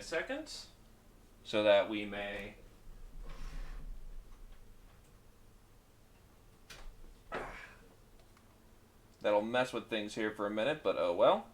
second so that we may... That'll mess with things here for a minute, but oh well.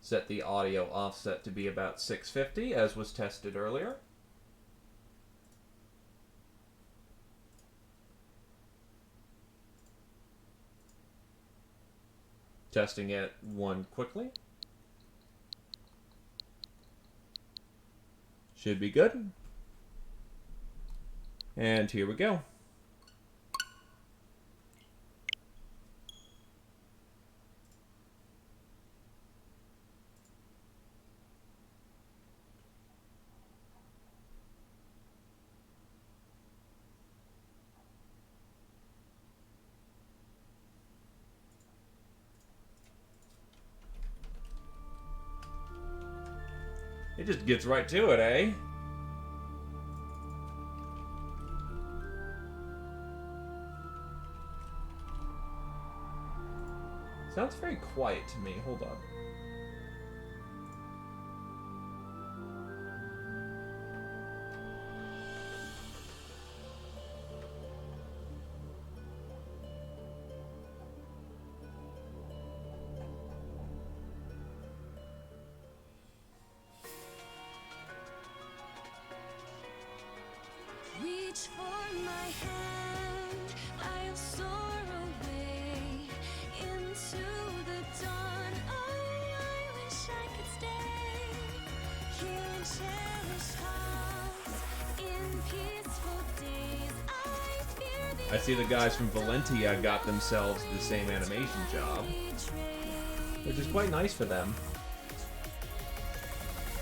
Set the audio offset to be about 650, as was tested earlier. Testing it one quickly. Should be good. And here we go. It just gets right to it, eh? Sounds very quiet to me. Hold on. Reach for my hand, I'll soar away into the dawn. Oh, I wish I could stay here and cherish hearts in peaceful days. I fear the I see the guys from Valentia got themselves the same animation job, which is quite nice for them.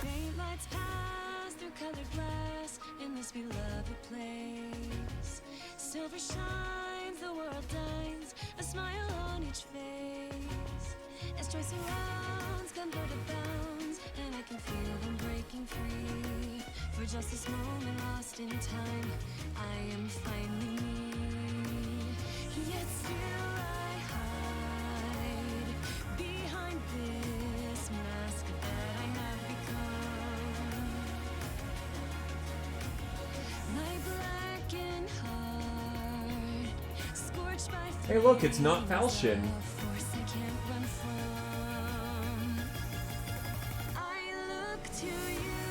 faint lights pass through colored glass in this beloved place. Silver shines, the world dines, a smile on each face. As joy surrounds, come go to bounds, and I can feel them breaking free. For just this moment lost in time, I am finally me. Yet still I hide behind this mask that I have become. My blackened heart, scorched by Hey, look, it's not Falchion. force I can't run from. I look to you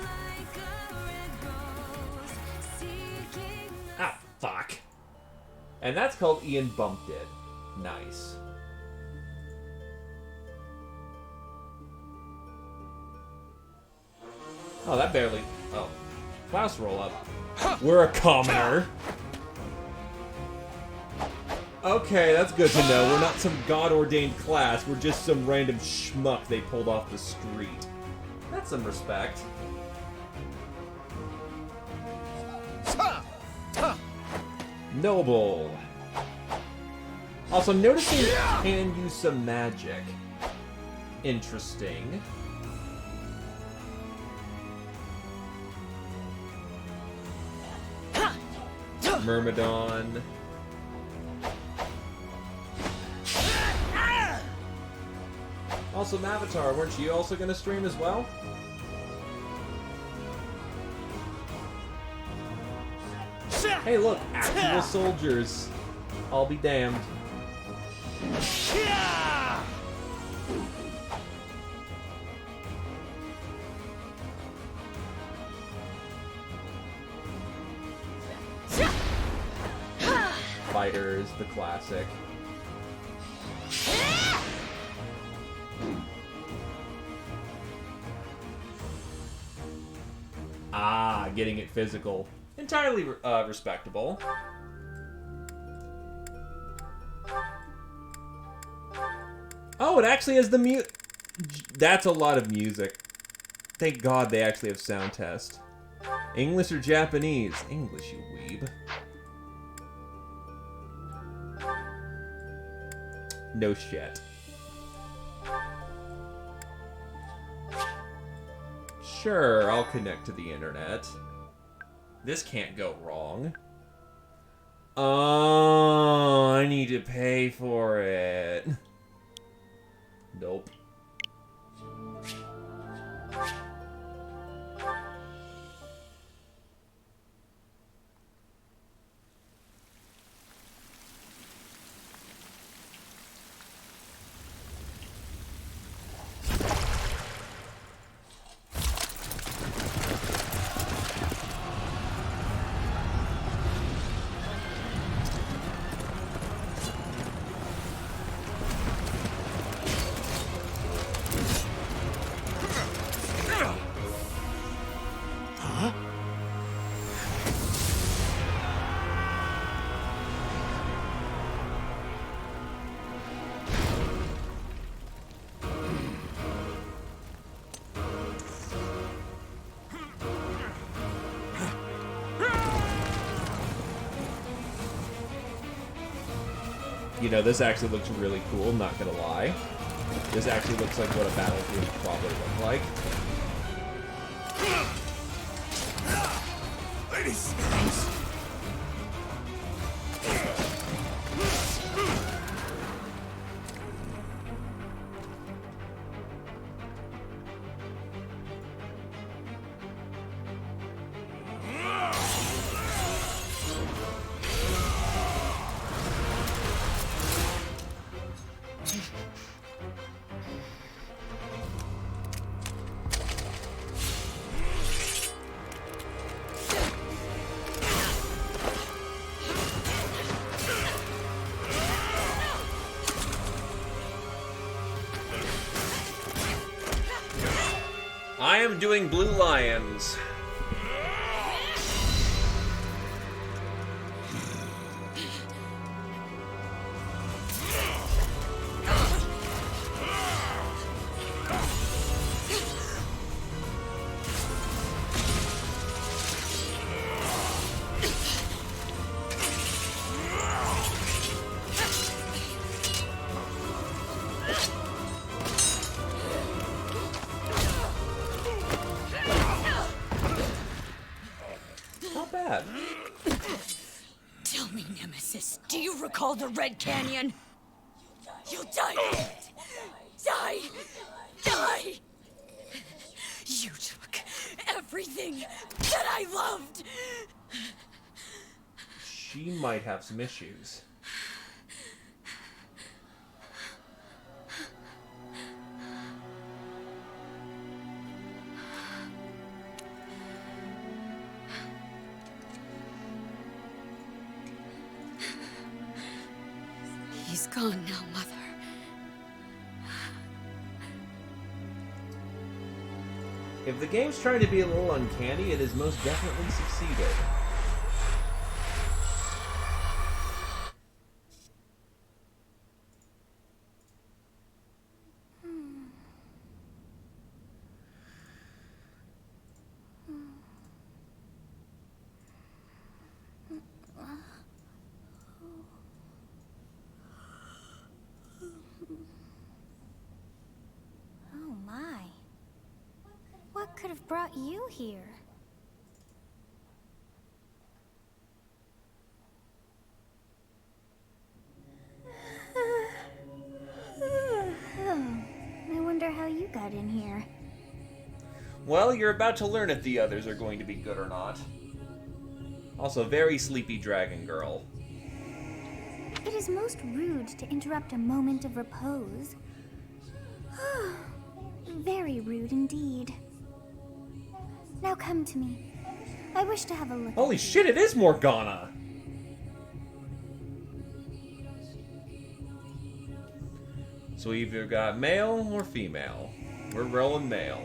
like a red rose, seeking the Ah, fuck. And that's called Ian Bumped It. Nice. Oh, that barely... Oh. Klaus roll up. We're a commoner. Okay, that's good to know. We're not some god-ordained class. We're just some random schmuck they pulled off the street. That's some respect. Noble. Also, noticing it can use some magic. Interesting. Myrmidon. Also, Mavatar, weren't you also going to stream as well? Hey, look, actual soldiers. I'll be damned. Fighters, the classic. Ah, getting it physical. Entirely respectable. Oh, it actually has the That's a lot of music. Thank God they actually have sound test. English or Japanese? English, you weeb. No shit. Sure, I'll connect to the internet. This can't go wrong. Oh, I need to pay for it. Nope. You know, this actually looks really cool, not gonna lie. This actually looks like what a battlefield would probably look like. Ladies! I am doing Blue Lions. Not bad. Tell me, Nemesis, do you recall the Red Canyon? You'll die. Die. Die. You took everything that I loved. She might have some issues. He's gone now, Mother. If the game's trying to be a little uncanny, it has most definitely succeeded. Oh my. What could have brought you here? I wonder how you got in here. Well, you're about to learn if the others are going to be good or not. Also, very sleepy dragon girl. It is most rude to interrupt a moment of repose. Very rude indeed. Now come to me. I wish to have a look. Holy shit, it is Morgana! So we either got male or female. We're rolling male.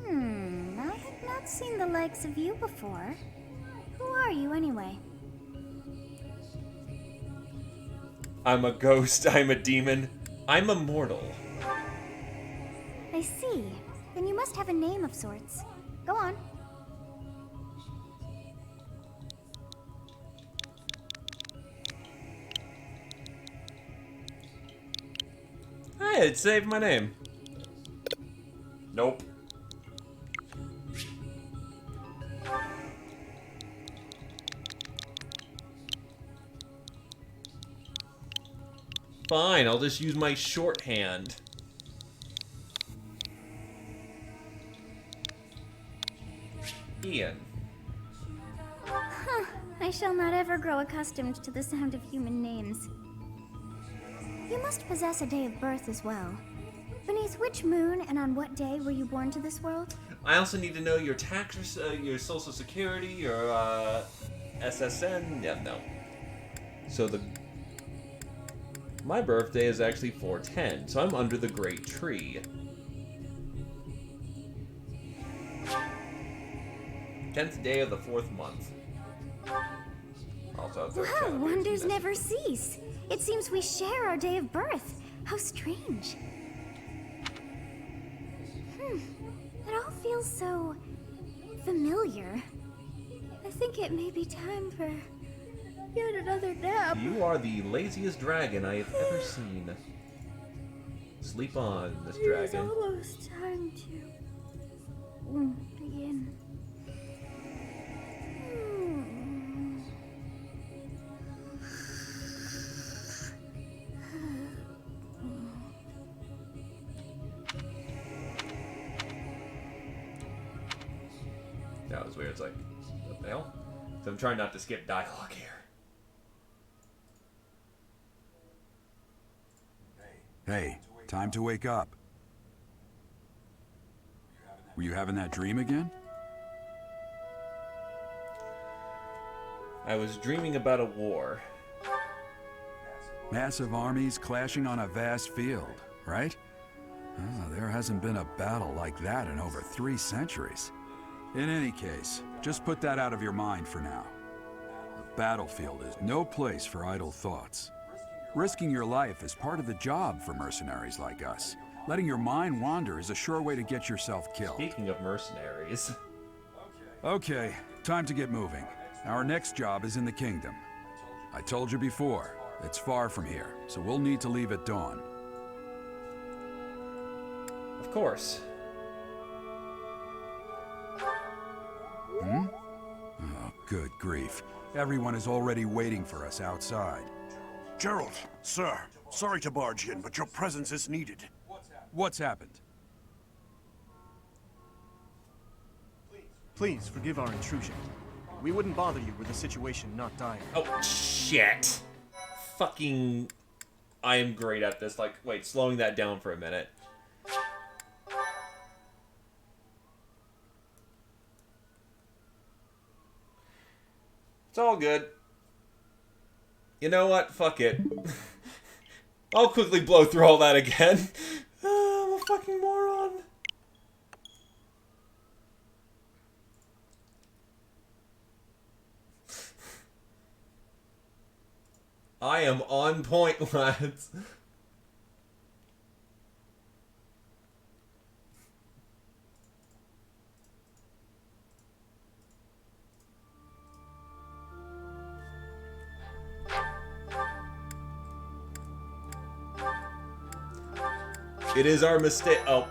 I have not seen the likes of you before. Who are you anyway? I'm a ghost, I'm a demon, I'm immortal. I see. Then you must have a name of sorts. Go on. Hey, it saved my name. Nope. Fine, I'll just use my shorthand. Ian. Huh. I shall not ever grow accustomed to the sound of human names. You must possess a day of birth as well. Beneath which moon and on what day were you born to this world? I also need to know your tax, your social security, your SSN. Yeah, no. So my birthday is actually 4/10, so I'm under the great tree. 10th day of the 4th month. Also, third Wow, child, wonders yes. never cease. It seems we share our day of birth. How strange. It all feels so familiar. I think it may be time for yet another nap. You are the laziest dragon I have ever seen. Sleep on, this dragon. It's almost time to begin. That was weird. It's like, what the hell? So I'm trying not to skip dialogue here. Hey, time to wake up. Were you having that dream again? I was dreaming about a war. Massive armies clashing on a vast field, right? Ah, there hasn't been a battle like that in over 3 centuries. In any case, just put that out of your mind for now. The battlefield is no place for idle thoughts. Risking your life is part of the job for mercenaries like us. Letting your mind wander is a sure way to get yourself killed. Speaking of mercenaries. Okay, time to get moving. Our next job is in the kingdom. I told you before, it's far from here, so we'll need to leave at dawn. Of course. Oh, good grief. Everyone is already waiting for us outside. Gerald, sir, sorry to barge in, but your presence is needed. What's happened? Please forgive our intrusion. We wouldn't bother you were the situation not dire. Oh, shit. Fucking... I am great at this. Like, wait, slowing that down for a minute. It's all good. You know what? Fuck it. I'll quickly blow through all that again. I'm a fucking moron. I am on point, lads. It is our mistake. Oh,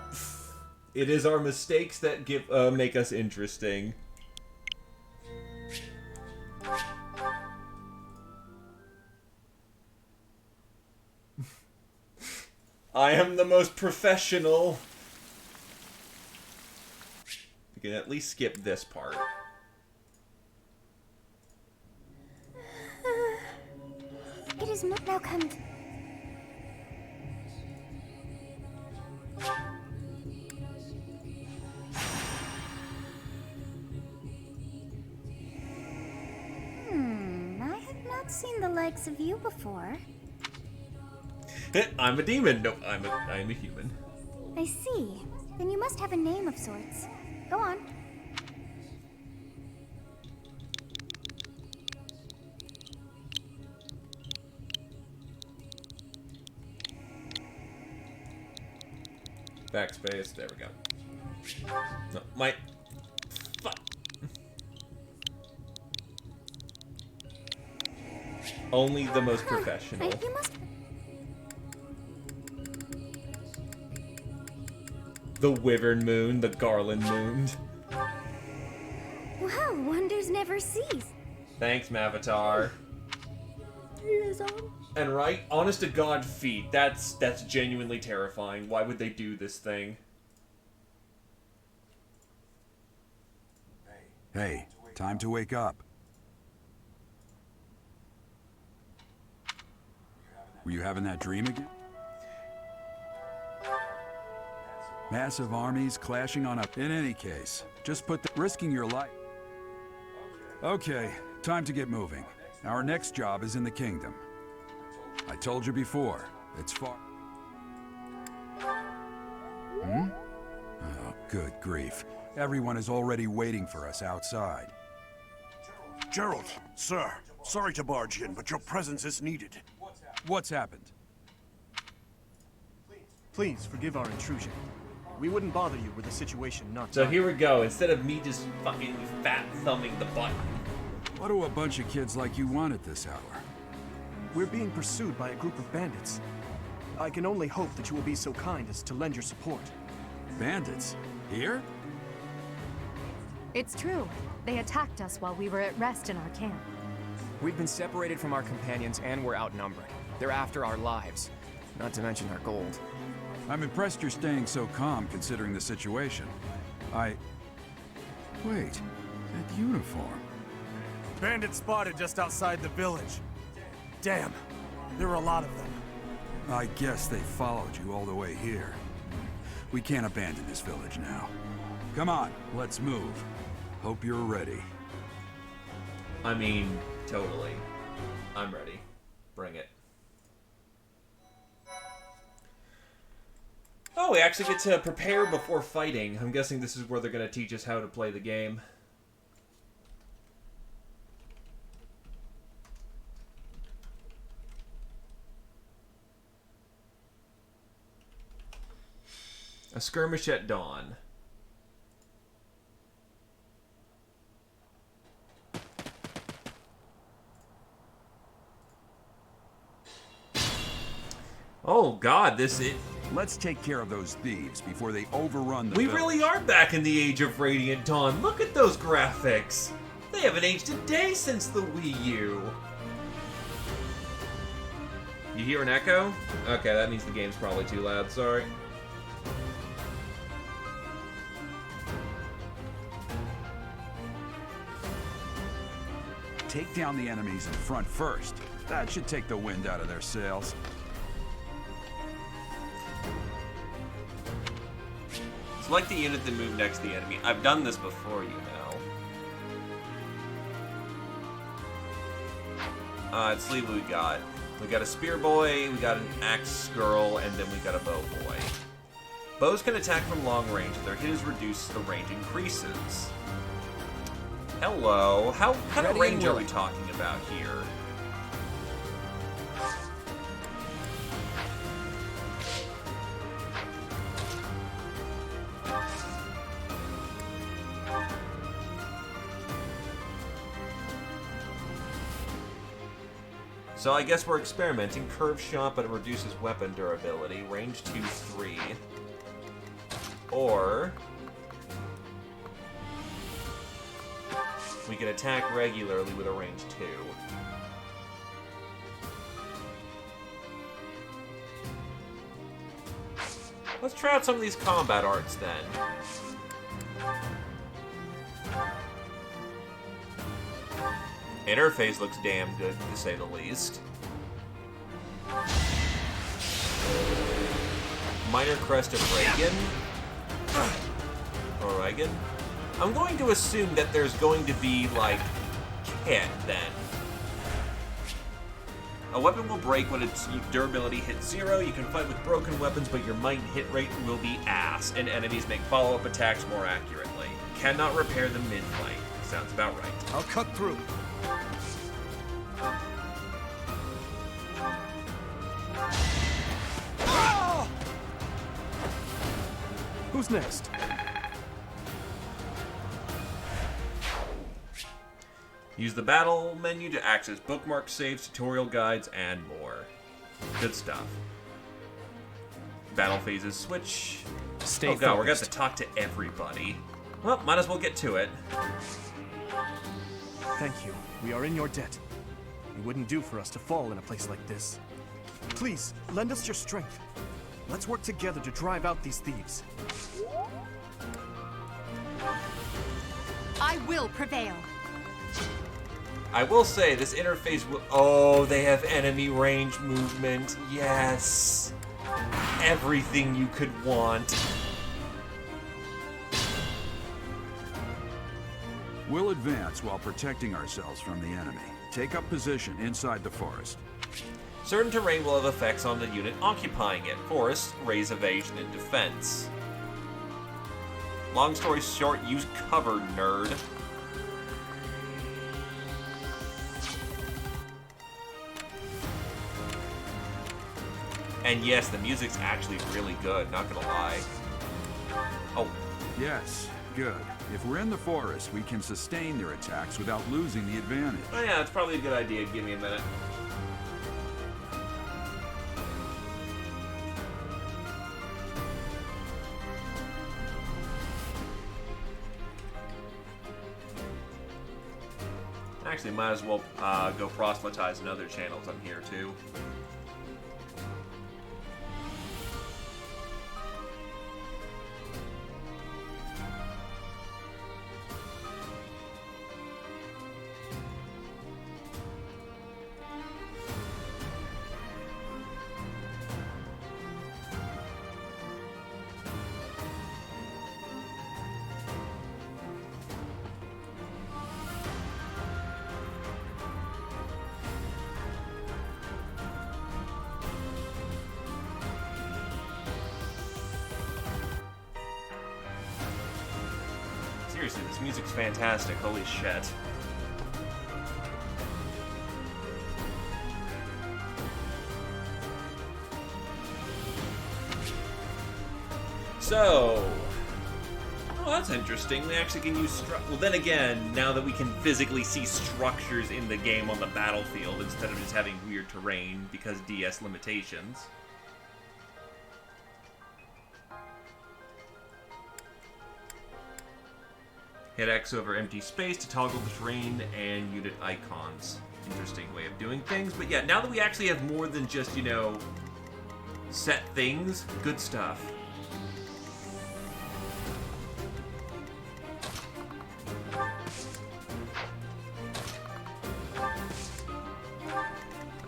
it is our mistakes that give make us interesting. I am the most professional. You can at least skip this part. It is now come. I have not seen the likes of you before. I'm a demon. No, I'm a human. I see. Then you must have a name of sorts. Go on. Backspace. There we go. No, my... Fuck. Only the most professional. You must... The Wyvern Moon, the Garland Moon. Well, wonders never cease. Thanks, Mavatar. And right, honest to God, feet. That's genuinely terrifying. Why would they do this thing? Hey, time to wake up. Were you having that dream again? Massive armies clashing on a... In any case, just put the... Risking your life. Okay, time to get moving. Our next job is in the kingdom. I told you before, it's far... Hmm? Oh, good grief. Everyone is already waiting for us outside. Gerald, sir, sorry to barge in, but your presence is needed. What's happened? Please forgive our intrusion. We wouldn't bother you with a situation not So done. here we go. Instead of me just fucking fat thumbing the button. What do a bunch of kids like you want at this hour? We're being pursued by a group of bandits. I can only hope that you will be so kind as to lend your support. Bandits? Here? It's true. They attacked us while we were at rest in our camp. We've been separated from our companions and we're outnumbered. They're after our lives, not to mention our gold. I'm impressed you're staying so calm considering the situation. Wait, that uniform. Bandits spotted just outside the village. Damn, there are a lot of them. I guess they followed you all the way here. We can't abandon this village now. Come on, let's move. Hope you're ready. I mean, totally. I'm ready. Bring it. Oh, we actually get to prepare before fighting. I'm guessing this is where they're going to teach us how to play the game. A skirmish at dawn. Oh God, this is... Let's take care of those thieves before they overrun the We village. really are back in the age of Radiant Dawn. Look at those graphics. They haven't aged a day since the Wii U. You hear an echo? Okay, that means the game's probably too loud. Sorry. Take down the enemies in front first. That should take the wind out of their sails. Select the unit that moved next to the enemy. I've done this before, you know. Let's see what we got. We got a spear boy, we got an axe girl, and then we got a bow boy. Bows can attack from long range. If their hit is reduced, the range increases. Hello. How kind of range are we talking about here? So I guess we're experimenting. Curve shot, but it reduces weapon durability. Range 2-3. Or... we can attack regularly with a range 2. Let's try out some of these combat arts then. Interface looks damn good, to say the least. Minor Crest of Reagan. Or Reagan. I'm going to assume that there's going to be, like, kit, then. A weapon will break when its durability hits 0. You can fight with broken weapons, but your might and hit rate will be ass, and enemies make follow-up attacks more accurately. Cannot repair them mid-fight. Sounds about right. I'll cut through. Ah! Who's next? Use the battle menu to access bookmarks, saves, tutorial guides, and more. Good stuff. Battle phases switch. Stay Oh god, we're gonna have focused. to talk to everybody. Well, might as well get to it. Thank you. We are in your debt. It wouldn't do for us to fall in a place like this. Please, lend us your strength. Let's work together to drive out these thieves. I will prevail. I will say, this interface will... Oh, they have enemy range movement. Yes. Everything you could want. We'll advance while protecting ourselves from the enemy. Take up position inside the forest. Certain terrain will have effects on the unit occupying it. Forests raise evasion and defense. Long story short, use cover, nerd. And yes, the music's actually really good, not gonna lie. Oh, Yes, good. If we're in the forest, we can sustain their attacks without losing the advantage. oh yeah, it's probably a good idea. Give me a minute. Actually, might as well go proselytize in other channels on here too. Seriously, this music's fantastic. Holy shit. So, oh, that's interesting. We actually can use well, then again, now that we can physically see structures in the game on the battlefield instead of just having weird terrain because DS limitations. Hit X over empty space to toggle the terrain and unit icons. Interesting way of doing things. But yeah, now that we actually have more than just, you know, set things, good stuff.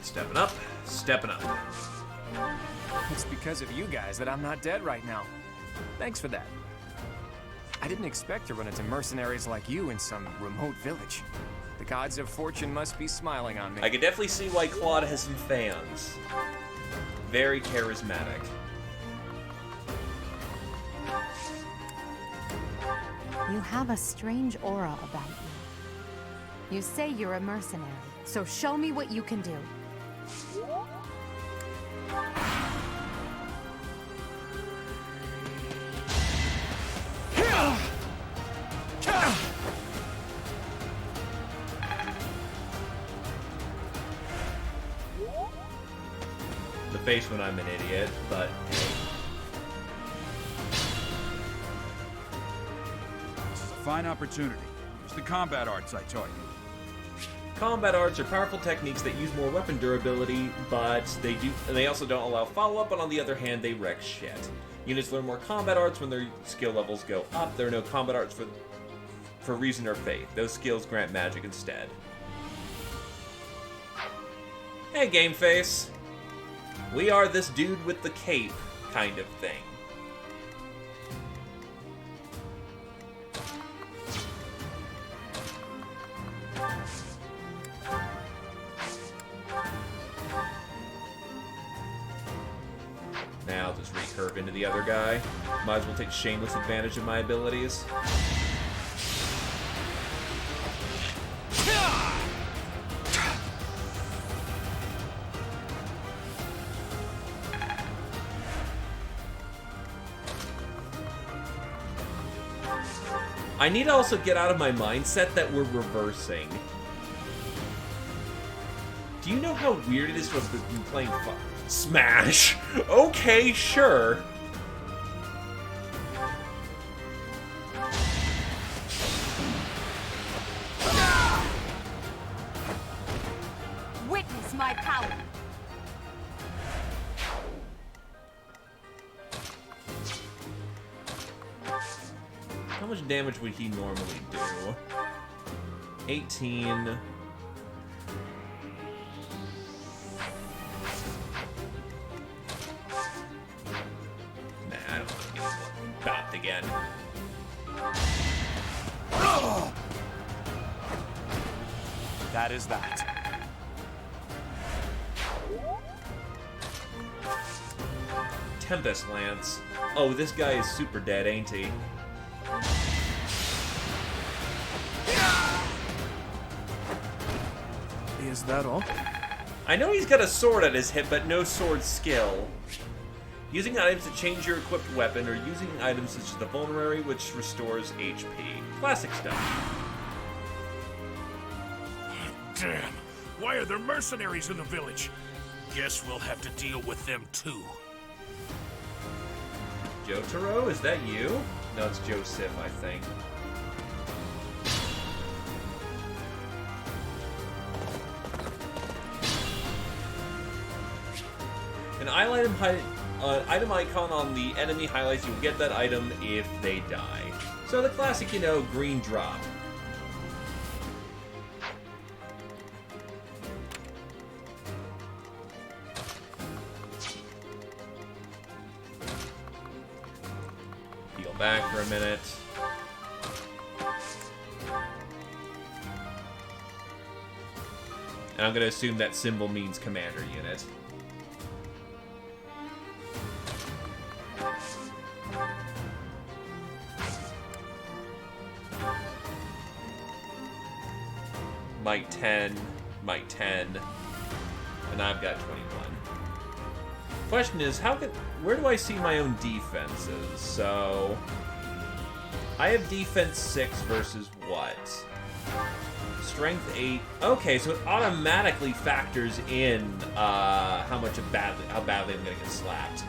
Stepping up, stepping up. It's because of you guys that I'm not dead right now. Thanks for that. I didn't expect to run into mercenaries like you in some remote village. The gods of fortune must be smiling on me. I can definitely see why Claude has some fans. Very charismatic. You have a strange aura about you. You say you're a mercenary, so show me what you can do. The face when I'm an idiot, but This is a fine opportunity. Use the combat arts I taught you. combat arts are powerful techniques that use more weapon durability, but they also don't allow follow-up, but on the other hand, they wreck shit. Units learn more combat arts when their skill levels go up. There are no combat arts for reason or faith. Those skills grant magic instead. Hey, Game Face. We are this dude with the cape kind of thing. Now I'll just recurve into the other guy. Might as well take shameless advantage of my abilities. I need to also get out of my mindset that we're reversing. Do you know how weird it is to have been playing Smash! Okay, sure. Witness my power. How much damage would he normally do? 18. Nah, I don't want to get bopped again. That is that. Tempest Lance. Oh, this guy is super dead, ain't he? Is that all? I know he's got a sword at his hip, but no sword skill. Using items to change your equipped weapon, or using items such as the Vulnerary, which restores HP. Classic stuff. Damn! Why are there mercenaries in the village? Guess we'll have to deal with them too. Jotaro, is that you? No, it's Joseph, I think. An item icon on the enemy highlights you'll get that item if they die. So the classic, you know, green drop. Heal back for a minute. And I'm gonna assume that symbol means commander unit. Might 10, Might 10, and I've got 21. Question is, where do I see my own defenses? So, I have defense 6 versus what? Strength 8. Okay, so it automatically factors in how badly I'm gonna get slapped.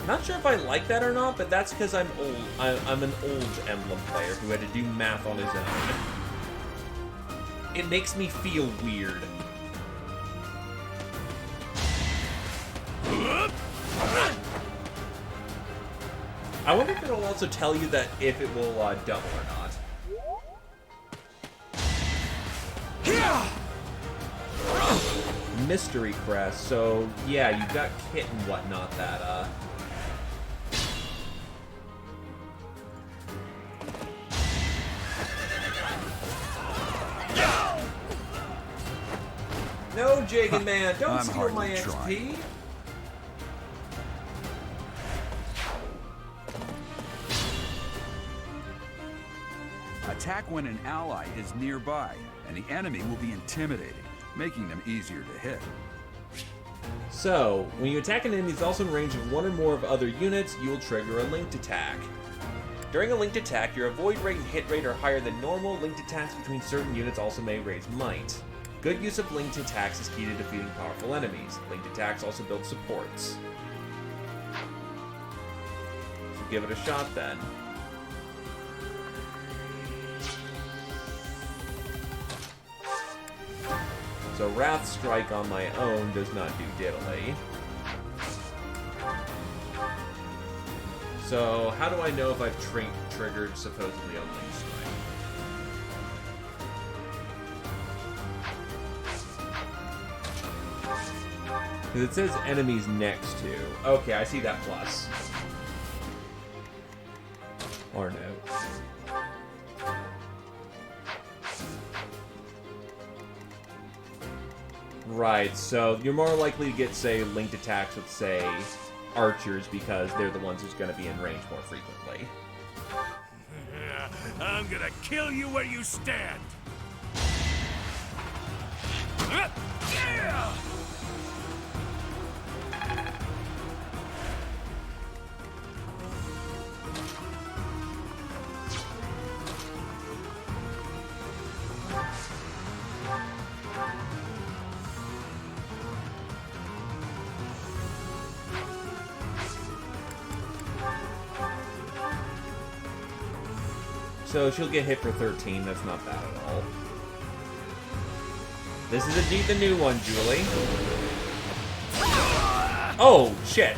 Not sure if I like that or not, but that's because I'm old. I'm an old Emblem player who had to do math on his own. It makes me feel weird. I wonder if it'll also tell you that if it will double or not. Mystery crest, so yeah, you got kit and whatnot that No, Jagan Man, don't steal my XP. Attack when an ally is nearby, and the enemy will be intimidating, making them easier to hit. So, when you attack an enemy that's also in range of one or more of other units, you will trigger a linked attack. During a linked attack, your avoid rate and hit rate are higher than normal. Linked attacks between certain units also may raise might. Good use of linked attacks is key to defeating powerful enemies. Linked attacks also build supports. So give it a shot then. So Wrath Strike on my own does not do diddly. So how do I know if I've triggered supposedly a Link Strike? Because it says enemies next to. Okay, I see that plus. Or no. Right, so you're more likely to get, say, linked attacks with, say, archers because they're the ones who's going to be in range more frequently. I'm gonna kill you where you stand! So she'll get hit for 13. That's not bad at all. This is indeed the new one, Julie. Oh, shit.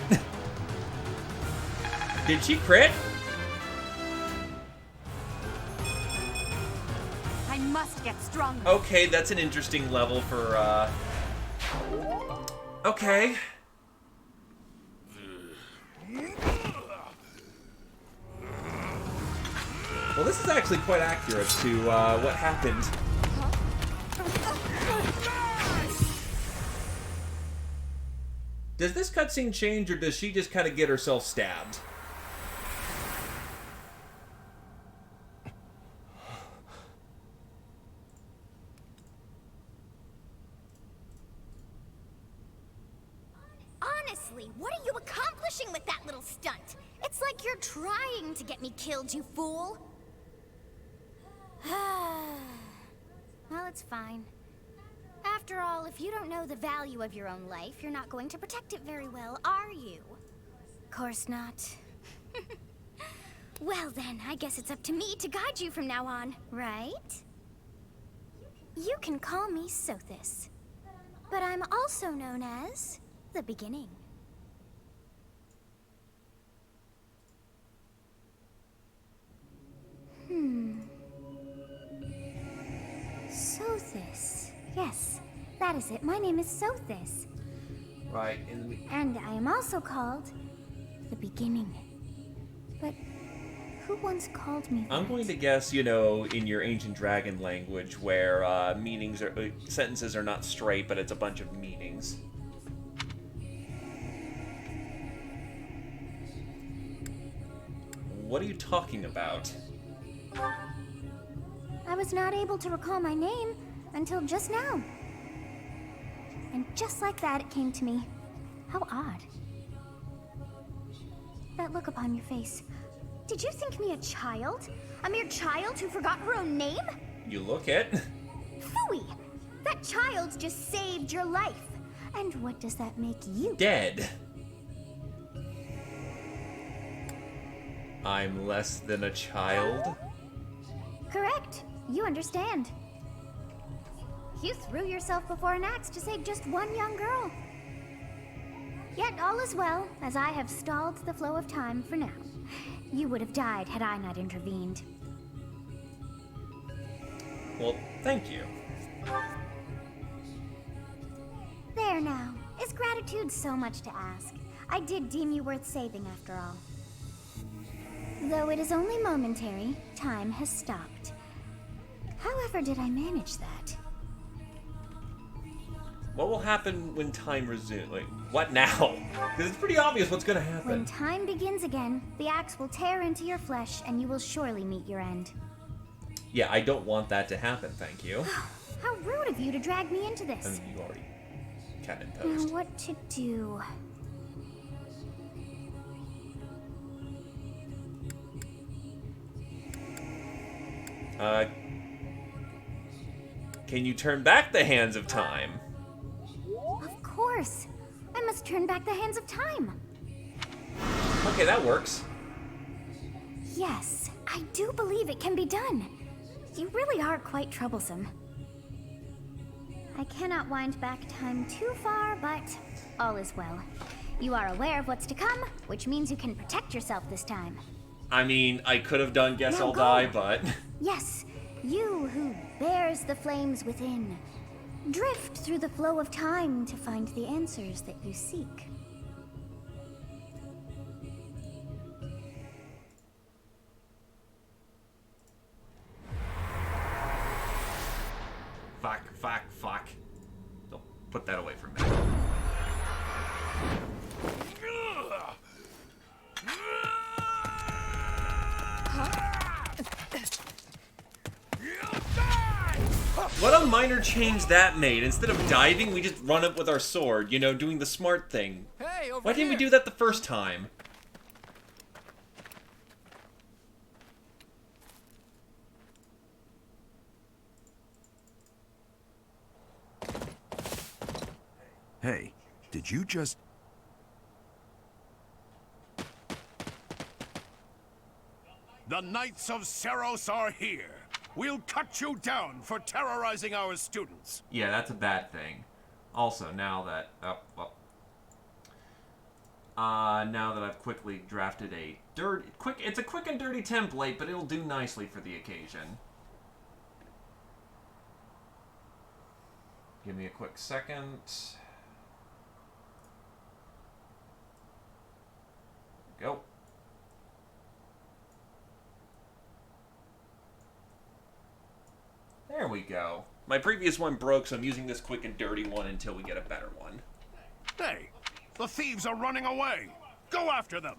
Did she crit? I must get stronger. Okay, that's an interesting level for, Okay. Well, this is actually quite accurate to, what happened. Does this cutscene change, or does she just kind of get herself stabbed? Honestly, what are you accomplishing with that little stunt? It's like you're trying to get me killed, you fool. Well, it's fine. After all, if you don't know the value of your own life, you're not going to protect it very well, are you? Course not. Well then, I guess it's up to me to guide you from now on, right? You can call me Sothis, but I'm also known as the Beginning. Sothis. Yes, that is it. My name is Sothis. Right, And I am also called the Beginning. But who once called me that? I'm going to guess, you know, in your ancient dragon language, where meanings are sentences are not straight, but it's a bunch of meanings. What are you talking about? I was not able to recall my name until just now. And just like that, it came to me. How odd. That look upon your face. Did you think me a child? A mere child who forgot her own name? You look it. Phooey! That child just saved your life. And what does that make you? Dead. I'm less than a child. Correct. You understand. You threw yourself before an axe to save just one young girl. Yet all is well, as I have stalled the flow of time for now. You would have died had I not intervened. Well, thank you. There now. Is gratitude so much to ask? I did deem you worth saving after all. Though it is only momentary, time has stopped. However did I manage that? What will happen when time resumes? Like, what now? Because it's pretty obvious what's gonna happen. When time begins again, the axe will tear into your flesh and you will surely meet your end. Yeah, I don't want that to happen, thank you. How rude of you to drag me into this. I mean, you already kind of Now imposed. what to do? Can you turn back the hands of time? Of course. I must turn back the hands of time. Okay, that works. Yes, I do believe it can be done. You really are quite troublesome. I cannot wind back time too far, but all is well. You are aware of what's to come, which means you can protect yourself this time. I mean, I could have done Guess Now I'll go. Die, but... Yes, you who bears the flames within. Drift through the flow of time to find the answers that you seek. Fuck. Don't put that away for a minute. What a minor change that made. Instead of diving, we just run up with our sword, you know, doing the smart thing. Hey, over Why didn't we here. do that the first time? Hey, did you just... The Knights of Seros are here. We'll cut you down for terrorizing our students. Yeah, that's a bad thing. Also, now that... now that I've quickly drafted it's a quick and dirty template, but it'll do nicely for the occasion. Give me a quick second. Go. There we go. My previous one broke, so I'm using this quick and dirty one until we get a better one. Hey, the thieves are running away. Go after them.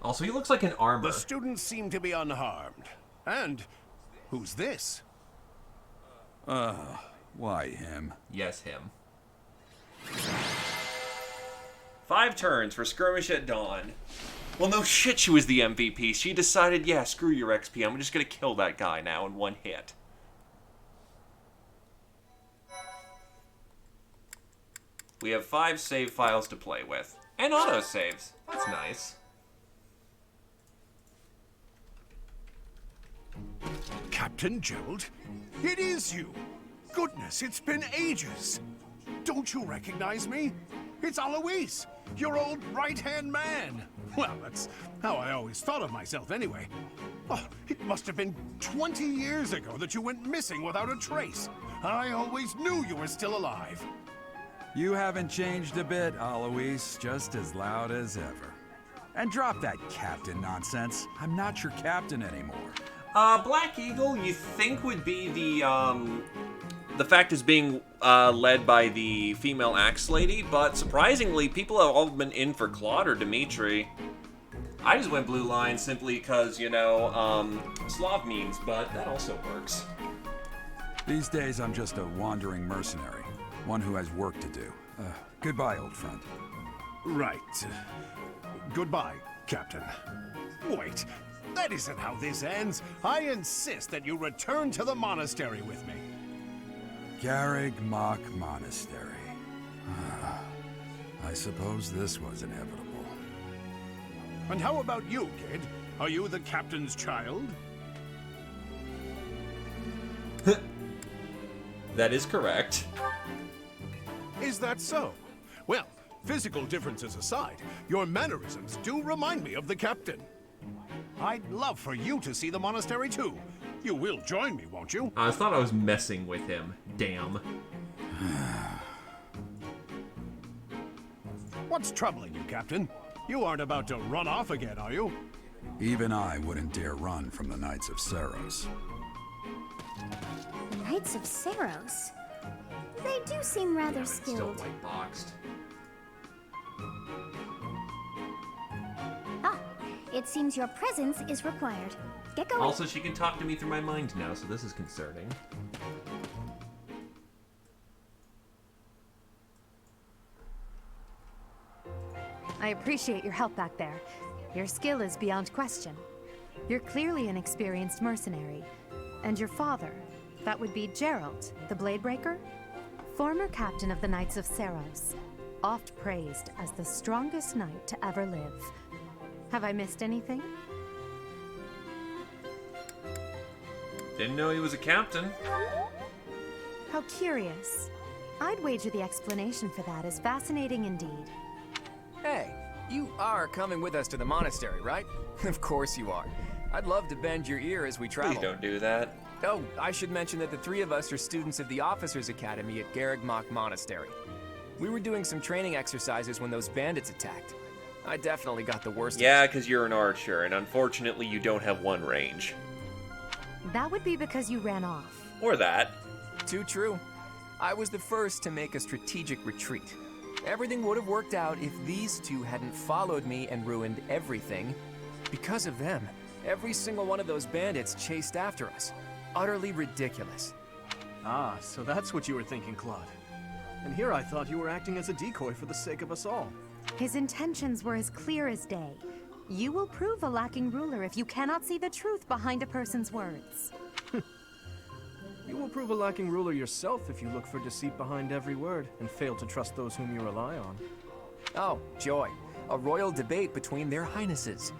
Also, he looks like an armor. The students seem to be unharmed. And who's this? Why him? Yes, him. 5 turns for Skirmish at Dawn. Well, no shit, she was the MVP. She decided, yeah, screw your XP. I'm just gonna kill that guy now in one hit. We have 5 save files to play with. And autosaves. That's nice. Captain Gerald? It is you! Goodness, it's been ages! Don't you recognize me? It's Alois, your old right-hand man! Well, that's how I always thought of myself anyway. Oh, it must have been 20 years ago that you went missing without a trace. I always knew you were still alive. You haven't changed a bit, Alois. Just as loud as ever. And drop that captain nonsense. I'm not your captain anymore. Black Eagle, you think would be the fact is being led by the female axe lady, but surprisingly, people have all been in for Claude or Dimitri. I just went blue line simply because, you know, Slav memes, but that also works. These days, I'm just a wandering mercenary. One who has work to do. Goodbye, old friend. Right. Goodbye, Captain. Wait, that isn't how this ends. I insist that you return to the monastery with me. Garreg Mach Monastery. I suppose this was inevitable. And how about you, kid? Are you the captain's child? That is correct. Is that so? Well, physical differences aside, your mannerisms do remind me of the captain. I'd love for you to see the monastery too. You will join me, won't you? I thought I was messing with him. Damn. What's troubling you, Captain? You aren't about to run off again, are you? Even I wouldn't dare run from the Knights of Seros. Knights of Seros? They do seem rather Still skilled. white boxed. Ah, it seems your presence is required. Get going. Also, she can talk to me through my mind now, so this is concerning. I appreciate your help back there. Your skill is beyond question. You're clearly an experienced mercenary. And your father, that would be Gerald, the Bladebreaker? Former captain of the Knights of Seros. Oft praised as the strongest knight to ever live. Have I missed anything? Didn't know he was a captain. How curious. I'd wager the explanation for that is fascinating indeed. Hey, you are coming with us to the monastery, right? Of course you are. I'd love to bend your ear as we travel. Please don't do that. Oh, I should mention that the 3 of us are students of the Officers' Academy at Garreg Mach Monastery. We were doing some training exercises when those bandits attacked. I definitely got the worst Yeah, because you're an archer, and unfortunately you don't have one range. That would be because you ran off. Or that. Too true. I was the first to make a strategic retreat. Everything would have worked out if these 2 hadn't followed me and ruined everything. Because of them, every single one of those bandits chased after us. Utterly ridiculous. Ah, so that's what you were thinking, Claude. And here I thought you were acting as a decoy for the sake of us all. His intentions were as clear as day. You will prove a lacking ruler if you cannot see the truth behind a person's words. You will prove a lacking ruler yourself if you look for deceit behind every word and fail to trust those whom you rely on. Oh, joy. A royal debate between their highnesses.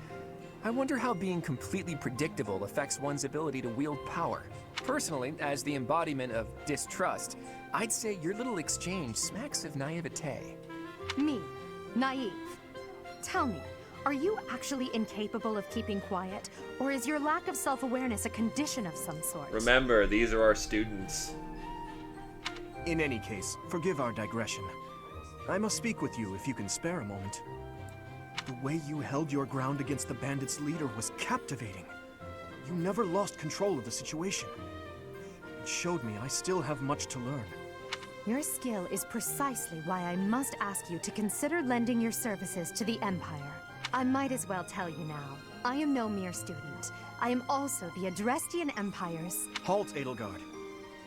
I wonder how being completely predictable affects one's ability to wield power. Personally, as the embodiment of distrust, I'd say your little exchange smacks of naivete. Me, naive. Tell me, are you actually incapable of keeping quiet, or is your lack of self-awareness a condition of some sort? Remember, these are our students. In any case, forgive our digression. I must speak with you if you can spare a moment. The way you held your ground against the bandits' leader was captivating. You never lost control of the situation. It showed me I still have much to learn. Your skill is precisely why I must ask you to consider lending your services to the Empire. I might as well tell you now. I am no mere student. I am also the Adrestian Empire's... Halt, Edelgard.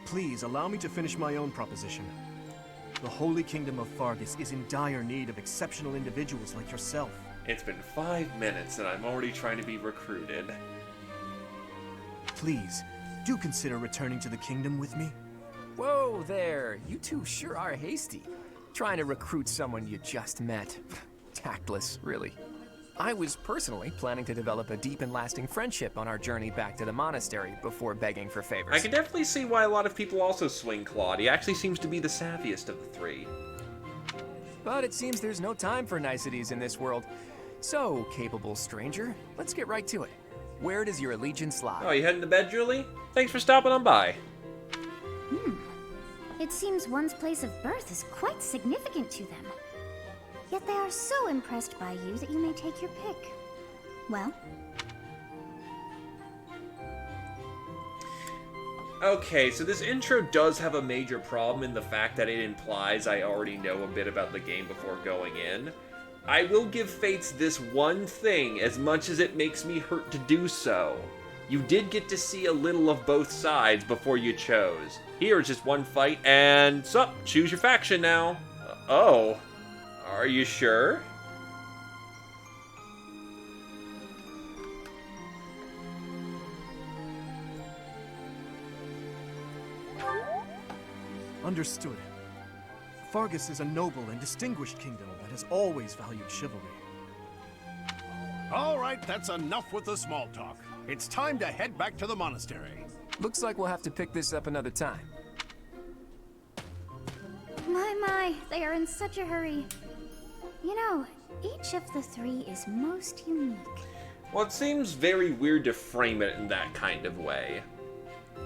Please allow me to finish my own proposition. The Holy Kingdom of Fargus is in dire need of exceptional individuals like yourself. It's been 5 minutes and I'm already trying to be recruited. Please, do consider returning to the kingdom with me. Whoa there, you two sure are hasty. Trying to recruit someone you just met. Tactless, really. I was personally planning to develop a deep and lasting friendship on our journey back to the monastery before begging for favors. I can definitely see why a lot of people also swing Claude. He actually seems to be the savviest of the three. But it seems there's no time for niceties in this world. So, capable stranger, let's get right to it. Where does your allegiance lie? Oh, you heading to bed, Julie? Thanks for stopping on by. It seems one's place of birth is quite significant to them. Yet they are so impressed by you that you may take your pick. Well? Okay, so this intro does have a major problem in the fact that it implies I already know a bit about the game before going in. I will give Fates this one thing, as much as it makes me hurt to do so. You did get to see a little of both sides before you chose. Here is just one fight, and so, choose your faction now. Oh, are you sure? Understood. Fargus is a noble and distinguished kingdom that has always valued chivalry. All right, that's enough with the small talk. It's time to head back to the monastery. Looks like we'll have to pick this up another time. My, they are in such a hurry. You know, each of the three is most unique. Well, it seems very weird to frame it in that kind of way.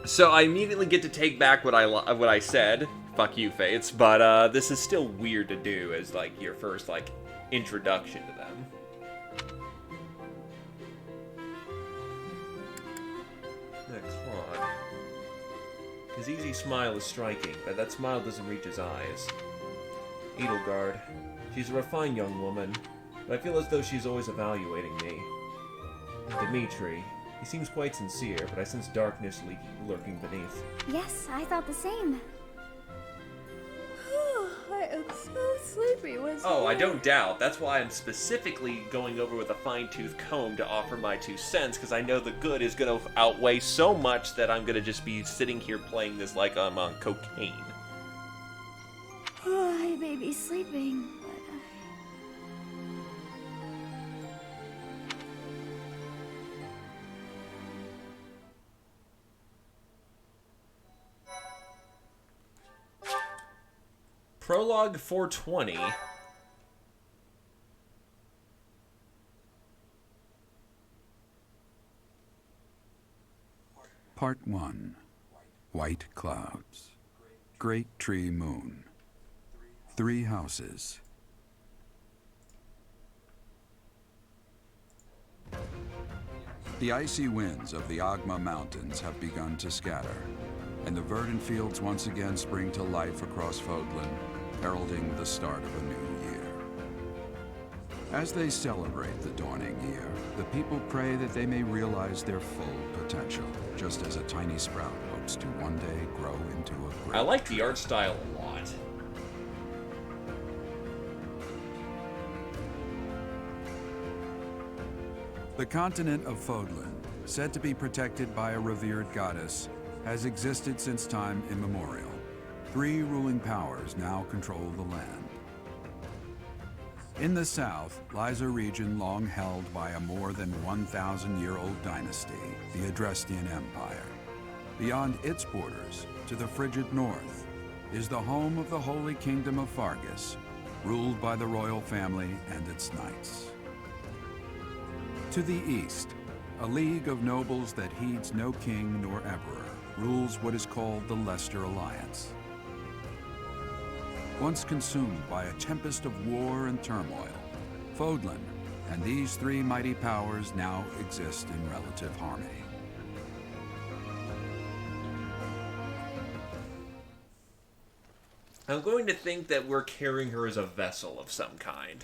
So I immediately get to take back what I said. Fuck you, Fates. But this is still weird to do as like your first like introduction to them. Claude. His easy smile is striking, but that smile doesn't reach his eyes. Edelgard. She's a refined young woman, but I feel as though she's always evaluating me. And Dimitri. He seems quite sincere, but I sense darkness lurking beneath. Yes, I thought the same. I am so sleepy. Oh, I don't doubt. That's why I'm specifically going over with a fine-tooth comb to offer my 2 cents, because I know the good is going to outweigh so much that I'm going to just be sitting here playing this like I'm on cocaine. I may be sleeping, Prologue 420. Part 1. White Clouds. Great Tree Moon. 3 houses. The icy winds of the Agma Mountains have begun to scatter, and the verdant fields once again spring to life across Fodlan, heralding the start of a new year. As they celebrate the dawning year, the people pray that they may realize their full potential, just as a tiny sprout hopes to one day grow into a great I like the art style a lot. The continent of Fodlan, said to be protected by a revered goddess, has existed since time immemorial. 3 ruling powers now control the land. In the south lies a region long held by a more than 1,000-year-old dynasty, the Adrestian Empire. Beyond its borders, to the frigid north, is the home of the Holy Kingdom of Fargus, ruled by the royal family and its knights. To the east, a league of nobles that heeds no king nor emperor rules what is called the Leicester Alliance. Once consumed by a tempest of war and turmoil, Fodlan and these three mighty powers now exist in relative harmony. I'm going to think that we're carrying her as a vessel of some kind.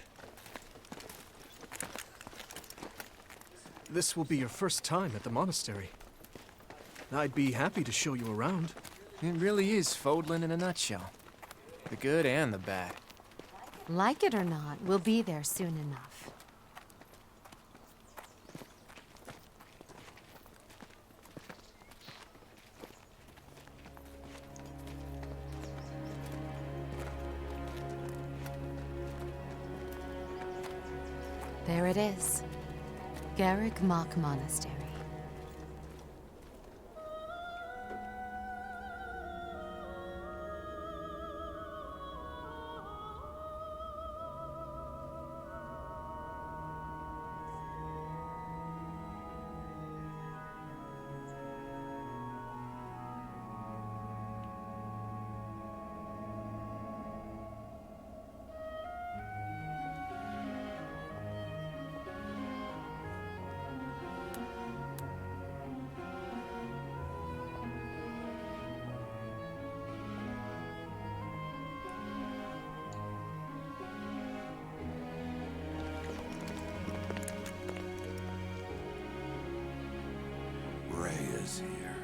This will be your first time at the monastery. I'd be happy to show you around. It really is Fodlan in a nutshell. The good and the bad. Like it or not, we'll be there soon enough. There it is. Garrick Mach Monastery. Here.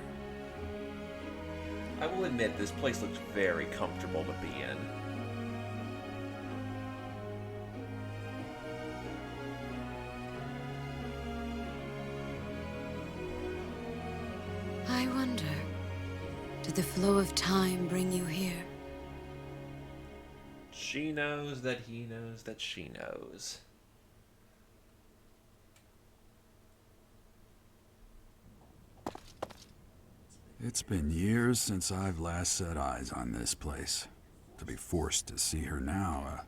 I will admit, this place looks very comfortable to be in. I wonder, did the flow of time bring you here? She knows that he knows that she knows. It's been years since I've last set eyes on this place. To be forced to see her now,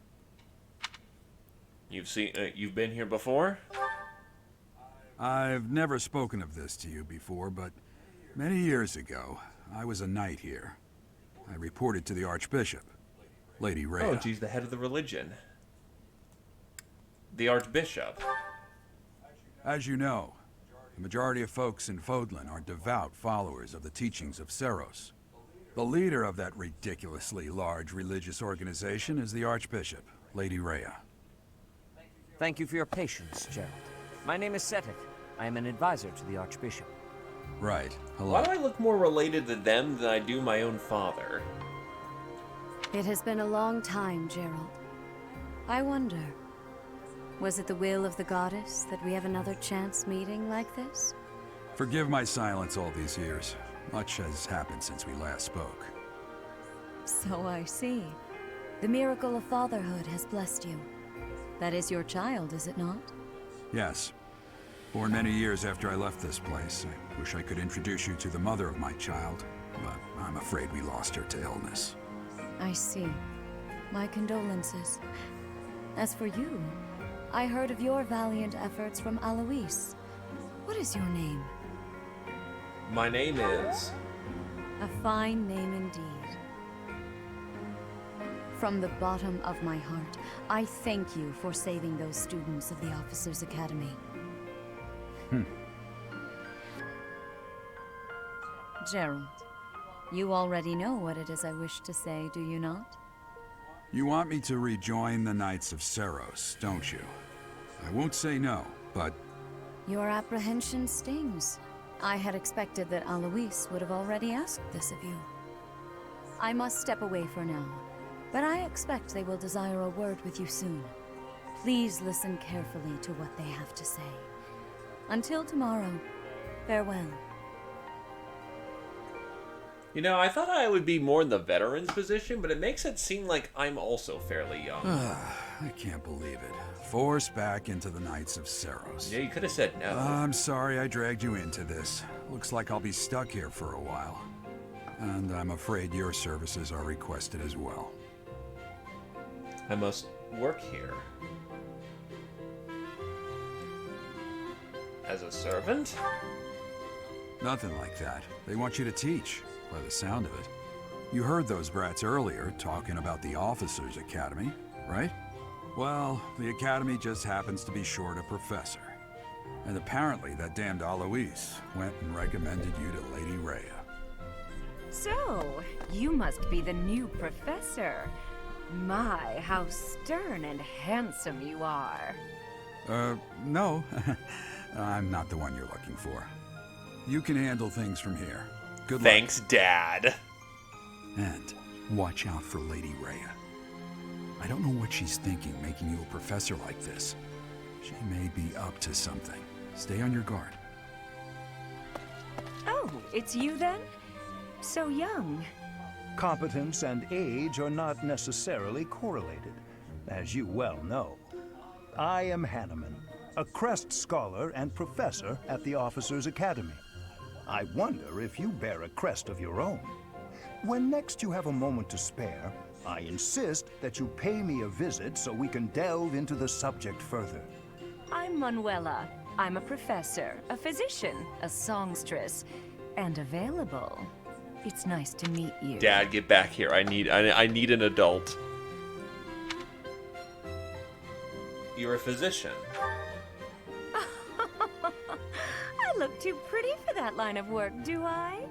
You've been here before? I've never spoken of this to you before, but many years ago, I was a knight here. I reported to the Archbishop, Lady Rhea. Oh, she's the head of the religion. The Archbishop. As you know, the majority of folks in Fodlan are devout followers of the teachings of Seros. The leader of that ridiculously large religious organization is the Archbishop, Lady Rhea. Thank you for your patience, Gerald. My name is Setik. I am an advisor to the Archbishop. Right. Hello. Why do I look more related to them than I do my own father? It has been a long time, Gerald. I wonder, was it the will of the goddess that we have another chance meeting like this? Forgive my silence all these years. Much has happened since we last spoke. So I see. The miracle of fatherhood has blessed you. That is your child, is it not? Yes. Born many years after I left this place. I wish I could introduce you to the mother of my child, but I'm afraid we lost her to illness. I see. My condolences. As for you, I heard of your valiant efforts from Alois. What is your name? My name is... A fine name indeed. From the bottom of my heart, I thank you for saving those students of the Officers' Academy. Gerald, you already know what it is I wish to say, do you not? You want me to rejoin the Knights of Seros, don't you? I won't say no, but... Your apprehension stings. I had expected that Alois would have already asked this of you. I must step away for now, but I expect they will desire a word with you soon. Please listen carefully to what they have to say. Until tomorrow, farewell. You know, I thought I would be more in the veteran's position, but it makes it seem like I'm also fairly young. I can't believe it. Forced back into the Knights of Seros. Yeah, you could have said no. I'm sorry I dragged you into this. Looks like I'll be stuck here for a while. And I'm afraid your services are requested as well. I must work here. As a servant? Nothing like that. They want you to teach, by the sound of it. You heard those brats earlier talking about the Officers' Academy, right? Well, the Academy just happens to be short a professor. And apparently that damned Alois went and recommended you to Lady Rhea. So, you must be the new professor. My, how stern and handsome you are. No. I'm not the one you're looking for. You can handle things from here. Good luck. Thanks, Dad. And watch out for Lady Rhea. I don't know what she's thinking making you a professor like this. She may be up to something. Stay on your guard. Oh, it's you then? So young. Competence and age are not necessarily correlated, as you well know. I am Hanneman, a Crest Scholar and Professor at the Officers' Academy. I wonder if you bear a crest of your own. When next you have a moment to spare, I insist that you pay me a visit so we can delve into the subject further. I'm Manuela. I'm a professor, a physician, a songstress, and available. It's nice to meet you. Dad, get back here. I need an adult. You're a physician. I look too pretty for that line of work, do I?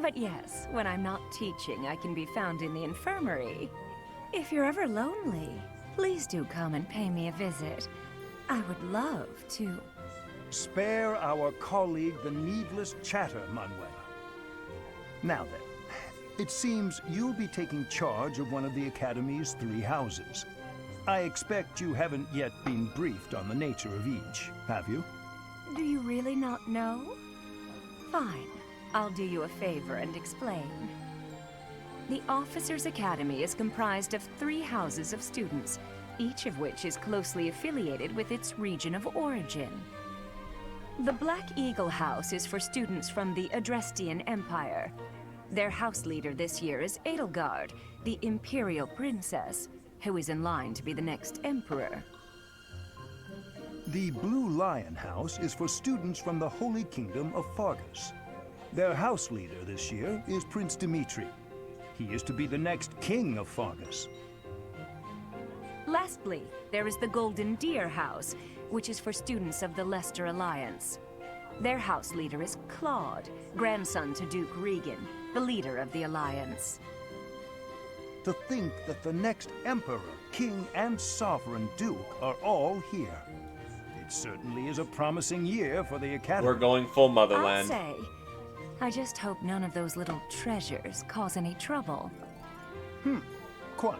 But yes, when I'm not teaching, I can be found in the infirmary. If you're ever lonely, please do come and pay me a visit. I would love to. Spare our colleague the needless chatter, Manuela. Now then, it seems you'll be taking charge of one of the Academy's 3 houses. I expect you haven't yet been briefed on the nature of each, have you? Do you really not know? Fine. I'll do you a favor and explain. The Officers' Academy is comprised of 3 houses of students, each of which is closely affiliated with its region of origin. The Black Eagle House is for students from the Adrestian Empire. Their house leader this year is Edelgard, the Imperial Princess, who is in line to be the next Emperor. The Blue Lion House is for students from the Holy Kingdom of Fargus. Their house leader this year is Prince Dimitri. He is to be the next king of Fargus. Lastly, there is the Golden Deer House, which is for students of the Leicester Alliance. Their house leader is Claude, grandson to Duke Regan, the leader of the Alliance. To think that the next Emperor, King, and Sovereign Duke are all here. It certainly is a promising year for the Academy. We're going full motherland. I'll say. I just hope none of those little treasures cause any trouble. Quite.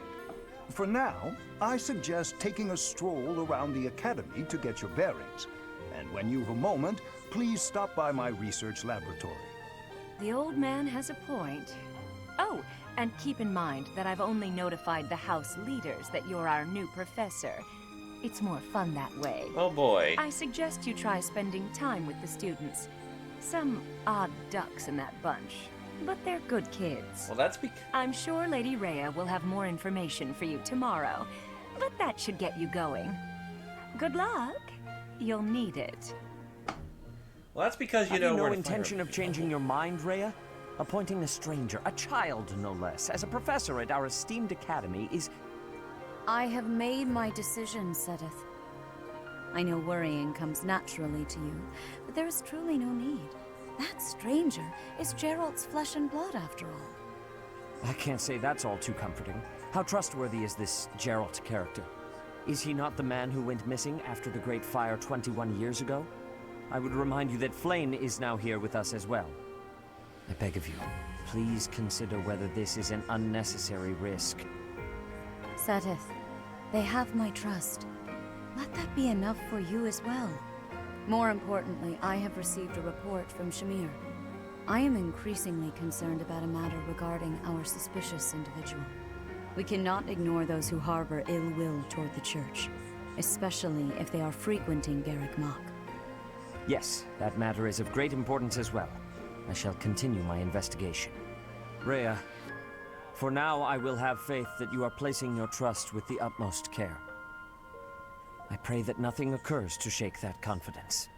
For now, I suggest taking a stroll around the Academy to get your bearings. And when you've a moment, please stop by my research laboratory. The old man has a point. Oh, and keep in mind that I've only notified the house leaders that you're our new professor. It's more fun that way. Oh boy. I suggest you try spending time with the students. Some odd ducks in that bunch, but they're good kids. Well, that's because... I'm sure Lady Rhea will have more information for you tomorrow, but that should get you going. Good luck. You'll need it. Well, that's because you Have know you no where to intention of changing your mind, Rhea? Appointing a stranger, a child no less, as a professor at our esteemed academy is... I have made my decision, Sedith. I know worrying comes naturally to you, but there is truly no need. That stranger is Gerald's flesh and blood, after all. I can't say that's all too comforting. How trustworthy is this Gerald character? Is he not the man who went missing after the Great Fire 21 years ago? I would remind you that Flayn is now here with us as well. I beg of you, please consider whether this is an unnecessary risk. Sedith, they have my trust. Let that be enough for you as well. More importantly, I have received a report from Shamir. I am increasingly concerned about a matter regarding our suspicious individual. We cannot ignore those who harbor ill will toward the Church, especially if they are frequenting Garrick Mach. Yes, that matter is of great importance as well. I shall continue my investigation. Rhea, for now I will have faith that you are placing your trust with the utmost care. I pray that nothing occurs to shake that confidence.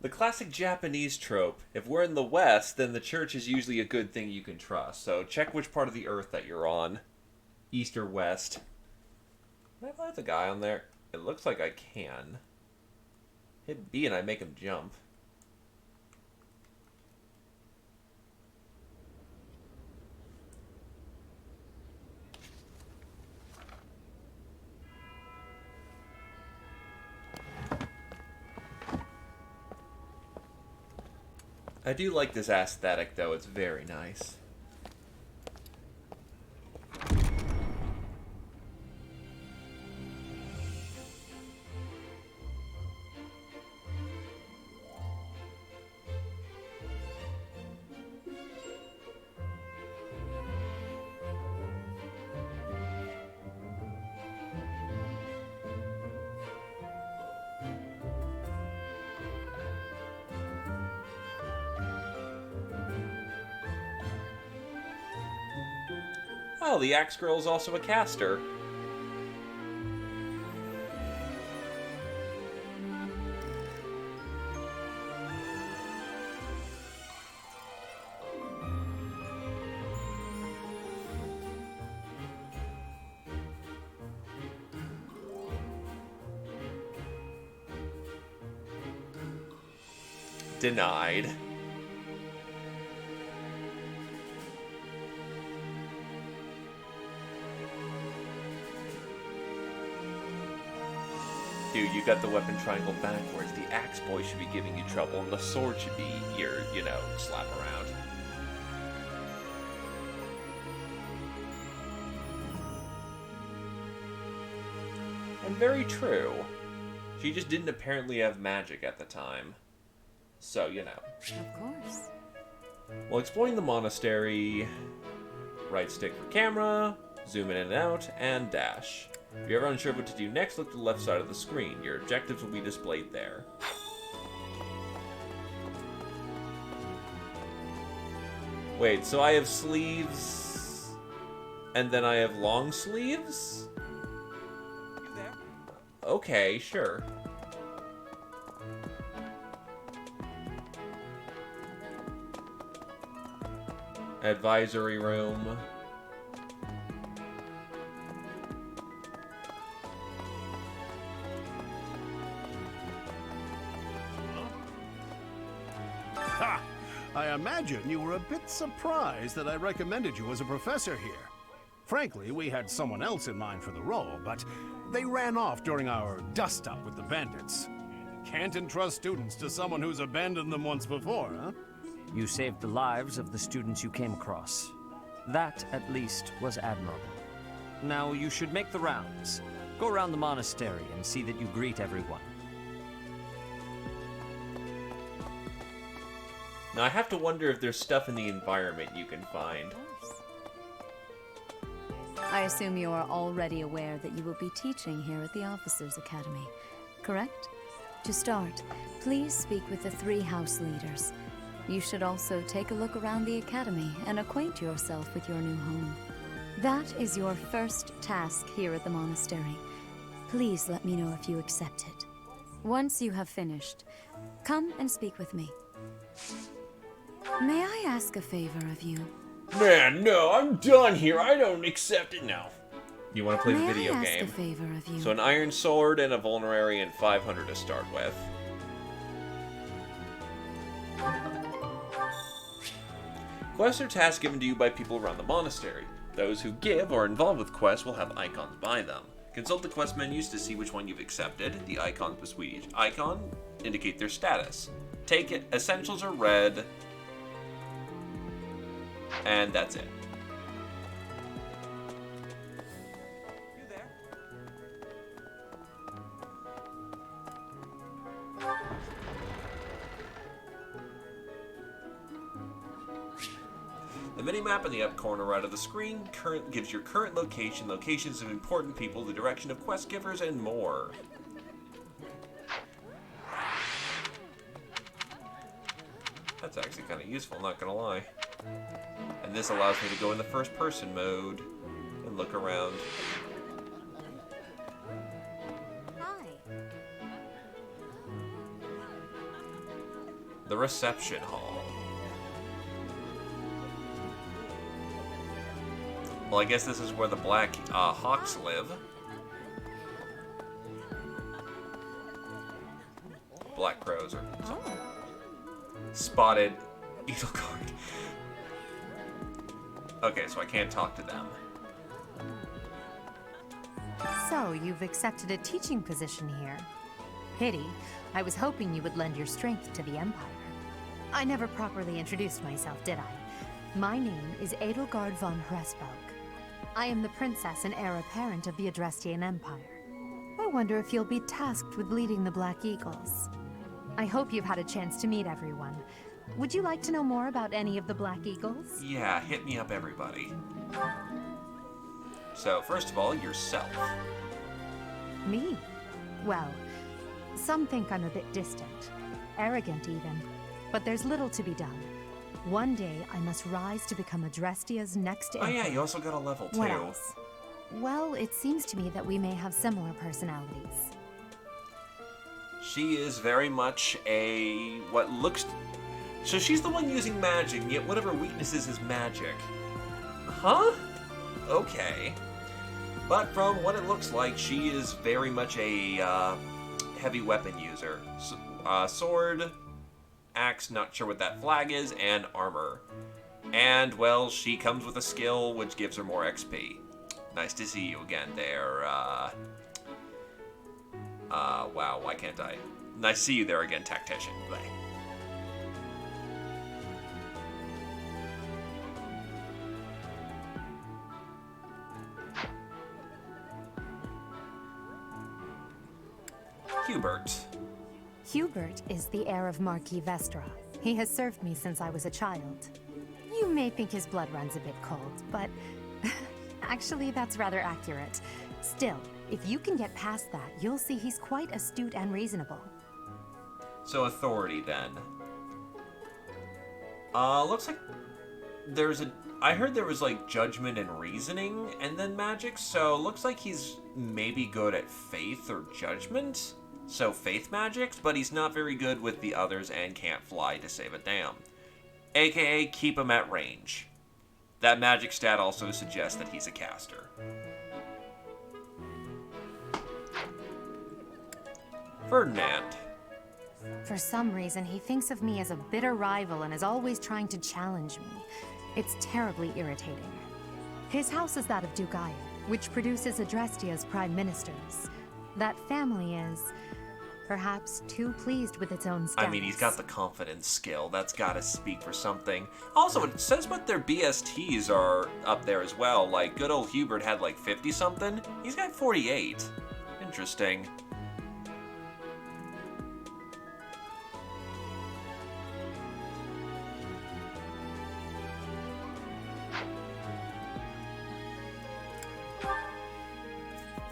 The classic Japanese trope. If we're in the West, then the church is usually a good thing you can trust. So check which part of the earth that you're on. East or West. Can I find the guy on there? It looks like I can. Hit B and I make him jump. I do like this aesthetic, though. It's very nice. Oh, the Axe Girl is also a caster. Denied. Dude, you got the weapon triangle backwards. The axe boy should be giving you trouble, and the sword should be your, slap around. And very true. She just didn't apparently have magic at the time. So, Of course. While exploring the monastery, right stick for camera, zoom in and out, and dash. If you're ever unsure what to do next, look to the left side of the screen. Your objectives will be displayed there. Wait, so I have sleeves, and then I have long sleeves? You there? Okay, sure. Advisory room. Ha! I imagine you were a bit surprised that I recommended you as a professor here. Frankly, we had someone else in mind for the role, but they ran off during our dust-up with the bandits. Can't entrust students to someone who's abandoned them once before, huh? You saved the lives of the students you came across. That, at least, was admirable. Now, you should make the rounds. Go around the monastery and see that you greet everyone. Now, I have to wonder if there's stuff in the environment you can find. I assume you are already aware that you will be teaching here at the Officers' Academy, correct? To start, please speak with the 3 house leaders. You should also take a look around the academy and acquaint yourself with your new home. That is your first task here at the monastery. Please let me know if you accept it. Once you have finished, come and speak with me. May I ask a favor of you? Man, no, I'm done here. I don't accept it now. You want to play the May video I ask game? a favor of you? So an iron sword and a vulnerary and 500 to start with. Quests are tasks given to you by people around the monastery. Those who give or are involved with quests will have icons by them. Consult the quest menus to see which one you've accepted. The icons between each icon indicate their status. Take it, essentials are red, and that's it. You there? minimap in the up corner right of the screen gives your current location, locations of important people, the direction of quest givers, and more. That's actually kind of useful, not gonna lie. And this allows me to go in the first person mode and look around. Hi. The reception hall. Well, I guess this is where the Black Hawks live. Black Crows or something. Spotted Edelgard. Okay, so I can't talk to them. So, you've accepted a teaching position here. Pity. I was hoping you would lend your strength to the Empire. I never properly introduced myself, did I? My name is Edelgard von Hresburg. I am the princess and heir apparent of the Adrestian Empire. I wonder if you'll be tasked with leading the Black Eagles. I hope you've had a chance to meet everyone. Would you like to know more about any of the Black Eagles? Yeah, hit me up, everybody. So, first of all, yourself. Me? Well, some think I'm a bit distant. Arrogant, even. But there's little to be done. One day, I must rise to become Adrestia's next Oh emperor. yeah, you also got a level 2. What else? Well, it seems to me that we may have similar personalities. She is very much a... what looks... So she's the one using magic, yet one of her weaknesses is magic. Huh? Okay. But from what it looks like, she is very much a heavy weapon user. Sword, axe, not sure what that flag is, and armor. And, well, she comes with a skill which gives her more XP. Nice to see you again there, wow, why can't I? Nice to see you there again, Tactician. Bleh. Hubert. Hubert is the heir of Marquis Vestra. He has served me since I was a child. You may think his blood runs a bit cold, but actually that's rather accurate. Still, if you can get past that, you'll see he's quite astute and reasonable. So authority then. Looks like there's a... I heard there was like judgment and reasoning and then magic, so looks like he's maybe good at faith or judgment. So faith magics, but he's not very good with the others and can't fly to save a damn. AKA keep him at range. That magic stat also suggests that he's a caster. Ferdinand. For some reason, he thinks of me as a bitter rival and is always trying to challenge me. It's terribly irritating. His house is that of Duke Iron, which produces Adrestia's prime ministers. That family is perhaps too pleased with its own status. I mean, he's got the confidence skill. That's gotta speak for something. Also, it says what their BSTs are up there as well. Like, good old Hubert had like 50-something. He's got 48. Interesting.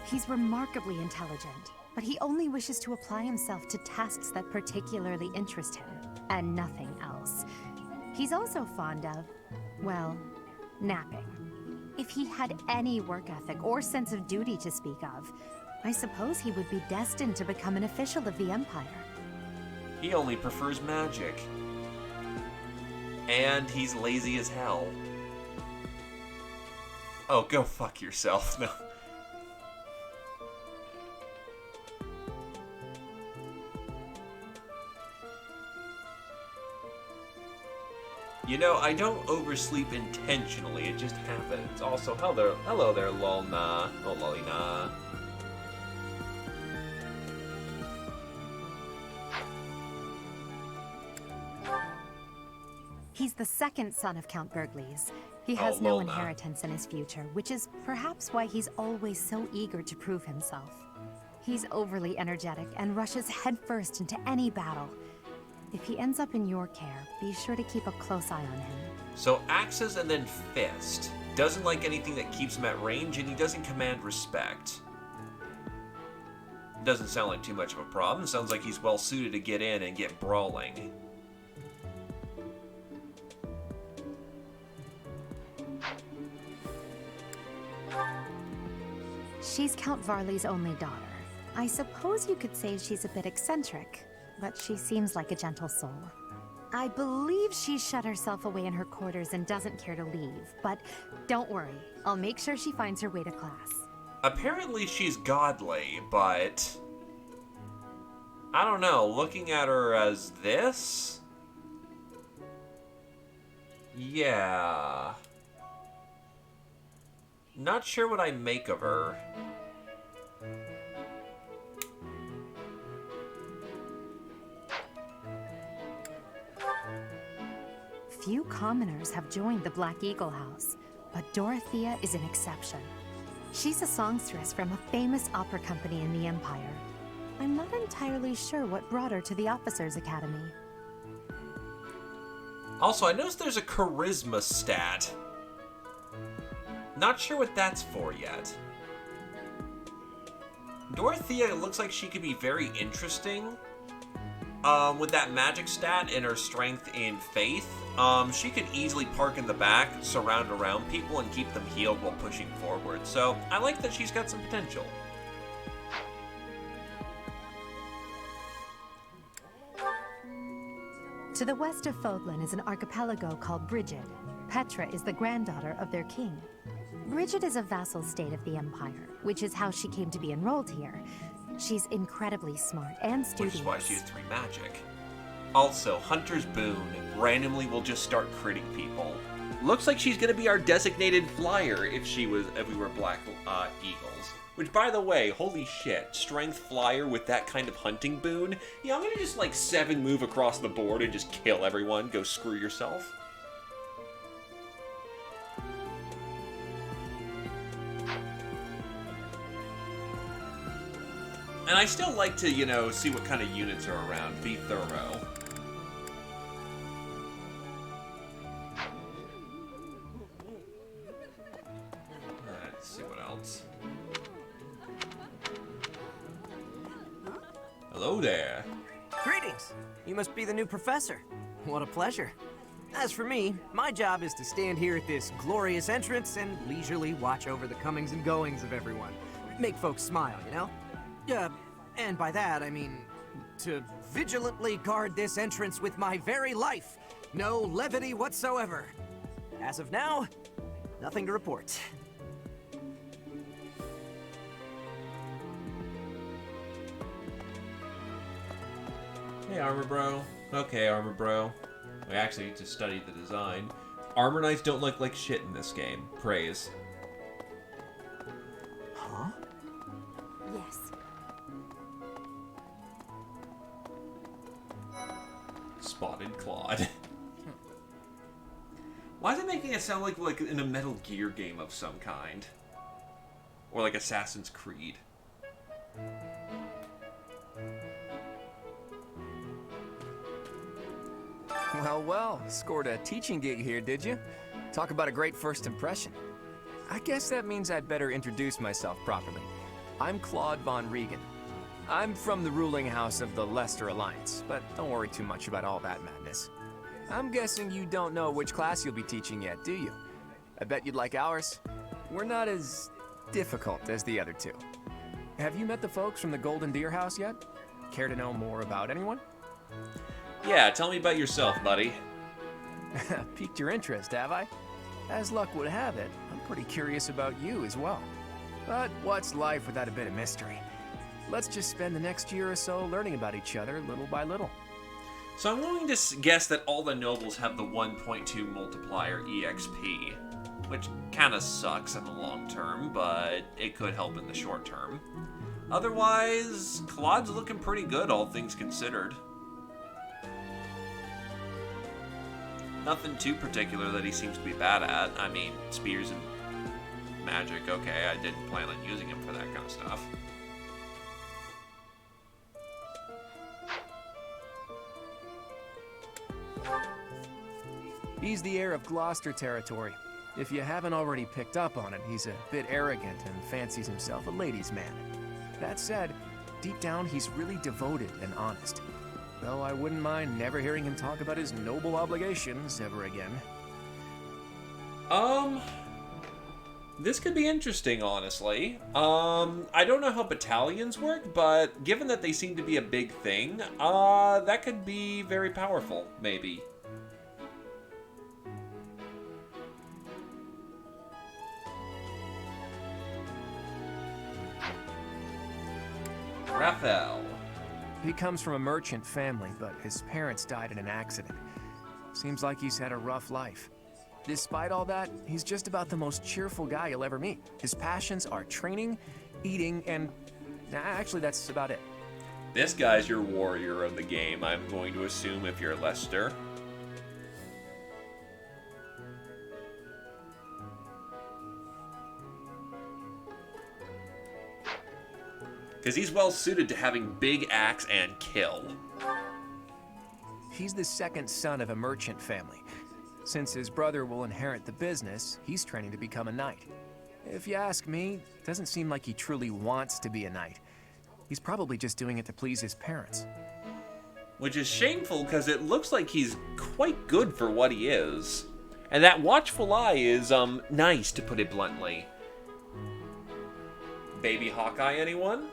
He's remarkably intelligent, but he only wishes to apply himself to tasks that particularly interest him, and nothing else. He's also fond of, well, napping. If he had any work ethic or sense of duty to speak of, I suppose he would be destined to become an official of the Empire. He only prefers magic. And he's lazy as hell. Oh, go fuck yourself. No. You know, I don't oversleep intentionally, it just happens. Also, hello there, Lolna. Oh, Lolina. He's the second son of Count Bergles. He has no Lolna. inheritance in his future, which is perhaps why he's always so eager to prove himself. He's overly energetic and rushes headfirst into any battle. If he ends up in your care, be sure to keep a close eye on him. So axes and then fist. Doesn't like anything that keeps him at range, and he doesn't command respect. Doesn't sound like too much of a problem. Sounds like he's well suited to get in and get brawling. She's Count Varley's only daughter. I suppose you could say she's a bit eccentric, but she seems like a gentle soul. I believe she shut herself away in her quarters and doesn't care to leave, but don't worry, I'll make sure she finds her way to class. Apparently she's godly, but I don't know, looking at her as this? Yeah. Not sure what I make of her. Few commoners have joined the Black Eagle House, but Dorothea is an exception. She's a songstress from a famous opera company in the Empire. I'm not entirely sure what brought her to the Officers' Academy. Also, I noticed there's a charisma stat. Not sure what that's for yet. Dorothea looks like she could be very interesting. With that magic stat and her strength in faith, she could easily park in the back, surround around people, and keep them healed while pushing forward. So I like that she's got some potential. To the west of Fodlan is an archipelago called Brigid. Petra is the granddaughter of their king. Brigid is a vassal state of the Empire, which is how she came to be enrolled here. She's incredibly smart and studious. Which is why she has 3 magic. Also, Hunter's Boon randomly will just start critting people. Looks like she's gonna be our designated flyer if we were Black Eagles. Which, by the way, holy shit, strength flyer with that kind of hunting boon? Yeah, I'm gonna just like 7 move across the board and just kill everyone. Go screw yourself. And I still like to, you know, see what kind of units are around. Be thorough. Alright, let's see what else. Hello there. Greetings. You must be the new professor. What a pleasure. As for me, my job is to stand here at this glorious entrance and leisurely watch over the comings and goings of everyone. Make folks smile, you know? And by that, I mean to vigilantly guard this entrance with my very life. No levity whatsoever. As of now, nothing to report. Hey, Armor Bro. Okay, Armor Bro. We actually just studied the design. Armor Knights don't look like shit in this game. Praise. Huh? Yes. Spotted Claude. Why is it making it sound like in a Metal Gear game of some kind? Or like Assassin's Creed. Well, scored a teaching gig here, did you? Talk about a great first impression. I guess that means I'd better introduce myself properly. I'm Claude von Regan. I'm from the ruling house of the Leicester Alliance, but don't worry too much about all that madness. I'm guessing you don't know which class you'll be teaching yet, do you? I bet you'd like ours. We're not as difficult as the other two. Have you met the folks from the Golden Deer House yet? Care to know more about anyone? Yeah, tell me about yourself, buddy. Piqued your interest, have I? As luck would have it, I'm pretty curious about you as well. But what's life without a bit of mystery? Let's just spend the next year or so learning about each other little by little. So I'm going to guess that all the nobles have the 1.2 multiplier EXP, which kind of sucks in the long term, but it could help in the short term. Otherwise, Claude's looking pretty good, all things considered. Nothing too particular that he seems to be bad at. I mean, spears and magic, okay, I didn't plan on using him for that kind of stuff. He's the heir of Gloucester territory. If you haven't already picked up on it, he's a bit arrogant and fancies himself a ladies' man. That said, deep down he's really devoted and honest. Though I wouldn't mind never hearing him talk about his noble obligations ever again. This could be interesting, honestly. I don't know how battalions work, but given that they seem to be a big thing, that could be very powerful, maybe. Raphael. He comes from a merchant family, but his parents died in an accident. Seems like he's had a rough life. Despite all that, he's just about the most cheerful guy you'll ever meet. His passions are training, eating, and actually that's about it. This guy's your warrior of the game, I'm going to assume, if you're Lester. Because he's well suited to having big axe and kill. He's the second son of a merchant family. Since his brother will inherit the business, he's training to become a knight. If you ask me, it doesn't seem like he truly wants to be a knight. He's probably just doing it to please his parents. Which is shameful, because it looks like he's quite good for what he is. And that watchful eye is, nice, to put it bluntly. Baby Hawkeye, anyone?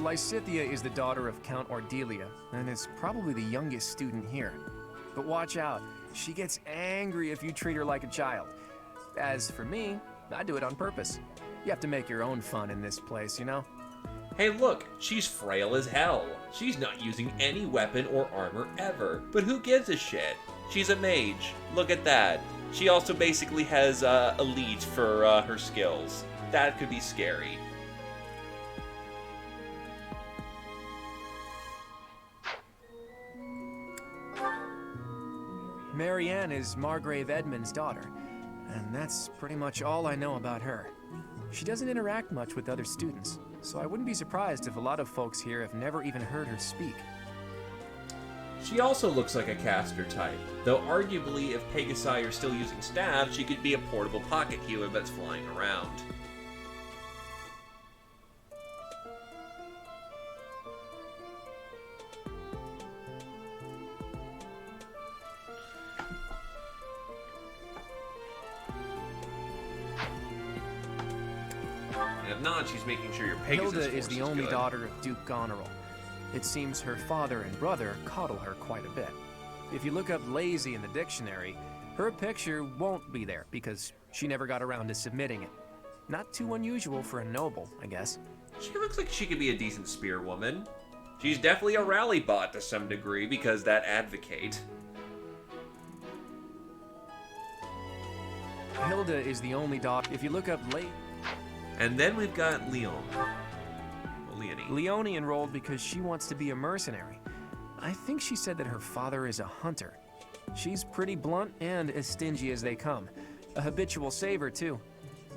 Lysithea is the daughter of Count Ordelia, and is probably the youngest student here. But watch out, she gets angry if you treat her like a child. As for me, I do it on purpose. You have to make your own fun in this place, you know? Hey look, she's frail as hell. She's not using any weapon or armor ever. But who gives a shit? She's a mage. Look at that. She also basically has a lead for her skills. That could be scary. Marianne is Margrave Edmund's daughter, and that's pretty much all I know about her. She doesn't interact much with other students, so I wouldn't be surprised if a lot of folks here have never even heard her speak. She also looks like a caster type, though arguably if Pegasi are still using staves, she could be a portable pocket healer that's flying around. If not, she's making sure your Pegasus Hilda force is the only good. daughter of Duke Goneril. It seems her father and brother coddle her quite a bit. If you look up lazy in the dictionary, her picture won't be there because she never got around to submitting it. Not too unusual for a noble, I guess. She looks like she could be a decent spearwoman. She's definitely a rally bot to some degree because that advocate. Hilda is the only daughter. If you look up And then we've got Leon. Leone enrolled because she wants to be a mercenary. I think she said that her father is a hunter. She's pretty blunt and as stingy as they come. A habitual saver, too.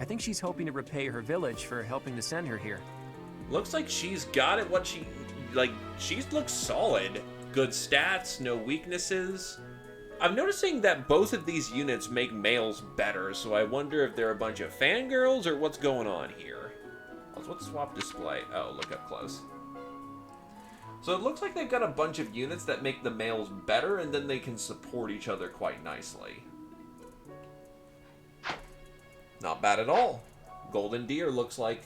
I think she's hoping to repay her village for helping to send her here. Looks like she's got it what she... she looks solid. Good stats, no weaknesses. I'm noticing that both of these units make males better, so I wonder if they're a bunch of fangirls or what's going on here. What's swap display? Oh, look up close. So it looks like they've got a bunch of units that make the males better, and then they can support each other quite nicely. Not bad at all. Golden Deer looks like...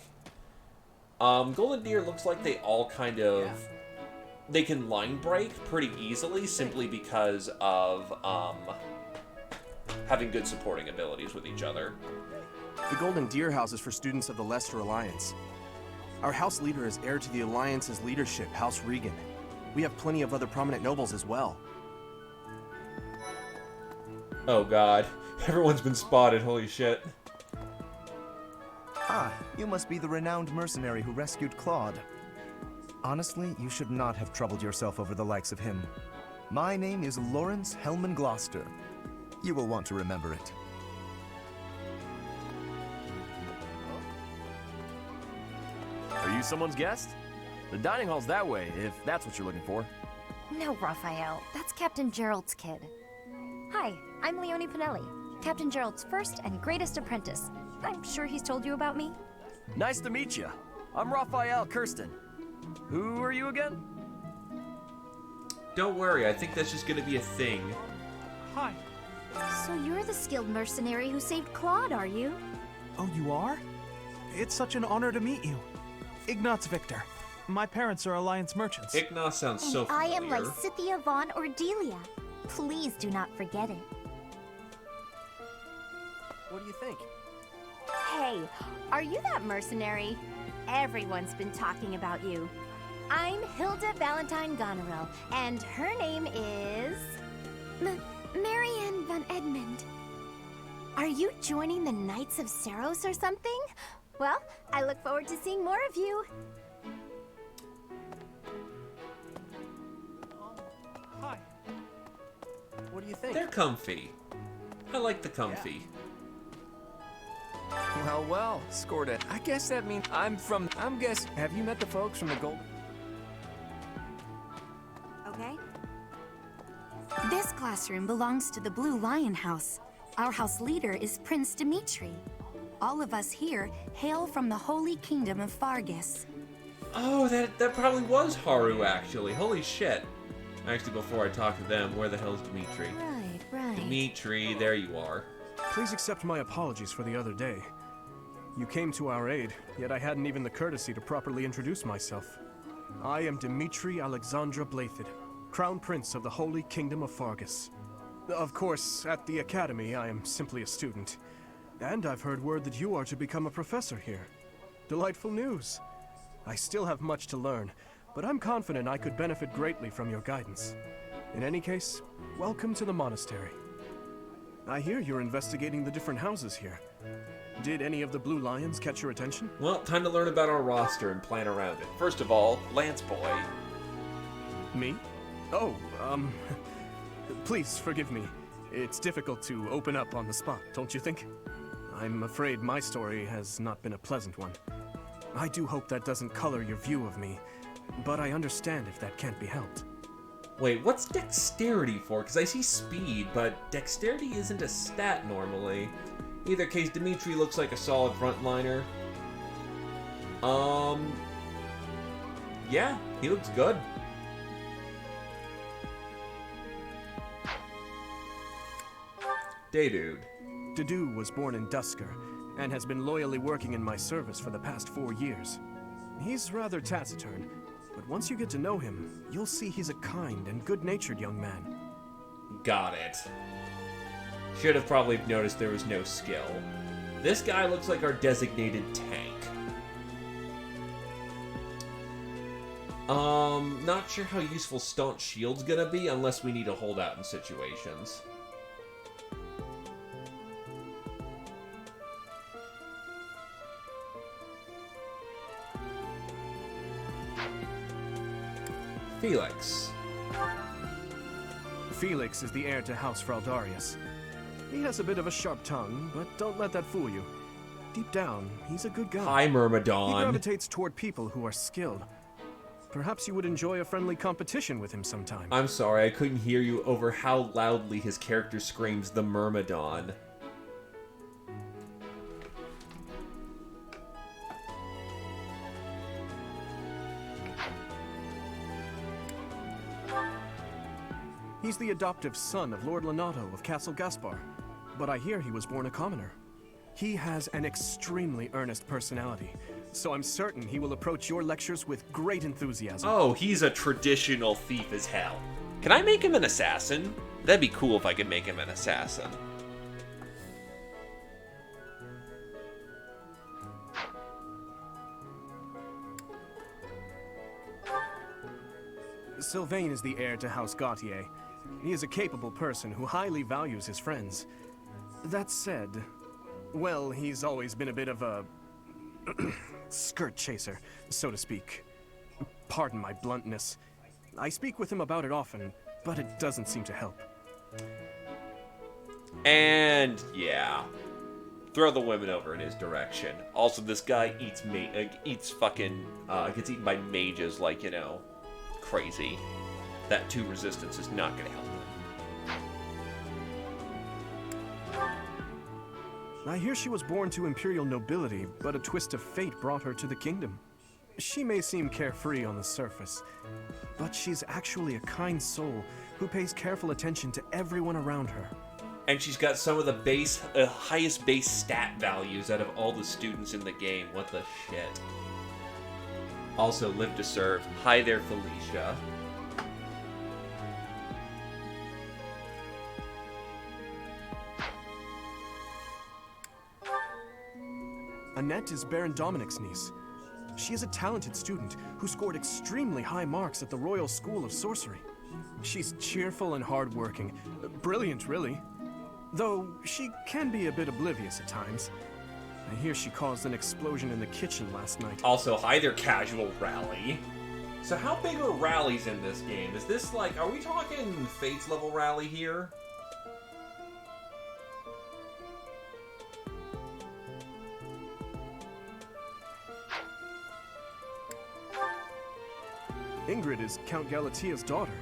Golden Deer looks like they all kind of... Yeah. They can line break pretty easily simply because of, having good supporting abilities with each other. The Golden Deer House is for students of the Leicester Alliance. Our house leader is heir to the Alliance's leadership, House Regan. We have plenty of other prominent nobles as well. Oh god. Everyone's been spotted, holy shit. Ah, you must be the renowned mercenary who rescued Claude. Honestly, you should not have troubled yourself over the likes of him. My name is Lawrence Hellman Gloucester. You will want to remember it. Are you someone's guest? The dining hall's that way, if that's what you're looking for. No, Raphael. That's Captain Gerald's kid. Hi, I'm Leonie Pinelli, Captain Gerald's first and greatest apprentice. I'm sure he's told you about me. Nice to meet you. I'm Raphael Kirsten. Who are you again? Don't worry, I think that's just gonna be a thing. Hi. So you're the skilled mercenary who saved Claude, are you? Oh, you are? It's such an honor to meet you. Ignatz Victor. My parents are Alliance merchants. Ignatz sounds so And I familiar. am Lysithia von Ordelia. Please do not forget it. What do you think? Hey, are you that mercenary? Everyone's been talking about you. I'm Hilda Valentine Goneril, and her name is... Marianne von Edmund. Are you joining the Knights of Saros or something? Well, I look forward to seeing more of you. Hi. What do you think? They're comfy. I like the comfy. Well, scored it. I guess that means I'm guess. Have you met the folks from the Gold? Okay. This classroom belongs to the Blue Lion House. Our house leader is Prince Dimitri. All of us here hail from the Holy Kingdom of Fargus. Oh, that probably was Haru, actually. Holy shit. Actually, before I talk to them, where the hell's Dimitri? Right. Dimitri, there you are. Please accept my apologies for the other day. You came to our aid, yet I hadn't even the courtesy to properly introduce myself. I am Dimitri Alexandra Blathid, Crown Prince of the Holy Kingdom of Fargus. Of course, at the Academy, I am simply a student. And I've heard word that you are to become a professor here. Delightful news. I still have much to learn, but I'm confident I could benefit greatly from your guidance. In any case, welcome to the monastery. I hear you're investigating the different houses here. Did any of the Blue Lions catch your attention? Well, time to learn about our roster and plan around it. First of all, Lance Boy. Me? Oh, please forgive me. It's difficult to open up on the spot, don't you think? I'm afraid my story has not been a pleasant one. I do hope that doesn't color your view of me, but I understand if that can't be helped. Wait, what's dexterity for? Because I see speed, but dexterity isn't a stat normally. Either case, Dimitri looks like a solid frontliner. Yeah, he looks good. Dude. Dedu was born in Dusker, and has been loyally working in my service for the past 4 years. He's rather taciturn, but once you get to know him, you'll see he's a kind and good-natured young man. Got it. Should have probably noticed there was no skill. This guy looks like our designated tank. Not sure how useful Staunch Shield's gonna be unless we need to hold out in situations. Felix. Felix is the heir to House Fraldarius. He has a bit of a sharp tongue, but don't let that fool you. Deep down, he's a good guy. Hi, Myrmidon. He gravitates toward people who are skilled. Perhaps you would enjoy a friendly competition with him sometime. I'm sorry, I couldn't hear you over how loudly his character screams the Myrmidon. He's the adoptive son of Lord Lenato of Castle Gaspar, but I hear he was born a commoner. He has an extremely earnest personality, so I'm certain he will approach your lectures with great enthusiasm. Oh, he's a traditional thief as hell. Can I make him an assassin? That'd be cool if I could make him an assassin. Sylvain is the heir to House Gautier. He is a capable person who highly values his friends. That said, well, he's always been a bit of a skirt chaser, so to speak. Pardon my bluntness. I speak with him about it often, but it doesn't seem to help. And yeah. throw the women over in his direction. Also, this guy gets eaten by mages like, you know, crazy. That 2 resistance is not going to help him. I hear she was born to imperial nobility, but a twist of fate brought her to the kingdom. She may seem carefree on the surface, but she's actually a kind soul who pays careful attention to everyone around her. And she's got some of the highest base stat values out of all the students in the game. What the shit? Also, live to serve. Hi there, Felicia. Annette is Baron Dominic's niece. She is a talented student who scored extremely high marks at the Royal School of Sorcery. She's cheerful and hardworking. Brilliant, really. Though she can be a bit oblivious at times. I hear she caused an explosion in the kitchen last night. Also, hi there, casual rally. So how big are rallies in this game? Is this like, are we talking Fates level rally here? Ingrid is Count Galatia's daughter.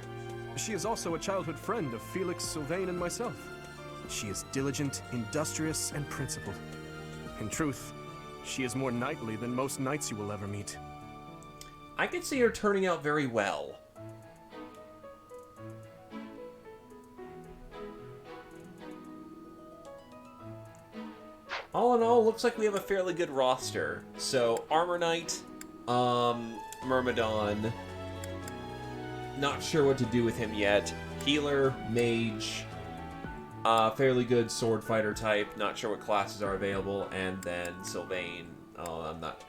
She is also a childhood friend of Felix, Sylvain, and myself. She is diligent, industrious, and principled. In truth, she is more knightly than most knights you will ever meet. I could see her turning out very well. All in all, looks like we have a fairly good roster. So, Armor Knight, Myrmidon, not sure what to do with him yet. Healer, Mage, fairly good sword fighter type, not sure what classes are available, and then Sylvain. Oh, I'm not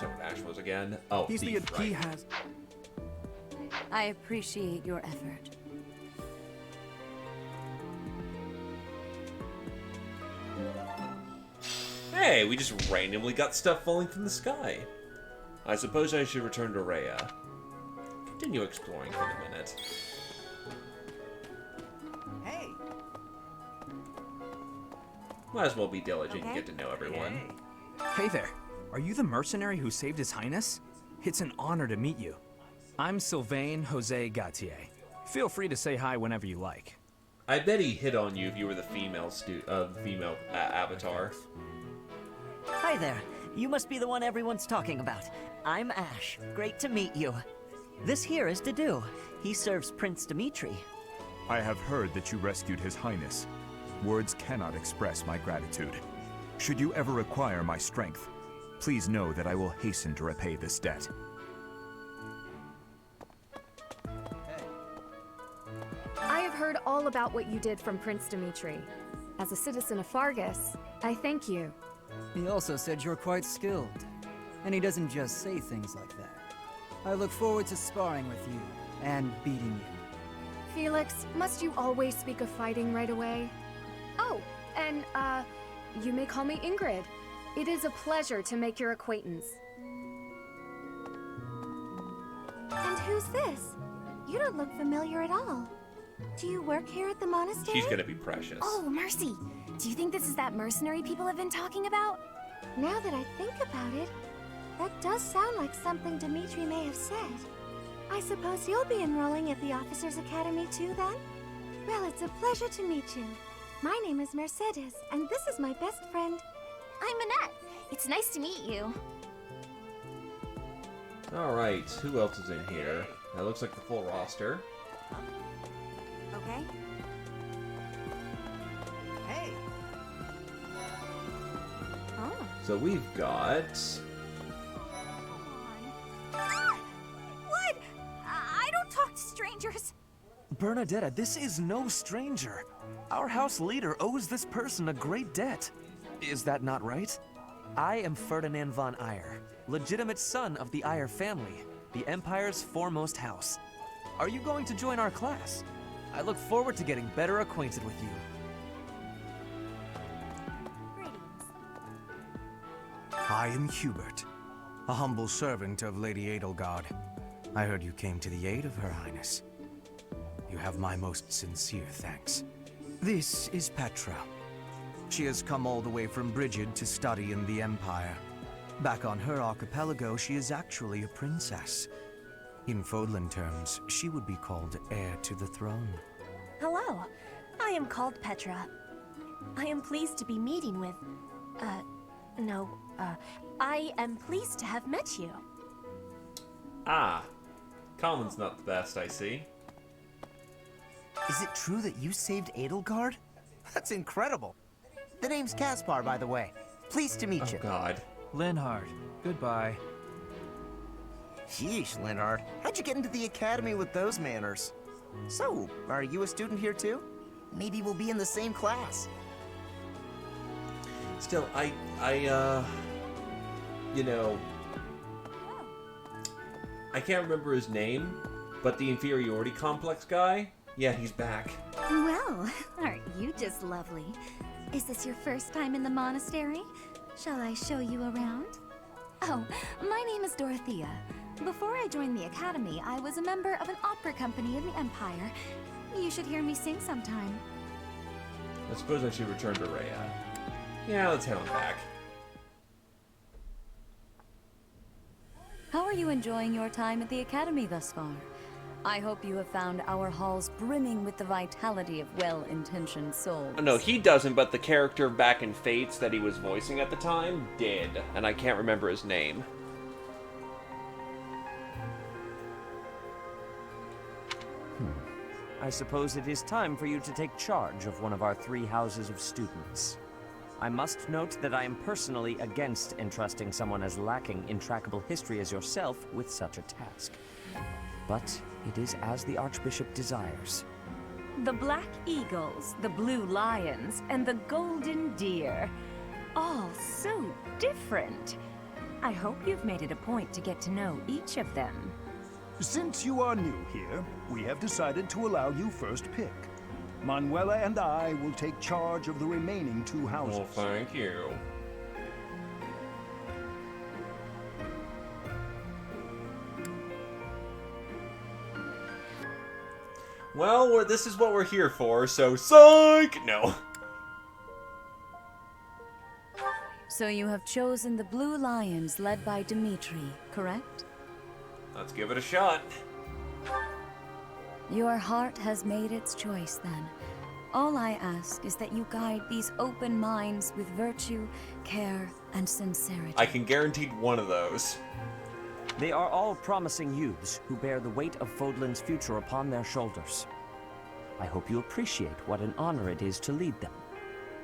sure what Ash was again. Oh, He's Thief, he right. has... I appreciate your effort. Hey, we just randomly got stuff falling from the sky. I suppose I should return to Rhea. Continue exploring for the minute. Hey! Might as well be diligent and get to know everyone. Hey there. Are you the mercenary who saved His Highness? It's an honor to meet you. I'm Sylvain Jose Gautier. Feel free to say hi whenever you like. I bet he hit on you if you were the female avatar. Hi there. You must be the one everyone's talking about. I'm Ash. Great to meet you. This here is Dedu. He serves Prince Dimitri. I have heard that you rescued His Highness. Words cannot express my gratitude. Should you ever require my strength, please know that I will hasten to repay this debt. I have heard all about what you did from Prince Dimitri. As a citizen of Fargus, I thank you. He also said you're quite skilled. And he doesn't just say things like that. I look forward to sparring with you and beating you. Felix, must you always speak of fighting right away? Oh, and, you may call me Ingrid. It is a pleasure to make your acquaintance. And who's this? You don't look familiar at all. Do you work here at the monastery? She's gonna be precious. Oh, Mercy. Do you think this is that mercenary people have been talking about? Now that I think about it, that does sound like something Dimitri may have said. I suppose you'll be enrolling at the Officers' Academy too, then? Well, it's a pleasure to meet you. My name is Mercedes, and this is my best friend. I'm Annette. It's nice to meet you. Alright, who else is in here? That looks like the full roster. Okay. Hey! Oh. So we've got... What? I don't talk to strangers. Bernadetta, this is no stranger. Our house leader owes this person a great debt. Is that not right? I am Ferdinand von Eyre, legitimate son of the Eyre family, the Empire's foremost house. Are you going to join our class? I look forward to getting better acquainted with you. I am Hubert, a humble servant of Lady Edelgard. I heard you came to the aid of Her Highness. You have my most sincere thanks. This is Petra. She has come all the way from Brigid to study in the Empire. Back on her archipelago, she is actually a princess. In Fodlan terms, she would be called heir to the throne. Hello, I am called Petra. I am pleased to be meeting with... I am pleased to have met you. Ah. Common's not the best, I see. Is it true that you saved Edelgard? That's incredible. The name's Caspar, by the way. Pleased to meet you. Oh, God. Linhard, goodbye. Sheesh, Linhard. How'd you get into the academy with those manners? So, are you a student here too? Maybe we'll be in the same class. Still, you know, I can't remember his name, but the inferiority complex guy, yeah, he's back. Well, aren't you just lovely? Is this your first time in the monastery? Shall I show you around? Oh, my name is Dorothea. Before I joined the academy, I was a member of an opera company in the Empire. You should hear me sing sometime. I suppose I should return to Rhea. Yeah, let's head on back. How are you enjoying your time at the Academy thus far? I hope you have found our halls brimming with the vitality of well-intentioned souls. No, he doesn't, but the character back in Fates that he was voicing at the time did, and I can't remember his name. I suppose it is time for you to take charge of one of our 3 houses of students. I must note that I am personally against entrusting someone as lacking in trackable history as yourself with such a task. But it is as the Archbishop desires. The Black Eagles, the Blue Lions, and the Golden Deer. All so different. I hope you've made it a point to get to know each of them. Since you are new here, we have decided to allow you first pick. Manuela and I will take charge of the remaining 2 houses. Well, thank you. Well, this is what we're here for, so psych! No. So you have chosen the Blue Lions led by Dimitri, correct? Let's give it a shot. Your heart has made its choice, then. All I ask is that you guide these open minds with virtue, care, and sincerity. I can guarantee one of those. They are all promising youths who bear the weight of Fodlan's future upon their shoulders. I hope you appreciate what an honor it is to lead them.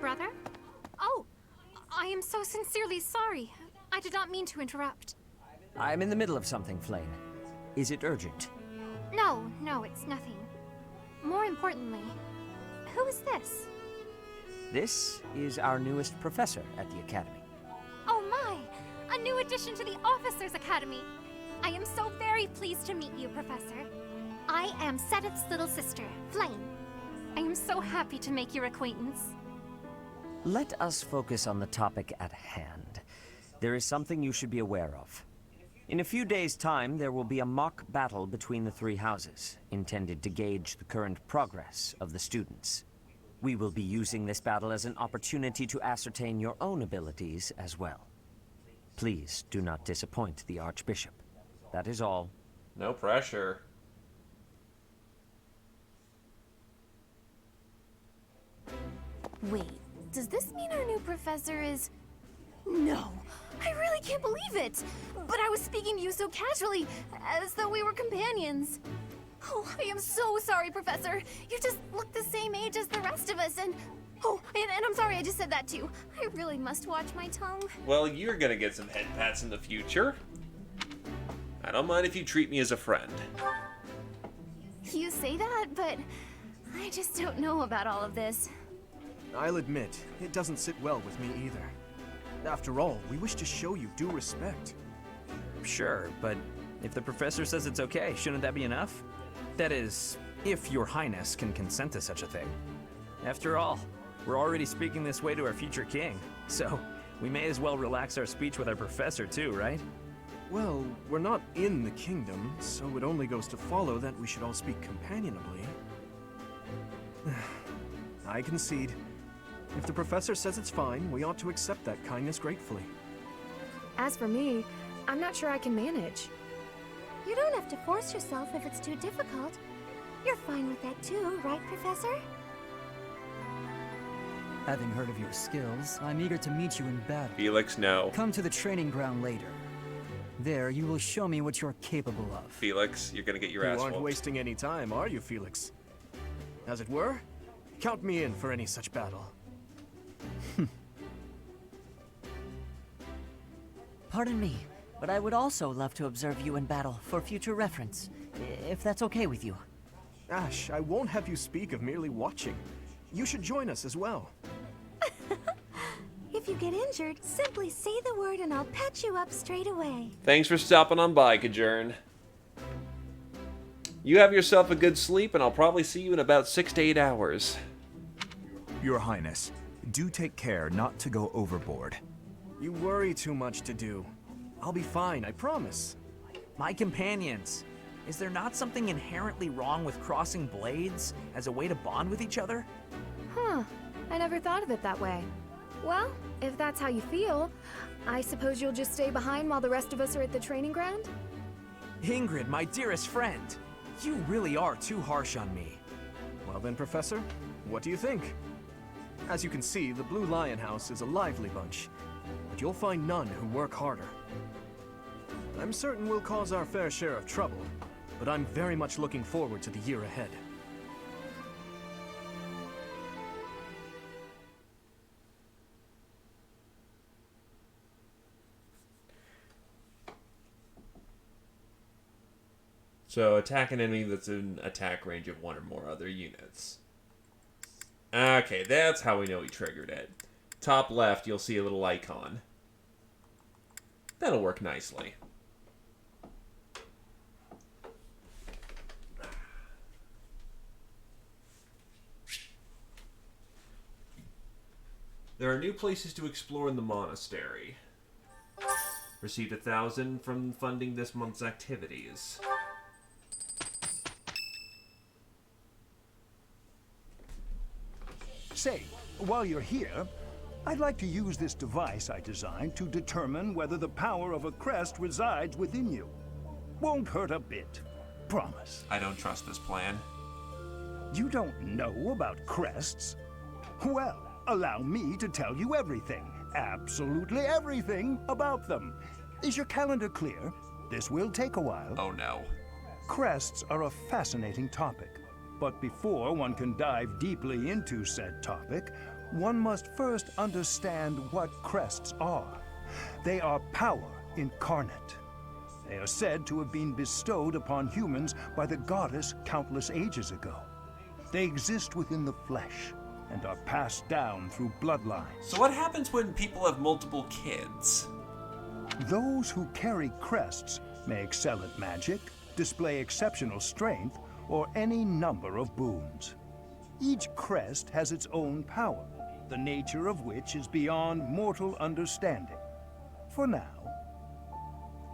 Brother? Oh, I am so sincerely sorry. I did not mean to interrupt. I'm in the middle of something, Flame. Is it urgent? No, it's nothing. More importantly, who is this? This is our newest professor at the Academy. Oh my! A new addition to the Officers' Academy! I am so very pleased to meet you, Professor. I am Sedith's little sister, Flame. I am so happy to make your acquaintance. Let us focus on the topic at hand. There is something you should be aware of. In a few days' time, there will be a mock battle between the 3 houses, intended to gauge the current progress of the students. We will be using this battle as an opportunity to ascertain your own abilities as well. Please do not disappoint the Archbishop. That is all. No pressure. Wait, does this mean our new professor is... No, I really can't believe it! But I was speaking to you so casually, as though we were companions. Oh, I am so sorry, Professor. You just look the same age as the rest of us, and... Oh, and I'm sorry I just said that too. I really must watch my tongue. Well, you're gonna get some head pats in the future. I don't mind if you treat me as a friend. You say that, but I just don't know about all of this. I'll admit, it doesn't sit well with me either. After all, we wish to show you due respect. Sure, but if the professor says it's okay, shouldn't that be enough? That is, if your highness can consent to such a thing. After all, we're already speaking this way to our future king, so we may as well relax our speech with our professor too, right? Well, we're not in the kingdom, so it only goes to follow that we should all speak companionably. I concede. If the professor says it's fine, we ought to accept that kindness gratefully. As for me, I'm not sure I can manage. You don't have to force yourself if it's too difficult. You're fine with that too, right, Professor? Having heard of your skills, I'm eager to meet you in battle. Felix, no. Come to the training ground later. There, you will show me what you're capable of. Felix, you're gonna get your ass You aren't whooped. wasting any time, are you, Felix? As it were, count me in for any such battle. Pardon me, but I would also love to observe you in battle for future reference, if that's okay with you. Ash, I won't have you speak of merely watching. You should join us as well. If you get injured, simply say the word and I'll patch you up straight away. Thanks for stopping on by, Kajern. You have yourself a good sleep, and I'll probably see you in about 6 to 8 hours. Your Highness, do take care not to go overboard. You worry too much to do. I'll be fine, I promise. My companions, is there not something inherently wrong with crossing blades as a way to bond with each other? Huh, I never thought of it that way. Well, if that's how you feel, I suppose you'll just stay behind while the rest of us are at the training ground? Ingrid, my dearest friend, you really are too harsh on me. Well then, Professor, what do you think? As you can see, the Blue Lion House is a lively bunch, but you'll find none who work harder. I'm certain we'll cause our fair share of trouble, but I'm very much looking forward to the year ahead. So attack an enemy that's in attack range of 1 or more other units. Okay, that's how we know he triggered it. Top left, you'll see a little icon. That'll work nicely. There are new places to explore in the monastery. Received 1,000 from funding this month's activities. Say, while you're here, I'd like to use this device I designed to determine whether the power of a crest resides within you. Won't hurt a bit. Promise. I don't trust this plan. You don't know about crests? Well, allow me to tell you everything, absolutely everything about them. Is your calendar clear? This will take a while. Oh no. Crests are a fascinating topic. But before one can dive deeply into said topic, one must first understand what crests are. They are power incarnate. They are said to have been bestowed upon humans by the goddess countless ages ago. They exist within the flesh and are passed down through bloodlines. So what happens when people have multiple kids? Those who carry crests may excel at magic, display exceptional strength, or any number of boons. Each crest has its own power, the nature of which is beyond mortal understanding. For now.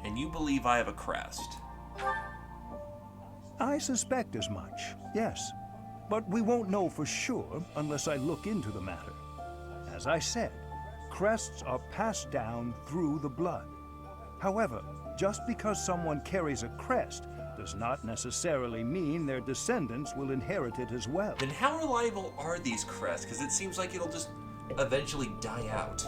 And you believe I have a crest? I suspect as much, yes. But we won't know for sure unless I look into the matter. As I said, crests are passed down through the blood. However, just because someone carries a crest does not necessarily mean their descendants will inherit it as well. Then how reliable are these crests? Because it seems like it'll just eventually die out.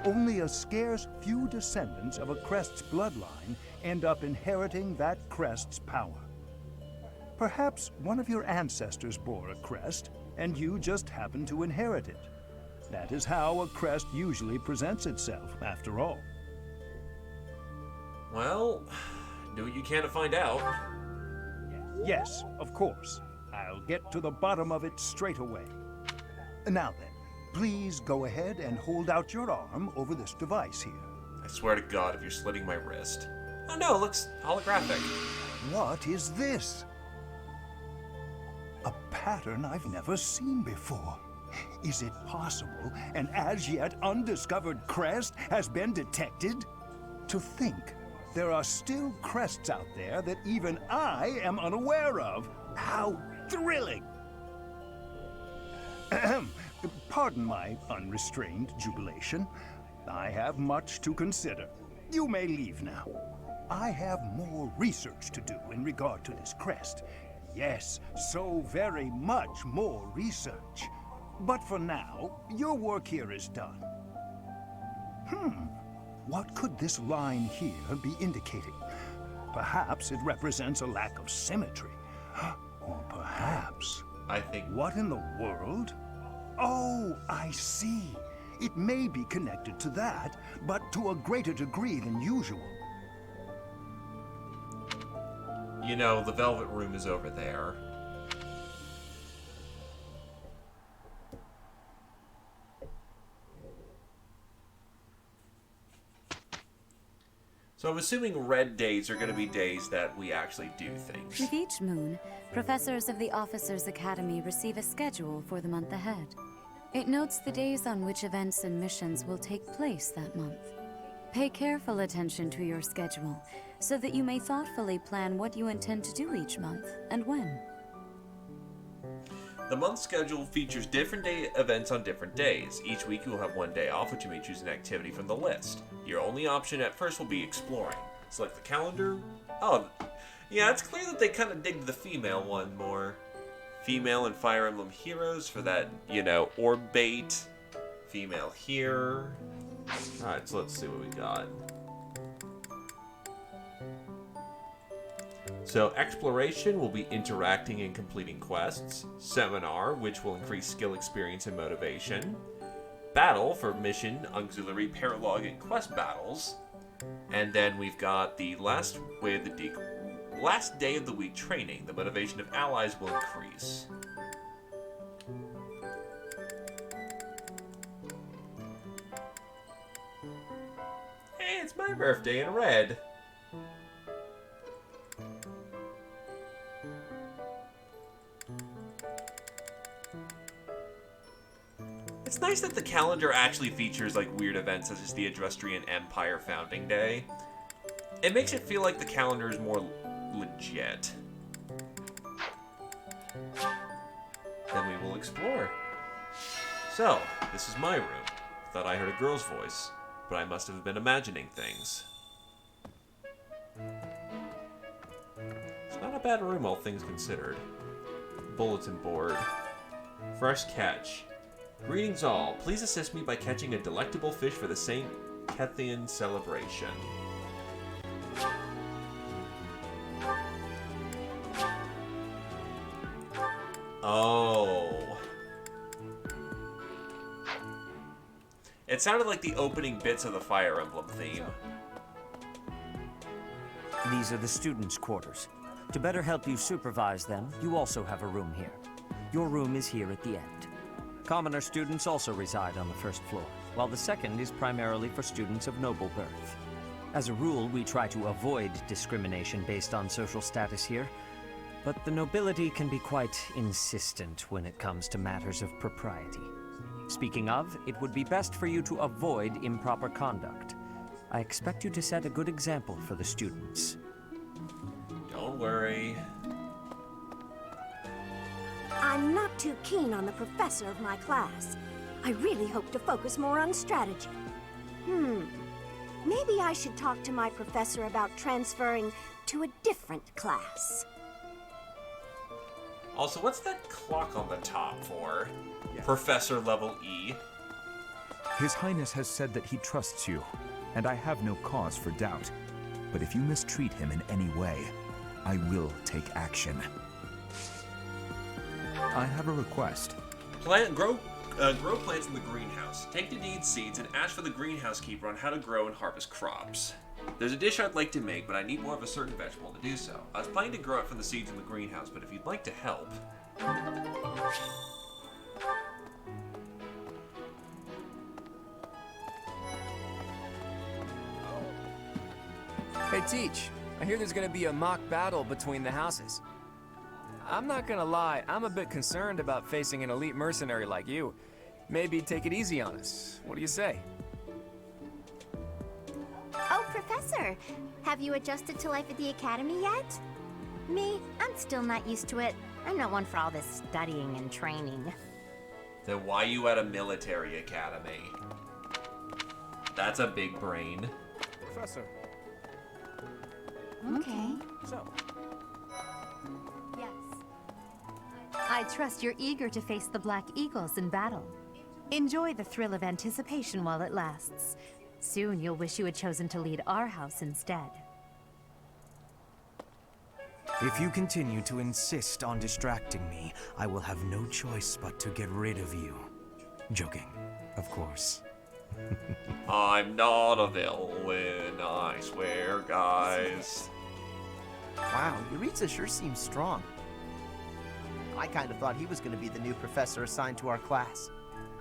Only a scarce few descendants of a crest's bloodline end up inheriting that crest's power. Perhaps one of your ancestors bore a crest, and you just happen to inherit it. That is how a crest usually presents itself, after all. Well, do what you can to find out. Yes, of course. I'll get to the bottom of it straight away. Now then, please go ahead and hold out your arm over this device here. I swear to God, if you're slitting my wrist. Oh no, it looks holographic. What is this? A pattern I've never seen before. Is it possible an as yet undiscovered crest has been detected? To think there are still crests out there that even I am unaware of. How thrilling! Pardon my unrestrained jubilation. I have much to consider. You may leave now. I have more research to do in regard to this crest. Yes, so very much more research. But for now, your work here is done. What could this line here be indicating? Perhaps it represents a lack of symmetry. Or perhaps... I think... What in the world? Oh, I see. It may be connected to that, but to a greater degree than usual. You know, the Velvet Room is over there. So I'm assuming red days are going to be days that we actually do things. With each moon, professors of the Officers' Academy receive a schedule for the month ahead. It notes the days on which events and missions will take place that month. Pay careful attention to your schedule, so that you may thoughtfully plan what you intend to do each month, and when. The month schedule features different day events on different days. Each week you will have one day off, which you may choose an activity from the list. Your only option at first will be exploring. Select the calendar. Oh, yeah, it's clear that they kind of dig the female one more. Female and Fire Emblem heroes for that, you know, orb bait. Female here. Alright, so let's see what we got. So, exploration will be interacting and completing quests. Seminar, which will increase skill, experience, and motivation. Battle for mission, auxiliary, paralogue, and quest battles. And then we've got the last day of the week training. The motivation of allies will increase. Hey, it's my birthday in red. It's nice that the calendar actually features like weird events such as the Adrestrian Empire Founding Day. It makes it feel like the calendar is more legit. Then we will explore. So, this is my room. Thought I heard a girl's voice, but I must have been imagining things. It's not a bad room, all things considered. Bulletin board. Fresh catch. Greetings all. Please assist me by catching a delectable fish for the St. Kethian celebration. Oh. It sounded like the opening bits of the Fire Emblem theme. These are the students' quarters. To better help you supervise them, you also have a room here. Your room is here at the end. Commoner students also reside on the first floor, while the second is primarily for students of noble birth. As a rule, we try to avoid discrimination based on social status here, but the nobility can be quite insistent when it comes to matters of propriety. Speaking of, it would be best for you to avoid improper conduct. I expect you to set a good example for the students. Don't worry. I'm not too keen on the professor of my class. I really hope to focus more on strategy. Maybe I should talk to my professor about transferring to a different class. Also, what's that clock on the top for? Yeah. Professor level E. His Highness has said that he trusts you, and I have no cause for doubt. But if you mistreat him in any way, I will take action. I have a request. Grow plants in the greenhouse. Take the deed seeds and ask for the greenhouse keeper on how to grow and harvest crops. There's a dish I'd like to make, but I need more of a certain vegetable to do so. I was planning to grow it from the seeds in the greenhouse, but if you'd like to help... Hey, Teach. I hear there's gonna be a mock battle between the houses. I'm not gonna lie, I'm a bit concerned about facing an elite mercenary like you. Maybe take it easy on us. What do you say? Oh, Professor! Have you adjusted to life at the Academy yet? Me, I'm still not used to it. I'm not one for all this studying and training. Then why you at a military academy? That's a big brain. Professor. Okay. So, Yes. I trust you're eager to face the Black Eagles in battle. Enjoy the thrill of anticipation while it lasts. Soon you'll wish you had chosen to lead our house instead. If you continue to insist on distracting me, I will have no choice but to get rid of you. Joking, of course. I'm not a villain, I swear, guys. Wow, Yuritsa sure seems strong. I kind of thought he was going to be the new professor assigned to our class.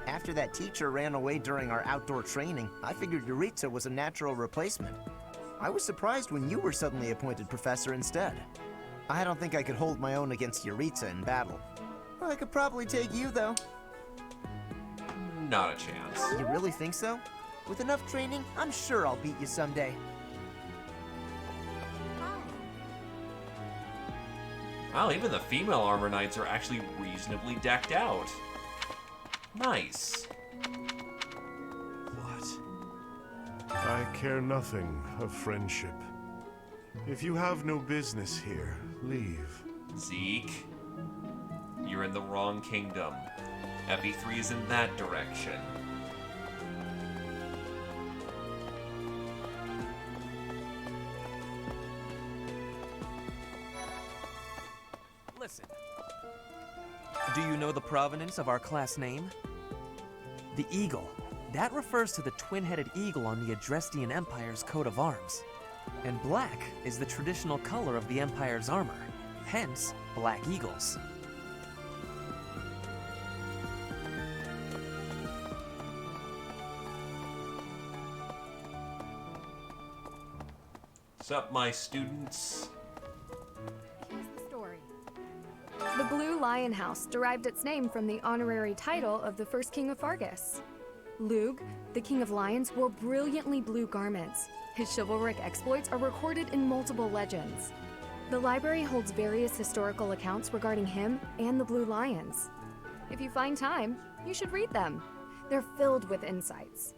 After that teacher ran away during our outdoor training, I figured Yuritsa was a natural replacement. I was surprised when you were suddenly appointed professor instead. I don't think I could hold my own against Yuritsa in battle. I could probably take you, though. Not a chance. You really think so? With enough training, I'm sure I'll beat you someday. Wow, even the female armor knights are actually reasonably decked out. Nice. I care nothing of friendship. If you have no business here, leave. Zeke, you're in the wrong kingdom. FE3 is in that direction. listen. Do you know the provenance of our class name? The eagle. That refers to the twin-headed eagle on the Adrestian Empire's coat of arms. And black is the traditional color of the Empire's armor, hence black eagles. Sup, my students? Here's the story. The Blue Lion House derived its name from the honorary title of the first king of Fargus. Lug, the king of lions, wore brilliantly blue garments. His chivalric exploits are recorded in multiple legends. The library holds various historical accounts regarding him and the Blue Lions. If you find time, you should read them. They're filled with insights.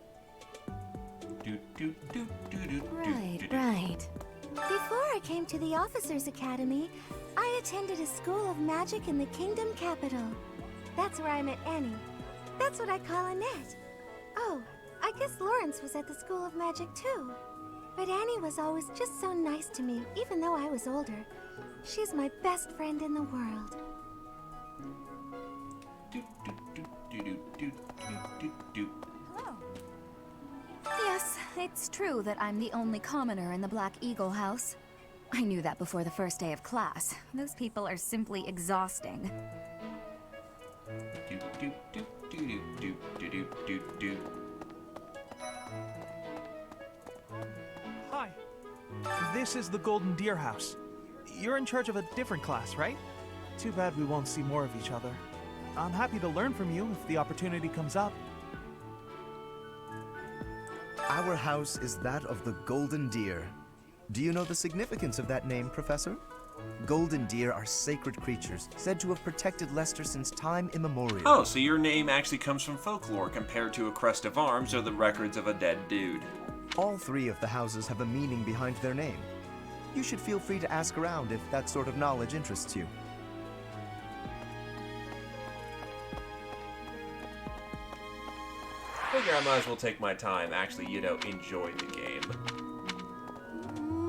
Right. Before I came to the Officers Academy, I attended a school of magic in the kingdom capital. That's where I met Annie. That's what I call Annette. Oh, I guess Lawrence was at the School of Magic too. But Annie was always just so nice to me, even though I was older. She's my best friend in the world. Hello. Yes, it's true that I'm the only commoner in the Black Eagle house. I knew that before the first day of class. Those people are simply exhausting. Hi. This is the Golden Deer House. You're in charge of a different class, right? Too bad we won't see more of each other. I'm happy to learn from you if the opportunity comes up. Our house is that of the Golden Deer. Do you know the significance of that name, Professor? Golden deer are sacred creatures, said to have protected Leicester since time immemorial. Oh, so your name actually comes from folklore compared to a crest of arms or the records of a dead dude. All three of the houses have a meaning behind their name. You should feel free to ask around if that sort of knowledge interests you. Figure I might as well take my time, actually, enjoy the game.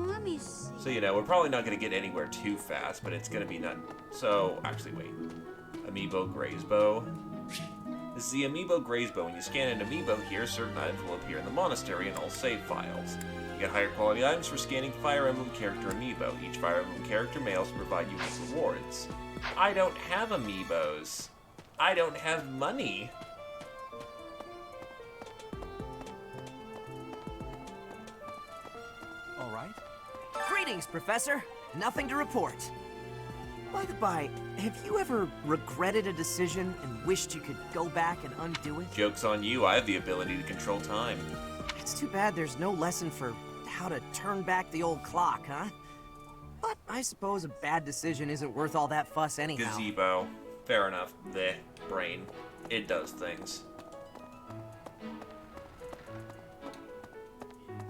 Let me see. So, we're probably not going to get anywhere too fast, but it's going to be none. So, actually, wait. Amiibo Grazebow. This is the Amiibo Grazebow. When you scan an Amiibo here, certain items will appear in the monastery in all save files. You get higher quality items for scanning Fire Emblem character Amiibo. Each Fire Emblem character may also provide unique rewards. I don't have Amiibos. I don't have money. All right. Greetings, Professor. Nothing to report. By the by, have you ever regretted a decision and wished you could go back and undo it? Joke's on you, I have the ability to control time. It's too bad there's no lesson for how to turn back the old clock, huh? But I suppose a bad decision isn't worth all that fuss anyhow. Gazebo. Fair enough. The brain. it does things.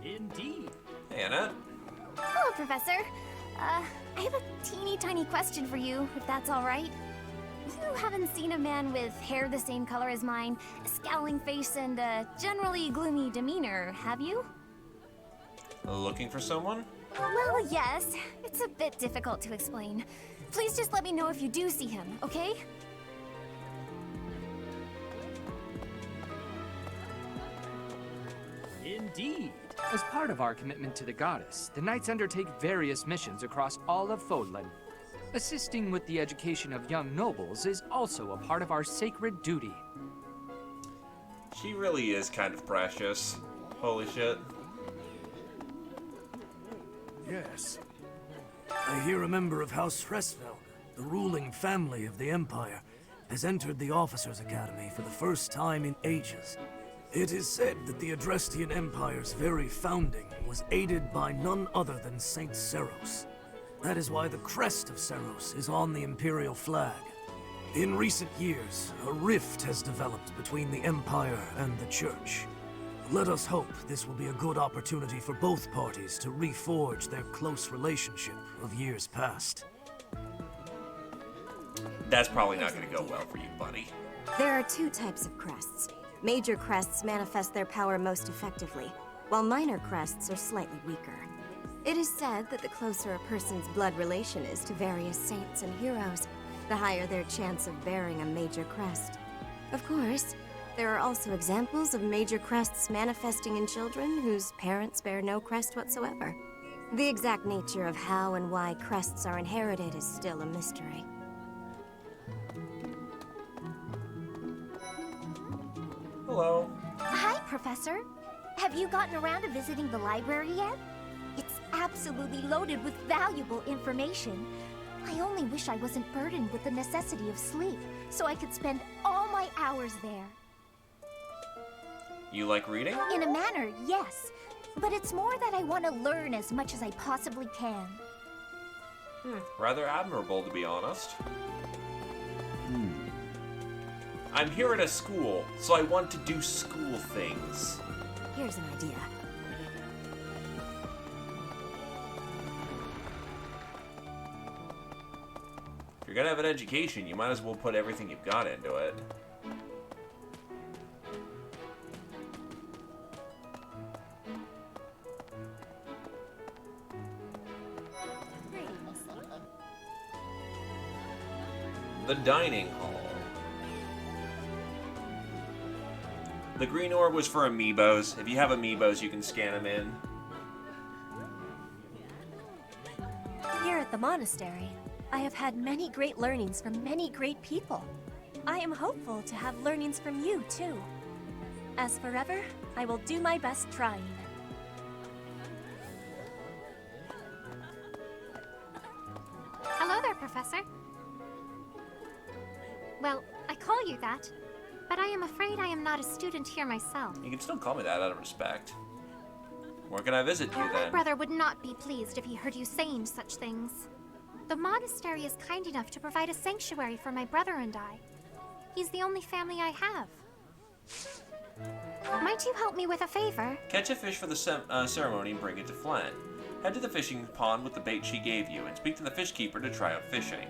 Indeed. Hey, Annette. Hello, Professor. I have a teeny tiny question for you, if that's all right. You haven't seen a man with hair the same color as mine, a scowling face, and a generally gloomy demeanor, have you? Looking for someone? Well, yes. It's a bit difficult to explain. Please just let me know if you do see him, okay? Indeed. As part of our commitment to the goddess, the Knights undertake various missions across all of Fodlan. Assisting with the education of young nobles is also a part of our sacred duty. She really is kind of precious. Holy shit. Yes. I hear a member of House Fresfeld, the ruling family of the Empire, has entered the Officers' Academy for the first time in ages. It is said that the Adrestian Empire's very founding was aided by none other than Saint Seros. That is why the crest of Seros is on the Imperial flag. In recent years, a rift has developed between the Empire and the Church. Let us hope this will be a good opportunity for both parties to reforge their close relationship of years past. That's probably not going to go well for you, buddy. There are two types of crests. Major crests manifest their power most effectively, while minor crests are slightly weaker. It is said that the closer a person's blood relation is to various saints and heroes, the higher their chance of bearing a major crest. Of course, there are also examples of major crests manifesting in children whose parents bear no crest whatsoever. The exact nature of how and why crests are inherited is still a mystery. Hello. Hi, Professor. Have you gotten around to visiting the library yet? It's absolutely loaded with valuable information. I only wish I wasn't burdened with the necessity of sleep, so I could spend all my hours there. You like reading? In a manner, yes. But it's more that I want to learn as much as I possibly can. Rather admirable, to be honest. I'm here at a school, so I want to do school things. Here's an idea. If you're gonna have an education, you might as well put everything you've got into it. The dining hall. The green orb was for amiibos. If you have amiibos, you can scan them in. Here at the monastery, I have had many great learnings from many great people. I am hopeful to have learnings from you, too. As forever, I will do my best trying. Hello there, Professor. Well, I call you that, but I am afraid I am not a student here myself. You can still call me that out of respect. Where can I visit you My then? brother would not be pleased if he heard you saying such things. The monastery is kind enough to provide a sanctuary for my brother and I. He's the only family I have. Might you help me with a favor? Catch a fish for the ceremony and bring it to Flan. Head to the fishing pond with the bait she gave you and speak to the fish keeper to try out fishing.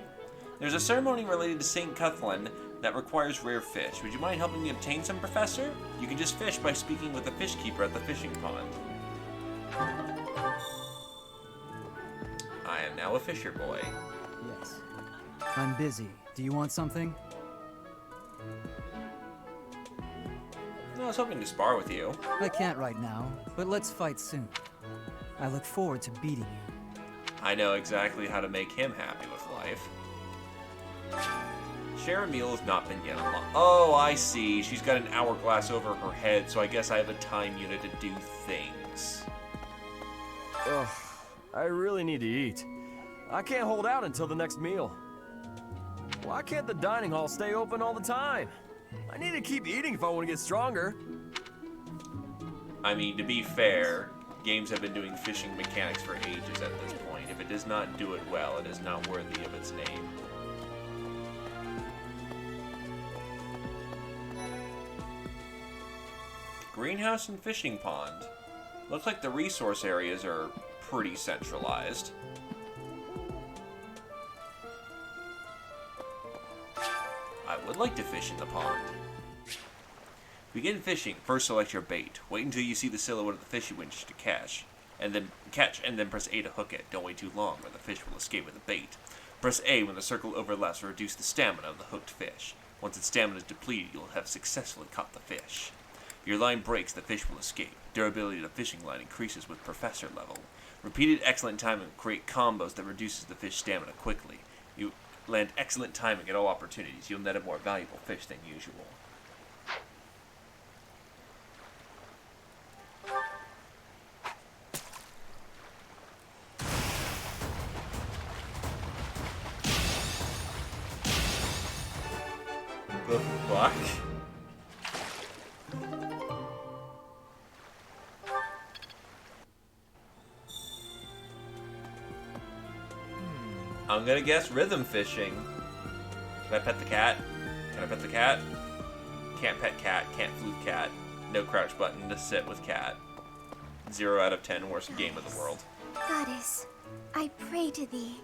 There's a ceremony related to St. Cuthlan that requires rare fish. Would you mind helping me obtain some, Professor? You can just fish by speaking with the fish keeper at the fishing pond. I am now a fisher boy. Yes. I'm busy. Do you want something? No, I was hoping to spar with you. I can't right now, but let's fight soon. I look forward to beating you. I know exactly how to make him happy with life. Share a meal has not been yet unlocked. Oh, I see. She's got an hourglass over her head, so I guess I have a time unit to do things. Ugh, I really need to eat. I can't hold out until the next meal. Why can't the dining hall stay open all the time? I need to keep eating if I want to get stronger. I mean, to be fair, games have been doing fishing mechanics for ages at this point. If it does not do it well, it is not worthy of its name. greenhouse and fishing pond. Looks like the resource areas are pretty centralized. I would like to fish in the pond. Begin fishing. First select your bait. Wait until you see the silhouette of the fish you wish to catch, and then press A to hook it. Don't wait too long, or the fish will escape with the bait. Press A when the circle overlaps to reduce the stamina of the hooked fish. Once its stamina is depleted, you'll have successfully caught the fish. If your line breaks, the fish will escape. Durability of the fishing line increases with professor level. Repeated excellent timing will create combos that reduces the fish stamina quickly. You land excellent timing at all opportunities. You'll net a more valuable fish than usual. The fuck? I'm gonna guess rhythm fishing. Can I pet the cat? Can I pet the cat? Can't pet cat, can't flute cat. No crouch button to sit with cat. 0 out of 10, worst game of the world. Goddess, I pray to thee.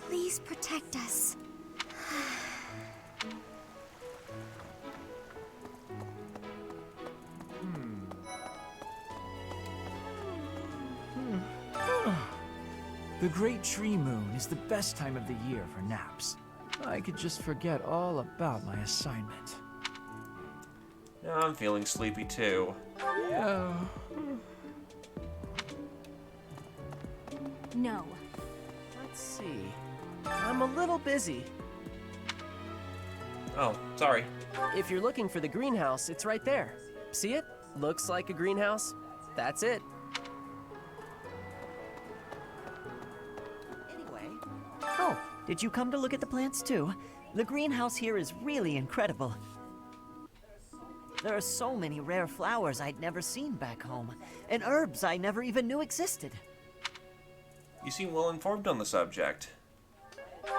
Please protect us. The Great Tree Moon is the best time of the year for naps. I could just forget all about my assignment. Yeah, I'm feeling sleepy too. Yeah. No. Let's see. I'm a little busy. Oh, sorry. If you're looking for the greenhouse, it's right there. See it? Looks like a greenhouse. That's it. Oh, did you come to look at the plants too? The greenhouse here is really incredible. There are so many rare flowers I'd never seen back home, and herbs I never even knew existed. You seem well informed on the subject.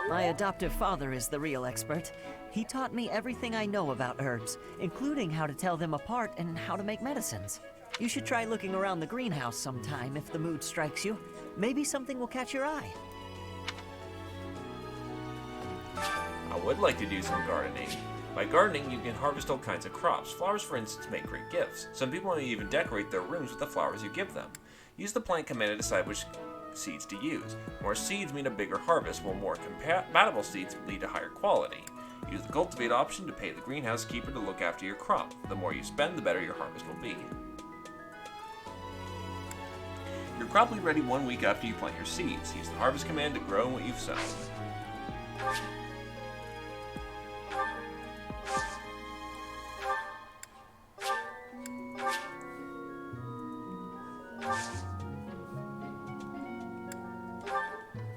My adoptive father is the real expert. He taught me everything I know about herbs, including how to tell them apart and how to make medicines. You should try looking around the greenhouse sometime if the mood strikes you. Maybe something will catch your eye. I would like to do some gardening. By gardening, you can harvest all kinds of crops. Flowers, for instance, make great gifts. Some people may even decorate their rooms with the flowers you give them. Use the plant command to decide which seeds to use. More seeds mean a bigger harvest, while more compatible seeds lead to higher quality. Use the cultivate option to pay the greenhouse keeper to look after your crop. The more you spend, the better your harvest will be. Your crop will be ready 1 week after you plant your seeds. Use the harvest command to grow what you've sown.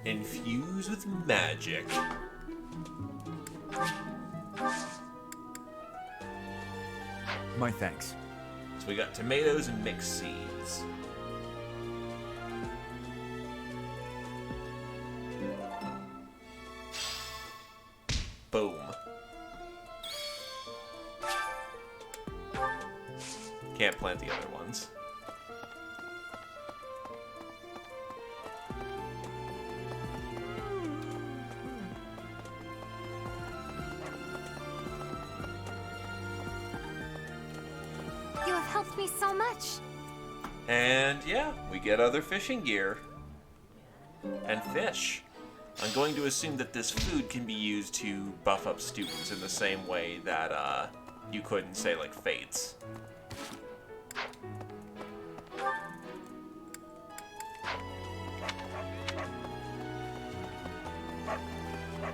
Infuse with magic. My thanks. So we got tomatoes and mixed seeds. Boom. Can't plant the other ones. You have helped me so much. And yeah, we get other fishing gear. And fish. I'm going to assume that this food can be used to buff up students in the same way that you could in, say, like, Fates.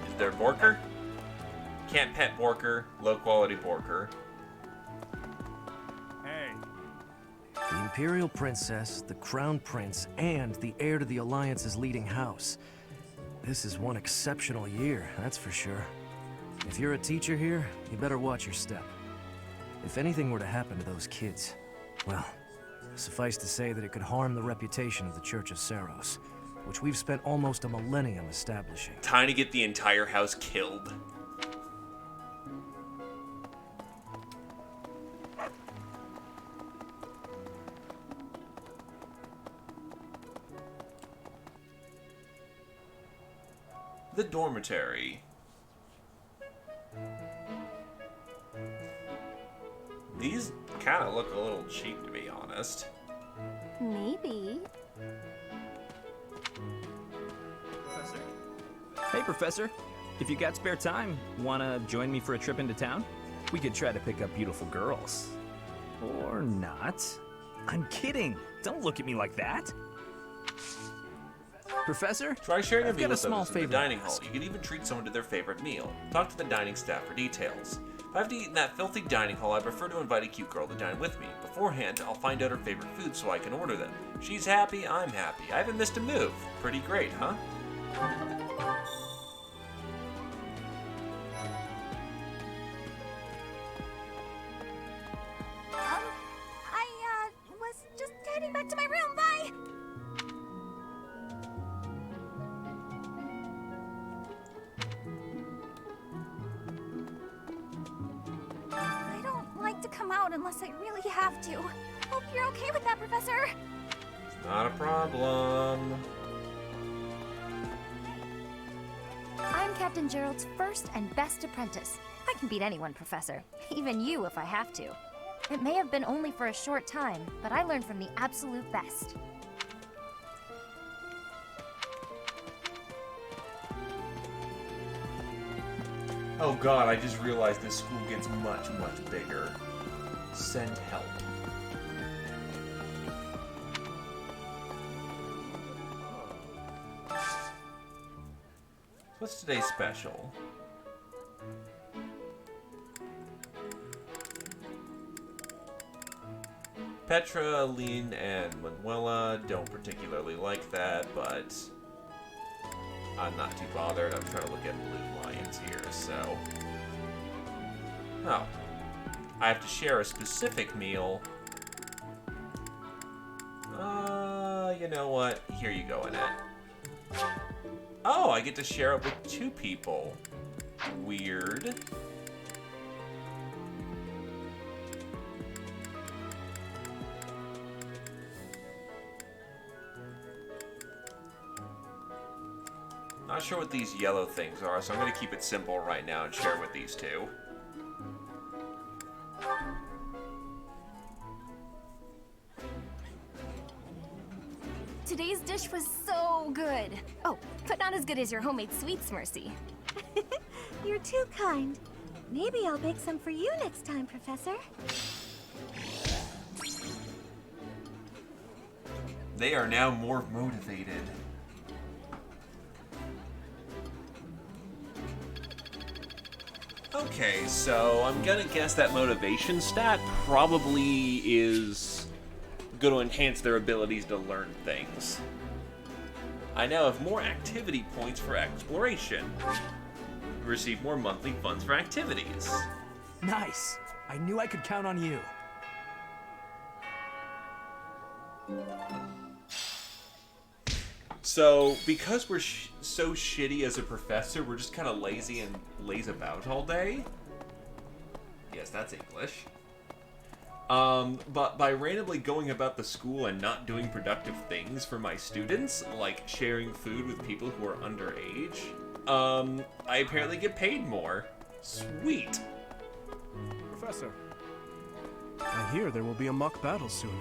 Is there Borker? Can't pet Borker. Low quality Borker. The Imperial Princess, the Crown Prince, and the heir to the Alliance's leading house. This is one exceptional year, that's for sure. If you're a teacher here, you better watch your step. If anything were to happen to those kids, well, suffice to say that it could harm the reputation of the Church of Saros, which we've spent almost a millennium establishing. Time to get the entire house killed. The dormitory. These kind of look a little cheap, to be honest. Maybe. Professor? Hey, Professor. If you got spare time, wanna join me for a trip into town? We could try to pick up beautiful girls. Or not. I'm kidding. Don't look at me like that. Professor? Try sharing a I've meal got a with small others in the favor dining to hall. ask. You can even treat someone to their favorite meal. Talk to the dining staff for details. If I have to eat in that filthy dining hall, I prefer to invite a cute girl to dine with me. Beforehand, I'll find out her favorite foods so I can order them. She's happy, I'm happy. I haven't missed a move. Pretty great, huh? I was just heading back to my room. Bye! I don't like to come out unless I really have to. Hope you're okay with that, Professor. It's not a problem. I'm Captain Gerald's first and best apprentice. I can beat anyone, Professor. Even you if I have to. It may have been only for a short time, but I learned from the absolute best. Oh god, I just realized this school gets much, much bigger. Send help. What's today's special? Petra, Aline, and Manuela don't particularly like that, but I'm not too bothered. I'm trying to look at Blue Lions here, so... Oh. I have to share a specific meal. You know what? Here you go, Annette. Oh, I get to share it with 2 people. Weird. Not sure what these yellow things are, so I'm going to keep it simple right now and share with these 2. Today's dish was so good. Oh, but not as good as your homemade sweets, Mercy. You're too kind. Maybe I'll bake some for you next time, Professor. They are now more motivated. Okay, so I'm gonna guess that motivation stat probably is going to enhance their abilities to learn things. I now have more activity points for exploration. Receive more monthly funds for activities. Nice. I knew I could count on you. So, because we're so shitty as a professor, we're just kind of lazy and laze about all day. Yes, that's English. But by randomly going about the school and not doing productive things for my students, like sharing food with people who are underage, I apparently get paid more. Sweet. Professor, I hear there will be a mock battle soon.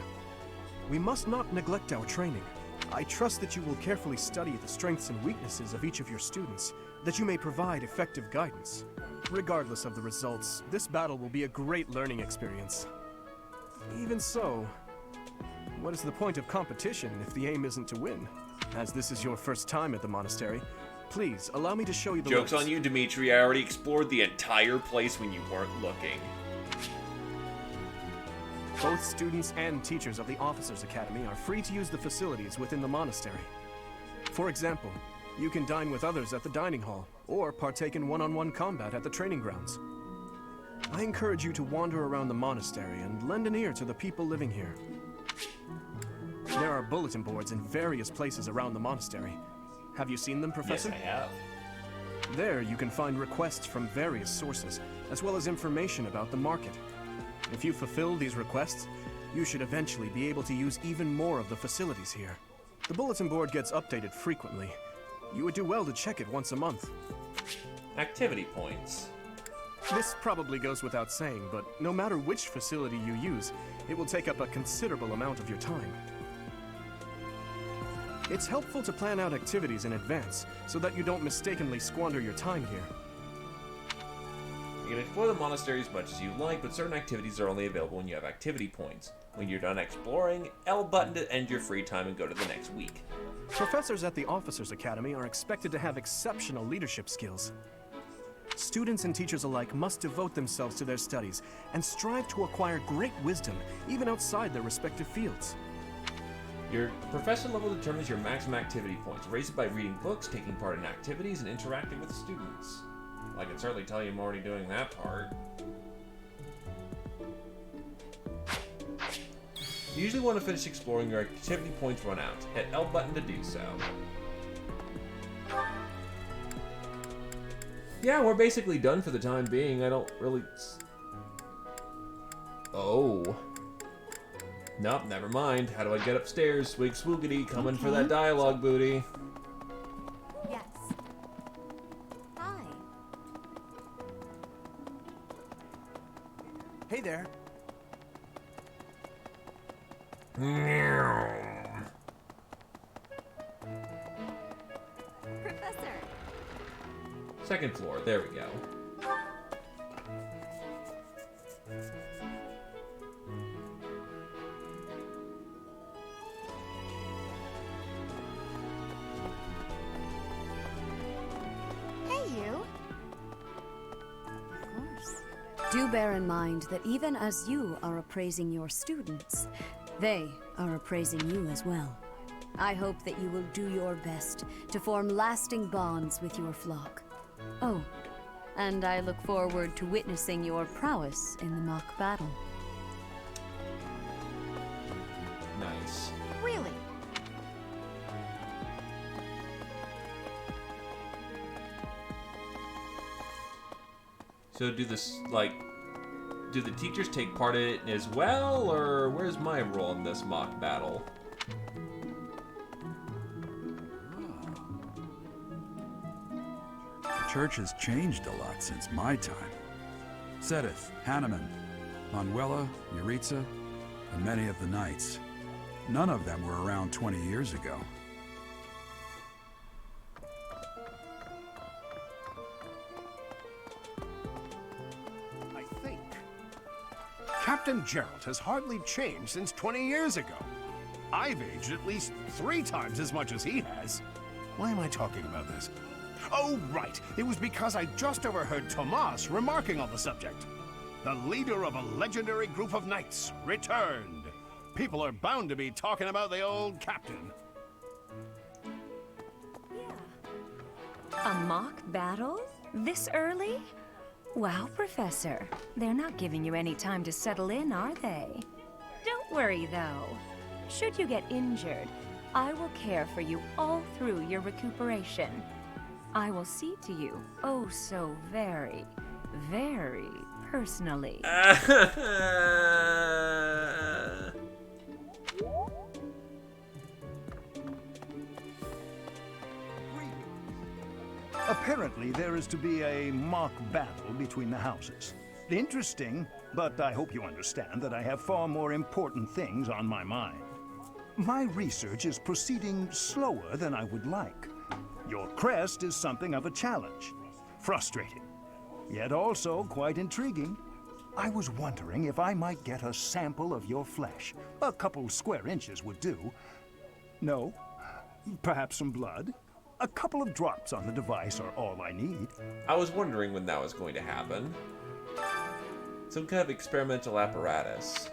We must not neglect our training. I trust that you will carefully study the strengths and weaknesses of each of your students, that you may provide effective guidance. Regardless of the results, this battle will be a great learning experience. Even so, what is the point of competition if the aim isn't to win? As this is your first time at the monastery, please allow me to show you the Joke's ropes. on you, Dimitri. I already explored the entire place when you weren't looking. Both students and teachers of the Officers' Academy are free to use the facilities within the monastery. For example, you can dine with others at the dining hall, or partake in one-on-one combat at the training grounds. I encourage you to wander around the monastery and lend an ear to the people living here. There are bulletin boards in various places around the monastery. Have you seen them, Professor? Yes, I have. There you can find requests from various sources, as well as information about the market. If you fulfill these requests, you should eventually be able to use even more of the facilities here. The bulletin board gets updated frequently. You would do well to check it once a month. Activity points. This probably goes without saying, but no matter which facility you use, it will take up a considerable amount of your time. It's helpful to plan out activities in advance, so that you don't mistakenly squander your time here. You can explore the monastery as much as you like, but certain activities are only available when you have activity points. When you're done exploring, L button to end your free time and go to the next week. Professors at the Officers Academy are expected to have exceptional leadership skills. Students and teachers alike must devote themselves to their studies and strive to acquire great wisdom, even outside their respective fields. Your professor level determines your maximum activity points. Raise it by reading books, taking part in activities, and interacting with students. I can certainly tell you I'm already doing that part. You usually want to finish exploring your activity points run out. Hit L button to do so. Yeah, we're basically done for the time being. I don't really... Oh. Nope, never mind. How do I get upstairs? Swig swoogity, coming for that dialogue booty. Yes. Hi. Hey there. Professor. Second floor, there we go. Hey, you. Of course. Do bear in mind that even as you are appraising your students, they are appraising you as well. I hope that you will do your best to form lasting bonds with your flock. Oh, and I look forward to witnessing your prowess in the mock battle. Nice. Really? So do this, like, do the teachers take part in it as well, or where's my role in this mock battle? The church has changed a lot since my time. Sedith, Hanneman, Manuela, Yuritsa, and many of the knights. None of them were around 20 years ago. I think Captain Gerald has hardly changed since 20 years ago. I've aged at least 3 times as much as he has. Why am I talking about this? Oh, right. It was because I just overheard Tomas remarking on the subject. The leader of a legendary group of knights returned. People are bound to be talking about the old captain. A mock battle? This early? Wow, Professor. They're not giving you any time to settle in, are they? Don't worry, though. Should you get injured, I will care for you all through your recuperation. I will see to you, oh so very, very personally. Apparently, there is to be a mock battle between the houses. Interesting, but I hope you understand that I have far more important things on my mind. My research is proceeding slower than I would like. Your crest is something of a challenge. Frustrating, yet also quite intriguing. I was wondering if I might get a sample of your flesh. A couple square inches would do. No? Perhaps some blood? A couple of drops on the device are all I need. I was wondering when that was going to happen. Some kind of experimental apparatus.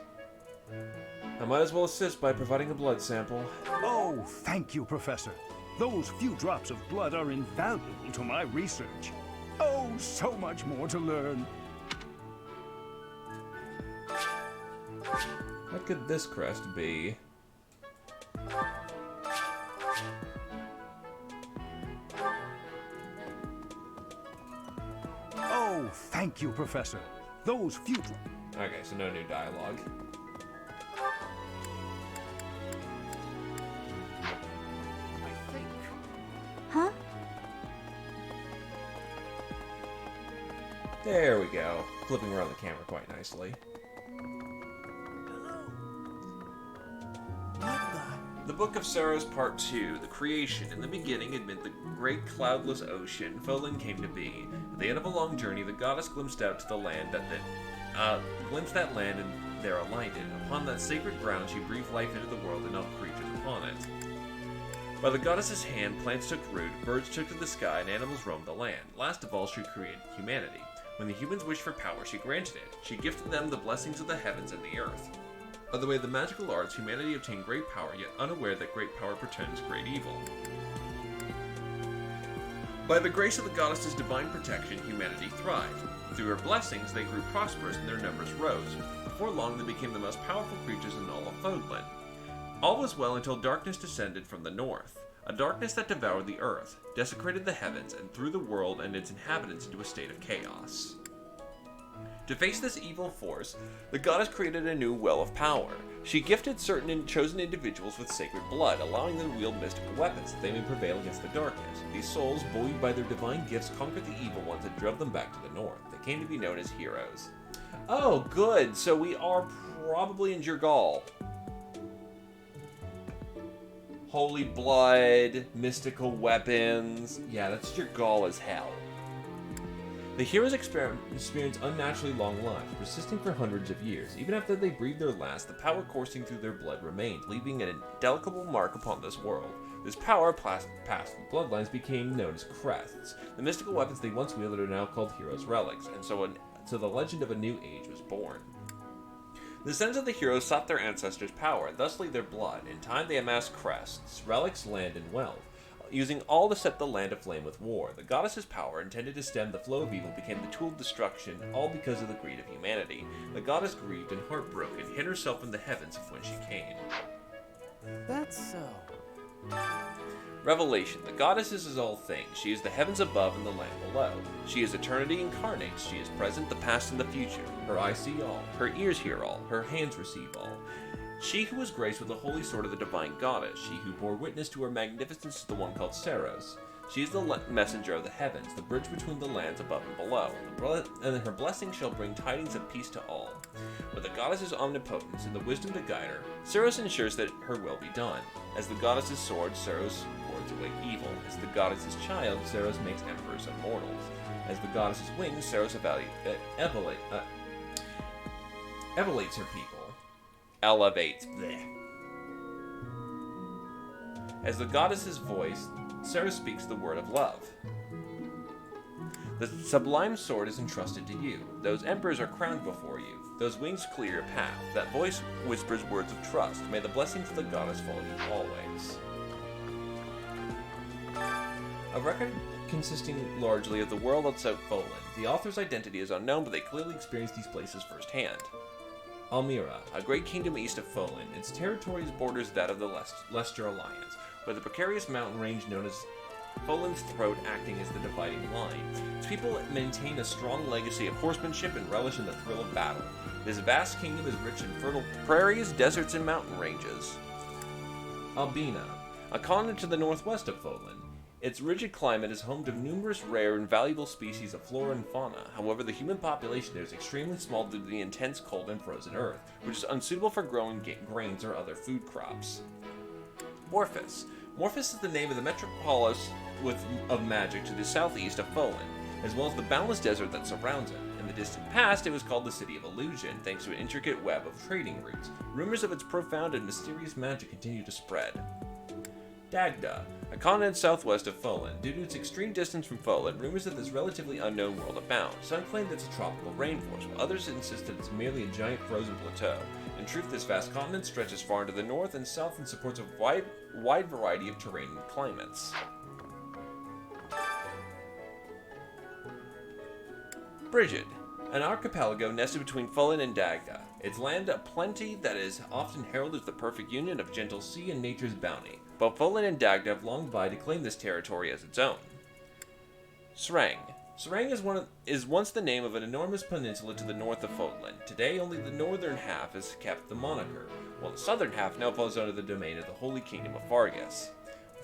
I might as well assist by providing a blood sample. Oh, thank you, Professor. Those few drops of blood are invaluable to my research. Oh, so much more to learn. What could this crest be? Oh, thank you, Professor. Those few... Okay, so no new dialogue. I think. Huh? There we go. Flipping around the camera quite nicely. The Book of Sorrows Part 2, The Creation. In the beginning, amid the great cloudless ocean, Folin came to be. At the end of a long journey, the goddess glimpsed out to the land glimpsed that land and there alighted. Upon that sacred ground, she breathed life into the world and all creatures upon it. By the goddess's hand, plants took root, birds took to the sky, and animals roamed the land. Last of all, she created humanity. When the humans wished for power, she granted it. She gifted them the blessings of the heavens and the earth. By the way of the magical arts, humanity obtained great power, yet unaware that great power portends great evil. By the grace of the goddess's divine protection, humanity thrived. Through her blessings, they grew prosperous and their numbers rose. Before long, they became the most powerful creatures in all of Fodlan. All was well until darkness descended from the north. A darkness that devoured the earth, desecrated the heavens, and threw the world and its inhabitants into a state of chaos. To face this evil force, the goddess created a new well of power. She gifted certain chosen individuals with sacred blood, allowing them to wield mystical weapons that they may prevail against the darkness. These souls, buoyed by their divine gifts, conquered the evil ones and drove them back to the north. They came to be known as heroes. Oh, good. So we are probably in Jirgal. Holy blood, mystical weapons. Yeah, that's Jirgal as hell. The heroes experience unnaturally long lives, persisting for hundreds of years. Even after they breathed their last, the power coursing through their blood remained, leaving an indelible mark upon this world. This power, passed through bloodlines, became known as crests. The mystical weapons they once wielded are now called heroes' relics, and so the legend of a new age was born. The descendants of the heroes sought their ancestors' power, thusly their blood. In time they amassed crests, relics, land, and wealth, using all to set the land aflame with war. The goddess's power, intended to stem the flow of evil, became the tool of destruction, all because of the greed of humanity. The goddess, grieved and heartbroken, hid herself in the heavens of when she came. That's so. Revelation. The goddess is all things. She is the heavens above and the land below. She is eternity incarnate. She is present, the past, and the future. Her eyes see all. Her ears hear all. Her hands receive all. She who was graced with the holy sword of the divine goddess. She who bore witness to her magnificence is the one called Saros. She is the messenger of the heavens, the bridge between the lands above and below. And her blessing shall bring tidings of peace to all. With the goddess's omnipotence and the wisdom to guide her, Saros ensures that her will be done. As the goddess's sword, Saros wards away evil. As the goddess's child, Saros makes emperors of mortals. As the goddess's wings, Saros elevates her people. Elevates. Bleh. As the goddess's voice, Saros speaks the word of love. The sublime sword is entrusted to you. Those emperors are crowned before you. Those wings clear your path. That voice whispers words of trust. May the blessings of the goddess follow you always. A record consisting largely of the world outside Folin. The author's identity is unknown, but they clearly experienced these places firsthand. Almira, a great kingdom east of Folin. Its territory borders that of the Leicester Alliance, where the precarious mountain range known as Folin's Throat acting as the dividing line. Its people maintain a strong legacy of horsemanship and relish in the thrill of battle. This vast kingdom is rich in fertile prairies, deserts, and mountain ranges. Albina, a continent to the northwest of Folin. Its rigid climate is home to numerous rare and valuable species of flora and fauna. However, the human population there is extremely small due to the intense cold and frozen earth, which is unsuitable for growing grains or other food crops. Morphus. Morphus is the name of the metropolis of magic to the southeast of Folin, as well as the boundless desert that surrounds it. In the distant past, it was called the City of Illusion, thanks to an intricate web of trading routes. Rumors of its profound and mysterious magic continue to spread. Dagda, a continent southwest of Folin. Due to its extreme distance from Folin, rumors of this relatively unknown world abound. Some claim that it's a tropical rainforest, while others insist that it's merely a giant frozen plateau. In truth, this vast continent stretches far into the north and south and supports a wide variety of terrain and climates. Brigid, an archipelago nested between Folin and Dagda. Its land a plenty that is often heralded as the perfect union of gentle sea and nature's bounty. Both Folin and Dagda have long vied to claim this territory as its own. Srang. Srang is once the name of an enormous peninsula to the north of Folin. Today, only the northern half has kept the moniker, while the southern half now falls under the domain of the Holy Kingdom of Fargus.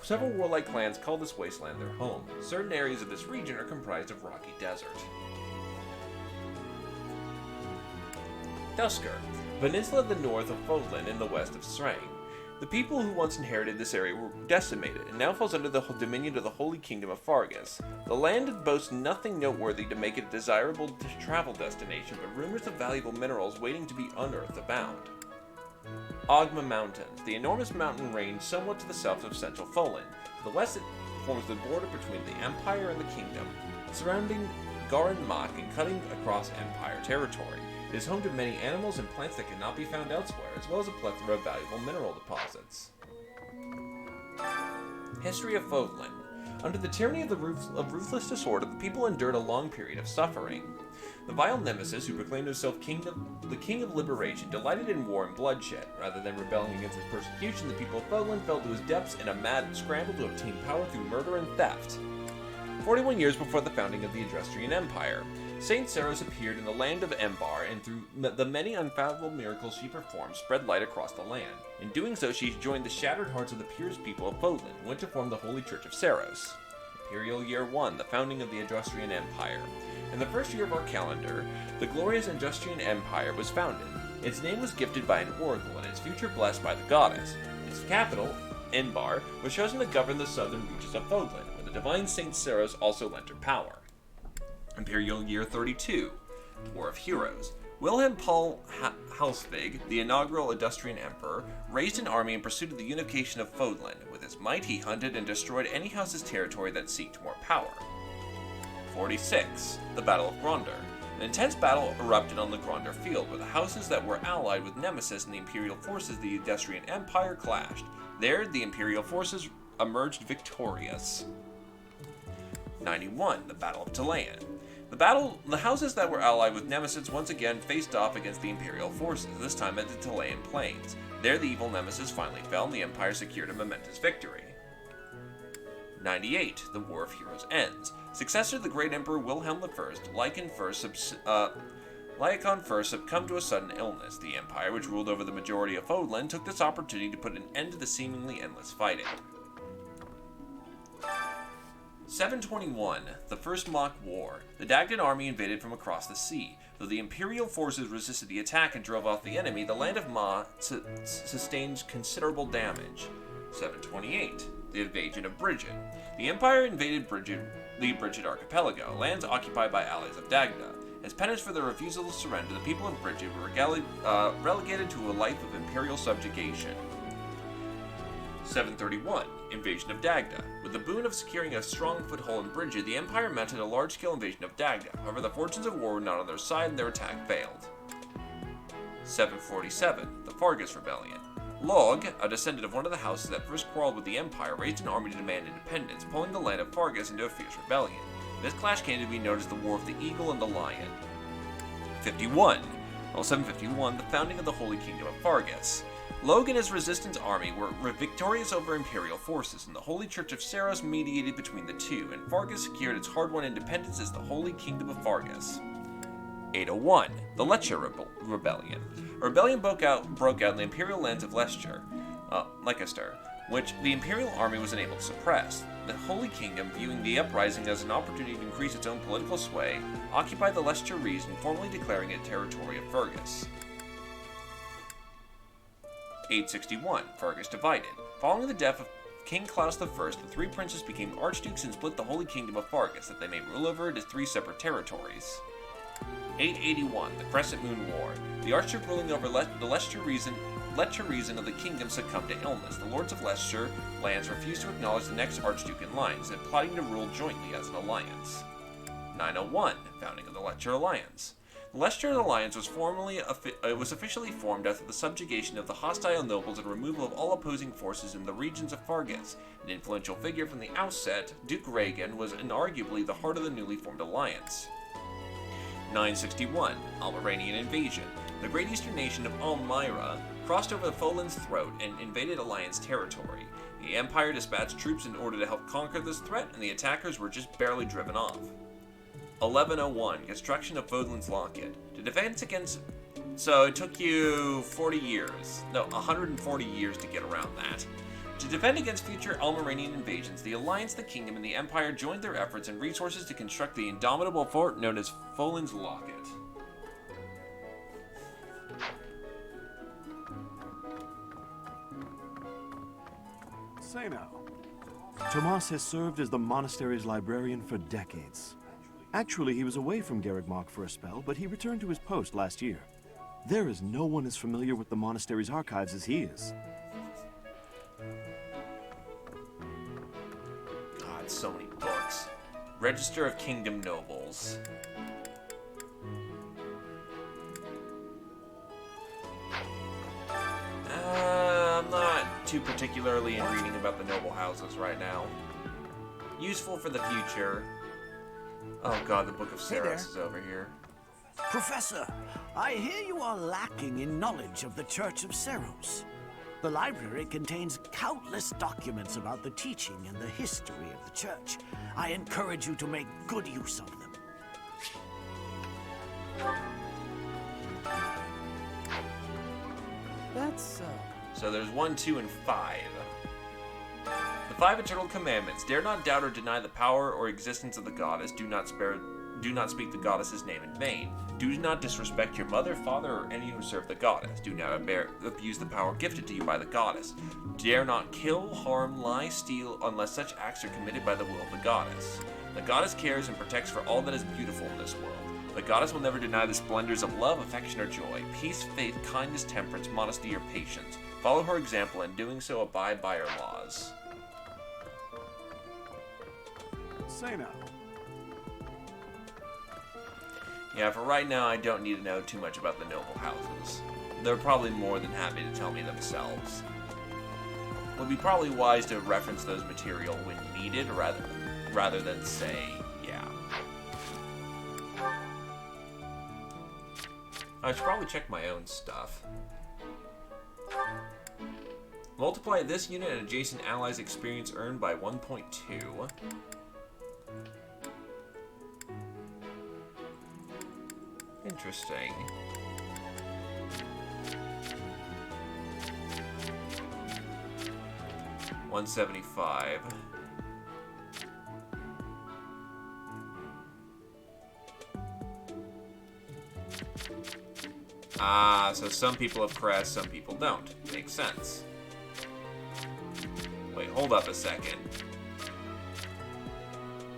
Several warlike clans call this wasteland their home. Certain areas of this region are comprised of rocky desert. Dusker, a peninsula to the north of Fodlan and the west of Srang. The people who once inherited this area were decimated, and now falls under the dominion of the Holy Kingdom of Fargus. The land boasts nothing noteworthy to make it a desirable travel destination, but rumors of valuable minerals waiting to be unearthed abound. Ogma Mountains, the enormous mountain range somewhat to the south of central Folan. To the west it forms the border between the Empire and the Kingdom, surrounding Garin Mach and cutting across Empire territory. It is home to many animals and plants that cannot be found elsewhere, as well as a plethora of valuable mineral deposits. History of Fodlan. Under the tyranny of the ruthless disorder, the people endured a long period of suffering. The vile Nemesis, who proclaimed himself the King of Liberation, delighted in war and bloodshed. Rather than rebelling against his persecution, the people of Fodlan fell to his depths in a mad scramble to obtain power through murder and theft. 41 years before the founding of the Adrestrian Empire, Saint Saros appeared in the land of Embar, and through the many unfathomable miracles she performed, spread light across the land. In doing so, she joined the shattered hearts of the purest people of Fodlan, and went to form the Holy Church of Saros. Imperial Year 1, the founding of the Adrestrian Empire. In the first year of our calendar, the glorious Adrestrian Empire was founded. Its name was gifted by an oracle, and its future blessed by the goddess. Its capital, Embar, was chosen to govern the southern reaches of Fodlan, where the divine Saint Saros also lent her power. Imperial Year 32, War of Heroes. Wilhelm Paul Halsvig, the inaugural Adrestrian Emperor, raised an army in pursuit of the unification of Fodlan. With his might, he hunted and destroyed any house's territory that seeked more power. 46. The Battle of Gronder. An intense battle erupted on the Gronder field, where the houses that were allied with Nemesis and the Imperial forces of the Adrestrian Empire clashed. There, the Imperial forces emerged victorious. 91. The Battle of Talayan. The houses that were allied with Nemesis once again faced off against the Imperial forces, this time at the Talayan Plains. There the evil Nemesis finally fell and the Empire secured a momentous victory. 98. The War of Heroes ends. Successor to the great Emperor Wilhelm I, Lycon first succumbed to a sudden illness. The Empire, which ruled over the majority of Fodlan, took this opportunity to put an end to the seemingly endless fighting. 721. The First Mock War. The Dagdan army invaded from across the sea. Though the Imperial forces resisted the attack and drove off the enemy, the land of Ma sustained considerable damage. 728. The Invasion of Brigid. The Empire invaded the Brigid Archipelago, lands occupied by allies of Dagda. As penance for their refusal to surrender, the people of Brigid were relegated to a life of imperial subjugation. 731. Invasion of Dagda. With the boon of securing a strong foothold in Brigid, the Empire mounted a large-scale invasion of Dagda. However, the fortunes of war were not on their side and their attack failed. 747. The Fargus Rebellion. Log, a descendant of one of the houses that first quarreled with the Empire, raised an army to demand independence, pulling the land of Fargus into a fierce rebellion. This clash came to be known as the War of the Eagle and the Lion. 751, the founding of the Holy Kingdom of Fargus. Log and his resistance army were victorious over Imperial forces, and the Holy Church of Saros mediated between the two, and Fargus secured its hard-won independence as the Holy Kingdom of Fargus. 801, the Leicester Rebellion. A rebellion broke out in the Imperial lands of Leicester, which the Imperial army was unable to suppress. The Holy Kingdom, viewing the uprising as an opportunity to increase its own political sway, occupied the Leicester region, formally declaring it territory of Fergus. 861, Fergus divided. Following the death of King Claus I, the three princes became archdukes and split the Holy Kingdom of Fargus, that they may rule over it as three separate territories. 881, the Crescent Moon War. The archduke ruling over the Leicester region of the kingdom succumbed to illness. The lords of Leicester lands refused to acknowledge the next archduke in line, instead plotting to rule jointly as an alliance. 901, founding of the Leicester Alliance. The Leicester Alliance was officially formed after the subjugation of the hostile nobles and removal of all opposing forces in the regions of Fargus. An influential figure from the outset, Duke Reagan was inarguably the heart of the newly formed alliance. 961, Almiranian Invasion. The great eastern nation of Almira crossed over the Folan's throat and invaded Alliance territory. The Empire dispatched troops in order to help conquer this threat, and the attackers were just barely driven off. 1101, construction of Fodlan's Locket. To defend against... So it took you 140 years to get around that. To defend against future Almiranian invasions, the Alliance, the Kingdom, and the Empire joined their efforts and resources to construct the indomitable fort known as Fodlan's Locket. Say now. Tomas has served as the monastery's librarian for decades. Actually, he was away from Garrigmach for a spell, but he returned to his post last year. There is no one as familiar with the monastery's archives as he is. God, so many books. Register of Kingdom Nobles. I'm not too particularly in reading about the noble houses right now. Useful for the future. Oh god, the Book of Saras is over here. Professor, I hear you are lacking in knowledge of the Church of Seros. The library contains countless documents about the teaching and the history of the Church. I encourage you to make good use of them. That's, So there's 1, 2, and 5. The 5 Eternal Commandments. Dare not doubt or deny the power or existence of the goddess. Do not speak the goddess's name in vain. Do not disrespect your mother, father, or any who serve the goddess. Do not abuse the power gifted to you by the goddess. Dare not kill, harm, lie, steal, unless such acts are committed by the will of the goddess. The goddess cares and protects for all that is beautiful in this world. The goddess will never deny the splendors of love, affection, or joy, peace, faith, kindness, temperance, modesty, or patience. Follow her example, and doing so abide by her laws. Say now. Yeah, for right now, I don't need to know too much about the noble houses. They're probably more than happy to tell me themselves. It would be probably wise to reference those material when needed, rather than say, yeah. I should probably check my own stuff. Multiply this unit and adjacent allies' experience earned by 1.2. Interesting. $175. Ah, so some people have crest, some people don't. Makes sense. Wait, hold up a second.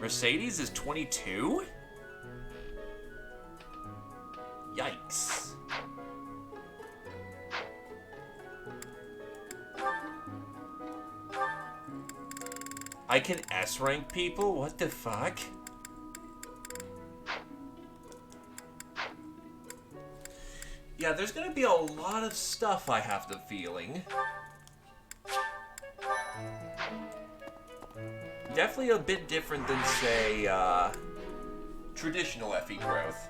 Mercedes is 22? Yikes. I can S-rank people? What the fuck? Yeah, there's gonna be a lot of stuff, I have the feeling. Definitely a bit different than, say, traditional FE growth.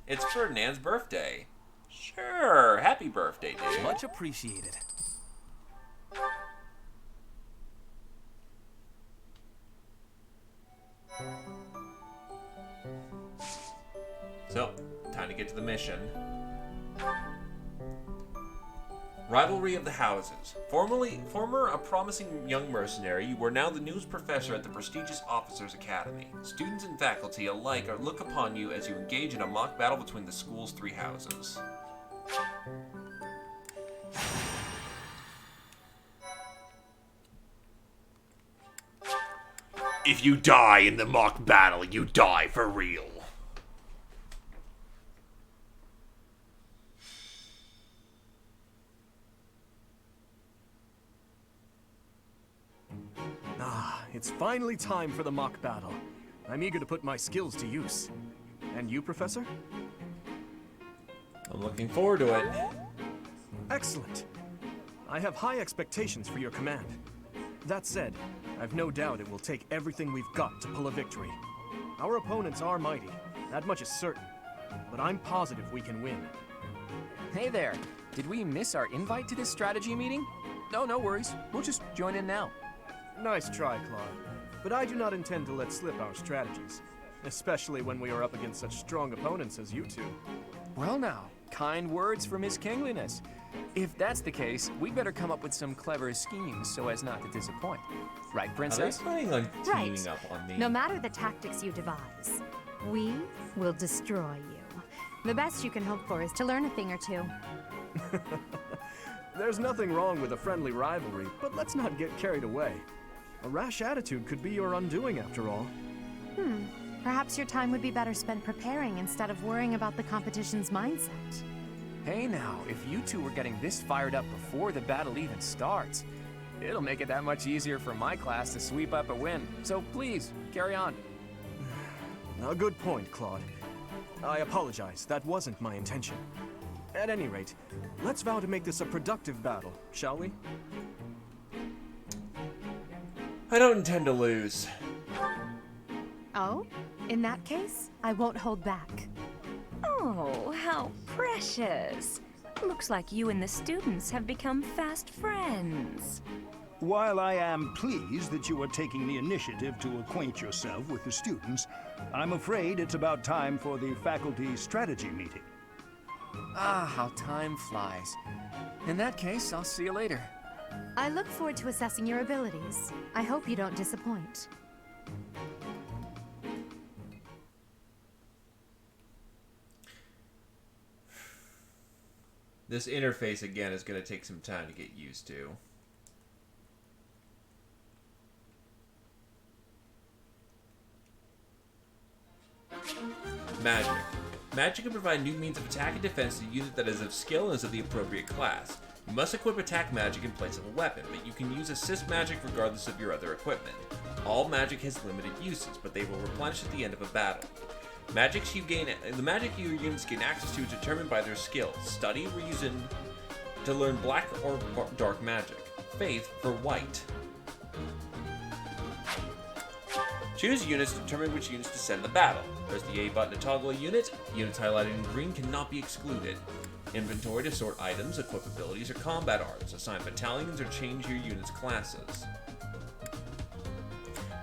It's Ferdinand's birthday. Sure, happy birthday, dude. Much appreciated. So, time to get to the mission. Rivalry of the Houses. Former a promising young mercenary, you are now the newest professor at the prestigious Officers' Academy. Students and faculty alike look upon you as you engage in a mock battle between the school's 3 houses. If you die in the mock battle, you die for real. Ah, it's finally time for the mock battle. I'm eager to put my skills to use. And you, Professor? I'm looking forward to it. Excellent. I have high expectations for your command. That said, I've no doubt it will take everything we've got to pull a victory. Our opponents are mighty, that much is certain. But I'm positive we can win. Hey there. Did we miss our invite to this strategy meeting? No, no worries. We'll just join in now. Nice try, Claude. But I do not intend to let slip our strategies. Especially when we are up against such strong opponents as you two. Well now, kind words from His Kingliness. If that's the case, we better come up with some clever schemes so as not to disappoint. Right, Princess? Are they planning on teaming up on me? No matter the tactics you devise, we will destroy you. The best you can hope for is to learn a thing or two. There's nothing wrong with a friendly rivalry, but let's not get carried away. A rash attitude could be your undoing after all. Perhaps your time would be better spent preparing instead of worrying about the competition's mindset. Hey now, if you two were getting this fired up before the battle even starts, it'll make it that much easier for my class to sweep up a win. So please, carry on. A good point, Claude. I apologize, that wasn't my intention. At any rate, let's vow to make this a productive battle, shall we? I don't intend to lose. Oh? In that case, I won't hold back. Oh, how precious. Looks like you and the students have become fast friends. While I am pleased that you are taking the initiative to acquaint yourself with the students, I'm afraid it's about time for the faculty strategy meeting. Ah, how time flies. In that case, I'll see you later. I look forward to assessing your abilities. I hope you don't disappoint. This interface, again, is going to take some time to get used to. Magic. Magic can provide new means of attack and defense to a unit that is of skill and is of the appropriate class. You must equip attack magic in place of a weapon, but you can use assist magic regardless of your other equipment. All magic has limited uses, but they will replenish at the end of a battle. The magic your units gain access to is determined by their skills. Study reason to learn black or dark magic. Faith for white. Choose units to determine which units to send to battle. Press the A button to toggle a unit. Units highlighted in green cannot be excluded. Inventory to sort items, equip abilities, or combat arts. Assign battalions or change your unit's classes.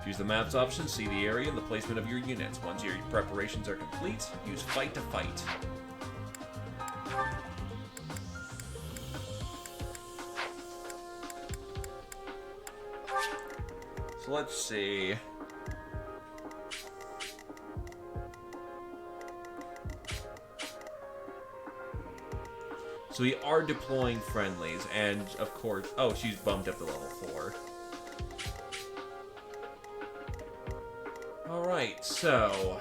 Use the maps option, see the area and the placement of your units. Once your preparations are complete, use fight to fight. So let's see. So we are deploying friendlies, and of course, oh, she's bumped up to level 4. Alright, so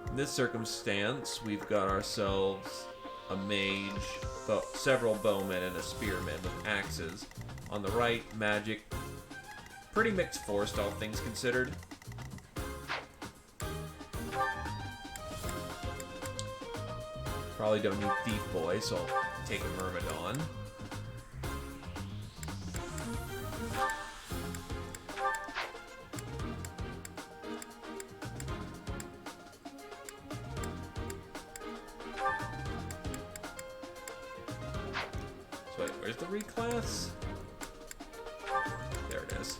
in this circumstance, we've got ourselves a mage, several bowmen, and a spearman with axes. On the right, magic. Pretty mixed force, all things considered. Probably don't need Thief Boy, so I'll take a Myrmidon. So wait, where's the reclass? There it is.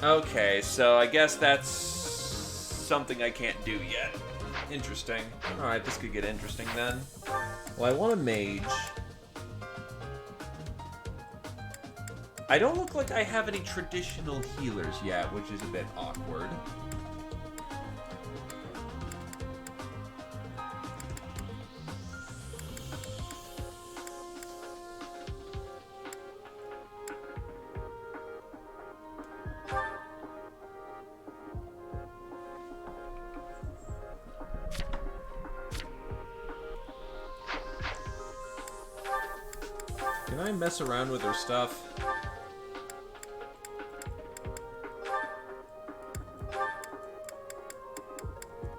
Okay, so I guess that's something I can't do yet. Interesting. Alright, this could get interesting then. Well, I want a mage. I don't look like I have any traditional healers yet, which is a bit awkward. Can I mess around with her stuff?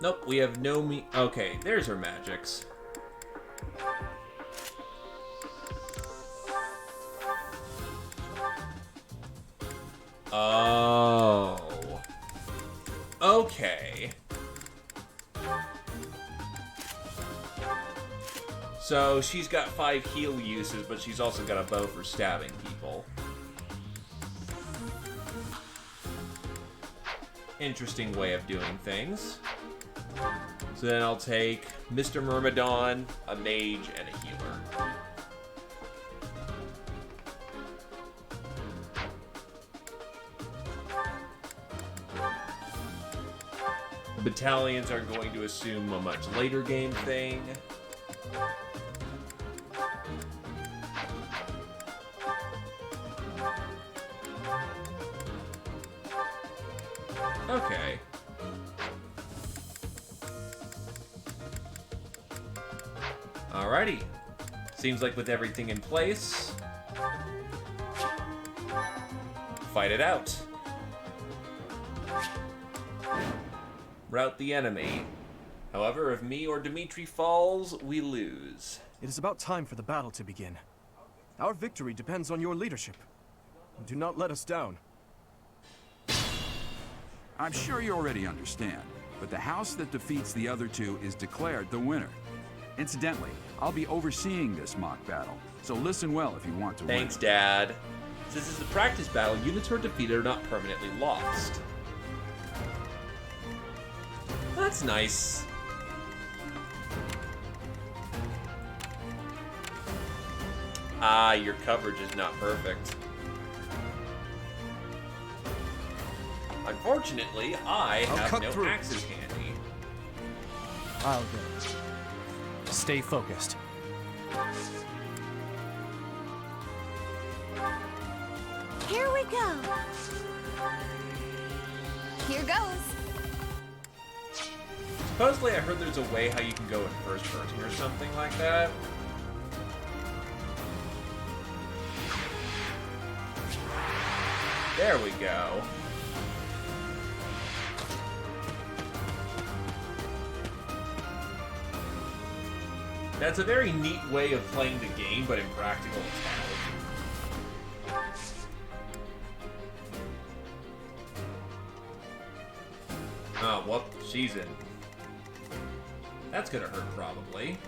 Nope, we have no okay, there's her magics. Oh. Okay. So she's got 5 heal uses, but she's also got a bow for stabbing people. Interesting way of doing things. So then I'll take Mr. Myrmidon, a mage, and a healer. The battalions are going to assume a much later game thing. Okay. Alrighty. Seems like with everything in place, fight it out. Rout the enemy. However, if me or Dimitri falls, we lose. It is about time for the battle to begin. Our victory depends on your leadership. Do not let us down. I'm sure you already understand, but the house that defeats the other two is declared the winner. Incidentally, I'll be overseeing this mock battle, so listen well if you want to win. Thanks, Dad. Since it's a practice battle, units who are defeated are not permanently lost. That's nice. Ah, your coverage is not perfect. Unfortunately, I have no axes handy. I'll go. Stay focused. Here we go. Here goes. Supposedly, I heard there's a way how you can go in first person or something like that. There we go. That's a very neat way of playing the game, but impractical as hell. Oh, well, she's in. That's gonna hurt, probably.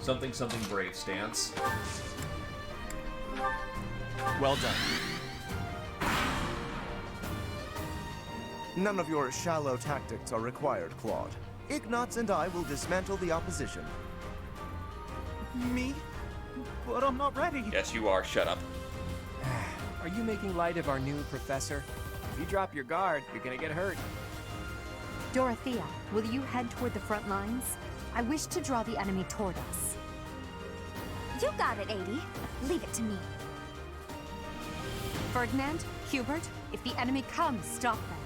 Something, something brave stance. Well done. None of your shallow tactics are required, Claude. Ignatz and I will dismantle the opposition. Me? But I'm not ready. Yes, you are. Shut up. Are you making light of our new professor? If you drop your guard, you're gonna get hurt. Dorothea, will you head toward the front lines? I wish to draw the enemy toward us. You got it, 80. Leave it to me. Ferdinand, Hubert, if the enemy comes, stop them.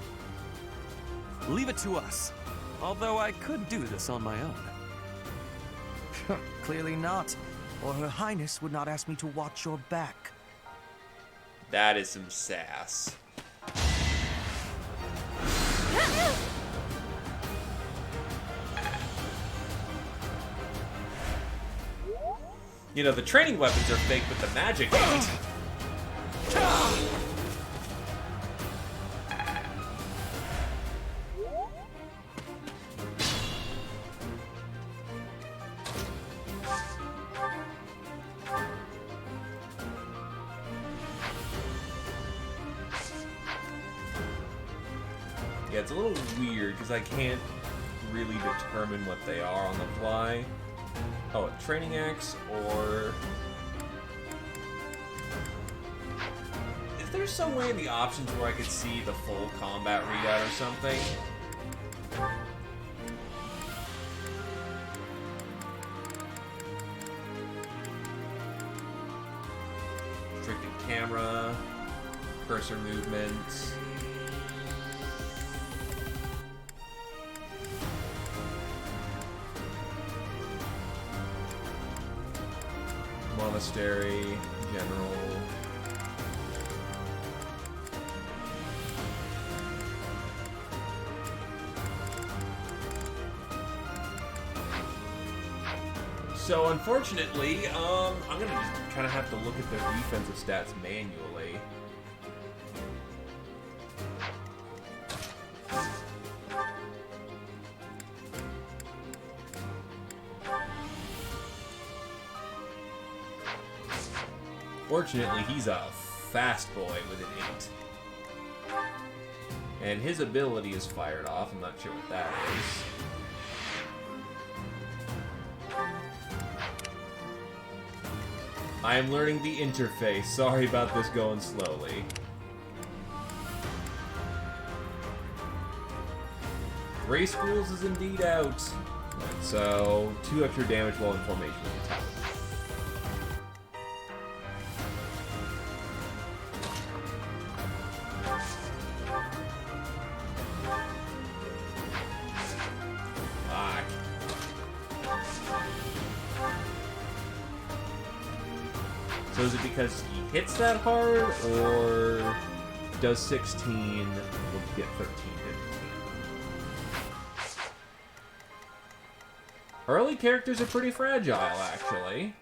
Leave it to us. Although I could do this on my own. Clearly not, or Her Highness would not ask me to watch your back. That is some sass. You know, the training weapons are fake, but the magic ain't. Yeah, it's a little weird because I can't really determine what they are on the fly. Oh, a training axe or... Is there some way in the options where I could see the full combat readout or something? Restricted camera, cursor movement. Monastery, general. So unfortunately, I'm gonna just kind of have to look at their defensive stats manually. Fortunately, he's a fast boy with an 8. And his ability is fired off. I'm not sure what that is. I am learning the interface. Sorry about this going slowly. Three schools is indeed out. So, 2 extra damage while in formation with the top. So is it because he hits that hard, or does 16 will get 13, 15? Early characters are pretty fragile, actually.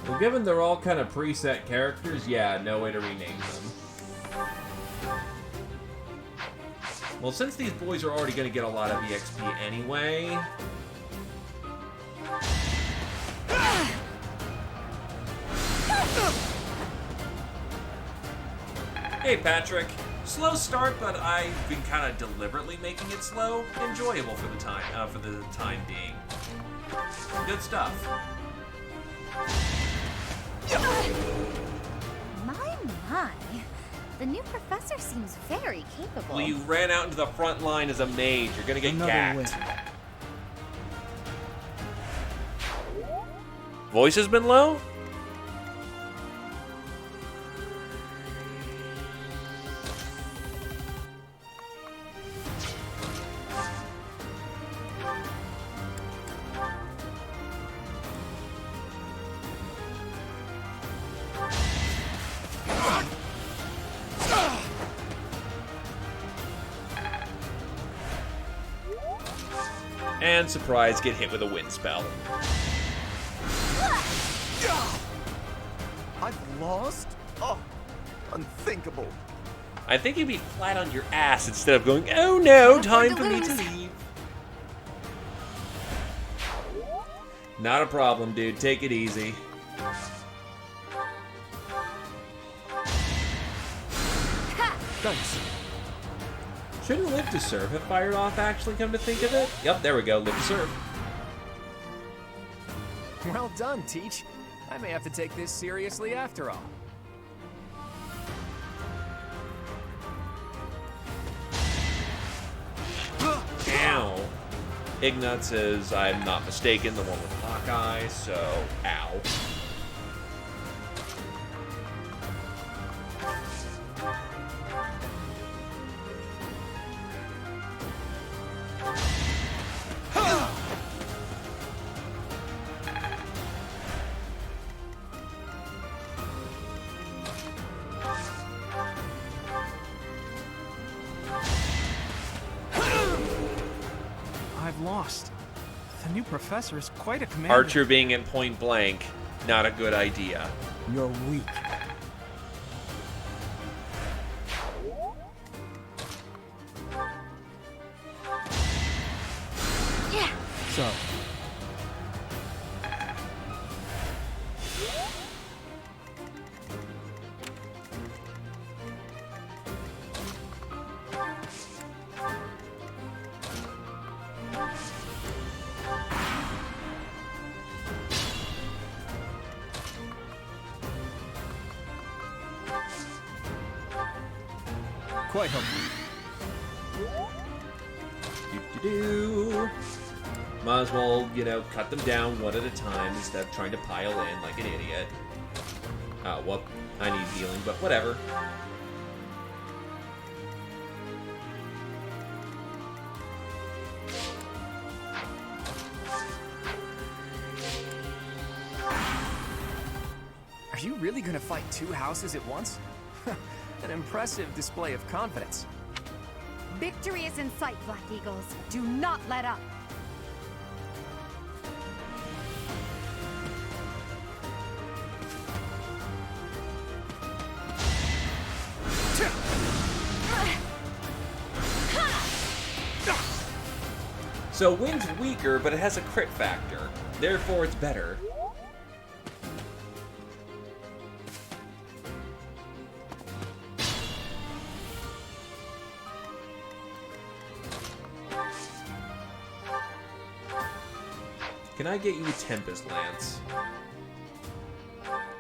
Well, given they're all kind of preset characters, yeah, no way to rename them. Well, since these boys are already going to get a lot of EXP anyway... Hey, Patrick. Slow start, but I've been kind of deliberately making it slow. Enjoyable for the time being. Good stuff. My. The new professor seems very capable. Well, you ran out into the front line as a mage. You're gonna get gacked. Voice has been low? And surprise, get hit with a wind spell. I've lost? Oh, unthinkable. I think you'd be flat on your ass instead of going, oh no, time for me to leave. Not a problem, dude. Take it easy. Thanks. Shouldn't Live to Serve have fired off, actually, come to think of it? Yep, there we go, Live to Serve. Well done, Teach. I may have to take this seriously after all. Ow. Ignatz is, I'm not mistaken, the one with Hawkeye, so ow. I've lost. The new professor is quite a commander. Archer being in point blank, not a good idea. You're weak. Yeah. So, Quite helpful. Do-do-do. Might as well, you know, cut them down one at a time instead of trying to pile in like an idiot. Oh, well, I need healing, but whatever. Are you really gonna fight 2 houses at once? An impressive display of confidence. Victory is in sight, Black Eagles. Do not let up. So wind's weaker, but it has a crit factor. Therefore, it's better. Can I get you a Tempest Lance?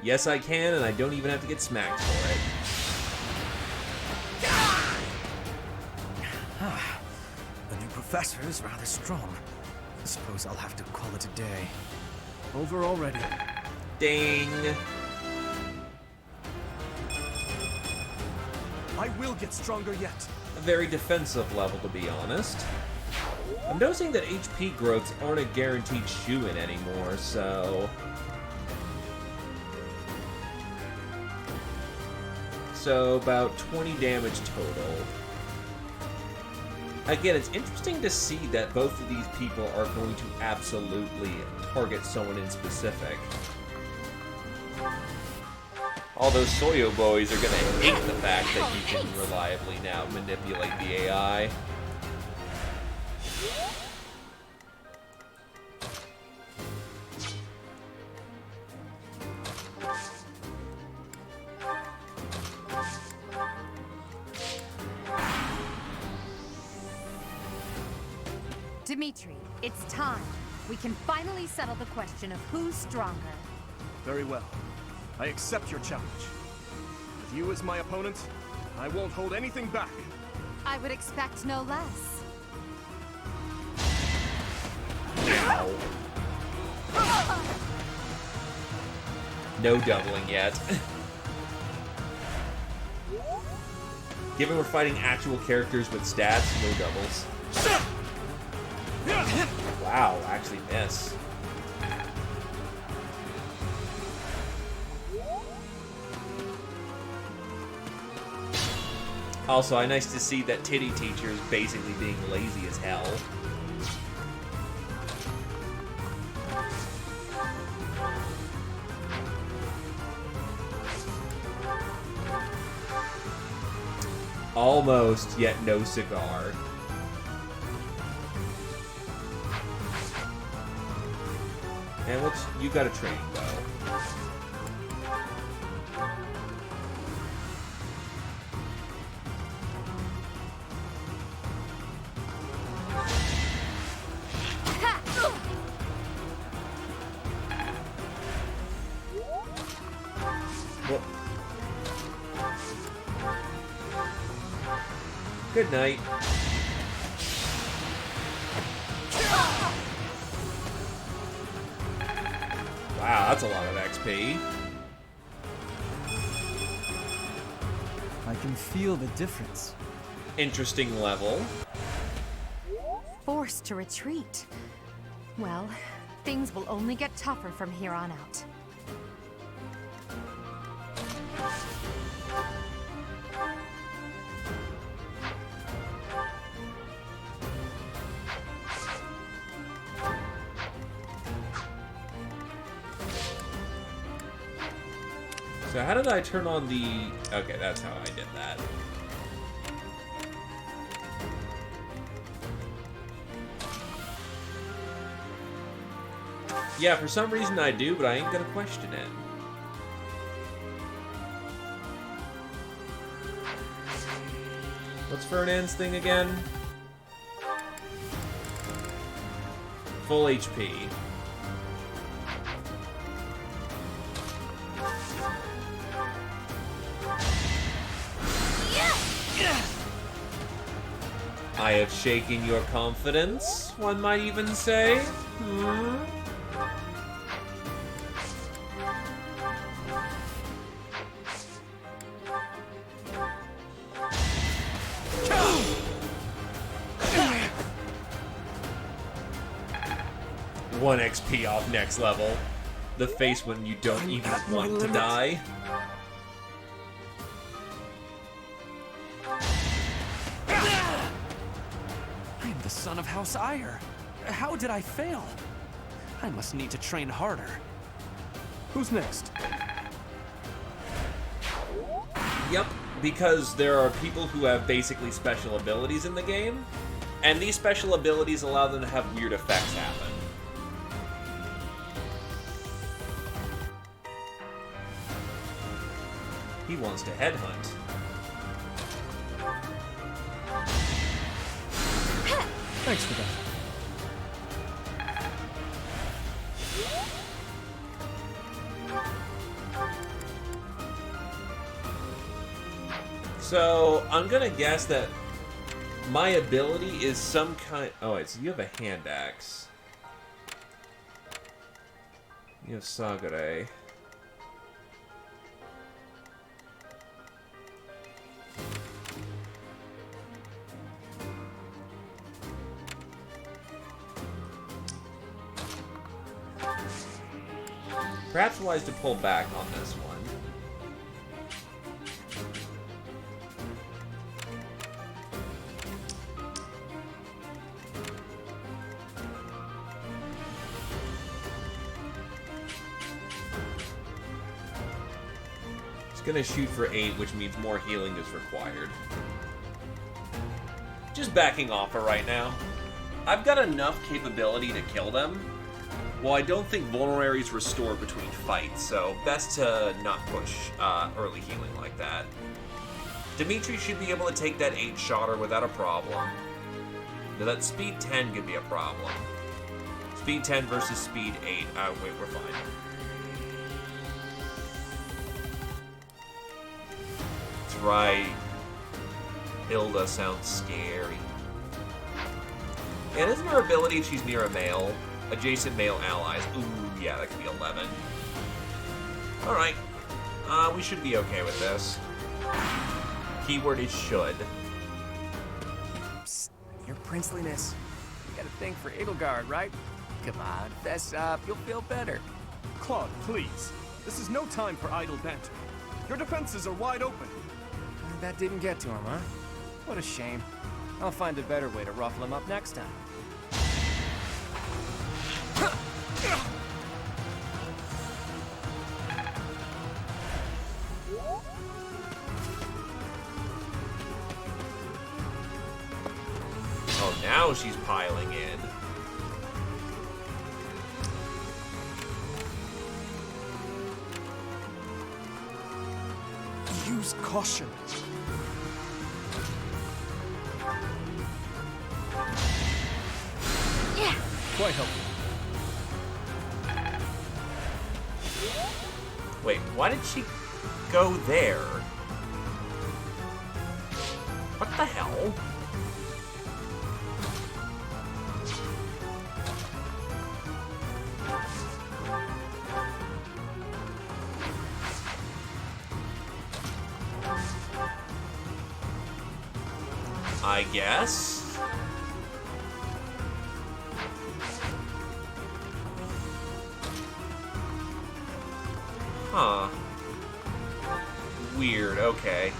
Yes, I can, and I don't even have to get smacked for it. The new professor is rather strong. I suppose I'll have to call it a day. Over already. Ding. I will get stronger yet. A very defensive level, to be honest. I'm noticing that HP growths aren't a guaranteed shoo-in anymore, so... So, about 20 damage total. Again, it's interesting to see that both of these people are going to absolutely target someone in specific. All those Soyo boys are going to hate the fact that you can reliably now manipulate the AI. Dimitri, it's time. We can finally settle the question of who's stronger. Very well. I accept your challenge. With you as my opponent, I won't hold anything back. I would expect no less. Ow. No doubling yet. Given we're fighting actual characters with stats, no doubles. Wow, actually miss. Also, nice to see that Titty Teacher is basically being lazy as hell. Almost, yet no cigar. And what's you got a training bow? Well, good night. Wow, that's a lot of XP. I can feel the difference. Interesting level. Forced to retreat. Well, things will only get tougher from here on out. So how did I turn on the... Okay, that's how I did that. Yeah, for some reason I do, but I ain't gonna question it. What's Fernand's thing again? Full HP. I have shaken your confidence, one might even say. One XP off next level. The face when you don't even want to die. I'm the son of House Ire. How did I fail? I must need to train harder. Who's next? Yep, because there are people who have basically special abilities in the game, And these special abilities allow them to have weird effects happen. He wants to headhunt. Thanks for that. So, I'm gonna guess that my ability is some kind... Oh, wait, so you have a hand axe. You have Sagare. Perhaps wise to pull back on this one. It's gonna shoot for 8, which means more healing is required. Just backing off for right now. I've got enough capability to kill them. Well, I don't think vulneraries restore between fights, so best to not push early healing like that. Dimitri should be able to take that 8-shotter without a problem. Now that speed 10 could be a problem. Speed 10 versus speed 8. Wait, we're fine. That's right. Hilda sounds scary. And isn't her ability if she's near a male? Adjacent male allies. Ooh, yeah, that could be 11. Alright. We should be okay with this. Keyword is should. Psst, your princeliness. You got a thing for Edelgard, right? Come on, fess up. You'll feel better. Claude, please. This is no time for idle banter. Your defenses are wide open. That didn't get to him, huh? What a shame. I'll find a better way to ruffle him up next time. Oh, now she's piling in. Use caution. Yeah. Quite helpful. Wait, why did she go there? What the hell? I guess. Huh. Weird, okay.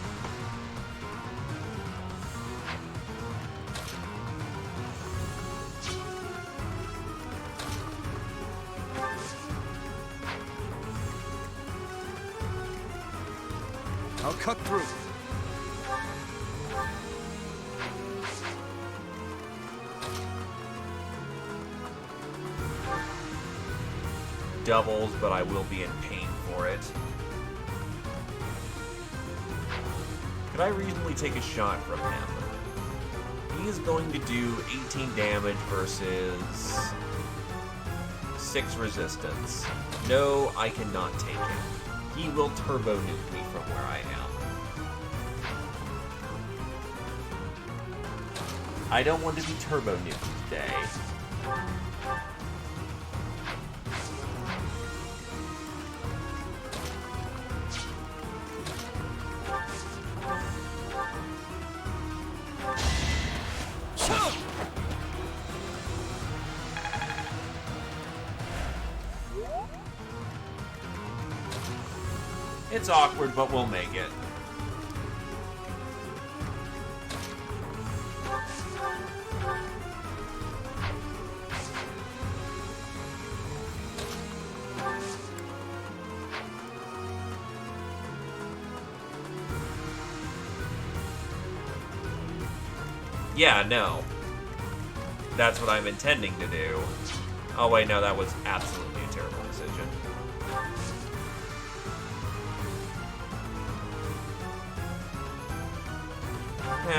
I'll cut through. Doubles, but I will be in pain for it. Could I reasonably take a shot from him? He is going to do 18 damage versus 6 resistance. No, I cannot take him. He will turbo nuke me from where I am. I don't want to be turbo nuked today. It's awkward, but we'll make it. Yeah, no. that's what I'm intending to do. Oh wait, no, that was absolutely a terrible decision.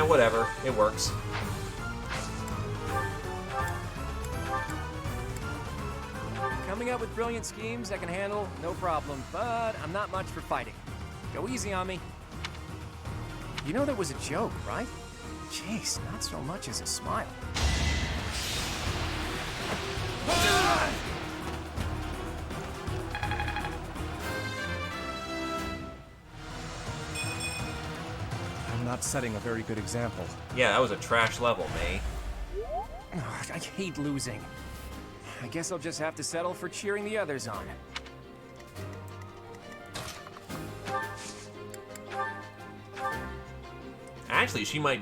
Whatever. It works. Coming up with brilliant schemes I can handle, no problem, but I'm not much for fighting. Go easy on me. You know that was a joke, right? Jeez, not so much as a smile. I'm not setting a very good example. Yeah, that was a trash level, May. I hate losing. I guess I'll just have to settle for cheering the others on. Actually, she might...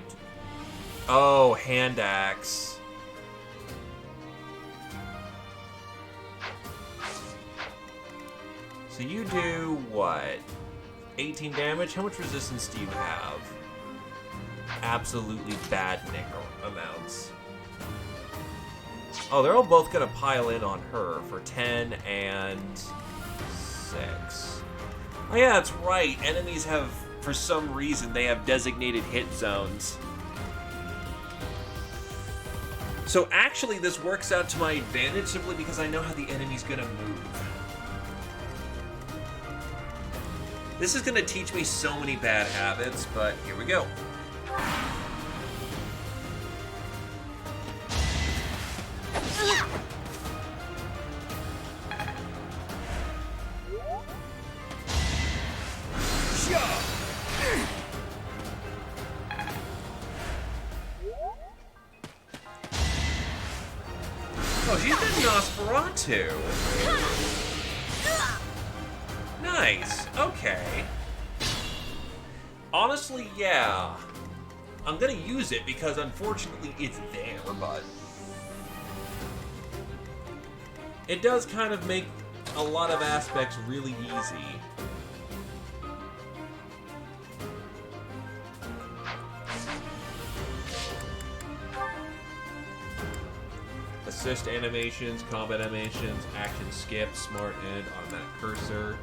Oh, hand axe. So you do what? 18 damage? How much resistance do you have? Absolutely bad nickel amounts. Oh, they're all both gonna pile in on her for 10 and 6. Oh yeah, that's right. Enemies have, for some reason, they have designated hit zones. So actually, this works out to my advantage simply because I know how the enemy's gonna move. This is gonna teach me so many bad habits, but here we go. Oh, she's got Nosferatu. Nice. Okay. Honestly, yeah. I'm gonna use it because unfortunately it's there, but it does kind of make a lot of aspects really easy. Assist animations, combat animations, action skip, smart end, automatic cursor.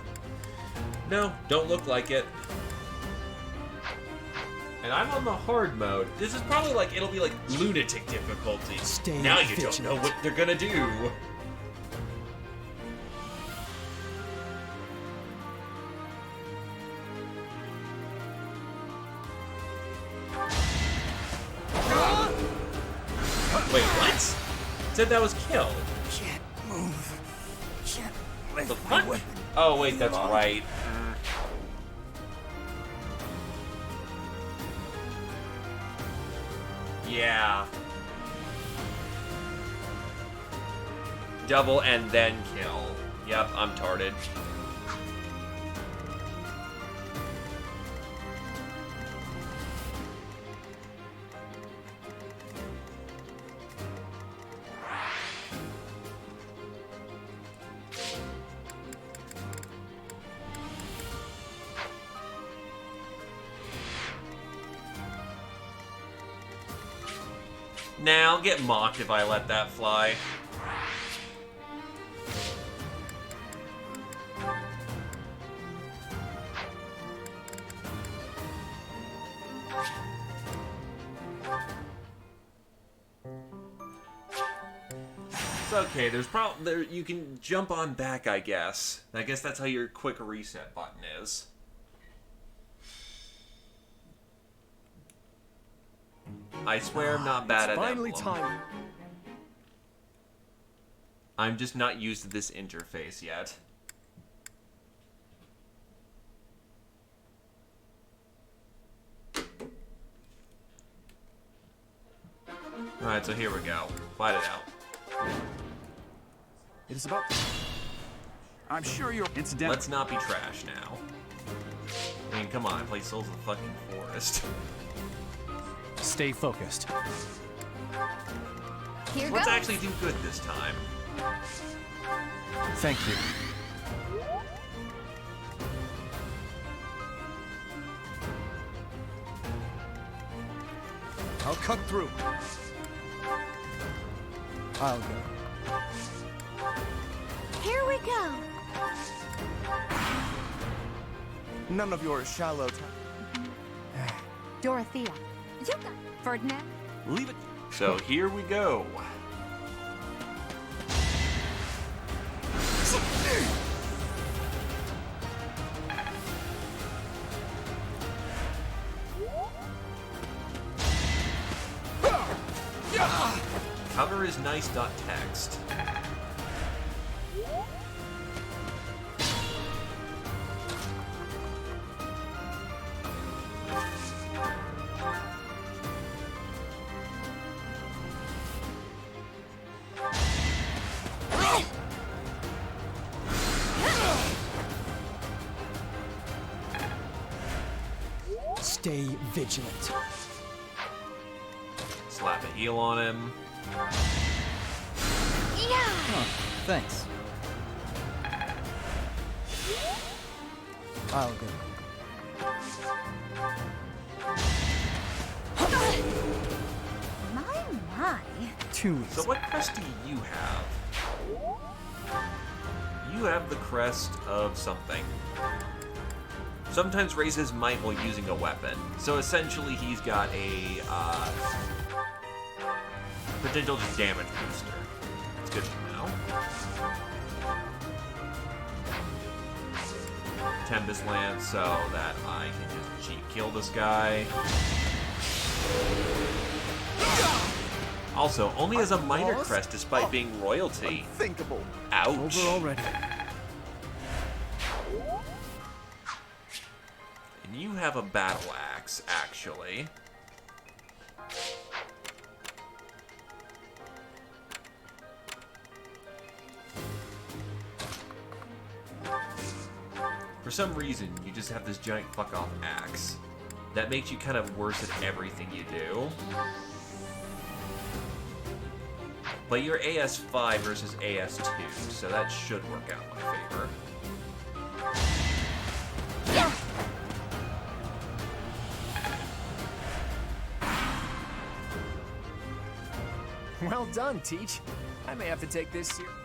No, don't look like it. And I'm on the hard mode. This is probably like, it'll be like lunatic difficulty. Now you don't know what they're gonna do. Wait, what? Said that was killed. Can't move. Can't The lift fuck? my weapon. Oh wait, that's right. Yeah. Double and then kill. Yep, I'm tarded. Nah, I'll get mocked if I let that fly. It's okay, there's you can jump on back, I guess. I guess that's how your quick reset button is. I swear I'm not bad at finally Emblem. time. I'm just not used to this interface yet. Alright, so here we go. Fight it out. It is about... I'm sure you're incidental. Let's not be trash now. I mean, come on, I play Souls of the fucking Forest. Stay focused. Here Let's goes. actually do good this time. Thank you. I'll cut through. I'll go. Here we go. None of your shallow Dorothea. You got Ferdinand. Leave it. So here we go. Cover is nice.txt. Stay vigilant. Slap a heal on him. Huh, thanks. I'll go. My. Too easy. So what crest do you have? You have the crest of something. Sometimes raises might while using a weapon. So essentially he's got a potential damage booster. It's good to know. Tempest Lance so that I can just cheat kill this guy. Also, only as a minor crest despite being royalty. Unthinkable. Ouch. Over already. And you have a battle axe, actually. For some reason, you just have this giant fuck-off axe. That makes you kind of worse at everything you do. But you're AS5 versus AS2, so that should work out in my favor. Well done, Teach. I may have to take this seriously.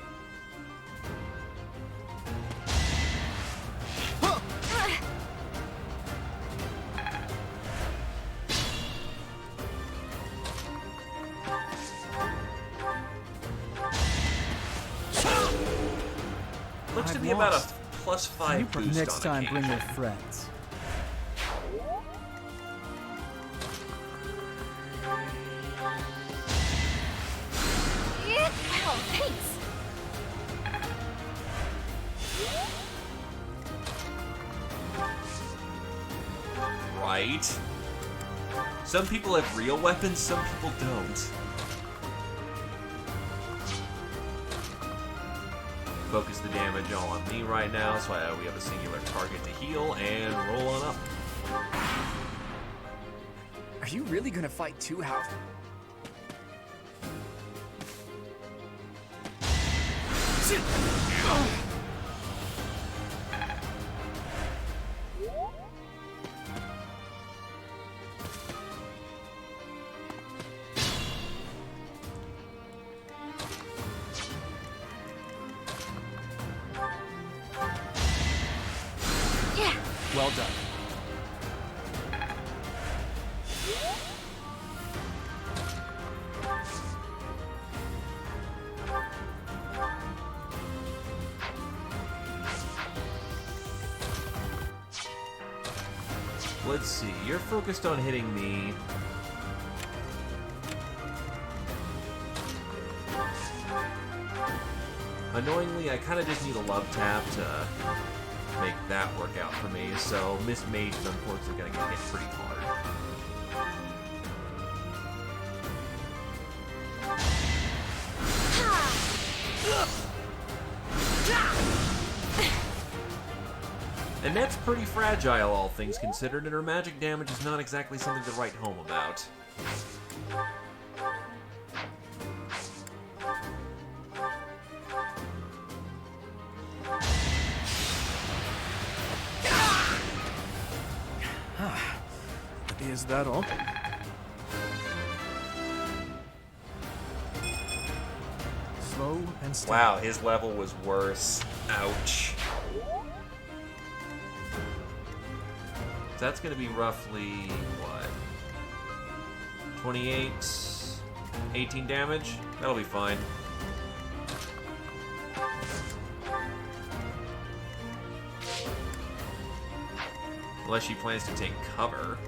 Looks to be about a +5 boost Next on time, bring your occasion. friends. Ow, thanks. Right. Some people have real weapons, some people don't. Focus the damage all on me right now, so we have a singular target to heal, and roll on up. Are you really gonna fight two house? Well done. Let's see, you're focused on hitting me. Annoyingly, I kind of just need a love tap to make that work out for me, so Miss Mage is unfortunately going to get hit pretty hard. Annette's pretty fragile, all things considered, and her magic damage is not exactly something to write home about. Is that all? monster. Wow, his level was worse. Ouch. So that's going to be roughly, what? 28, 18 damage? That'll be fine. Unless she plans to take cover.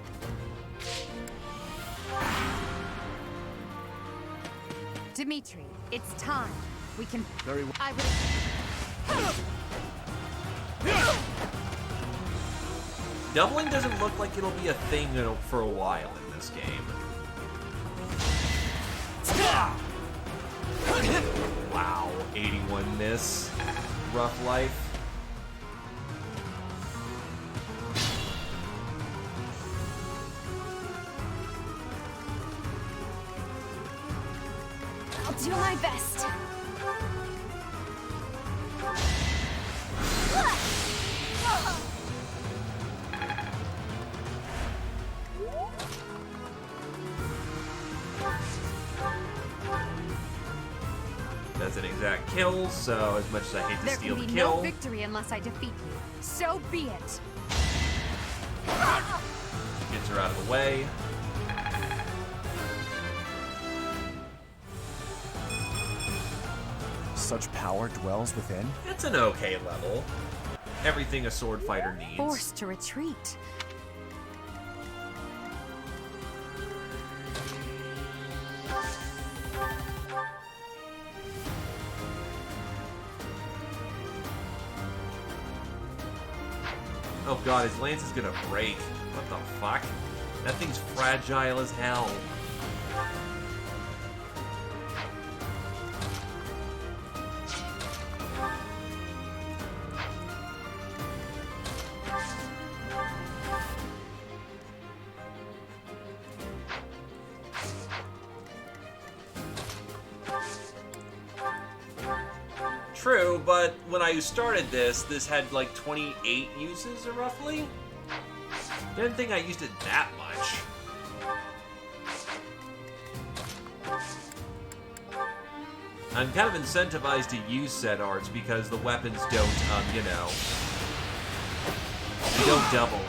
Dimitri, it's time. We can. Very well. I would. Doubling doesn't look like it'll be a thing for a while in this game. Wow, 81 miss. Rough life. I'll do my best. That's an exact kill, so as much as I hate to There steal can the be kill, no victory unless I defeat you. So be it. gets her out of the way. Such power dwells within? It's an okay level. Everything a sword fighter needs. Forced to retreat. Oh god, his lance is gonna break. What the fuck? That thing's fragile as hell. True, but when I started this had like 28 uses, roughly. Didn't think I used it that much. I'm kind of incentivized to use set arts because the weapons don't, you know, they don't double.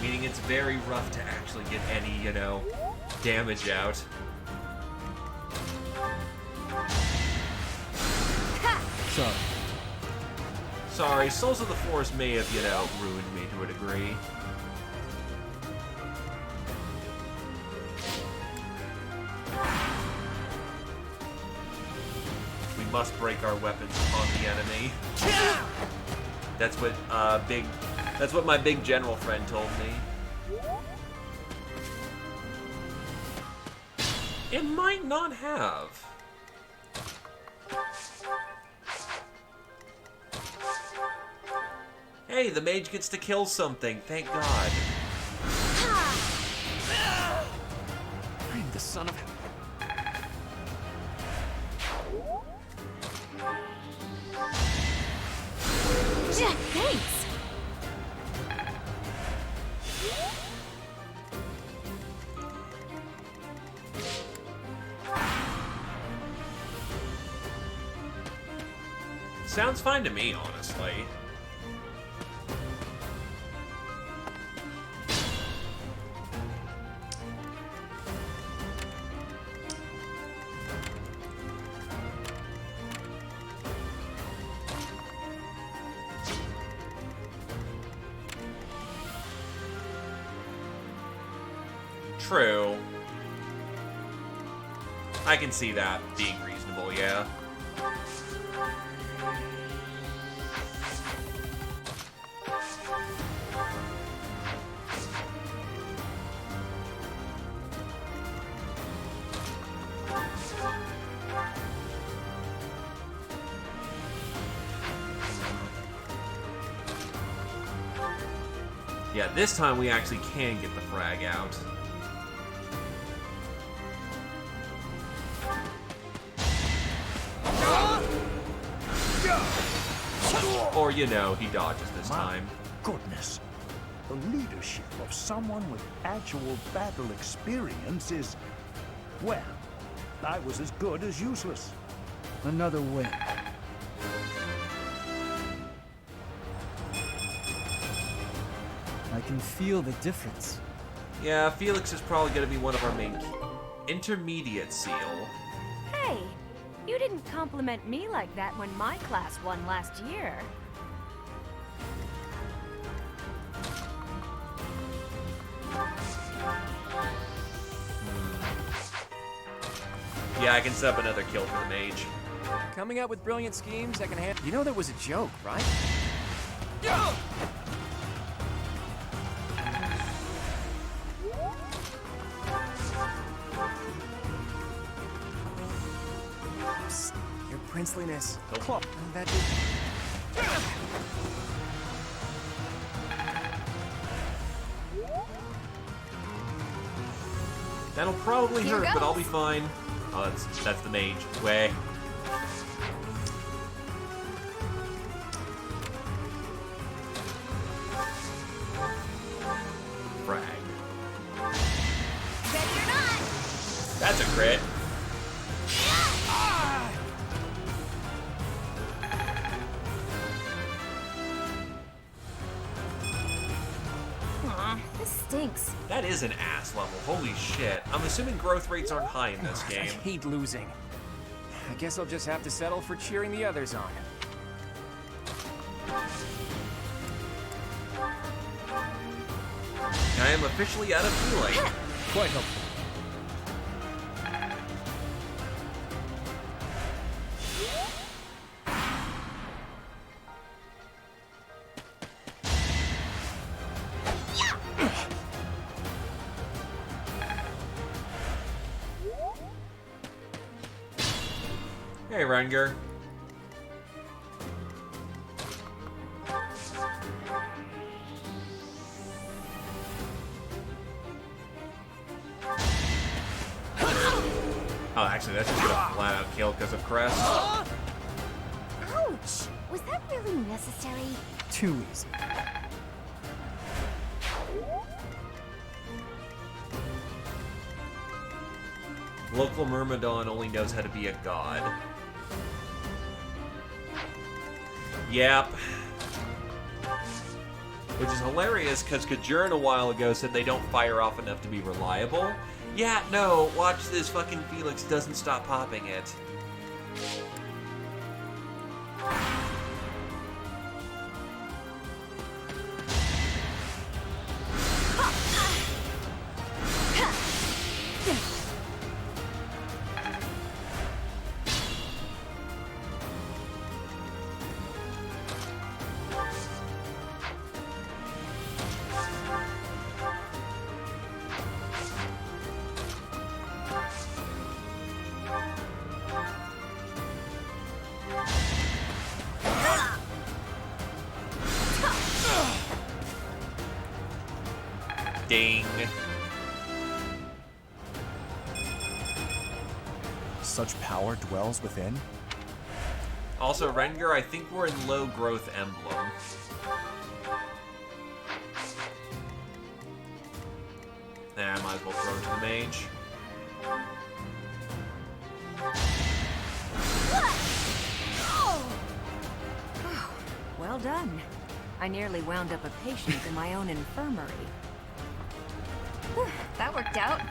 Meaning it's very rough to actually get any, you know, damage out. Sorry, Souls of the Forest may have, you know, ruined me to a degree. We must break our weapons upon the enemy. That's what my big general friend told me. It might not have. Hey, the mage gets to kill something, thank God. I'm the son of... Thanks! Sounds fine to me, honestly. True. I can see that being reasonable, yeah. Yeah, this time we actually can get the frag out. Or, you know, he dodges this time. Goodness. The leadership of someone with actual battle experience is, well, I was as good as useless. Another win. I can feel the difference. Yeah, Felix is probably going to be one of our main intermediate seal. Hey, you didn't compliment me like that when my class won last year. Yeah, I can set up another kill for the mage. Coming up with brilliant schemes that can handle. You know that was a joke, right? Psst, your princeliness. Club. That That'll probably Here hurt, but I'll goes. be fine. Oh, that's the mage. Way. Frag. Ready or not? That's a crit. Aw, this stinks. That is an ass level. Holy shit. I'm assuming growth rates aren't high in this I game. hate losing. I guess I'll just have to settle for cheering the others on. I am officially out of feeling. Quite helpful. Hey, Rengar. Oh, actually, that's just a flat-out kill because of Crest. Ouch! Was that really necessary? Too easy. Local Myrmidon only knows how to be a god. Yep. Which is hilarious, because Kajurin a while ago said they don't fire off enough to be reliable. Yeah, no, watch this, fucking Felix doesn't stop popping it. Ding. Such power dwells within? Also, Rengar, I think we're in low growth Emblem. Nah, I might as well throw it to the mage. Well done. I nearly wound up a patient in my own infirmary. That worked out.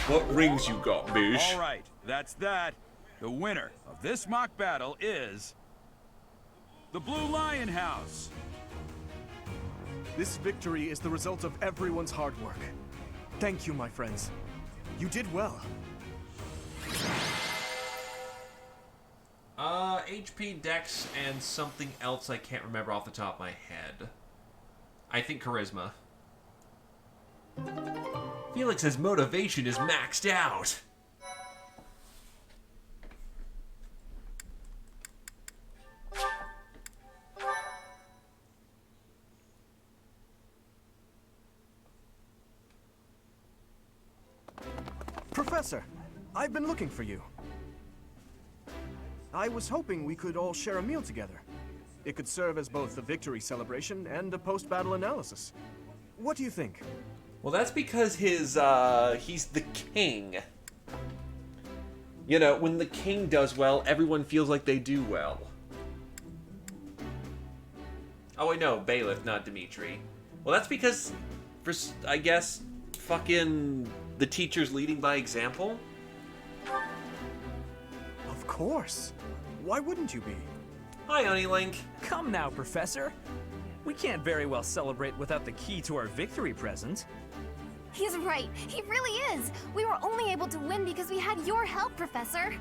What rings you got, bitch? All right, that's that. The winner of this mock battle is the Blue Lion House. This victory is the result of everyone's hard work. Thank you, my friends. You did well. HP, Dex, and something else I can't remember off the top of my head. I think Charisma. Felix's motivation is maxed out. Professor, I've been looking for you. I was hoping we could all share a meal together. It could serve as both a victory celebration and a post-battle analysis. What do you think? Well, that's because he's the king. You know, when the king does well, everyone feels like they do well. Oh, wait, no, Bailiff, not Dimitri. Well, that's because, I guess, fucking the teacher's leading by example? Of course. Why wouldn't you be? Hi, Honeylink. Come now, Professor. We can't very well celebrate without the key to our victory present. He's right. He really is. We were only able to win because we had your help, Professor.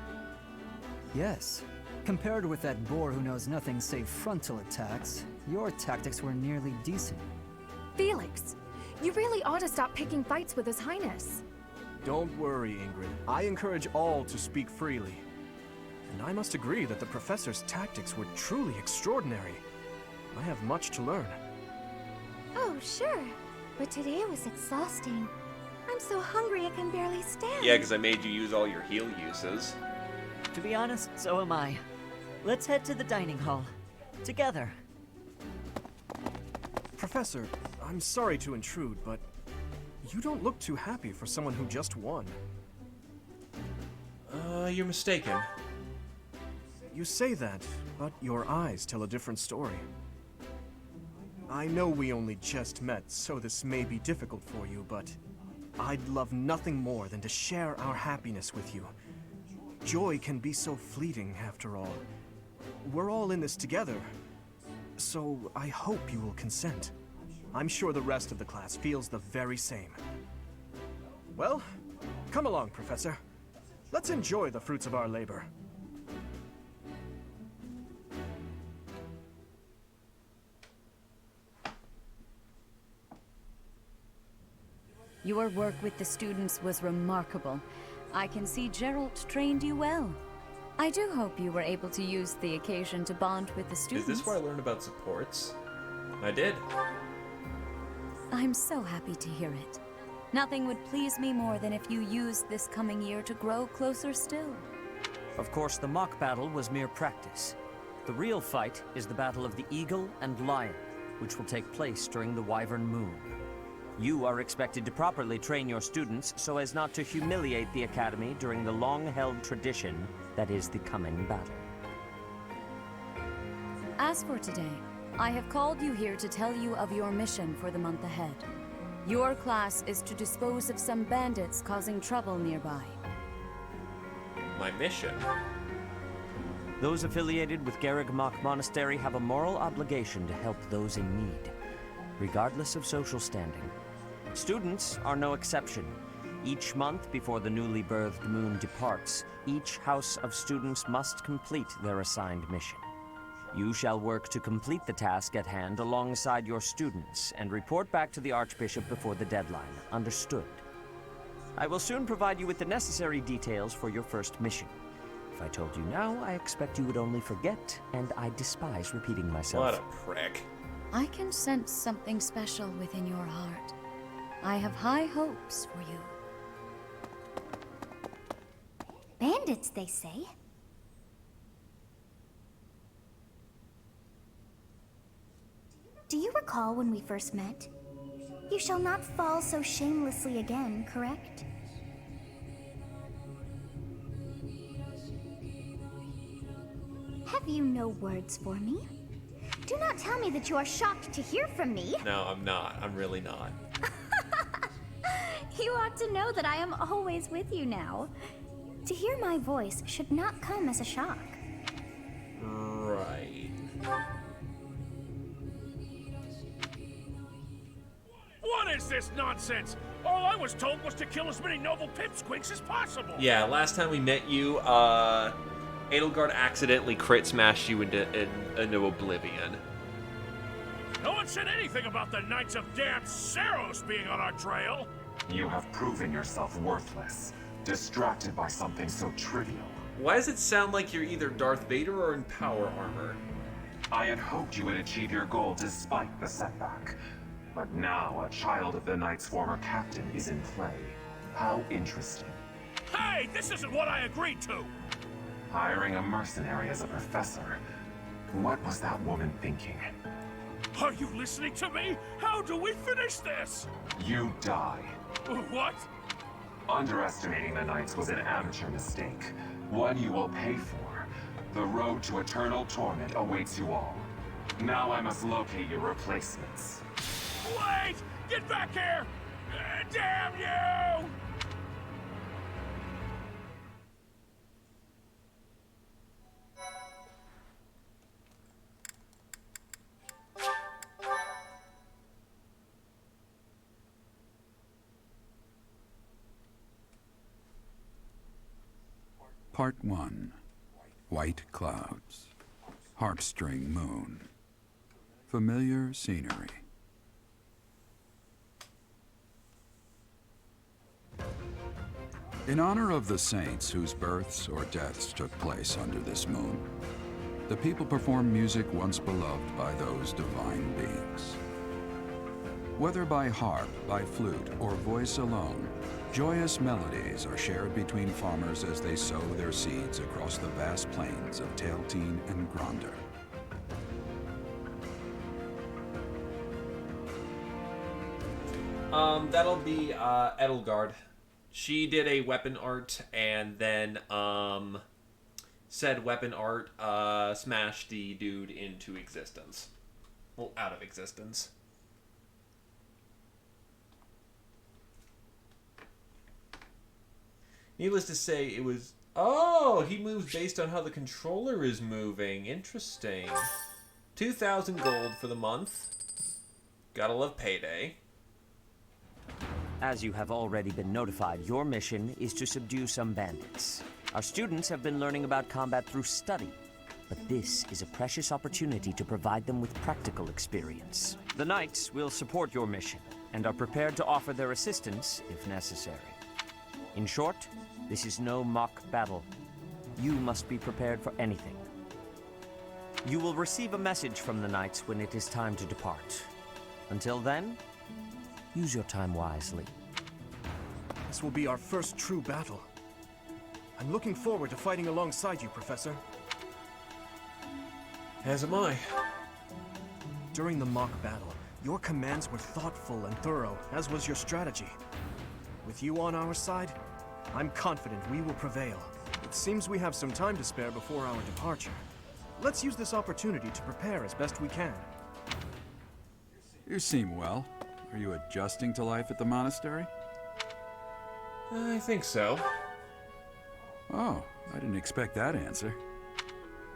Yes. Compared with that boar who knows nothing save frontal attacks, your tactics were nearly decent. Felix, you really ought to stop picking fights with His Highness. Don't worry, Ingrid. I encourage all to speak freely. And I must agree that the Professor's tactics were truly extraordinary. I have much to learn. Oh, sure. But today was exhausting. I'm so hungry I can barely stand. Yeah, because I made you use all your heal uses. To be honest, so am I. Let's head to the dining hall. Together. Professor, I'm sorry to intrude, but you don't look too happy for someone who just won. You're mistaken. You say that, but your eyes tell a different story. I know we only just met, so this may be difficult for you, but I'd love nothing more than to share our happiness with you. Joy can be so fleeting, after all. We're all in this together, so I hope you will consent. I'm sure the rest of the class feels the very same. Well, come along, Professor. Let's enjoy the fruits of our labor. Your work with the students was remarkable. I can see Geralt trained you well. I do hope you were able to use the occasion to bond with the students. Is this where I learned about supports? I did. I'm so happy to hear it. Nothing would please me more than if you used this coming year to grow closer still. Of course, the mock battle was mere practice. The real fight is the Battle of the Eagle and Lion, which will take place during the Wyvern Moon. You are expected to properly train your students so as not to humiliate the Academy during the long-held tradition that is the coming battle. As for today, I have called you here to tell you of your mission for the month ahead. Your class is to dispose of some bandits causing trouble nearby. My mission? Those affiliated with Garreg-Mach Monastery have a moral obligation to help those in need, regardless of social standing. Students are no exception. Each month before the newly birthed moon departs, each house of students must complete their assigned mission. You shall work to complete the task at hand alongside your students and report back to the Archbishop before the deadline. Understood? I will soon provide you with the necessary details for your first mission. If I told you now, I expect you would only forget, and I despise repeating myself. What a prick. I can sense something special within your heart. I have high hopes for you. Bandits, they say. Do you recall when we first met? You shall not fall so shamelessly again, correct? Have you no words for me? Do not tell me that you are shocked to hear from me. No, I'm not. I'm really not. You ought to know that I am always with you now. To hear my voice should not come as a shock. Right. What is this nonsense? All I was told was to kill as many noble pipsqueaks as possible. Yeah, last time we met you, Edelgard accidentally crit smashed you into oblivion. No one said anything about the Knights of Damned Seros being on our trail. You have proven yourself worthless, distracted by something so trivial. Why does it sound like you're either Darth Vader or in power armor? I had hoped you would achieve your goal despite the setback. But now a child of the Knight's former captain is in play. How interesting. Hey, this isn't what I agreed to! Hiring a mercenary as a professor. What was that woman thinking? Are you listening to me? How do we finish this? You die. What? Underestimating the Knights was an amateur mistake. One you will pay for. The road to eternal torment awaits you all. Now I must locate your replacements. Wait! Get back here! Damn you! Part 1. White clouds. Harpstring moon. Familiar scenery. In honor of the saints whose births or deaths took place under this moon, the people perform music once beloved by those divine beings. Whether by harp, by flute, or voice alone, joyous melodies are shared between farmers as they sow their seeds across the vast plains of Tailteen and Gronder. That'll be Edelgard. She did a weapon art, and then said weapon art smashed the dude into existence. Well, out of existence. Needless to say, it was... Oh, he moves based on how the controller is moving. Interesting. 2,000 gold for the month. Gotta love payday. As you have already been notified, your mission is to subdue some bandits. Our students have been learning about combat through study, but this is a precious opportunity to provide them with practical experience. The Knights will support your mission, and are prepared to offer their assistance if necessary. In short, this is no mock battle. You must be prepared for anything. You will receive a message from the Knights when it is time to depart. Until then, use your time wisely. This will be our first true battle. I'm looking forward to fighting alongside you, Professor. As am I. During the mock battle, your commands were thoughtful and thorough, as was your strategy. With you on our side, I'm confident we will prevail. It seems we have some time to spare before our departure. Let's use this opportunity to prepare as best we can. You seem well. Are you adjusting to life at the monastery? I think so. Oh, I didn't expect that answer.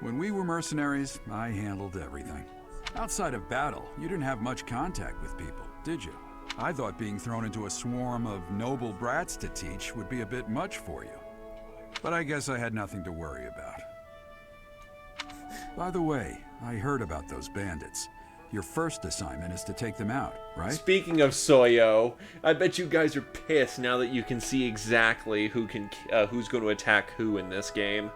When we were mercenaries, I handled everything. Outside of battle, you didn't have much contact with people, did you? I thought being thrown into a swarm of noble brats to teach would be a bit much for you. But I guess I had nothing to worry about. By the way, I heard about those bandits. Your first assignment is to take them out, right? Speaking of Soyo, I bet you guys are pissed now that you can see exactly who's going to attack who in this game.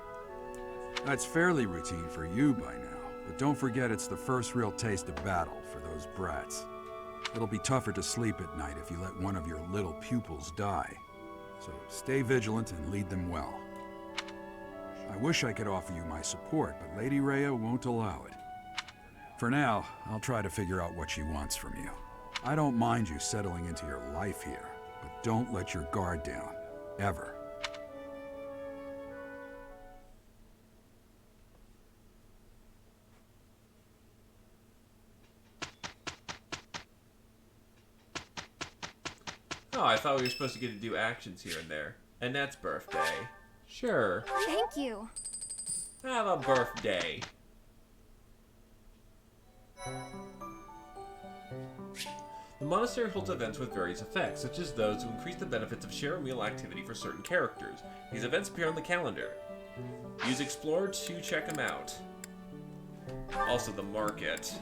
That's fairly routine for you by now, but don't forget it's the first real taste of battle for those brats. It'll be tougher to sleep at night if you let one of your little pupils die. So stay vigilant and lead them well. I wish I could offer you my support, but Lady Rhea won't allow it. For now, I'll try to figure out what she wants from you. I don't mind you settling into your life here, but don't let your guard down. Ever. Oh, I thought we were supposed to get to do actions here and there. Annette's birthday. Sure. Thank you. Have a birthday. The monastery holds events with various effects, such as those to increase the benefits of share meal activity for certain characters. These events appear on the calendar. Use Explore to check them out. Also the market.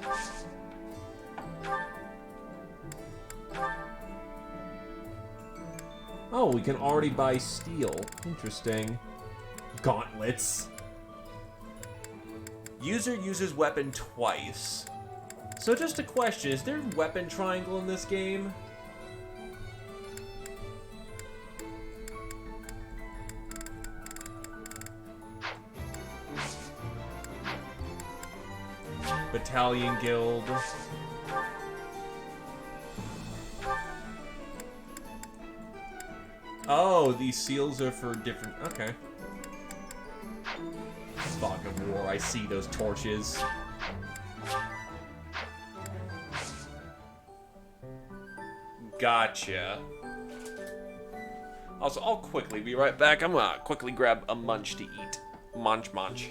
Oh, we can already buy steel. Interesting. Gauntlets. User uses weapon twice. So just a question, is there a weapon triangle in this game? Battalion Guild. Oh, these seals are for different... Okay. Fog of War, I see those torches. Gotcha. Also, I'll quickly be right back. I'm gonna quickly grab a munch to eat. Munch, munch.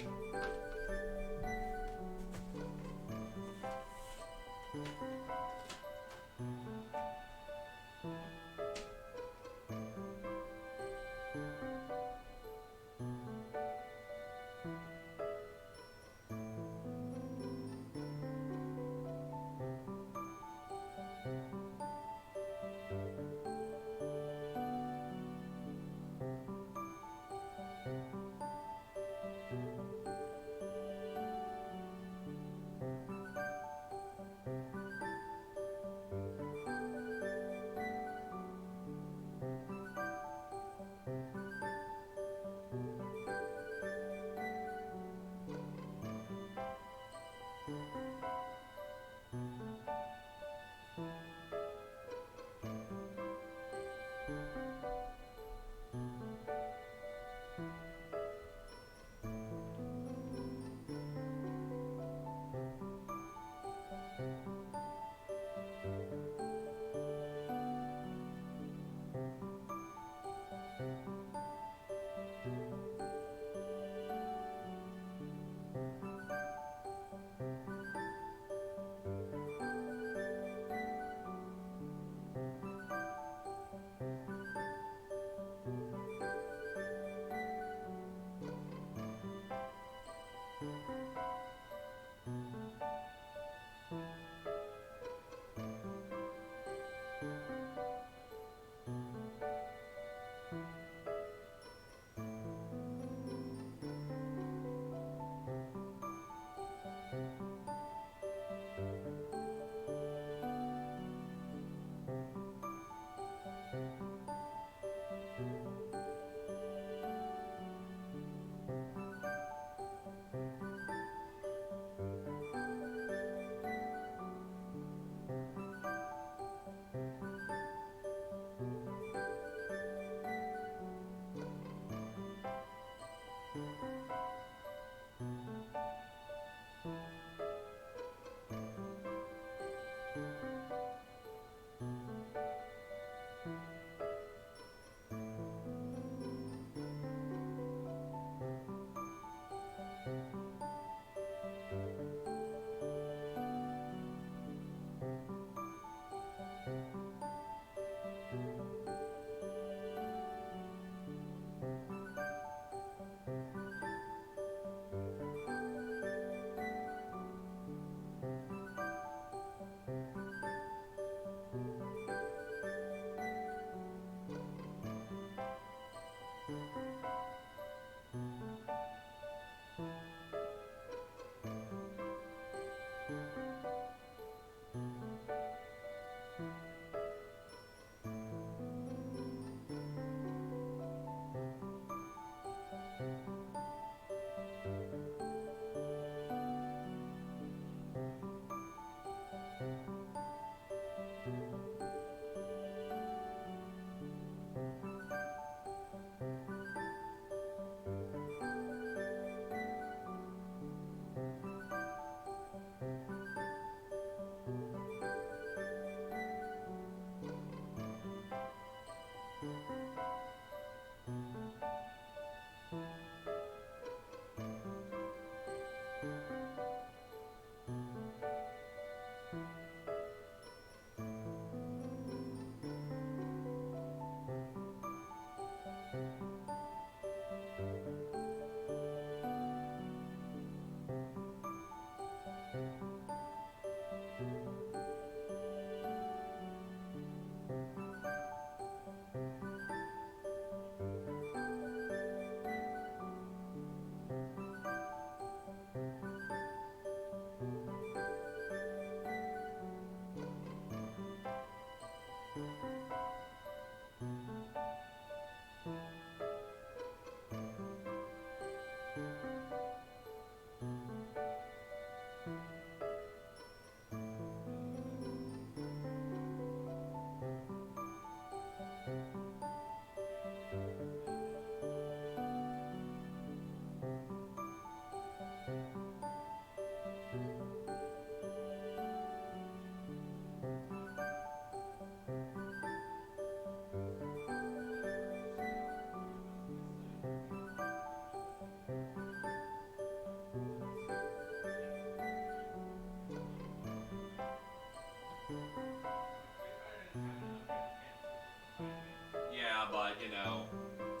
you know,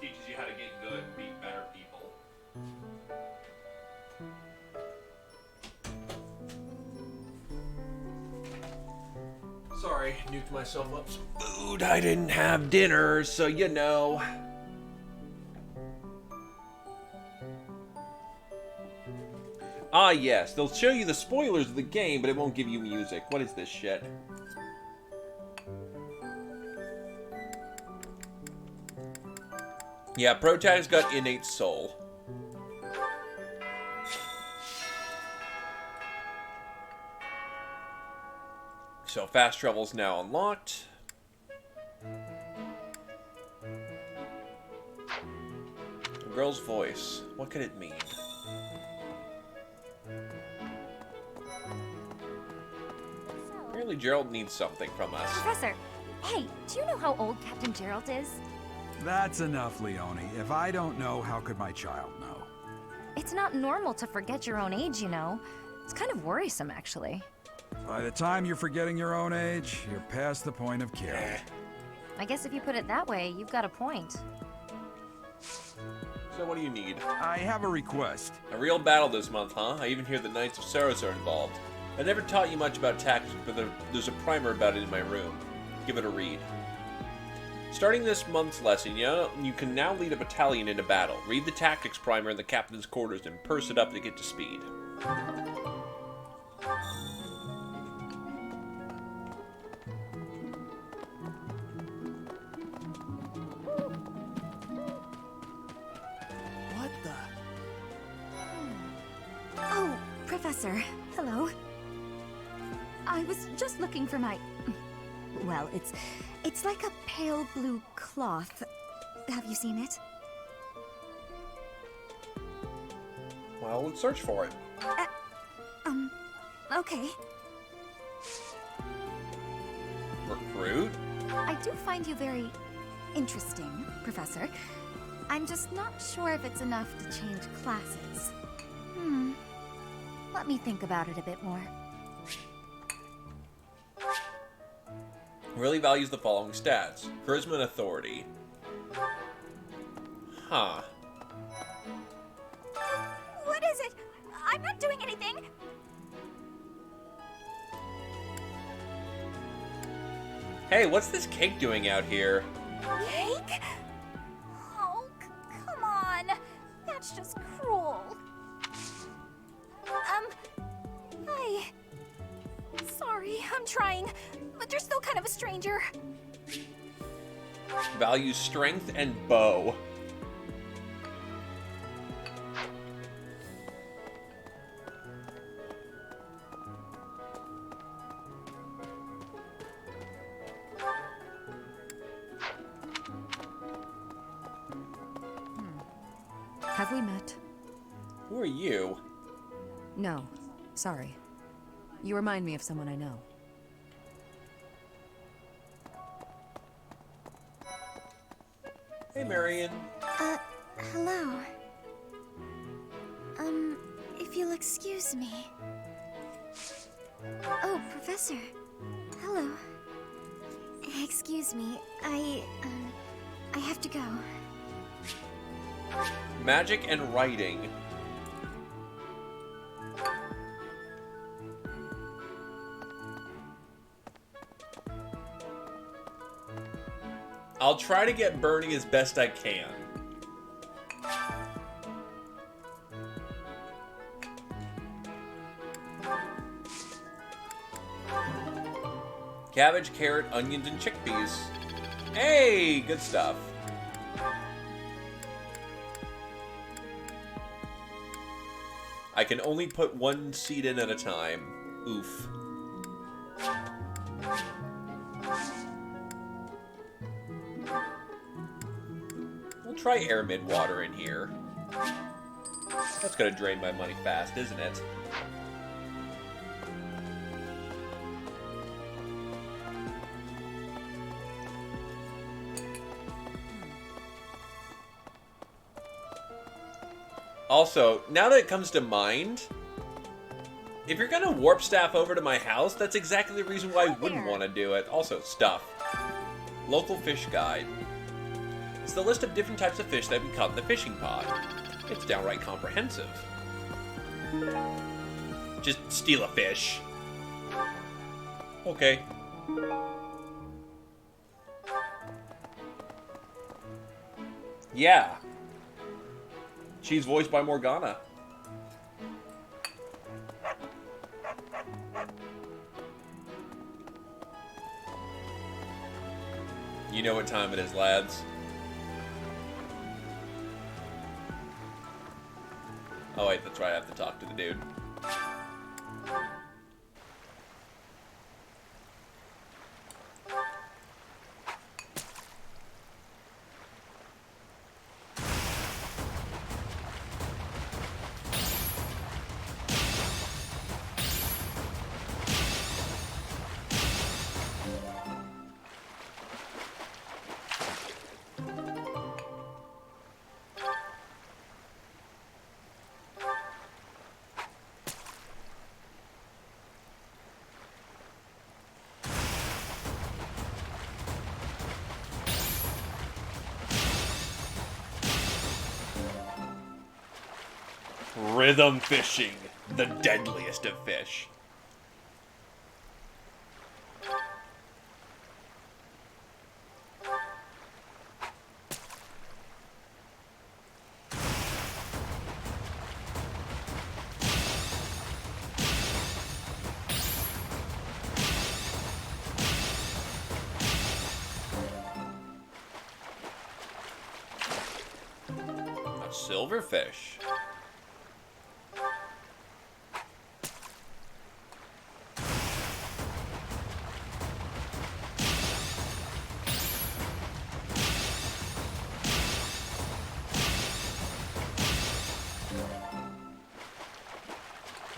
teaches you how to get good and beat better people. Sorry, nuked myself up some food. I didn't have dinner, so you know. Ah, yes, they'll show you the spoilers of the game, but it won't give you music. What is this shit? Yeah, Protag's got innate soul. So fast travel's now unlocked. A girl's voice. What could it mean? Apparently Gerald needs something from us. Professor, hey, do you know how old Captain Gerald is? That's enough, Leone. If I don't know, how could my child know? It's not normal to forget your own age, you know. It's kind of worrisome, actually. By the time you're forgetting your own age, you're past the point of care. I guess if you put it that way, you've got a point. So what do you need? I have a request. A real battle this month, huh? I even hear the Knights of Saros are involved. I never taught you much about tactics, but there's a primer about it in my room. Give it a read. Starting this month's lesson, you can now lead a battalion into battle. Read the tactics primer in the captain's quarters and purse it up to get to speed. What the? Oh, Professor. Hello. I was just looking for my... Well, it's like a pale blue cloth. Have you seen it? Well, let's search for it. Okay. Recruit? I do find you very interesting, Professor. I'm just not sure if it's enough to change classes. Let me think about it a bit more. Really values the following stats. Charisma and authority. Huh. What is it? I'm not doing anything! Hey, what's this cake doing out here? Cake? Oh, come on. That's just cruel. Hi. Sorry, I'm trying, but you're still kind of a stranger. Values strength and bow. Have we met? Who are you? No. Sorry. You remind me of someone I know. Hey, Marion. Hello. If you'll excuse me. Oh, Professor. Hello. Excuse me, I have to go. Magic and writing. I'll try to get Bernie as best I can. Cabbage, carrot, onions, and chickpeas. Hey, good stuff. I can only put one seed in at a time. Oof. We'll try air mid water in here. That's gonna drain my money fast, isn't it? Also, now that it comes to mind, if you're gonna warp staff over to my house, that's exactly the reason why I wouldn't want to do it. Also, stuff. Local fish guide. the list of different types of fish that we caught in the fishing pod. It's downright comprehensive. Just steal a fish. Okay. Yeah. She's voiced by Morgana. You know what time it is, lads. Oh wait, that's right, I have to talk to the dude. Rhythm fishing, the deadliest of fish. A silverfish.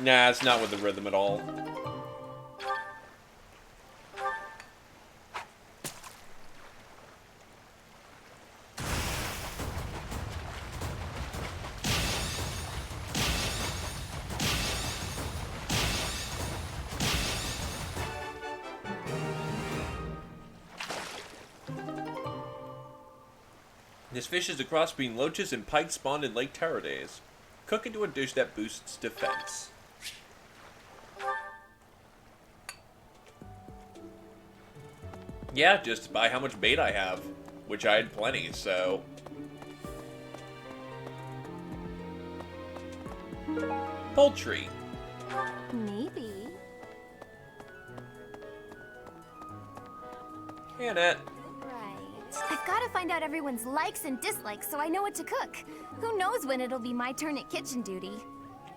Nah, it's not with the rhythm at all. This fish is a cross between loaches and pike spawned in Lake Taradays. Cook into a dish that boosts defense. Yeah, just by how much bait I have, which I had plenty, so... Poultry. Maybe. Annette. Right. I've got to find out everyone's likes and dislikes so I know what to cook. Who knows when it'll be my turn at kitchen duty.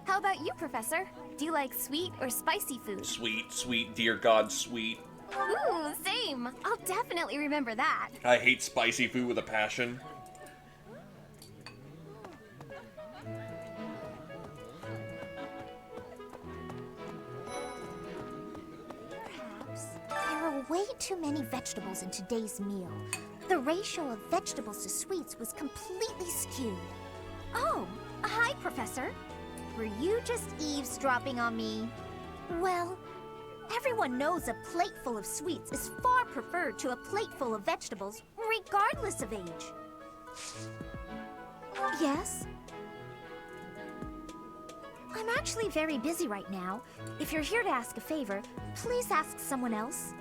How about you, Professor? Do you like sweet or spicy food? Sweet, sweet, dear God, sweet. Ooh, same. I'll definitely remember that. I hate spicy food with a passion. Perhaps there are way too many vegetables in today's meal. The ratio of vegetables to sweets was completely skewed. Oh, hi, Professor. Were you just eavesdropping on me? Well, everyone knows a plate full of sweets is far preferred to a plate full of vegetables, regardless of age. Yes? I'm actually very busy right now. If you're here to ask a favor, please ask someone else.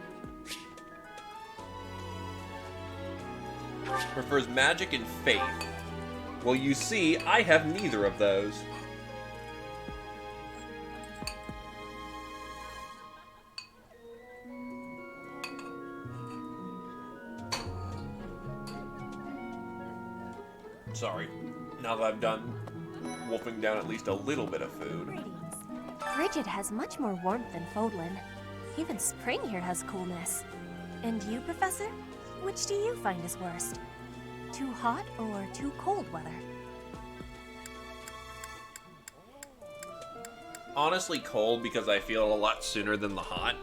Prefers magic and faith. Well, you see, I have neither of those. Sorry. Now that I've done wolfing down at least a little bit of food. Bridget has much more warmth than Fodlan. Even spring here has coolness. And you, Professor? Which do you find is worst? Too hot or too cold weather? Honestly, cold because I feel it a lot sooner than the hot.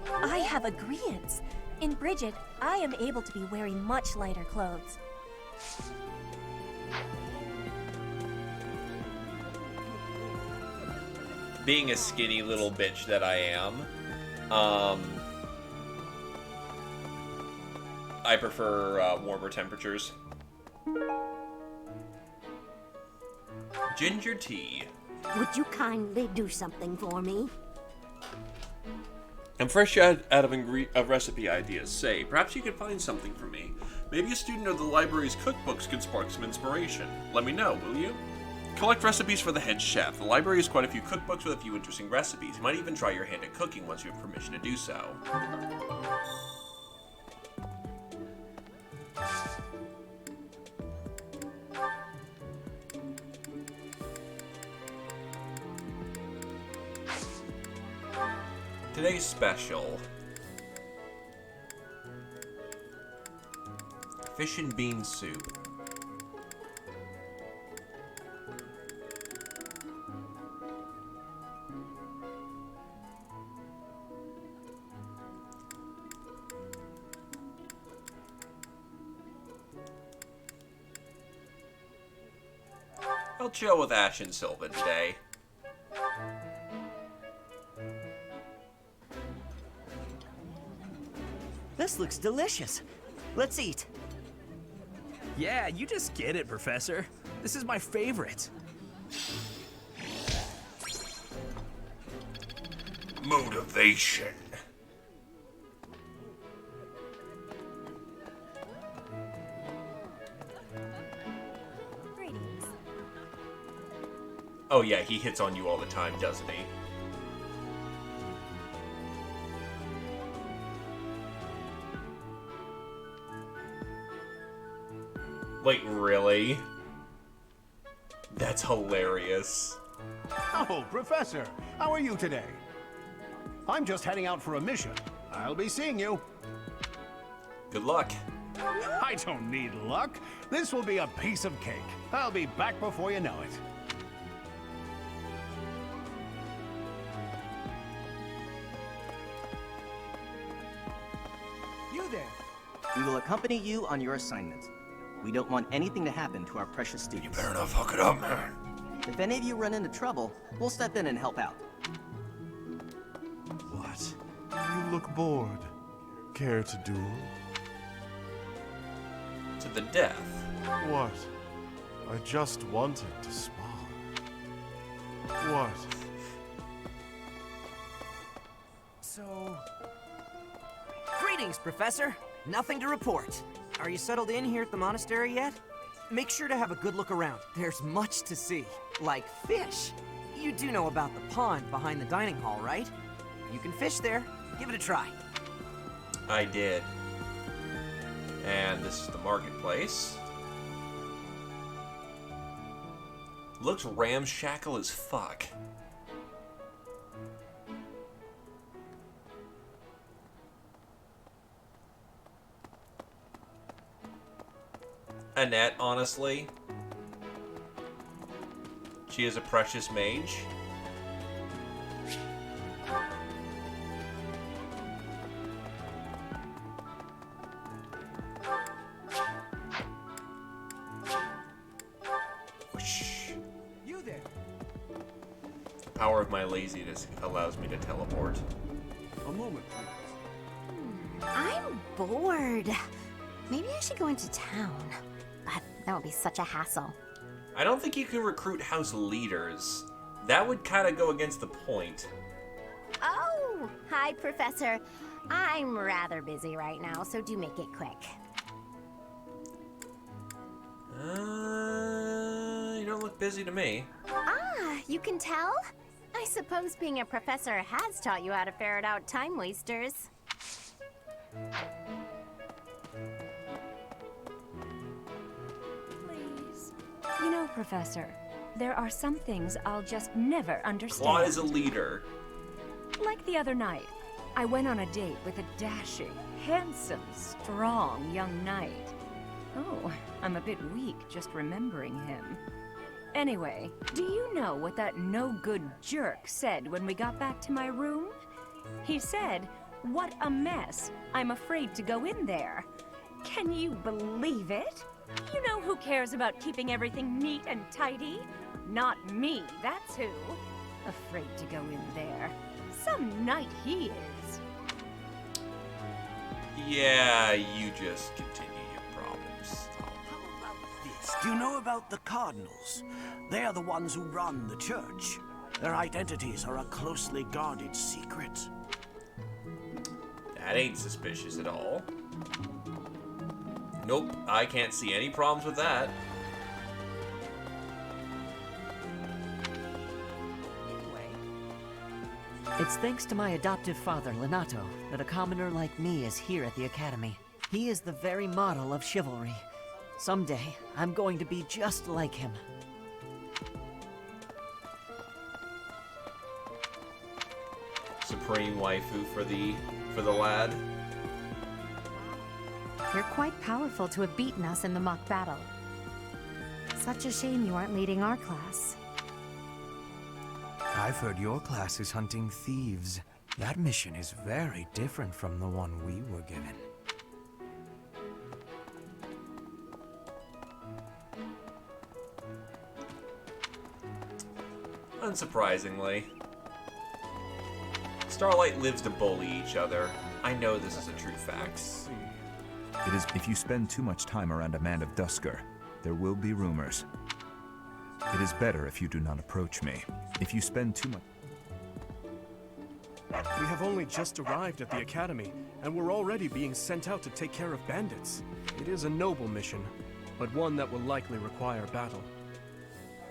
I have agreeance. In Bridget, I am able to be wearing much lighter clothes. Being a skinny little bitch that I am, I prefer warmer temperatures. Ginger tea. Would you kindly do something for me? I'm fresh out of recipe ideas. Say, perhaps you could find something for me. Maybe a student of the library's cookbooks could spark some inspiration. Let me know, will you? Collect recipes for the head chef. The library has quite a few cookbooks with a few interesting recipes. You might even try your hand at cooking once you have permission to do so. Today's special. Fish and bean soup. I'll chill with Ash and Sylvan today. This looks delicious. Let's eat. Yeah, you just get it, Professor. This is my favorite. Motivation. Greetings. Oh yeah, he hits on you all the time, doesn't he? Wait, really? That's hilarious. Oh, Professor, how are you today? I'm just heading out for a mission. I'll be seeing you. Good luck. I don't need luck. This will be a piece of cake. I'll be back before you know it. You there. We will accompany you on your assignment. We don't want anything to happen to our precious students. You better not fuck it up, man. If any of you run into trouble, we'll step in and help out. What? You look bored. Care to duel? To the death. What? I just wanted to spar. What? So... Greetings, Professor. Nothing to report. Are you settled in here at the monastery yet? Make sure to have a good look around. There's much to see. Like fish. You do know about the pond behind the dining hall, right? You can fish there. Give it a try. I did. And this is the marketplace. Looks ramshackle as fuck. Annette, honestly. She is a precious mage. Whoosh. You there. The power of my laziness allows me to teleport. A moment, please. I'm bored. Maybe I should go into town. But that would be such a hassle. I don't think you can recruit house leaders. That would kind of go against the point. Oh, hi, Professor. I'm rather busy right now, so do make it quick. You don't look busy to me. Ah, you can tell? I suppose being a professor has taught you how to ferret out time wasters. Please. You know, Professor, there are some things I'll just never understand. Claude is a leader. Like the other night, I went on a date with a dashing, handsome, strong young knight. Oh, I'm a bit weak just remembering him. Anyway, do you know what that no-good jerk said when we got back to my room? He said, "What a mess. I'm afraid to go in there." Can you believe it? You know who cares about keeping everything neat and tidy? Not me, that's who. Afraid to go in there. Some knight he is. Yeah, you just continue your problems. Do you know about the Cardinals? They are the ones who run the church. Their identities are a closely guarded secret. That ain't suspicious at all. Nope, I can't see any problems with that. It's thanks to my adoptive father, Lenato, that a commoner like me is here at the Academy. He is the very model of chivalry. Someday, I'm going to be just like him. Supreme waifu for the lad. You're quite powerful to have beaten us in the mock battle. Such a shame you aren't leading our class. I've heard your class is hunting thieves. That mission is very different from the one we were given. Unsurprisingly. Starlight lives to bully each other. I know this is a true fact. It is if you spend too much time around a man of Dusker, there will be rumors. It is better if you do not approach me. If you spend too much... We have only just arrived at the Academy, and we're already being sent out to take care of bandits. It is a noble mission, but one that will likely require battle.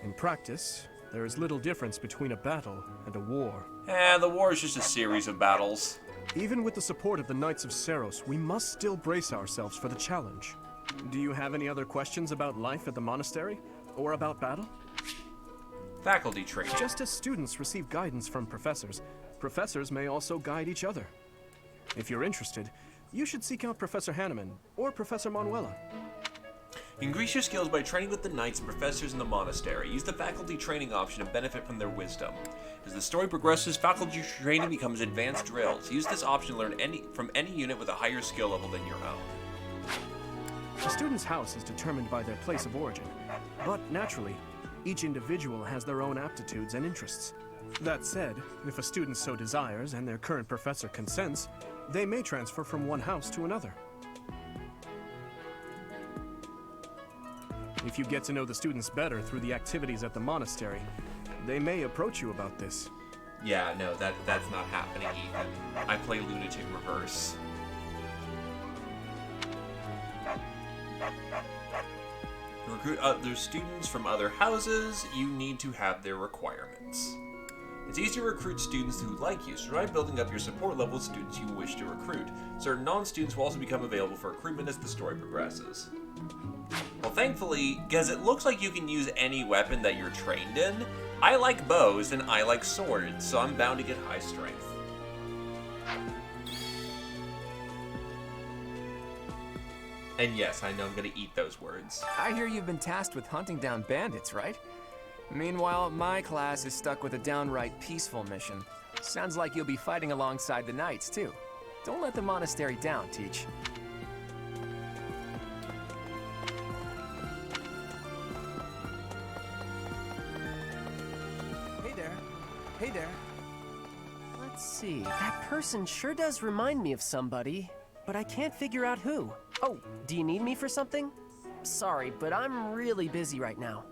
In practice, there is little difference between a battle and a war. The war is just a series of battles. Even with the support of the Knights of Seros, we must still brace ourselves for the challenge. Do you have any other questions about life at the monastery? Or about battle? Faculty training. Just as students receive guidance from professors, professors may also guide each other. If you're interested, you should seek out Professor Hanneman or Professor Manuela. Increase your skills by training with the knights and professors in the monastery. Use the faculty training option to benefit from their wisdom. As the story progresses, faculty training becomes advanced drills. Use this option to learn from any unit with a higher skill level than your own. A student's house is determined by their place of origin, but naturally, each individual has their own aptitudes and interests. That said, if a student so desires and their current professor consents, they may transfer from one house to another. If you get to know the students better through the activities at the monastery, they may approach you about this. Yeah, no, that's not happening, Ethan. I play Lunatic Reverse. To recruit other students from other houses, you need to have their requirements. It's easy to recruit students who like you, so try building up your support level with students you wish to recruit. Certain non-students will also become available for recruitment as the story progresses. Well, thankfully, because it looks like you can use any weapon that you're trained in, I like bows and I like swords, so I'm bound to get high strength. And yes, I know I'm gonna eat those words. I hear you've been tasked with hunting down bandits, right? Meanwhile, my class is stuck with a downright peaceful mission. Sounds like you'll be fighting alongside the knights, too. Don't let the monastery down, Teach. Hey there. Let's see. That person sure does remind me of somebody, but I can't figure out who. Oh, do you need me for something? Sorry, but I'm really busy right now.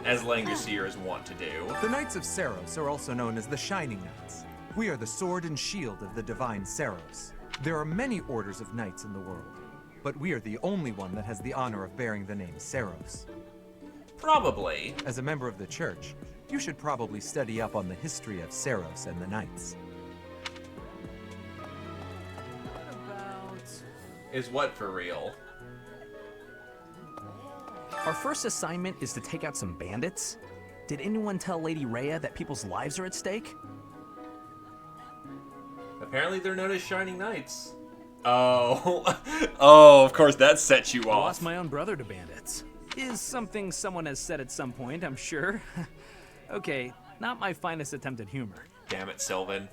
As Langrisseers want to do. The Knights of Seros are also known as the Shining Knights. We are the sword and shield of the divine Seros. There are many orders of knights in the world, but we are the only one that has the honor of bearing the name Seros. Probably. As a member of the church, you should probably study up on the history of Seros and the knights. Is what for real? Our first assignment is to take out some bandits? Did anyone tell Lady Rhea that people's lives are at stake? Apparently they're known as Shining Knights. Oh. Oh, of course that sets you I off. lost my own brother to bandits. Is something someone has said at some point, I'm sure. Okay, not my finest attempt at humor. Damn it, Sylvan.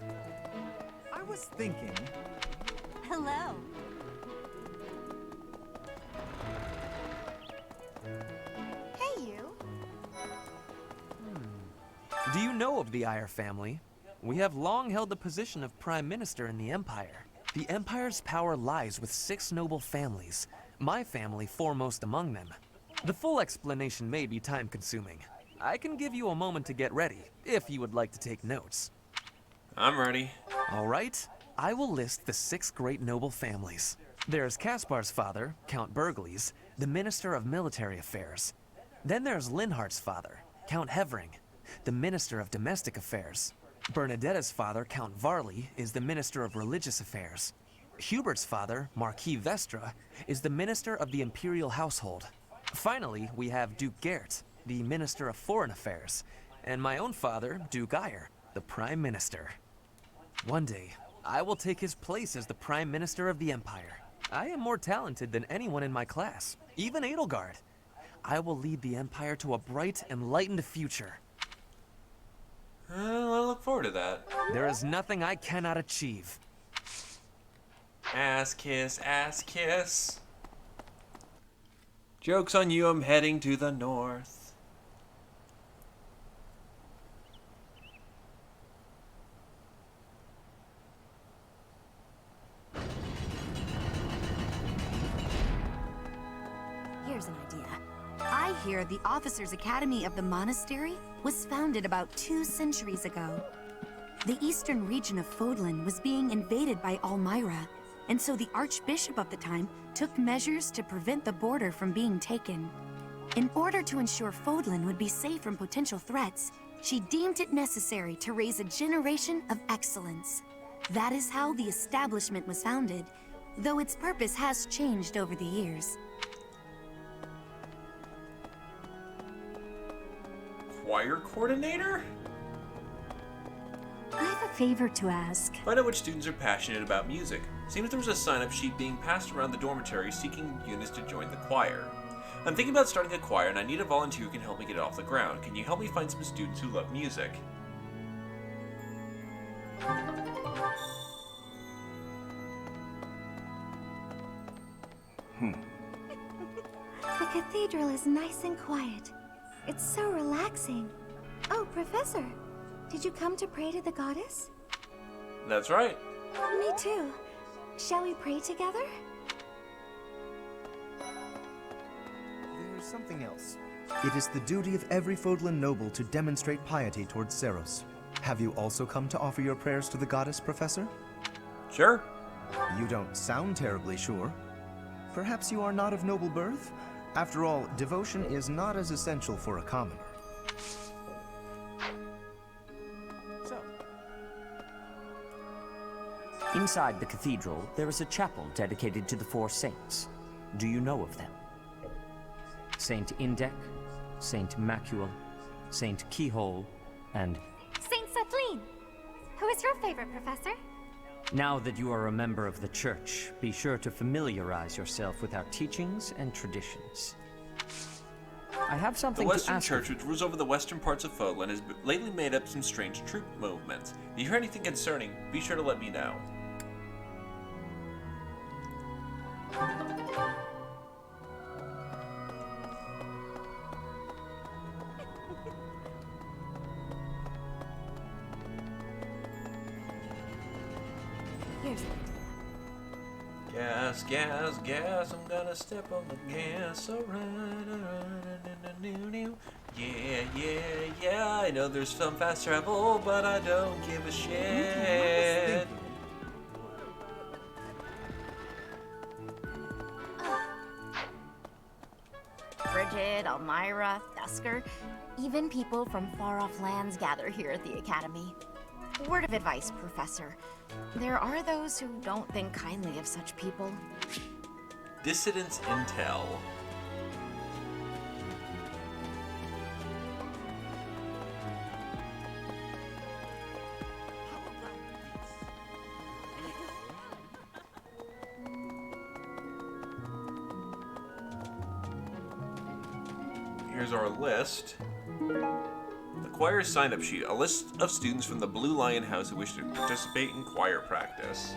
I was thinking... Hello. Do you know of the Iyer family? We have long held the position of Prime Minister in the Empire. The Empire's power lies with 6 noble families, my family foremost among them. The full explanation may be time-consuming. I can give you a moment to get ready, if you would like to take notes. I'm ready. All right, I will list the 6 great noble families. There's Caspar's father, Count Burgles, the Minister of Military Affairs. Then there's Linhardt's father, Count Hevering, the Minister of Domestic Affairs. Bernadetta's father, Count Varley, is the Minister of Religious Affairs. Hubert's father, Marquis Vestra, is the Minister of the Imperial Household. Finally, we have Duke Gert, the Minister of Foreign Affairs, and my own father, Duke Eyre, the Prime Minister. One day, I will take his place as the Prime Minister of the Empire. I am more talented than anyone in my class, even Edelgard. I will lead the Empire to a bright, enlightened future. I look forward to that. There is nothing I cannot achieve. Ass kiss, ass kiss. Joke's on you, I'm heading to the north. Here's an idea. I hear the Officers' Academy of the Monastery was founded about 2 centuries ago. The eastern region of Fodlan was being invaded by Almyra, and so the Archbishop of the time took measures to prevent the border from being taken. In order to ensure Fodlan would be safe from potential threats, she deemed it necessary to raise a generation of excellence. That is how the establishment was founded, though its purpose has changed over the years. Choir coordinator? I have a favor to ask. Find out which students are passionate about music. Seems there was a sign-up sheet being passed around the dormitory seeking units to join the choir. I'm thinking about starting a choir and I need a volunteer who can help me get it off the ground. Can you help me find some students who love music? The cathedral is nice and quiet. It's so relaxing. Oh, Professor, did you come to pray to the goddess? That's right. Me too. Shall we pray together? There's something else. It is the duty of every Fodlan noble to demonstrate piety towards Seros. Have you also come to offer your prayers to the goddess, Professor? Sure. You don't sound terribly sure. Perhaps you are not of noble birth? After all, devotion is not as essential for a commoner. Inside the cathedral, there is a chapel dedicated to the 4 saints. Do you know of them? Saint Indec, Saint Macula, Saint Keyhole, and... Saint Celine! Who is your favorite, Professor? Now that you are a member of the Church, be sure to familiarize yourself with our teachings and traditions. I have something The to Western ask Church, which rules over the western parts of Fodlan, has lately made up some strange troop movements. If you hear anything concerning, be sure to let me know. Here's an Gas, gas, gas, I'm gonna step on the gas, alright. Yeah, yeah, yeah, I know there's some fast travel, but I don't give a shit. Bridget, Almyra, Thusker, even people from far-off lands gather here at the Academy. Word of advice, Professor. There are those who don't think kindly of such people. Dissidence Intel. Here's our list. The choir sign-up sheet. A list of students from the Blue Lion House who wish to participate in choir practice.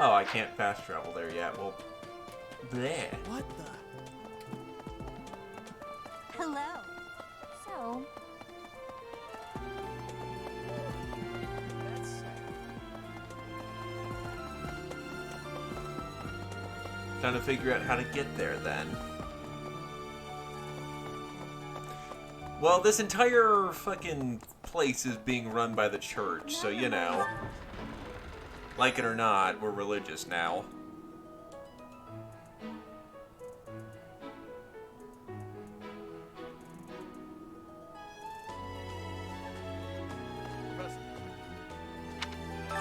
Oh, I can't fast travel there yet. Well, bleh. What the? Hello. So, Trying to figure out how to get there then. Well, this entire fucking place is being run by the church, so you know. Like it or not, we're religious now.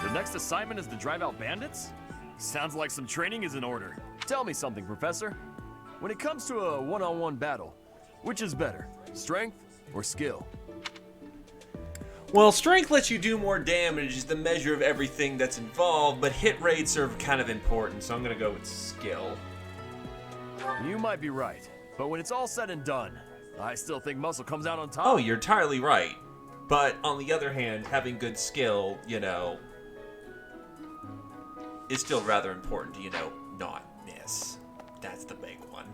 The next assignment is to drive out bandits? Sounds like some training is in order. Tell me something, Professor. When it comes to a one-on-one battle, which is better, strength or skill? Well, strength lets you do more damage, is the measure of everything that's involved, but hit rates are kind of important, so I'm gonna go with skill. You might be right, but when it's all said and done, I still think muscle comes out on top. Oh, you're entirely right. But on the other hand, having good skill, you know, is still rather important to, you know, not miss. That's the big one.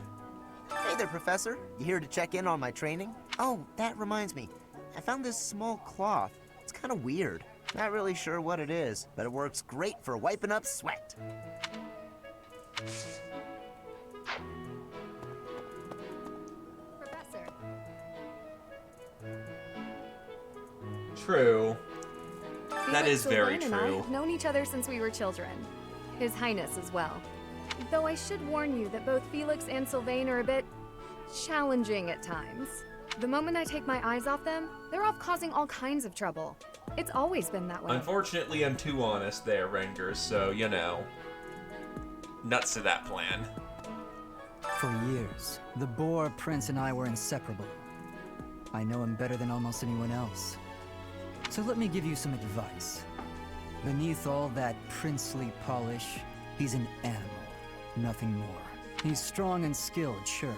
Hey there, Professor. You here to check in on my training? Oh, that reminds me. I found this small cloth. It's kind of weird. Not really sure what it is, but it works great for wiping up sweat. Professor. True. That Felix is very Sylvain and I true. have known each other since we were children. His Highness as well. Though I should warn you that both Felix and Sylvain are a bit challenging at times. The moment I take my eyes off them, they're off causing all kinds of trouble. It's always been that way. Unfortunately, I'm too honest there, Rengers, so, you know. Nuts to that plan. For years, the Boar Prince and I were inseparable. I know him better than almost anyone else. So let me give you some advice. Beneath all that princely polish, he's an animal, nothing more. He's strong and skilled, sure.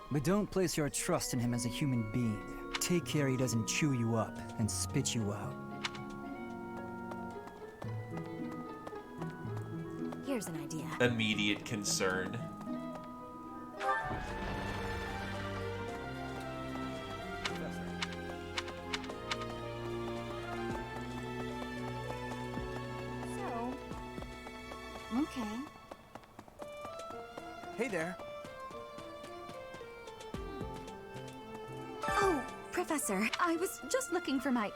But don't place your trust in him as a human being. Take care he doesn't chew you up and spit you out. Here's an idea. Immediate concern. so. Okay. Hey there. Oh, Professor, I was just looking for my...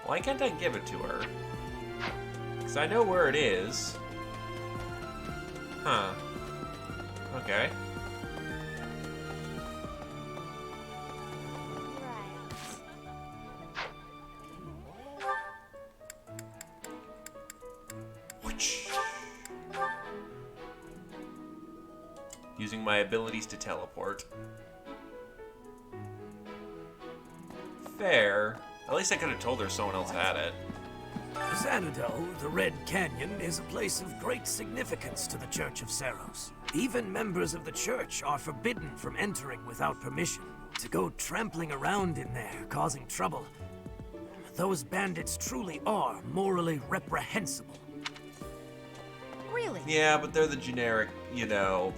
Why can't I give it to her? Because I know where it is. Huh. Okay. Using my abilities to teleport. Fair. At least I could have told her someone else had it. Xanadu, the Red Canyon, is a place of great significance to the Church of Seros. Even members of the church are forbidden from entering without permission. To go trampling around in there, causing trouble, those bandits truly are morally reprehensible. Really? Yeah, but they're the generic, you know,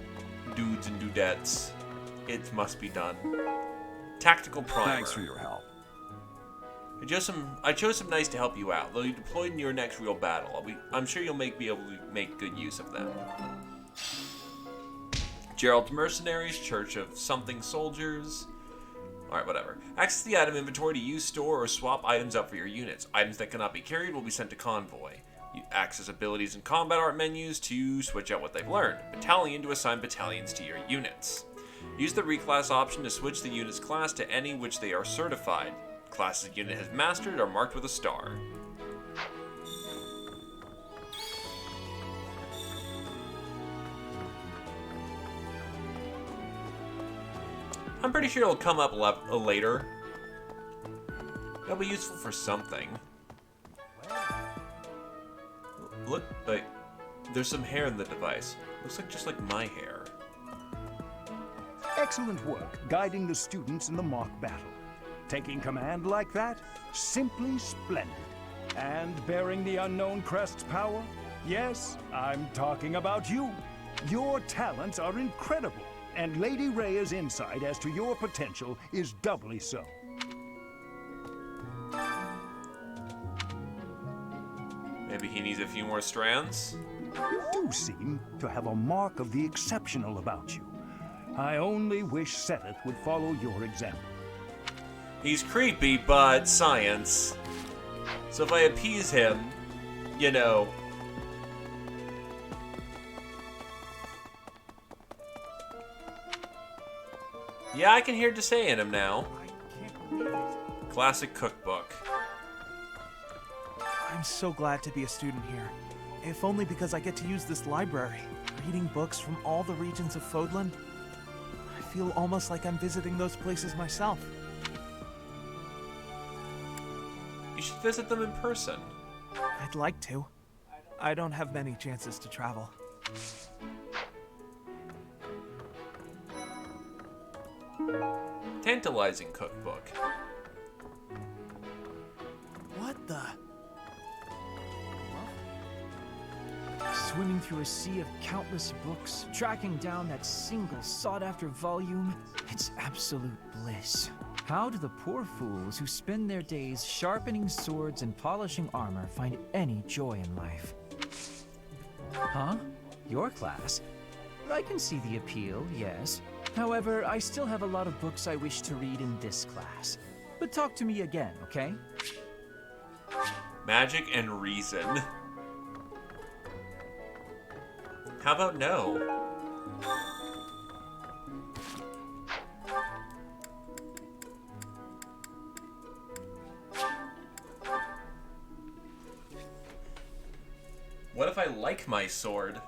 dudes and dudettes. It must be done. Tactical primer. Thanks for your help. I chose some nice to help you out. They'll be deployed in your next real battle. I'm sure you'll be able to make good use of them. Gerald's Mercenaries, Church of Something Soldiers. Alright, whatever. Access the item inventory to use, store, or swap items up for your units. Items that cannot be carried will be sent to convoy. You access abilities and combat art menus to switch out what they've learned. Battalion to assign battalions to your units. Use the reclass option to switch the unit's class to any which they are certified. Classes the unit has mastered are marked with a star. I'm pretty sure it'll come up later. It'll be useful for something. Look, like, there's some hair in the device. Looks like just like my hair. Excellent work guiding the students in the mock battle. Taking command like that? Simply splendid. And bearing the unknown crest's power? Yes, I'm talking about you. Your talents are incredible, and Lady Rhea's insight as to your potential is doubly so. Maybe he needs a few more strands? You do seem to have a mark of the exceptional about you. I only wish Seth would follow your example. He's creepy, but science. So if I appease him, you know... Yeah, I can hear Desai in him now. Classic cookbook. I'm so glad to be a student here. If only because I get to use this library, reading books from all the regions of Fodlan. I feel almost like I'm visiting those places myself. You should visit them in person. I'd like to. I don't have many chances to travel. Tantalizing cookbook. What the? Swimming through a sea of countless books, tracking down that single sought-after volume, it's absolute bliss. How do the poor fools who spend their days sharpening swords and polishing armor find any joy in life? Huh? Your class? I can see the appeal, yes. However, I still have a lot of books I wish to read in this class. But talk to me again, okay? Magic and reason. How about no? What if I like my sword?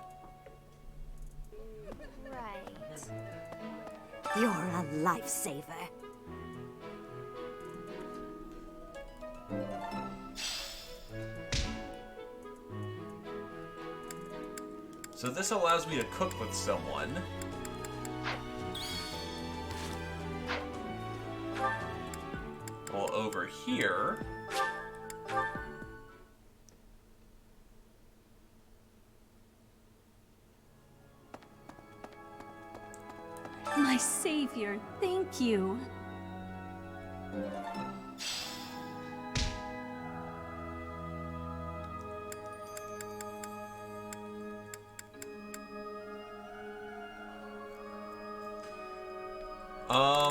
Right. You're a lifesaver. So this allows me to cook with someone. Well, over here... My savior, thank you.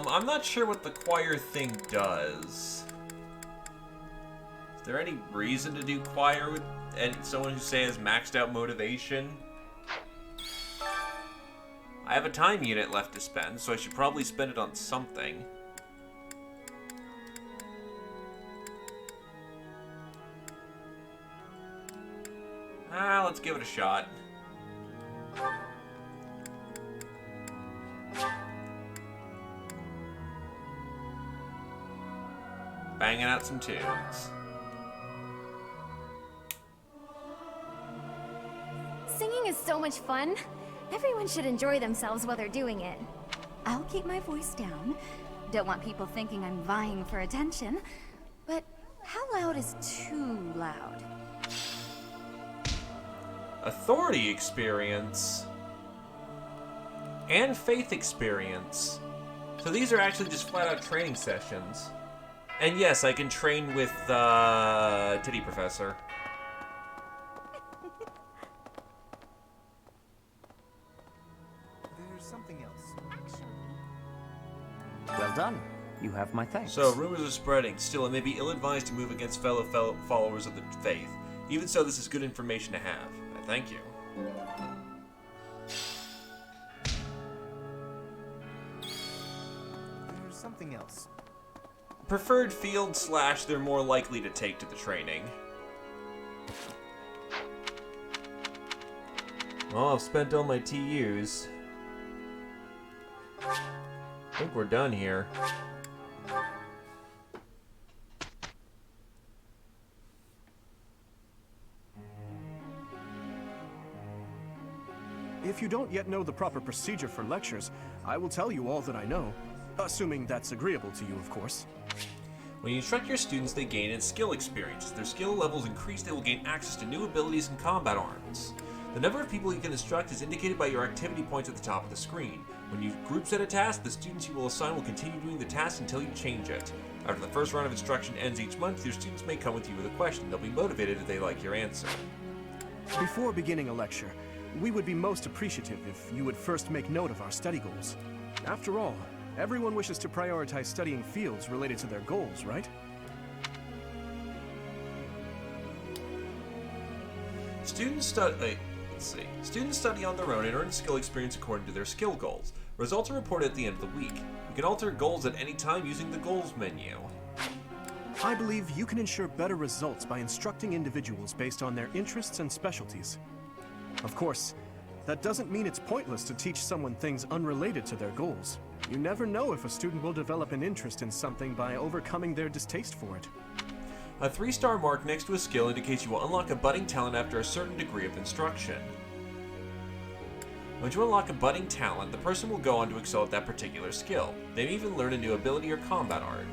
I'm not sure what the choir thing does. Is there any reason to do choir with someone who, say, has maxed out motivation? I have a time unit left to spend, so I should probably spend it on something. Let's give it a shot. Banging out some tunes. Singing is so much fun. Everyone should enjoy themselves while they're doing it. I'll keep my voice down. Don't want people thinking I'm vying for attention. But how loud is too loud? Authority experience. And faith experience. So these are actually just flat-out training sessions. And yes, I can train with, Titty Professor. There's something else. Well done. You have my thanks. So, rumors are spreading. Still, it may be ill-advised to move against fellow followers of the faith. Even so, this is good information to have. I thank you. There's something else. Preferred field / they're more likely to take to the training. Well, I've spent all my TUs. I think we're done here. If you don't yet know the proper procedure for lectures, I will tell you all that I know. Assuming that's agreeable to you, of course. When you instruct your students, they gain in skill experience. As their skill levels increase, they will gain access to new abilities and combat arms. The number of people you can instruct is indicated by your activity points at the top of the screen. When you group set a task, the students you will assign will continue doing the task until you change it. After the first round of instruction ends each month, your students may come with you with a question. They'll be motivated if they like your answer. Before beginning a lecture, we would be most appreciative if you would first make note of our study goals. After all, everyone wishes to prioritize studying fields related to their goals, right? Students study on their own and earn skill experience according to their skill goals. Results are reported at the end of the week. You can alter goals at any time using the goals menu. I believe you can ensure better results by instructing individuals based on their interests and specialties. Of course, that doesn't mean it's pointless to teach someone things unrelated to their goals. You never know if a student will develop an interest in something by overcoming their distaste for it. A 3-star mark next to a skill indicates you will unlock a budding talent after a certain degree of instruction. Once you unlock a budding talent, the person will go on to excel at that particular skill. They may even learn a new ability or combat art.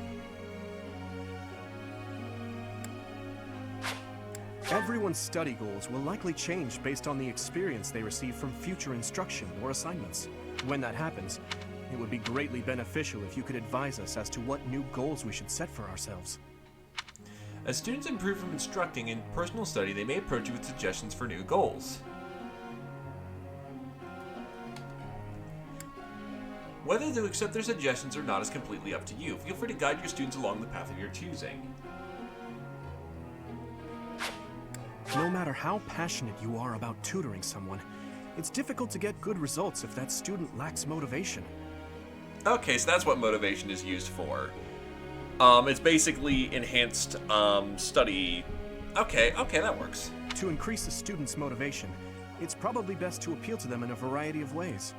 Everyone's study goals will likely change based on the experience they receive from future instruction or assignments. When that happens, it would be greatly beneficial if you could advise us as to what new goals we should set for ourselves. As students improve from instructing in personal study, they may approach you with suggestions for new goals. Whether to accept their suggestions or not is completely up to you. Feel free to guide your students along the path of your choosing. No matter how passionate you are about tutoring someone, it's difficult to get good results if that student lacks motivation. Okay, so that's what motivation is used for. It's basically enhanced study. Okay, that works. To increase a student's motivation, it's probably best to appeal to them in a variety of ways.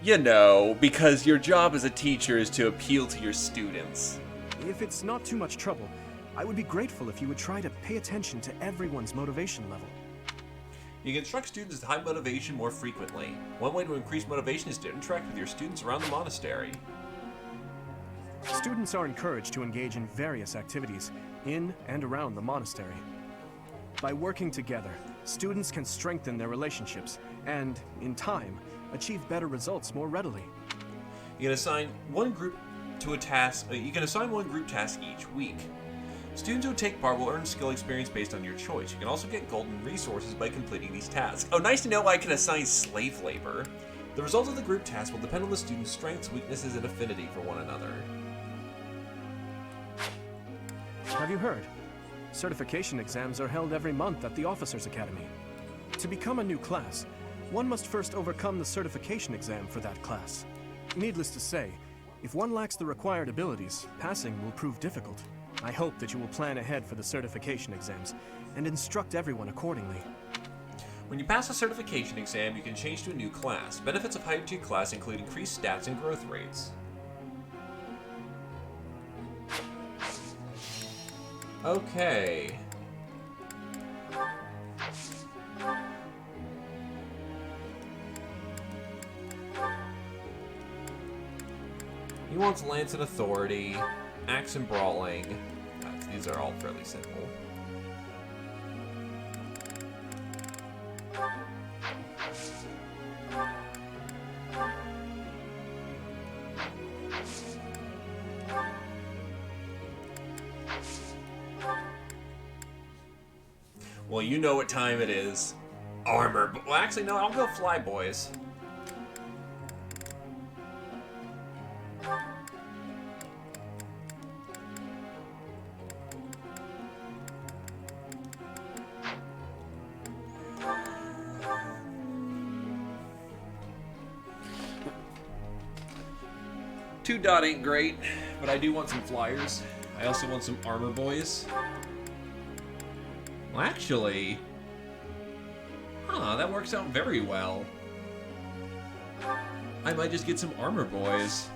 You know, because your job as a teacher is to appeal to your students. If it's not too much trouble, I would be grateful if you would try to pay attention to everyone's motivation level. You can instruct students with high motivation more frequently. One way to increase motivation is to interact with your students around the monastery. Students are encouraged to engage in various activities in and around the monastery. By working together, students can strengthen their relationships and, in time, achieve better results more readily. You can assign one group to a task. You can assign one group task each week. Students who take part will earn skill experience based on your choice. You can also get golden resources by completing these tasks. Oh, nice to know I can assign slave labor. The results of the group task will depend on the student's strengths, weaknesses, and affinity for one another. Have you heard? Certification exams are held every month at the Officers Academy. To become a new class, one must first overcome the certification exam for that class. Needless to say, if one lacks the required abilities, passing will prove difficult. I hope that you will plan ahead for the certification exams and instruct everyone accordingly. When you pass a certification exam, you can change to a new class. Benefits of higher tier class include increased stats and growth rates. Okay. He wants Lance and Authority, Axe and Brawling. These are all fairly simple. Well, you know what time it is. Armor. Well, actually, no, I'll go Fly Boys. Two dot ain't great, but I do want some flyers. I also want some armor boys. Well, actually, that works out very well. I might just get some armor boys.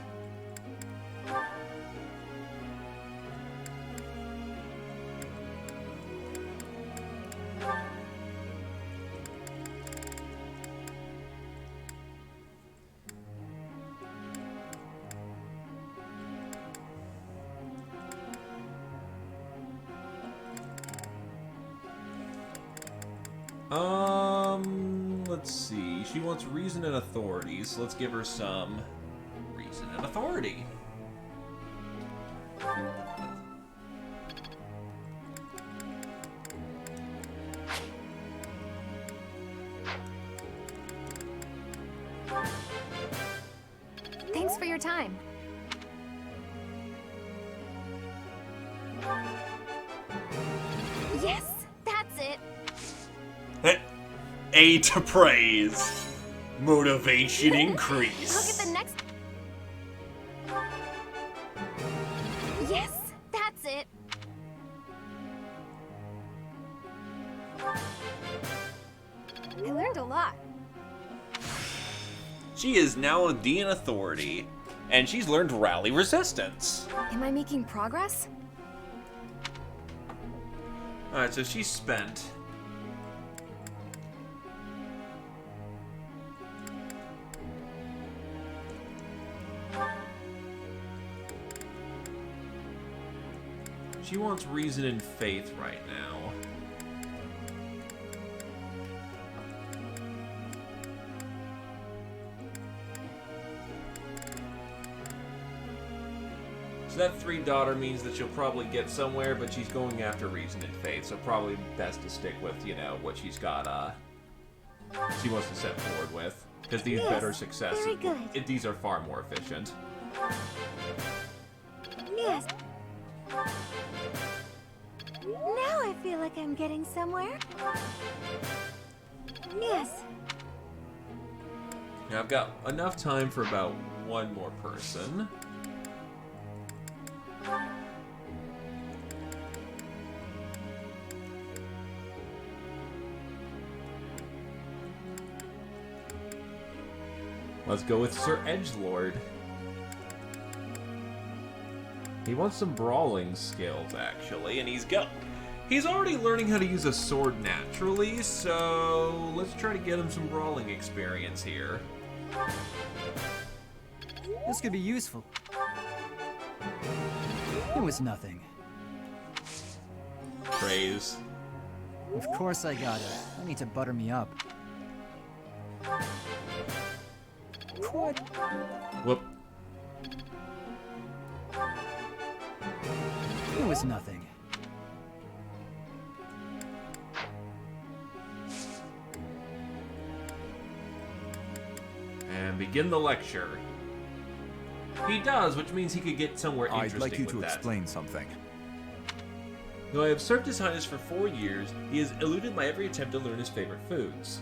Let's see. She wants reason and authority, so let's give her some reason and authority. Thanks for your time. Yes, that's it. A to praise. Motivation increase. Look at the next. Yes, that's it. I learned a lot. She is now a D in authority, and she's learned rally resistance. Am I making progress? Alright, so she's spent. She wants reason and faith right now. So that 3 daughter means that she'll probably get somewhere, but she's going after reason and faith, so probably best to stick with, you know, what she's got, she wants to set forward with. Because these Yes, better successes, very good. these are far more efficient. Yes. Now I feel like I'm getting somewhere. Yes. Now I've got enough time for about one more person. Let's go with Sir Edgelord. He wants some brawling skills, actually, and he's already learning how to use a sword naturally, so let's try to get him some brawling experience here. This could be useful. It was nothing. Praise. Of course I got it. I need to butter me up. What? Whoop. It was nothing. And begin the lecture. He does, which means he could get somewhere interesting I'd like you with to that. explain something. Though I have served His Highness for 4 years, he has eluded my every attempt to learn his favorite foods.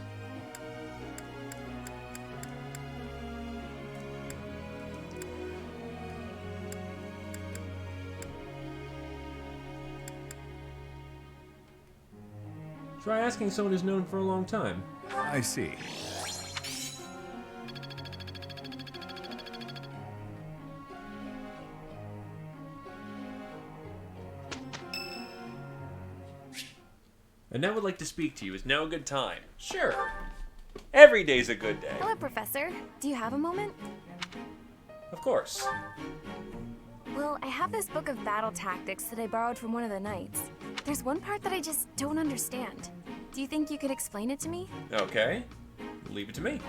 Try asking someone who's known for a long time. I see. And now would like to speak to you. Is now a good time? Sure. Every day's a good day. Hello, Professor. Do you have a moment? Of course. Well, I have this book of battle tactics that I borrowed from one of the knights. There's one part that I just don't understand. Do you think you could explain it to me? Okay. Leave it to me.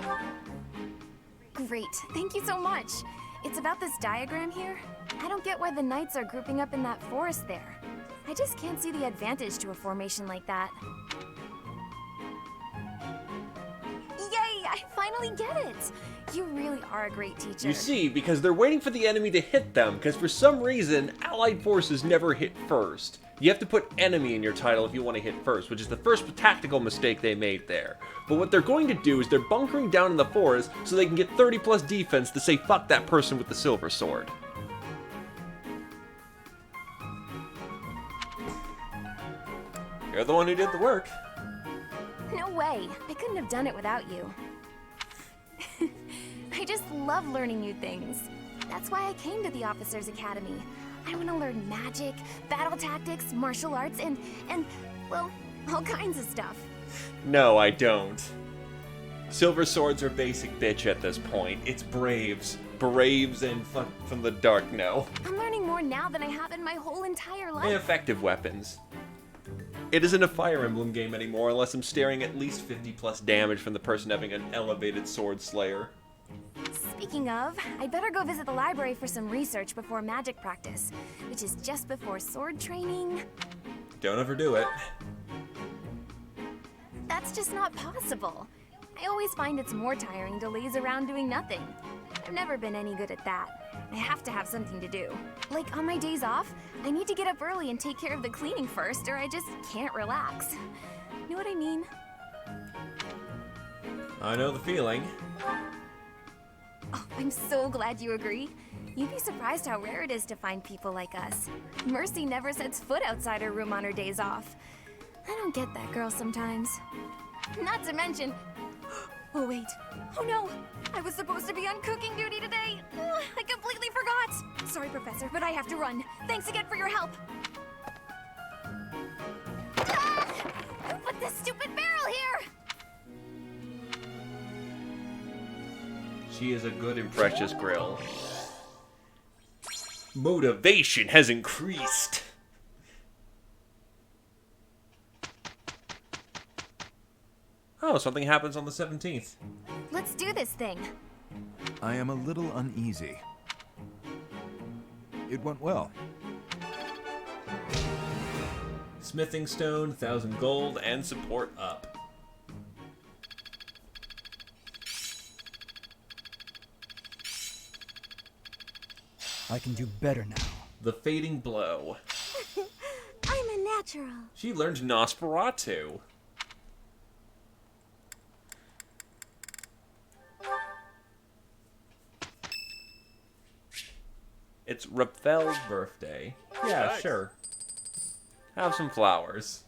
Great. Thank you so much. It's about this diagram here. I don't get why the knights are grouping up in that forest there. I just can't see the advantage to a formation like that. Yay! I finally get it! You really are a great teacher. You see, because they're waiting for the enemy to hit them, because for some reason, allied forces never hit first. You have to put enemy in your title if you want to hit first, which is the first tactical mistake they made there. But what they're going to do is they're bunkering down in the forest so they can get 30 plus defense to say fuck that person with the silver sword. You're the one who did the work. No way. I couldn't have done it without you. I just love learning new things. That's why I came to the Officers Academy. I want to learn magic, battle tactics, martial arts, and, well, all kinds of stuff. No, I don't. Silver swords are basic bitch at this point. It's Braves. Braves and from the dark, no. I'm learning more now than I have in my whole entire life. Effective weapons. It isn't a Fire Emblem game anymore unless I'm staring at least 50 plus damage from the person having an elevated Sword Slayer. Speaking of, I'd better go visit the library for some research before magic practice, which is just before sword training. Don't overdo it. That's just not possible. I always find it's more tiring to laze around doing nothing. I've never been any good at that. I have to have something to do. Like on my days off, I need to get up early and take care of the cleaning first, or I just can't relax. Know what I mean? I know the feeling. Oh, I'm so glad you agree. You'd be surprised how rare it is to find people like us. Mercy never sets foot outside her room on her days off. I don't get that girl sometimes. Not to mention... Oh, wait. Oh, no. I was supposed to be on cooking duty today. I completely forgot. Sorry, Professor, but I have to run. Thanks again for your help. Who put this stupid barrel here? She is a good and precious grill. Motivation has increased. Oh, something happens on the 17th. Let's do this thing. I am a little uneasy. It went well. Smithing stone, 1,000 gold, and support up. I can do better now. The fading blow. I'm a natural. She learned Nosferatu. It's Raphael's birthday. Yeah, Nice. sure. Have some flowers.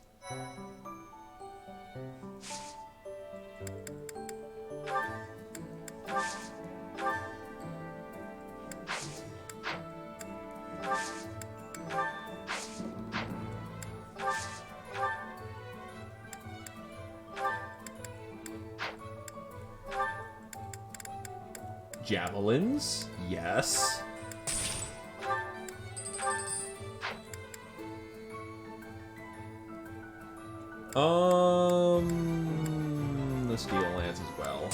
Javelins? Yes. The steel lance as well.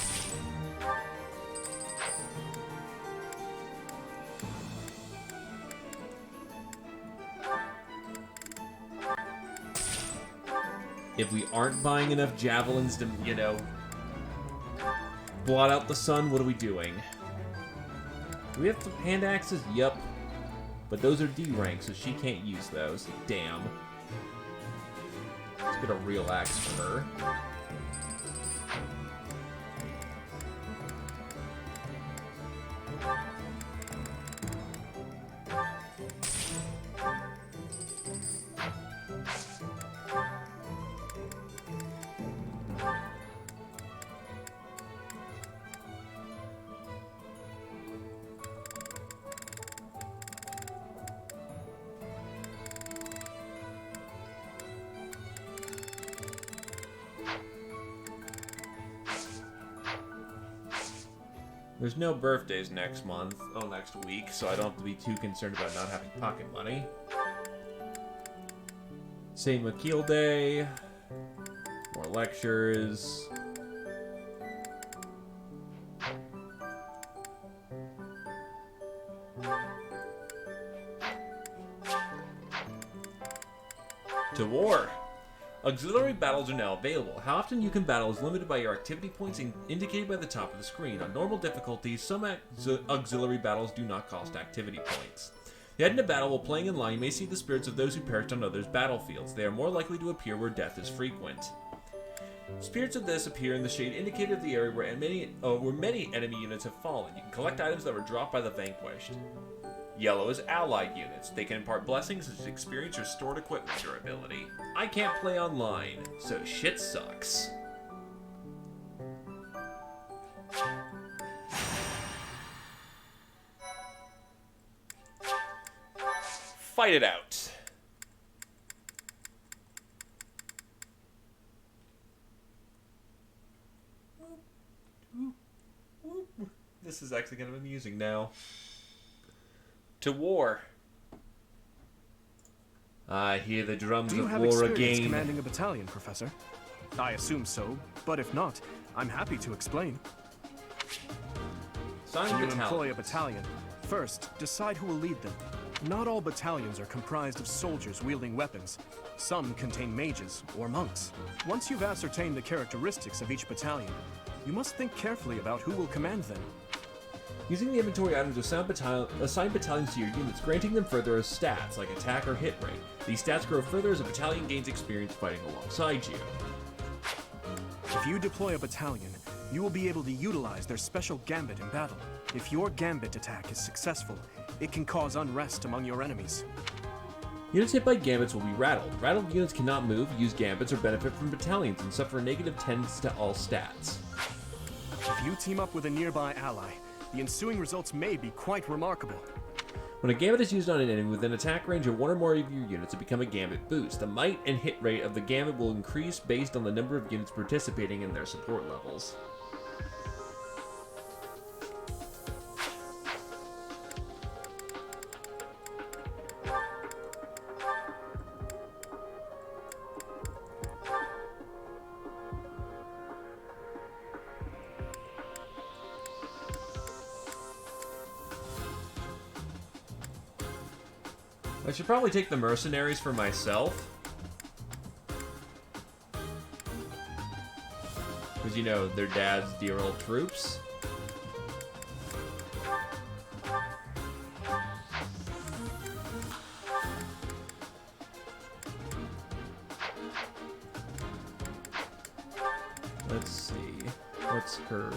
If we aren't buying enough javelins to, you know, blot out the sun, what are we doing? Do we have to hand axes? Yup. But those are D rank, so she can't use those. Damn. Let's get a real axe for her. There's no birthdays next week, so I don't have to be too concerned about not having pocket money. St. McKeel Day. More lectures. To war! Auxiliary battles are now available. How often you can battle is limited by your activity points indicated by the top of the screen. On normal difficulties, some auxiliary battles do not cost activity points. Head into battle while playing in line, you may see the spirits of those who perished on others' battlefields. They are more likely to appear where death is frequent. Spirits of this appear in the shade indicated of the area where many enemy units have fallen. You can collect items that were dropped by the vanquished. Yellow is allied units. They can impart blessings such as experience or stored equipment durability. I can't play online, so shit sucks. Fight it out. This is actually kind of amusing now. To war. I hear the drums Do you of have war experience again. commanding a battalion, Professor? I assume so, but if not, I'm happy to explain. Assign When you battalions. employ a battalion, first, decide who will lead them. Not all battalions are comprised of soldiers wielding weapons. Some contain mages or monks. Once you've ascertained the characteristics of each battalion, you must think carefully about who will command them. Using the inventory items, assign battalions to your units, granting them further stats, like attack or hit rate. These stats grow further as a battalion gains experience fighting alongside you. If you deploy a battalion, you will be able to utilize their special gambit in battle. If your gambit attack is successful, it can cause unrest among your enemies. Units hit by gambits will be rattled. Rattled units cannot move, use gambits, or benefit from battalions, and suffer -10 to all stats. If you team up with a nearby ally, the ensuing results may be quite remarkable. When a gambit is used on an enemy within attack range of one or more of your units, it becomes a gambit boost. The might and hit rate of the gambit will increase based on the number of units participating in their support levels. I should probably take the mercenaries for myself. Because, you know, their dad's dear old troops. Let's see. What's her...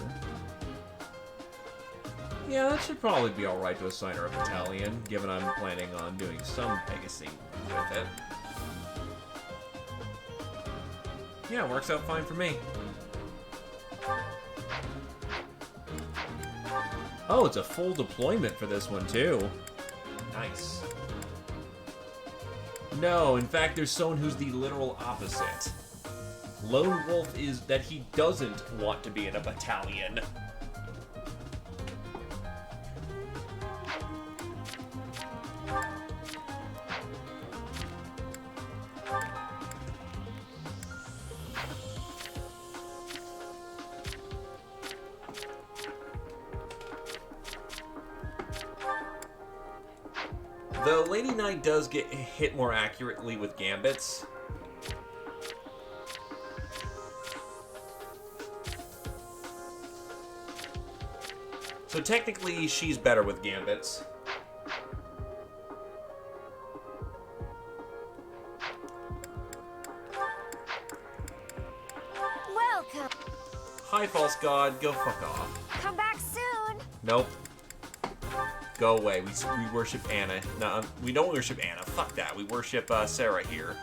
Yeah, that should probably be alright to assign her a battalion, given I'm planning on doing some Pegasing with it. Yeah, works out fine for me. Oh, it's a full deployment for this one, too. Nice. No, in fact, there's someone who's the literal opposite. Lone Wolf is that he doesn't want to be in a battalion. The Lady Knight does get hit more accurately with gambits. So technically, she's better with gambits. Welcome. Hi, false god. Go fuck off. Come back soon. Nope. Go away. We worship Anna. No, we don't worship Anna. Fuck that. We worship Sarah here.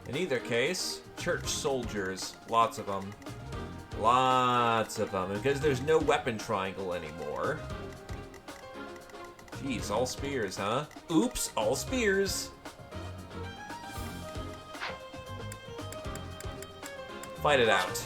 In either case, church soldiers. Lots of them. Lots of them. Because there's no weapon triangle anymore. Jeez, all spears, huh? Oops, all spears. Fight it out.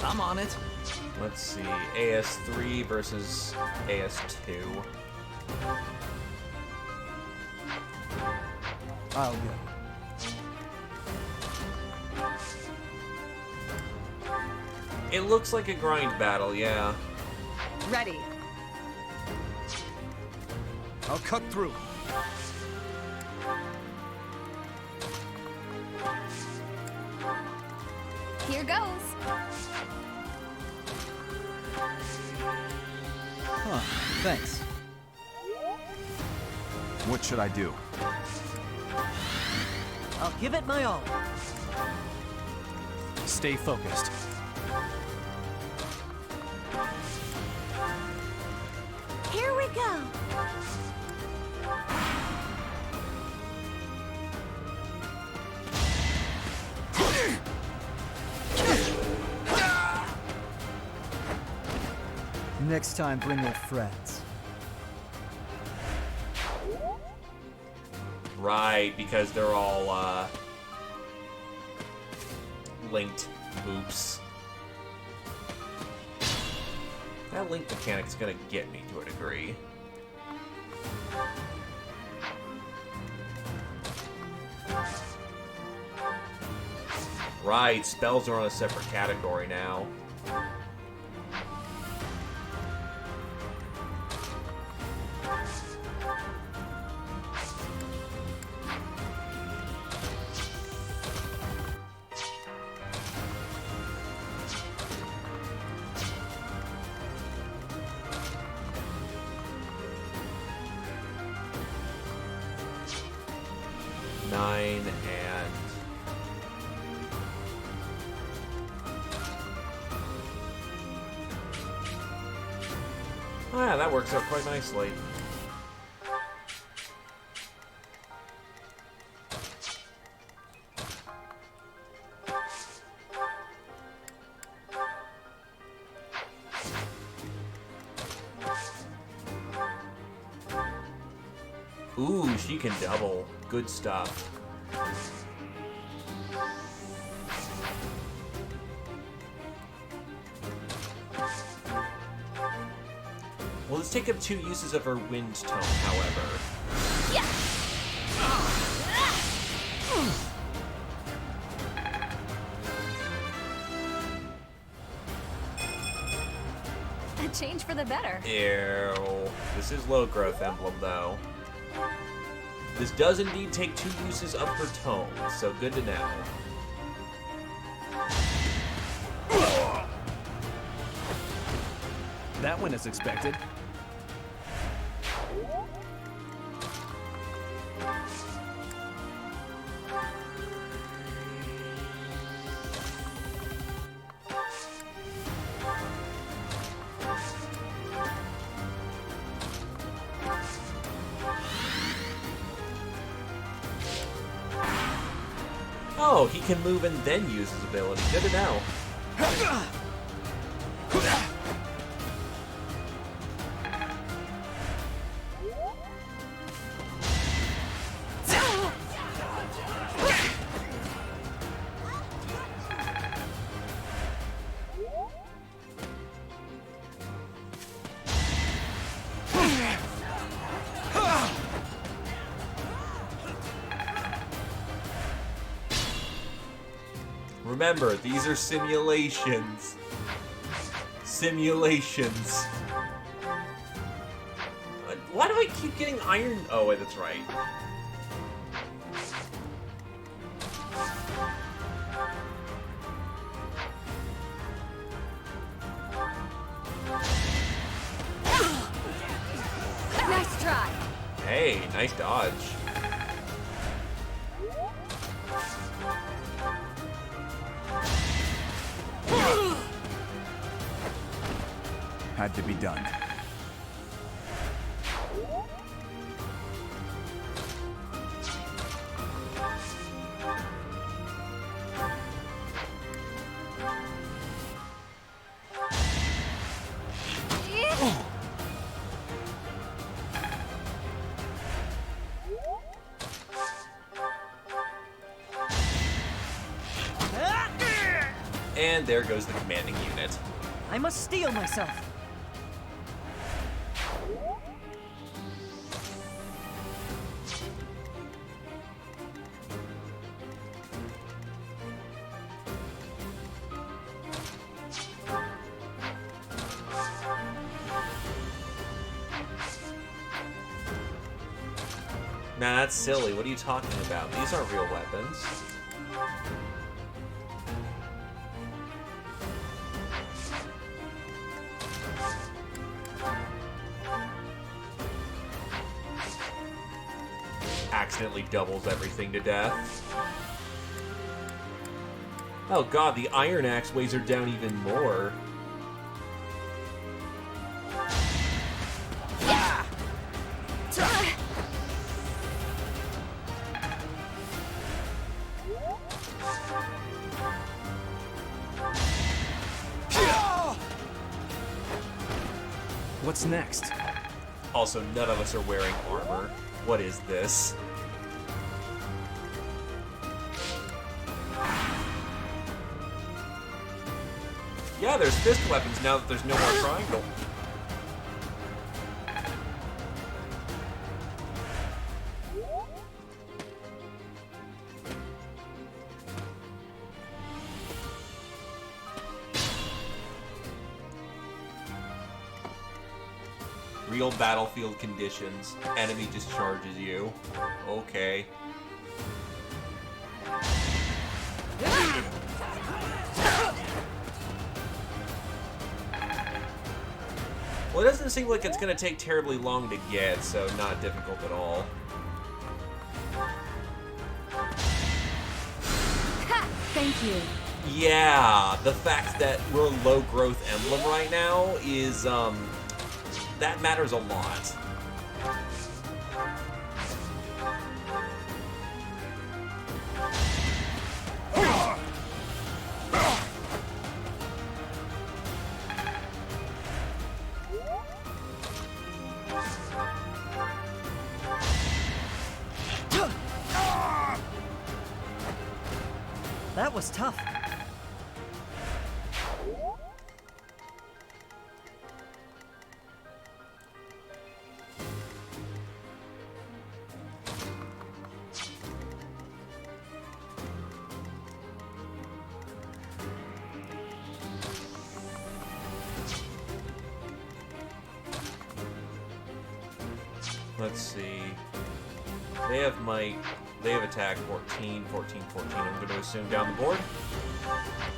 I'm on it. Let's see, AS3 versus AS2. I'll go. It looks like a grind battle, yeah. Ready. I'll cut through. Here goes. Huh, thanks. What should I do? I'll give it my all. Stay focused. Here we go. Next time, bring your friends. Right, because they're all, linked. Oops. That link mechanic's gonna get me to a degree. Right, spells are on a separate category now. Oh yeah, that works out quite nicely. Ooh, she can double. Good stuff. Well, let's take up 2 uses of her wind tone, however. Yeah. A change for the better. Ew. This is low growth emblem, though. This does indeed take 2 uses of her tone, so good to know. That went as expected. Oh, he can move and then use his ability. Good to know. Remember, these are simulations. Simulations. Why do I keep getting iron? Oh, wait, that's right. Nice try. Hey, nice dodge. Had to be done. And there goes the commanding unit. I must steel myself. Nah, that's silly. What are you talking about? These aren't real weapons. Accidentally doubles everything to death. Oh god, the Iron Axe weighs her down even more. What's next? Also, none of us are wearing armor. What is this? Yeah, there's fist weapons now that there's no more triangle. Real battlefield conditions. Enemy discharges you. Okay. Well, it doesn't seem like it's going to take terribly long to get, so not difficult at all. Ha! Thank you. Yeah, the fact that we're low growth emblem right now is, that matters a lot. That was tough. Let's see. They have might. They have attack 14, 14, 14. I'm going to assume down the board.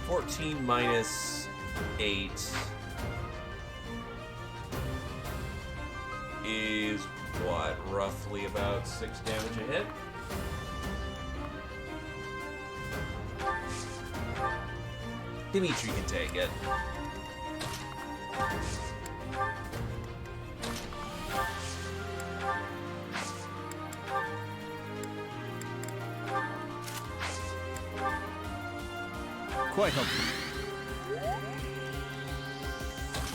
14 minus 8 is what? Roughly about 6 damage a hit? Dimitri can take it. Quite helpful.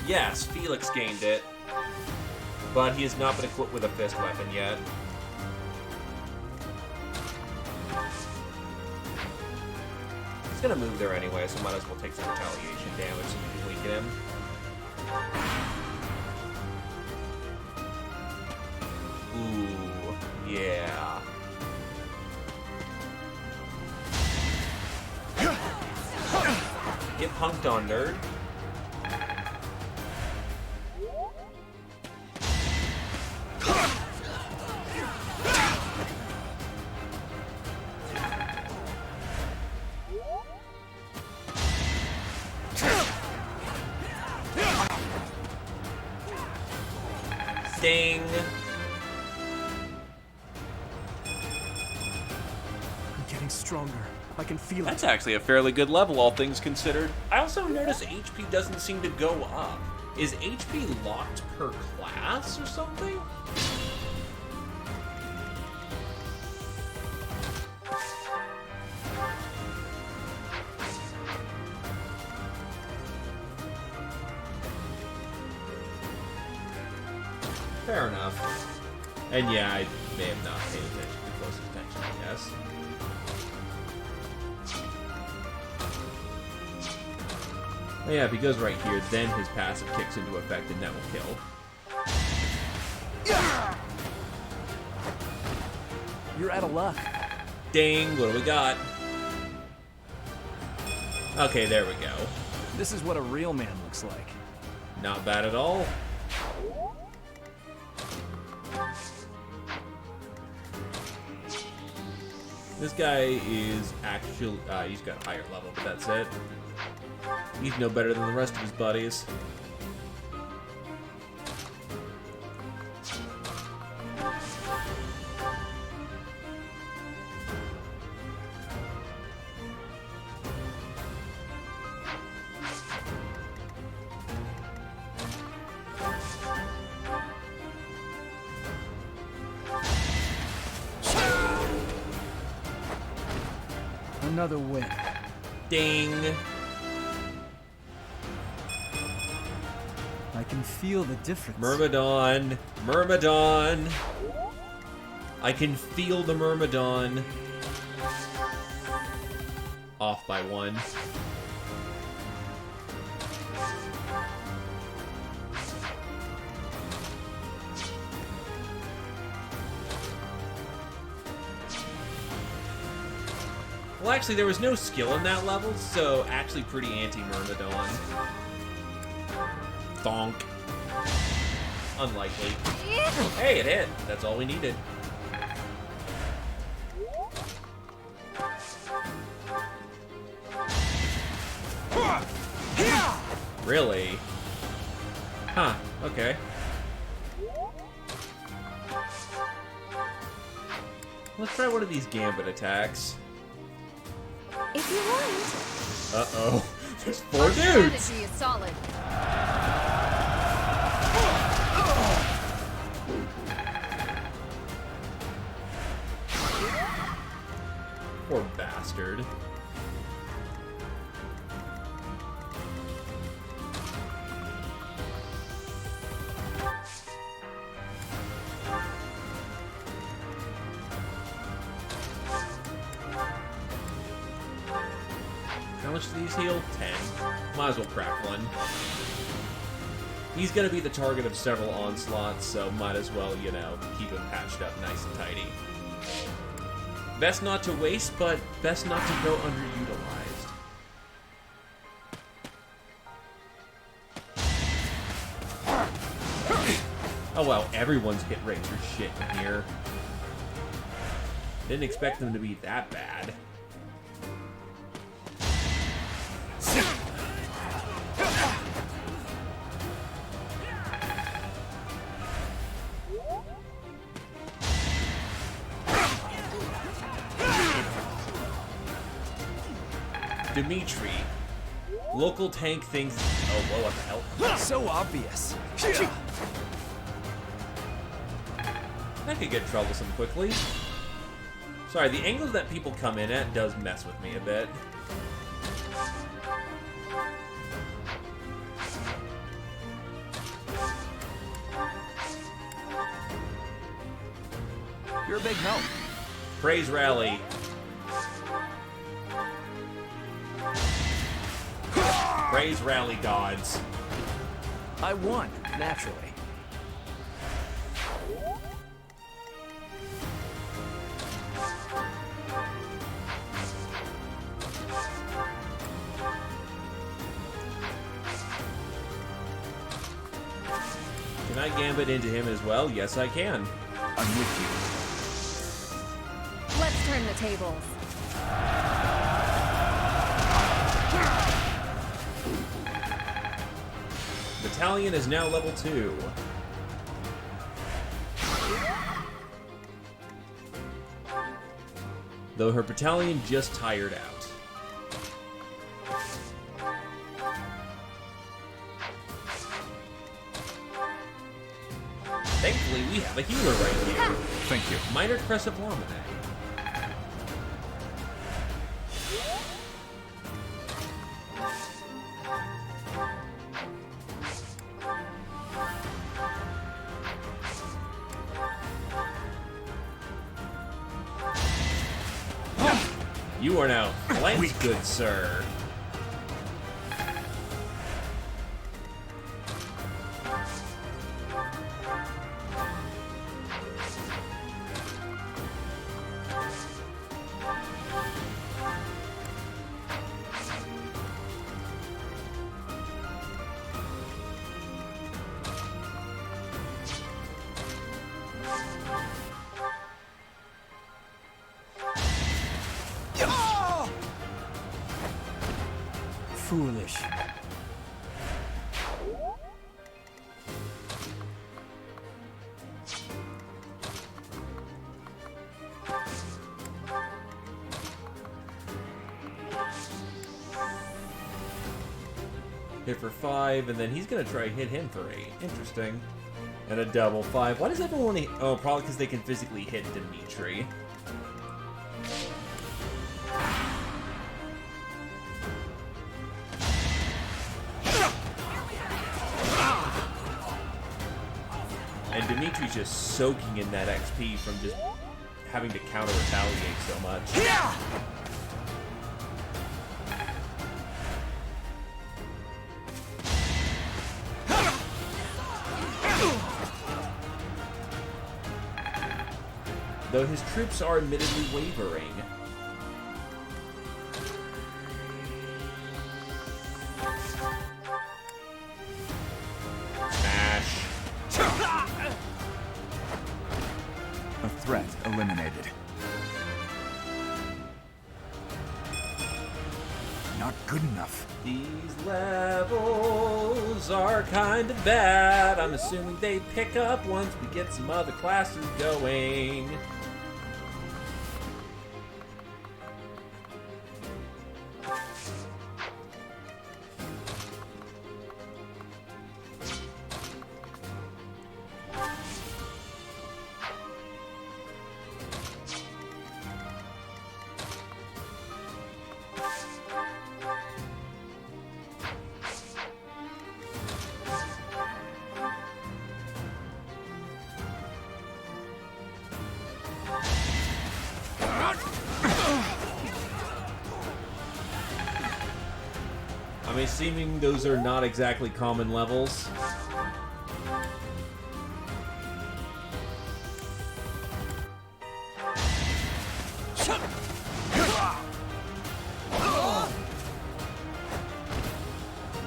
Yes, Felix gained it, but he has not been equipped with a fist weapon yet. He's gonna move there anyway, so might as well take some retaliation damage so we can weaken him. Ooh, yeah. Get punked on, nerd. Ding. I'm getting stronger. I can feel That's it. actually a fairly good level, all things considered. I also notice HP doesn't seem to go up. Is HP locked per class or something? Fair enough. And yeah, I may have not paid attention to close attention, I guess. Oh yeah, if he goes right here, then his passive kicks into effect and that will kill. You're out of luck. Ding, what do we got? Okay, there we go. This is what a real man looks like. Not bad at all. This guy is actually, he's got a higher level, but that's it. He's no better than the rest of his buddies. Another win. Ding. I can feel the difference. Myrmidon. Myrmidon. I can feel the Myrmidon. Off by 1. Well, actually, there was no skill in that level, so actually pretty anti-Myrmidon. Thonk. Unlikely. Hey, it hit. That's all we needed. Really? Huh, okay. Let's try one of these Gambit attacks. If you want. Uh-oh. There's 4 Our dudes! strategy is solid. Poor bastard. How much do these heal? 10. Might as well crack one. He's gonna be the target of several onslaughts, so might as well, you know, keep him patched up nice and tidy. Best not to waste, but best not to go underutilized. Oh wow, everyone's hit rates are shit in here. Didn't expect them to be that bad. Dimitri. Local tank thinks... Oh, whoa, what the hell? So obvious. That could get troublesome quickly. Sorry, the angles that people come in at does mess with me a bit. You're a big help. Praise rally. Praise rally gods. I won, naturally. Can I gambit into him as well? Yes, I can. I'm with you. Let's turn the tables. Battalion is now level 2. Though her battalion just tired out. Thankfully, we have a healer right here. Thank you. Minor Crest of Laminae. You are now flanked, good sir. Foolish. Hit for 5, and then he's gonna try hit him for 8. Interesting. And a double 5. Why does everyone hit? Oh, probably because they can physically hit Dimitri. Dimitri's just soaking in that XP from just having to counter-retaliate so much. Though his troops are admittedly wavering. Smash. A threat eliminated. Not good enough. These levels are kind of bad. I'm assuming they pick up once we get some other classes going. I'm assuming those are not exactly common levels.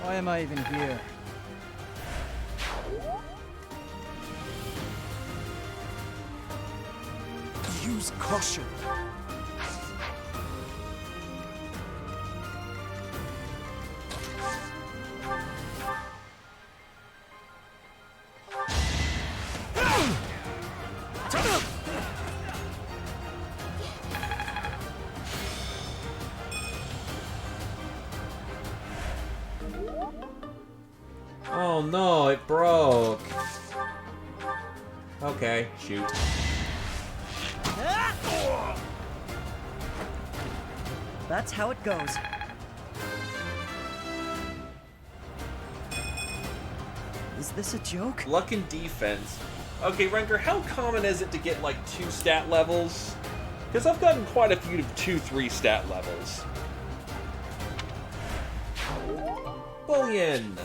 Why am I even here? Use caution. Oh no, it broke. Okay, shoot. That's how it goes. Is this a joke? Luck and defense. Okay, Renker, how common is it to get like 2 stat levels? Because I've gotten quite a few to 2-3 stat levels. Bullion!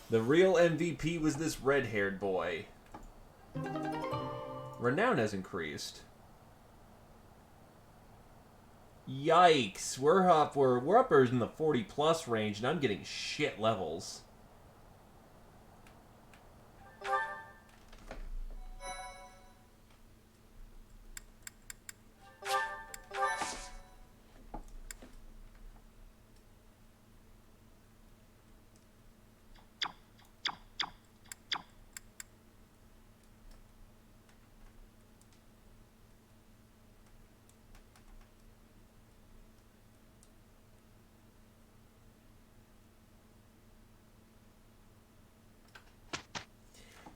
The real MVP was this red-haired boy. Renown has increased. Yikes! We're up in the 40+ range, and I'm getting shit levels.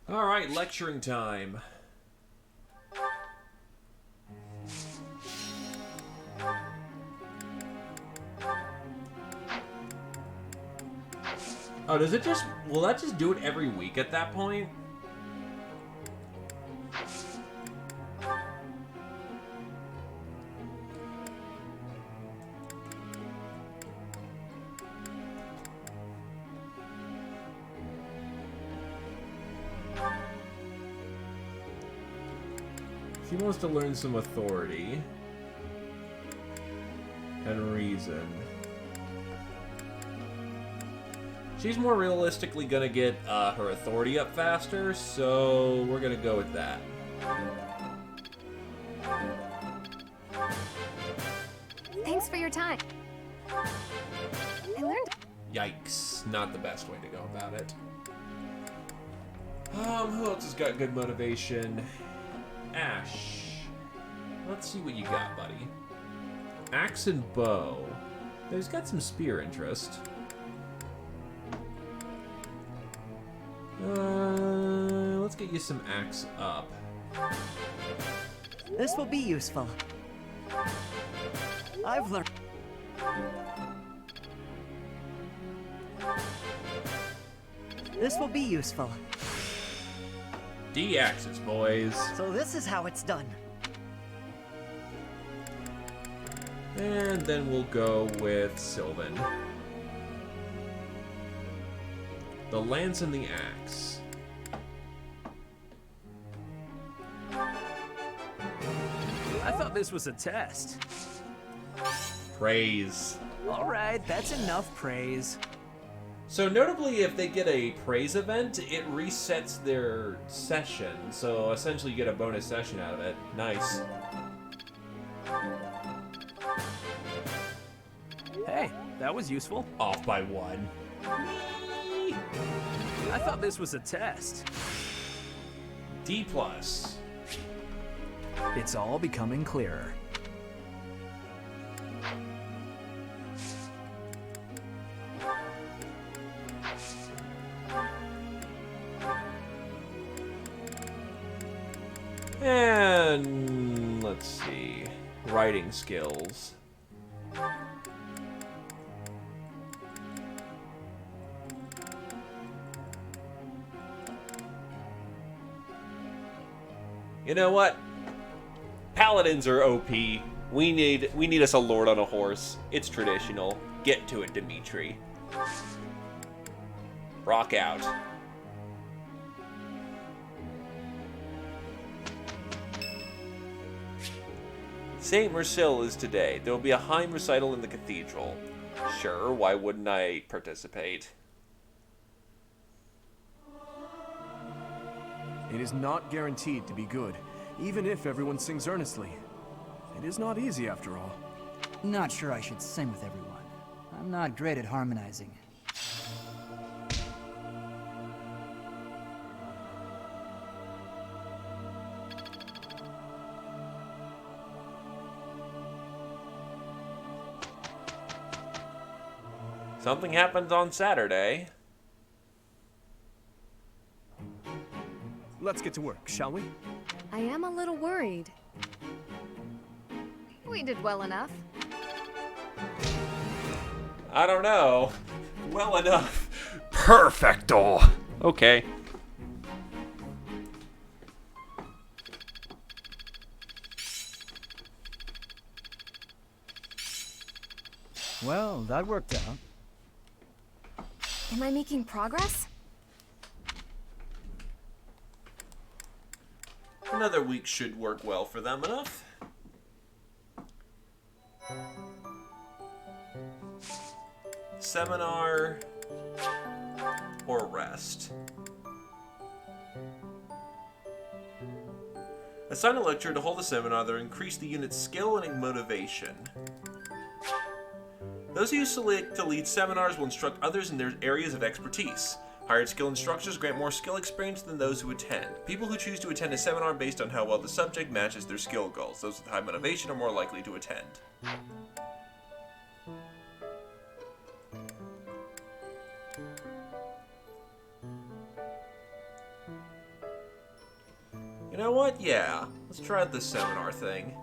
Alright, lecturing time. Oh, does it just... Will that just do it every week at that point? She wants to learn some authority and reason. She's more realistically gonna get her authority up faster, so we're gonna go with that. Thanks for your time. I learned. Yikes, not the best way to go about it. Who else has got good motivation? Ash. Let's see what you got, buddy. Axe and bow. He's got some spear interest. Let's get you some axe up. This will be useful. I've learned. This will be useful. D-axis, boys. So this is how it's done. And then we'll go with Sylvan. The lance and the axe. I thought this was a test. Praise. Alright, that's enough praise. So notably, if they get a praise event, it resets their session. So essentially you get a bonus session out of it. Nice. Hey, that was useful. Off by 1. I thought this was a test. D+. It's all becoming clearer. And let's see. Writing skills. You know what? Paladins are OP. We need us a lord on a horse. It's traditional. Get to it, Dimitri. Rock out. Saint Mercille is today. There will be a hymn recital in the cathedral. Sure, why wouldn't I participate? It is not guaranteed to be good, even if everyone sings earnestly. It is not easy after all. Not sure I should sing with everyone. I'm not great at harmonizing. Something happens on Saturday. Let's get to work, shall we? I am a little worried. We did well enough. I don't know. Well enough. Perfecto. Okay. Well, that worked out. Am I making progress? Another week should work well for them enough. Seminar or rest. Assign a lecturer to hold a seminar that will increase the unit's skill and motivation. Those who select to lead seminars will instruct others in their areas of expertise. Hired skill instructors grant more skill experience than those who attend. People who choose to attend a seminar based on how well the subject matches their skill goals. Those with high motivation are more likely to attend. You know what? Yeah. Let's try out this seminar thing.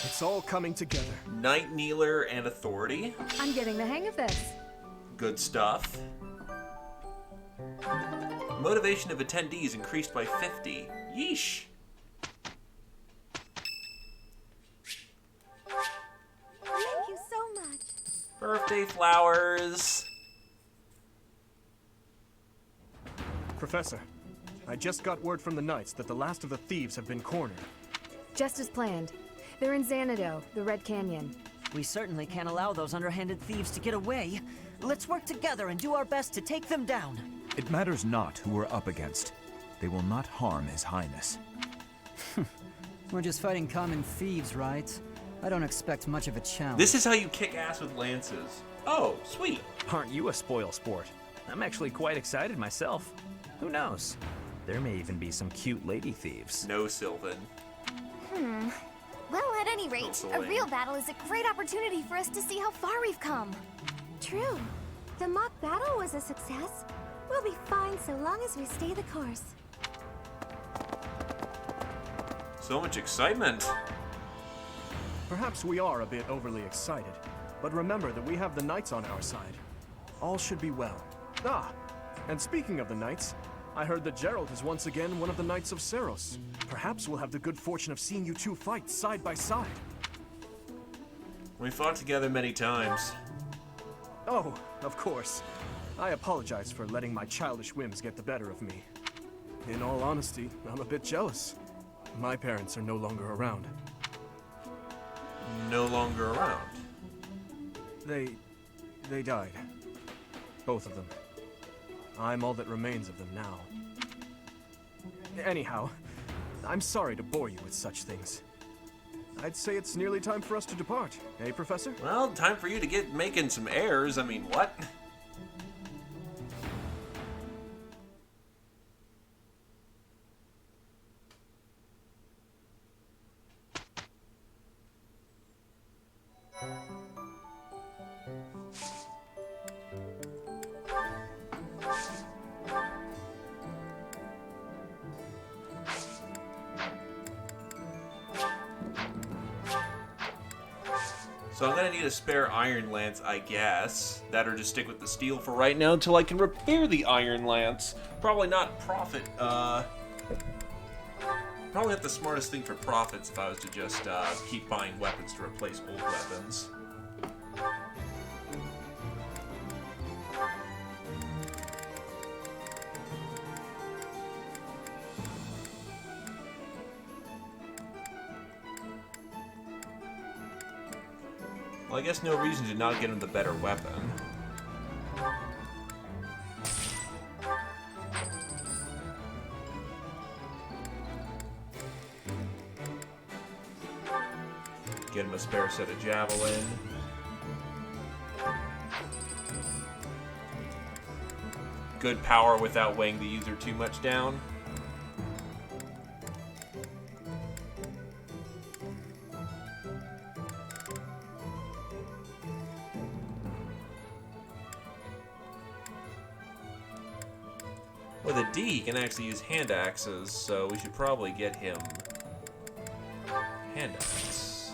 It's all coming together. Knight Kneeler and Authority. I'm getting the hang of this. Good stuff. Motivation of attendees increased by 50. Yeesh. Thank you so much. Birthday flowers. Professor, I just got word from the Knights that the last of the thieves have been cornered. Just as planned. They're in Xanadu, the Red Canyon. We certainly can't allow those underhanded thieves to get away. Let's work together and do our best to take them down. It matters not who we're up against. They will not harm His Highness. We're just fighting common thieves, right? I don't expect much of a challenge. This is how you kick ass with lances. Oh, sweet. Aren't you a spoil sport? I'm actually quite excited myself. Who knows? There may even be some cute lady thieves. No, Sylvan. Well, at any rate, a real battle is a great opportunity for us to see how far we've come. True. The mock battle was a success. We'll be fine so long as we stay the course. So much excitement. Perhaps we are a bit overly excited, but remember that we have the knights on our side. All should be well. Ah, and speaking of the knights, I heard that Gerald is once again one of the Knights of Seros. Perhaps we'll have the good fortune of seeing you two fight side by side. We fought together many times. Oh, of course. I apologize for letting my childish whims get the better of me. In all honesty, I'm a bit jealous. My parents are no longer around. No longer around? They died. Both of them. I'm all that remains of them now. Anyhow, I'm sorry to bore you with such things. I'd say it's nearly time for us to depart, eh, Professor? Well, time for you to get making some heirs. I mean, what? So I'm gonna need a spare iron lance, I guess. That or just stick with the steel for right now until I can repair the iron lance. Probably not profit, probably not the smartest thing for profits if I was to just, keep buying weapons to replace old weapons. Well, I guess no reason to not get him the better weapon. Get him a spare set of javelin. Good power without weighing the user too much down. With a D, he can actually use hand axes, so we should probably get him hand axe.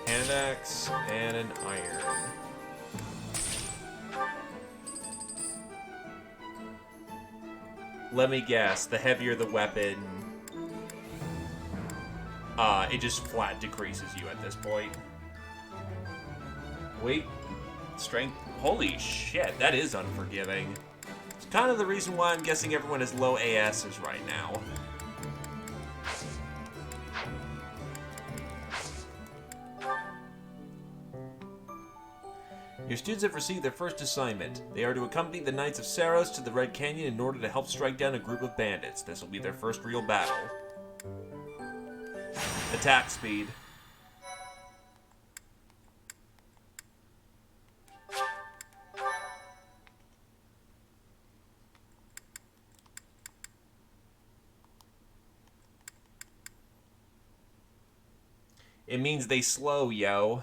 Hand axe and an iron. Let me guess, the heavier the weapon, it just flat decreases you at this point. Wait, strength, holy shit, that is unforgiving. It's kind of the reason why I'm guessing everyone has low ASs right now. Your students have received their first assignment. They are to accompany the Knights of Seros to the Red Canyon in order to help strike down a group of bandits. This will be their first real battle. Attack speed. It means they slow, yo.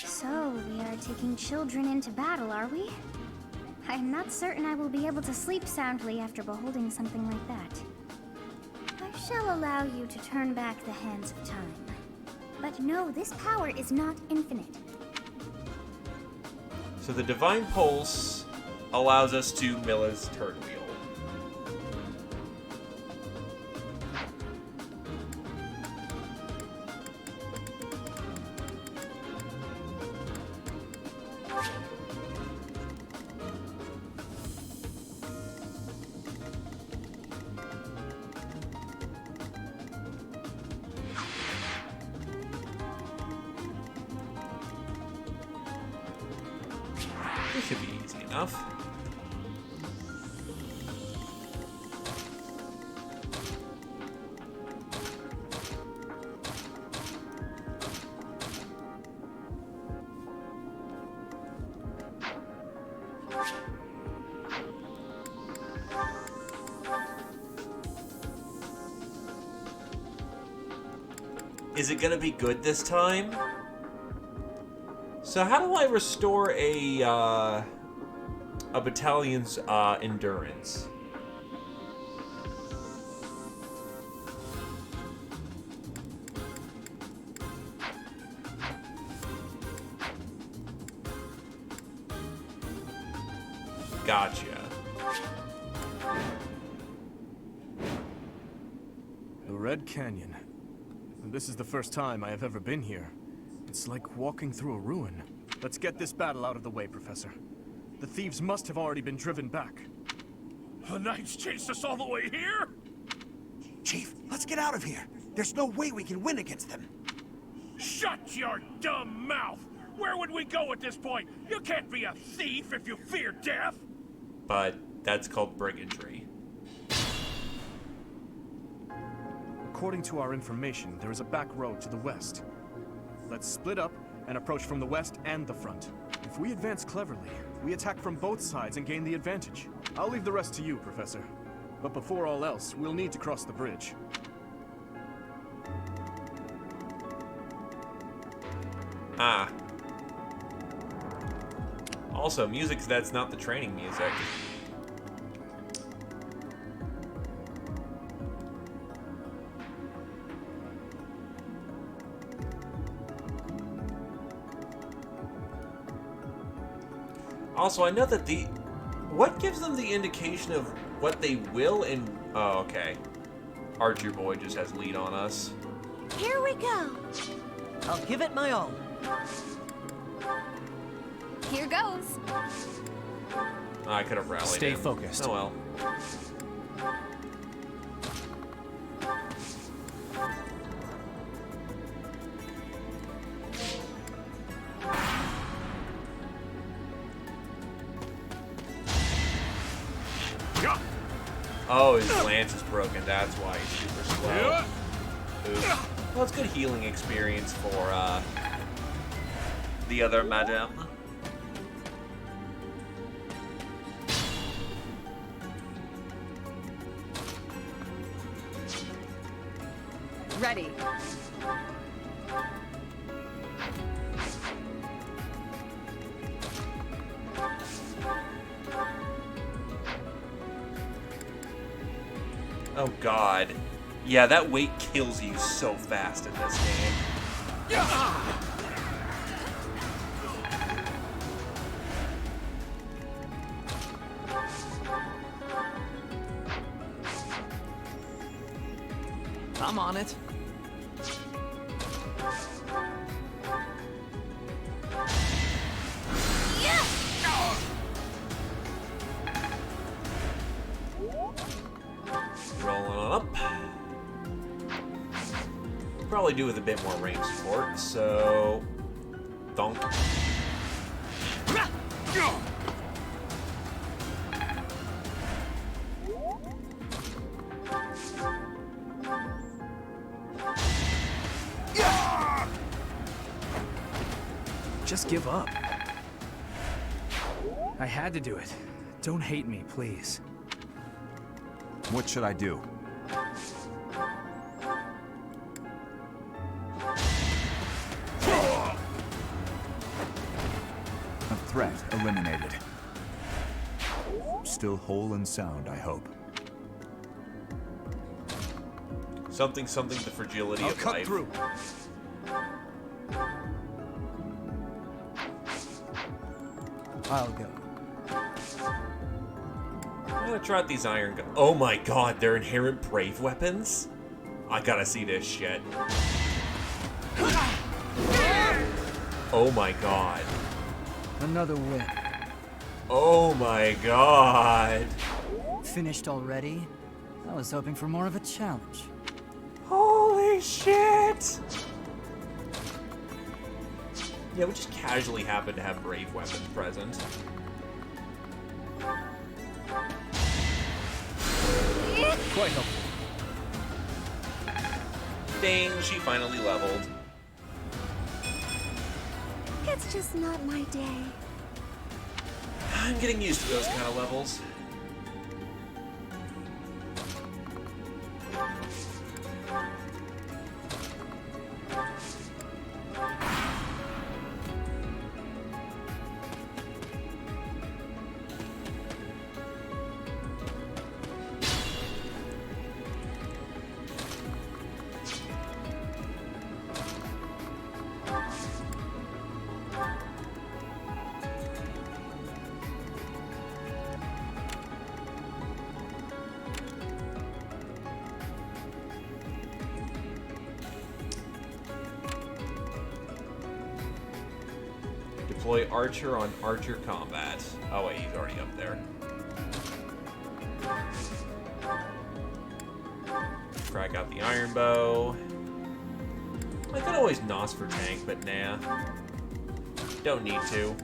So, we are taking children into battle, are we? I'm not certain I will be able to sleep soundly after beholding something like that. I shall allow you to turn back the hands of time. But no, this power is not infinite. So the Divine Pulse allows us to Milla's turn wheel. This should be easy enough. Is it gonna be good this time? So how do I restore a battalion's endurance? Gotcha. The Red Canyon. And this is the first time I have ever been here. It's like walking through a ruin. Let's get this battle out of the way, Professor. The thieves must have already been driven back. The Knights chased us all the way here? Chief, let's get out of here. There's no way we can win against them. Shut your dumb mouth! Where would we go at this point? You can't be a thief if you fear death! But that's called brigandry. According to our information, there is a back road to the west. Let's split up and approach from the west and the front. If we advance cleverly, we attack from both sides and gain the advantage. I'll leave the rest to you, Professor. But before all else, we'll need to cross the bridge. Ah. Also, music that's not the training music. Also, I know that what gives them the indication of what they will and... Oh, okay. Archer Boy just has lead on us. Here we go. I'll give it my all. Here goes. I could have rallied Stay him. focused. Oh well. Oh, his lance is broken. That's why he's super slow. Oops. Well, it's good healing experience for the other madame. Ready. Oh god. Yeah, that weight kills you so fast in this game. I'm on it. Rolling on up. Probably do with a bit more range support, so... Thunk. Just give up. I had to do it. Don't hate me, please. What should I do? A threat eliminated. Still whole and sound, I hope. Something, the fragility I'll of cut life. through. I'll go. I'm gonna try out these iron guns. Oh my god, they're inherent brave weapons? I gotta see this shit. Oh my god. Another win. Oh my god. Finished already? I was hoping for more of a challenge. Holy shit! Yeah, we just casually happen to have brave weapons present. Quite helpful. Dang, she finally leveled. It's just not my day. I'm getting used to those kind of levels. Deploy Archer on Archer combat. Oh wait, he's already up there. Crack out the iron bow. I could always NOS for tank, but nah. Don't need to.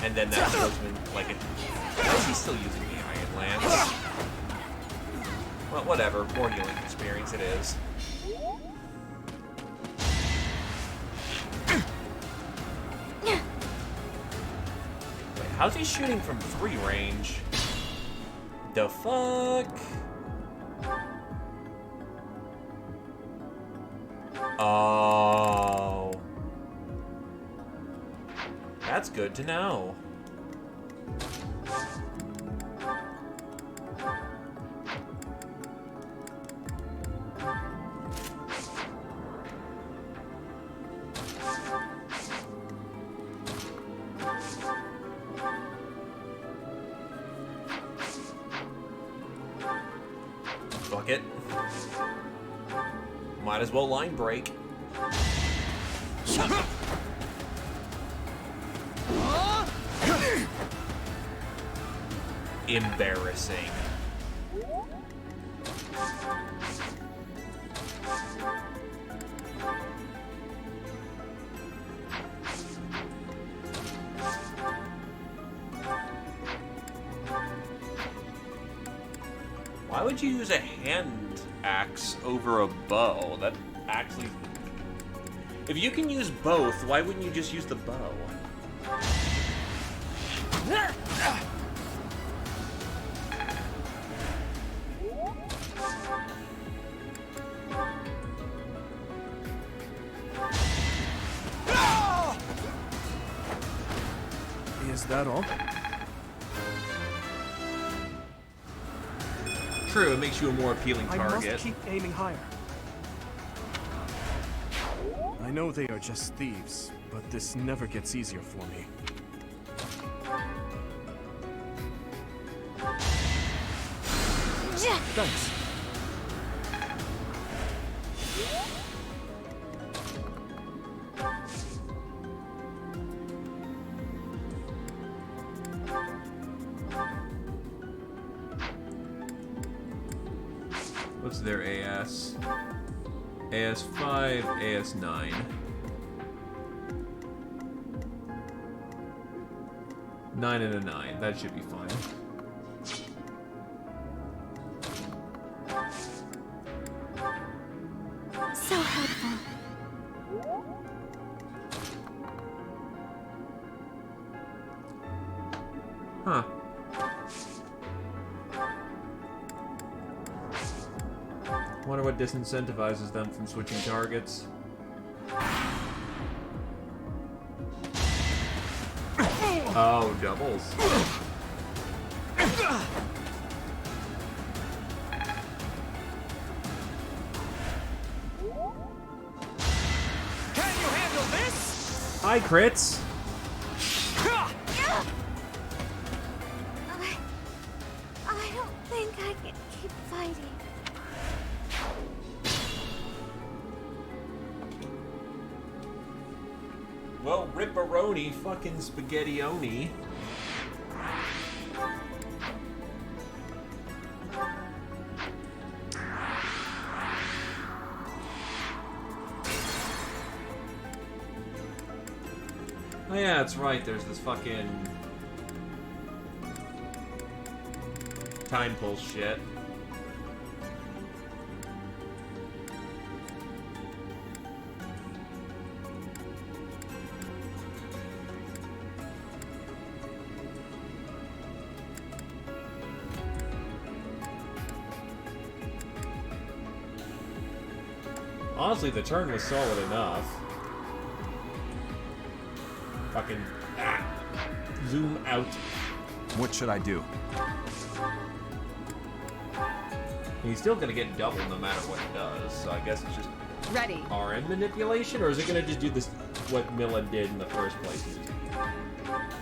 And then that goes in like a... Why is he still using the Iron Lance? Well, whatever. More healing experience it is. Wait, how's he shooting from 3 range? The fuck? Oh. That's good to know. Fuck it. Might as well line break. Embarrassing. Why would you use a hand axe over a bow? That actually... If you can use both, why wouldn't you just use the bow? Is that all? True, it makes you a more appealing I target. must keep aiming higher. I know they are just thieves, but this never gets easier for me. Thanks. What's their AS? AS5, AS9. Nine and a 9. That should be fine. So helpful. Huh. Wonder what disincentivizes them from switching targets. Oh, doubles. Can you handle this? Hi, crits. I don't think I can keep fighting. Well, ripperoni, fucking spaghettioni. Oh yeah, that's right, there's this fucking time pulse shit. Honestly, the turn was solid enough. Fucking zoom out. What should I do? He's still gonna get double no matter what he does, so I guess it's just Ready. RN manipulation, or is it gonna just do this what Milla did in the first place?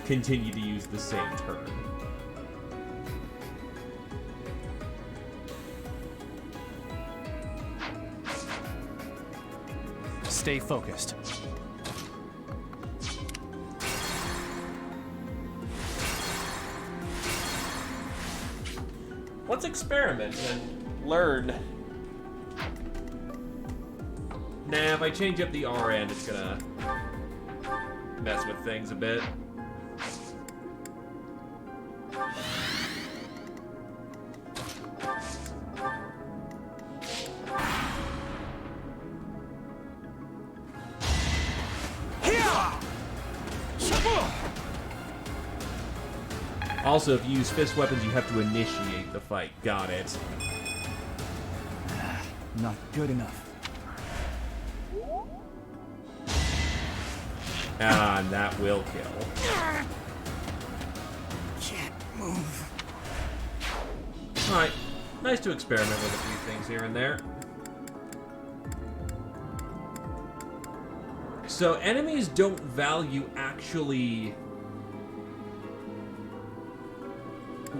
Continue to use the same turn. Stay focused. Let's experiment and learn. Nah, if I change up the RN, it's gonna mess with things a bit. Also, if you use fist weapons, you have to initiate the fight. Got it. Not good enough. Ah, and that will kill. Can't move. Alright, nice to experiment with a few things here and there. So, enemies don't value actually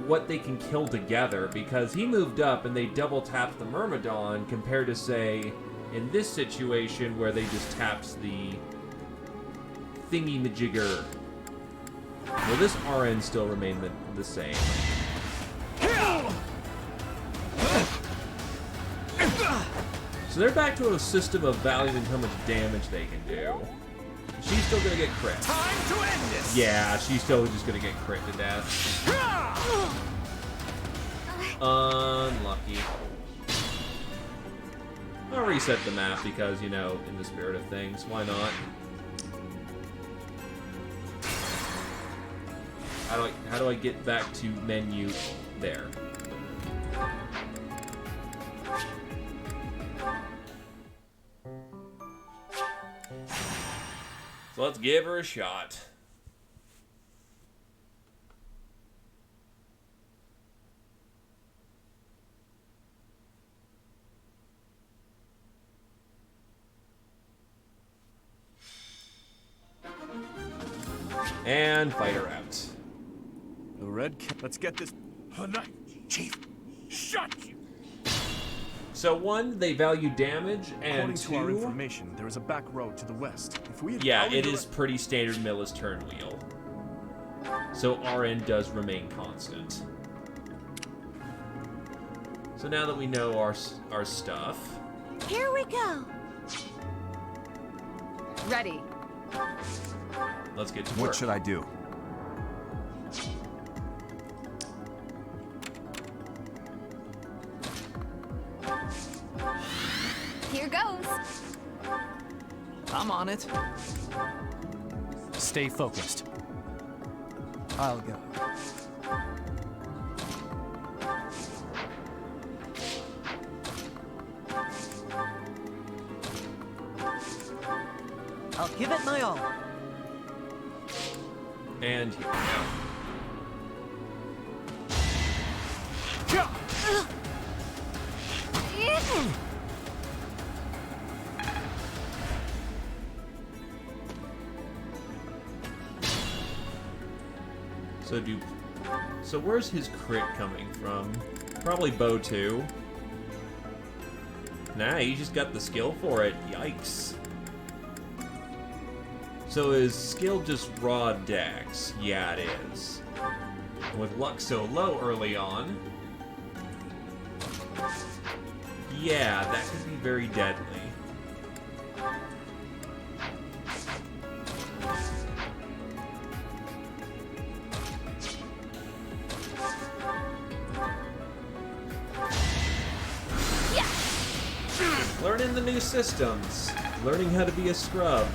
what they can kill together, because he moved up and they double tapped the Myrmidon compared to, say, in this situation where they just tapped the thingy-majigger. Will this RN still remain the same? So they're back to a system of valuing how much damage they can do. She's still gonna get crit. Time to end this! Yeah, she's still just gonna get crit to death. Unlucky. I'll reset the map because, you know, in the spirit of things, why not? How do I get back to menu there? So let's give her a shot. And fight her out. The red let's get this. Chief, shut you! So one, they value damage, and According two, to our information, there is a back road to the west. If we had yeah, it is pretty standard Miller's turn wheel. So RN does remain constant. So now that we know our stuff, Here we go. Ready. let's get to What work. should I do? Here goes. I'm on it. Stay focused. I'll go. I'll give it my all. And here we go. So where's his crit coming from? Probably bow 2. Nah, he just got the skill for it. Yikes. So is skill just raw dex? Yeah, it is. And with luck so low early on, yeah, that could be very deadly. Learning the new systems. Learning how to be a scrub.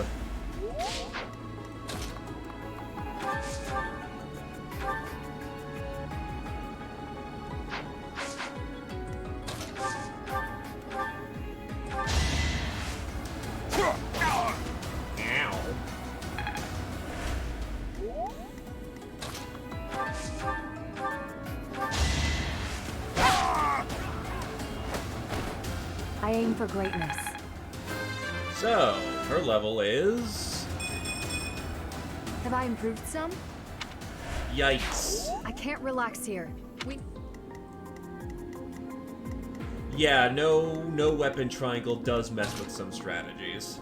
I aim for greatness. So, her level is... Have I improved some? Yikes. I can't relax here. Yeah, no weapon triangle does mess with some strategies.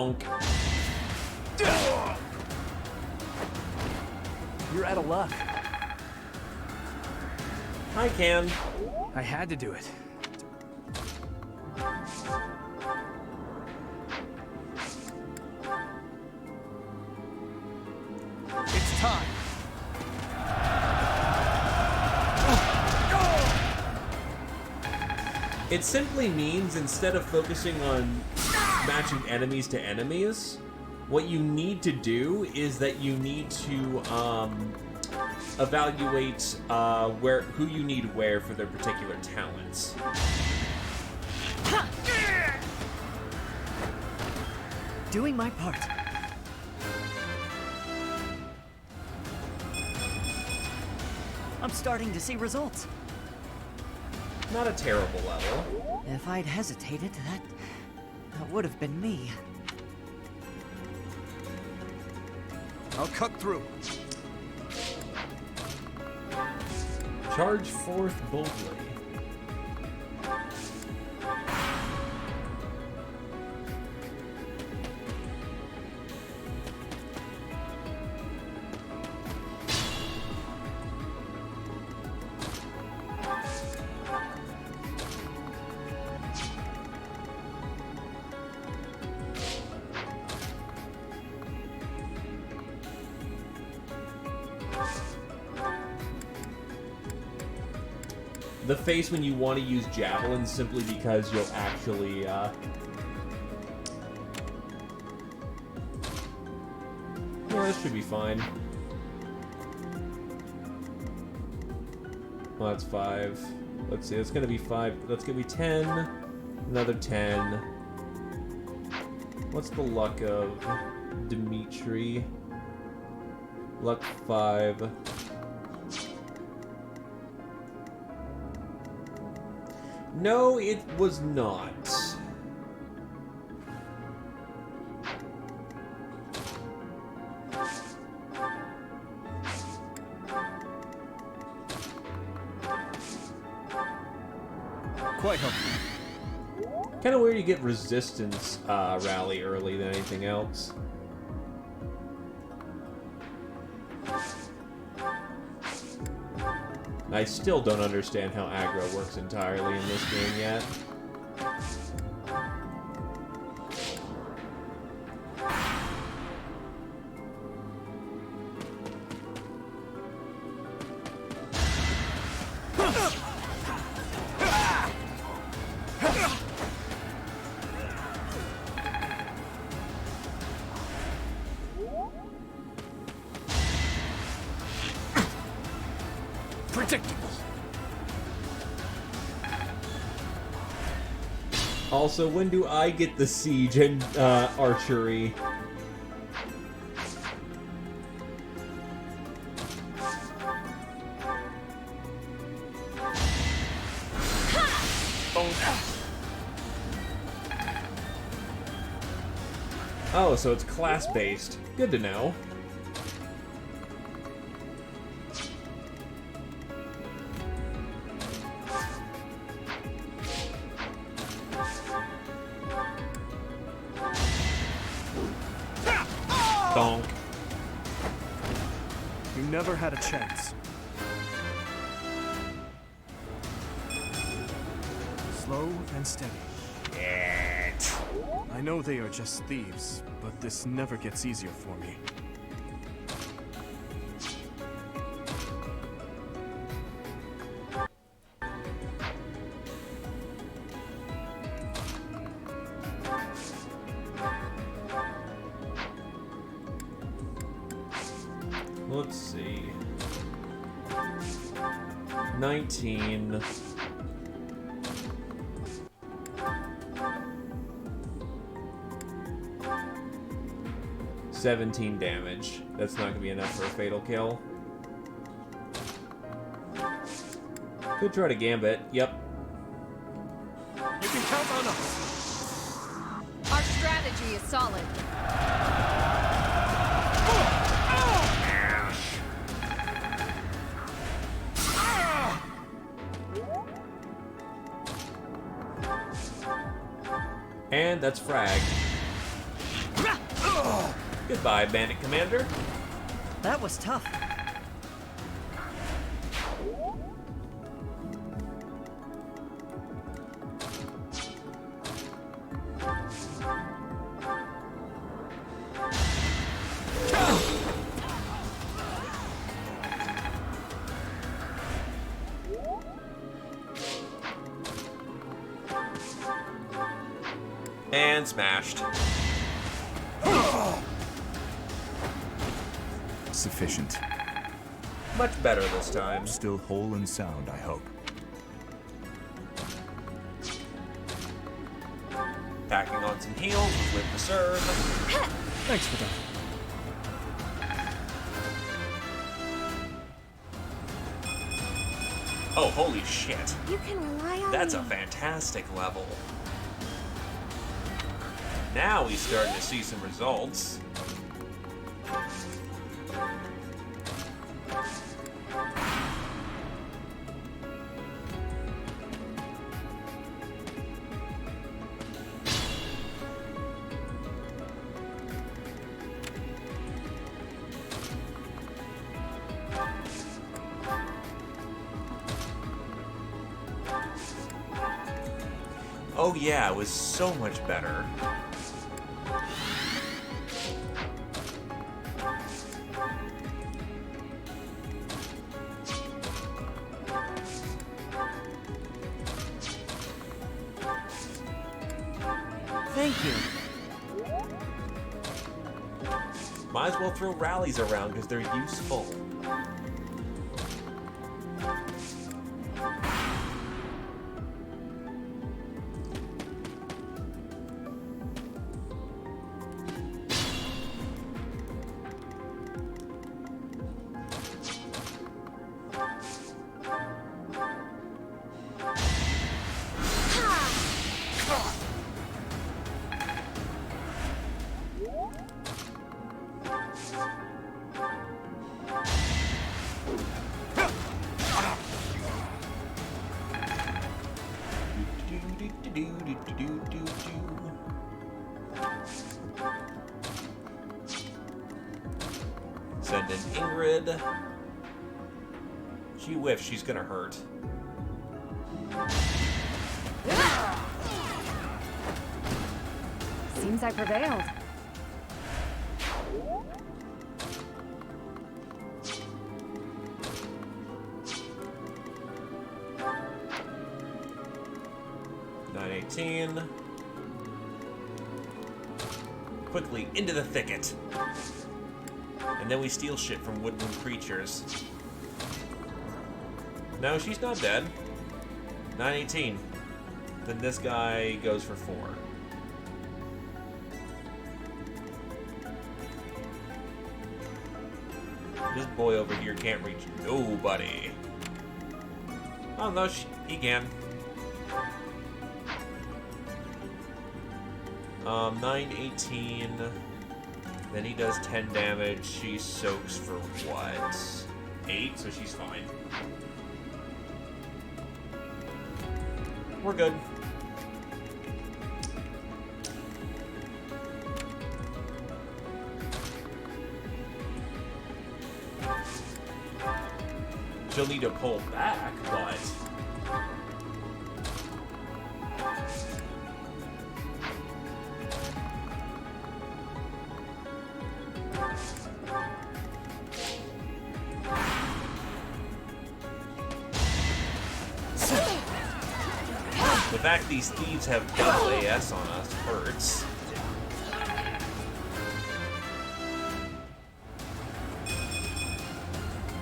Bonk. You're out of luck. I can. I had to do it. It's time. It simply means instead of focusing on matching enemies to enemies, what you need to do is that you need to evaluate who you need where for their particular talents. Doing my part. I'm starting to see results. Not a terrible level. If I'd hesitated, that would have been me. I'll cut through. Charge forth boldly. The face when you want to use javelins simply because you'll actually, yeah, this should be fine. Well, that's 5. Let's see, it's gonna be 5. That's gonna be 10. Another 10. What's the luck of Dimitri? Luck 5. No, it was not. Quite helpful. Kind of weird you get resistance rally early than anything else. I still don't understand how aggro works entirely in this game yet. Predictable. Also, when do I get the siege and archery? Oh, so it's class-based. Good to know. Donk. You never had a chance. Slow and steady. Yes. I know they are just thieves, but this never gets easier for me. Let's see. 19. $17 damage. That's not gonna be enough for a fatal kill. Could try to gambit. Yep. You can count on us. Our strategy is solid. And that's frag. Goodbye, Bandit Commander. That was tough. And smashed. Sufficient. Much better this time. Still whole and sound, I hope. Packing on some heals with Live to Serve. Thanks for that. Oh, holy shit. You can rely on That's me. a fantastic level. Now he's starting to see some results. Oh yeah, it was so much better. Thank you. Might as well throw rallies around because they're useful. Send in Ingrid. She whiffs, she's gonna hurt. Seems I prevailed. $9.18. Quickly into the thicket. And then we steal shit from woodland creatures. No, she's not dead. 918. Then this guy goes for 4. This boy over here can't reach nobody. Oh no, he can. 918. Then he does 10 damage. She soaks for what? 8, so she's fine. We're good. She'll need to pull back, but... The fact these thieves have double AS on us hurts.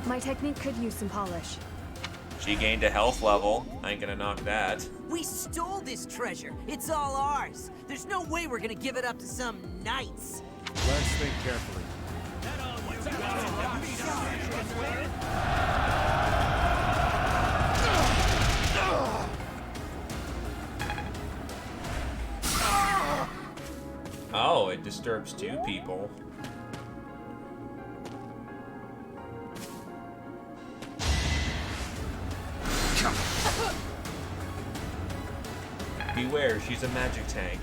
My technique could use some polish. She gained a health level. I ain't gonna knock that. We stole this treasure. It's all ours. There's no way we're gonna give it up to some knights. Let's think carefully. Oh, it disturbs 2 people. Beware, she's a magic tank.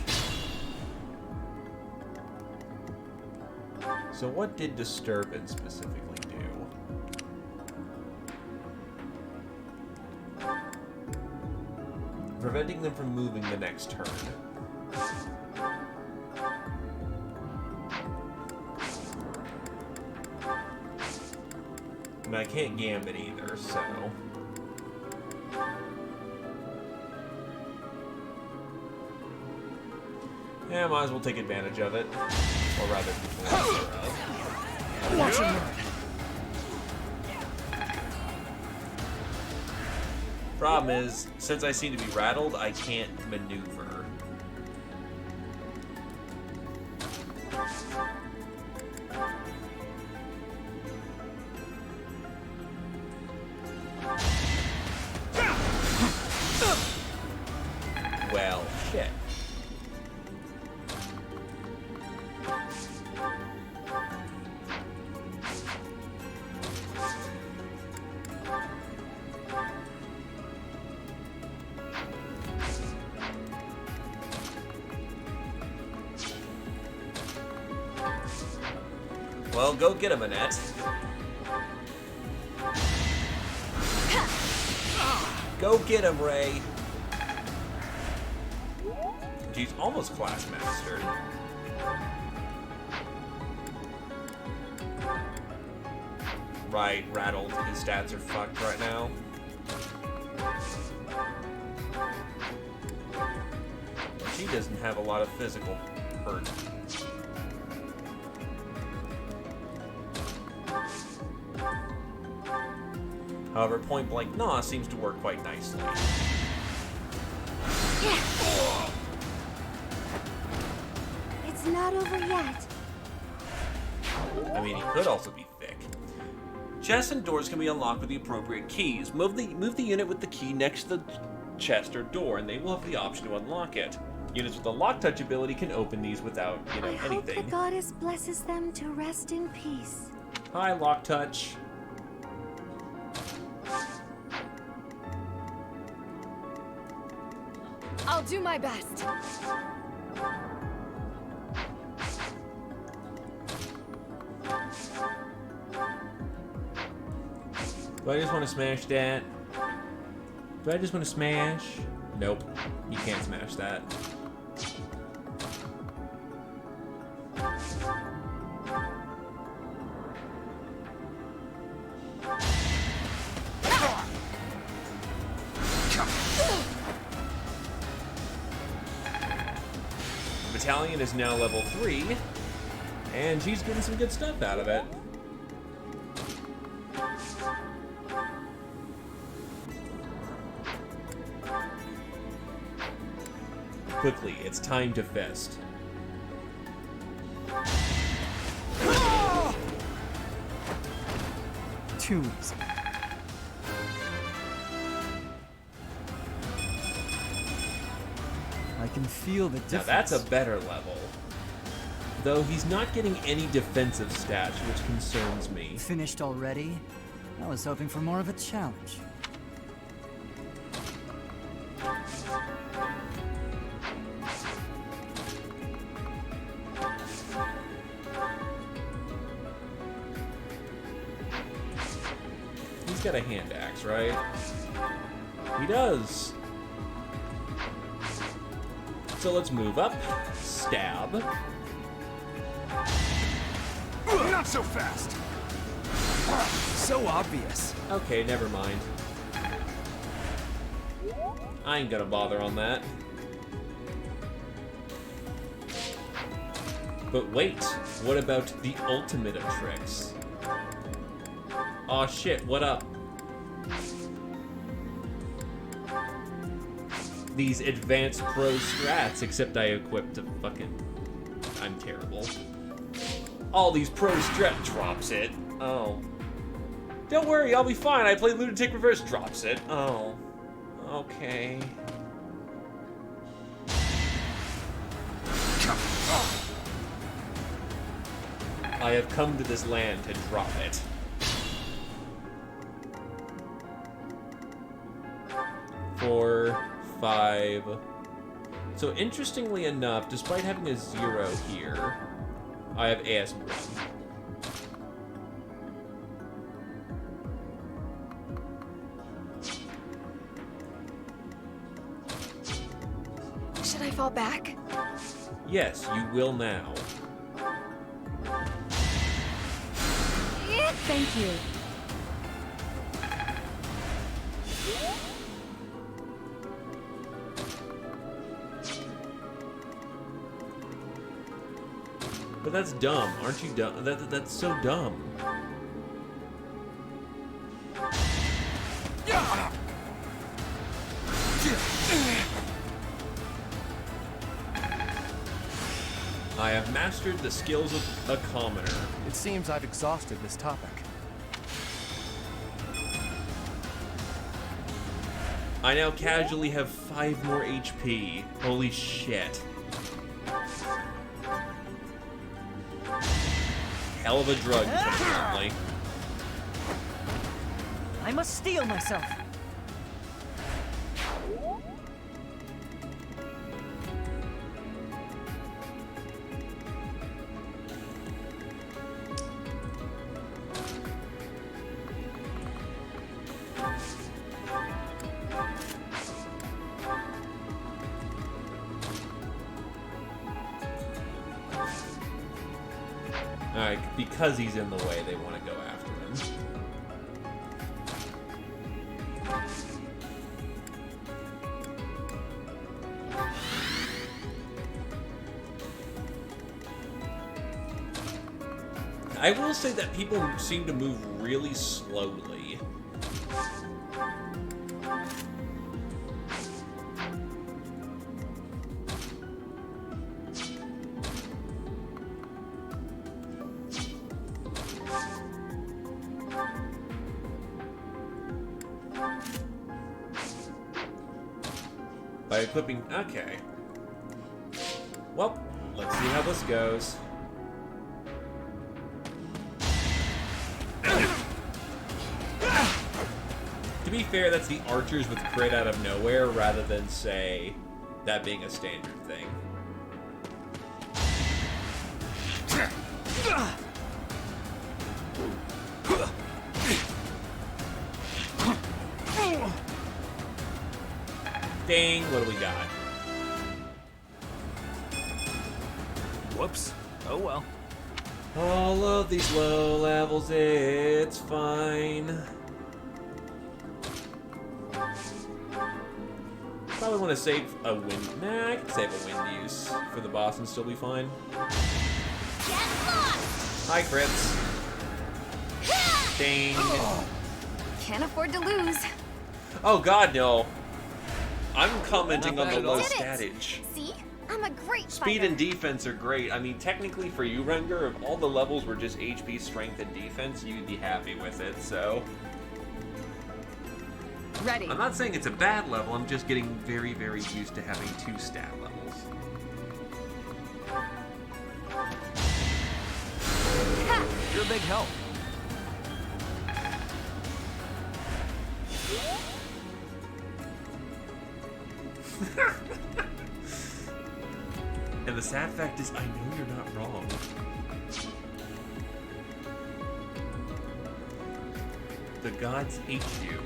So what did Disturbance specifically do? Preventing them from moving the next turn. I mean, I can't Gambit either, so... Yeah, might as well take advantage of it. Or rather, Watch him run. Problem is, since I seem to be rattled, I can't maneuver. Well, shit. Well, go get him, Annette. Go get him, Ray. He's almost class mastered. Right, rattled. His stats are fucked right now. She doesn't have a lot of physical hurt. However, Point Blank Nah seems to work quite nicely. It's not over yet. I mean, he could also be thick. Chests and doors can be unlocked with the appropriate keys. Move the unit with the key next to the chest or door, and they will have the option to unlock it. Units with the Lock Touch ability can open these without, I hope the anything. goddess blesses them to rest in peace. Hi, Lock Touch. I'll do my best. Do I just want to smash that? Do I just want to smash? Nope. You can't smash that. The battalion is now level 3, and she's getting some good stuff out of it. Quickly, it's time to fest. Too easy. I can feel the difference. Now that's a better level. Though he's not getting any defensive stats, which concerns me. Finished already? I was hoping for more of a challenge. He's got a hand axe, right? He does. So let's move up. Stab. Not so fast! So obvious. Okay, never mind. I ain't gonna bother on that. But wait, what about the ultimate of tricks? Aw shit, what up? These advanced pro strats, except I equipped a fucking... I'm terrible. All these pro strat drops it. Oh. Don't worry, I'll be fine. I play Lunatic Reverse drops it. Oh. Okay. I have come to this land to drop it. Four, 5. So interestingly enough, despite having a 0 here, I have AS1. fall back? Yes, you will now. Thank you. But that's dumb. Aren't you dumb? That's so dumb. I have mastered the skills of a commoner. It seems I've exhausted this topic. I now casually have 5 more HP. Holy shit. Hell of a drug, apparently. I must steel myself. Alright, because he's in the way, they want to go after him. I will say that people seem to move really slowly. By equipping... Okay. Well, let's see how this goes. To be fair, that's the archers with crit out of nowhere, rather than, say, that being a standard thing. Dang, what do we got? Whoops. Oh well. All of these low levels, it's fine. Probably want to save a wind. Nah, I can save a wind use for the boss and still be fine. Hi, crits. Dang. Can't afford to lose. Oh god, no. I'm commenting Not on the bad at low all. statage. See? I'm a great Speed fighter. and defense are great. I mean, technically for you, Renger, if all the levels were just HP, strength, and defense, you'd be happy with it, so... Ready. I'm not saying it's a bad level, I'm just getting very, very used to having 2 stat levels. You're a big help. And the sad fact is, I know you're not wrong. The gods hate you.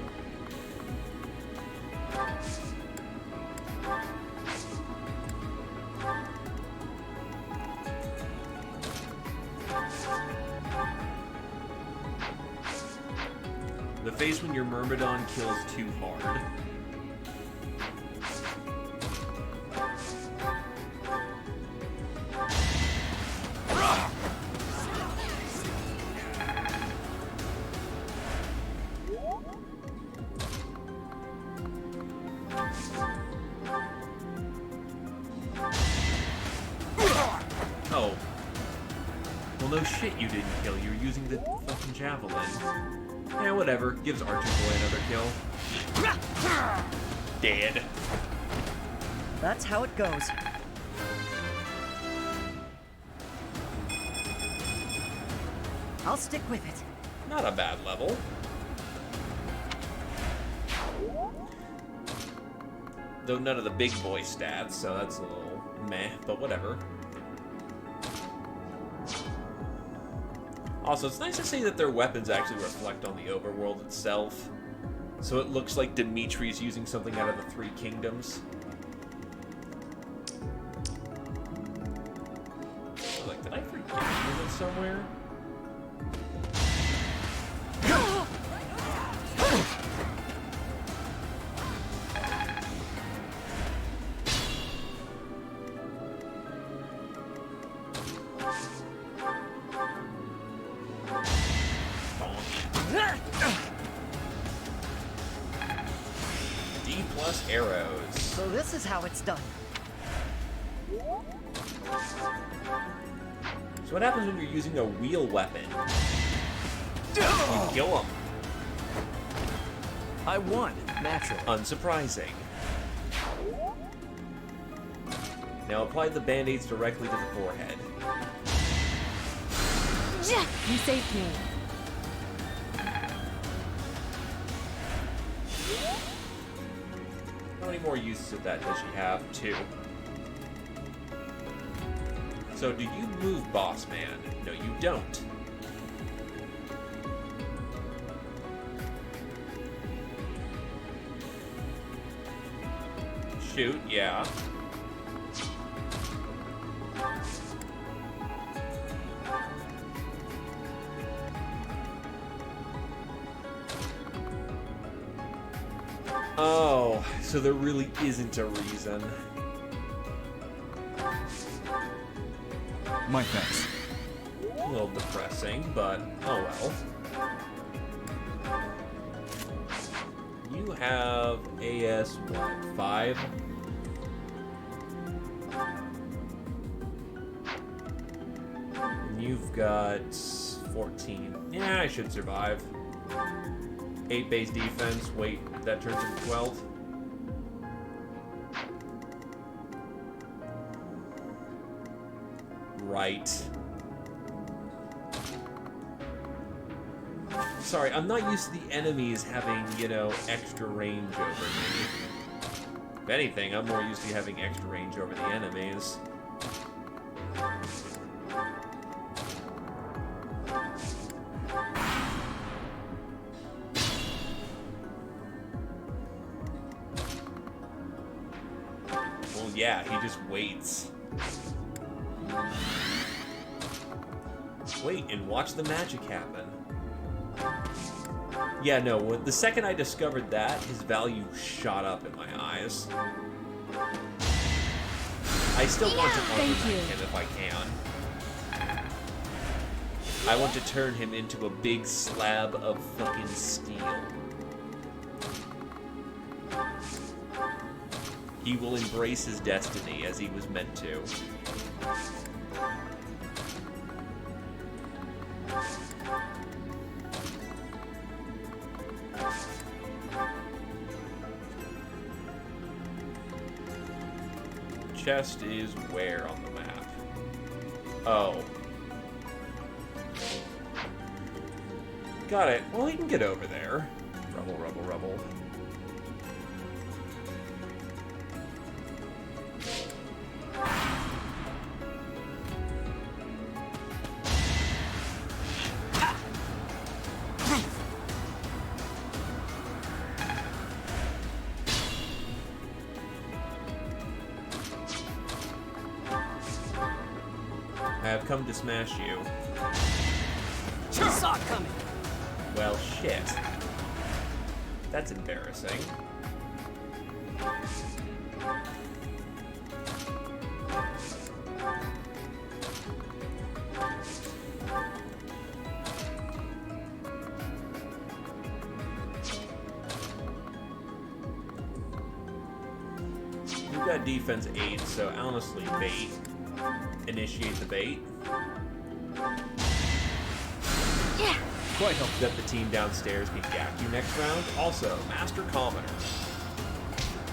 The face when your Myrmidon kills too hard. Oh. Well, no shit you didn't kill. You're using the fucking javelin. Yeah, whatever. Gives Archer Boy another kill. Dead. That's how it goes. I'll stick with it. Not a bad level. Though none of the big boy stats, so that's a little meh, but whatever. Also, it's nice to see that their weapons actually reflect on the overworld itself. So it looks like Dimitri's using something out of the Three Kingdoms. somewhere? D+ arrows. So this is how it's done. So what happens when you're using a wheel weapon? You kill him. I won, naturally. Unsurprising. Now apply the band-aids directly to the forehead. You saved me. How many more uses of that does she have? 2. So do you move, boss man? No, you don't. Shoot, yeah. Oh, so there really isn't a reason. My thanks. A little depressing, but oh well. You have AS what, 5? And you've got 14. Yeah, I should survive. 8 base defense. Wait, that turns into 12. Right. Sorry, I'm not used to the enemies having, you know, extra range over me. If anything, I'm more used to having extra range over the enemies. Well, yeah, he just waits. Wait and watch the magic happen. Yeah, no, the second I discovered that, his value shot up in my eyes. I still want to armor him if I can. I want to turn him into a big slab of fucking steel. He will embrace his destiny as he was meant to. Chest is where on the map? Oh. Got it. Well, he can get over there. Rubble, rubble, rubble. I have come to smash you. Saw it coming. Well, shit. That's embarrassing. You've got defense 8, so honestly, bait. Initiate the bait. Yeah. Quite helps that the team downstairs can gap you next round. Also, Master Commoner.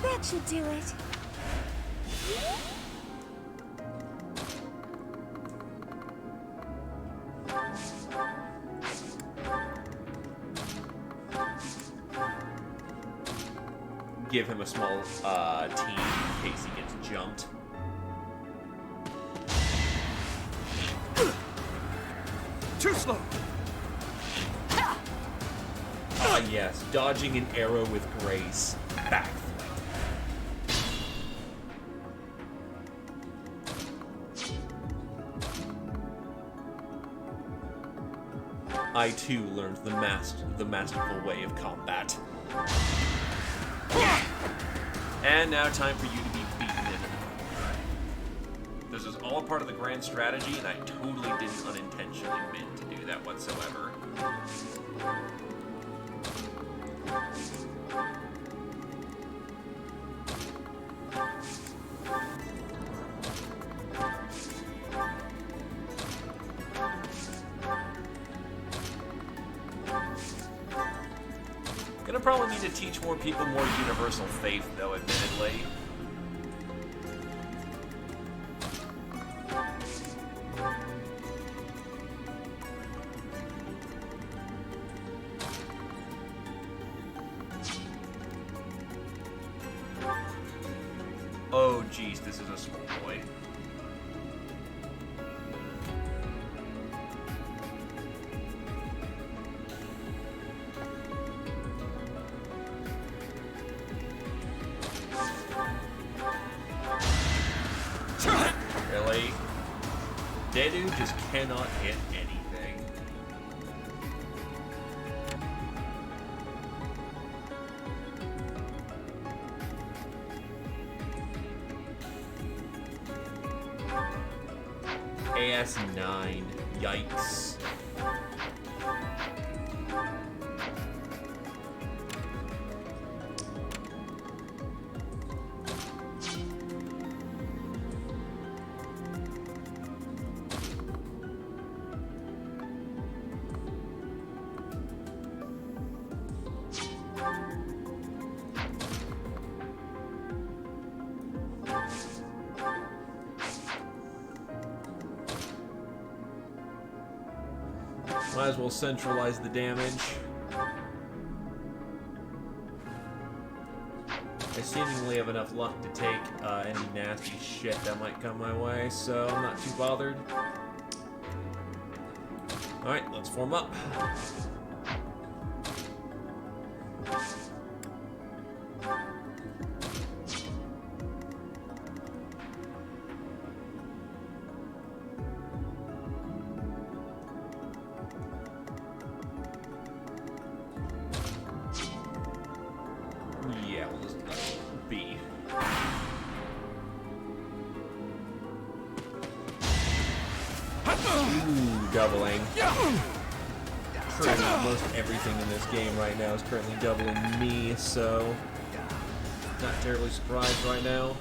That should do it. Give him a small team in case he gets jumped. Too slow. Ah, yes, dodging an arrow with grace. Backflip. I too learned the masterful way of combat. And now time for you to be beaten into the ground. This is all part of the grand strategy, and I totally didn't unintentionally mean to do that whatsoever. Gonna probably need to teach more people more universal faith, though, admittedly. Oh, geez, this is a small boy. Really? Dedu just cannot hit anything. AS9. Yikes. Might as well centralize the damage. I seemingly have enough luck to take any nasty shit that might come my way, so I'm not too bothered. Alright, let's form up. Yeah, we'll just let it be. Ooh, doubling. Pretty much most everything in this game right now is currently doubling me, so not terribly surprised right now.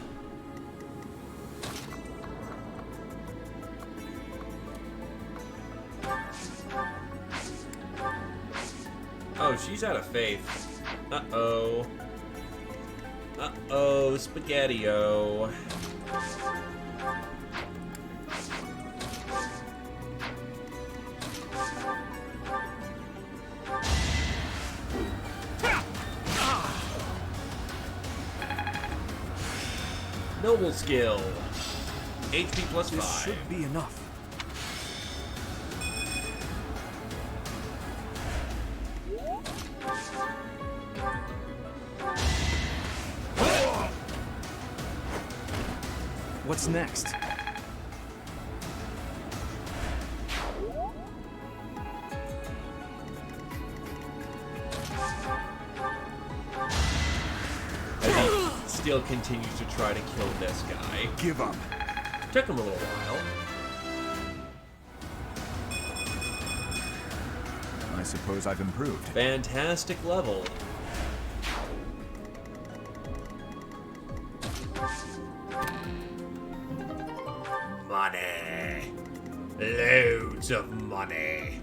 Oh, she's out of faith. Uh-oh. Uh-oh, Spaghetti-O. Noble skill. HP plus 5. This should be enough. What's next? Still continues to try to kill this guy. Give up. Took him a little while. I suppose I've improved. Fantastic level. Money. Loads of money.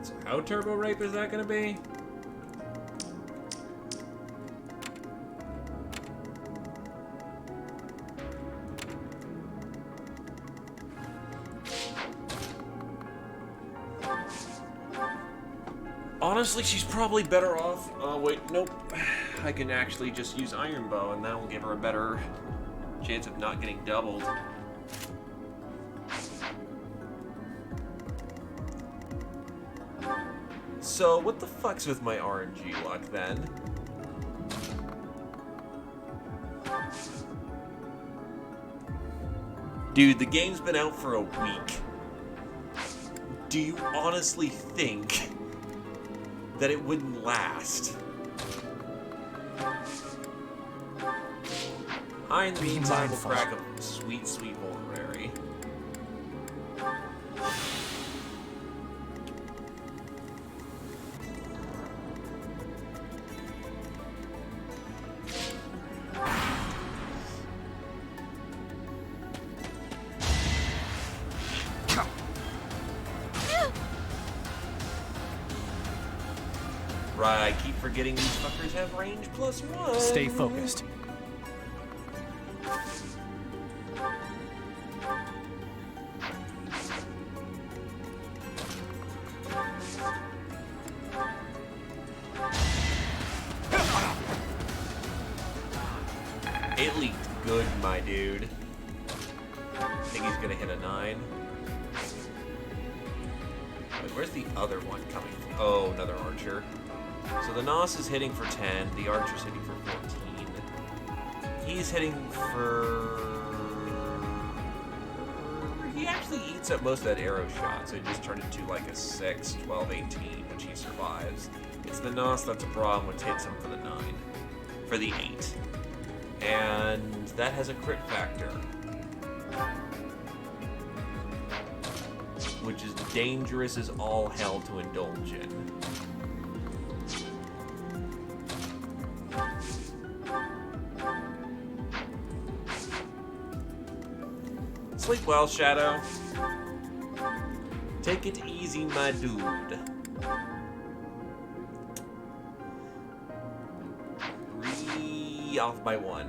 So how turbo rape is that gonna be? Honestly, she's probably better off. Wait, nope. I can actually just use Iron Bow, and that will give her a better chance of not getting doubled. So, what the fuck's with my RNG luck then? Dude, the game's been out for a week. Do you honestly think that it wouldn't last? I, in the meantime, will crack a sweet, sweet Vulnerary. Right, I keep forgetting these fuckers have range +1. Stay focused. It leaked good, my dude. I think he's gonna hit a 9. Wait, where's the other one coming from? Oh, another archer. So the Nos is hitting for 10, the archer's hitting for 14. He's hitting for... He actually eats up most of that arrow shot, so it just turned into like a 6, 12, 18, which he survives. It's the Nos that's a problem, which hits him for the 9. For the 8. And that has a crit factor. Which is dangerous as all hell to indulge in. Sleep well, Shadow. Take it easy, my dude. Off by 1.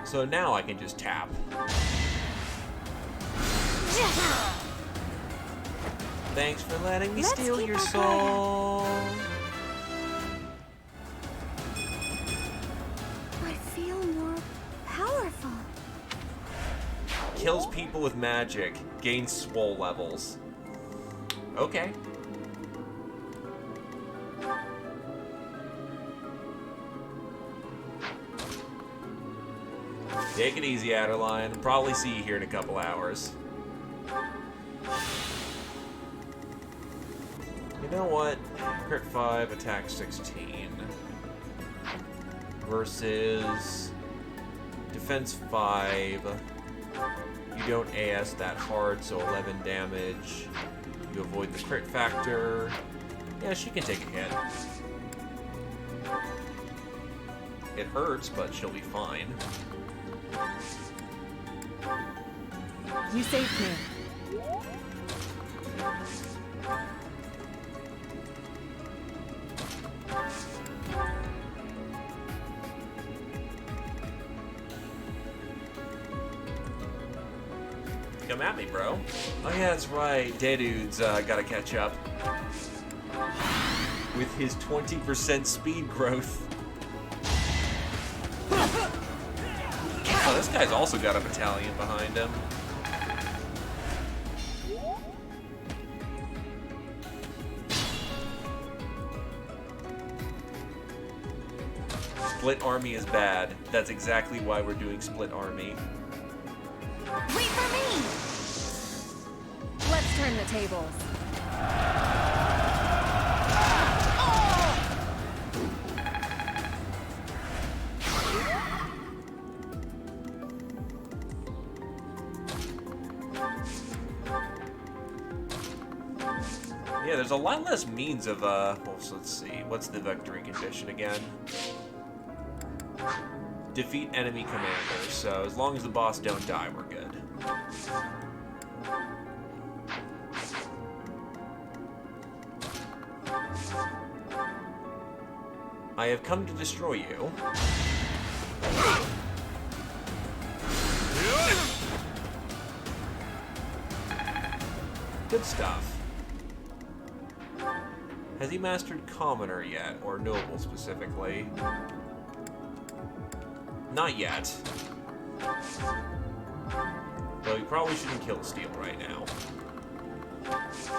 So now I can just tap. Thanks for letting me steal your soul. Kills people with magic, gains swole levels. Okay. Take it easy, Adderline. Probably see you here in a couple hours. You know what? Crit 5, attack 16. Versus... Defense 5. You don't AS that hard, so 11 damage. You avoid the crit factor. Yeah, she can take a hit. It hurts, but she'll be fine. You saved me. Come at me, bro. Oh yeah, that's right. Dedude's gotta catch up. With his 20% speed growth. Oh, this guy's also got a battalion behind him. Split army is bad. That's exactly why we're doing split army. Wait for me! Let's turn the tables. Yeah, there's a lot less means of, well, so let's see. What's the victory condition again? Defeat enemy commanders. So as long as the boss don't die, we're good. I have come to destroy you. Good stuff. Has he mastered Commoner yet, or Noble specifically? Not yet. Though we probably shouldn't kill Steel right now.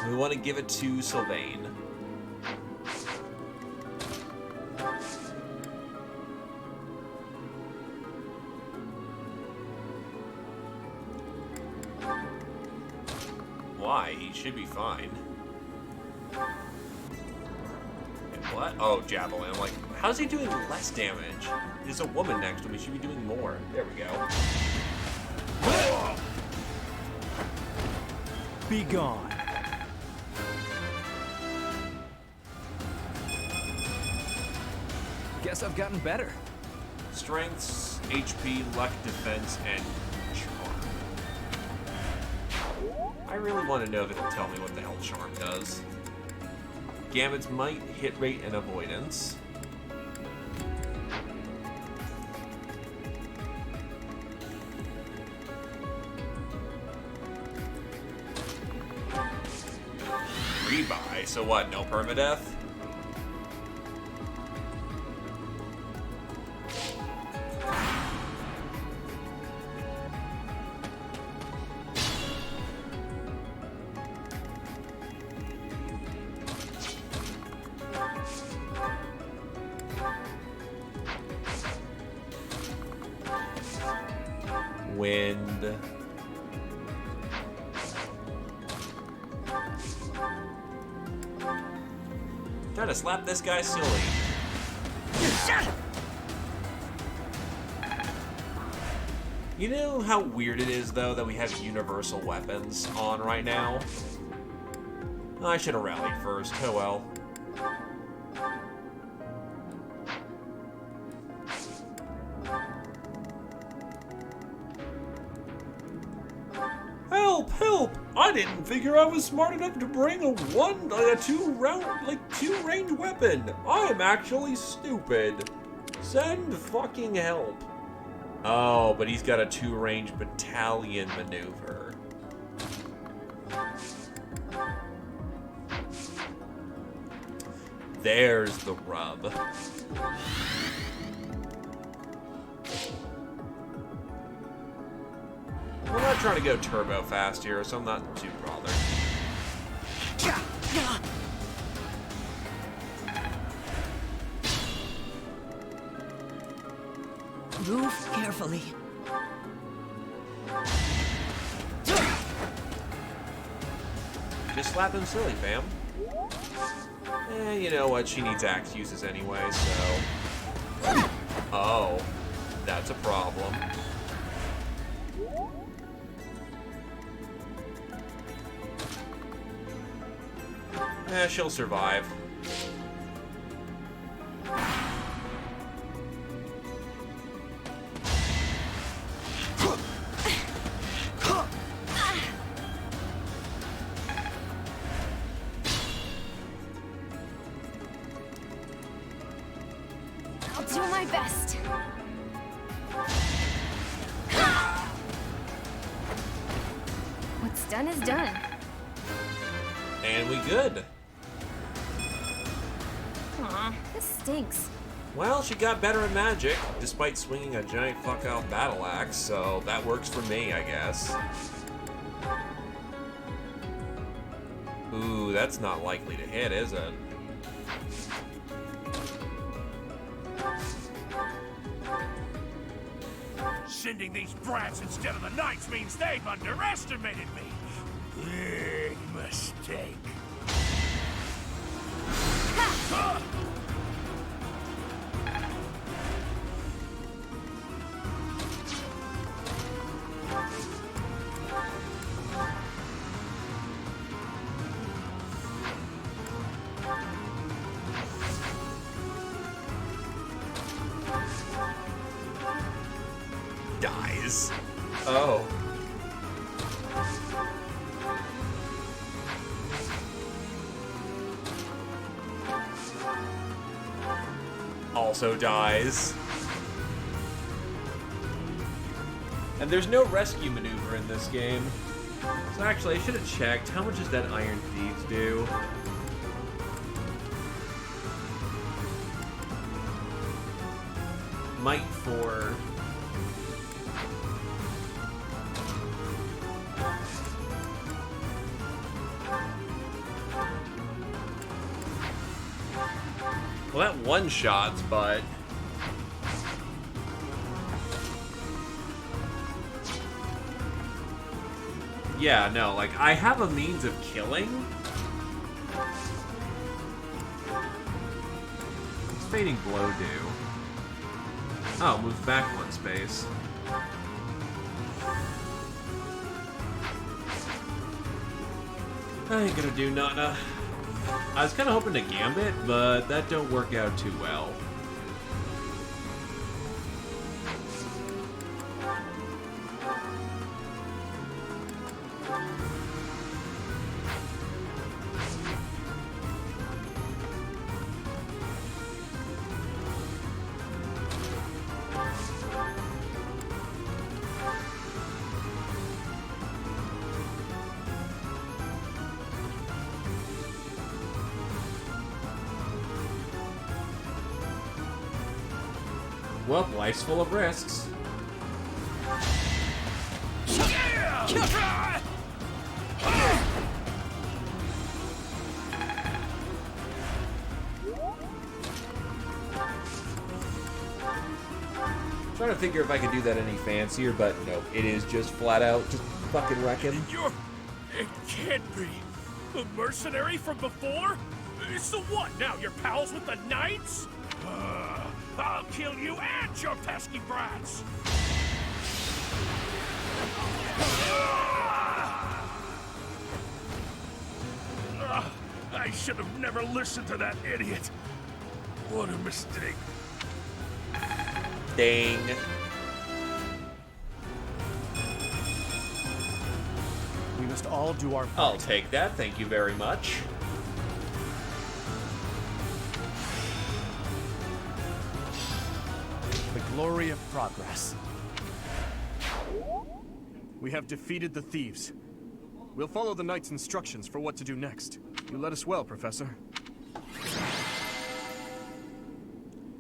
We want to give it to Sylvain. Why? He should be fine. And what? Oh, Javelin. I'm like, how's he doing less damage? There's a woman next to him. He should be doing more. There we go. Be gone. Guess I've gotten better. Strengths, HP, luck, defense, and charm. I really want to know if it'll tell me what the hell charm does. Gambit's might, hit rate, and avoidance. Rebuy, so what, no permadeath? Wind. Trying to slap this guy silly. You know how weird it is, though, that we have universal weapons on right now? I should have rallied first. Oh well. Help! Help! I didn't figure I was smart enough to bring a two range weapon. I am actually stupid. Send fucking help. Oh, but he's got a 2-range battalion maneuver. There's the rub. I'm not trying to go turbo fast here, so I'm not too bothered. Move carefully. Just slap him silly, fam. You know what? She needs axe uses anyway, so... Oh. That's a problem. She'll survive. I'll do my best. What's done is done. And we good. Aw, this stinks. Well, she got better at magic, despite swinging a giant fuck-out battle axe, so that works for me, I guess. Ooh, that's not likely to hit, is it? Sending these brats instead of the knights means they've underestimated me. Big mistake. Dies. Oh. Also dies. And there's no rescue maneuver in this game. So actually, I should have checked. How much does that Iron Thieves do? Might 4. Well, that one-shots, but... Yeah, no, like, I have a means of killing. What's Fading Blow do? Oh, it moves back one space. I ain't gonna do Nana. I was kind of hoping to Gambit, but that don't work out too well. Well, life's full of risks. Trying to figure if I could do that any fancier, but no, it is just flat out just fucking wrecking. It can't be. The mercenary from before? So what, now you're pals with the Knights? I'll kill you and your pesky brats! I should have never listened to that idiot. What a mistake. Dang. We must all do our part. I'll take that, thank you very much. The glory of progress. We have defeated the thieves. We'll follow the Knight's instructions for what to do next. You led us well, Professor.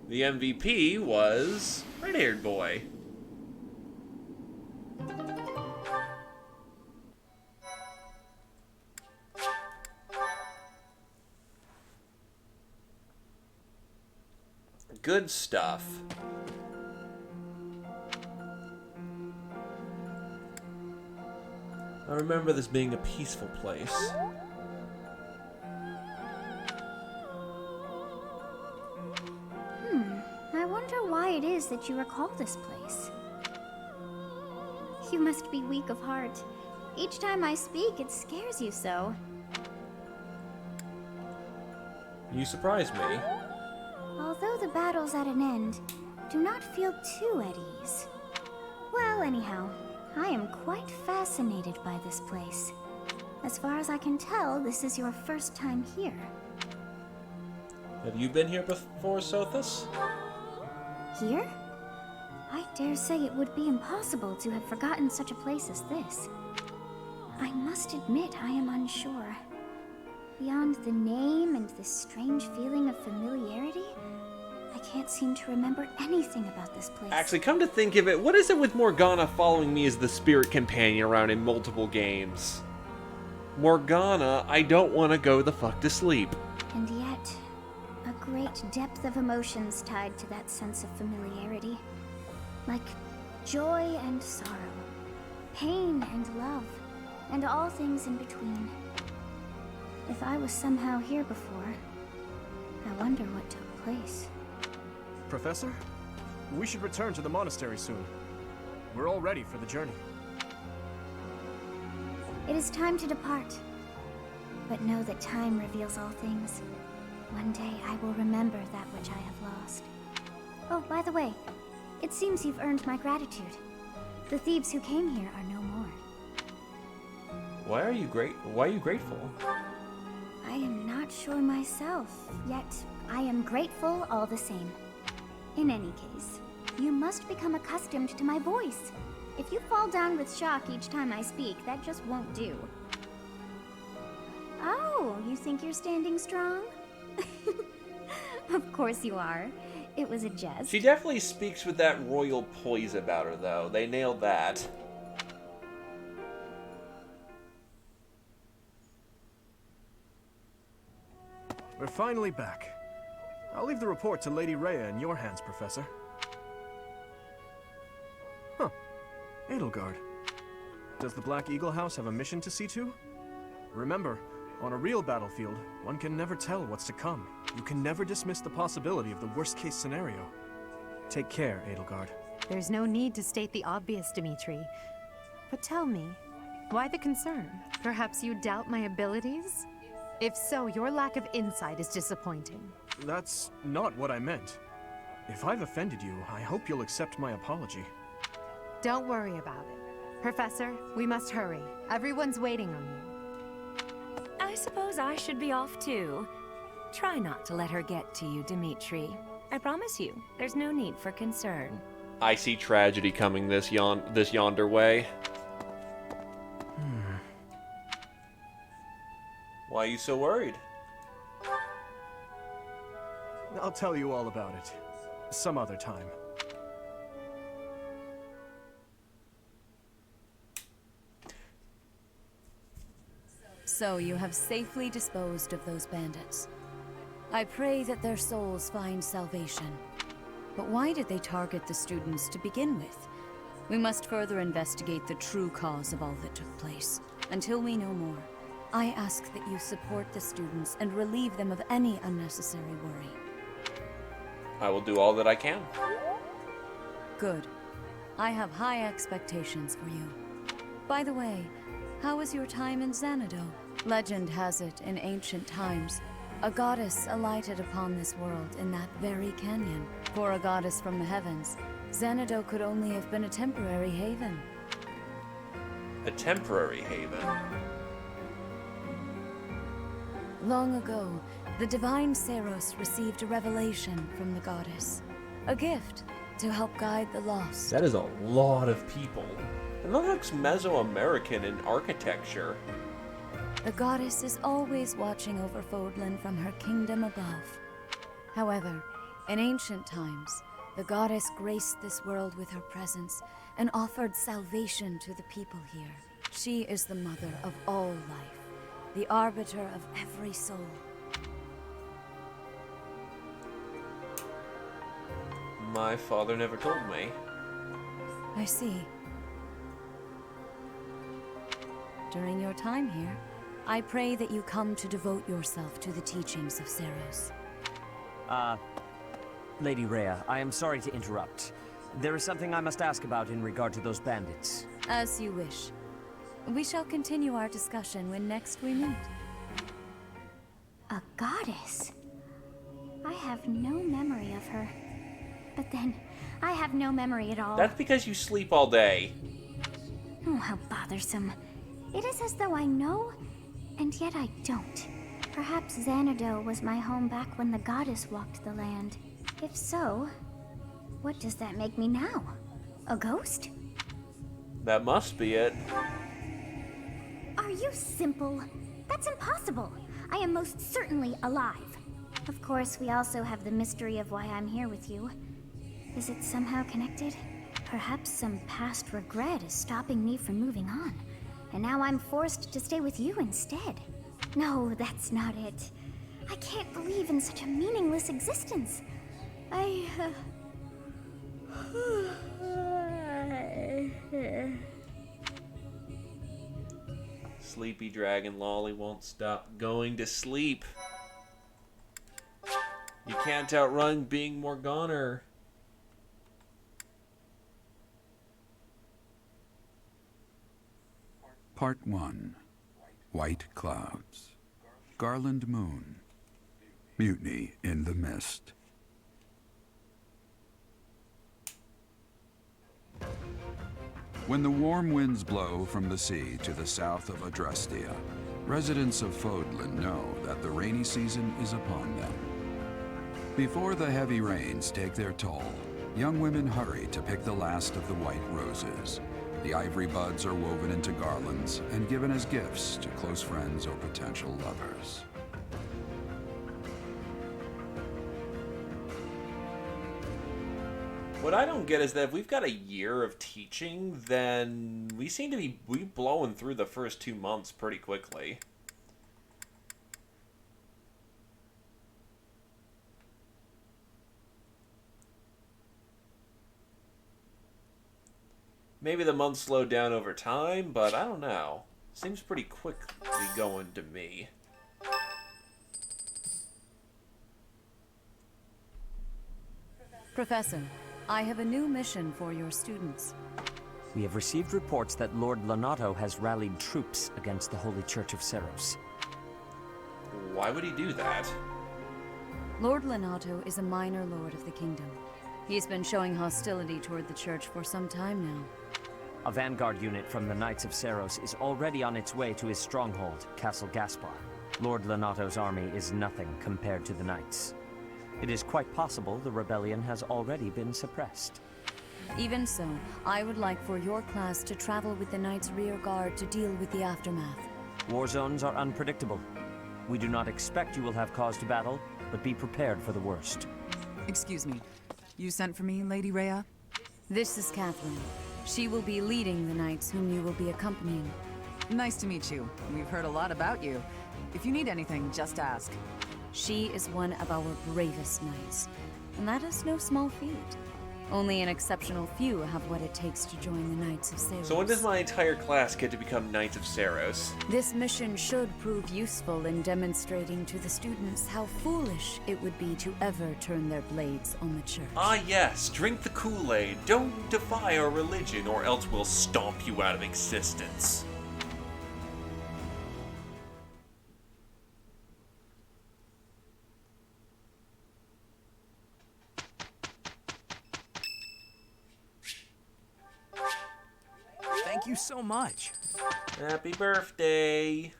The MVP was Red-Haired Boy. Good stuff. I remember this being a peaceful place. I wonder why it is that you recall this place. You must be weak of heart. Each time I speak, it scares you so. You surprised me. Although the battle's at an end, do not feel too at ease. Well, anyhow, I am quite fascinated by this place. As far as I can tell, this is your first time here. Have you been here before, Sothis? Here? I dare say it would be impossible to have forgotten such a place as this. I must admit I am unsure. Beyond the name and this strange feeling of familiarity, I can't seem to remember anything about this place. Actually, come to think of it, what is it with Morgana following me as the spirit companion around in multiple games? Morgana, I don't want to go the fuck to sleep. And yet, a great depth of emotions tied to that sense of familiarity. Like joy and sorrow, pain and love, and all things in between. If I was somehow here before, I wonder what took place. Professor, we should return to the monastery soon. We're all ready for the journey. It is time to depart. But know that time reveals all things. One day I will remember that which I have lost. Oh, by the way, it seems you've earned my gratitude. The thieves who came here are no more. Why are you grateful? I am not sure myself, yet I am grateful all the same. In any case, you must become accustomed to my voice. If you fall down with shock each time I speak, that just won't do. Oh, you think you're standing strong? Of course you are. It was a jest. She definitely speaks with that royal poise about her, though. They nailed that. We're finally back. I'll leave the report to Lady Rhea in your hands, Professor. Huh. Edelgard. Does the Black Eagle House have a mission to see to? Remember, on a real battlefield, one can never tell what's to come. You can never dismiss the possibility of the worst-case scenario. Take care, Edelgard. There's no need to state the obvious, Dimitri. But tell me, why the concern? Perhaps you doubt my abilities? If so, your lack of insight is disappointing. That's not what I meant. If I've offended you, I hope you'll accept my apology. Don't worry about it. Professor, we must hurry. Everyone's waiting on you. I suppose I should be off too. Try not to let her get to you, Dimitri. I promise you, there's no need for concern. I see tragedy coming this yonder way. Why are you so worried? I'll tell you all about it. Some other time. So you have safely disposed of those bandits. I pray that their souls find salvation. But why did they target the students to begin with? We must further investigate the true cause of all that took place. Until we know more, I ask that you support the students and relieve them of any unnecessary worry. I will do all that I can. Good. I have high expectations for you. By the way, how was your time in Xanadu? Legend has it, in ancient times, a goddess alighted upon this world in that very canyon. For a goddess from the heavens, Xanadu could only have been a temporary haven. A temporary haven? Long ago, the divine Seros received a revelation from the goddess. A gift to help guide the lost. That is a lot of people. And that looks Mesoamerican in architecture. The goddess is always watching over Fodlan from her kingdom above. However, in ancient times, the goddess graced this world with her presence and offered salvation to the people here. She is the mother of all life, the arbiter of every soul. My father never told me. I see. During your time here, I pray that you come to devote yourself to the teachings of Seros. Lady Rhea, I am sorry to interrupt. There is something I must ask about in regard to those bandits. As you wish. We shall continue our discussion when next we meet. A goddess? I have no memory of her. But then, I have no memory at all. That's because you sleep all day. Oh, how bothersome. It is as though I know, and yet I don't. Perhaps Xanadu was my home back when the goddess walked the land. If so, what does that make me now? A ghost? That must be it. Are you simple? That's impossible. I am most certainly alive. Of course, we also have the mystery of why I'm here with you. Is it somehow connected? Perhaps some past regret is stopping me from moving on, and now I'm forced to stay with you instead. No, that's not it. I can't believe in such a meaningless existence. Sleepy Dragon Lolly won't stop going to sleep. You can't outrun being Morgana. Part 1. White Clouds. Garland Moon. Mutiny in the Mist. When the warm winds blow from the sea to the south of Adrestia, residents of Fodlan know that the rainy season is upon them. Before the heavy rains take their toll, young women hurry to pick the last of the white roses. The ivory buds are woven into garlands and given as gifts to close friends or potential lovers. What I don't get is that if we've got a year of teaching, then we seem to be blowing through the first 2 months pretty quickly. Maybe the months slowed down over time, but I don't know. Seems pretty quickly going to me. Professor, I have a new mission for your students. We have received reports that Lord Lonato has rallied troops against the Holy Church of Seros. Why would he do that? Lord Lonato is a minor lord of the kingdom. He's been showing hostility toward the church for some time now. A vanguard unit from the Knights of Seros is already on its way to his stronghold, Castle Gaspar. Lord Lonato's army is nothing compared to the Knights. It is quite possible the rebellion has already been suppressed. Even so, I would like for your class to travel with the Knights' rear guard to deal with the aftermath. War zones are unpredictable. We do not expect you will have cause to battle, but be prepared for the worst. Excuse me. You sent for me, Lady Rhea? This is Catherine. She will be leading the Knights whom you will be accompanying. Nice to meet you. We've heard a lot about you. If you need anything, just ask. She is one of our bravest Knights, and that is no small feat. Only an exceptional few have what it takes to join the Knights of Seros. So when does my entire class get to become Knights of Seros? This mission should prove useful in demonstrating to the students how foolish it would be to ever turn their blades on the church. Ah yes, drink the Kool-Aid. Don't defy our religion, or else we'll stomp you out of existence. Thank you so much. Happy birthday.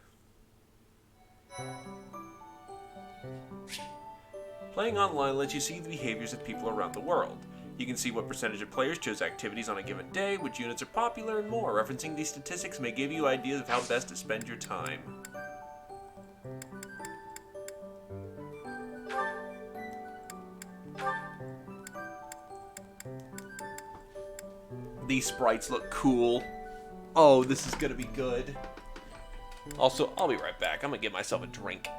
Playing online lets you see the behaviors of people around the world. You can see what percentage of players chose activities on a given day, which units are popular, and more. Referencing these statistics may give you ideas of how best to spend your time. These sprites look cool. Oh, this is gonna be good. Also, I'll be right back. I'm gonna get myself a drink.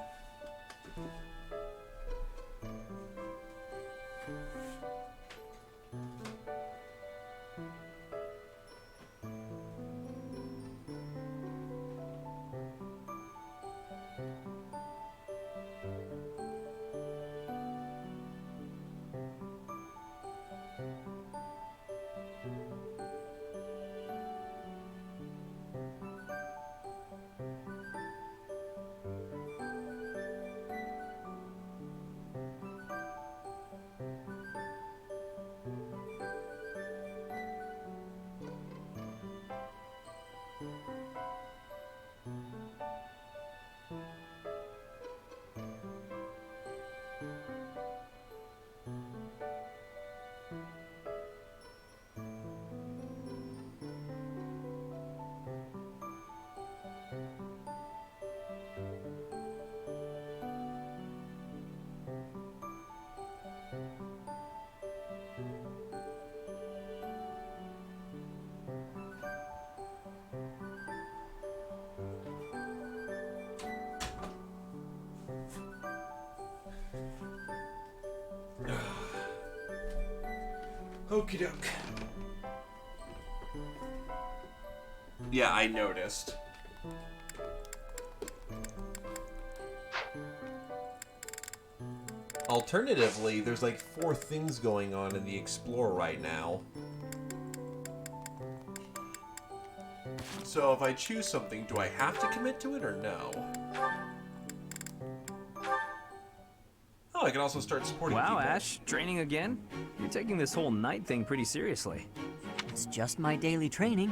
Okie doke. Yeah, I noticed. Alternatively, there's like 4 things going on in the Explore right now. So if I choose something, do I have to commit to it or no? Oh, I can also start supporting people. Wow, Ash, training again? You're taking this whole night thing pretty seriously. It's just my daily training.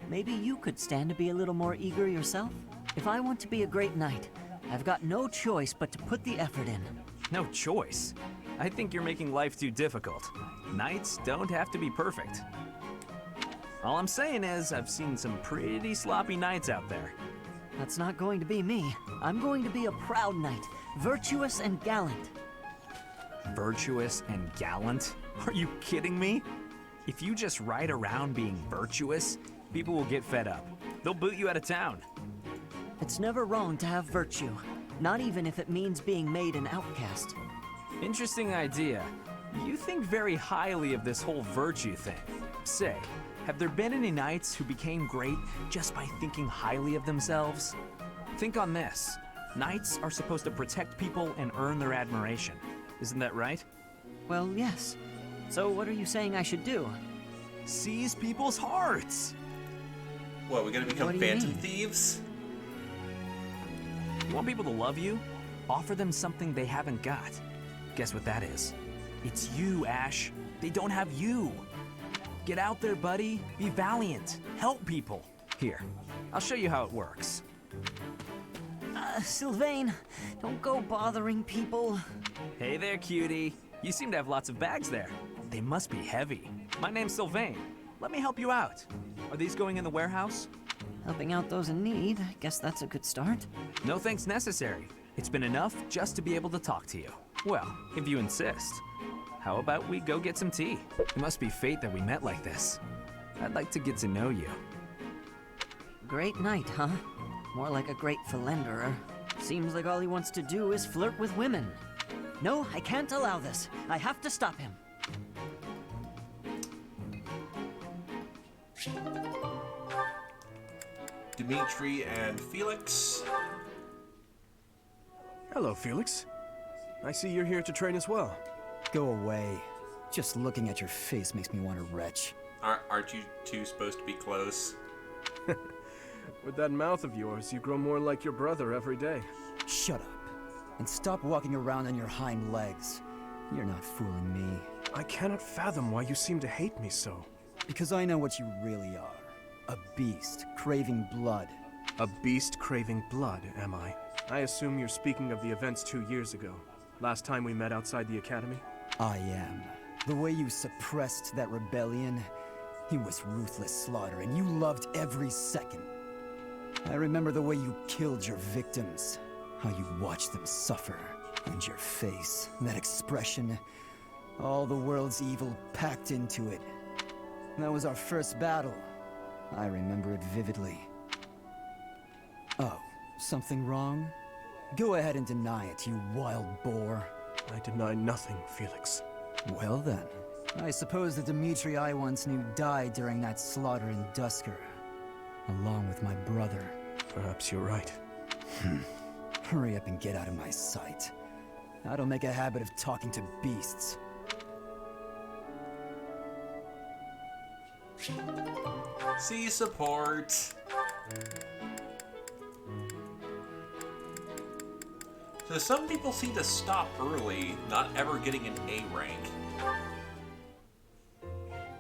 Maybe you could stand to be a little more eager yourself? If I want to be a great knight, I've got no choice but to put the effort in. No choice? I think you're making life too difficult. Knights don't have to be perfect. All I'm saying is, I've seen some pretty sloppy knights out there. That's not going to be me. I'm going to be a proud knight, virtuous and gallant. Virtuous and gallant? Are you kidding me? If you just ride around being virtuous, people will get fed up. They'll boot you out of town. It's never wrong to have virtue, not even if it means being made an outcast. Interesting idea. You think very highly of this whole virtue thing. Say, Have there been any knights who became great just by thinking highly of themselves? Think on this. Knights are supposed to protect people and earn their admiration. Isn't that right? Well, yes. So what are you saying I should do? Seize people's hearts! What, we gonna become phantom thieves? You want people to love you? Offer them something they haven't got. Guess what that is? It's you, Ash. They don't have you. Get out there, buddy. Be valiant. Help people. Here, I'll show you how it works. Sylvain, don't go bothering people. Hey there, cutie. You seem to have lots of bags there. They must be heavy. My name's Sylvain. Let me help you out. Are these going in the warehouse? Helping out those in need. I guess that's a good start. No thanks necessary. It's been enough just to be able to talk to you. Well, if you insist. How about we go get some tea? It must be fate that we met like this. I'd like to get to know you. Great night, huh? More like a great philanderer. Seems like all he wants to do is flirt with women. No, I can't allow this. I have to stop him. Dimitri and Felix. Hello, Felix. I see you're here to train as well. Go away. Just looking at your face makes me want to retch. Aren't you two supposed to be close? With that mouth of yours, you grow more like your brother every day. Shut up. And stop walking around on your hind legs. You're not fooling me. I cannot fathom why you seem to hate me so. Because I know what you really are. A beast, craving blood. A beast craving blood, am I? I assume you're speaking of the events 2 years ago. Last time we met outside the academy? I am. The way you suppressed that rebellion, it was ruthless slaughter, and you loved every second. I remember the way you killed your victims, how you watched them suffer, and your face, that expression, all the world's evil packed into it. That was our first battle. I remember it vividly. Oh, something wrong? Go ahead and deny it, you wild boar. I deny nothing, Felix. Well then, I suppose the Dimitri I once knew died during that slaughter in Dusker, along with my brother. Perhaps you're right. Hurry up and get out of my sight. I don't make a habit of talking to beasts. See support. So some people seem to stop early, not ever getting an A rank.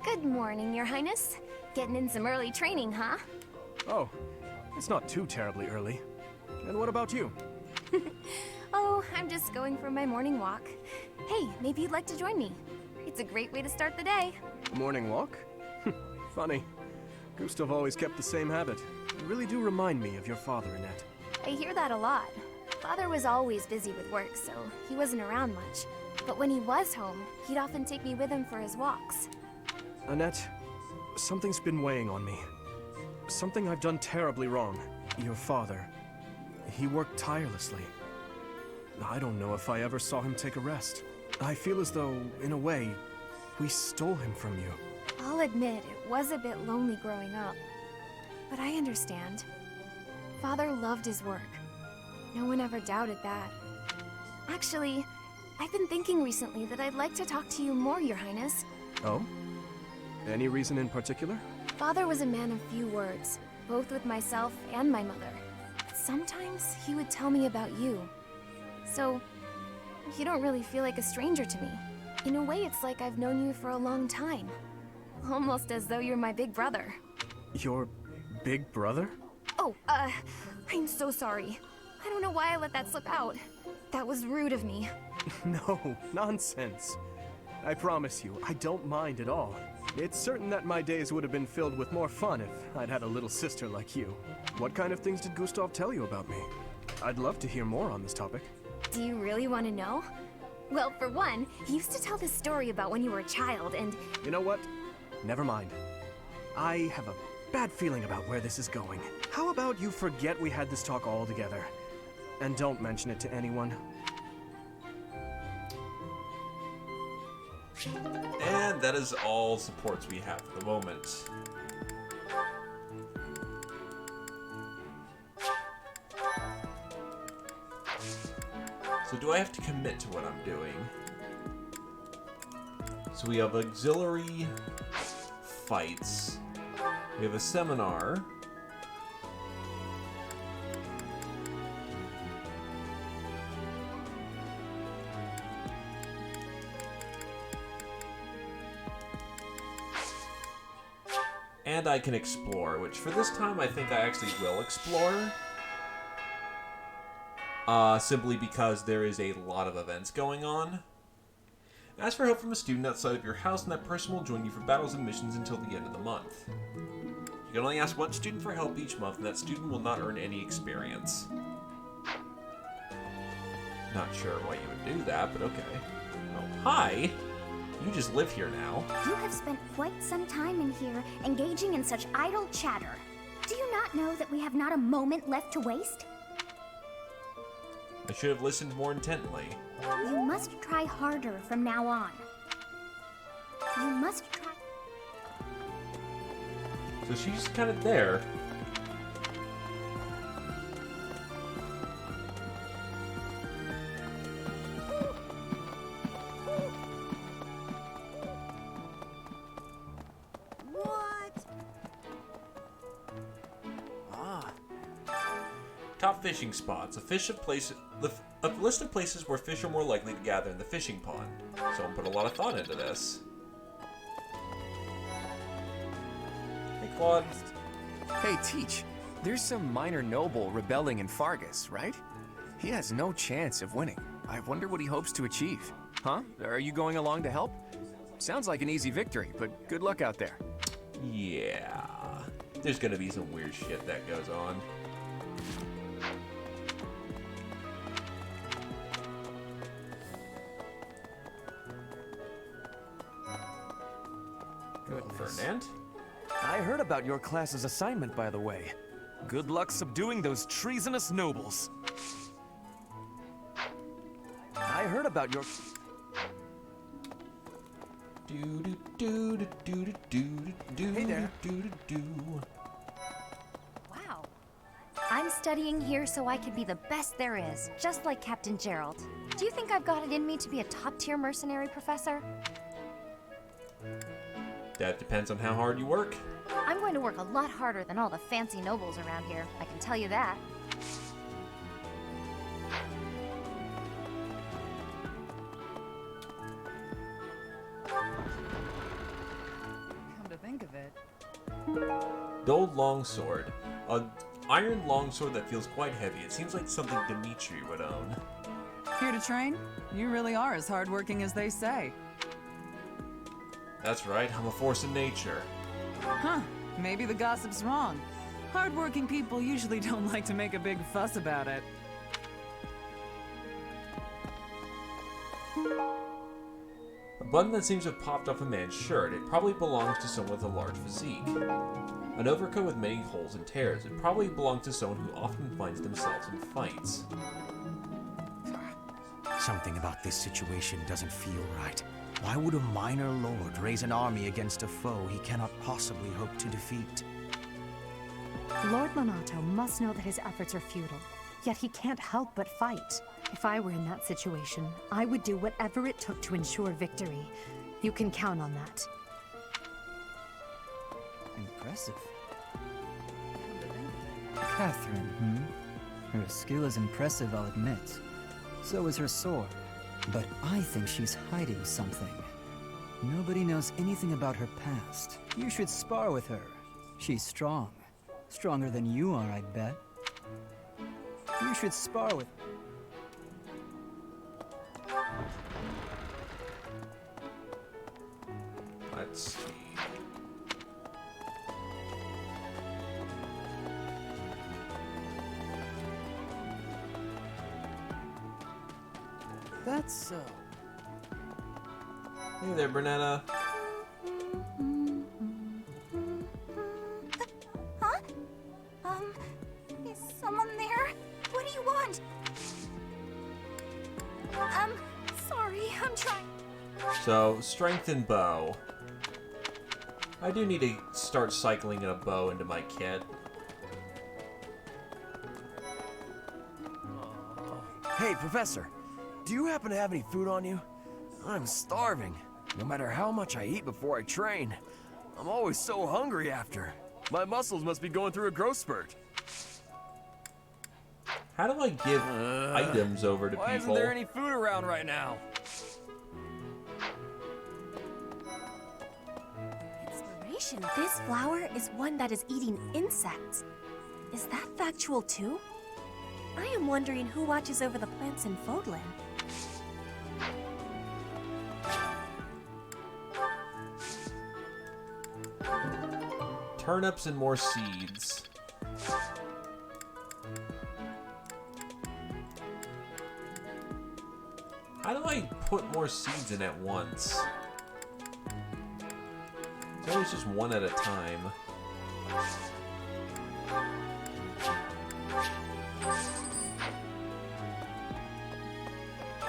Good morning, Your Highness. Getting in some early training, huh? Oh, it's not too terribly early. And what about you? Oh, I'm just going for my morning walk. Hey, maybe you'd like to join me. It's a great way to start the day. Morning walk? Funny. Gustav always kept the same habit. You really do remind me of your father, Annette. I hear that a lot. Father was always busy with work, so he wasn't around much. But when he was home, he'd often take me with him for his walks. Annette, something's been weighing on me. Something I've done terribly wrong. Your father, he worked tirelessly. I don't know if I ever saw him take a rest. I feel as though, in a way, we stole him from you. I'll admit, it was a bit lonely growing up. But I understand. Father loved his work. No one ever doubted that. Actually, I've been thinking recently that I'd like to talk to you more, Your Highness. Oh? Any reason in particular? Father was a man of few words, both with myself and my mother. But sometimes he would tell me about you. So, you don't really feel like a stranger to me. In a way, it's like I've known you for a long time. Almost as though you're my big brother. Your big brother? Oh, I'm so sorry. I don't know why I let that slip out. That was rude of me. No, nonsense. I promise you, I don't mind at all. It's certain that my days would have been filled with more fun if I'd had a little sister like you. What kind of things did Gustav tell you about me? I'd love to hear more on this topic. Do you really want to know? Well, for one, he used to tell this story about when you were a child and... You know what? Never mind. I have a bad feeling about where this is going. How about you forget we had this talk altogether? And don't mention it to anyone. And that is all supports we have for the moment. So do I have to commit to what I'm doing? So we have auxiliary fights. We have a seminar. And I can explore, which for this time I think I actually will explore. Simply because there is a lot of events going on. Ask for help from a student outside of your house, and that person will join you for battles and missions until the end of the month. You can only ask one student for help each month, and that student will not earn any experience. Not sure why you would do that, but okay. Oh, hi! You just live here now. You have spent quite some time in here, engaging in such idle chatter. Do you not know that we have not a moment left to waste? I should have listened more intently. You must try harder from now on. You must try... So she's kind of there. Top fishing spots. A list of places where fish are more likely to gather in the fishing pond. Someone put a lot of thought into this. Hey, Claude. Hey, Teach. There's some minor noble rebelling in Fargus, right? He has no chance of winning. I wonder what he hopes to achieve. Huh? Are you going along to help? Sounds like an easy victory, but good luck out there. Yeah. There's gonna be some weird shit that goes on. Fernand? I heard about your class's assignment, by the way. Good luck subduing those treasonous nobles. I heard about your... Hey there. Wow. I'm studying here so I can be the best there is, just like Captain Gerald. Do you think I've got it in me to be a top-tier mercenary, Professor? That depends on how hard you work. I'm going to work a lot harder than all the fancy nobles around here, I can tell you that. Come to think of it. Gold longsword. An iron longsword that feels quite heavy. It seems like something Dimitri would own. Here to train? You really are as hardworking as they say. That's right, I'm a force of nature. Huh, maybe the gossip's wrong. Hardworking people usually don't like to make a big fuss about it. A button that seems to have popped off a man's shirt. It probably belongs to someone with a large physique. An overcoat with many holes and tears. It probably belongs to someone who often finds themselves in fights. Something about this situation doesn't feel right. Why would a minor lord raise an army against a foe he cannot possibly hope to defeat? Lord Lonato must know that his efforts are futile, yet he can't help but fight. If I were in that situation, I would do whatever it took to ensure victory. You can count on that. Impressive. Catherine, Her skill is impressive, I'll admit. So is her sword. But I think she's hiding something. Nobody knows anything about her past. You should spar with her. She's strong. Stronger than you are, I bet. You should spar with... Let's see. That's so. Hey there, Bernetta. Huh? Is someone there? What do you want? Sorry, I'm trying. So, strength and bow. I do need to start cycling a bow into my kit. Hey, Professor. Do you happen to have any food on you? I'm starving. No matter how much I eat before I train, I'm always so hungry after. My muscles must be going through a growth spurt. How do I give items over to Why people? isn't there any food around right now? Inspiration. This flower is one that is eating insects. Is that factual too? I am wondering who watches over the plants in Fodlan. Turnips and more seeds. How do I put more seeds in at once? It's always just one at a time.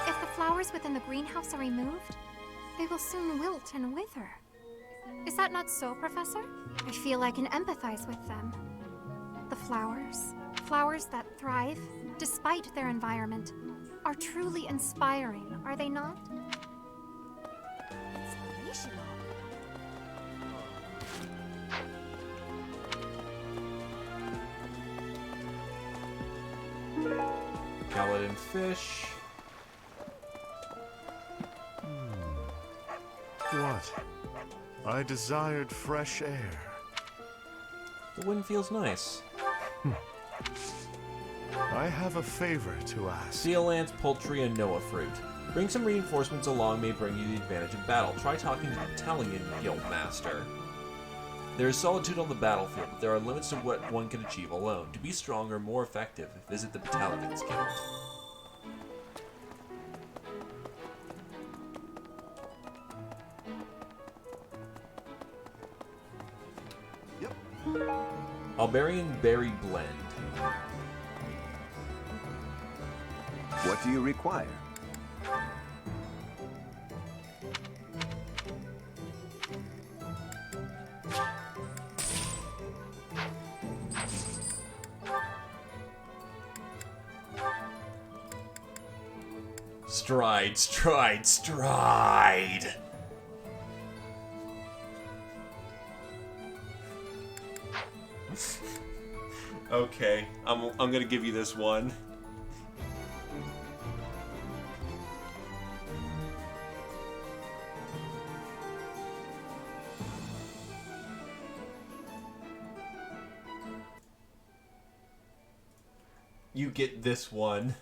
If the flowers within the greenhouse are removed, they will soon wilt and wither. Is that not so, Professor? I feel I can empathize with them. The flowers that thrive despite their environment, are truly inspiring, are they not? Inspirational. Skeleton fish. What? I desired fresh air. The wind feels nice. I have a favor to ask. Seal ants, poultry, and Noah fruit. Bring some reinforcements along may bring you the advantage of battle. Try talking to the battalion guild master. There is solitude on the battlefield, but there are limits to what one can achieve alone. To be stronger, more effective, visit the battalion's guild. Albarian Berry Blend. What do you require? Stride, stride, stride! Okay, I'm gonna give you this one. You get this one.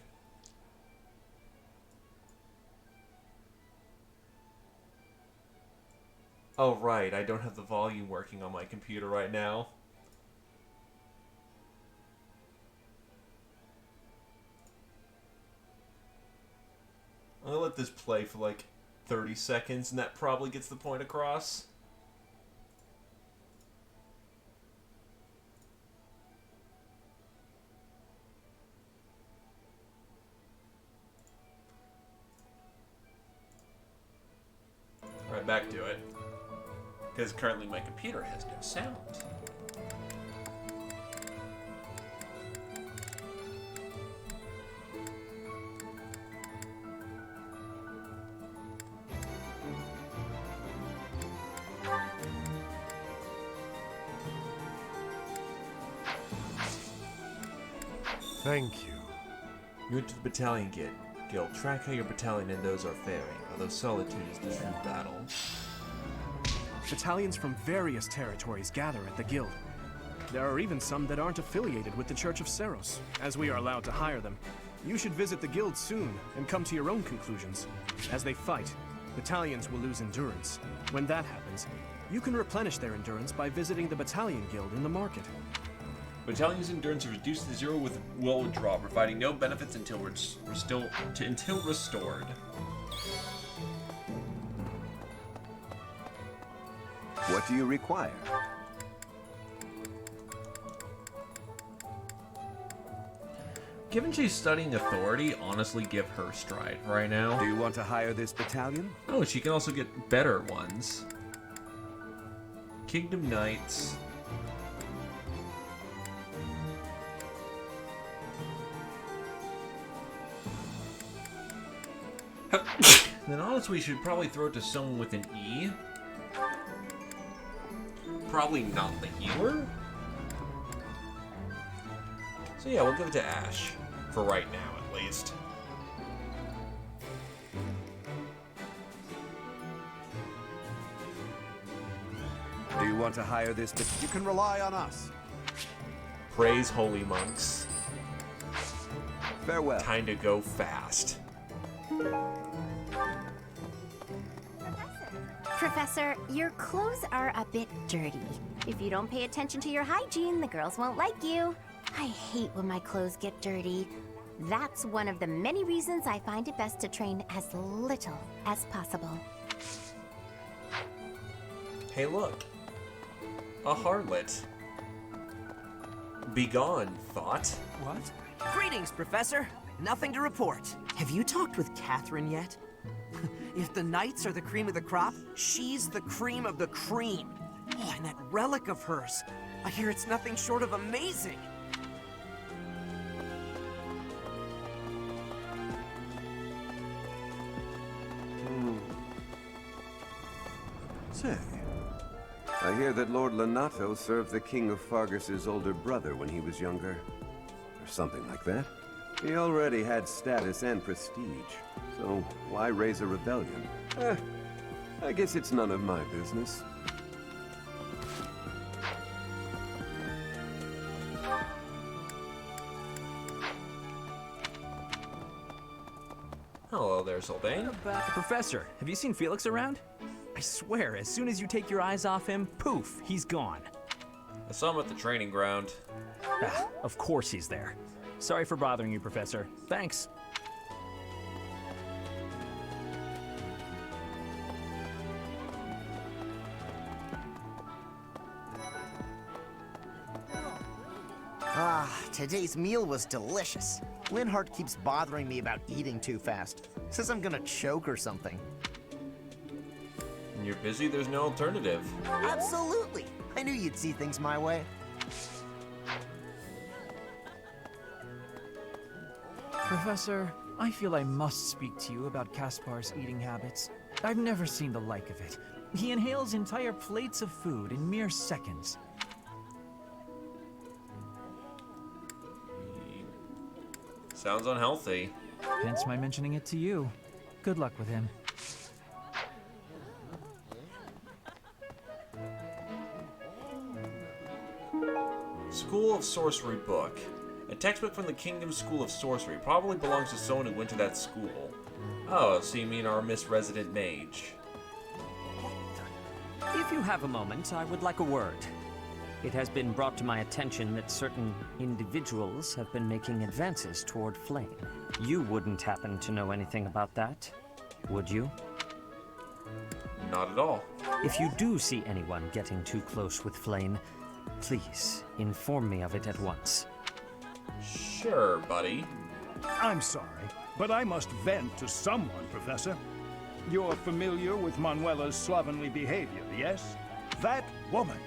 Oh right, I don't have the volume working on my computer right now. I'm gonna let this play for like 30 seconds and that probably gets the point across. Alright, back to it. Because currently my computer has no sound. Thank you. New to the Battalion Guild. Track how your battalion and those are faring, although solitude is the true battle. Battalions from various territories gather at the guild. There are even some that aren't affiliated with the Church of Seros, as we are allowed to hire them. You should visit the guild soon and come to your own conclusions. As they fight, battalions will lose endurance. When that happens, you can replenish their endurance by visiting the Battalion Guild in the market. Battalion's endurance is reduced to 0 with will withdraw, providing no benefits until restored. What do you require? Given she's studying authority, honestly give her stride right now. Do you want to hire this battalion? Oh, she can also get better ones. Kingdom Knights. Then honestly, we should probably throw it to someone with an E. Probably not the healer. So yeah, we'll give it to Ash. For right now, at least. Do you want to hire this? You can rely on us. Praise holy monks. Farewell. Time to go fast. Professor, your clothes are a bit dirty. If you don't pay attention to your hygiene, the girls won't like you. I hate when my clothes get dirty. That's one of the many reasons I find it best to train as little as possible. Hey, look. A harlot. Begone, thought. What? Greetings, Professor. Nothing to report. Have you talked with Catherine yet? If the knights are the cream of the crop, she's the cream of the cream. Oh, and that relic of hers. I hear it's nothing short of amazing. Say, I hear that Lord Lonato served the King of Fargus's older brother when he was younger. Or something like that. He already had status and prestige, so why raise a rebellion? I guess it's none of my business. Hello there, Sylvain. Professor, have you seen Felix around? I swear, as soon as you take your eyes off him, poof, he's gone. I saw him at the training ground. Ah, of course he's there. Sorry for bothering you, Professor. Thanks. Ah, today's meal was delicious. Linhart keeps bothering me about eating too fast. Says I'm gonna choke or something. When you're busy, there's no alternative. Absolutely! I knew you'd see things my way. Professor, I feel I must speak to you about Caspar's eating habits. I've never seen the like of it. He inhales entire plates of food in mere seconds. Sounds unhealthy. Hence my mentioning it to you. Good luck with him. School of Sorcery book. A textbook from the Kingdom School of Sorcery. Probably belongs to someone who went to that school. Oh, so you mean our Miss Resident Mage. If you have a moment, I would like a word. It has been brought to my attention that certain individuals have been making advances toward Flame. You wouldn't happen to know anything about that, would you? Not at all. If you do see anyone getting too close with Flame, please inform me of it at once. Sure, buddy. I'm sorry, but I must vent to someone, Professor. You're familiar with Manuela's slovenly behavior, yes? That woman.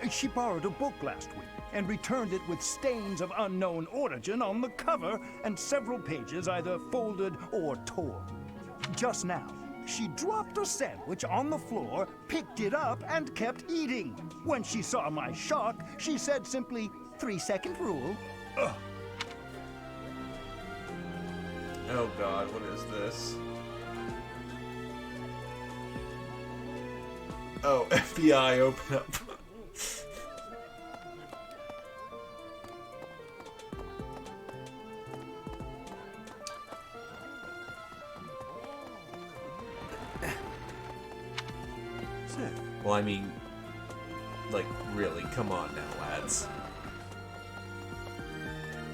She borrowed a book last week and returned it with stains of unknown origin on the cover and several pages either folded or torn. Just now, she dropped a sandwich on the floor, picked it up, and kept eating. When she saw my shock, she said simply, 3-second rule. Ugh. Oh god, what is this? Oh, FBI, open up. Well, I mean, like, really, come on now, lads.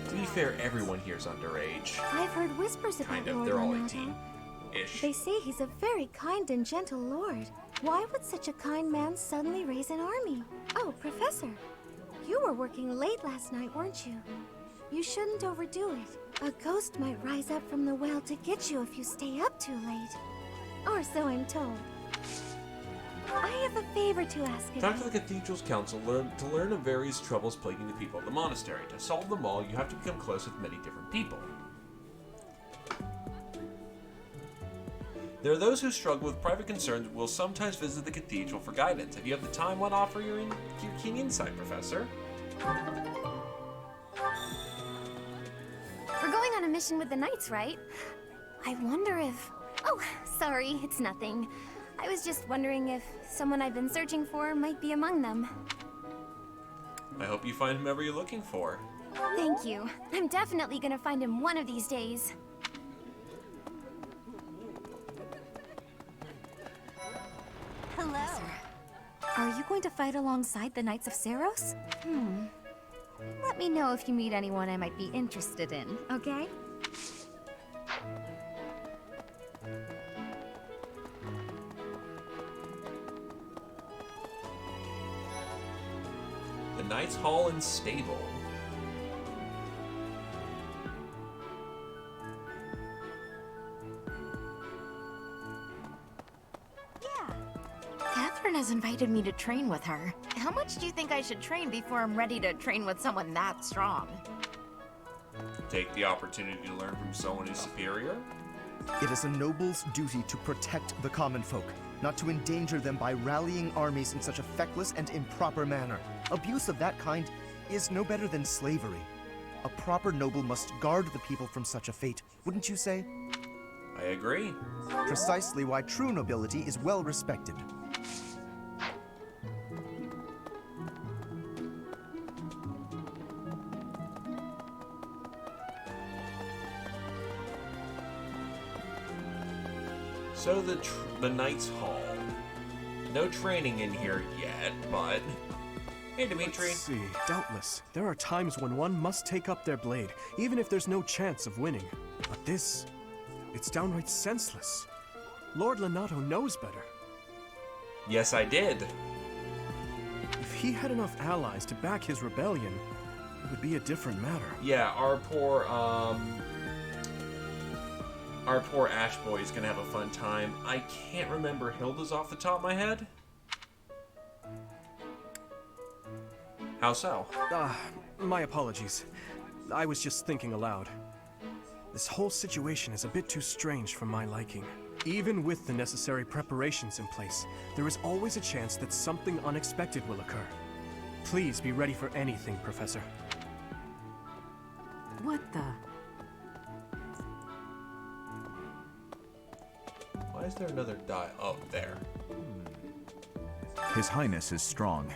To be fair, everyone here's underage. I've heard whispers about Kind of, Lord they're all Lonato. 18-ish. They say he's a very kind and gentle lord. Why would such a kind man suddenly raise an army? Oh, Professor, you were working late last night, weren't you? You shouldn't overdo it. A ghost might rise up from the well to get you if you stay up too late. Or so I'm told. I have a favor to ask of Talk you. to the Cathedral's council to learn of various troubles plaguing the people of the monastery. To solve them all, you have to become close with many different people. There are those who struggle with private concerns will sometimes visit the cathedral for guidance. If you have the time, what offer your keen insight, Professor? We're going on a mission with the Knights, right? I wonder if... Oh, sorry, it's nothing. I was just wondering if someone I've been searching for might be among them. I hope you find whomever you're looking for. Thank you. I'm definitely gonna find him one of these days. Hello. Are you going to fight alongside the Knights of Saros? Let me know if you meet anyone I might be interested in, okay? The Knight's Hall and Stable. Catherine has invited me to train with her. How much do you think I should train before I'm ready to train with someone that strong? Take the opportunity to learn from someone who's superior. It is a noble's duty to protect the common folk, not to endanger them by rallying armies in such a feckless and improper manner. Abuse of that kind is no better than slavery. A proper noble must guard the people from such a fate, wouldn't you say? I agree. Precisely why true nobility is well respected. So the Knight's Hall. No training in here yet, but... Hey, Dimitri. Let's see. Doubtless, there are times when one must take up their blade, even if there's no chance of winning. But this... it's downright senseless. Lord Lenato knows better. Yes, I did. If he had enough allies to back his rebellion, it would be a different matter. Yeah, our poor Ash Boy is gonna have a fun time. I can't remember Hilda's off the top of my head. How so? My apologies. I was just thinking aloud. This whole situation is a bit too strange for my liking. Even with the necessary preparations in place, there is always a chance that something unexpected will occur. Please be ready for anything, Professor. What the? Why is there another die? Oh, there. His Highness is strong,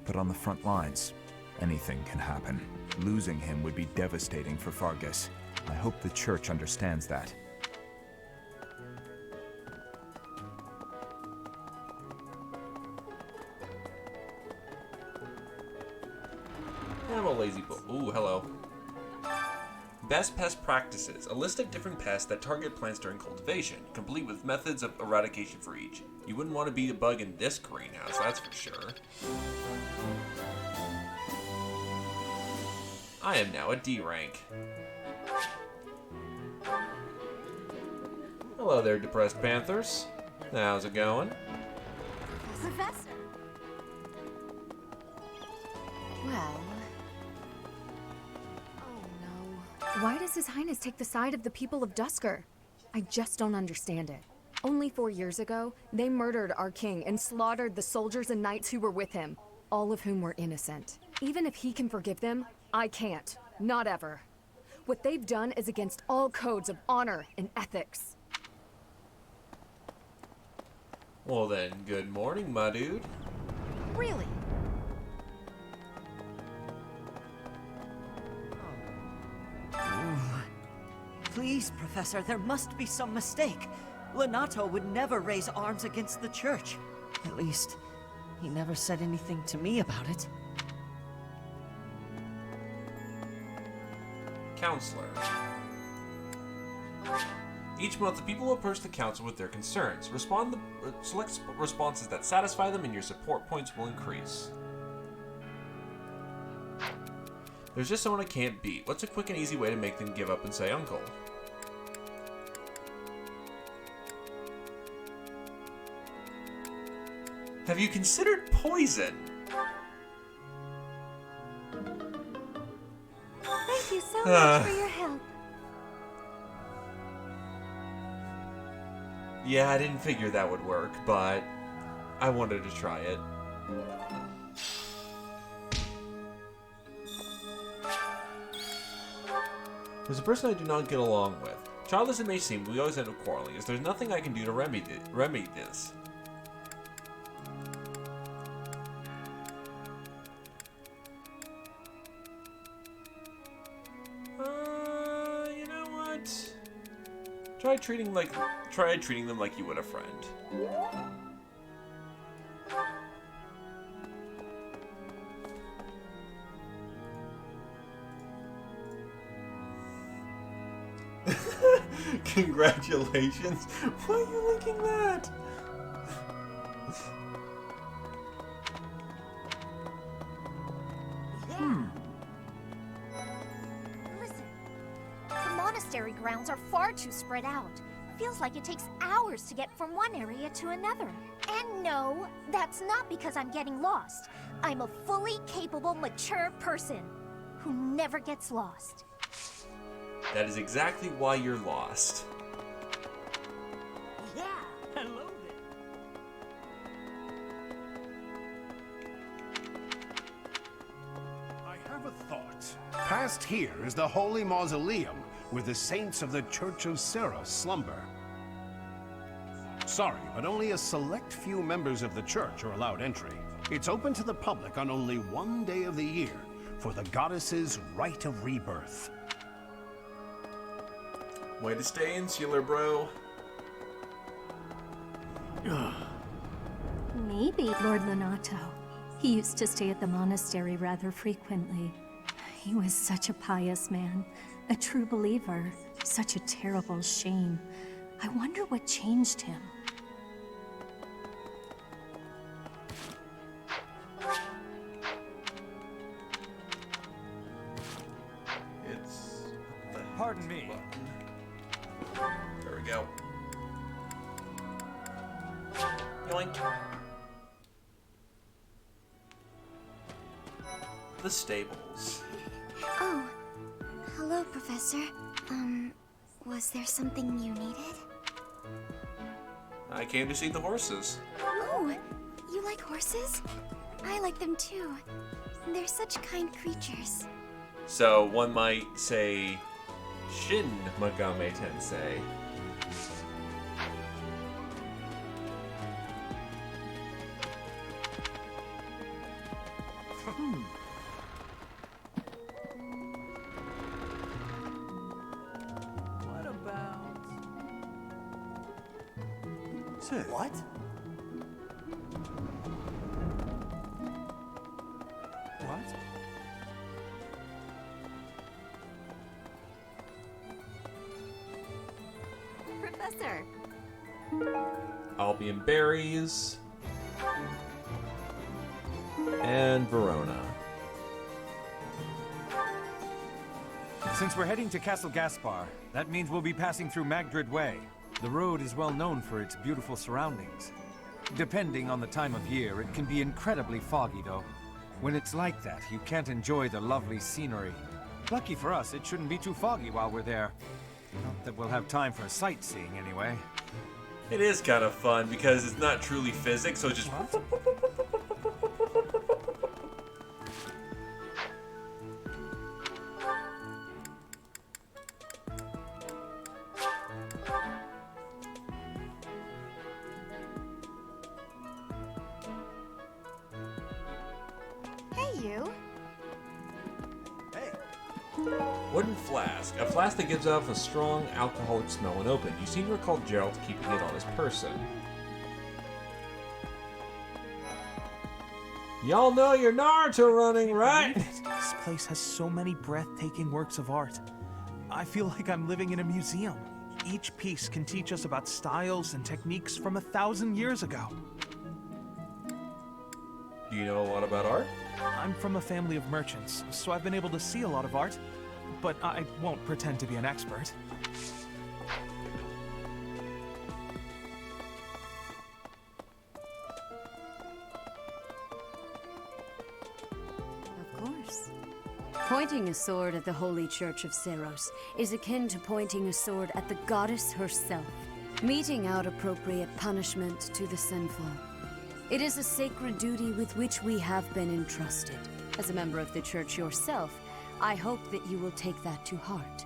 but on the front lines, anything can happen. Losing him would be devastating for Fargus. I hope the Church understands that. I'm a lazy boy. Ooh, hello. Best pest practices. A list of different pests that target plants during cultivation, complete with methods of eradication for each. You wouldn't want to be a bug in this greenhouse, that's for sure. I am now a D rank. Hello there, depressed panthers. How's it going? Professor! Well... Why does His Highness take the side of the people of Dusker? I just don't understand it. Only 4 years ago, they murdered our king and slaughtered the soldiers and knights who were with him, all of whom were innocent. Even if he can forgive them, I can't. Not ever. What they've done is against all codes of honor and ethics. Well then, good morning, my dude. Really? Please, Professor, there must be some mistake. Lenato would never raise arms against the Church. At least, he never said anything to me about it. Counselor. Each month, the people will approach the council with their concerns. Select responses that satisfy them, and your support points will increase. There's just someone I can't beat. What's a quick and easy way to make them give up and say uncle? Have you considered poison? Thank you so much for your help. Yeah, I didn't figure that would work, but I wanted to try it. There's a person I do not get along with. Childless it may seem, we always end up quarreling. Is there nothing I can do to remedy this? You know what? Try treating them like you would a friend. Congratulations. Why are you linking that? Listen, the monastery grounds are far too spread out. Feels like it takes hours to get from one area to another. And no, that's not because I'm getting lost. I'm a fully capable, mature person who never gets lost. That is exactly why you're lost. Yeah, I love it. I have a thought. Past here is the Holy Mausoleum, where the saints of the Church of Serra slumber. Sorry, but only a select few members of the church are allowed entry. It's open to the public on only one day of the year, for the goddess's rite of rebirth. Way to stay insular, bro. Maybe Lord Lonato. He used to stay at the monastery rather frequently. He was such a pious man, a true believer. Such a terrible shame. I wonder what changed him. Pardon me. There we go. Yoink. The stables. Oh, hello, Professor. Was there something you needed? I came to see the horses. Oh, you like horses? I like them too. They're such kind creatures. So one might say Shin Megami Tensei. What about... Say. What? What? Professor! Albion Berries. And Verona. Since we're heading to Castle Gaspar, that means we'll be passing through Magdrid Way. The road is well known for its beautiful surroundings. Depending on the time of year, it can be incredibly foggy, though. When it's like that, you can't enjoy the lovely scenery. Lucky for us, it shouldn't be too foggy while we're there. Not that we'll have time for sightseeing, anyway. It is kind of fun because it's not truly physics, so it's just... Hey, you. Wooden flask. A flask that gives off a strong alcoholic smell when opened. You seem to recall Gerald keeping it on his person. Y'all know you're Naruto running, right? This place has so many breathtaking works of art. I feel like I'm living in a museum. Each piece can teach us about styles and techniques from 1,000 years ago. Do you know a lot about art? I'm from a family of merchants, so I've been able to see a lot of art, but I won't pretend to be an expert. Of course. Pointing a sword at the Holy Church of Seros is akin to pointing a sword at the goddess herself. Meting out appropriate punishment to the sinful. It is a sacred duty with which we have been entrusted. As a member of the church yourself, I hope that you will take that to heart.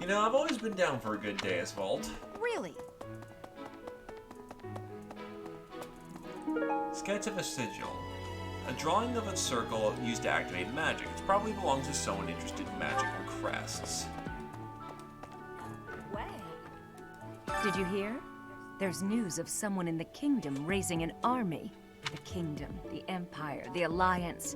You know, I've always been down for a good Deus Vault. Really? Sketch of a sigil. A drawing of a circle used to activate magic. It probably belongs to someone interested in magical crests. Did you hear? There's news of someone in the kingdom raising an army. The kingdom, the empire, the alliance.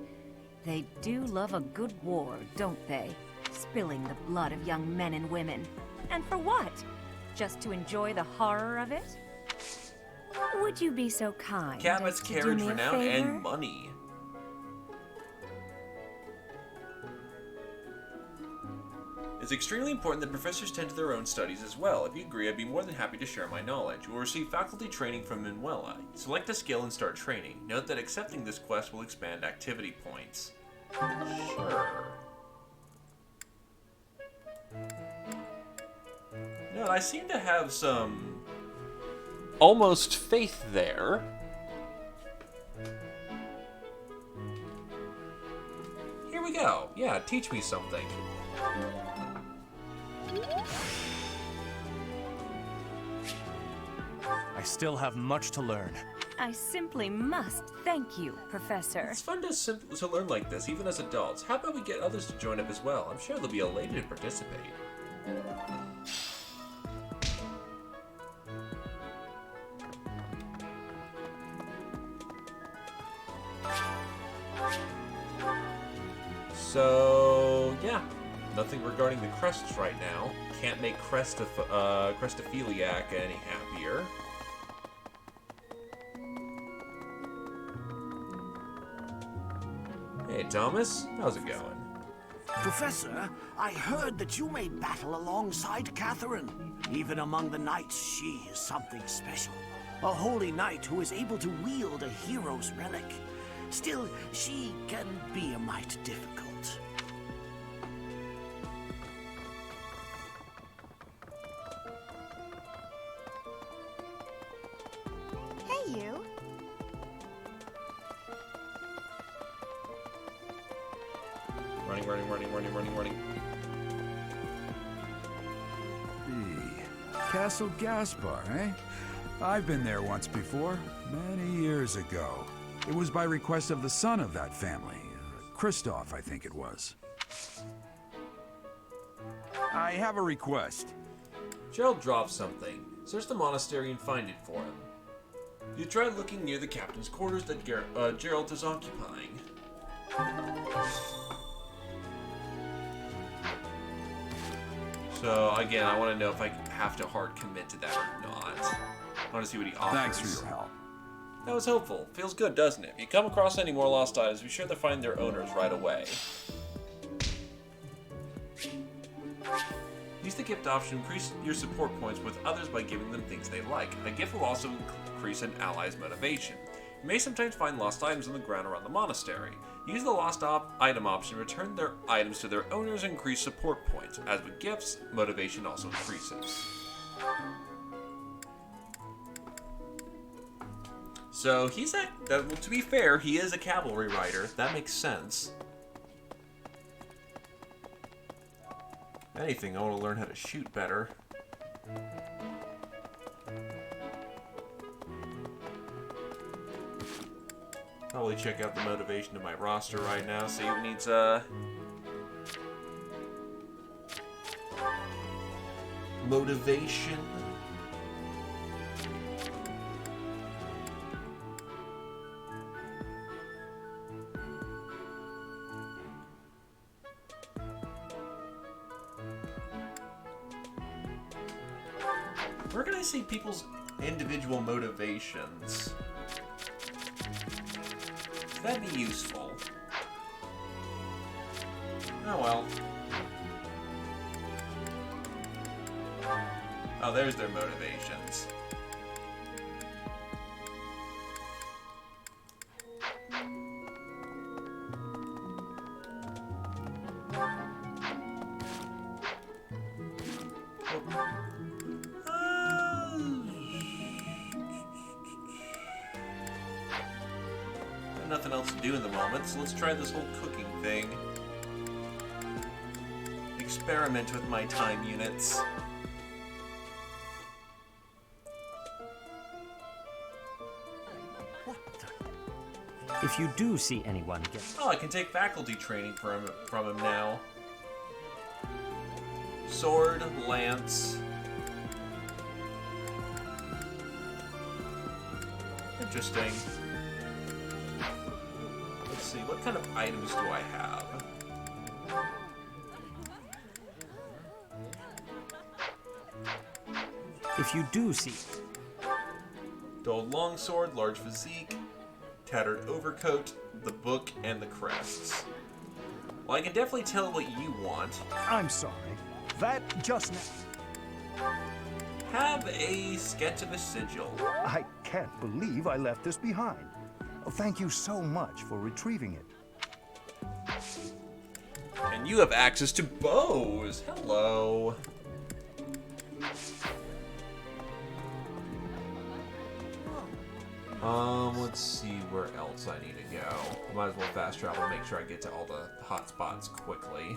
They do love a good war, don't they? Spilling the blood of young men and women. And for what? Just to enjoy the horror of it? Would you be so kind Cabot's as to do carriage me a renown favor? and money. It's extremely important that professors tend to their own studies as well. If you agree, I'd be more than happy to share my knowledge. You will receive faculty training from Manuela. Select a skill and start training. Note that accepting this quest will expand activity points. Sure. No, I seem to have some almost faith there. Here we go. Yeah, teach me something. I still have much to learn. I simply must thank you, Professor. It's fun to learn like this, even as adults. How about we get others to join up as well? I'm sure they'll be elated to participate. So, yeah. Nothing regarding the crests right now. Can't make Crestophiliac any happier. Hey, Thomas. How's it going? Professor, I heard that you may battle alongside Catherine. Even among the knights, she is something special. A holy knight who is able to wield a hero's relic. Still, she can be a mite difficult. Hey, you. Running. Castle Gaspar, eh? I've been there once before, many years ago. It was by request of the son of that family. Christoph, I think it was. I have a request. Gerald dropped something. Search the monastery and find it for him. You try looking near the captain's quarters that Gerald is occupying. So, again, I want to know if I have to hard commit to that or not. I want to see what he offers. Thanks for your help. That was hopeful. Feels good, doesn't it? If you come across any more lost items, be sure to find their owners right away. Use the gift option to increase your support points with others by giving them things they like. The gift will also increase an ally's motivation. You may sometimes find lost items on the ground around the monastery. Use the lost item option to return their items to their owners and increase support points. As with gifts, motivation also increases. So he's well, to be fair, he is a cavalry rider. That makes sense. If anything, I want to learn how to shoot better. Probably check out the motivation of my roster right now, see who needs motivation. Where can I see people's individual motivations? That'd be useful. Oh well. Oh, there's their motivations. Got nothing else to do in the moment, so let's try this whole cooking thing. Experiment with my time units. If you do see anyone get... Oh, I can take faculty training from him now. Sword, lance. Interesting. Let's see, what kind of items do I have? If you do see... Dull longsword, large physique, tattered overcoat, the book, and the crests. Well, I can definitely tell what you want. I'm sorry. That just now. Have a sketch of a sigil. I can't believe I left this behind. Thank you so much for retrieving it. And you have access to bows. Hello. Let's see where else I need to go. I might as well fast travel to make sure I get to all the hot spots quickly.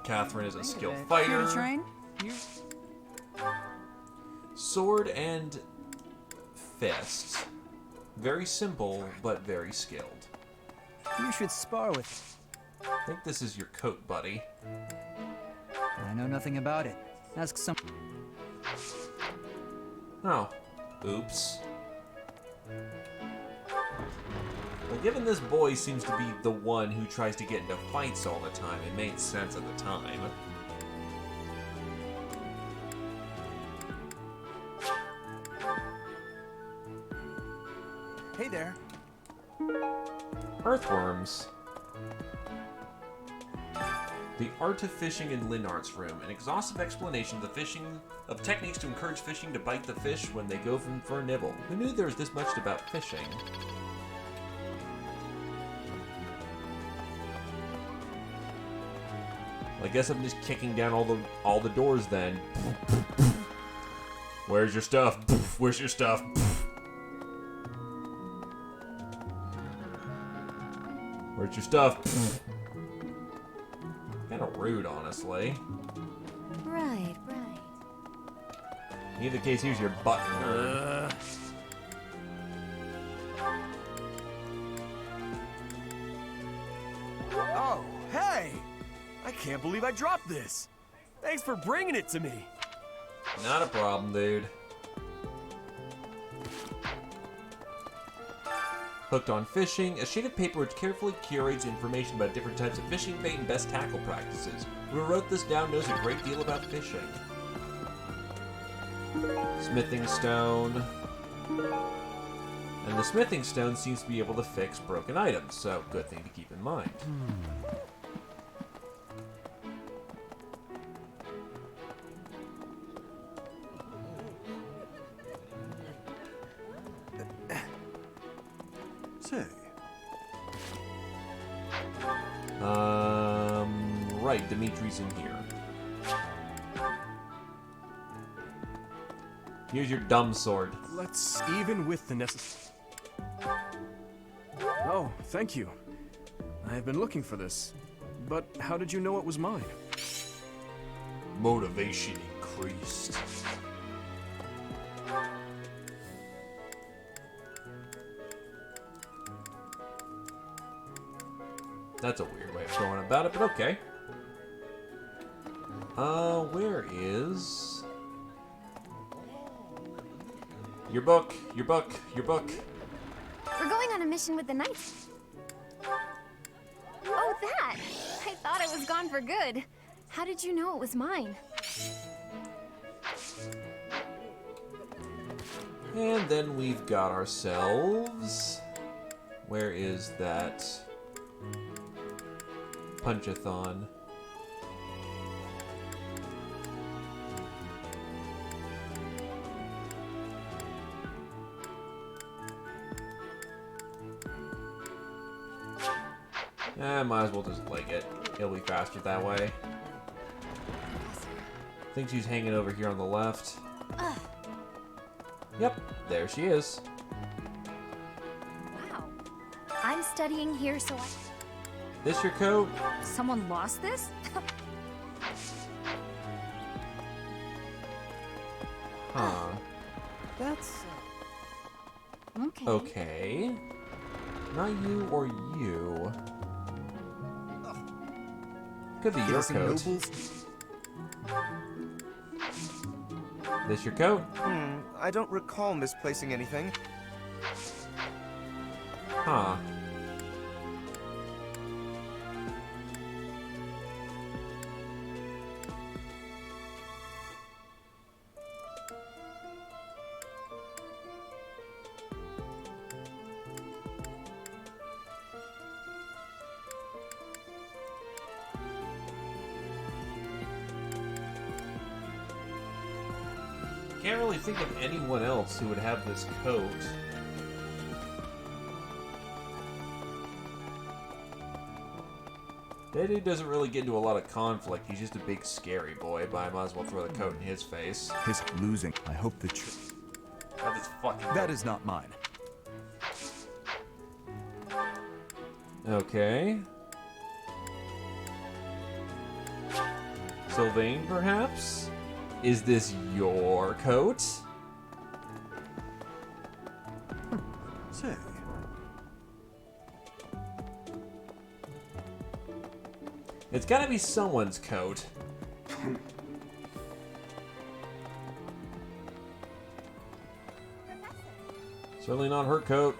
Catherine is a skilled fighter. Here to train? Sword and fist. Very simple, but very skilled. You should spar with. I think this is your coat, buddy. I know nothing about it. Ask some. Oh. Oops. Well, given this boy seems to be the one who tries to get into fights all the time, it made sense at the time. Hey there. Earthworms. The Art of Fishing in Linart's room. An exhaustive explanation of techniques to encourage fishing to bite the fish when they go for a nibble. Who knew there was this much about fishing? I guess I'm just kicking down all the doors then. Where's your stuff? Where's your stuff? Where's your stuff? Kind of rude, honestly. Right. In either case, here's your button. Oh, hey! I can't believe I dropped this. Thanks for bringing it to me. Not a problem, dude. Hooked on Fishing, a sheet of paper which carefully curates information about different types of fishing bait and best tackle practices. Whoever wrote this down knows a great deal about fishing. Smithing Stone. And the Smithing Stone seems to be able to fix broken items, so good thing to keep in mind. Say. Right, Dimitri's in here. Here's your dumb sword. Let's even with the necessary. Oh, thank you. I have been looking for this. But how did you know it was mine? Motivation increased. That's a weird way of going about it, but okay. Where is... Your book, your book, your book. We're going on a mission with the Knights. Oh, that! I thought it was gone for good. How did you know it was mine? And then we've got ourselves... Where is that... Punchathon? Might as well just leg it. It'll be faster that way. I think she's hanging over here on the left. Yep, there she is. Wow. I'm studying here, so I... This your coat? Someone lost this? Huh. That's... Okay. Okay. Not you or you. Could be your coat. This your coat? I don't recall misplacing anything. Huh. Can't really think of anyone else who would have this coat. That dude doesn't really get into a lot of conflict. He's just a big scary boy, but I might as well throw the coat in his face. His losing. I hope the That is fucking... That is not mine. Okay. Sylvain, perhaps? Is this your coat? Say. It's gotta be someone's coat. Certainly not her coat.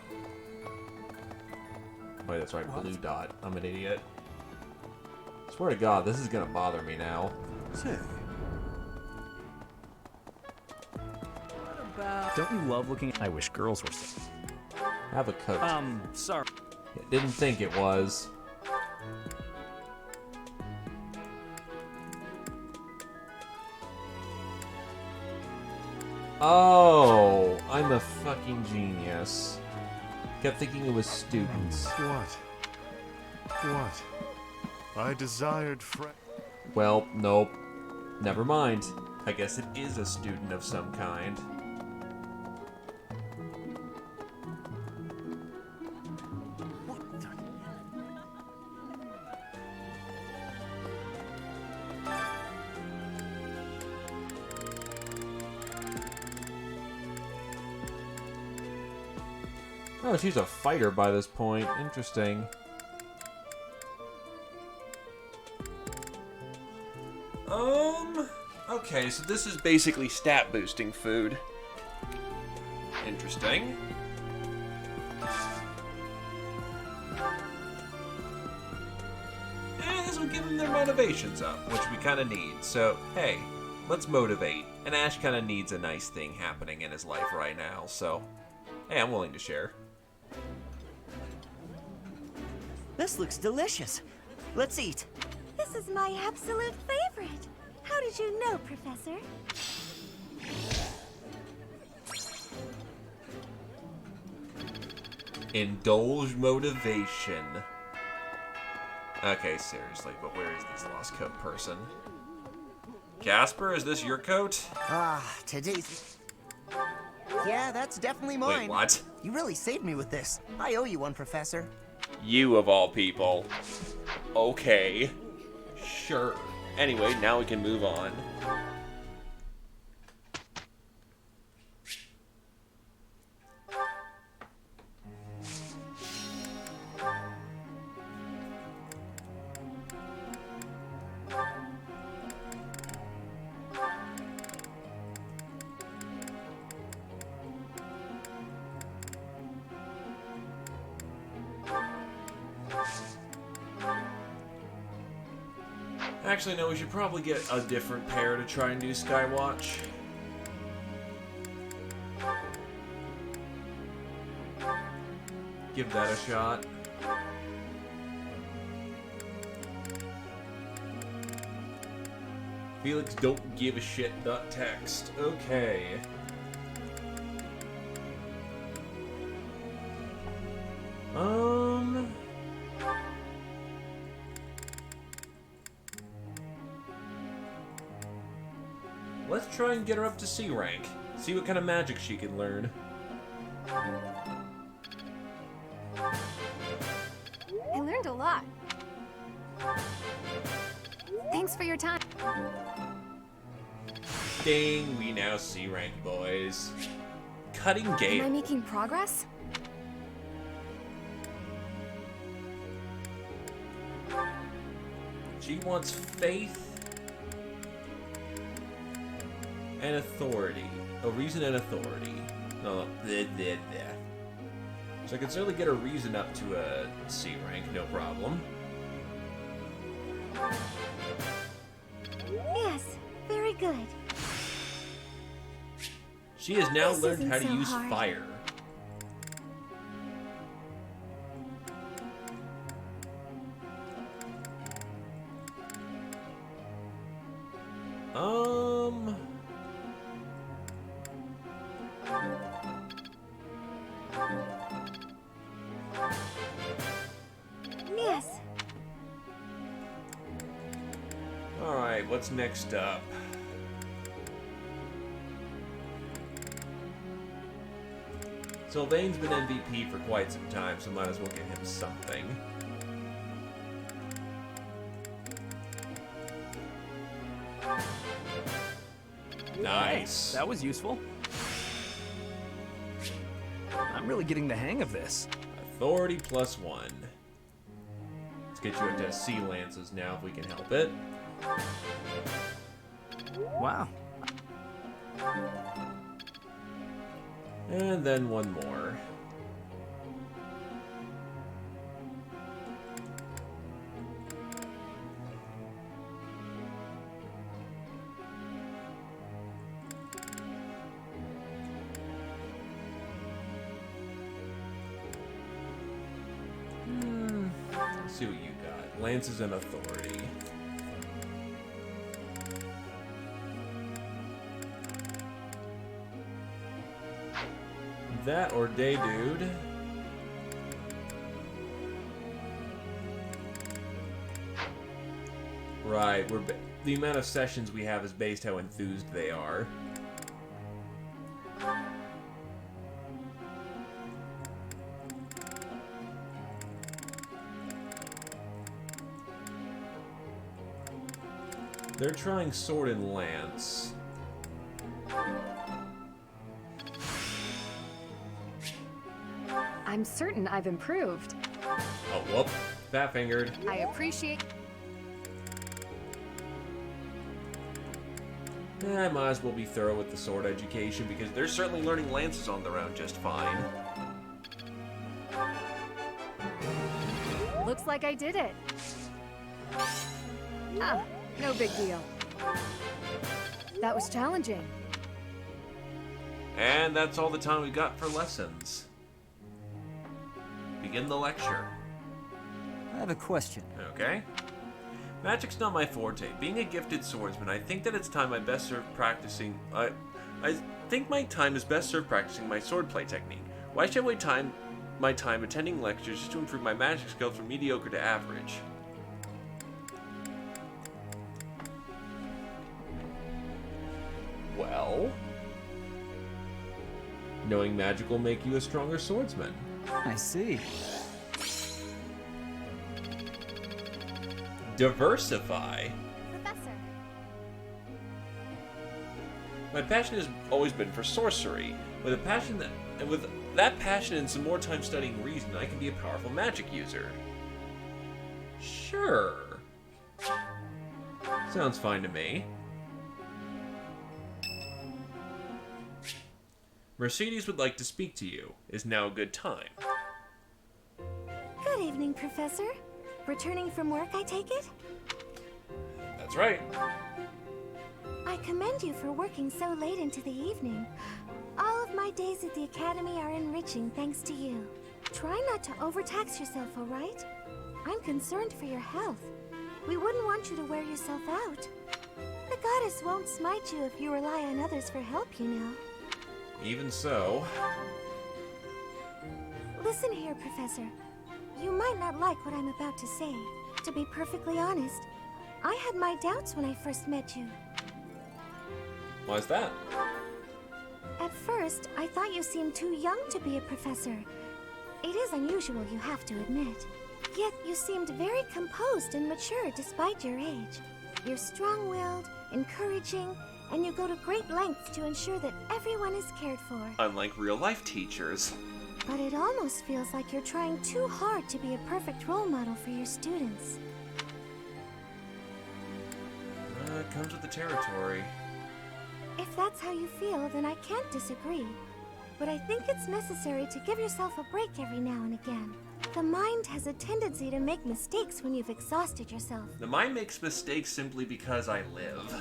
Wait, that's right, blue dot. I'm an idiot. Swear to God, this is gonna bother me now. Say. Don't you love looking? I wish girls were so. Have a coat. Sorry. Didn't think it was. Oh, I'm a fucking genius. Kept thinking it was students. What? I desired Well, nope. Never mind. I guess it is a student of some kind. Oh, she's a fighter by this point. Interesting. Okay, so this is basically stat boosting food. Interesting. And this will give them their motivations up, which we kind of need. So, hey, let's motivate. And Ash kind of needs a nice thing happening in his life right now, so, hey, I'm willing to share. This looks delicious. Let's eat. This is my absolute favorite. How did you know, Professor? Indulge motivation. Okay, seriously, but where is this lost coat person? Casper, is this your coat? Today's... Yeah, that's definitely mine. Wait, what? You really saved me with this. I owe you one, Professor. You of all people. Okay. Sure. Anyway, now we can move on. Actually, no, we should probably get a different pair to try and do Skywatch. Give that a shot. Felix, don't give a shit. Text. Okay. let's try and get her up to C rank. See what kind of magic she can learn. I learned a lot. Thanks for your time. Ding, we now C rank, boys. Cutting Am I Gale. making progress? She wants faith and authority. Oh, reason and authority. No, so I can certainly get a reason up to a C rank, no problem. Yes, very good. She has now This learned isn't how to so use hard. fire. Yes. Alright, what's next up? Sylvain's been MVP for quite some time, so might as well get him something. Nice. That was useful. I'm really getting the hang of this. Authority +1. Let's get you into sea lances now if we can help it. Wow. And then one more. Let's see what you got. Lances and authority. That or day dude. Right, the amount of sessions we have is based how enthused they are. They're trying sword and lance. I'm certain I've improved. Oh, whoop. Fat-fingered. I appreciate... I might as well be thorough with the sword education because they're certainly learning lances on their own just fine. Looks like I did it. Ah, no big deal. That was challenging. And that's all the time we've got for lessons. Begin the lecture. I have a question. Okay. Magic's not my forte. Being a gifted swordsman, I think that it's time I best served practicing... I think my time is best served practicing my swordplay technique. Why should I waste my time attending lectures just to improve my magic skills from mediocre to average? Well... knowing magic will make you a stronger swordsman. I see. Diversify? Professor. My passion has always been for sorcery. With that passion and some more time studying reason, I can be a powerful magic user. Sure. Sounds fine to me. Mercedes would like to speak to you. Is now a good time? Good evening, Professor. Returning from work, I take it? That's right. I commend you for working so late into the evening. All of my days at the Academy are enriching thanks to you. Try not to overtax yourself, all right? I'm concerned for your health. We wouldn't want you to wear yourself out. The goddess won't smite you if you rely on others for help, you know. Even so... Listen here, Professor. You might not like what I'm about to say. To be perfectly honest, I had my doubts when I first met you. Why's that? At first, I thought you seemed too young to be a professor. It is unusual, you have to admit. Yet you seemed very composed and mature despite your age. You're strong-willed, encouraging, and you go to great lengths to ensure that everyone is cared for. Unlike real-life teachers. But it almost feels like you're trying too hard to be a perfect role model for your students. It comes with the territory. If that's how you feel, then I can't disagree. But I think it's necessary to give yourself a break every now and again. The mind has a tendency to make mistakes when you've exhausted yourself. The mind makes mistakes simply because I live.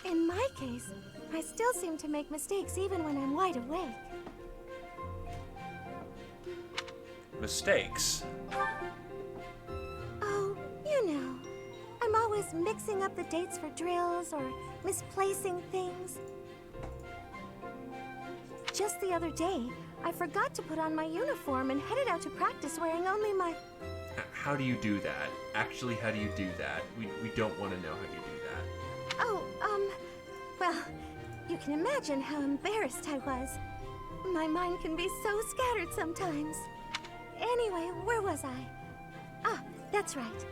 In my case, I still seem to make mistakes even when I'm wide awake. Mistakes? Oh, you know. I'm always mixing up the dates for drills or misplacing things. Just the other day, I forgot to put on my uniform and headed out to practice wearing only my... How do you do that? Actually, how do you do that? We don't want to know how you do that. Oh, well, you can imagine how embarrassed I was. My mind can be so scattered sometimes. Anyway, where was I? Ah, that's right.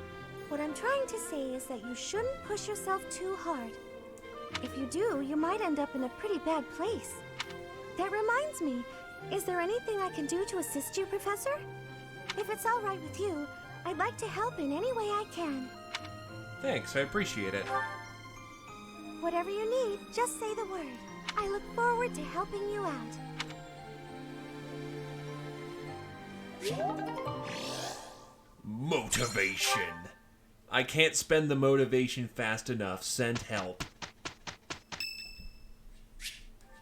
What I'm trying to say is that you shouldn't push yourself too hard. If you do, you might end up in a pretty bad place. That reminds me, is there anything I can do to assist you, Professor? If it's all right with you, I'd like to help in any way I can. Thanks, I appreciate it. Whatever you need, just say the word. I look forward to helping you out. Motivation. I can't spend the motivation fast enough. Send help.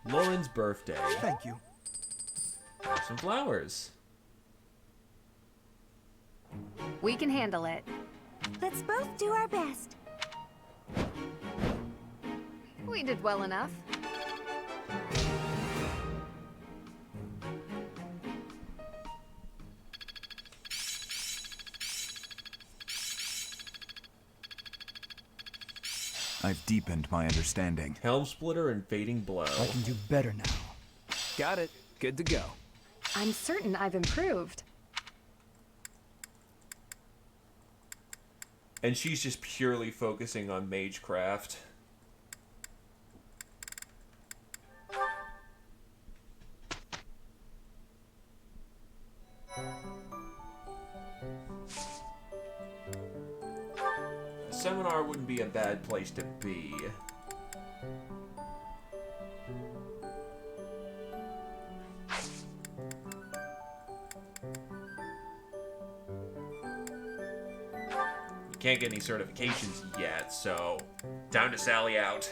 Lauren's birthday. Thank you. Have some flowers. We can handle it. Let's both do our best. We did well enough. I've deepened my understanding. Helm Splitter and Fading Blow. I can do better now. Got it. Good to go. I'm certain I've improved. And she's just purely focusing on Magecraft. Seminar wouldn't be a bad place to be. You can't get any certifications yet, so time to sally out.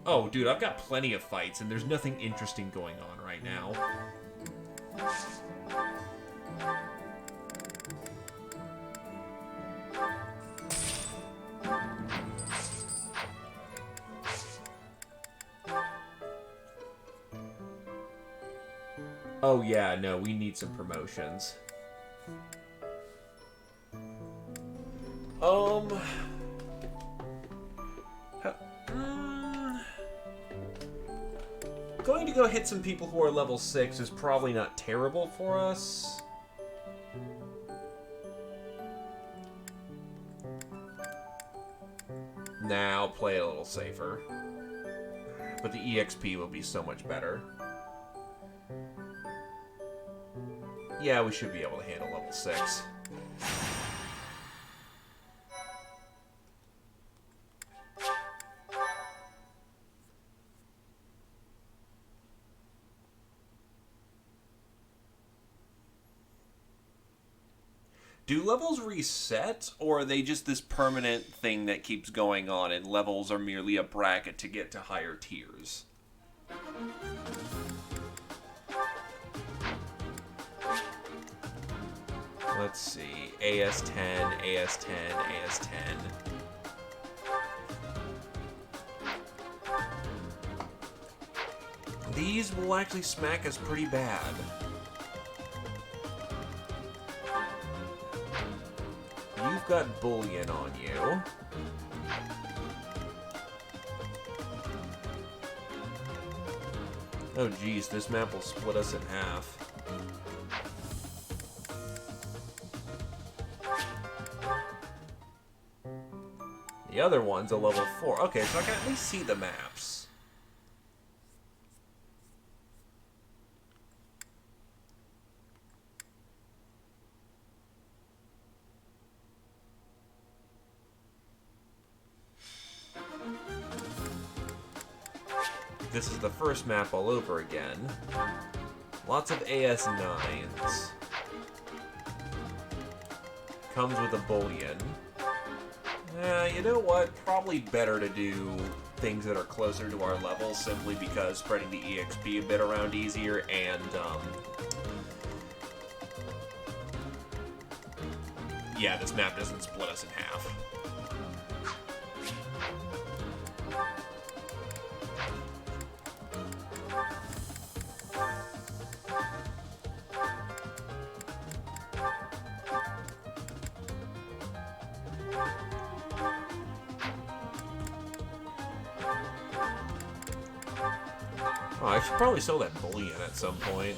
Oh, dude, I've got plenty of fights, and there's nothing interesting going on right now. Oh yeah, no, we need some promotions. Going to go hit some people who are level 6 is probably not terrible for us. Now I'll play it a little safer. But the EXP will be so much better. Yeah, we should be able to handle level 6. Do levels reset, or are they just this permanent thing that keeps going on, and levels are merely a bracket to get to higher tiers? Let's see. AS10, AS10, AS10. These will actually smack us pretty bad. You've got bullion on you. Oh geez, this map will split us in half. The other one's a level 4. Okay, so I can at least see the maps. This is the first map all over again. Lots of AS9s. Comes with a bullion. You know what? Probably better to do things that are closer to our level, simply because spreading the EXP a bit around easier, and, yeah, this map doesn't split us in half. Oh, I should probably sell that bullion at some point.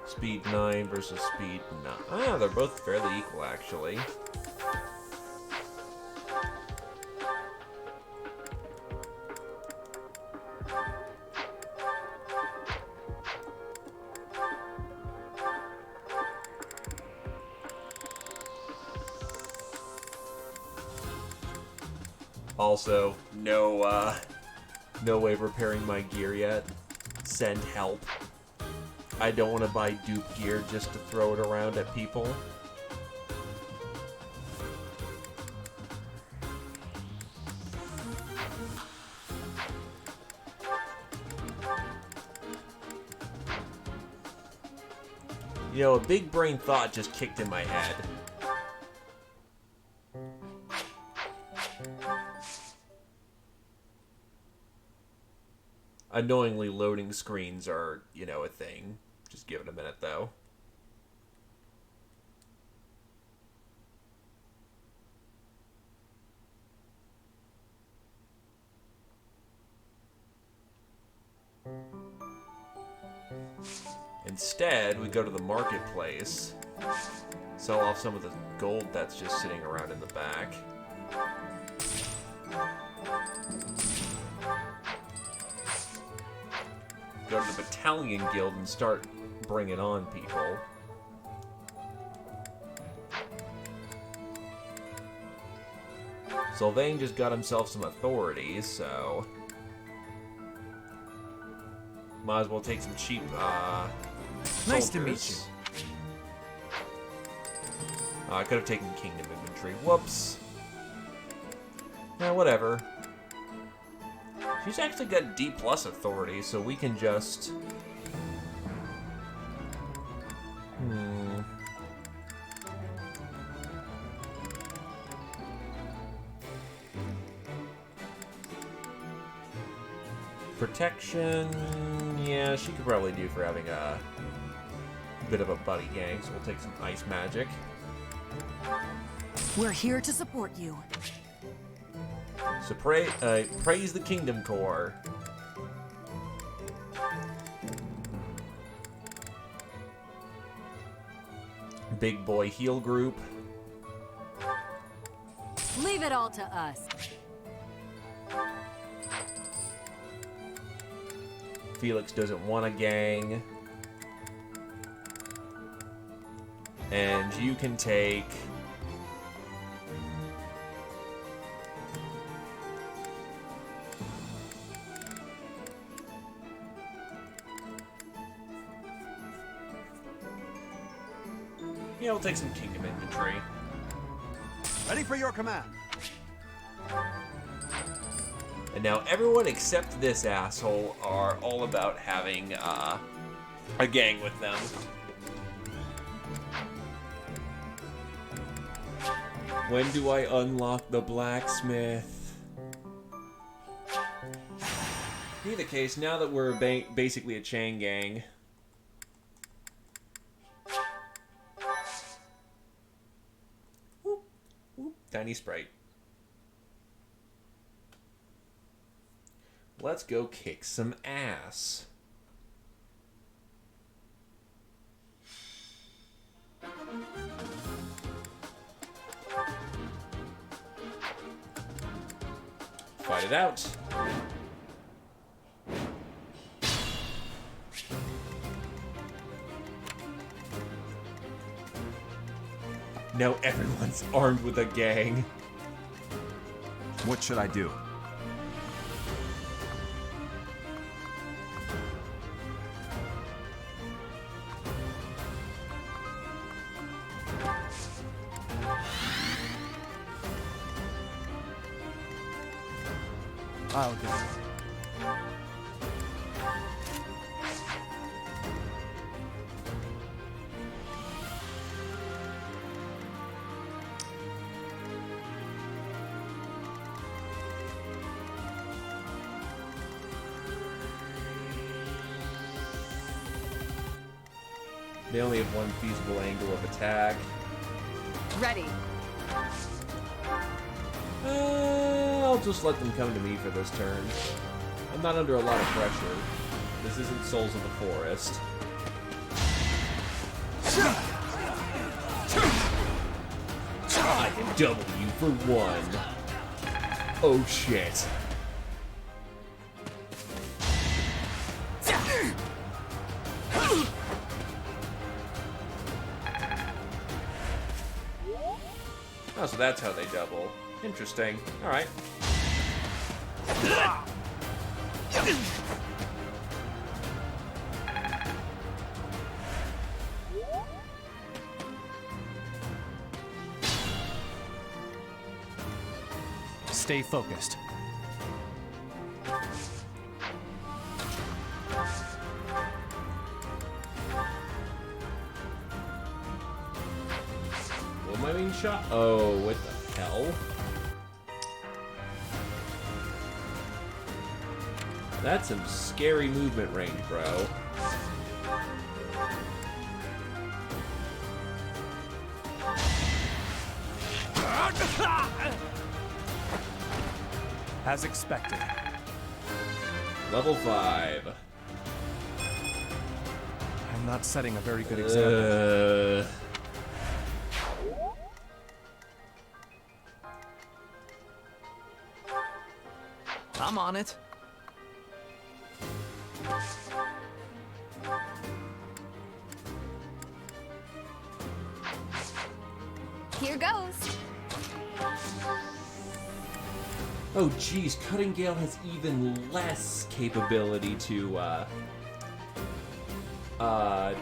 Speed 9 versus speed 9. Ah, they're both fairly equal, actually. Also, no way of repairing my gear yet. Send help. I don't want to buy dupe gear just to throw it around at people. You know, a big brain thought just kicked in my head. Annoyingly, loading screens are, you know, a thing. Just give it a minute, though. Instead, we go to the marketplace, sell off some of the gold that's just sitting around in the back. Go to the Battalion Guild and start bringing on people. Sylvain just got himself some authority, so might as well take some cheap Nice to meet soldiers. I could have taken Kingdom Infantry. Whoops. Yeah, whatever. She's actually got D+ authority, so we can just... Protection... yeah, she could probably do for having a bit of a buddy gang, so we'll take some ice magic. We're here to support you. So praise the Kingdom Core. Big boy heal group. Leave it all to us. Felix doesn't want a gang. And you can take... yeah, we'll take some Kingdom Infantry. Ready for your command. And now everyone except this asshole are all about having a gang with them. When do I unlock the blacksmith? In either case, now that we're basically a chain gang, tiny sprite. Let's go kick some ass. Fight it out. Now everyone's armed with a gang. What should I do? I'll go. They only have one feasible angle of attack. Ready. I'll just let them come to me for this turn. I'm not under a lot of pressure. This isn't Souls of the Forest. I can double you for one. Oh shit. Oh, so that's how they double. Interesting. Alright. Stay focused. What am I being shot? Oh, what the hell? That's some scary movement range, bro. As expected. Level 5. I'm not setting a very good example. I'm on it. Here goes. Oh geez, Cutting Gale has even less capability to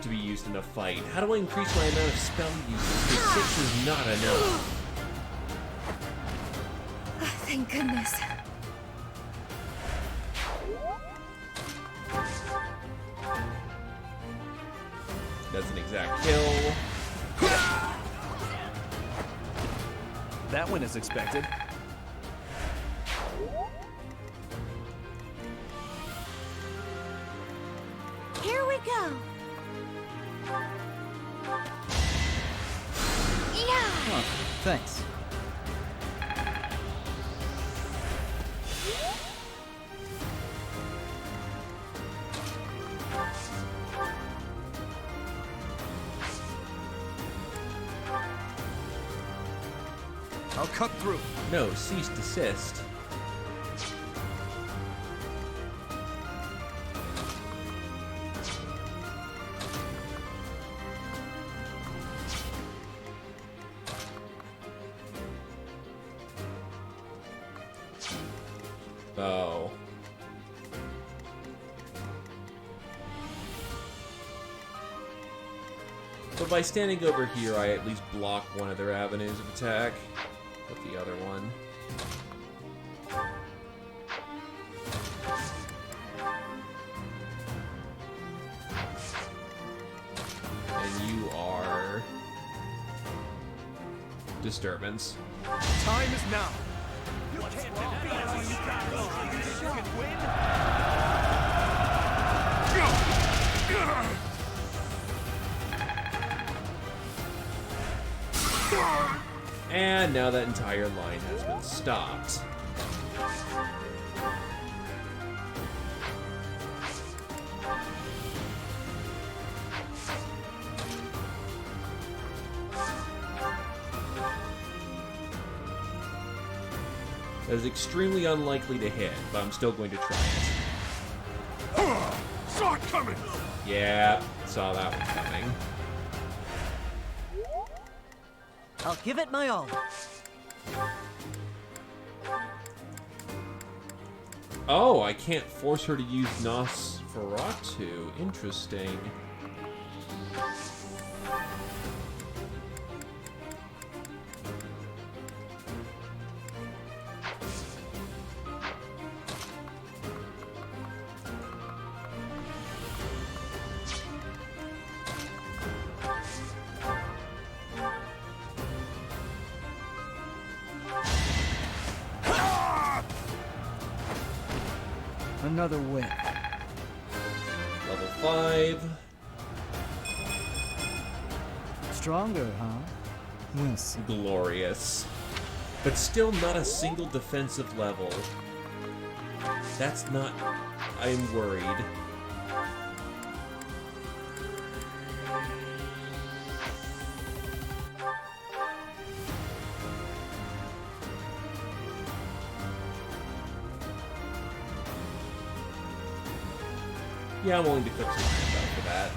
be used in a fight. How do I increase my amount of spell usage? Because 6 is not enough. Oh, thank goodness. That's an exact kill. That went as expected. Here we go. Yeah. Oh, thanks. I'll cut through. No, cease desist. Oh. But by standing over here, I at least block one of their avenues of attack with the other one. And you are... Disturbance. Time is now. And now that entire line has been stopped. That is extremely unlikely to hit, but I'm still going to try it. Saw it coming! Yeah, saw that one coming. I'll give it my all. Oh, I can't force her to use Nosferatu. Interesting. Another win. Level 5. Stronger, huh? We'll see. Glorious. But still not a single defensive level. That's not... I'm worried. Yeah, I'm willing to cook some stuff for that.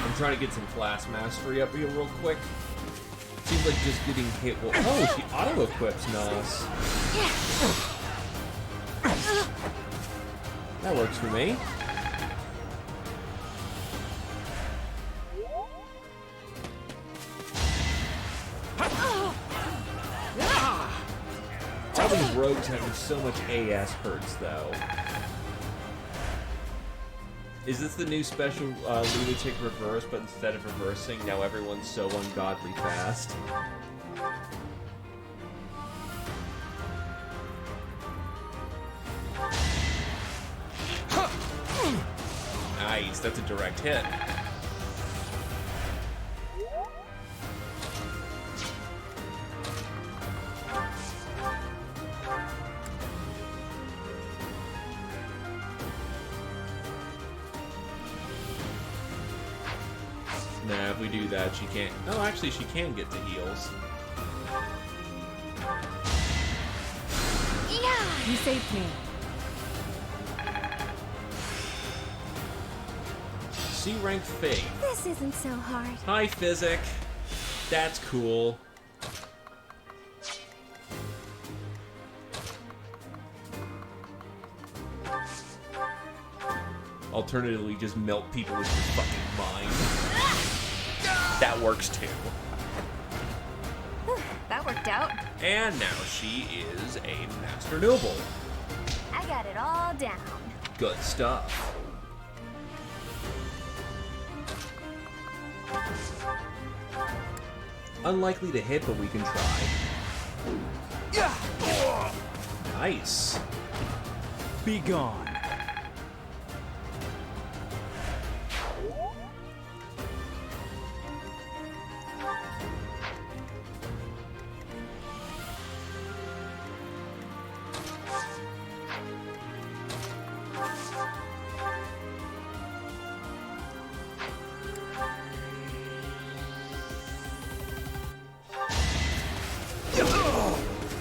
I'm trying to get some class mastery up here real quick. Seems like just getting hit will... Oh, she auto-equips Nos. That works for me. All these rogues having so much AS hurts, though. Is this the new special lunatic reverse, but instead of reversing, now everyone's so ungodly fast? Nice, that's a direct hit. Nah, if we do that, she can't... Oh, actually, she can get to heals. You saved me. C-rank Faith. This isn't so hard. Hi, Physic. That's cool. Alternatively, just melt people with your fucking mind. That works too. That worked out. And now she is a Master Noble. I got it all down. Good stuff. Unlikely to hit, but we can try. Nice. Be gone.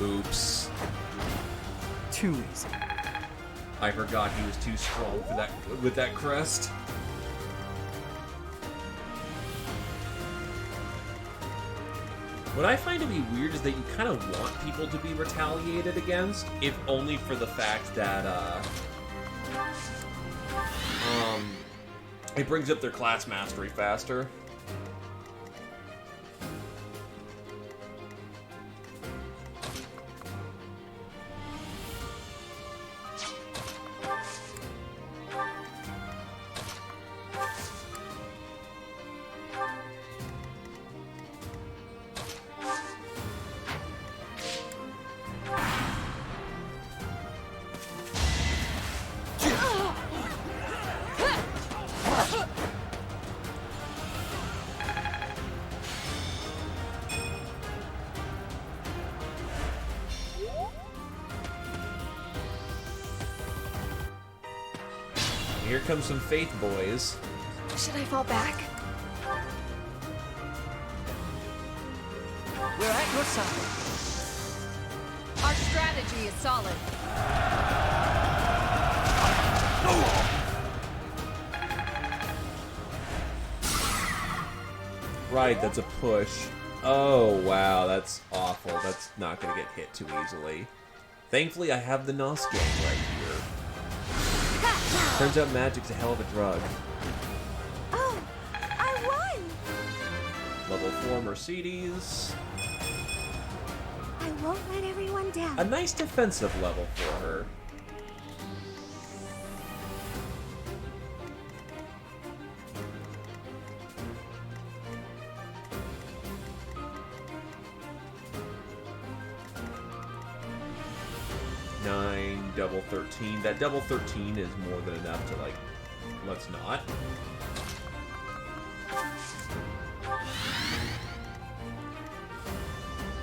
Oops. Too easy. I forgot he was too strong for that with that crest. What I find to be weird is that you kind of want people to be retaliated against, if only for the fact that it brings up their class mastery faster. Here comes some Faith boys. Should I fall back? We're at your side. Our strategy is solid. Right, that's a push. Oh, wow, that's awful. That's not going to get hit too easily. Thankfully, I have the Nos gang right here. Turns out magic's a hell of a drug. Oh, I won! Level 4 Mercedes. I won't let everyone down. A nice defensive level for her. Double 13. That double 13 is more than enough to, like, let's not.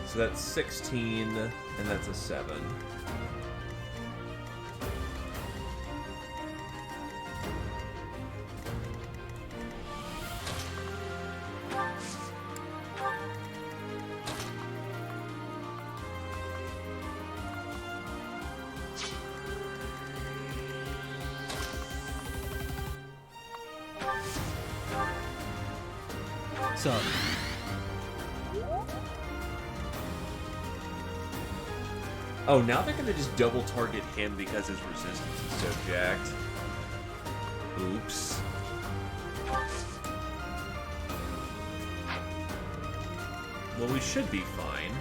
So that's 16, and that's a 7. So, oh, now they're gonna just double target him because his resistance is so jacked. Oops. Well, we should be fine.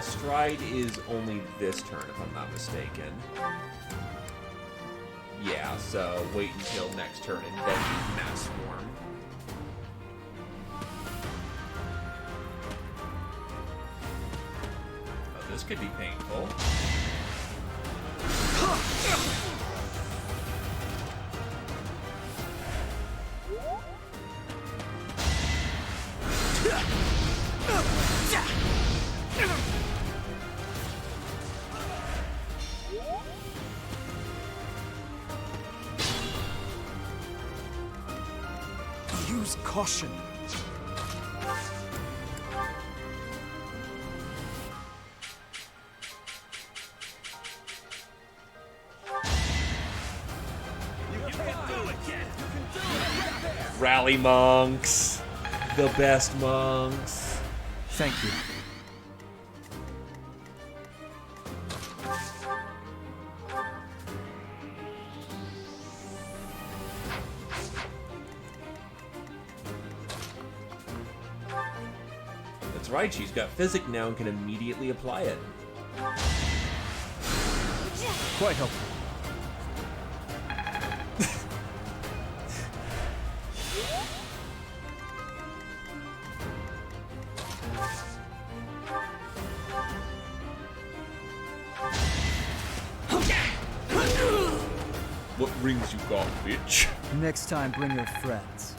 Stride is only this turn, if I'm not mistaken. Yeah, so wait until next turn and then use Mass Swarm. Oh, this could be painful. Use caution. Rally monks. The best monks. Thank you. That's right, she's got Physic now and can immediately apply it. Quite helpful. What rings you got, bitch? Next time, bring your friends.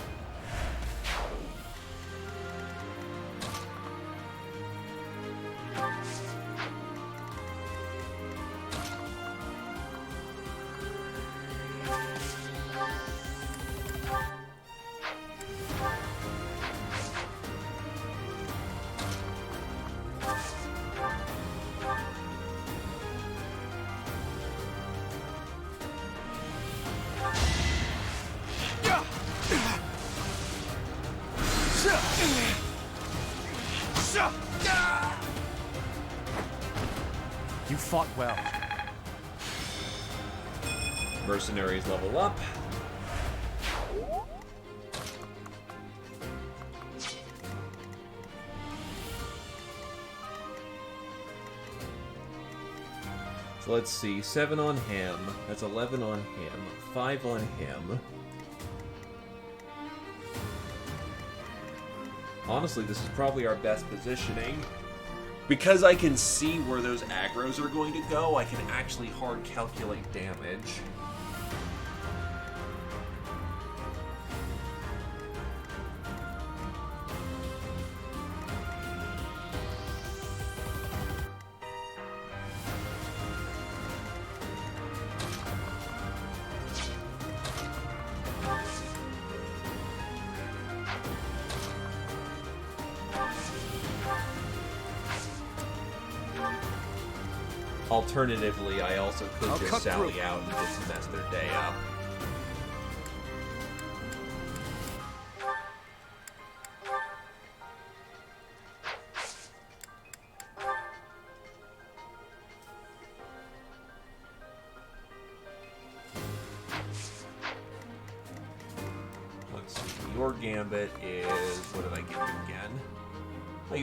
You fought well. Mercenaries level up. So let's see, 7 on him, that's 11 on him, 5 on him. Honestly, this is probably our best positioning. Because I can see where those aggros are going to go, I can actually hard calculate damage. Alternatively, I also could just sally out and just mess their day up. Let's see, your gambit is... what did I give you again?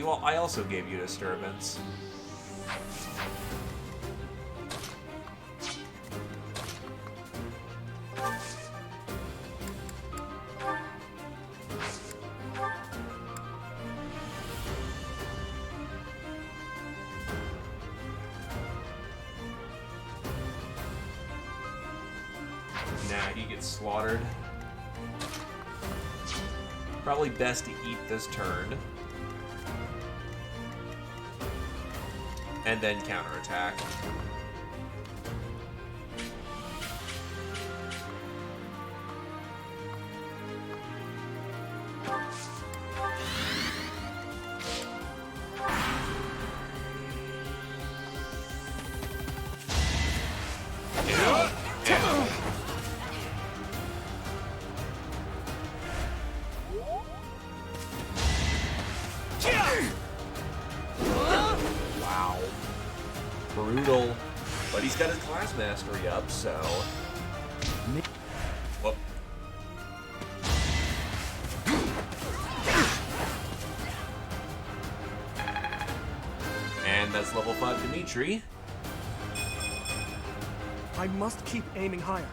Oh, I also gave you Disturbance. Nah, he gets slaughtered. Probably best to eat this turn. And then counterattack. Wow. Brutal. But he's got his class mastery up, so... Whoop. And that's level 5 Dimitri. I must keep aiming higher.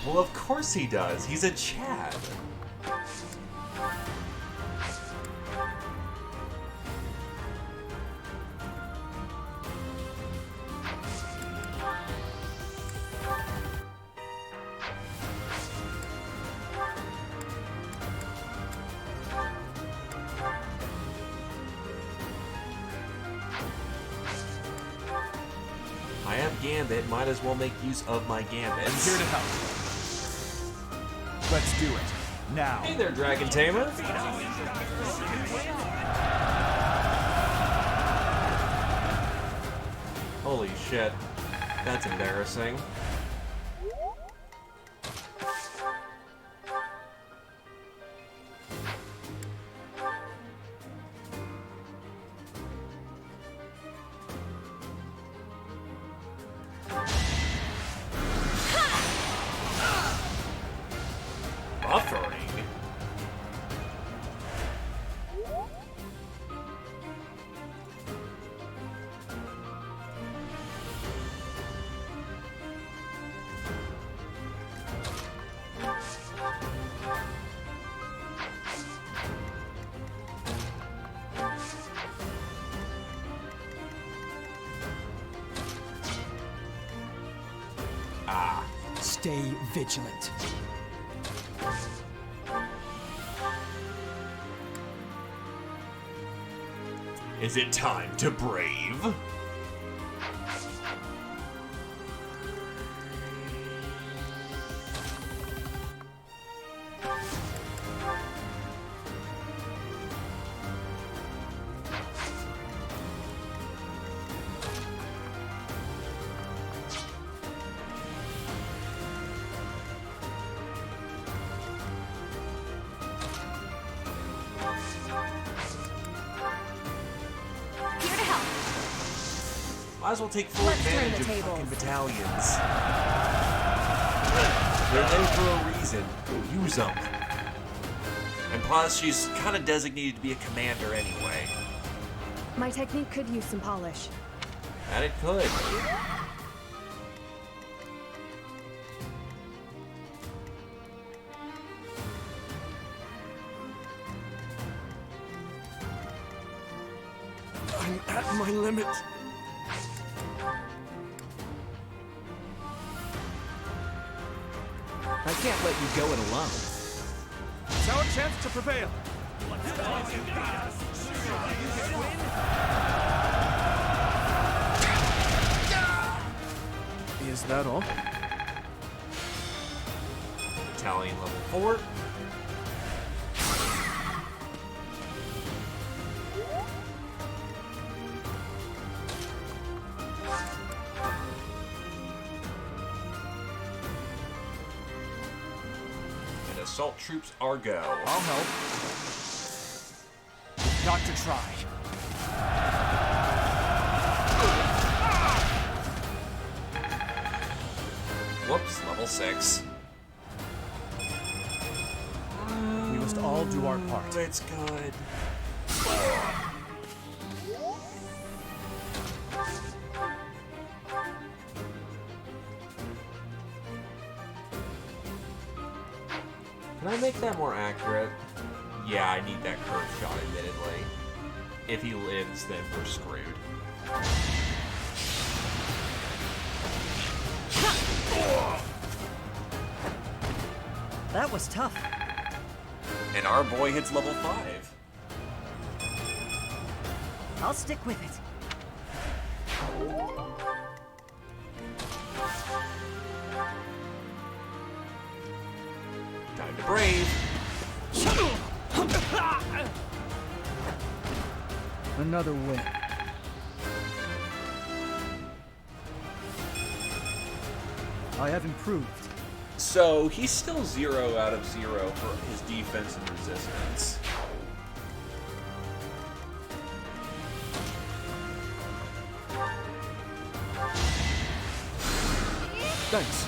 Well, of course he does. He's a Chad. I have Gambit, might as well make use of my Gambit. I'm here to help. Let's do it. Now. Hey there, Dragon Tamer. Holy shit. That's embarrassing. Buffering? Ah. Stay vigilant. Is it time to brave? Might as well take full Let's turn advantage the of tables. fucking battalions. They're there for a reason. Use them. And plus, she's kind of designated to be a commander anyway. My technique could use some polish. And it could. I'm at my limit. I can't let you go it alone. It's our chance to prevail. Is that all? Battalion level 4. And assault troops are go. I'll help. We've got to try. Whoops, level 6. We must all do our part. It's good. Can I make that more accurate? Yeah, I need that curve shot, admittedly. If he lives, then we're screwed. That was tough. And our boy hits level 5. I'll stick with it. Time to brave. Another win. I have improved. So he's still 0 out of 0 for his defense and resistance. Thanks.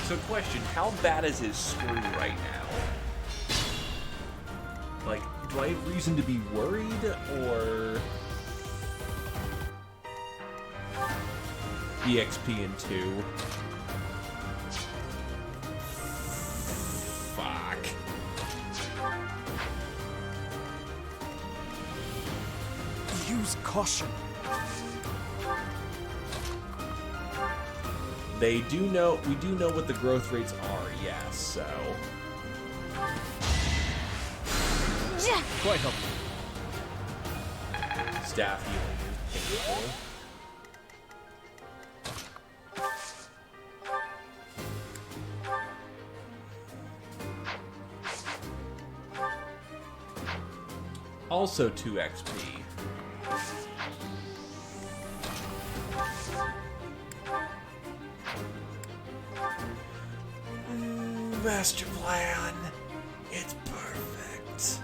So question, how bad is his screw right now? Like, do I have reason to be worried, or... EXP in 2. Fuck. Use caution. We do know what the growth rates are, yes, so... Quite helpful. Staff healing is painful. Also 2 XP. Master plan. It's perfect.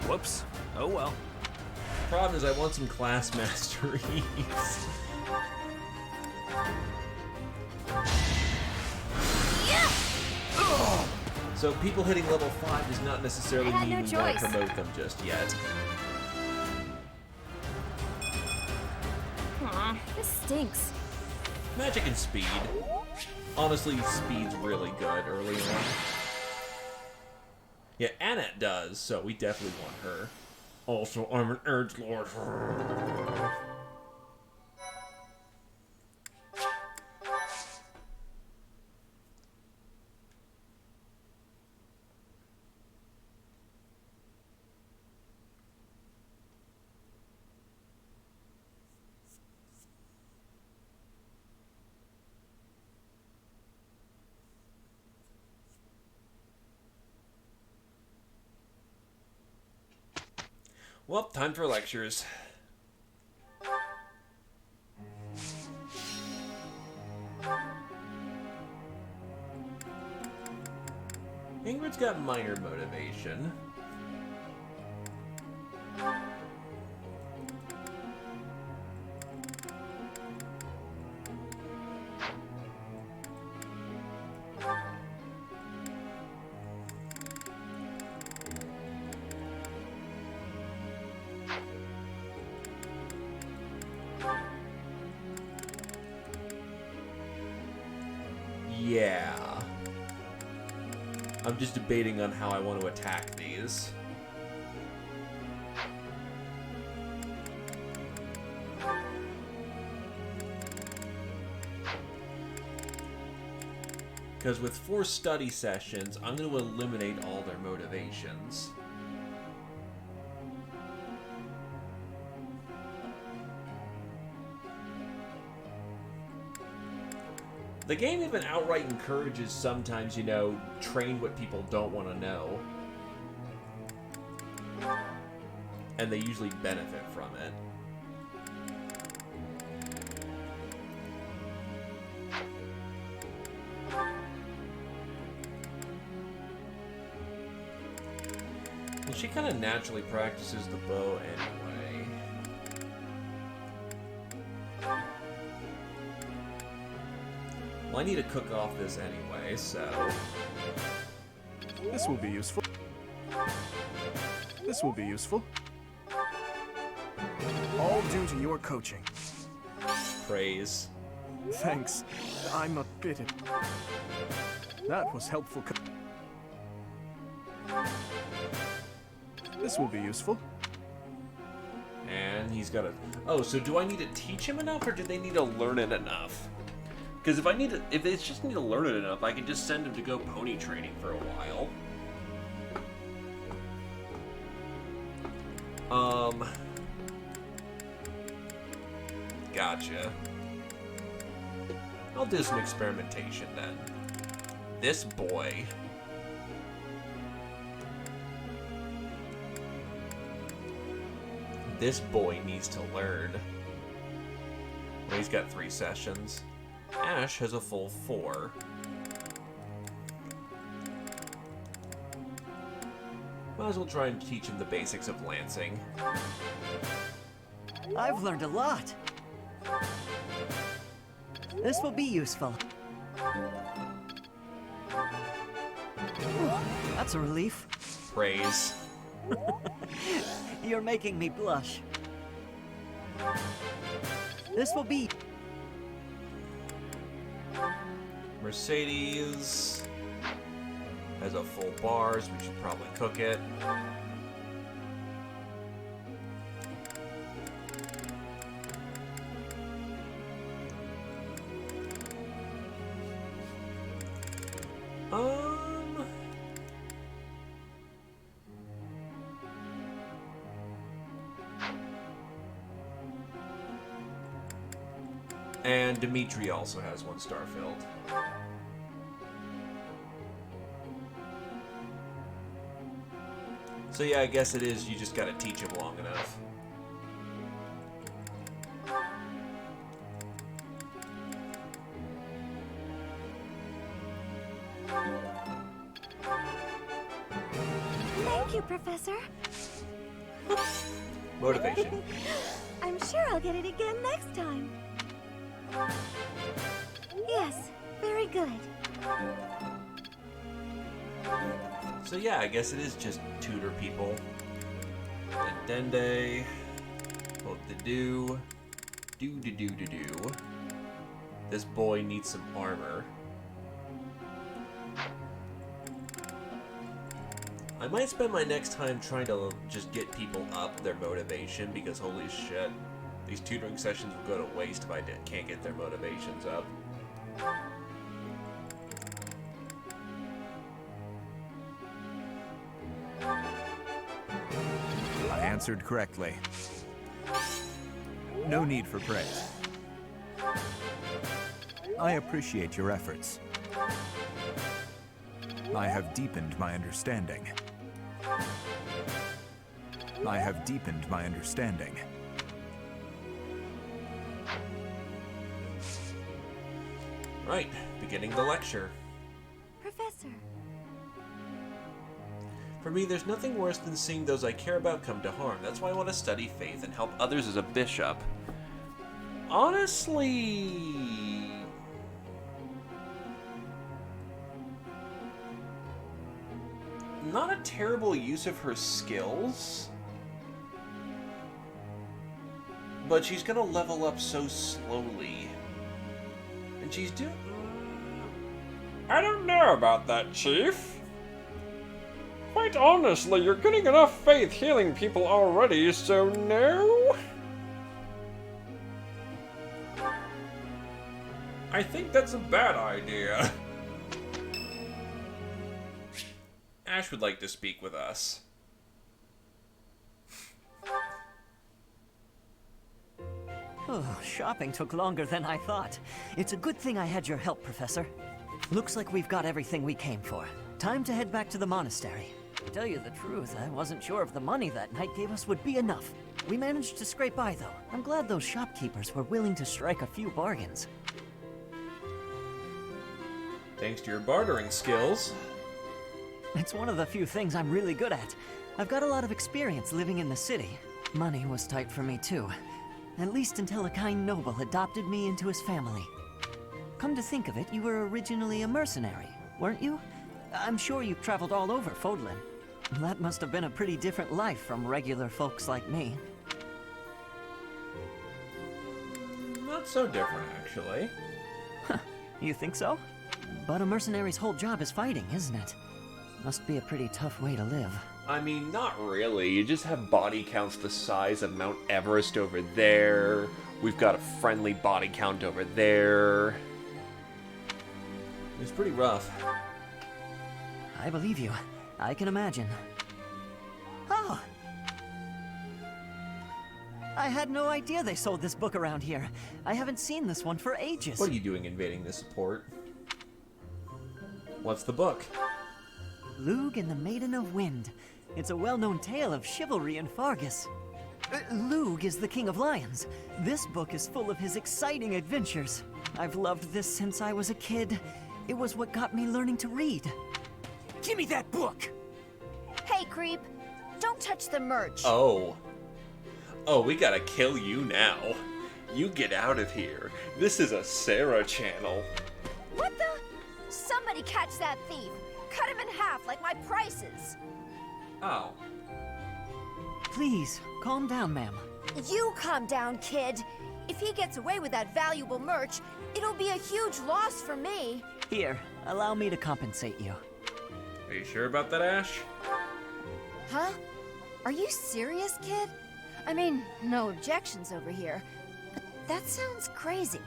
Whoops. Oh well. Problem is, I want some class masteries. So people hitting level 5 does not necessarily I had mean no we want to choice. promote them just yet. Aw, this stinks. Magic and speed. Honestly, speed's really good early on. Yeah, Annette does, so we definitely want her. Also, I'm an edgelord. Well, time for lectures. Ingrid's got minor motivation. Yeah. I'm just debating on how I want to attack these. Because with 4 study sessions, I'm going to eliminate all their motivations. The game even outright encourages sometimes, you know, train what people don't want to know. And they usually benefit from it. Well, she kind of naturally practices the bow anyway. Well, I need to cook off this anyway, so... This will be useful. This will be useful. All due to your coaching. Praise. Thanks. I'm a bit... That was helpful. This will be useful. And he's got a... Oh, so do I need to teach him enough, or do they need to learn it enough? Because if they just need to learn it enough, I can just send him to go pony training for a while. Gotcha. I'll do some experimentation then. This boy. This boy needs to learn. Well, he's got 3 sessions. Ash has a full 4. Might as well try and teach him the basics of lancing. I've learned a lot. This will be useful. That's a relief. Praise. You're making me blush. This will be... Mercedes has a full bar, so we should probably cook it. And Dimitri also has 1 star filled. So yeah, I guess it is, you just gotta teach him long enough. Thank you, Professor. Motivation. I'm sure I'll get it again next time. Yes, very good. So yeah, I guess it is just tutor people. And Dende. Hope to do. Do. This boy needs some armor. I might spend my next time trying to just get people up their motivation, because holy shit, these tutoring sessions will go to waste if I can't get their motivations up. I answered correctly. No need for praise. I appreciate your efforts. I have deepened my understanding. I have deepened my understanding. Right, beginning the lecture. Professor. For me, there's nothing worse than seeing those I care about come to harm. That's why I want to study faith and help others as a bishop. Honestly... not a terrible use of her skills. But she's gonna level up so slowly. And she's doing... I don't know about that, Chief. Quite honestly, you're getting enough faith healing people already, so no? I think that's a bad idea. Ash would like to speak with us. Oh, shopping took longer than I thought. It's a good thing I had your help, Professor. Looks like we've got everything we came for. Time to head back to the monastery. To tell you the truth, I wasn't sure if the money that knight gave us would be enough. We managed to scrape by, though. I'm glad those shopkeepers were willing to strike a few bargains. Thanks to your bartering skills. It's one of the few things I'm really good at. I've got a lot of experience living in the city. Money was tight for me, too. At least until a kind noble adopted me into his family. Come to think of it, you were originally a mercenary, weren't you? I'm sure you've traveled all over Fodlan. That must have been a pretty different life from regular folks like me. Not so different, actually. Huh, you think so? But a mercenary's whole job is fighting, isn't it? Must be a pretty tough way to live. I mean, not really. You just have body counts the size of Mount Everest over there. We've got a friendly body count over there. It's pretty rough. I believe you. I can imagine. Oh! I had no idea they sold this book around here. I haven't seen this one for ages. What are you doing invading this port? What's the book? Lug and the Maiden of Wind. It's a well-known tale of chivalry in Fargus. Lug is the King of Lions. This book is full of his exciting adventures. I've loved this since I was a kid. It was what got me learning to read. Give me that book! Hey, creep. Don't touch the merch. Oh. Oh, we gotta kill you now. You get out of here. This is a Sarah channel. What the? Somebody catch that thief. Cut him in half like my prices. Oh. Please, calm down, ma'am. You calm down, kid. If he gets away with that valuable merch, it'll be a huge loss for me. Here, allow me to compensate you. Are you sure about that, Ash? Huh? Are you serious, kid? I mean, no objections over here. But that sounds crazy.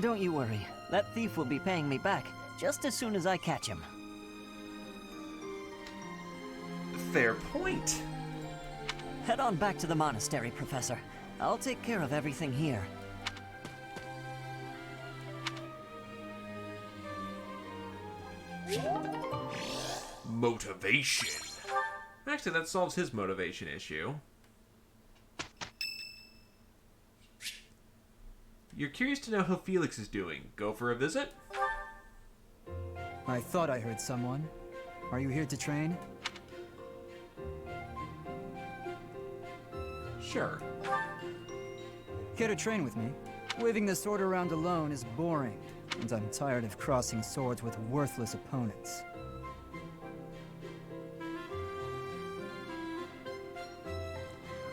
Don't you worry. That thief will be paying me back just as soon as I catch him. Fair point. Head on back to the monastery, Professor. I'll take care of everything here. Motivation. Actually, that solves his motivation issue. You're curious to know how Felix is doing. Go for a visit? I thought I heard someone. Are you here to train? Sure. Care to train with me? Waving the sword around alone is boring, and I'm tired of crossing swords with worthless opponents.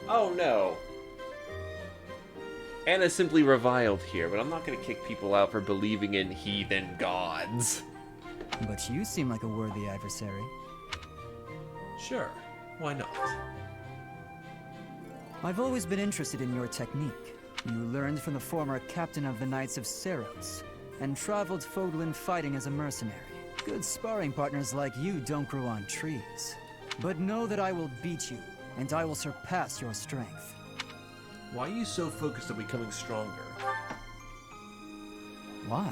Oh no. Anna simply reviled here, but I'm not going to kick people out for believing in heathen gods. But you seem like a worthy adversary. Sure, why not? I've always been interested in your technique. You learned from the former captain of the Knights of Seros, and traveled Fodlan fighting as a mercenary. Good sparring partners like you don't grow on trees. But know that I will beat you, and I will surpass your strength. Why are you so focused on becoming stronger? Why?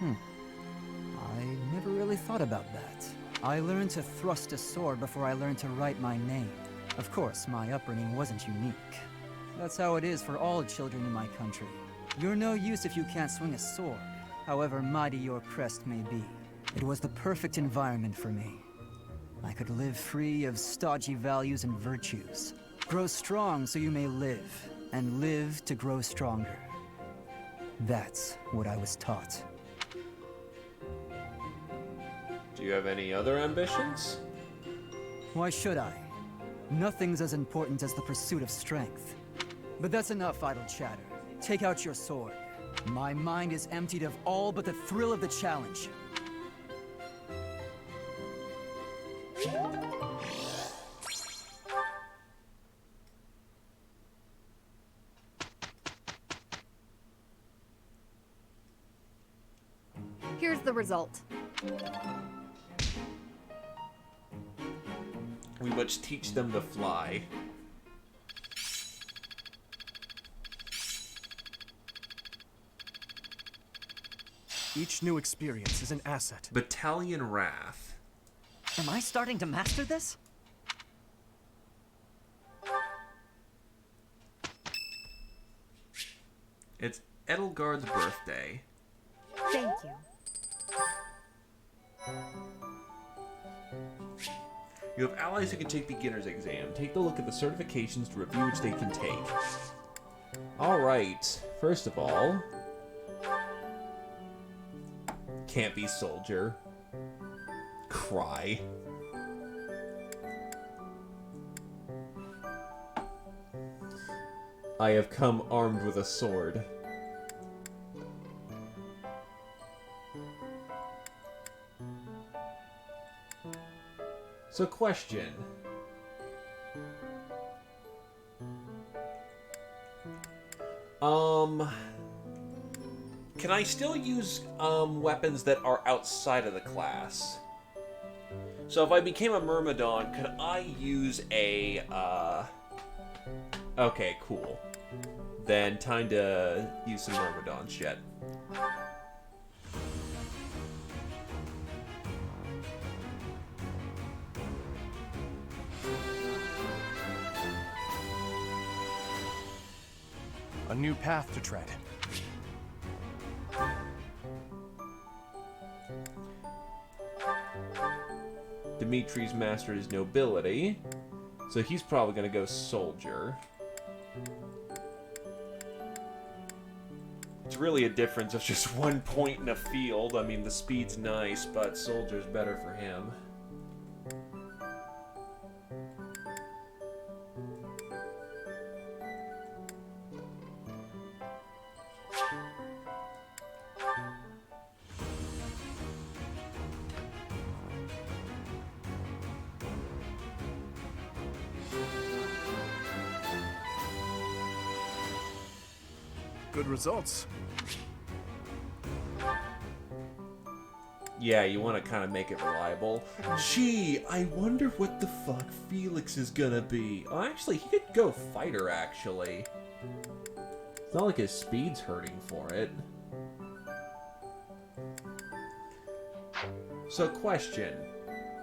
I never really thought about that. I learned to thrust a sword before I learned to write my name. Of course, my upbringing wasn't unique. That's how it is for all children in my country. You're no use if you can't swing a sword, however mighty your crest may be. It was the perfect environment for me. I could live free of stodgy values and virtues. Grow strong so you may live, and live to grow stronger. That's what I was taught. Do you have any other ambitions? Why should I? Nothing's as important as the pursuit of strength. But that's enough idle chatter. Take out your sword. My mind is emptied of all but the thrill of the challenge. Here's the result. We must teach them to fly. Each new experience is an asset. Battalion Wrath. Am I starting to master this? It's Edelgard's birthday. Thank you. You have allies who can take beginner's exam. Take a look at the certifications to review which they can take. Alright, first of all... Can't be soldier. Cry. I have come armed with a sword. So, question. Can I still use, weapons that are outside of the class? So if I became a Myrmidon, could I use a, Okay, cool. Then time to use some Myrmidon shit. A new path to tread. Dimitri's mastered his nobility, so he's probably gonna go soldier. It's really a difference of just 1 point in a field. I mean, the speed's nice, but soldier's better for him. Good results. Yeah, you want to kind of make it reliable. Gee, I wonder what the fuck Felix is gonna be. Oh, actually, he could go fighter, actually. It's not like his speed's hurting for it. So, question.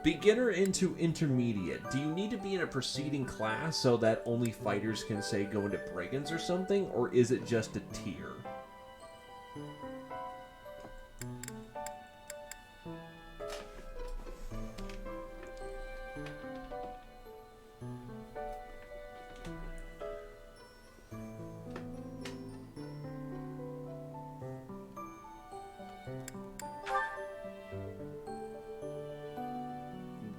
Beginner into intermediate. Do you need to be in a preceding class so that only fighters can, say, go into brigands or something? Or is it just a tier?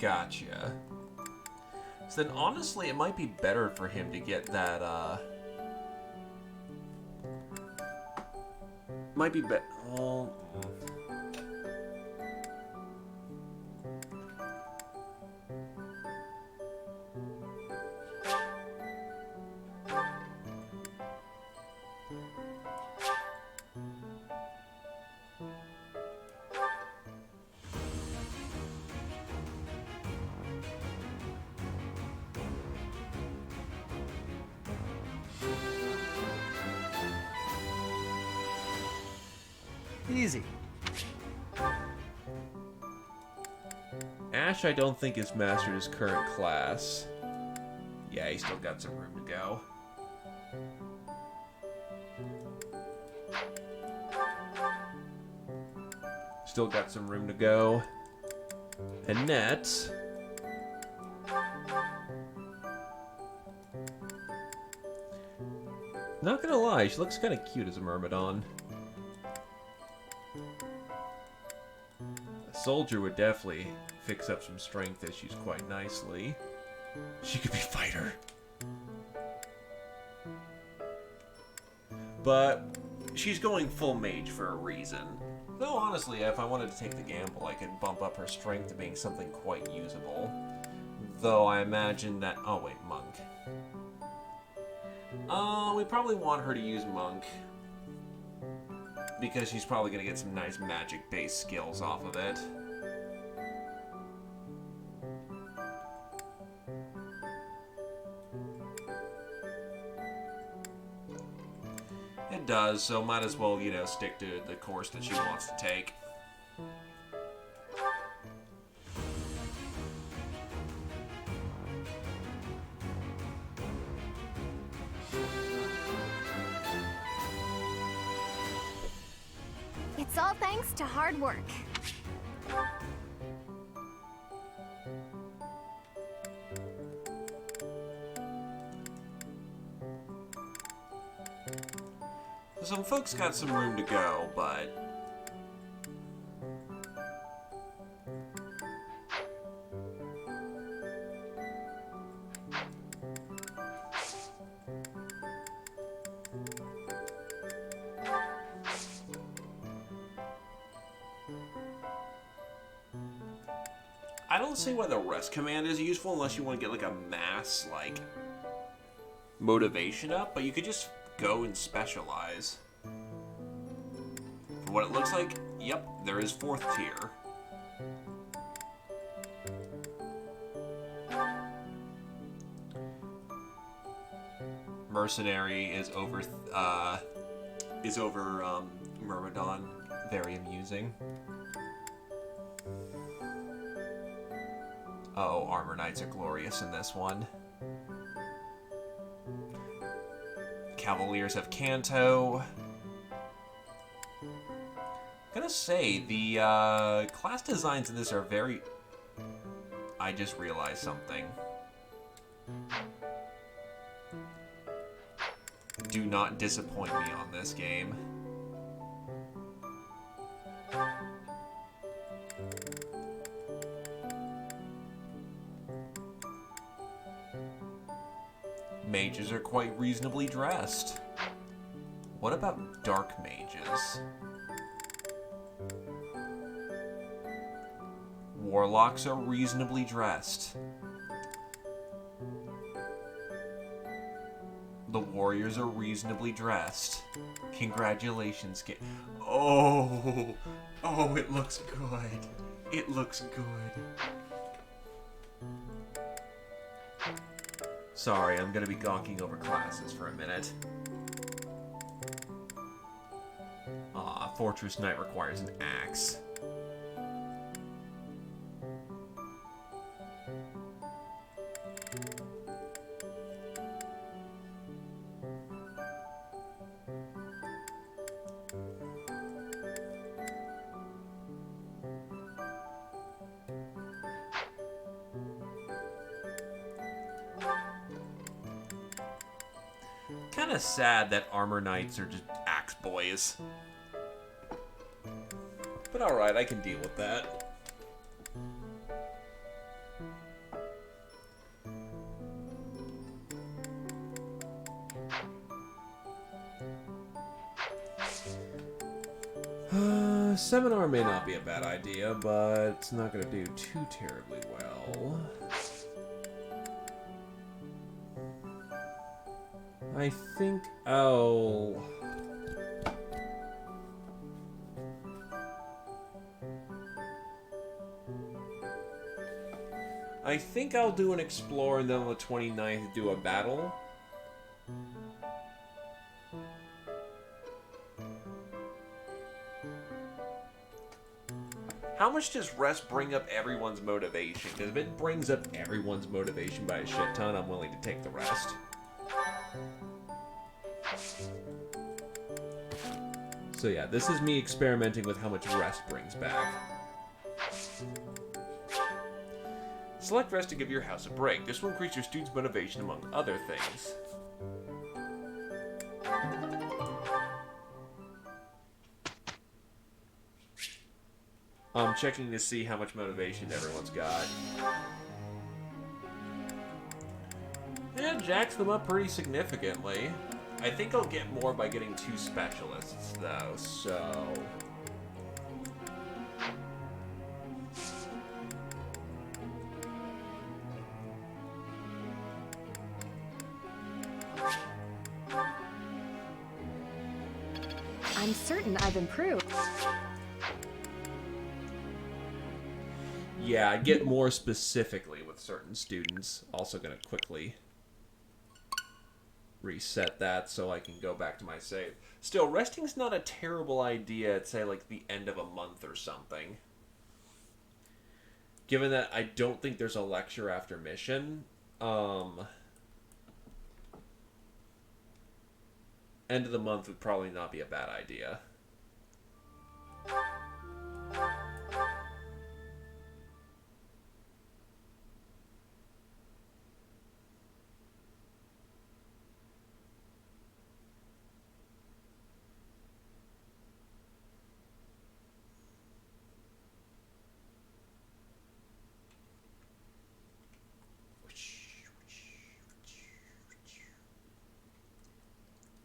Gotcha. So then, honestly, it might be better for him to get that, Might be better. Oh. Easy. Ash, I don't think has mastered his current class. Yeah, he's still got some room to go. Still got some room to go. Annette. Not gonna lie, she looks kind of cute as a Myrmidon. A soldier would definitely fix up some strength issues quite nicely. She could be fighter. But she's going full mage for a reason. Though honestly, if I wanted to take the gamble, I could bump up her strength to being something quite usable. Though I imagine that... Oh wait, monk. We probably want her to use monk. Because she's probably going to get some nice magic-based skills off of it. It does, so might as well, you know, stick to the course that she wants to take. It's all thanks to hard work. Some folks got some room to go, but... I don't see why the rest command is useful unless you want to get like a mass, like, motivation up, but you could just go and specialize. From what it looks like, yep, there is 4th tier. Mercenary is over Myrmidon. Very amusing. Oh, Armor Knights are glorious in this one. Cavaliers have Canto. Gonna say, the class designs in this are very... I just realized something. Do not disappoint me on this game. Mages are quite reasonably dressed. What about dark mages? Warlocks are reasonably dressed. The warriors are reasonably dressed. Congratulations, Oh! Oh, it looks good. It looks good. Sorry, I'm gonna be gawking over classes for a minute. Fortress Knight requires an axe. Kinda sad that Armor Knights are just axe boys. But alright, I can deal with that. Seminar may not be a bad idea, but it's not going to do too terribly well. I think I'll... do an explore and then on the 29th do a battle. How much does rest bring up everyone's motivation? Because if it brings up everyone's motivation by a shit ton, I'm willing to take the rest. So yeah, this is me experimenting with how much rest brings back. Select rest to give your house a break. This will increase your students' motivation among other things. I'm checking to see how much motivation everyone's got. Yeah, jacks them up pretty significantly. I think I'll get more by getting 2 specialists, though, so... I'm certain I've improved. Yeah, I'd get more specifically with certain students. Also gonna quickly reset that so I can go back to my save. Still, resting's not a terrible idea at, say, like, the end of a month or something. Given that I don't think there's a lecture after mission, end of the month would probably not be a bad idea.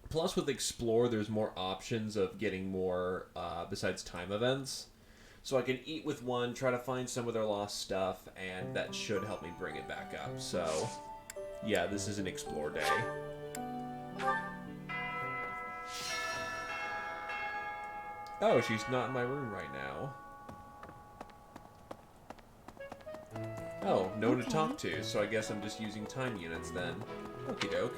Plus, with Explore, there's more options of getting more besides time events. So I can eat with one, try to find some of their lost stuff, and that should help me bring it back up. So, yeah, this is an Explore day. Oh, she's not in my room right now. Oh, no one to talk to, so I guess I'm just using time units then. Okie doke.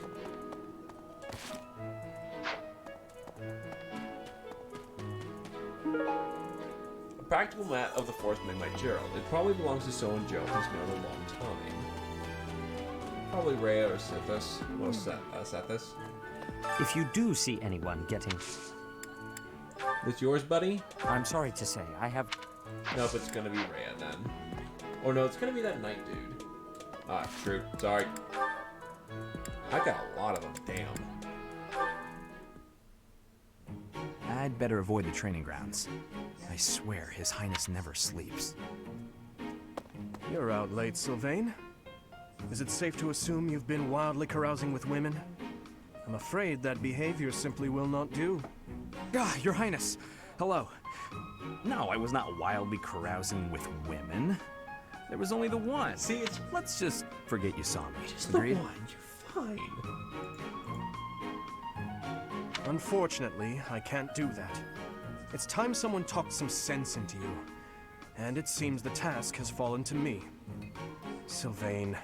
A practical map of the forest made by Gerald. It probably belongs to someone Joe has known a long time. Probably Rhea or Sethis. Well, Sethis. If you do see anyone getting... It's yours, buddy? I'm sorry to say, I have... Nope, it's gonna be Rhea then. Or no, it's gonna be that night dude. Ah, true. Sorry. I got a lot of them, damn. I'd better avoid the training grounds. I swear His Highness never sleeps. You're out late, Sylvain. Is it safe to assume you've been wildly carousing with women? I'm afraid that behavior simply will not do. Ah, Your Highness! Hello. No, I was not wildly carousing with women. There was only the one. See, it's... Let's just forget you saw me. Just Agreed? the one. You're fine. Unfortunately, I can't do that. It's time someone talked some sense into you. And it seems the task has fallen to me. Sylvain,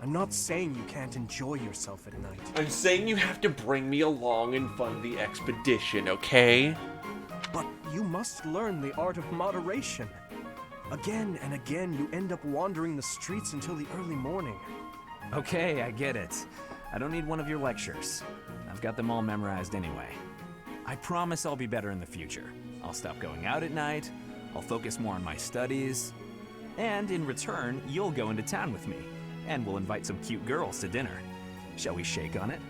I'm not saying you can't enjoy yourself at night. I'm saying you have to bring me along and fund the expedition, okay? But you must learn the art of moderation. Again and again, you end up wandering the streets until the early morning. Okay, I get it. I don't need one of your lectures. I've got them all memorized anyway. I promise I'll be better in the future. I'll stop going out at night, I'll focus more on my studies, and in return, you'll go into town with me, and we'll invite some cute girls to dinner. Shall we shake on it?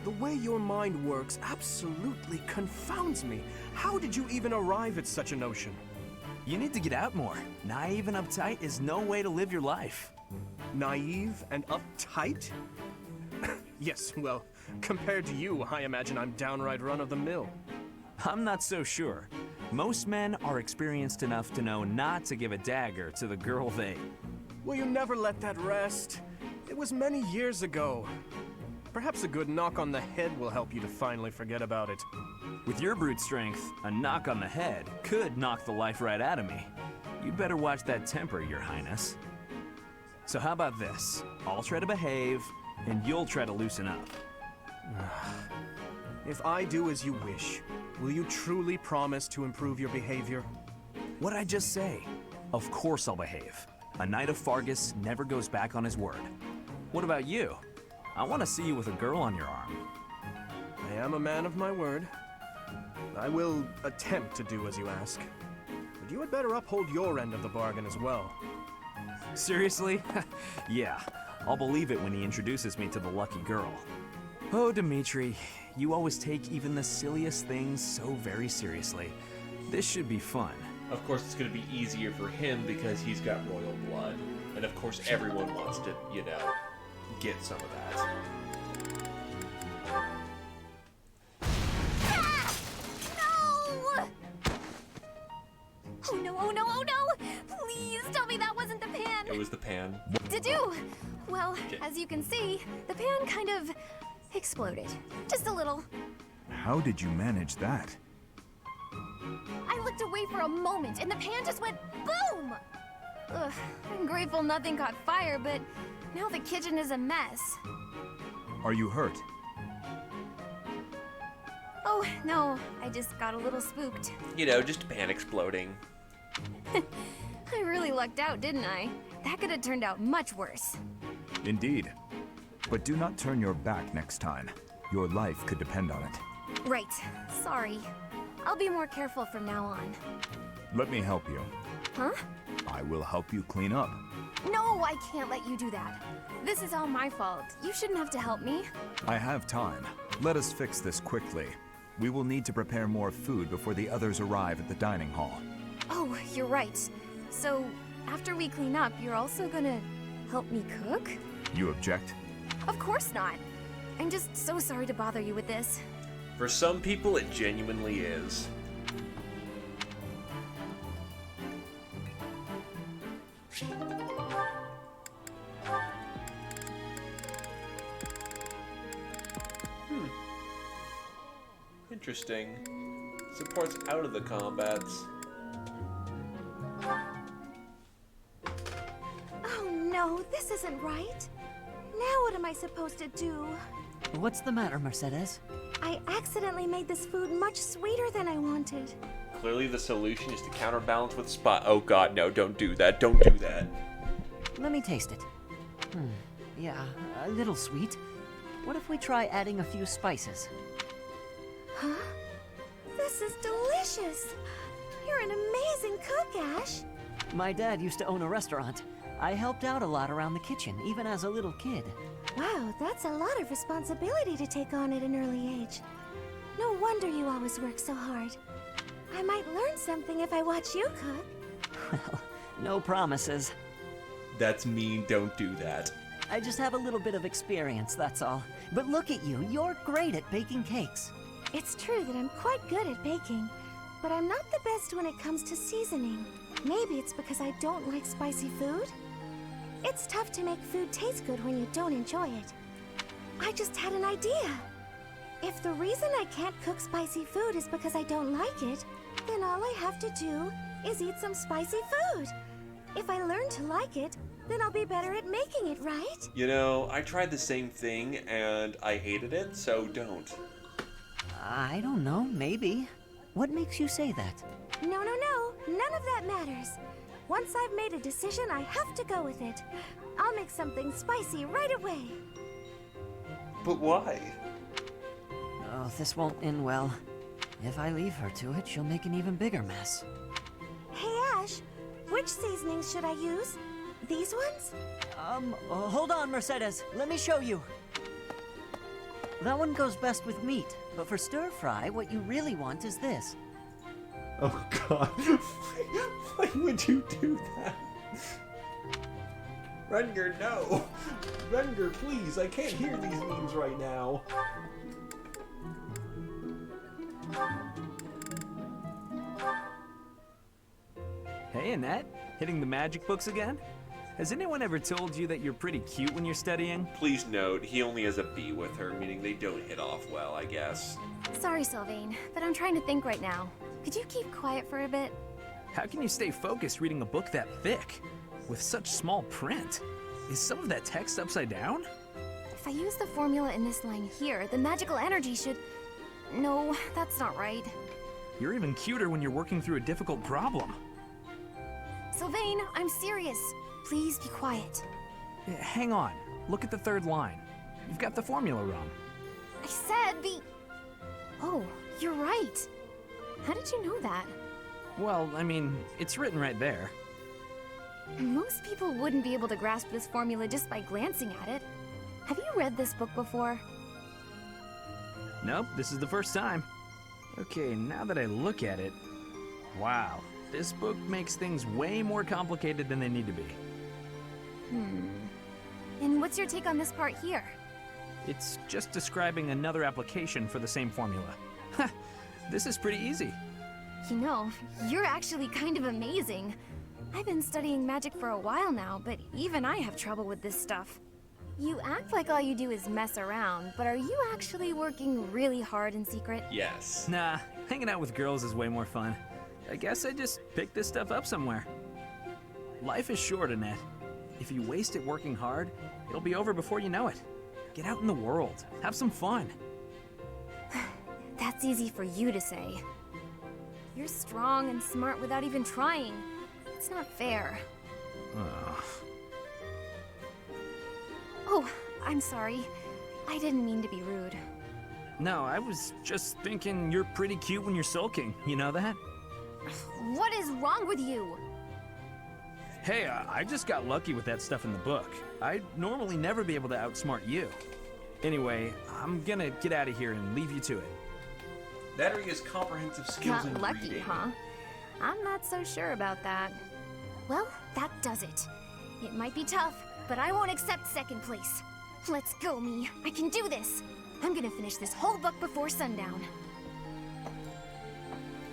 The way your mind works absolutely confounds me. How did you even arrive at such a notion? You need to get out more. Naive and uptight is no way to live your life. Naive and uptight? Yes, well, compared to you, I imagine I'm downright run-of-the-mill. I'm not so sure. Most men are experienced enough to know not to give a dagger to the girl they... Will you never let that rest? It was many years ago. Perhaps a good knock on the head will help you to finally forget about it. With your brute strength, a knock on the head could knock the life right out of me. You'd better watch that temper, Your Highness. So how about this? I'll try to behave, and you'll try to loosen up. If I do as you wish, will you truly promise to improve your behavior? What'd I just say? Of course I'll behave. A knight of Fargus never goes back on his word. What about you? I want to see you with a girl on your arm. I am a man of my word. I will attempt to do as you ask. But you had better uphold your end of the bargain as well. Seriously? Yeah, I'll believe it when he introduces me to the lucky girl. Oh, Dimitri, you always take even the silliest things so very seriously. This should be fun. Of course, it's going to be easier for him because he's got royal blood. And of course, everyone wants to, you know, get some of that. No! Oh no, oh no, oh no! Please tell me that wasn't the pan! It was the pan. To do! Well, as you can see, the pan kind of exploded. Just a little. How did you manage that? I looked away for a moment and the pan just went boom! Ugh, I'm grateful nothing caught fire, but now the kitchen is a mess. Are you hurt? Oh, no, I just got a little spooked. You know, just a pan exploding. I really lucked out, didn't I? That could have turned out much worse. Indeed. But do not turn your back next time. Your life could depend on it. Right. Sorry. I'll be more careful from now on. Let me help you. Huh? I will help you clean up. No, I can't let you do that. This is all my fault. You shouldn't have to help me. I have time. Let us fix this quickly. We will need to prepare more food before the others arrive at the dining hall. Oh, you're right. So, after we clean up, you're also gonna help me cook? You object? Of course not. I'm just so sorry to bother you with this. For some people, it genuinely is. Interesting. Supports out of the combats. Oh no, this isn't right. Now what am I supposed to do? What's the matter, Mercedes? I accidentally made this food much sweeter than I wanted. Clearly the solution is to counterbalance with spot. Oh god, no, don't do that. Don't do that. Let me taste it. Yeah, a little sweet. What if we try adding a few spices? Huh? This is delicious! You're an amazing cook, Ash! My dad used to own a restaurant. I helped out a lot around the kitchen, even as a little kid. Wow, that's a lot of responsibility to take on at an early age. No wonder you always work so hard. I might learn something if I watch you cook. Well, no promises. That's mean, don't do that. I just have a little bit of experience, that's all. But look at you, you're great at baking cakes. It's true that I'm quite good at baking, but I'm not the best when it comes to seasoning. Maybe it's because I don't like spicy food? It's tough to make food taste good when you don't enjoy it. I just had an idea. If the reason I can't cook spicy food is because I don't like it, then all I have to do is eat some spicy food. If I learn to like it, then I'll be better at making it, right? You know, I tried the same thing and I hated it, so don't. I don't know, maybe. What makes you say that? No, no, no. None of that matters. Once I've made a decision, I have to go with it. I'll make something spicy right away. But why? Oh, this won't end well. If I leave her to it, she'll make an even bigger mess. Hey, Ash, which seasonings should I use? These ones? Hold on, Mercedes. Let me show you. That one goes best with meat, but for stir fry, what you really want is this. Oh god. Why would you do that? Rengar, no! Rengar, please, I can't hear these memes right now. Hey, Annette. Hitting the magic books again? Has anyone ever told you that you're pretty cute when you're studying? Please note, he only has a B with her, meaning they don't hit off well, I guess. Sorry, Sylvain, but I'm trying to think right now. Could you keep quiet for a bit? How can you stay focused reading a book that thick? With such small print? Is some of that text upside down? If I use the formula in this line here, the magical energy should... No, that's not right. You're even cuter when you're working through a difficult problem. Sylvain, I'm serious. Please be quiet. Hang on. Look at the third line. You've got the formula wrong. I said be... Oh, you're right. How did you know that? Well, I mean, it's written right there. Most people wouldn't be able to grasp this formula just by glancing at it. Have you read this book before? Nope, this is the first time. Okay, now that I look at it... Wow, this book makes things way more complicated than they need to be. And what's your take on this part here? It's just describing another application for the same formula. This is pretty easy. You know, you're actually kind of amazing. I've been studying magic for a while now, but even I have trouble with this stuff. You act like all you do is mess around, but are you actually working really hard in secret? Yes. Nah, hanging out with girls is way more fun. I guess I just picked this stuff up somewhere. Life is short, Annette. If you waste it working hard, it'll be over before you know it. Get out in the world. Have some fun. That's easy for you to say. You're strong and smart without even trying. It's not fair. Ugh. Oh, I'm sorry. I didn't mean to be rude. No, I was just thinking you're pretty cute when you're sulking. You know that? What is wrong with you? Hey, I just got lucky with that stuff in the book. I'd normally never be able to outsmart you. Anyway, I'm gonna get out of here and leave you to it. That has comprehensive skills in Not lucky, reading. huh? I'm not so sure about that. Well, that does it. It might be tough, but I won't accept second place. Let's go, me. I can do this. I'm gonna finish this whole book before sundown.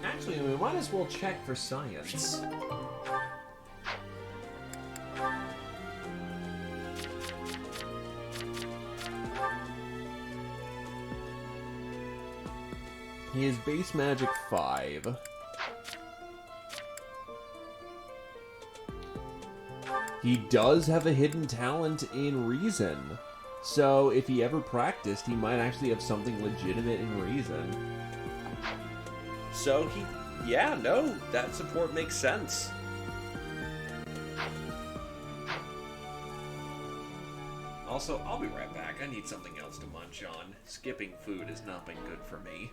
Actually, we might as well check for science. He is base magic 5. He does have a hidden talent in reason. So if he ever practiced, he might actually have something legitimate in reason. So yeah, no, that support makes sense. Also, I'll be right back. I need something else to munch on. Skipping food has not been good for me.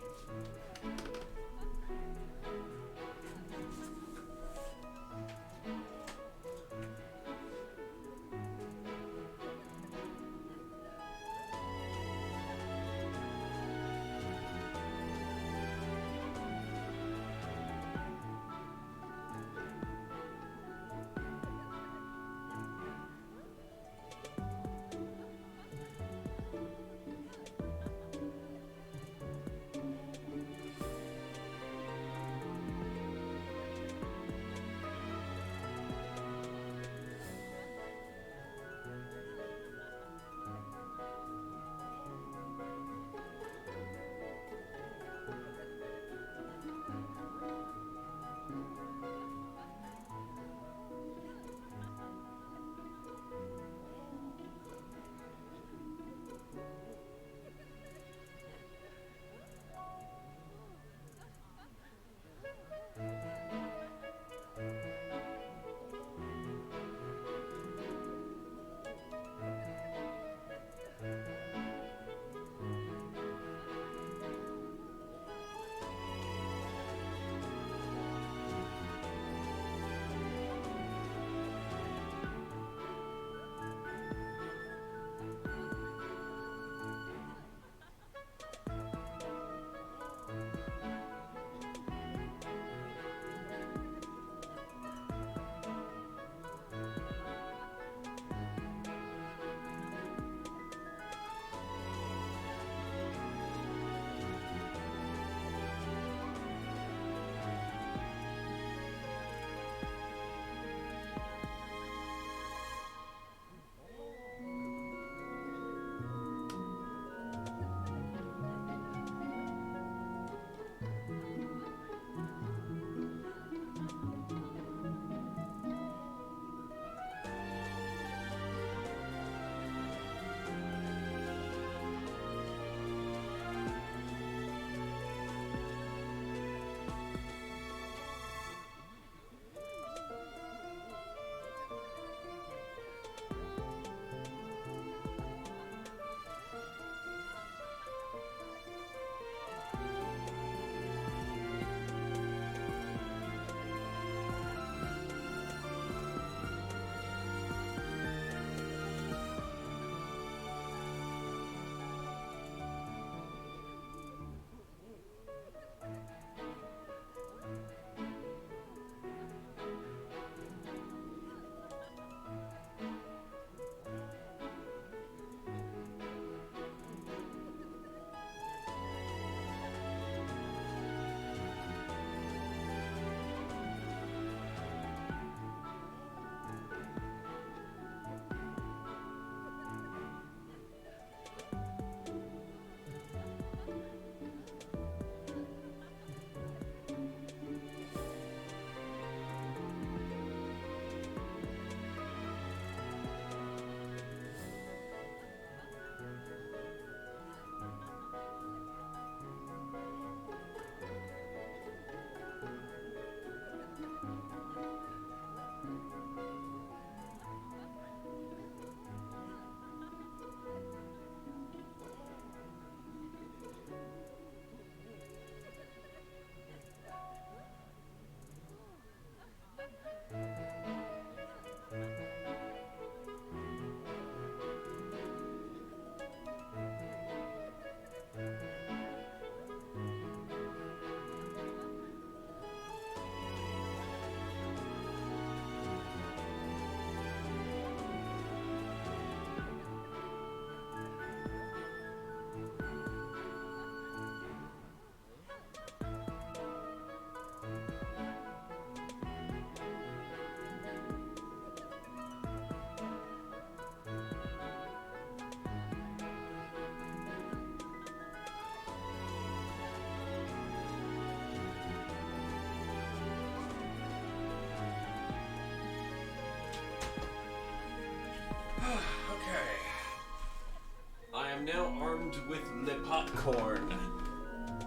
Food with le popcorn.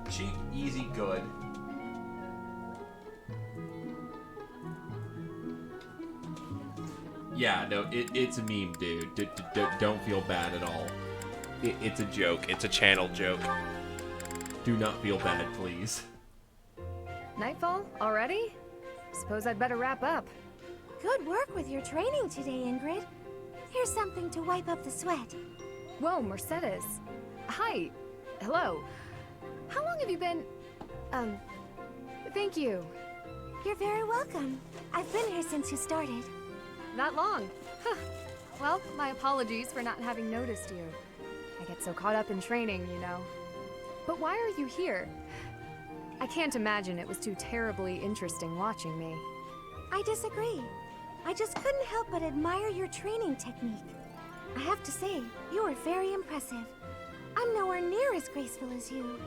Cheap, easy, good. Yeah, no, it's a meme, dude. Don't feel bad at all. It's a joke. It's a channel joke. Do not feel bad, please. Nightfall? Already? Suppose I'd better wrap up. Good work with your training today, Ingrid. Here's something to wipe up the sweat. Whoa, Mercedes. Hi. Hello. How long have you been... Thank you. You're very welcome. I've been here since you started. That long? Huh. Well, my apologies for not having noticed you. I get so caught up in training, you know. But why are you here? I can't imagine it was too terribly interesting watching me. I disagree. I just couldn't help but admire your training technique. I have to say, you are very impressive. I'm nowhere near as graceful as you.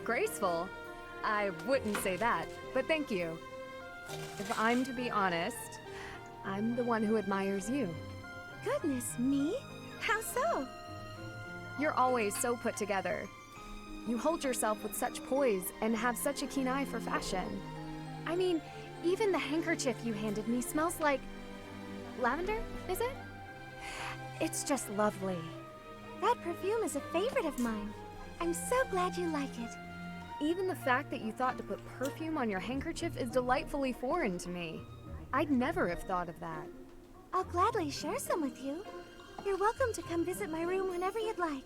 Graceful? I wouldn't say that, but thank you. If I'm to be honest, I'm the one who admires you. Goodness me? How so? You're always so put together. You hold yourself with such poise and have such a keen eye for fashion. I mean, even the handkerchief you handed me smells like... lavender, is it? It's just lovely. That perfume is a favorite of mine. I'm so glad you like it. Even the fact that you thought to put perfume on your handkerchief is delightfully foreign to me. I'd never have thought of that. I'll gladly share some with you. You're welcome to come visit my room whenever you'd like.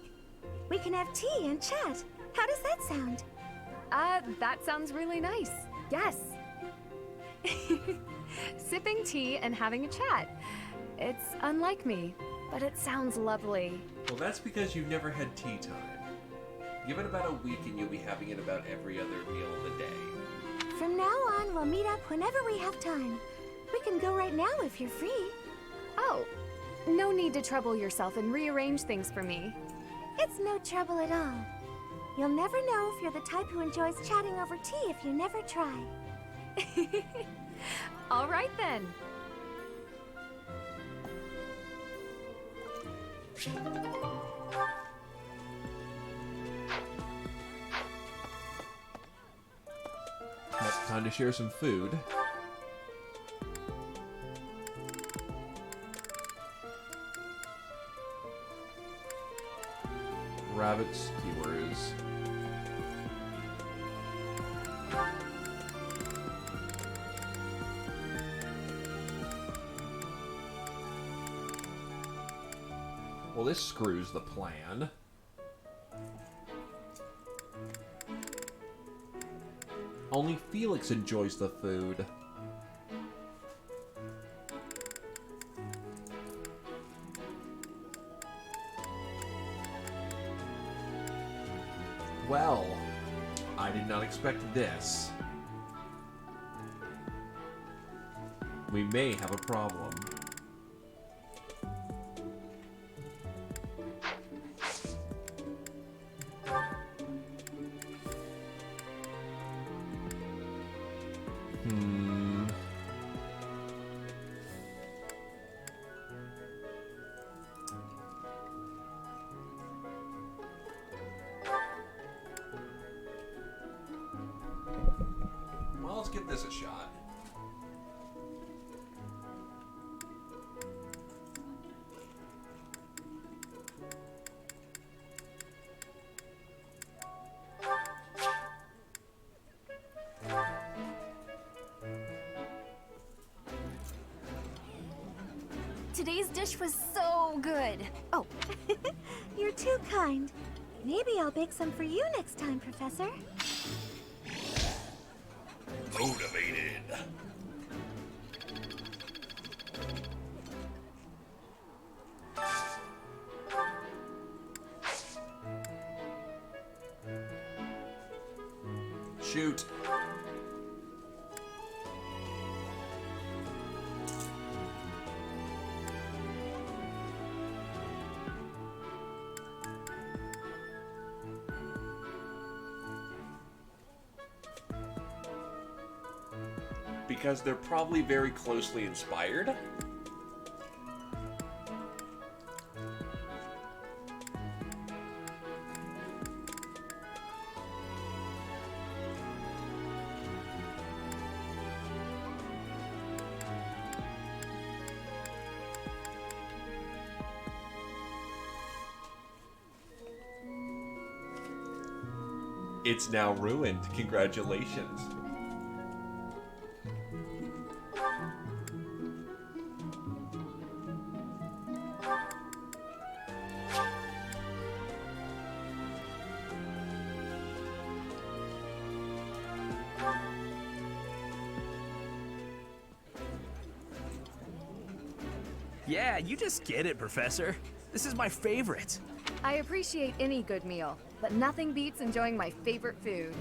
We can have tea and chat. How does that sound? That sounds really nice. Yes. Sipping tea and having a chat. It's unlike me, but it sounds lovely. Well, that's because you've never had tea time. Give it about a week and you'll be having it about every other meal of the day. From now on, we'll meet up whenever we have time. We can go right now if you're free. Oh, no need to trouble yourself and rearrange things for me. It's no trouble at all. You'll never know if you're the type who enjoys chatting over tea if you never try. All right then. Time to share some food. Rabbit skewers. Well, this screws the plan. Only Felix enjoys the food. Well, I did not expect this. We may have a problem. Well, let's give this a shot. Today's dish was so good. Oh, you're too kind. Maybe I'll bake some for you next time, Professor. Motivated. Shoot. Because they're probably very closely inspired. It's now ruined. Congratulations. Yeah, you just get it, Professor. This is my favorite. I appreciate any good meal, but nothing beats enjoying my favorite food.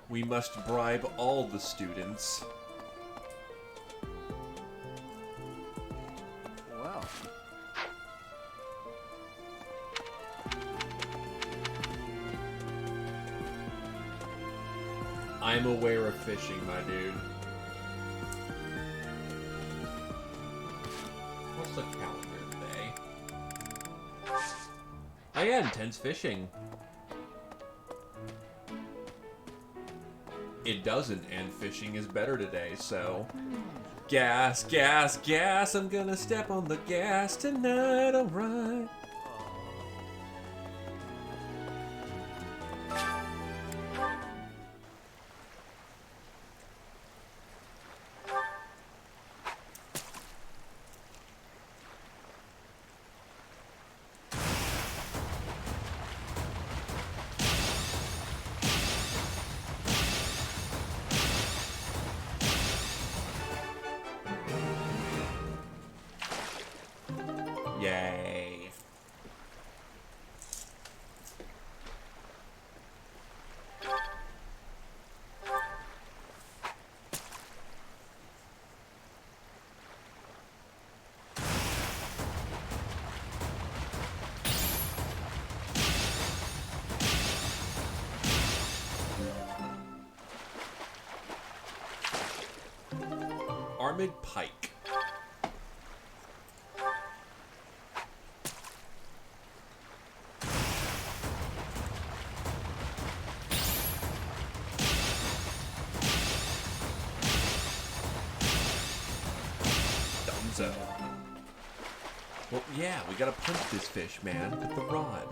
We must bribe all the students. Wow. I'm aware of fishing, my dude. What's the calendar today? Oh yeah, intense fishing. It doesn't, and fishing is better today, so... Gas, gas, gas, I'm gonna step on the gas tonight, alright. Yay. Armored pike. Dunzo. Well, yeah, we gotta punch this fish, man, with the rod.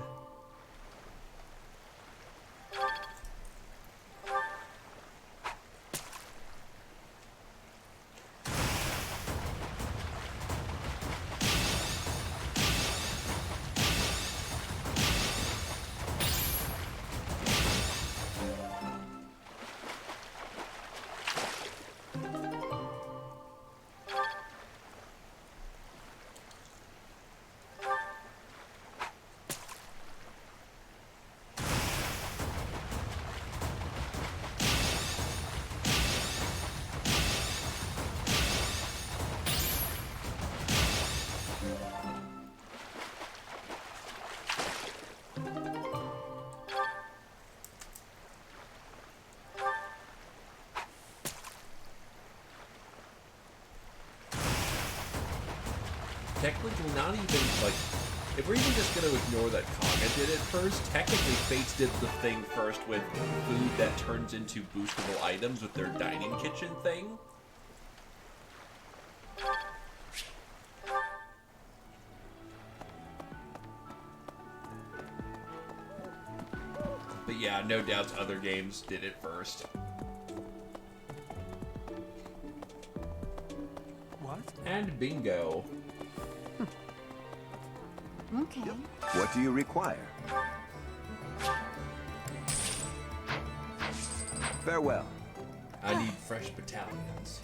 Technically, not even, like, if we're even just gonna ignore that Kaga did it first, technically Fates did the thing first with food that turns into boostable items with their dining kitchen thing. But yeah, no doubts other games did it first. What? And bingo. Okay. What do you require? Farewell. I need fresh battalions.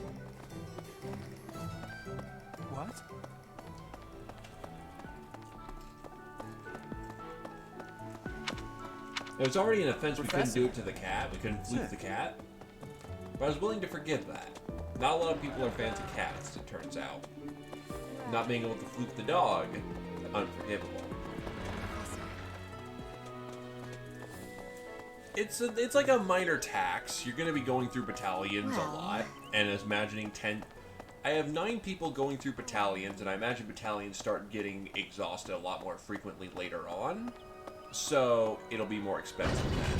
What? There's already an offense we couldn't do it to the cat. We couldn't fluke the cat. But I was willing to forgive that. Not a lot of people are fans of cats, it turns out. Not being able to fluke the dog, unforgivable. It's like a minor tax. You're going to be going through battalions a lot, and imagining 10... I have 9 people going through battalions, and I imagine battalions start getting exhausted a lot more frequently later on. So, it'll be more expensive then.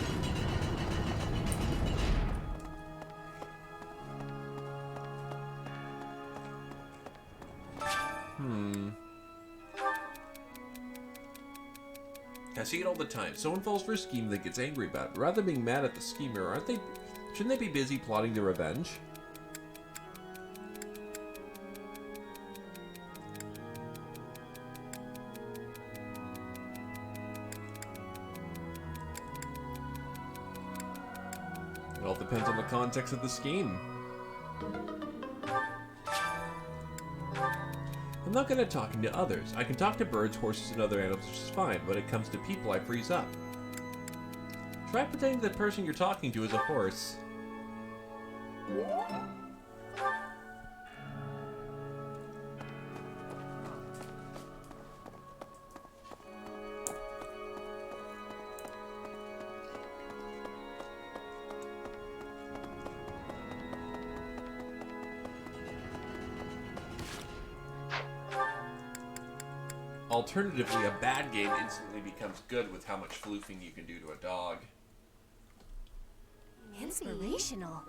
I see it all the time. Someone falls for a scheme that gets angry about it. Rather than being mad at the schemer, shouldn't they be busy plotting their revenge? It all depends on the context of the scheme. I'm not good at talking to others. I can talk to birds, horses, and other animals just fine, but when it comes to people, I freeze up. Try pretending the person you're talking to is a horse. Alternatively, a bad game instantly becomes good with how much floofing you can do to a dog. Inspirational.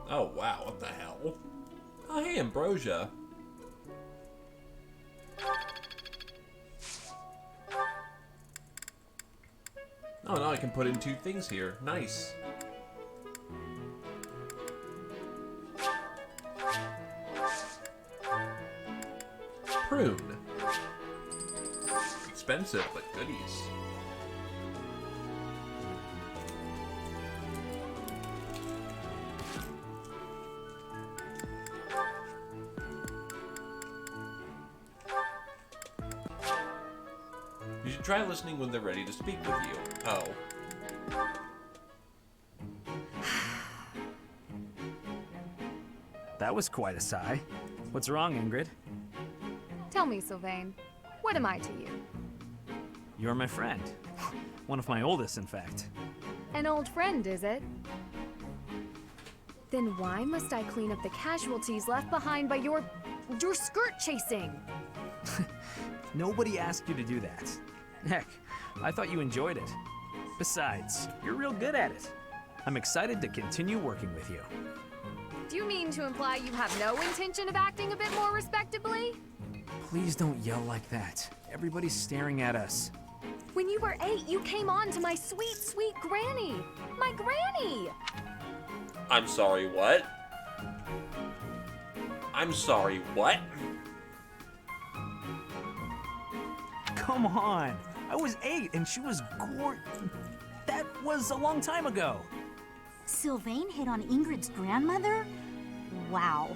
Oh wow, what the hell? Oh hey, Ambrosia. Oh, now I can put in 2 things here. Nice. Prune. Expensive, but goodies. You should try listening when they're ready to speak with you. Oh. That was quite a sigh. What's wrong, Ingrid? Tell me, Sylvain, what am I to you? You're my friend. One of my oldest, in fact. An old friend, is it? Then why must I clean up the casualties left behind by your skirt chasing? Nobody asked you to do that. Heck, I thought you enjoyed it. Besides, you're real good at it. I'm excited to continue working with you. Do you mean to imply you have no intention of acting a bit more respectably? Please don't yell like that. Everybody's staring at us. When you were 8, you came on to my sweet, sweet granny. My granny! I'm sorry, what? I'm sorry, what? Come on. I was 8 and she was That was a long time ago. Sylvain hit on Ingrid's grandmother? Wow.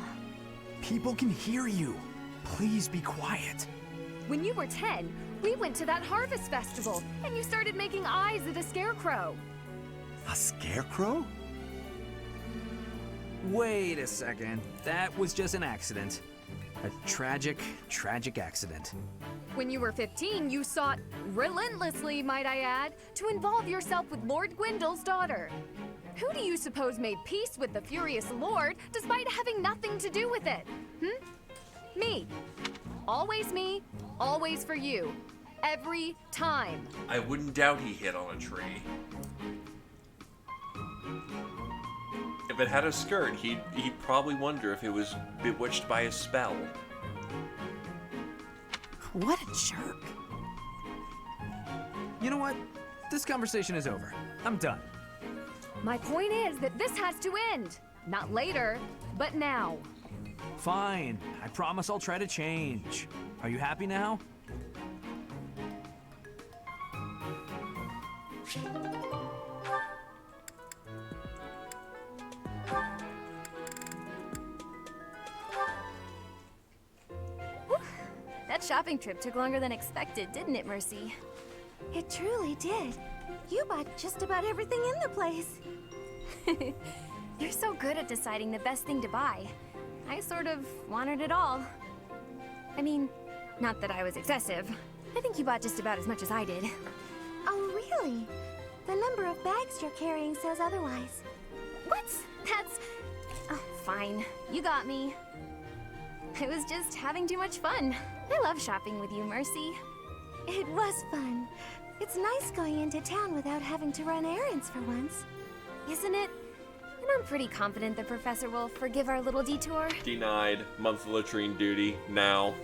People can hear you. Please be quiet. When you were 10, we went to that harvest festival, and you started making eyes at a scarecrow. A scarecrow? Wait a second. That was just an accident. A tragic, tragic accident. When you were 15, you sought, relentlessly might I add, to involve yourself with Lord Gwendol's daughter. Who do you suppose made peace with the furious Lord despite having nothing to do with it? Me. Always me, always for you. Every time. I wouldn't doubt he hit on a tree. If it had a skirt, he'd probably wonder if it was bewitched by a spell. What a jerk. You know what? This conversation is over. I'm done. My point is that this has to end. Not later, but now. Fine. I promise I'll try to change. Are you happy now? That shopping trip took longer than expected, didn't it, Mercy? It truly did. You bought just about everything in the place. You're so good at deciding the best thing to buy. I sort of wanted it all. I mean, not that I was excessive. I think you bought just about as much as I did. Oh, really? The number of bags you're carrying says otherwise. What? That's... Oh, fine. You got me. I was just having too much fun. I love shopping with you, Mercy. It was fun. It's nice going into town without having to run errands for once. Isn't it? And I'm pretty confident the professor will forgive our little detour. Denied. Month of latrine duty. Now.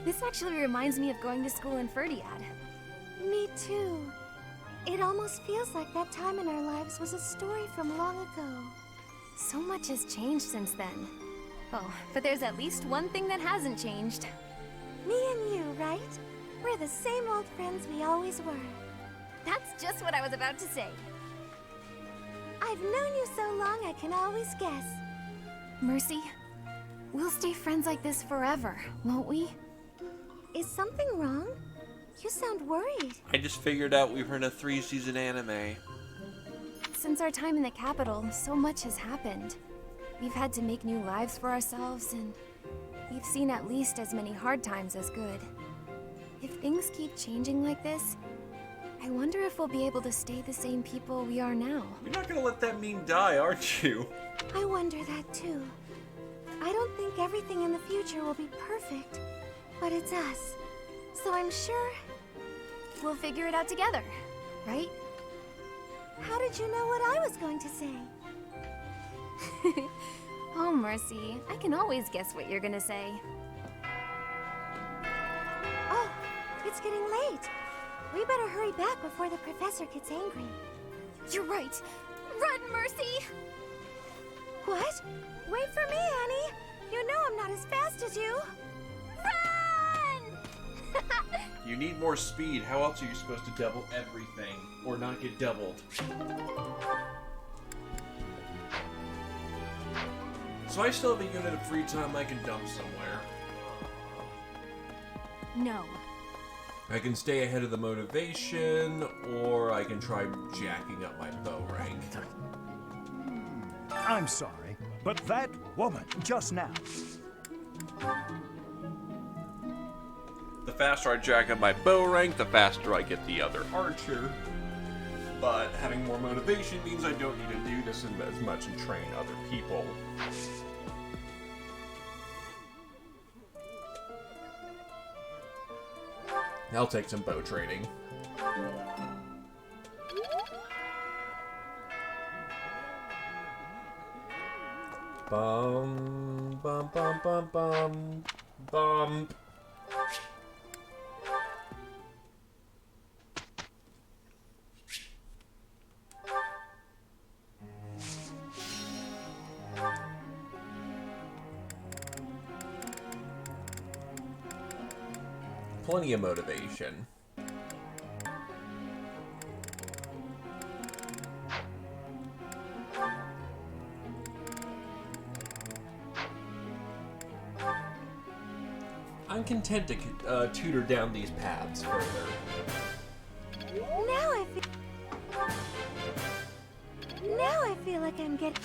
This actually reminds me of going to school in Ferdiad. Me too. It almost feels like that time in our lives was a story from long ago. So much has changed since then. Oh, but there's at least one thing that hasn't changed. Me and you, right? We're the same old friends we always were. That's just what I was about to say. I've known you so long I can always guess. Mercy, we'll stay friends like this forever, won't we? Is something wrong? You sound worried. I just figured out we were in a 3-season anime. Since our time in the capital, so much has happened. We've had to make new lives for ourselves, and we've seen at least as many hard times as good. If things keep changing like this, I wonder if we'll be able to stay the same people we are now. You're not gonna let that meme die, aren't you? I wonder that too. I don't think everything in the future will be perfect, but it's us. So I'm sure we'll figure it out together, right? How did you know what I was going to say? Oh, Mercy, I can always guess what you're gonna say. Oh, it's getting late. We better hurry back before the professor gets angry. You're right. Run, Mercy! What? Wait for me, Annie. You know I'm not as fast as you. Run! You need more speed. How else are you supposed to double everything? Or not get doubled? So I still have a unit of free time I can dump somewhere. No. I can stay ahead of the motivation, or I can try jacking up my bow rank. I'm sorry, but that woman just now. The faster I jack up my bow rank, the faster I get the other archer. But having more motivation means I don't need to do this as much and train other people. I'll take some bow training. Bum, bum, bum, bum, bum, bum. Plenty of motivation. I'm content to tutor down these paths further. Now I feel like I'm getting...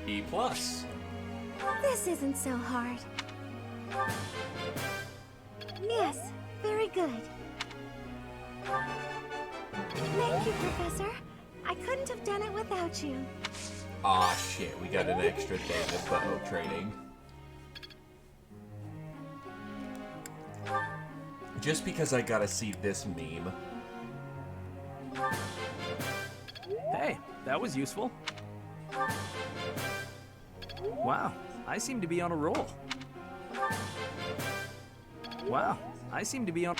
E+. This isn't so hard. Yes, very good. Thank you, Professor. I couldn't have done it without you. Aw, shit, we got an extra day of bow training. Just because I gotta see this meme. Hey, that was useful. Wow, I seem to be on a roll. Wow, I seem to be on...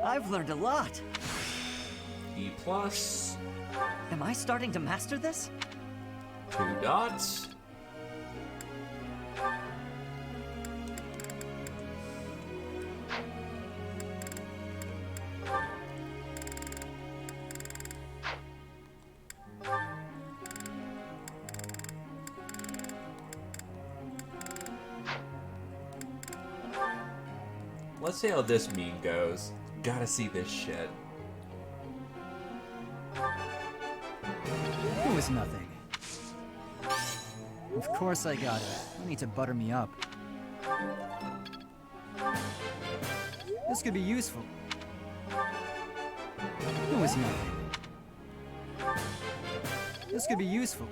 I've learned a lot. E+. Am I starting to master this? 2 dots. Let's see how this meme goes. Gotta see this shit. It was nothing. Of course I got it. You need to butter me up. This could be useful. It was nothing. This could be useful.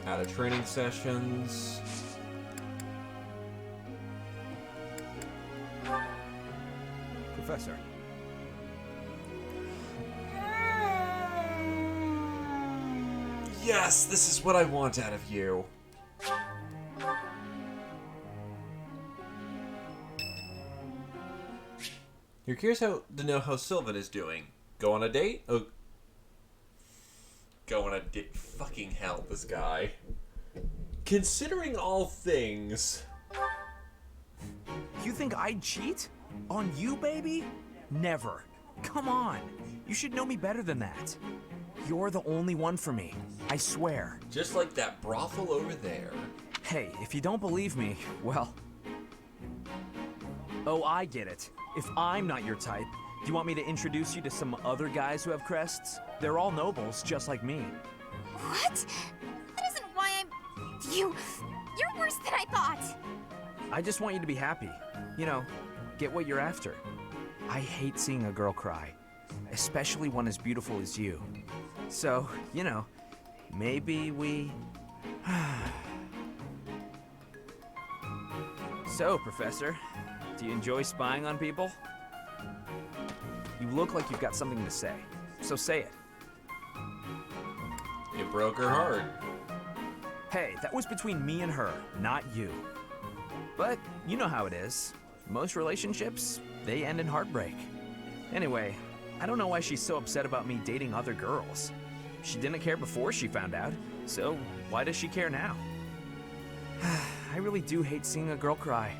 Out of training sessions. Professor. Yes, this is what I want out of you. You're curious to know how Sylvan is doing. Go on a date? Oh. Go on a date. Fucking hell, this guy. Considering all things... You think I'd cheat? On you, baby? Never. Come on. You should know me better than that. You're the only one for me. I swear. Just like that brothel over there. Hey, if you don't believe me, well... Oh, I get it. If I'm not your type, do you want me to introduce you to some other guys who have crests? They're all nobles, just like me. What? That isn't why I'm... You're worse than I thought! I just want you to be happy. You know, get what you're after. I hate seeing a girl cry, especially one as beautiful as you. So, you know, maybe we... So, Professor, do you enjoy spying on people? You look like you've got something to say, so say it. You broke her heart. Hey, that was between me and her, not you. But you know how it is. Most relationships, they end in heartbreak. Anyway, I don't know why she's so upset about me dating other girls. She didn't care before she found out, so why does she care now? I really do hate seeing a girl cry.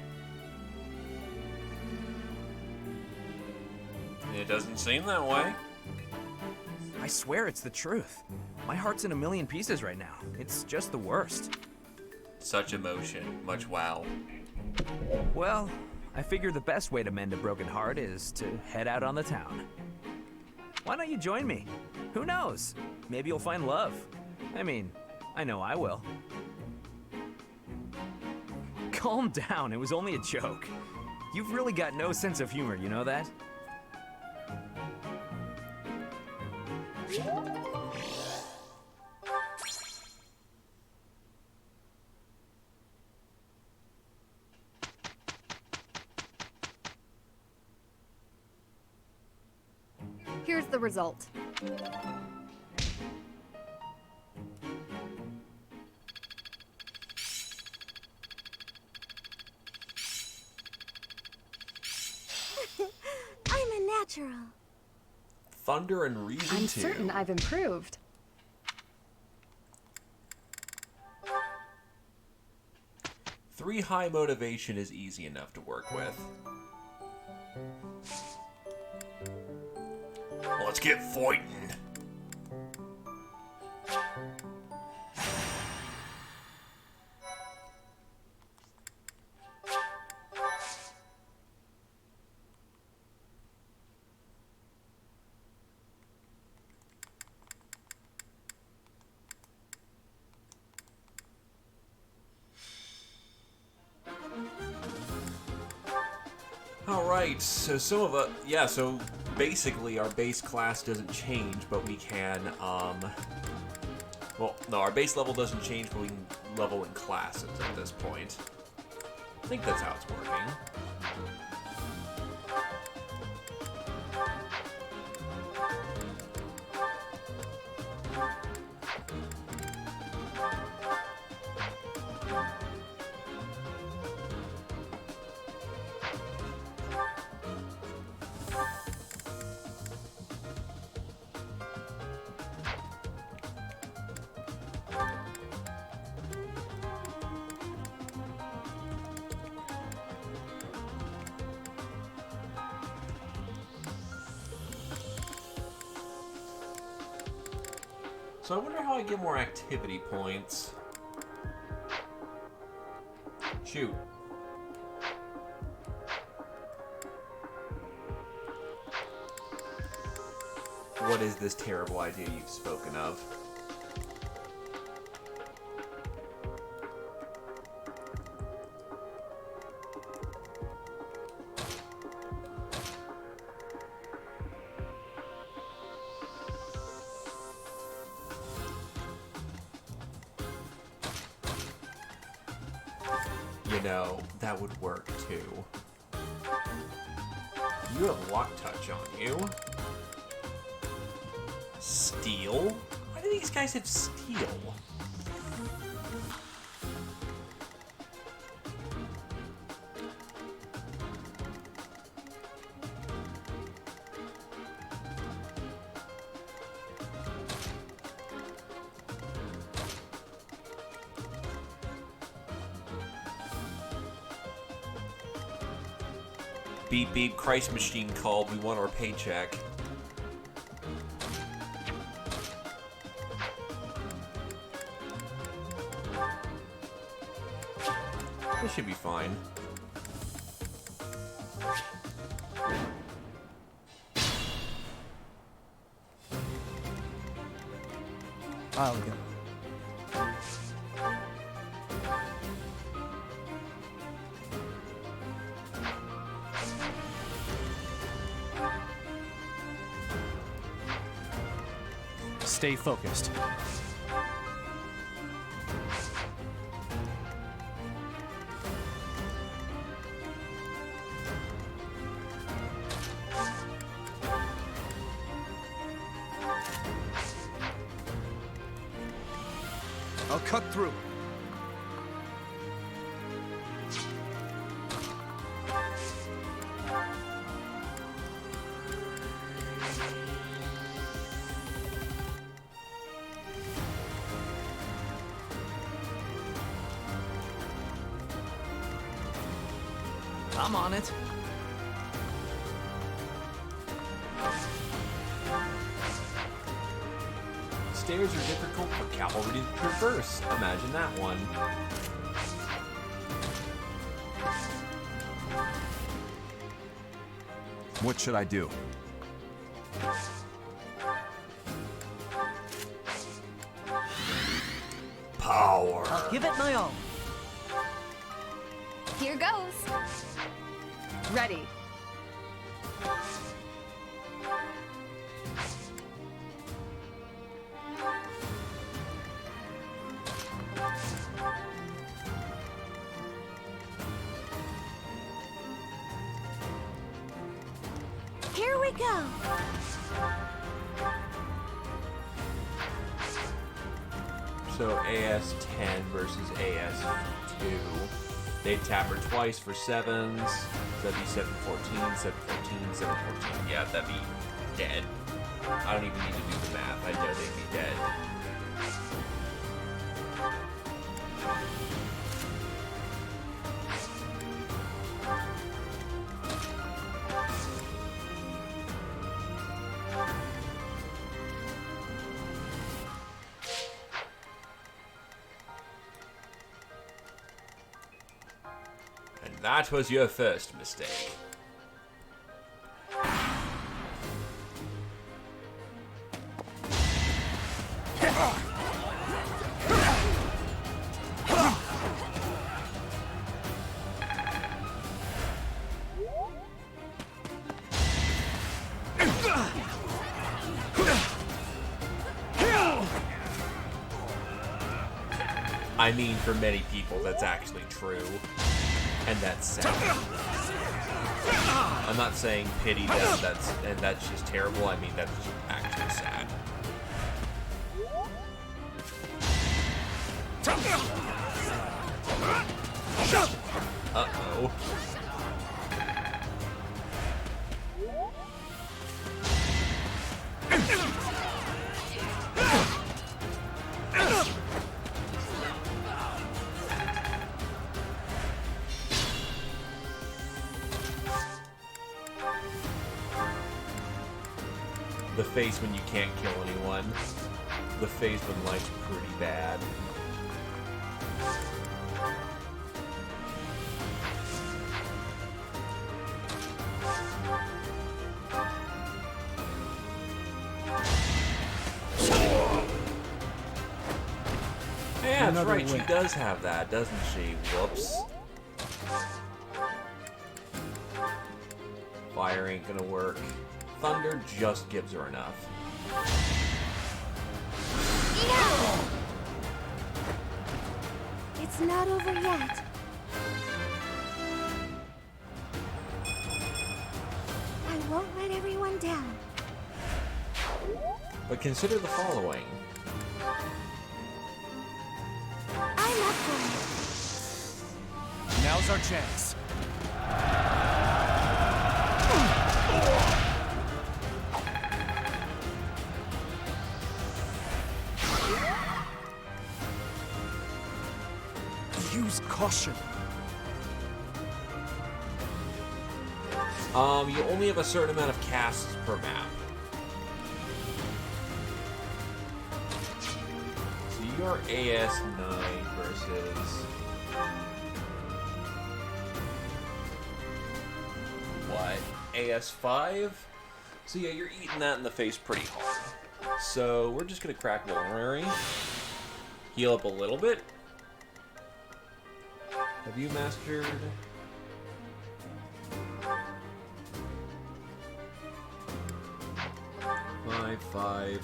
It doesn't seem that way. I swear it's the truth. My heart's in a million pieces right now. It's just the worst. Such emotion. Much wow. Well, I figure the best way to mend a broken heart is to head out on the town. Why don't you join me? Who knows? Maybe you'll find love. I mean, I know I will. Calm down, it was only a joke. You've really got no sense of humor, you know that? Here's the result. I'm a natural. Thunder and reason I'm too. certain I've improved. Three high motivation is easy enough to work with. Let's get fighting. Alright, so some of us, yeah, so basically our base class doesn't change, but we can, well, no, our base level doesn't change, but we can level in classes at this point. I think that's how it's working. So I wonder how I get more activity points. Shoot. What is this terrible idea you've spoken of? You know, that would work too. You have Lock Touch on you. Steel? Why do these guys have steel? Beep beep, Christ machine called. We want our paycheck. This should be fine. I'll go. Stay focused. I'll cut through. I'm on it. Stairs are difficult for cavalry to traverse. Imagine that one. What should I do? Power. I'll give it my all. Here goes. Ready. Here we go. So AS10 versus AS2. They tap her twice for 7s. That'd be 714, 714, 714. Yeah, that'd be dead. I don't even need to do the math. I know they'd be dead. And that was your first mistake. I mean, for many people, that's actually true. And that's sad. I'm not saying pity them, that's just terrible. I mean, that's just actually sad. Uh-oh. The face when you can't kill anyone. The face when life's pretty bad. Yeah, that's right, she does have that, doesn't she? Whoops. Fire ain't gonna work. Thunder just gives her enough. It's not over yet. I calm down. But consider the following. I'm up for it. Now's our chance. Use caution. You only have a certain amount of casts per map. So you're AS9 versus... what? AS5? So yeah, you're eating that in the face pretty hard. So we're just gonna crack Vulnerary. Heal up a little bit. Have you mastered... 5.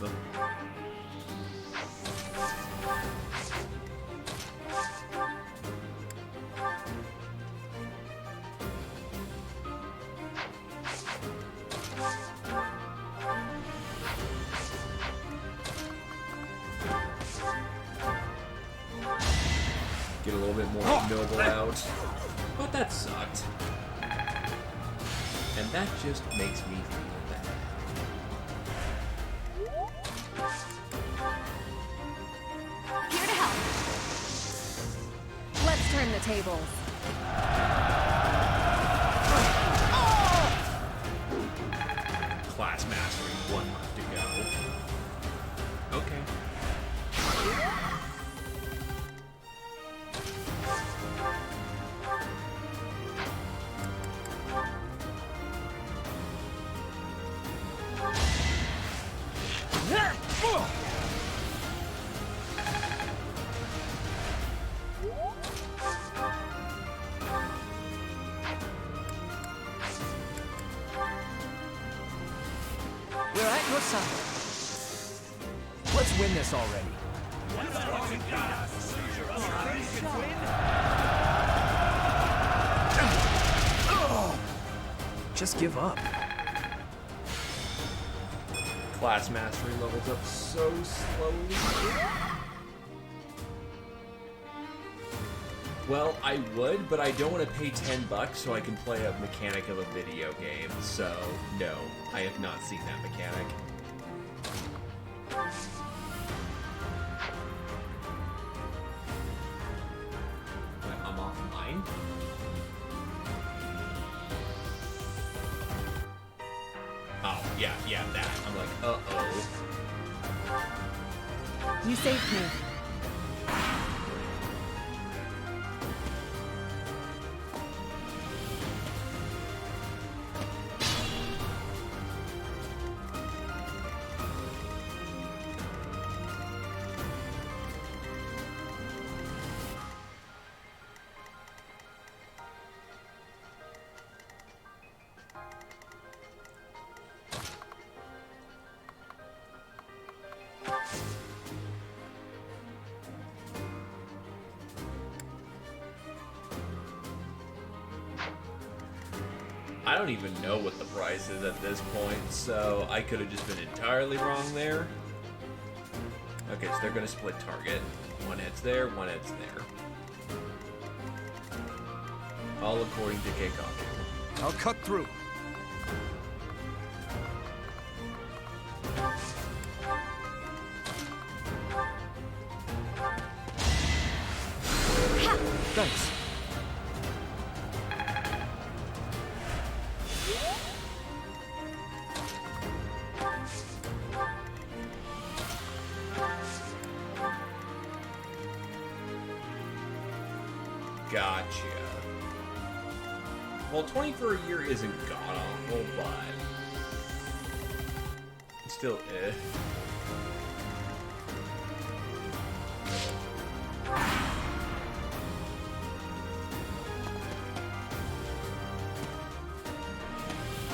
Get a little bit more noble out. But that sucked. And that just makes me feel bad. Here to help. Let's turn the tables. Class mastery, 1 left to go. Okay. We're at your side. Let's win this already. Just give up. Class mastery levels up so slowly. Well, I would, but I don't want to pay $10 so I can play a mechanic of a video game. So, no, I have not seen that mechanic. Wait, I'm offline? Oh, yeah, that. I'm like, uh-oh. You saved me. I don't even know what the price is at this point, so I could have just been entirely wrong there. Okay, so they're going to split target. One head's there, one head's there. All according to Keikaku. I'll cut through. Thanks. Gotcha. Well, 20 for a year isn't god-awful, but... still, eh.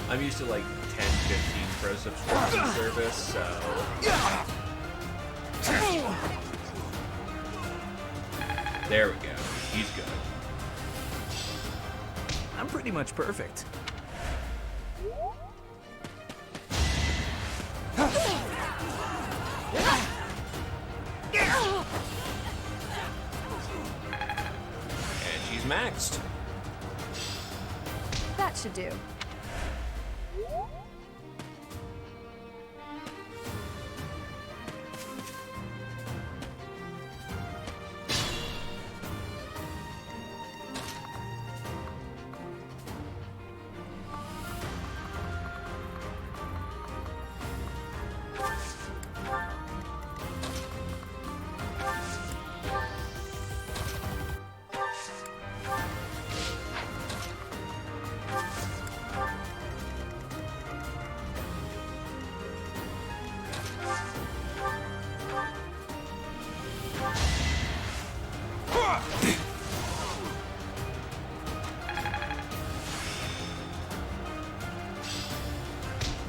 I'm used to like 10, 15 pro subscription service, so... There we go. He's good. I'm pretty much perfect. maxed. That should do.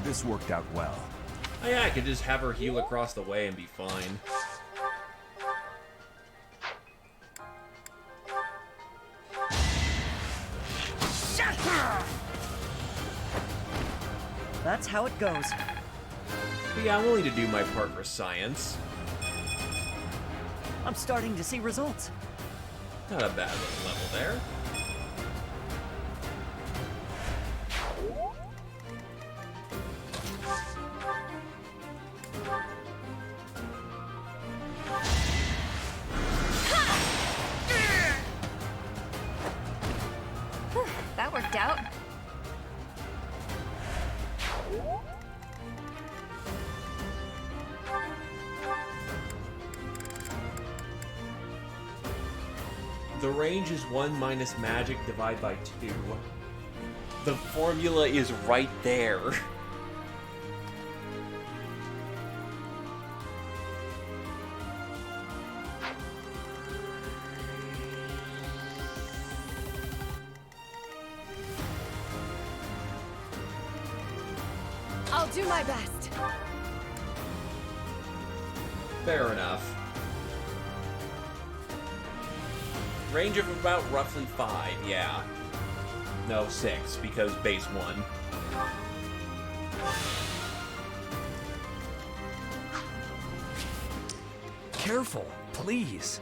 This worked out well. Oh yeah, I could just have her heal across the way and be fine. That's how it goes. But yeah, I'm willing to do my part for science. I'm starting to see results. Not a bad little level there. That worked out. The range is 1 minus magic divided by 2. The formula is right there. I'll do my best. Fair enough. Range of about roughly 5, yeah. No, 6, because base 1. Careful, please.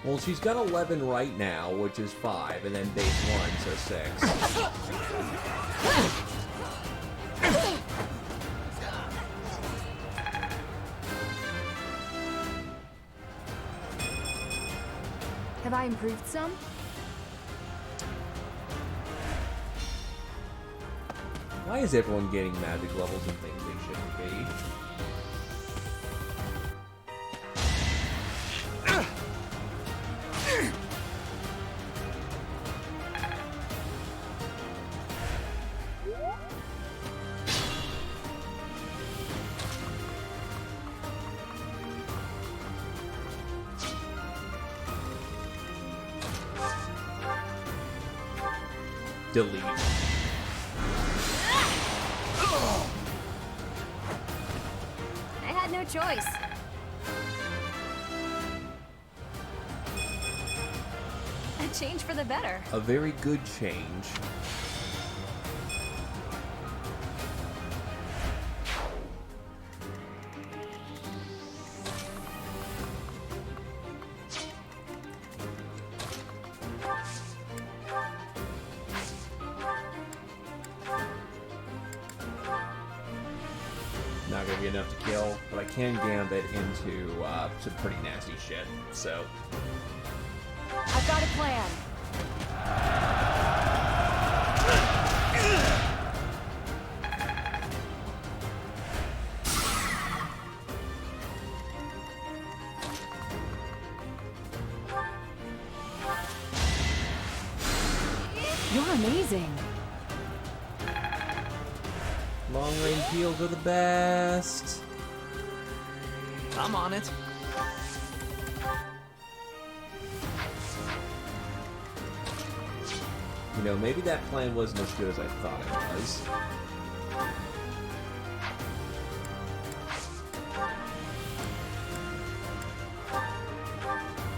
Well, she's got 11 right now, which is 5, and then base 1, so 6. Have I improved some? Why is everyone getting magic levels and things they shouldn't be? Delete. I had no choice. A change for the better. A very good change. Not gonna be enough to kill, but I can gambit into some pretty nasty shit, so. I've got a plan. You're amazing. Long range heals are the best. I'm on it. You know, maybe that plan wasn't as good as I thought it was.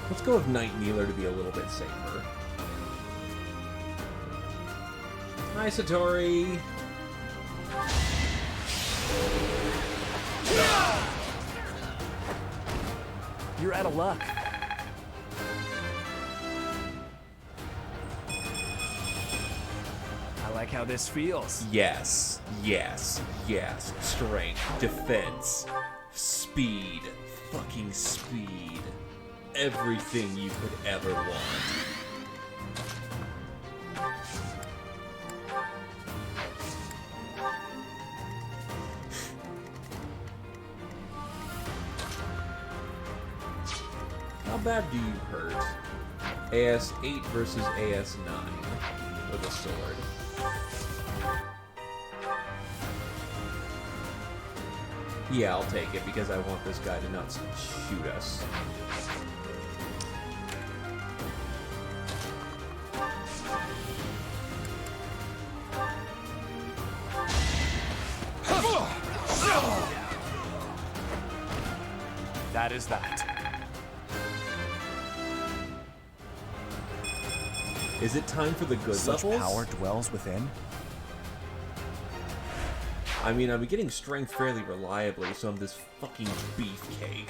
Let's go with Night Kneeler to be a little bit safer. Hi, Satori. You're out of luck. I like how this feels. Yes, yes, yes. Strength, defense, speed, fucking speed. Everything you could ever want. How bad do you hurt? AS8 versus AS9 with a sword. Yeah, I'll take it because I want this guy to not shoot us. That is that. Is it time for the good Such levels? power dwells within? I mean, I'm getting strength fairly reliably, so I'm this fucking beefcake.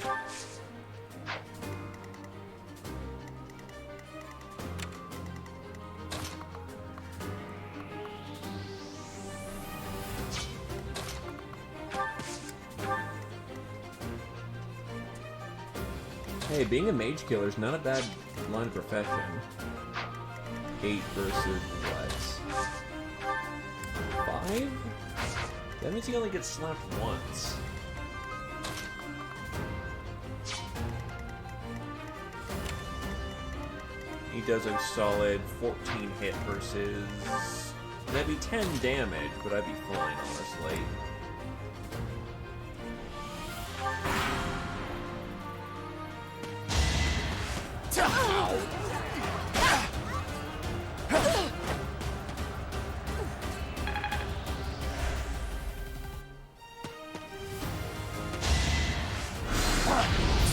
Hey, being a mage killer is not a bad line of profession. 8 versus what? 5? That means he only gets slapped once. He does a solid 14 hit versus... That'd be 10 damage, but I'd be fine, honestly.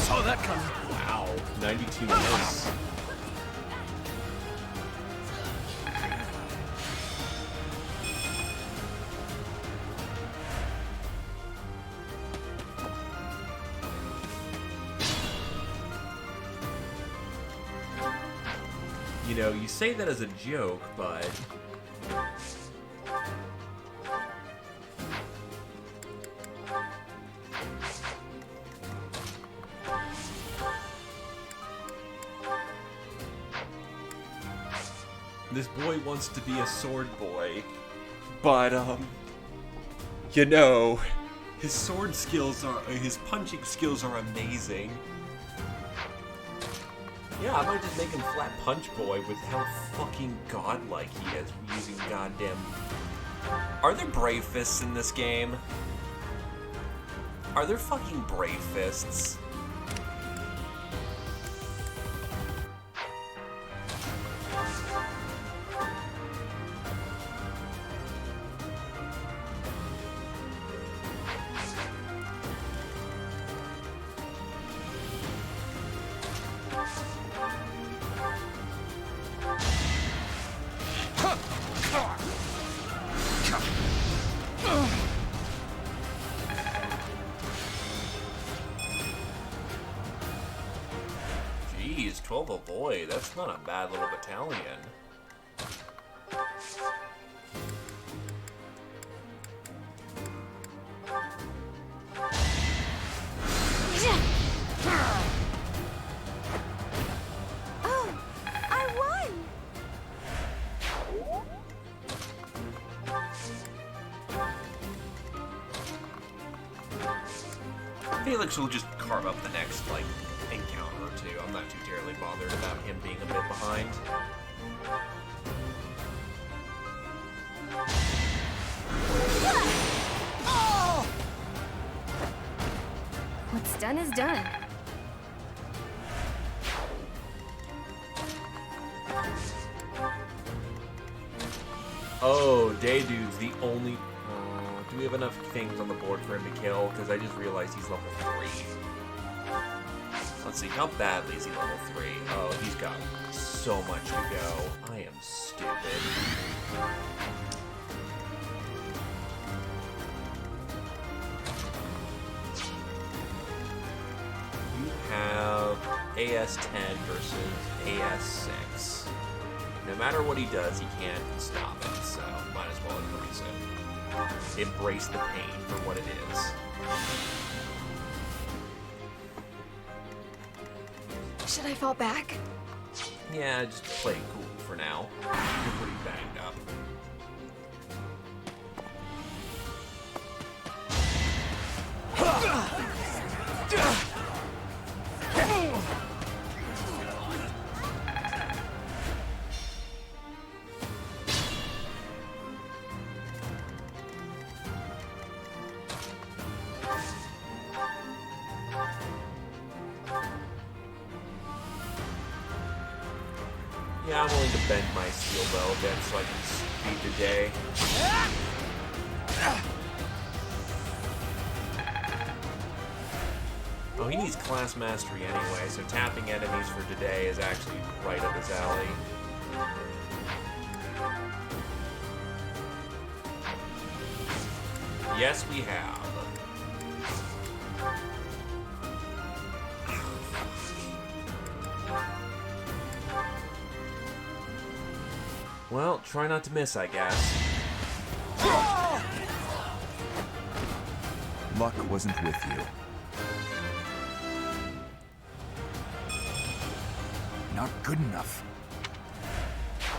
Saw that coming. Wow, 92 miss. You know, you say that as a joke, but... This boy wants to be a sword boy, but, you know, his sword skills are, his punching skills are amazing. Yeah, I might just make him flat punch boy with how fucking godlike he is using goddamn... Are there brave fists in this game? Are there fucking brave fists? Jeez, 12 a boy, that's not a bad little battalion. Oh, I won! Felix will just carve up the next, like, encounter or two. I'm not too terribly bothered about him being a bit behind. What's done is done. Oh, Daydude's the only... do we have enough things on the board for him to kill? Because I just realized he's level 3. Let's see, how badly is he level 3? Oh, he's got so much to go. I am stupid. AS-10 versus AS-6. No matter what he does, he can't stop it, so might as well embrace it. Embrace the pain for what it is. Should I fall back? Yeah, just play it cool for now. You're pretty banged up. Yeah, I'm willing to bend my steel bow a bit so I can speed the day. Oh, he needs class mastery anyway, so tapping enemies for today is actually right up his alley. Yes, we have. Well, try not to miss, I guess. Luck wasn't with you. Not good enough.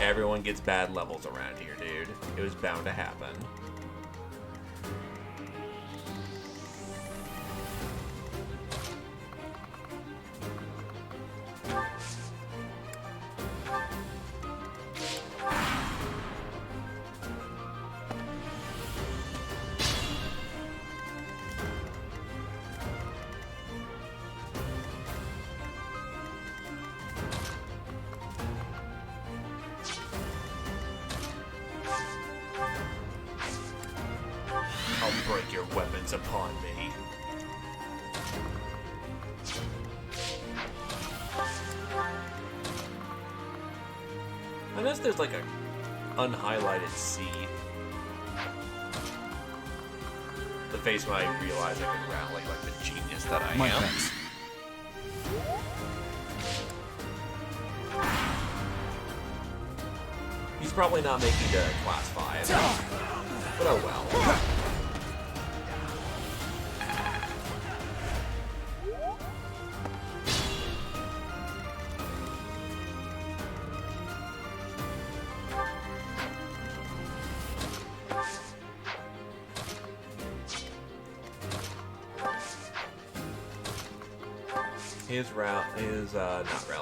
Everyone gets bad levels around here, dude. It was bound to happen. I'll break your weapons upon me. Unless there's like a unhighlighted C. The face when I realize I can rally like the genius that I am. Thanks. He's probably not making to class 5. But oh well.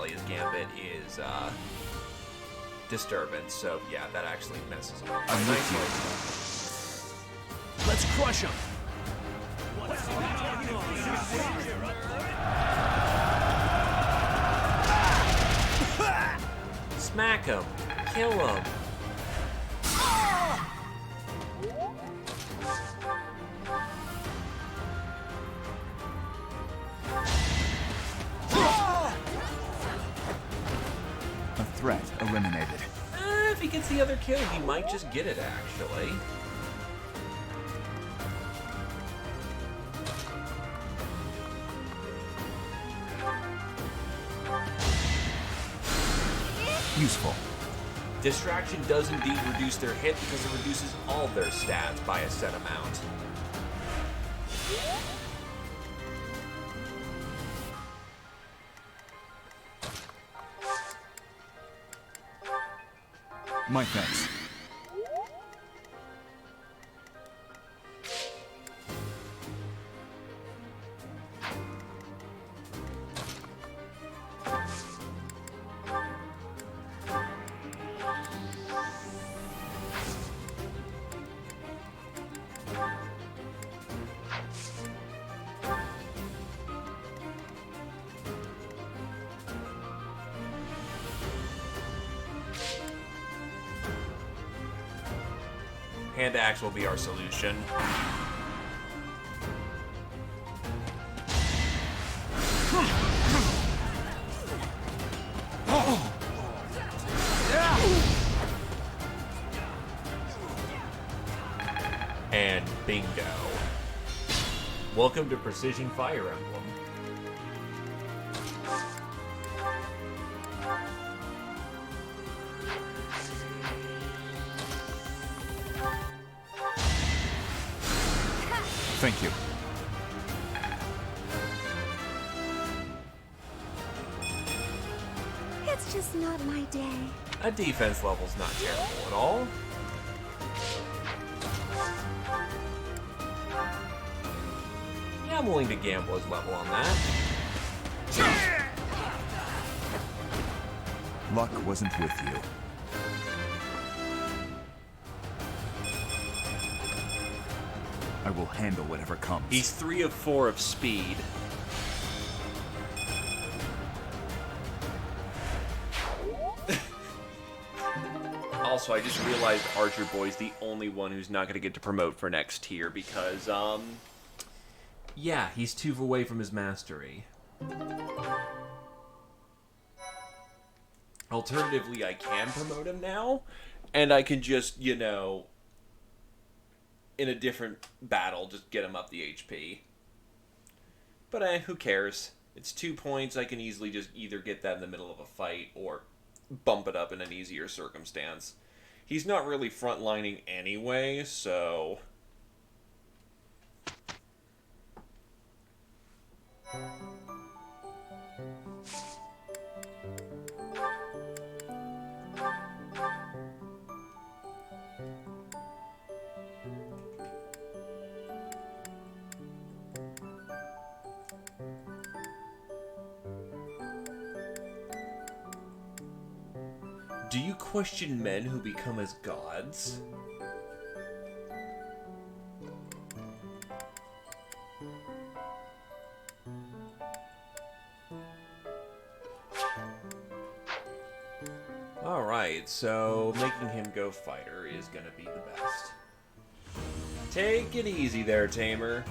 His gambit is disturbance, so yeah, that actually messes him up. Let's crush him. Smack him. Kill him. Threat eliminated. If he gets the other kill, he might just get it, actually. Useful. Distraction does indeed reduce their hit because it reduces all their stats by a set amount. My thanks. Hand axe will be our solution. And bingo. Welcome to Precision Fire Emblem. Thank you. It's just not my day. A defense level's not terrible at all. Yeah, I'm willing to gamble his level on that. Luck wasn't with you. I will handle whatever comes. He's 3 of 4 of speed. Also, I just realized Archer Boy's the only one who's not going to get to promote for next tier because, yeah, he's 2 away from his mastery. Alternatively, I can promote him now, and I can just, you know, in a different battle, just get him up the HP. But who cares? It's 2 points. I can easily just either get that in the middle of a fight or bump it up in an easier circumstance. He's not really frontlining anyway, so... Do you question men who become as gods? Alright, so making him go fighter is gonna be the best. Take it easy there, Tamer.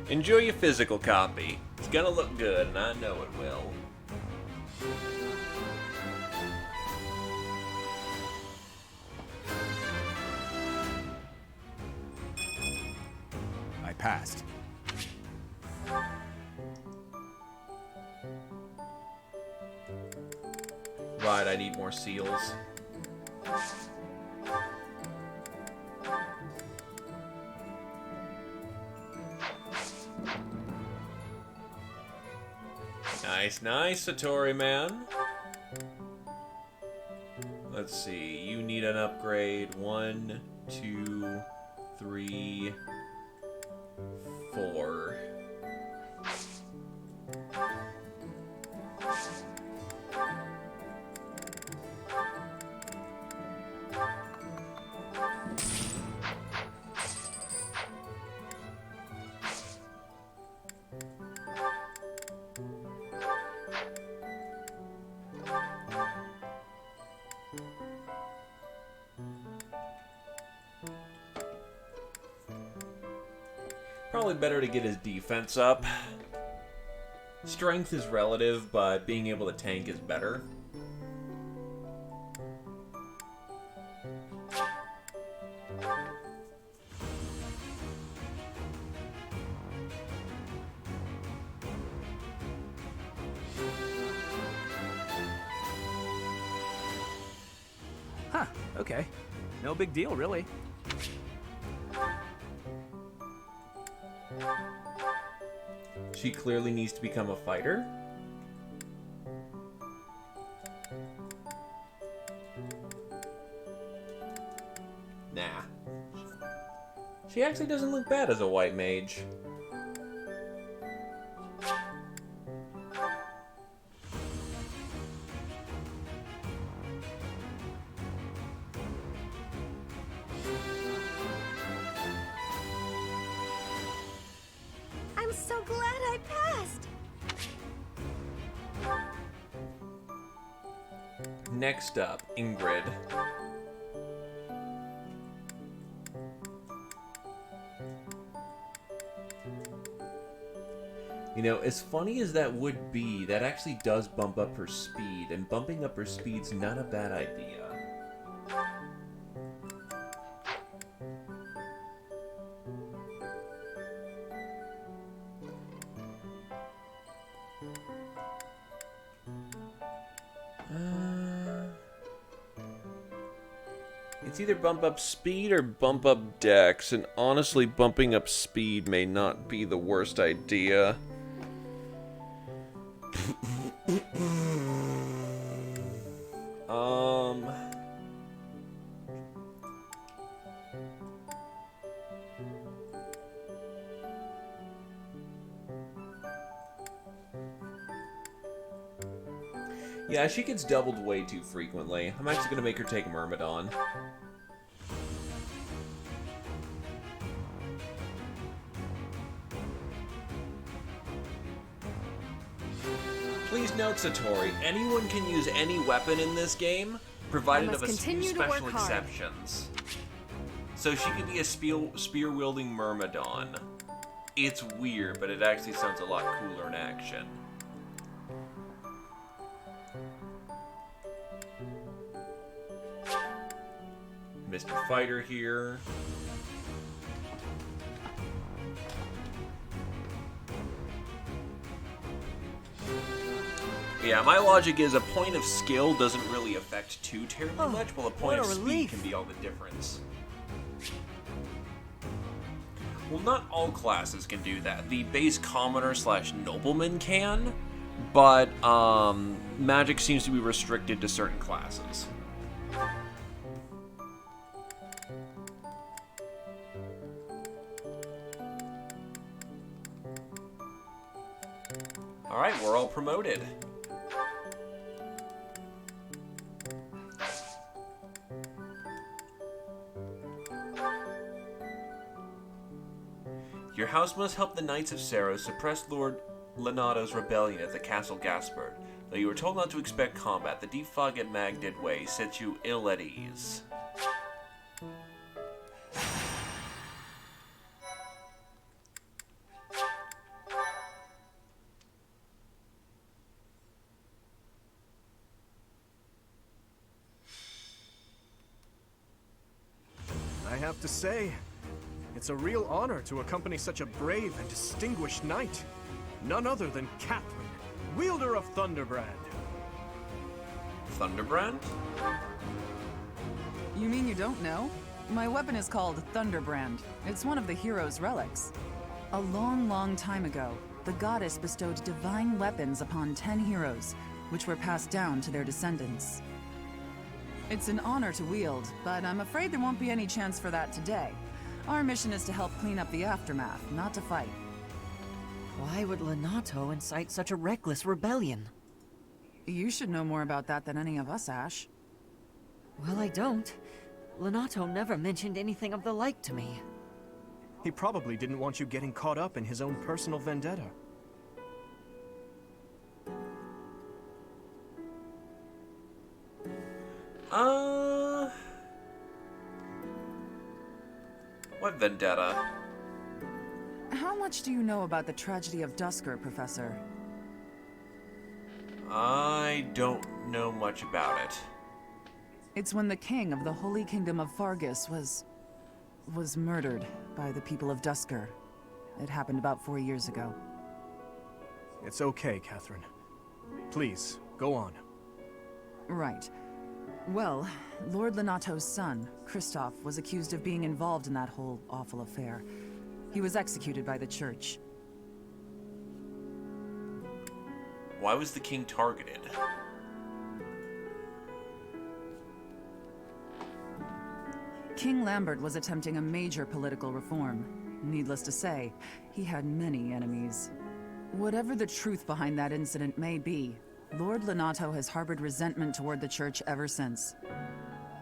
Enjoy your physical copy. It's gonna look good, and I know it will. I passed. Right, I need more seals. Nice, nice, Satori man. Let's see, you need an upgrade. 1, 2, 3, 4. Probably better to get his defense up. Strength is relative, but being able to tank is better. Huh, okay. No big deal, really. She clearly needs to become a fighter. Nah. She actually doesn't look bad as a white mage. I'm so glad I passed. Next up, Ingrid. You know, as funny as that would be, that actually does bump up her speed, and bumping up her speed's not a bad idea. It's either bump up speed or bump up dex, and honestly, bumping up speed may not be the worst idea. Yeah, she gets doubled way too frequently. I'm actually gonna make her take Myrmidon. Please note, Satori, anyone can use any weapon in this game, provided of a few special exceptions. So she could be a spear-wielding Myrmidon. It's weird, but it actually sounds a lot cooler in action. Mr. Fighter here. Yeah, my logic is a point of skill doesn't really affect too terribly much, while a point of speed can be all the difference. Well, not all classes can do that. The base commoner / nobleman can, but magic seems to be restricted to certain classes. Alright, we're all promoted. Your house must help the Knights of Saros suppress Lord Lenato's rebellion at the Castle Gaspard. Though you were told not to expect combat, the deep fog at Magdid Way sets you ill at ease. I have to say, it's a real honor to accompany such a brave and distinguished knight. None other than Catherine, wielder of Thunderbrand. Thunderbrand? You mean you don't know? My weapon is called Thunderbrand. It's one of the hero's relics. A long, long time ago, the goddess bestowed divine weapons upon 10 heroes, which were passed down to their descendants. It's an honor to wield, but I'm afraid there won't be any chance for that today. Our mission is to help clean up the aftermath, not to fight. Why would Lenato incite such a reckless rebellion? You should know more about that than any of us, Ash. Well, I don't. Lenato never mentioned anything of the like to me. He probably didn't want you getting caught up in his own personal vendetta. What vendetta? How much do you know about the tragedy of Dusker, Professor? I don't know much about it. It's when the king of the Holy Kingdom of Fargus was murdered by the people of Dusker. It happened about 4 years ago. It's okay, Catherine. Please, go on. Right. Well, Lord Lenato's son, Kristoff, was accused of being involved in that whole awful affair. He was executed by the church. Why was the king targeted? King Lambert was attempting a major political reform. Needless to say, he had many enemies. Whatever the truth behind that incident may be, Lord Lenato has harbored resentment toward the church ever since.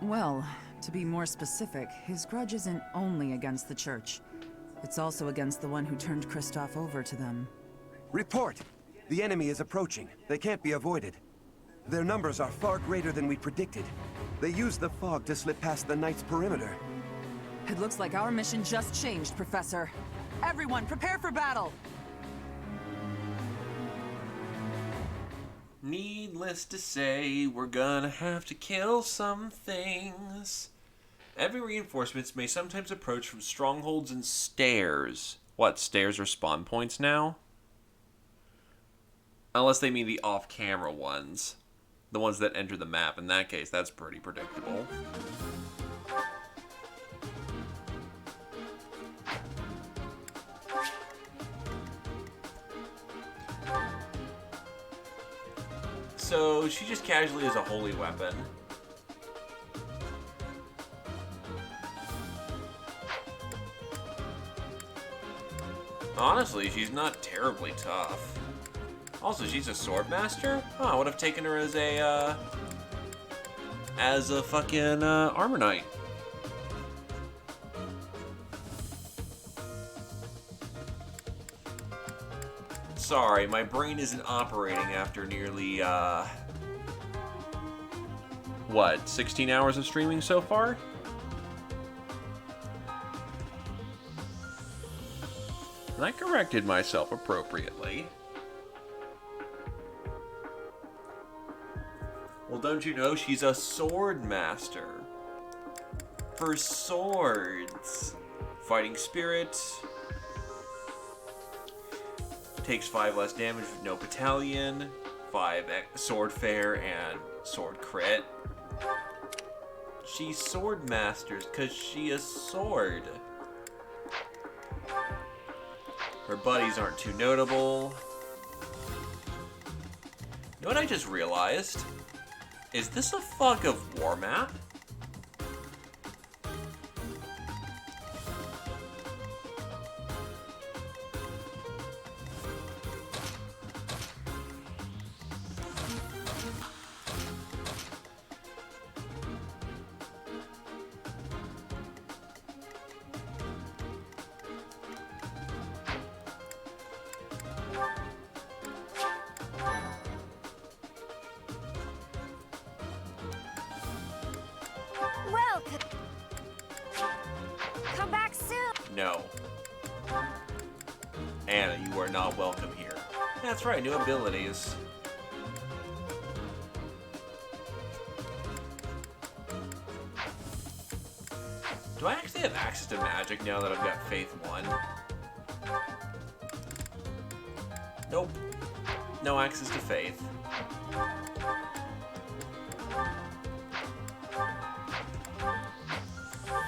Well, to be more specific, his grudge isn't only against the church. It's also against the one who turned Kristoff over to them. Report! The enemy is approaching. They can't be avoided. Their numbers are far greater than we predicted. They used the fog to slip past the Knight's perimeter. It looks like our mission just changed, Professor. Everyone, prepare for battle! Needless to say, we're gonna have to kill some things. Enemy reinforcements may sometimes approach from strongholds and stairs. What, stairs are spawn points now? Unless they mean the off-camera ones. The ones that enter the map. In that case, that's pretty predictable. So she just casually is a holy weapon. Honestly, she's not terribly tough. Also, she's a sword master? Huh, I would have taken her as a fucking armor knight. Sorry, my brain isn't operating after nearly, what, 16 hours of streaming so far? And I corrected myself appropriately. Well, don't you know she's a sword master? For swords. Fighting spirit. Takes 5 less damage with no battalion. 5 sword fair and sword crit. She sword masters because she a sword. Her buddies aren't too notable. You know what I just realized? Is this a Fog of War map? Come back soon. No. Anna, you are not welcome here. That's right, new abilities. Do I actually have access to magic now that I've got Faith 1? Nope. No access to Faith.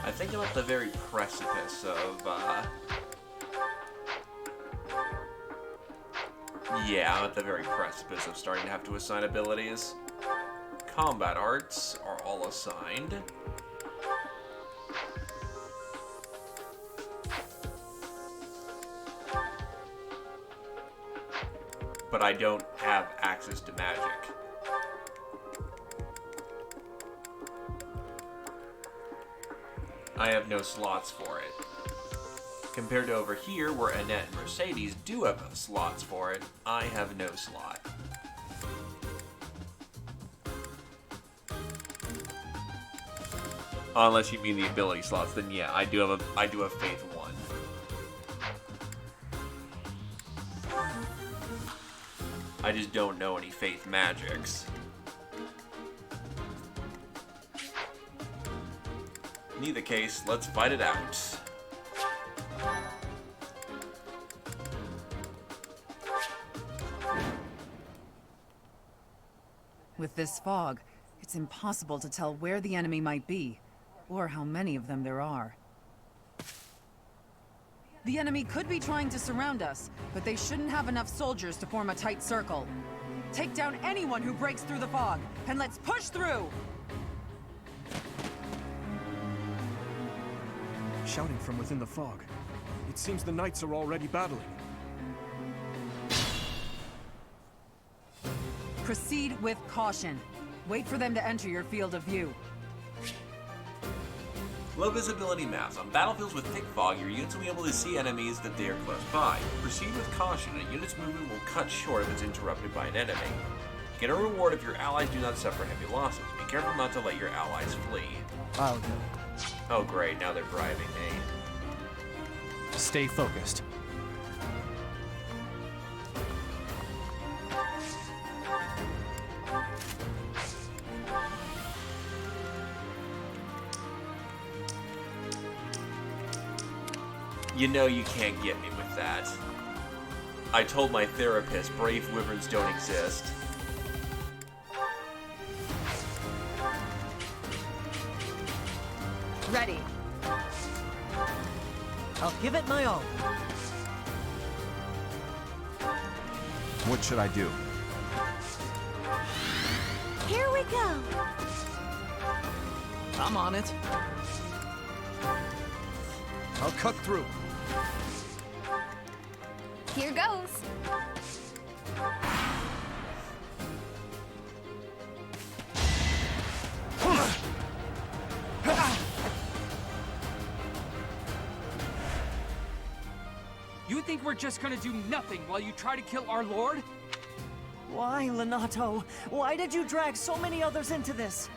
I think I'm at the very precipice of, yeah, I'm at the very precipice of starting to have to assign abilities. Combat arts are all assigned. But I don't have access to magic. I have no slots for it. Compared to over here, where Annette and Mercedes do have slots for it, I have no slot. Unless you mean the ability slots, then yeah, I do have Faith 1. I just don't know any Faith magics. In either case, let's fight it out. With this fog, it's impossible to tell where the enemy might be, or how many of them there are. The enemy could be trying to surround us, but they shouldn't have enough soldiers to form a tight circle. Take down anyone who breaks through the fog, and let's push through! Shouting from within the fog. It seems the knights are already battling. Proceed with caution. Wait for them to enter your field of view. Low visibility maps. On battlefields with thick fog, your units will be able to see enemies that they are close by. Proceed with caution. A unit's movement will cut short if it's interrupted by an enemy. Get a reward if your allies do not suffer heavy losses. Be careful not to let your allies flee. I'll go. Oh great, now they're bribing me. Stay focused. You know you can't get me with that. I told my therapist brave wyverns don't exist. Ready. I'll give it my all. What should I do? Here we go. I'm on it. I'll cut through. Here goes. You think we're just gonna do nothing while you try to kill our lord? Why, Lenato? Why did you drag so many others into this?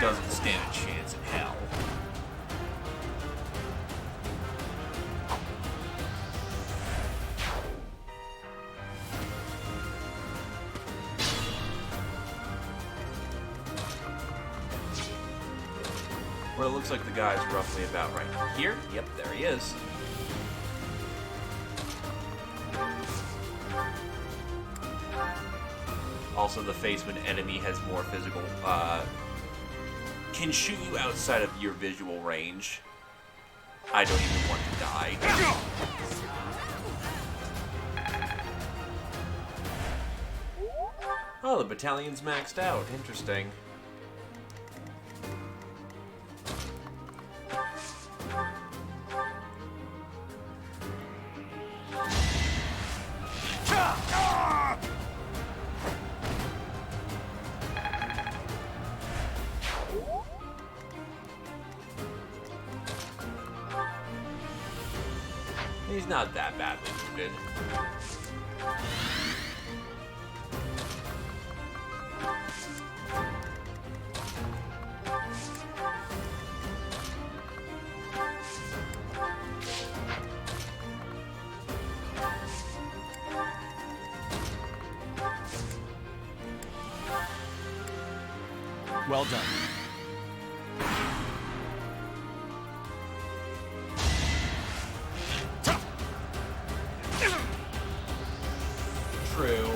Doesn't stand a chance in hell. Well, it looks like the guy's roughly about right here. Yep, there he is. Also, the face of an enemy has more physical, can shoot you outside of your visual range. I don't even want to die. Oh, the battalion's maxed out. Interesting. He's not that badly wounded. Well done. True.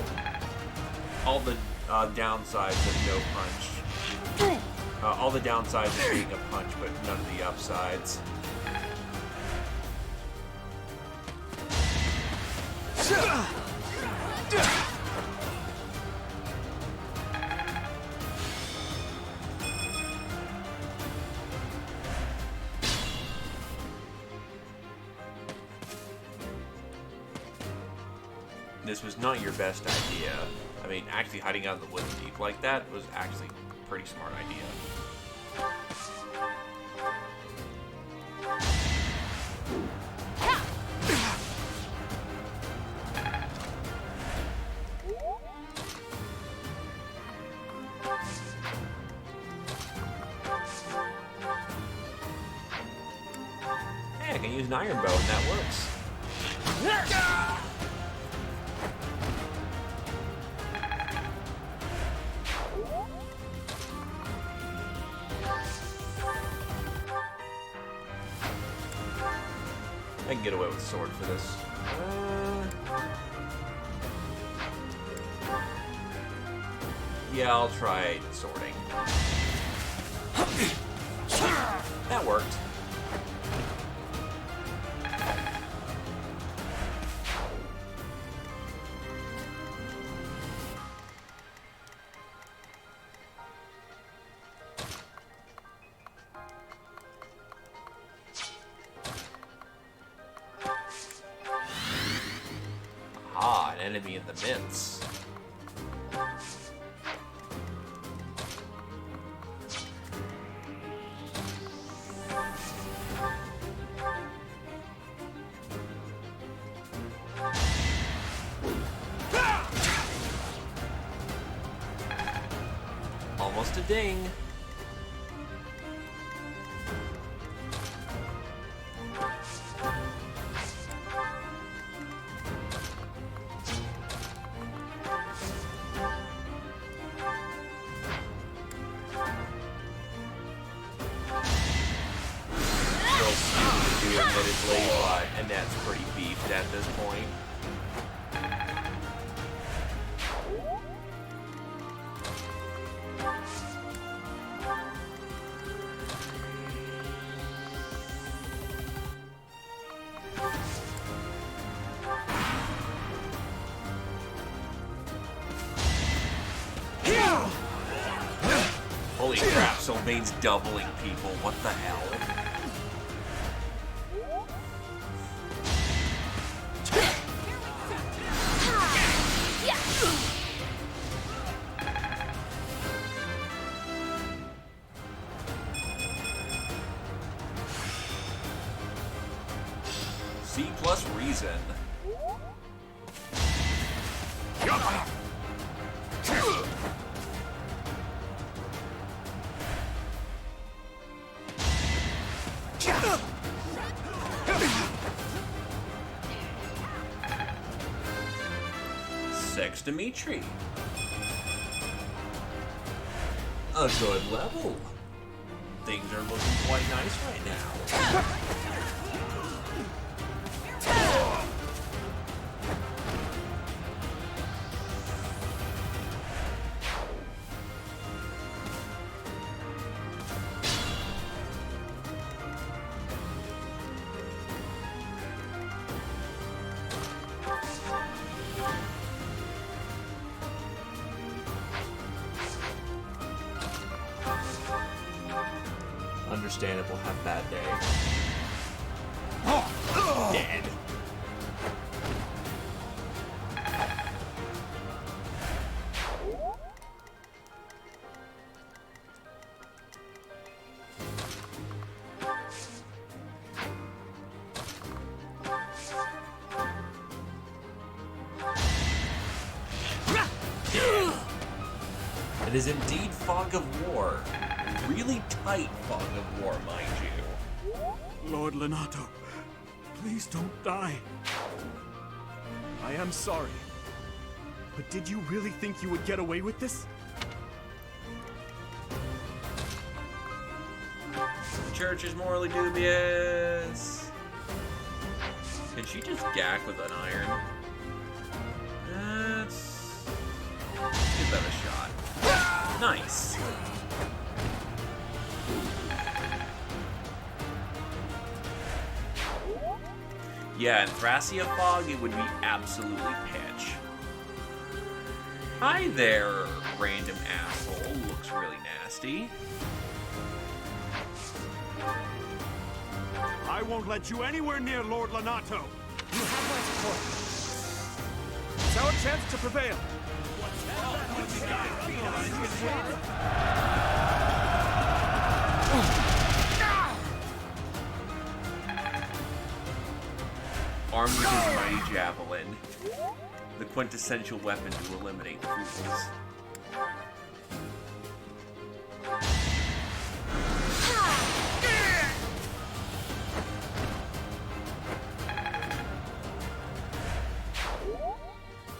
All the downsides of no punch. All the downsides of being a punch, but none of the upsides. This was not your best idea. I mean, actually hiding out in the woods deep like that was actually a pretty smart idea. Hey, I can use an iron bow and that works. I can get away with sword for this. Yeah, I'll try sorting. That worked. Ah, an enemy in the midst. Almost a ding. Admittedly, but Annette's pretty beefed at this point. Holy crap, Sylvain's doubling people. What the hell? C plus reason. Sex Dimitri. A good level. Things are looking quite nice right now. Understandable, have bad day. Dead. It is indeed fog of war. Really tight fog of war, mind you. Lord Lenato, please don't die. I am sorry. But did you really think you would get away with this? The church is morally dubious. Can she just gack with an iron? Let's give that a shot. Nice. Yeah, in Thracia Fog, it would be absolutely pitch. Hi there, random asshole. Looks really nasty. I won't let you anywhere near Lord Lenato. You have my support. It's our chance to prevail. Armed with his mighty javelin, the quintessential weapon to eliminate fools.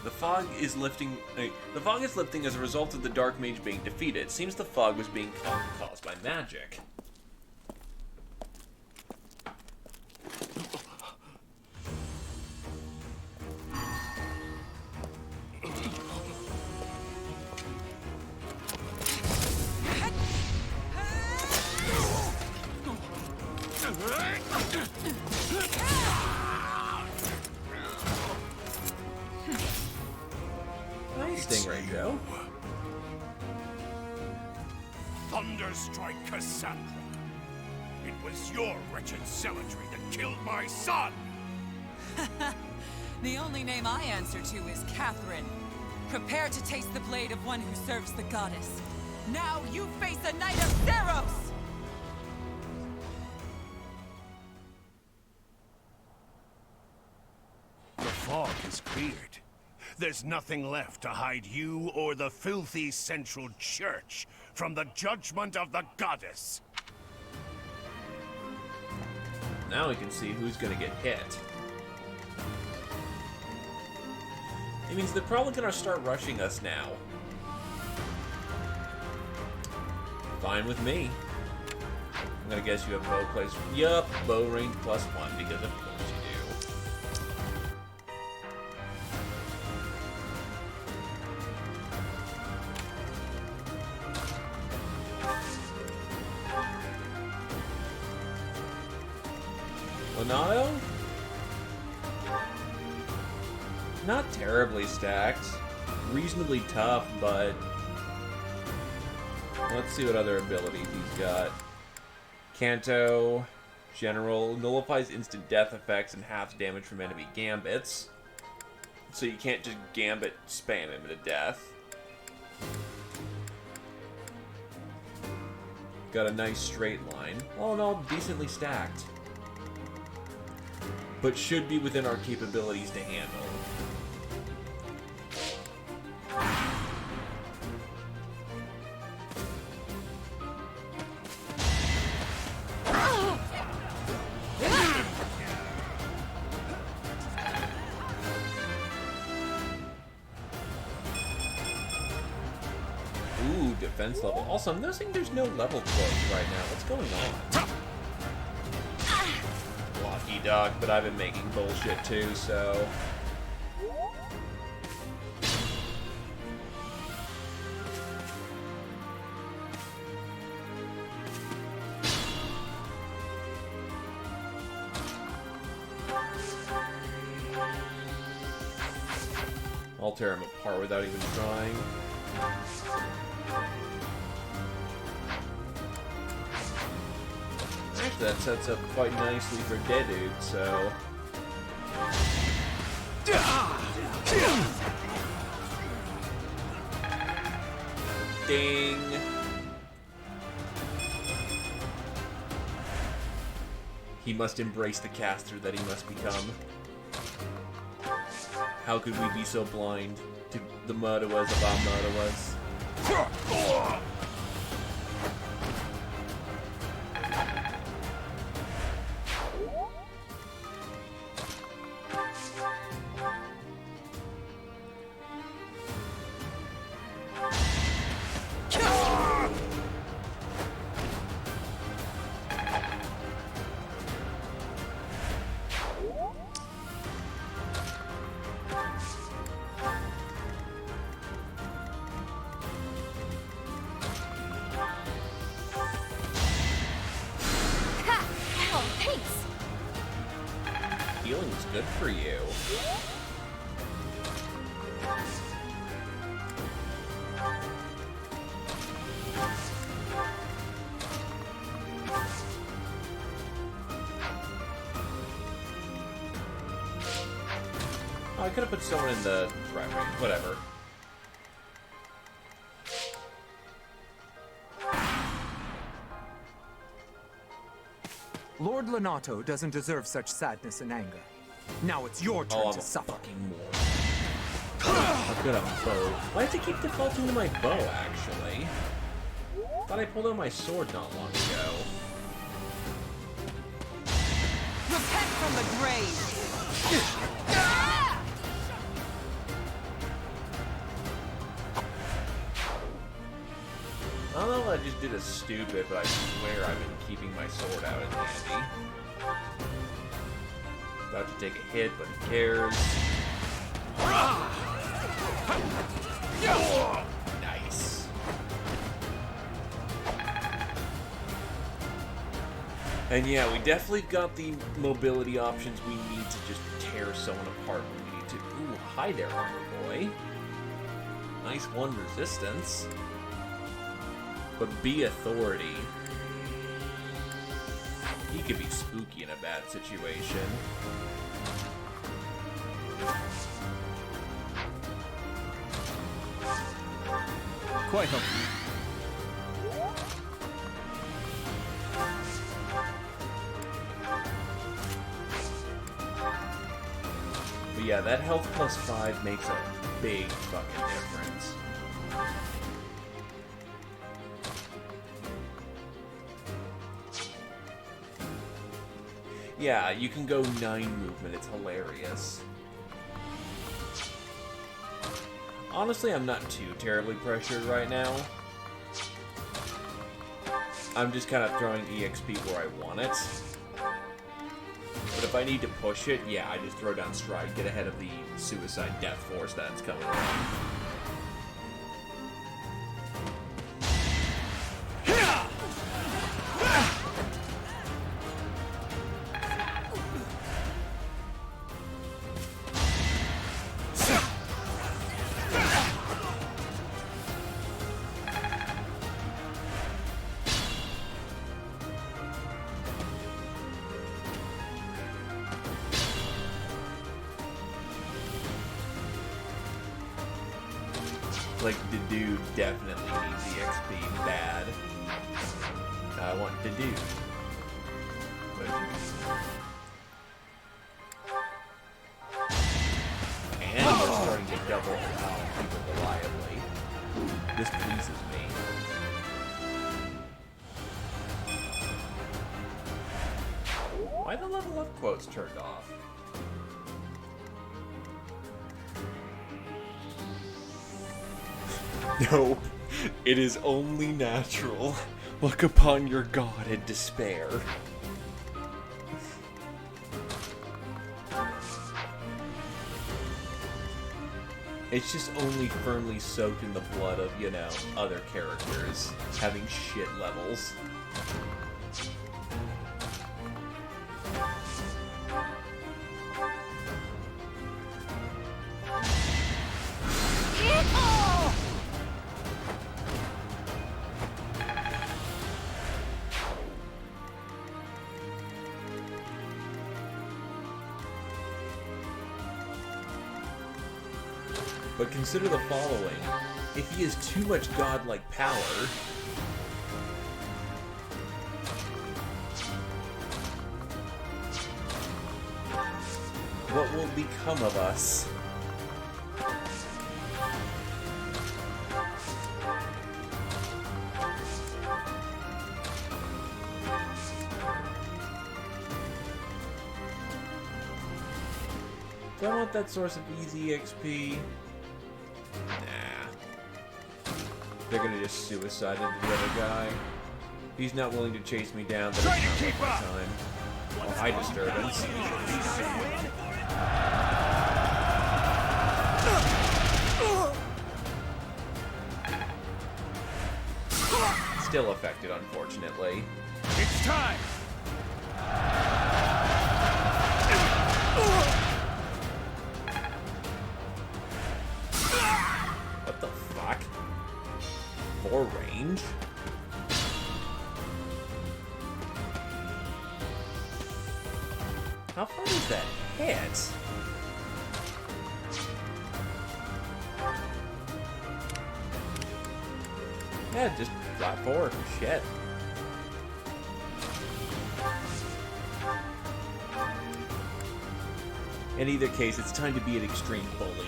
The fog is lifting. The fog is lifting as a result of the Dark Mage being defeated. It seems the fog was being caused by magic. Stingray Joe. Thunderstrike Cassandra. It was your wretched zealotry that killed my son! The only name I answer to is Catherine. Prepare to taste the blade of one who serves the goddess. Now you face a knight of Theros! The fog is cleared. There's nothing left to hide you or the filthy Central Church from the judgment of the goddess. Now we can see who's gonna get hit. It means they're probably gonna start rushing us now. Fine with me. I'm gonna guess you have bow place. Yup, bow range +1 because of course you do. Lenato? Not terribly stacked. Reasonably tough, but Let's see what other abilities he's got. Kanto, General, nullifies instant death effects and halves damage from enemy gambits. So you can't just gambit spam him to death. Got a nice straight line. All in all, decently stacked. But should be within our capabilities to handle. Ooh, defense level. Also, I'm noticing there's no level quotes right now. What's going on? Blocky dog, but I've been making bullshit too, so... I'll tear him apart without even trying. Actually, that sets up quite nicely for Dead Dude, so... Ding! He must embrace the caster that he must become. How could we be so blind to the murderers of our murderers? Healing's good for you. Oh, I could have put someone in the right range. Whatever. Lord Lenato doesn't deserve such sadness and anger. Now it's your turn to suffer. I've got a bow. Why did I keep defaulting to my bow, actually? Thought I pulled out my sword not long ago. Repent from the grave! I don't know if I just did a stupid, but I swear I've been keeping my sword out in handy. About to take a hit, but who cares? Nice. And yeah, we definitely got the mobility options we need to just tear someone apart when we need to. Ooh, hi there, armor boy. Nice one resistance. But be authority. He could be spooky in a bad situation. Quite helpful. But yeah, that health plus 5 makes a big fucking difference. Yeah, you can go 9 movement, it's hilarious. Honestly, I'm not too terribly pressured right now. I'm just kind of throwing EXP where I want it. But if I need to push it, yeah, I just throw down Stride, get ahead of the Suicide Death Force that's coming around. Like, the dude definitely needs the XP bad. I want the dude. And we're starting to double people reliably. This pleases me. Why the level up quotes turned off? No, it is only natural. Look upon your god in despair. It's just only firmly soaked in the blood of, you know, other characters having shit levels. But consider the following. If he has too much godlike power, what will become of us? Do I want that source of easy XP? They're gonna just suicide into the other guy. He's not willing to chase me down, but it's not worth my time. Oh, high disturbance. Still affected, unfortunately. It's time! What the fuck? More range? How far does that hit? Yeah, just flat 4. Shit. In either case, it's time to be an extreme bully.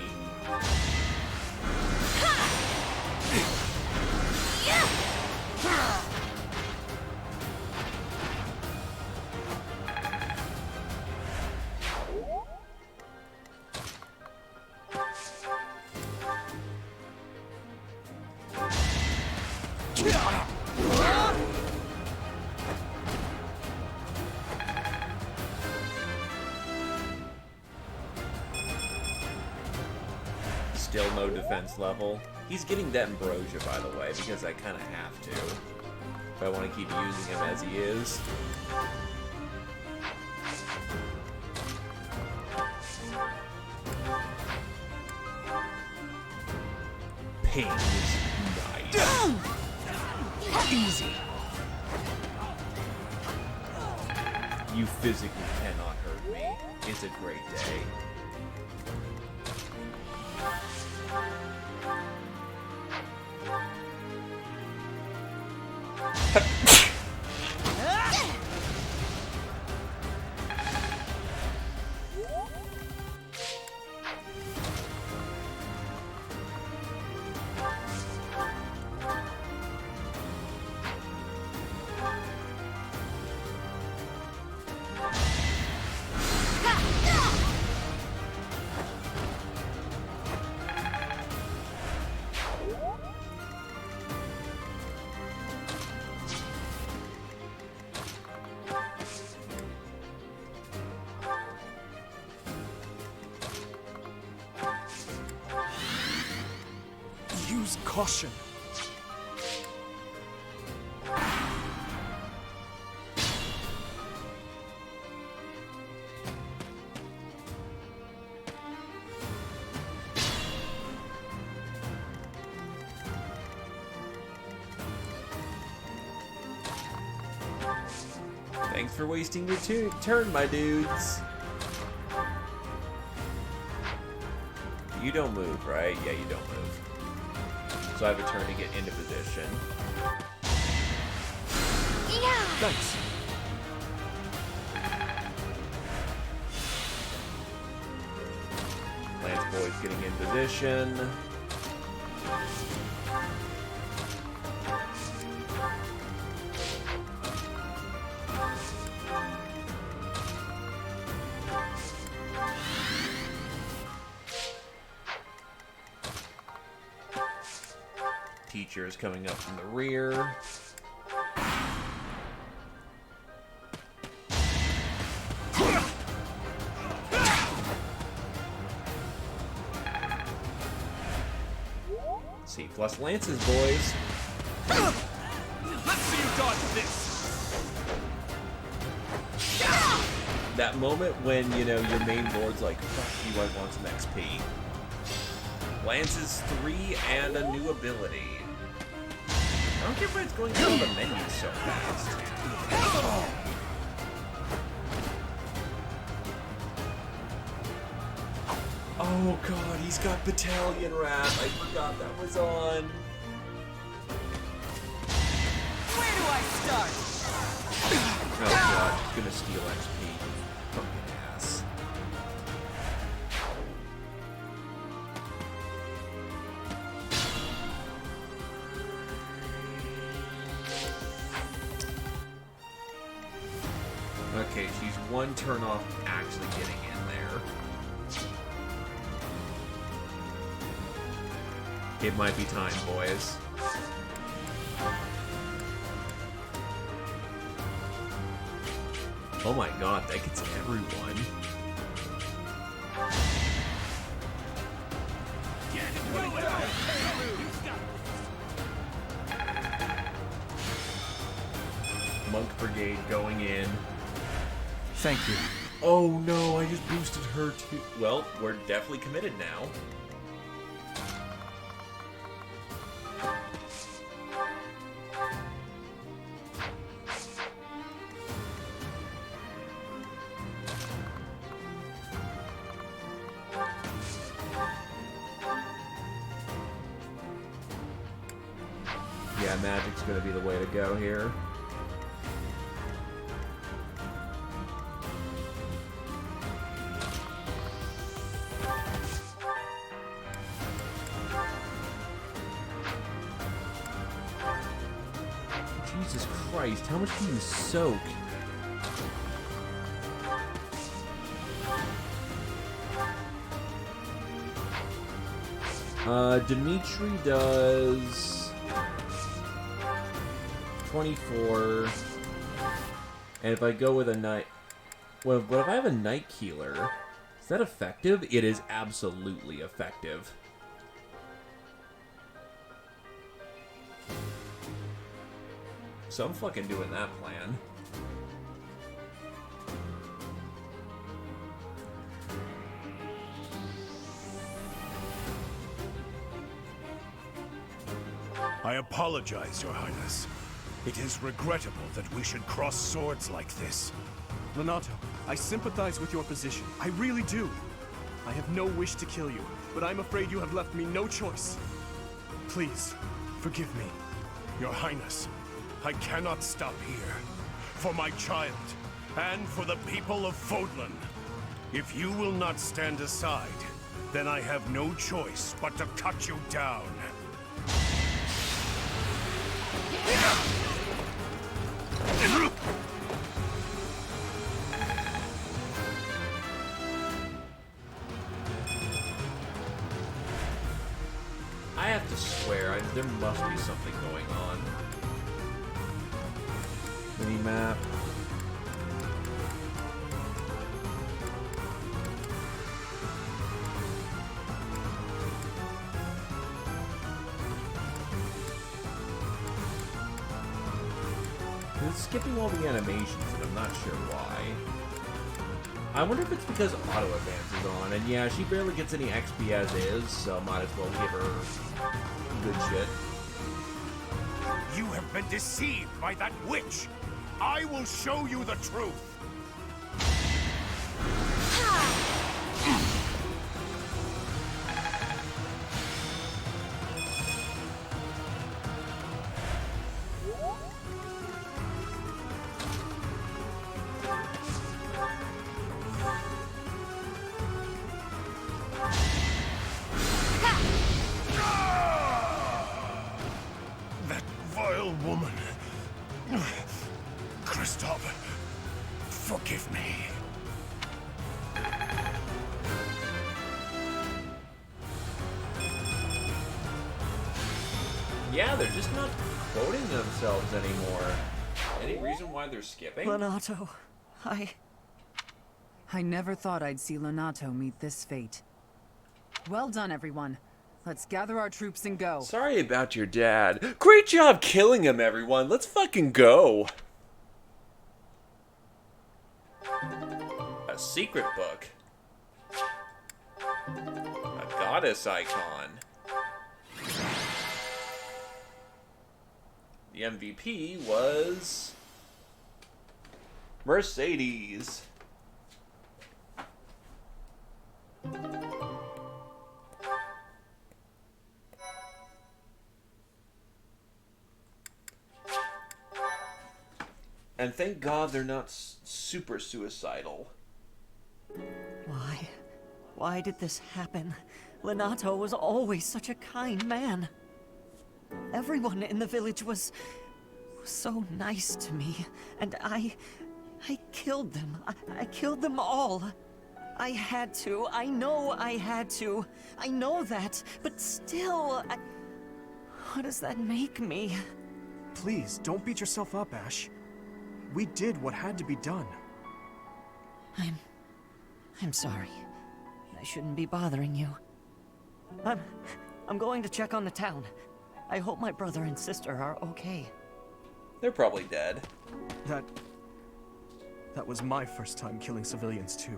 Still no defense level. He's getting that ambrosia, by the way, because I kind of have to. If I want to keep using him as he is. Pain is nice. Easy. You physically cannot hurt me. It's a great day. Use caution. Thanks for wasting your turn, my dudes. You don't move, right? Yeah, you don't move. So I have a turn to get into position. Thanks. Lance Boy's getting in position. Teacher is coming up from the rear. C plus Lance's, boys. Let's see you dodge this. That moment when, you know, your main board's like, fuck you, I want some XP. Lance's 3 and a new ability. I don't get why it's going through the menu so fast. Oh god, he's got Battalion Rat. I forgot that was on. Where do I start? Oh god, he's gonna steal XP. Fucking ass. Okay, she's one turn off actually getting in there. It might be time, boys. Oh my god, that gets everyone. Monk Brigade going in. Thank you. Oh no, I just boosted her too. Well, we're definitely committed now. Yeah, magic's gonna be the way to go here. Jesus Christ, how much do you soak? Dimitri does 24. And if I go with a night... Well, but if I have a night healer, is that effective? It is absolutely effective. So I'm fucking doing that plan. I apologize, Your Highness. It is regrettable that we should cross swords like this. Renato, I sympathize with your position. I really do. I have no wish to kill you, but I'm afraid you have left me no choice. Please, forgive me. Your Highness, I cannot stop here. For my child, and for the people of Fodlan. If you will not stand aside, then I have no choice but to cut you down. I have to swear, there must be something going on. Mini-map. It's skipping all the animations, and I'm not sure why. I wonder if it's because auto advance is on, and yeah, she barely gets any XP as is, so might as well give her good shit. You have been deceived by that witch! I will show you the truth! Yeah, they're just not quoting themselves anymore. Any reason why they're skipping? Lonato, I never thought I'd see Lonato meet this fate. Well done, everyone. Let's gather our troops and go. Sorry about your dad. Great job killing him, everyone. Let's fucking go. A secret book. A goddess icon. The MVP was Mercedes. And thank God they're not super suicidal. Why did this happen? Lonato was always such a kind man. Everyone in the village was so nice to me, and I killed them. I killed them all. I had to. I know I had to. I know that, but still, what does that make me? Please, don't beat yourself up, Ash. We did what had to be done. I'm sorry. I shouldn't be bothering you. I'm going to check on the town. I hope my brother and sister are okay. They're probably dead. That was my first time killing civilians too.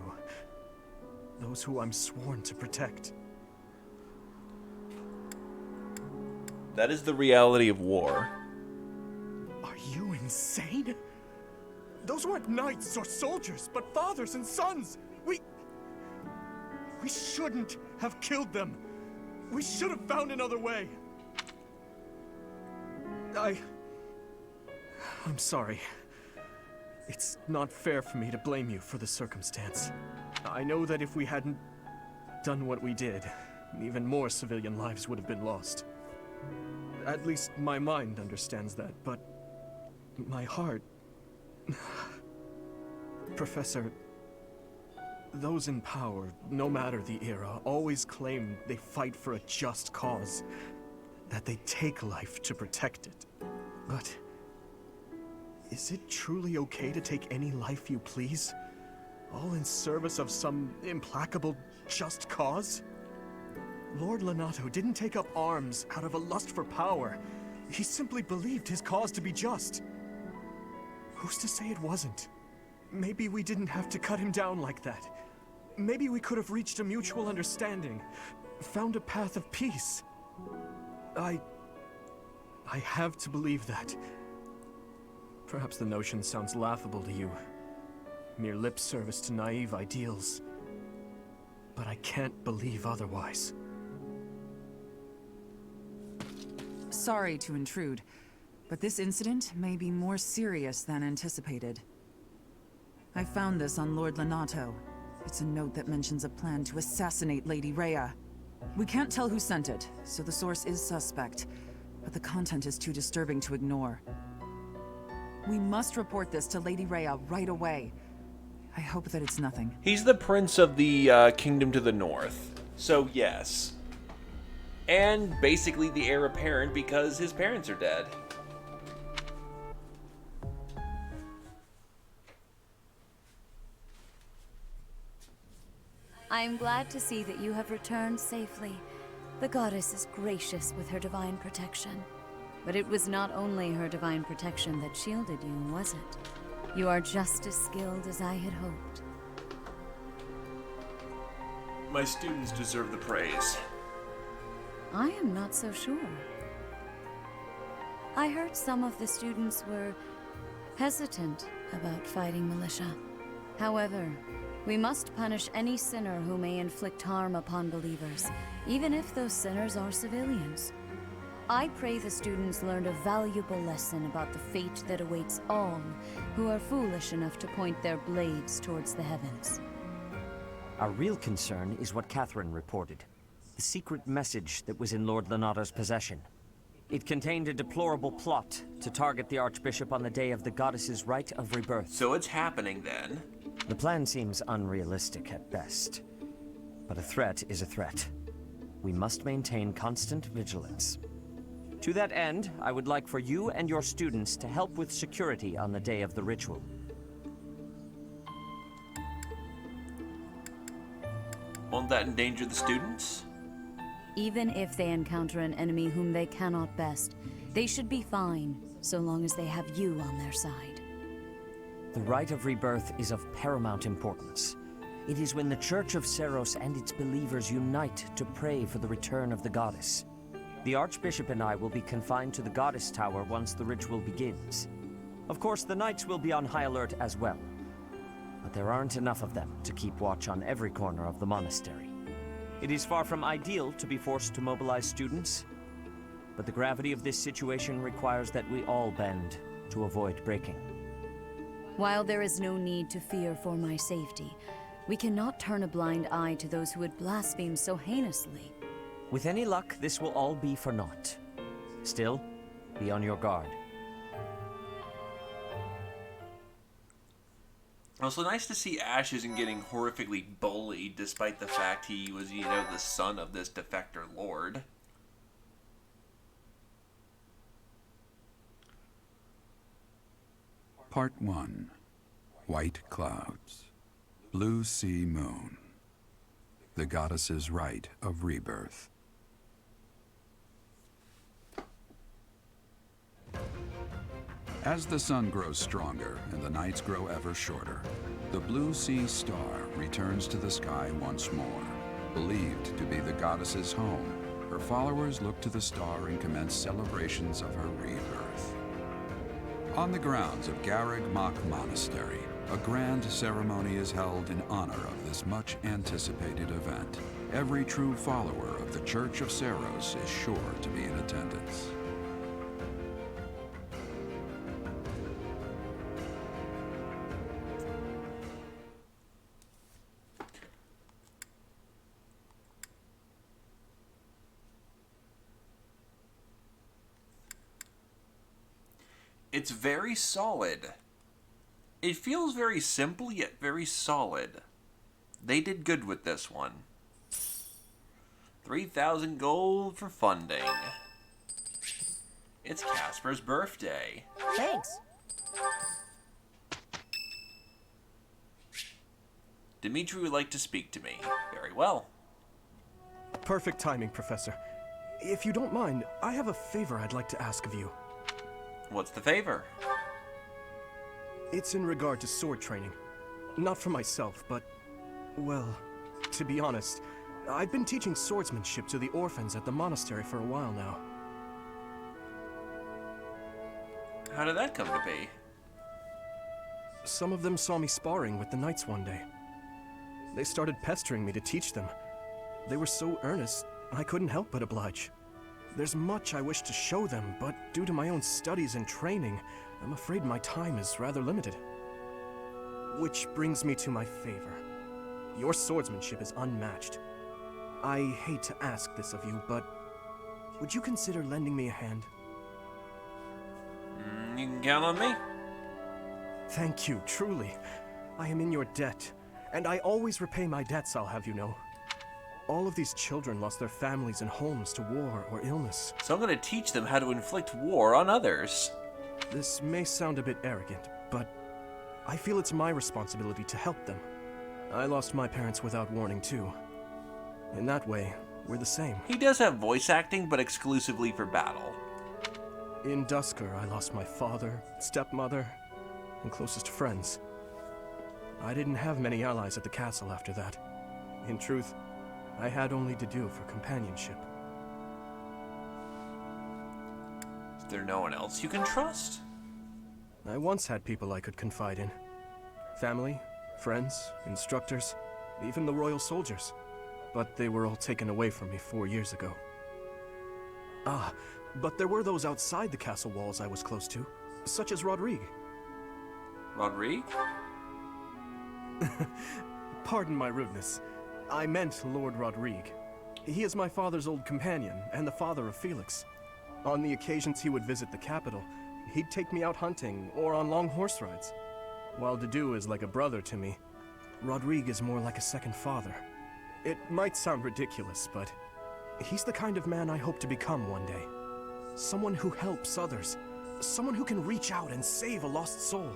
Those who I'm sworn to protect. That is the reality of war. Are you insane? Those weren't knights or soldiers, but fathers and sons. We shouldn't have killed them. We should have found another way. I'm sorry. It's not fair for me to blame you for the circumstance. I know that if we hadn't done what we did, even more civilian lives would have been lost. At least my mind understands that, but my heart... Professor, those in power, no matter the era, always claim they fight for a just cause, that they take life to protect it. But is it truly okay to take any life you please? All in service of some implacable just cause? Lord Lonato didn't take up arms out of a lust for power. He simply believed his cause to be just. Who's to say it wasn't? Maybe we didn't have to cut him down like that. Maybe we could have reached a mutual understanding, found a path of peace. I have to believe that. Perhaps the notion sounds laughable to you. Mere lip service to naive ideals. But I can't believe otherwise. Sorry to intrude, but this incident may be more serious than anticipated. I found this on Lord Lonato. It's a note that mentions a plan to assassinate Lady Rhea. We can't tell who sent it, so the source is suspect, but the content is too disturbing to ignore. We must report this to Lady Rhea right away. I hope that it's nothing. He's the prince of the kingdom to the north, so yes. And basically the heir apparent because his parents are dead. I am glad to see that you have returned safely. The goddess is gracious with her divine protection. But it was not only her divine protection that shielded you, was it? You are just as skilled as I had hoped. My students deserve the praise. I am not so sure. I heard some of the students were hesitant about fighting militia. However, we must punish any sinner who may inflict harm upon believers, even if those sinners are civilians. I pray the students learned a valuable lesson about the fate that awaits all who are foolish enough to point their blades towards the heavens. Our real concern is what Catherine reported. The secret message that was in Lord Lonato's possession. It contained a deplorable plot to target the Archbishop on the day of the goddess's rite of rebirth. So it's happening then. The plan seems unrealistic at best. But a threat is a threat. We must maintain constant vigilance. To that end, I would like for you and your students to help with security on the day of the ritual. Won't that endanger the students? Even if they encounter an enemy whom they cannot best, they should be fine, so long as they have you on their side. The rite of rebirth is of paramount importance. It is when the Church of Seros and its believers unite to pray for the return of the goddess. The Archbishop and I will be confined to the Goddess Tower once the ritual begins. Of course, the Knights will be on high alert as well, but there aren't enough of them to keep watch on every corner of the monastery. It is far from ideal to be forced to mobilize students, but the gravity of this situation requires that we all bend to avoid breaking. While there is no need to fear for my safety, we cannot turn a blind eye to those who would blaspheme so heinously. With any luck, this will all be for naught. Still, be on your guard. Also, nice to see Ash isn't getting horrifically bullied, despite the fact he was, the son of this defector lord. Part 1. White Clouds. Blue Sea Moon. The Goddess's Rite of Rebirth. As the sun grows stronger and the nights grow ever shorter, the Blue Sea Star returns to the sky once more. Believed to be the goddess's home, her followers look to the star and commence celebrations of her rebirth. On the grounds of Garreg Mach Monastery, a grand ceremony is held in honor of this much-anticipated event. Every true follower of the Church of Seros is sure to be in attendance. It's very solid. It feels very simple, yet very solid. They did good with this one. 3,000 gold for funding. It's Casper's birthday. Thanks. Dimitri would like to speak to me. Very well. Perfect timing, Professor. If you don't mind, I have a favor I'd like to ask of you. What's the favor? It's in regard to sword training. Not for myself, but, well, to be honest, I've been teaching swordsmanship to the orphans at the monastery for a while now. How did that come to be? Some of them saw me sparring with the knights one day. They started pestering me to teach them. They were so earnest, I couldn't help but oblige. There's much I wish to show them, but due to my own studies and training, I'm afraid my time is rather limited. Which brings me to my favor. Your swordsmanship is unmatched. I hate to ask this of you, but would you consider lending me a hand? You can count on me. Thank you, truly. I am in your debt, and I always repay my debts, I'll have you know. All of these children lost their families and homes to war or illness. So I'm going to teach them how to inflict war on others. This may sound a bit arrogant, but I feel it's my responsibility to help them. I lost my parents without warning too. In that way, we're the same. He does have voice acting, but exclusively for battle. In Dusker, I lost my father, stepmother, and closest friends. I didn't have many allies at the castle after that. In truth, I had only to do for companionship. Is there no one else you can trust? I once had people I could confide in. Family, friends, instructors, even the royal soldiers. But they were all taken away from me 4 years ago. Ah, but there were those outside the castle walls I was close to, such as Rodrigue. Rodrigue? Pardon my rudeness. I meant Lord Rodrigue. He is my father's old companion, and the father of Felix. On the occasions he would visit the capital, he'd take me out hunting or on long horse rides. While Dedu is like a brother to me, Rodrigue is more like a second father. It might sound ridiculous, but he's the kind of man I hope to become one day. Someone who helps others. Someone who can reach out and save a lost soul.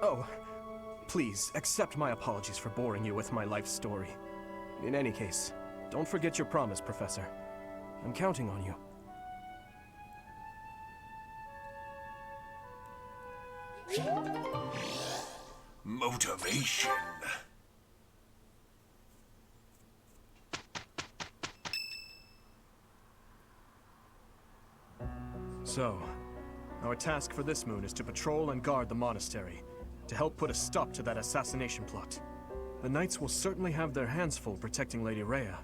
Oh, please, accept my apologies for boring you with my life story. In any case, don't forget your promise, Professor. I'm counting on you. Motivation. So, our task for this moon is to patrol and guard the monastery, to help put a stop to that assassination plot. The Knights will certainly have their hands full protecting Lady Rhea,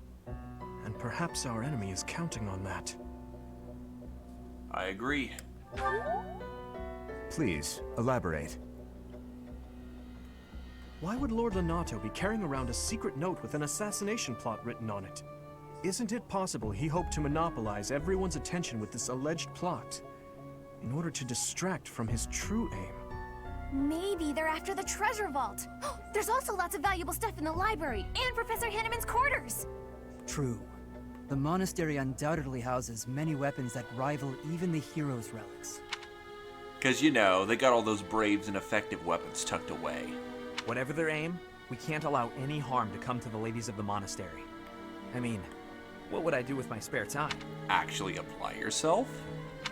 and perhaps our enemy is counting on that. I agree. Please, elaborate. Why would Lord Lenato be carrying around a secret note with an assassination plot written on it? Isn't it possible he hoped to monopolize everyone's attention with this alleged plot in order to distract from his true aim? Maybe they're after the treasure vault. There's also lots of valuable stuff in the library and Professor Hanneman's quarters. True. The monastery undoubtedly houses many weapons that rival even the hero's relics. Because, you know, they got all those braves and effective weapons tucked away. Whatever their aim, we can't allow any harm to come to the ladies of the monastery. I mean, what would I do with my spare time? Actually apply yourself?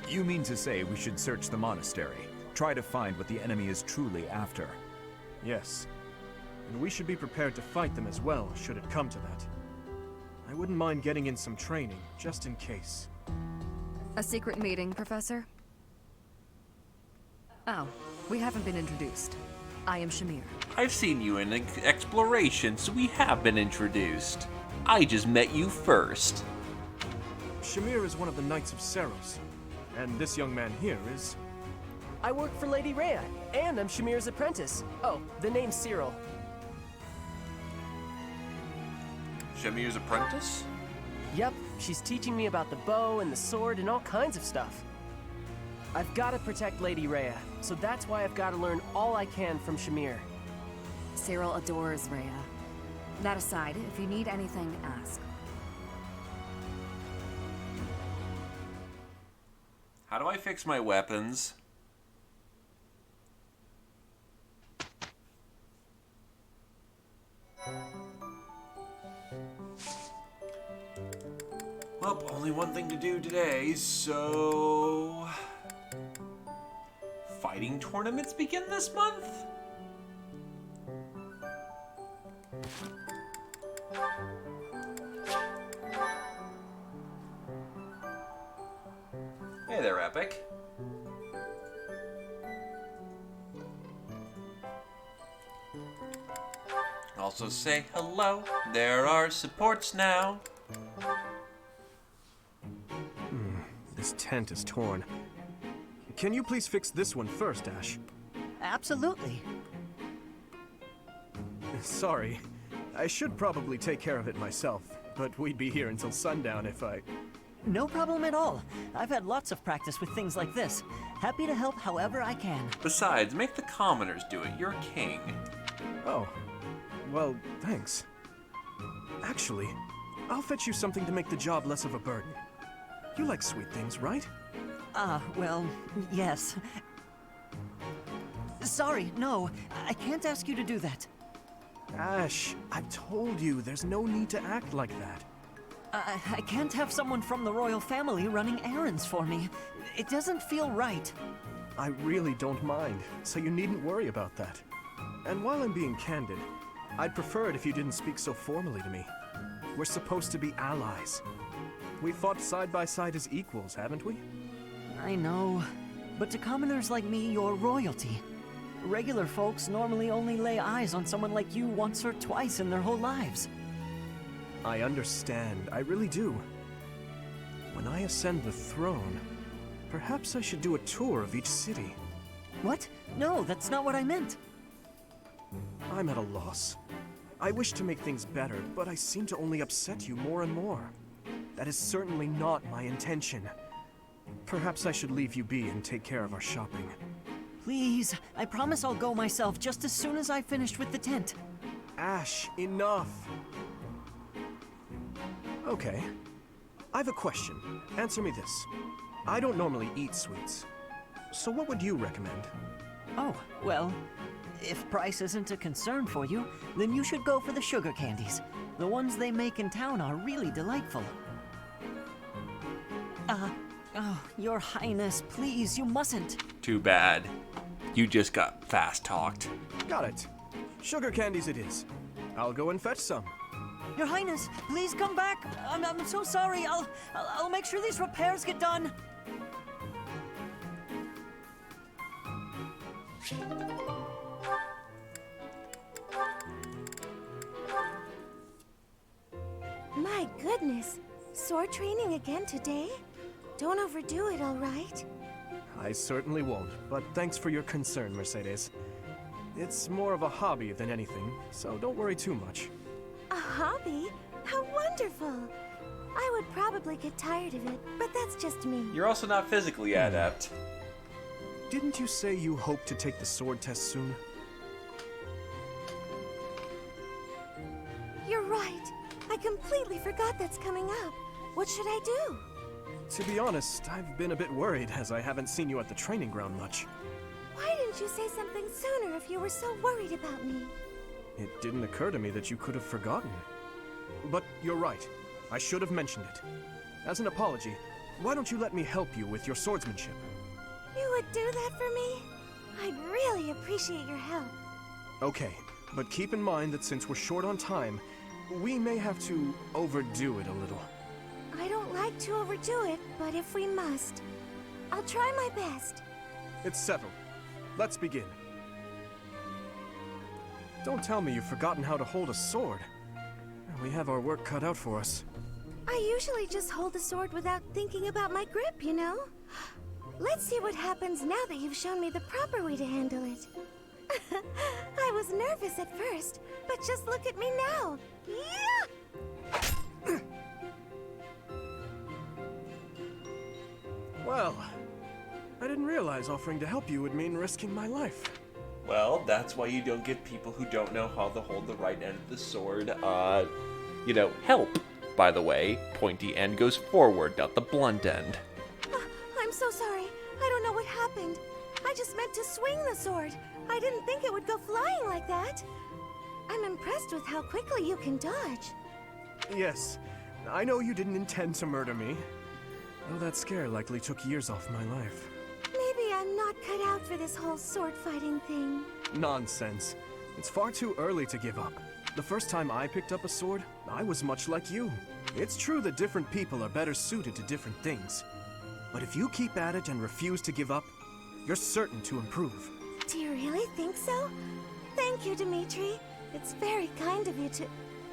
You mean to say we should search the monastery, try to find what the enemy is truly after? Yes. And we should be prepared to fight them as well, should it come to that. I wouldn't mind getting in some training, just in case. A secret meeting, Professor? Oh, we haven't been introduced. I am Shamir. I've seen you in exploration, so we have been introduced. I just met you first. Shamir is one of the Knights of Seros, and this young man here is... I work for Lady Rhea, and I'm Shamir's apprentice. Oh, the name's Cyril. Shamir's apprentice? Yep, she's teaching me about the bow and the sword and all kinds of stuff. I've got to protect Lady Rhea, so that's why I've got to learn all I can from Shamir. Cyril adores Rhea. That aside, if you need anything, ask. How do I fix my weapons? Well, only one thing to do today, so... Fighting tournaments begin this month? Hey there, Epic. Also say hello. There are supports now. This tent is torn. Can you please fix this one first, Ash? Absolutely. Sorry. I should probably take care of it myself, but we'd be here until sundown if I... No problem at all. I've had lots of practice with things like this. Happy to help however I can. Besides, make the commoners do it. You're king. Oh. Well, thanks. Actually, I'll fetch you something to make the job less of a burden. You like sweet things, right? Well, yes. Sorry, no. I can't ask you to do that. Ash, I've told you, there's no need to act like that. I can't have someone from the royal family running errands for me. It doesn't feel right. I really don't mind, so you needn't worry about that. And while I'm being candid, I'd prefer it if you didn't speak so formally to me. We're supposed to be allies. We fought side by side as equals, haven't we? I know. But to commoners like me, you're royalty. Regular folks normally only lay eyes on someone like you once or twice in their whole lives. I understand, I really do. When I ascend the throne, perhaps I should do a tour of each city. What? No, that's not what I meant. I'm at a loss. I wish to make things better, but I seem to only upset you more and more. That is certainly not my intention. Perhaps I should leave you be and take care of our shopping. Please, I promise I'll go myself just as soon as I've finished with the tent. Ash, enough! Okay. I've a question. Answer me this. I don't normally eat sweets. So what would you recommend? Oh, well, if price isn't a concern for you, then you should go for the sugar candies. The ones they make in town are really delightful. Oh, Your Highness, please, you mustn't. Too bad. You just got fast-talked. Got it. Sugar candies it is. I'll go and fetch some. Your Highness, please come back. I'm so sorry. I'll make sure these repairs get done. My goodness. Sword training again today? Don't overdo it, all right? I certainly won't, but thanks for your concern, Mercedes. It's more of a hobby than anything, so don't worry too much. A hobby? How wonderful! I would probably get tired of it, but that's just me. You're also not physically adept. Didn't you say you hope to take the sword test soon? You're right. I completely forgot that's coming up. What should I do? To be honest, I've been a bit worried as I haven't seen you at the training ground much. Why didn't you say something sooner if you were so worried about me? It didn't occur to me that you could have forgotten. But you're right. I should have mentioned it. As an apology, why don't you let me help you with your swordsmanship? You would do that for me? I'd really appreciate your help. Okay, but keep in mind that since we're short on time, we may have to overdo it a little. I don't like to overdo it, but if we must, I'll try my best. It's settled. Let's begin. Don't tell me you've forgotten how to hold a sword. We have our work cut out for us. I usually just hold the sword without thinking about my grip, you know? Let's see what happens now that you've shown me the proper way to handle it. I was nervous at first, but just look at me now. Yeah! Well, I didn't realize offering to help you would mean risking my life. Well, that's why you don't give people who don't know how to hold the right end of the sword, help. By the way, pointy end goes forward, not the blunt end. I'm so sorry. I don't know what happened. I just meant to swing the sword. I didn't think it would go flying like that. I'm impressed with how quickly you can dodge. Yes, I know you didn't intend to murder me. Though that scare likely took years off my life. Maybe I'm not cut out for this whole sword fighting thing. Nonsense. It's far too early to give up. The first time I picked up a sword, I was much like you. It's true that different people are better suited to different things. But if you keep at it and refuse to give up, you're certain to improve. Do you really think so? Thank you, Dimitri. It's very kind of you to...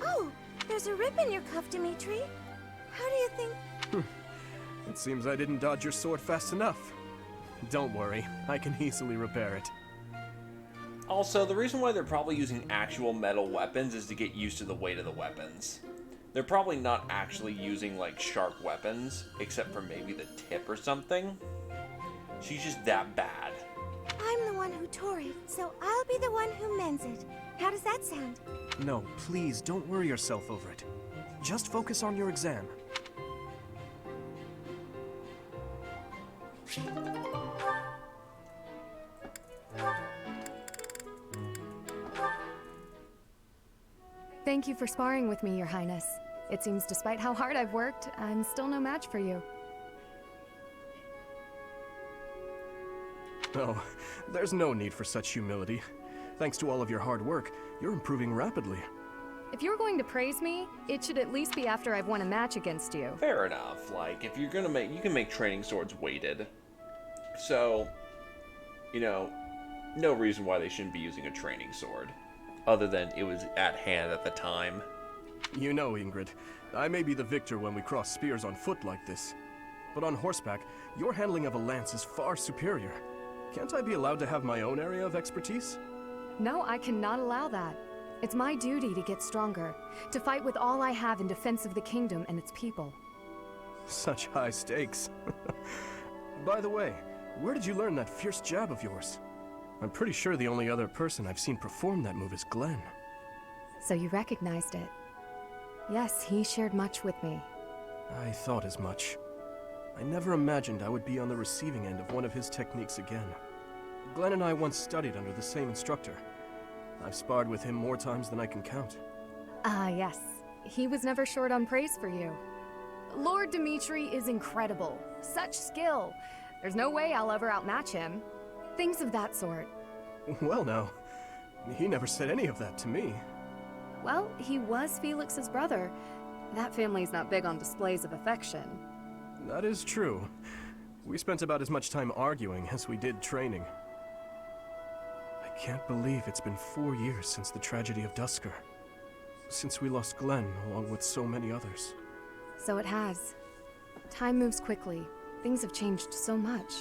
Oh, there's a rip in your cuff, Dimitri. How do you think... It seems I didn't dodge your sword fast enough. Don't worry, I can easily repair it. Also, the reason why they're probably using actual metal weapons is to get used to the weight of the weapons. They're probably not actually using, like, sharp weapons, except for maybe the tip or something. She's just that bad. I'm the one who tore it, so I'll be the one who mends it. How does that sound? No, please, don't worry yourself over it. Just focus on your exam. Thank you for sparring with me, Your Highness. It seems despite how hard I've worked, I'm still no match for you. Oh, there's no need for such humility. Thanks to all of your hard work, you're improving rapidly. If you're going to praise me, it should at least be after I've won a match against you. Fair enough. Like, if you're gonna make... You can make training swords weighted. So, no reason why they shouldn't be using a training sword. Other than it was at hand at the time. You know, Ingrid, I may be the victor when we cross spears on foot like this. But on horseback, your handling of a lance is far superior. Can't I be allowed to have my own area of expertise? No, I cannot allow that. It's my duty to get stronger, to fight with all I have in defense of the kingdom and its people. Such high stakes. By the way, where did you learn that fierce jab of yours? I'm pretty sure the only other person I've seen perform that move is Glenn. So you recognized it. Yes, he shared much with me. I thought as much. I never imagined I would be on the receiving end of one of his techniques again. Glenn and I once studied under the same instructor. I've sparred with him more times than I can count. Ah, yes. He was never short on praise for you. Lord Dimitri is incredible. Such skill. There's no way I'll ever outmatch him. Things of that sort. Well, now, he never said any of that to me. Well, he was Felix's brother. That family's not big on displays of affection. That is true. We spent about as much time arguing as we did training. I can't believe it's been 4 years since the tragedy of Dusker. Since we lost Glenn, along with so many others. So it has. Time moves quickly. Things have changed so much.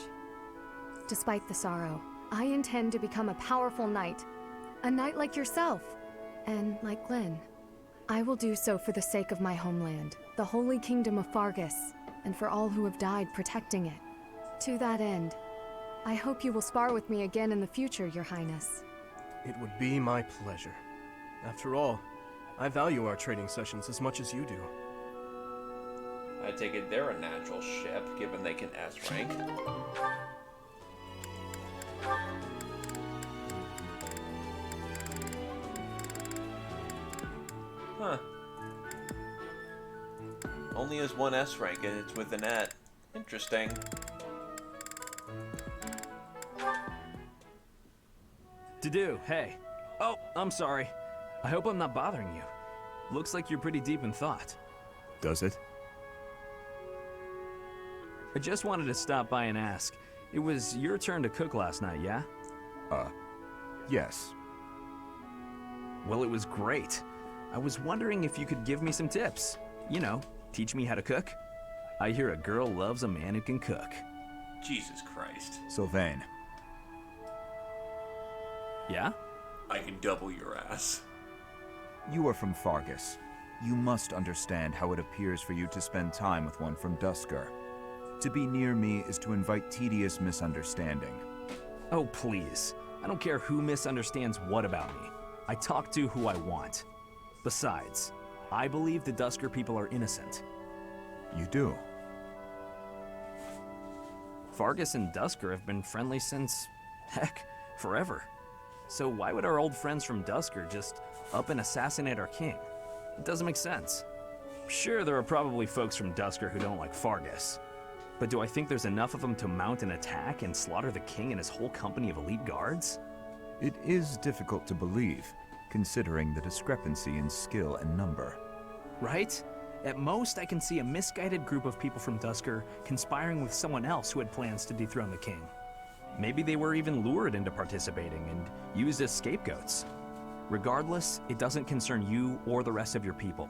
Despite the sorrow, I intend to become a powerful knight. A knight like yourself, and like Glenn. I will do so for the sake of my homeland, the holy kingdom of Fargus, and for all who have died protecting it. To that end, I hope you will spar with me again in the future, Your Highness. It would be my pleasure. After all, I value our training sessions as much as you do. I take it they're a natural ship, given they can S rank. Huh. Only has one S rank and it's with Annette. Interesting. To-do, hey. Oh, I'm sorry. I hope I'm not bothering you. Looks like you're pretty deep in thought. Does it? I just wanted to stop by and ask. It was your turn to cook last night, yeah? Yes. Well, it was great. I was wondering if you could give me some tips. You know, teach me how to cook. I hear a girl loves a man who can cook. Jesus Christ. Sylvain. Yeah? I can double your ass. You are from Fargus. You must understand how it appears for you to spend time with one from Dusker. To be near me is to invite tedious misunderstanding. Oh, please. I don't care who misunderstands what about me. I talk to who I want. Besides, I believe the Dusker people are innocent. You do? Fargus and Dusker have been friendly since, heck, forever. So why would our old friends from Dusker just up and assassinate our king? It doesn't make sense. Sure, there are probably folks from Dusker who don't like Fargus. But do I think there's enough of them to mount an attack and slaughter the king and his whole company of elite guards? It is difficult to believe, considering the discrepancy in skill and number. Right? At most, I can see a misguided group of people from Dusker conspiring with someone else who had plans to dethrone the king. Maybe they were even lured into participating and used as scapegoats. Regardless, it doesn't concern you or the rest of your people.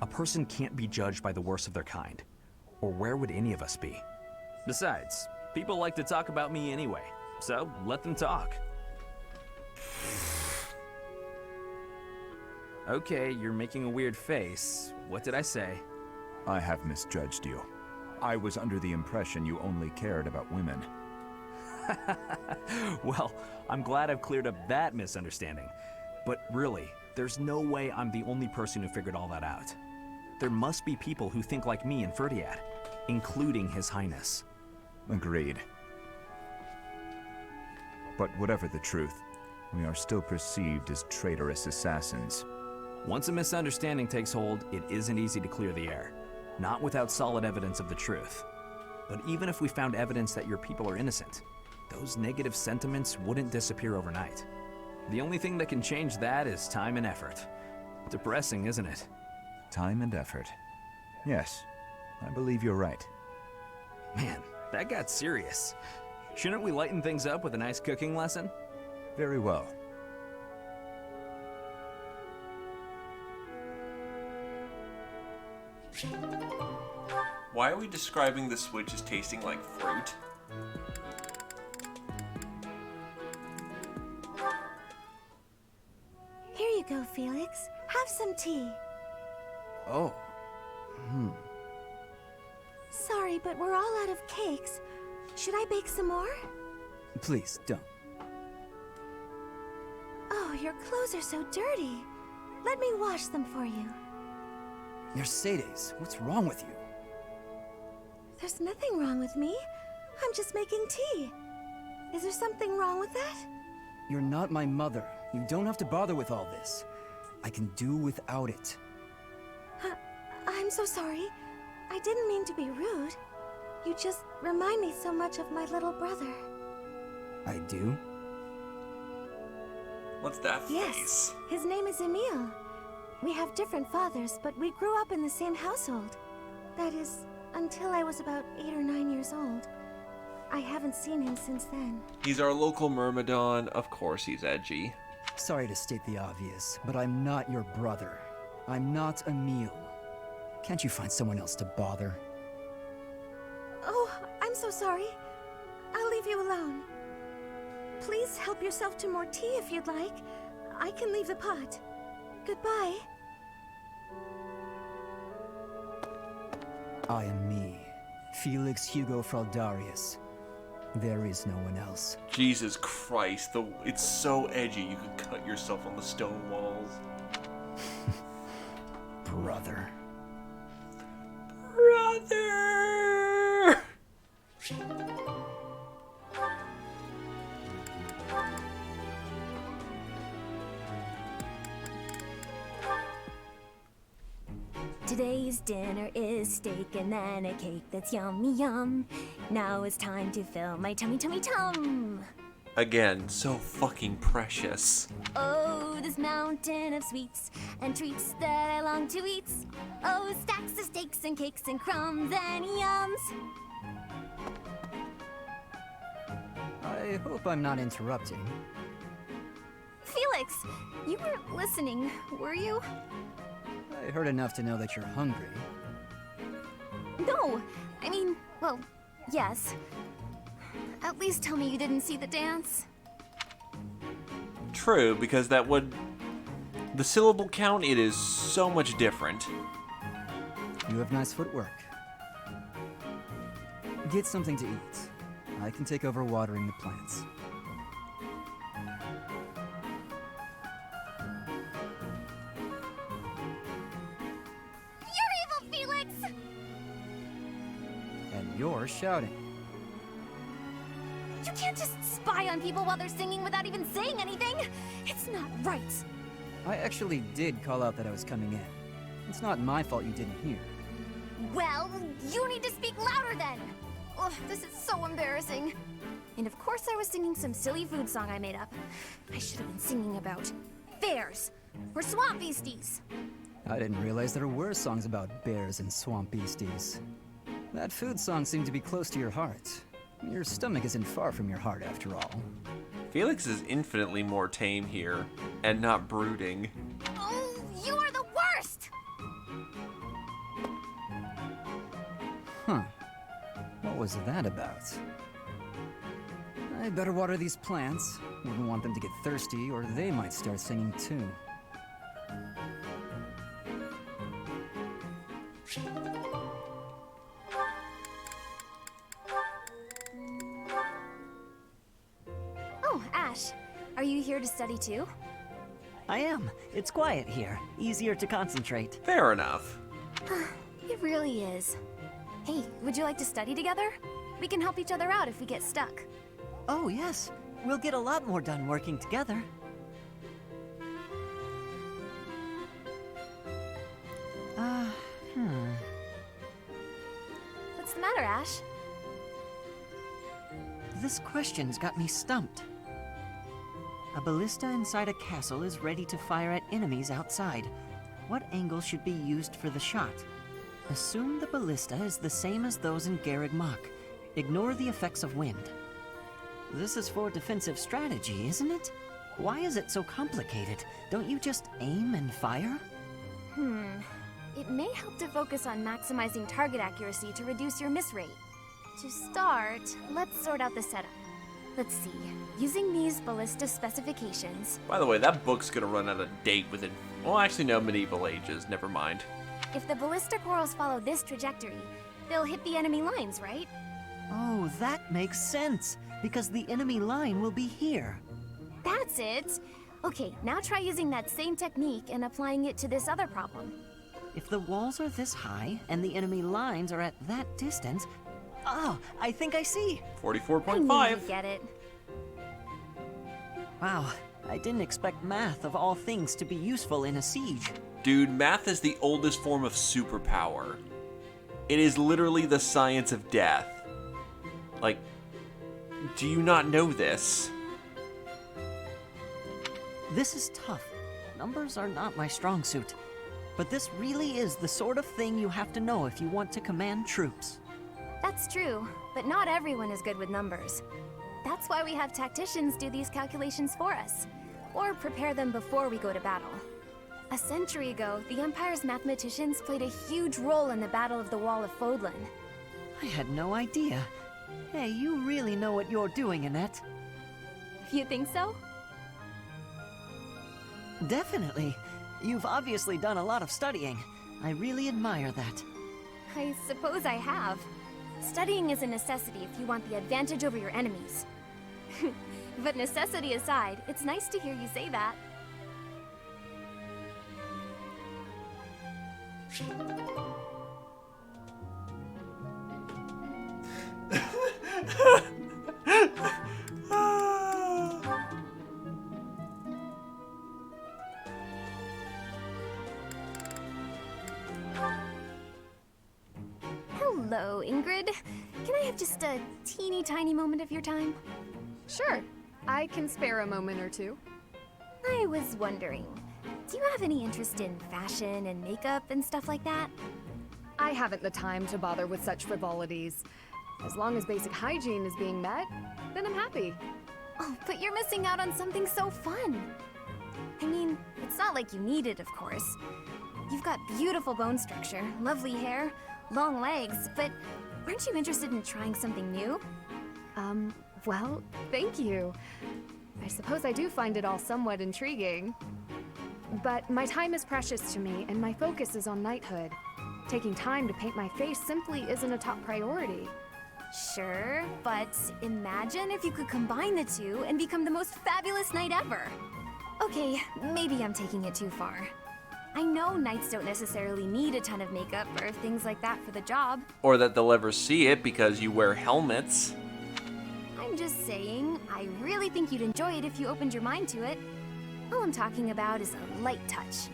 A person can't be judged by the worst of their kind. Or where would any of us be? Besides, people like to talk about me anyway, so let them talk. Okay, you're making a weird face. What did I say? I have misjudged you. I was under the impression you only cared about women. Well, I'm glad I've cleared up that misunderstanding. But really, there's no way I'm the only person who figured all that out. There must be people who think like me in Ferdiad, including His Highness. Agreed. But whatever the truth, we are still perceived as traitorous assassins. Once a misunderstanding takes hold, it isn't easy to clear the air. Not without solid evidence of the truth. But even if we found evidence that your people are innocent, those negative sentiments wouldn't disappear overnight. The only thing that can change that is time and effort. Depressing, isn't it? Time and effort. Yes, I believe you're right. Man, that got serious. Shouldn't we lighten things up with a nice cooking lesson? Very well. Why are we describing the Switch as tasting like fruit? Here you go, Felix. Have some tea. Oh. Sorry, but we're all out of cakes. Should I bake some more? Please, don't. Oh, your clothes are so dirty. Let me wash them for you. Mercedes, what's wrong with you? There's nothing wrong with me. I'm just making tea. Is there something wrong with that? You're not my mother. You don't have to bother with all this. I can do without it. I'm so sorry. I didn't mean to be rude. You just remind me so much of my little brother. I do? What's that face? Yes, his name is Emile. We have different fathers, but we grew up in the same household. That is, until I was about 8 or 9 years old. I haven't seen him since then. He's our local Myrmidon. Of course he's edgy. Sorry to state the obvious, but I'm not your brother. I'm not Emile. Can't you find someone else to bother? Oh, I'm so sorry. I'll leave you alone. Please help yourself to more tea if you'd like. I can leave the pot. Goodbye. I am me, Felix Hugo Fraldarius. There is no one else. Jesus Christ, it's so edgy you could cut yourself on the stone walls. Brother. Brother! Today's dinner is steak and then a cake that's yummy yum. Now it's time to fill my tummy tummy tum. Again, so fucking precious. Oh, this mountain of sweets and treats that I long to eat. Oh, stacks of steaks and cakes and crumbs and yums. I hope I'm not interrupting. Felix, you weren't listening, were you? I heard enough to know that you're hungry. No, I mean, well, yes. At least tell me you didn't see the dance. True, because that would... The syllable count, it is so much different. You have nice footwork. Get something to eat. I can take over watering the plants. You're evil, Felix! And you're shouting. You can't just spy on people while they're singing without even saying anything! It's not right! I actually did call out that I was coming in. It's not my fault you didn't hear. Well, you need to speak louder then! Ugh, this is so embarrassing. And of course I was singing some silly food song I made up. I should have been singing about bears or swamp beasties. I didn't realize there were songs about bears and swamp beasties. That food song seemed to be close to your heart. Your stomach isn't far from your heart, after all. Felix is infinitely more tame here, and not brooding. Oh, you are the worst! Huh. What was that about? I better water these plants. Wouldn't want them to get thirsty, or they might start singing too. Oh, Ash, are you here to study too? I am. It's quiet here. Easier to concentrate. Fair enough. It really is. Hey, would you like to study together? We can help each other out if we get stuck. Oh, yes. We'll get a lot more done working together. What's the matter, Ash? This question's got me stumped. A ballista inside a castle is ready to fire at enemies outside. What angle should be used for the shot? Assume the ballista is the same as those in Garreg Mach. Ignore the effects of wind. This is for defensive strategy, isn't it? Why is it so complicated? Don't you just aim and fire? It may help to focus on maximizing target accuracy to reduce your miss rate. To start, let's sort out the setup. Let's see. Using these ballista specifications... By the way, that book's gonna run out of date within... Well, actually, no, medieval ages. Never mind. If the ballista corals follow this trajectory, they'll hit the enemy lines, right? Oh, that makes sense, because the enemy line will be here. That's it! Okay, now try using that same technique and applying it to this other problem. If the walls are this high, and the enemy lines are at that distance, Oh, I think I see. 44.5. I knew you'd get it. Wow, I didn't expect math of all things to be useful in a siege. Dude, math is the oldest form of superpower. It is literally the science of death. Like, do you not know this? This is tough. Numbers are not my strong suit. But this really is the sort of thing you have to know if you want to command troops. That's true, but not everyone is good with numbers. That's why we have tacticians do these calculations for us, or prepare them before we go to battle. A century ago, the Empire's mathematicians played a huge role in the Battle of the Wall of Fodlan. I had no idea. Hey, you really know what you're doing, Annette. You think so? Definitely. You've obviously done a lot of studying. I really admire that. I suppose I have. Studying is a necessity if you want the advantage over your enemies. But necessity aside, it's nice to hear you say that. Hello, Ingrid. Can I have just a teeny tiny moment of your time? Sure. I can spare a moment or two. I was wondering, do you have any interest in fashion and makeup and stuff like that? I haven't the time to bother with such frivolities. As long as basic hygiene is being met, then I'm happy. Oh, but you're missing out on something so fun. I mean, it's not like you need it, of course. You've got beautiful bone structure, lovely hair, long legs, but aren't you interested in trying something new? Well, thank you. I suppose I do find it all somewhat intriguing. But my time is precious to me, and my focus is on knighthood. Taking time to paint my face simply isn't a top priority. Sure, but imagine if you could combine the two and become the most fabulous knight ever. Okay, maybe I'm taking it too far. I know knights don't necessarily need a ton of makeup or things like that for the job. Or that they'll ever see it because you wear helmets. I'm just saying, I really think you'd enjoy it if you opened your mind to it. All I'm talking about is a light touch.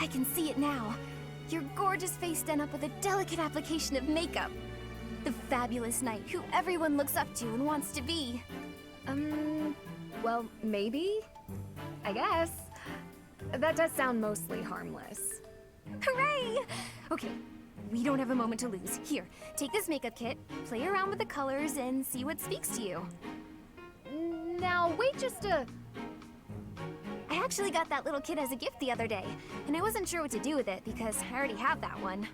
I can see it now. Your gorgeous face done up with a delicate application of makeup. The fabulous knight who everyone looks up to and wants to be. Well, maybe? I guess. That does sound mostly harmless. Hooray! Okay, we don't have a moment to lose. Here, take this makeup kit, play around with the colors, and see what speaks to you. Now, wait just a... I actually got that little kit as a gift the other day, and I wasn't sure what to do with it because I already have that one.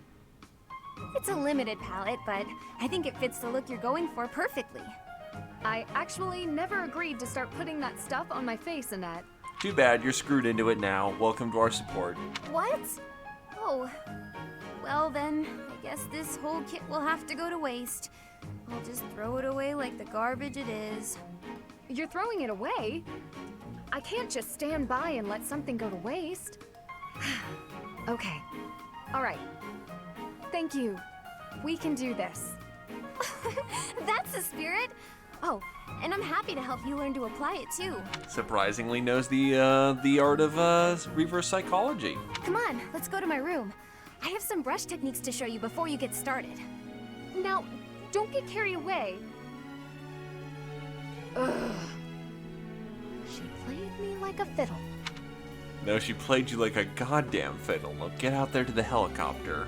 It's a limited palette, but I think it fits the look you're going for perfectly. I actually never agreed to start putting that stuff on my face, Annette. Too bad, you're screwed into it now. Welcome to our support. What? Oh. Well then, I guess this whole kit will have to go to waste. I'll just throw it away like the garbage it is. You're throwing it away? I can't just stand by and let something go to waste. Okay. All right. Thank you. We can do this. That's the spirit! Oh, and I'm happy to help you learn to apply it too. Surprisingly knows the art of reverse psychology. Come on, let's go to my room. I have some brush techniques to show you before you get started. Now, don't get carried away. Ugh. She played me like a fiddle. No, she played you like a goddamn fiddle. Now get out there to the helicopter.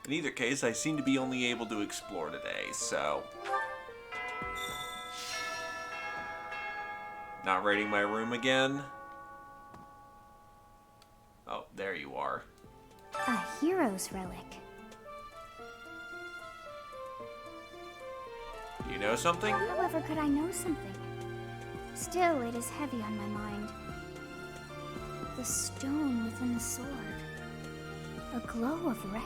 In either case, I seem to be only able to explore today, so... Not raiding my room again? Oh, there you are. A hero's relic. You know something? However, could I know something? Still, it is heavy on my mind. The stone within the sword. A glow of red.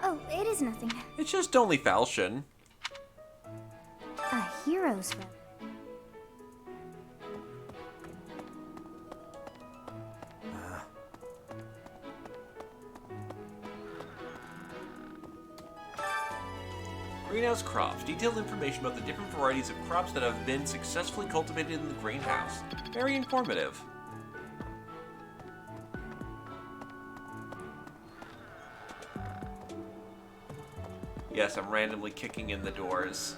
Oh, it is nothing. It's just only falchion. A hero's relic. Greenhouse crops. Detailed information about the different varieties of crops that have been successfully cultivated in the greenhouse. Very informative. Yes, I'm randomly kicking in the doors.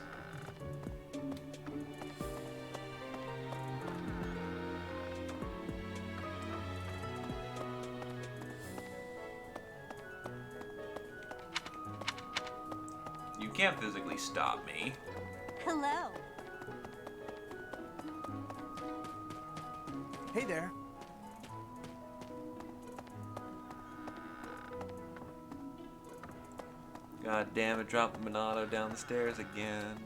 You can't physically stop me. Hello. Hey there. God damn it, dropped the Monado down the stairs again.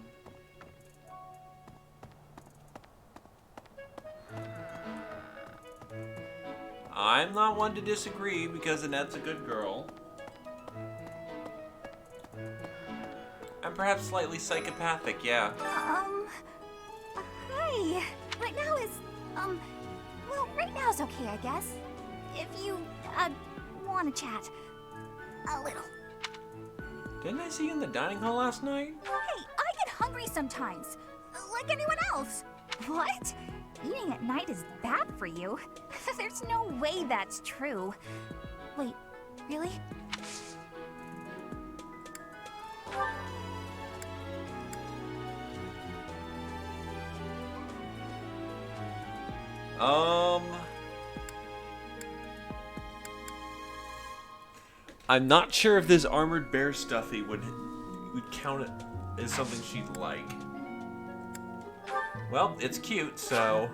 I'm not one to disagree because Annette's a good girl. I'm perhaps slightly psychopathic, yeah. Hi. Right now is, well, right now is okay, I guess. If you, want to chat. A little. Didn't I see you in the dining hall last night? Hey, I get hungry sometimes. Like anyone else. What? Eating at night is bad for you? There's no way that's true. Wait, really? I'm not sure if this armored bear stuffy would count it as something she'd like. Well, it's cute, so...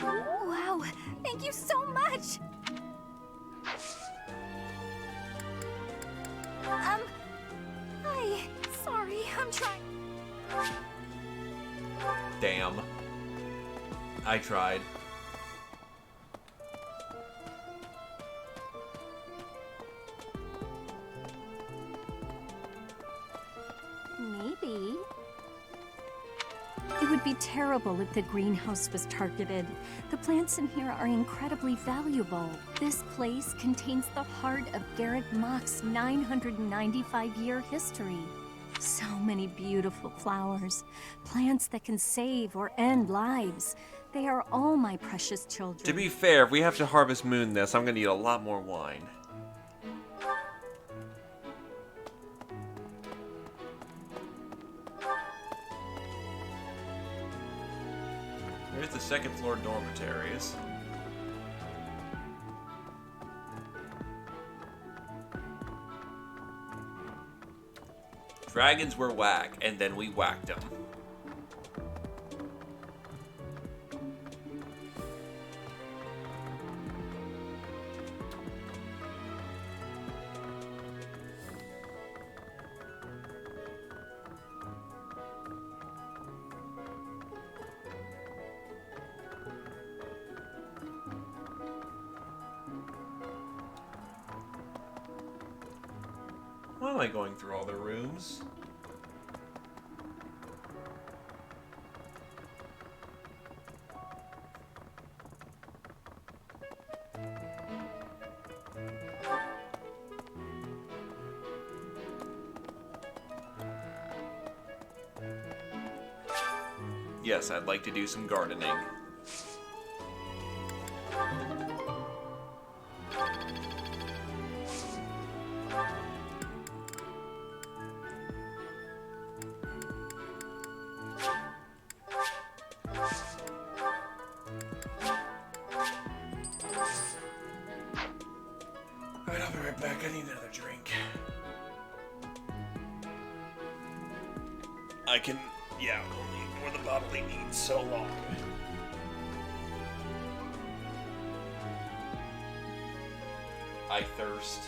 Wow, thank you so much! Hi. Sorry, I'm trying... Damn. I tried. Maybe. It would be terrible if the greenhouse was targeted. The plants in here are incredibly valuable. This place contains the heart of Garrett Mock's 995-year history. So many beautiful flowers, plants that can save or end lives. They are all my precious children. To be fair, if we have to Harvest Moon this, I'm gonna need a lot more wine. Here's the second floor dormitories. Dragons were whack, and then we whacked them. Why am I going through all the rooms? Yes, I'd like to do some gardening. Alright, I'll be right back. I need another drink. I can... yeah, only ignore the bodily needs so long. I thirst.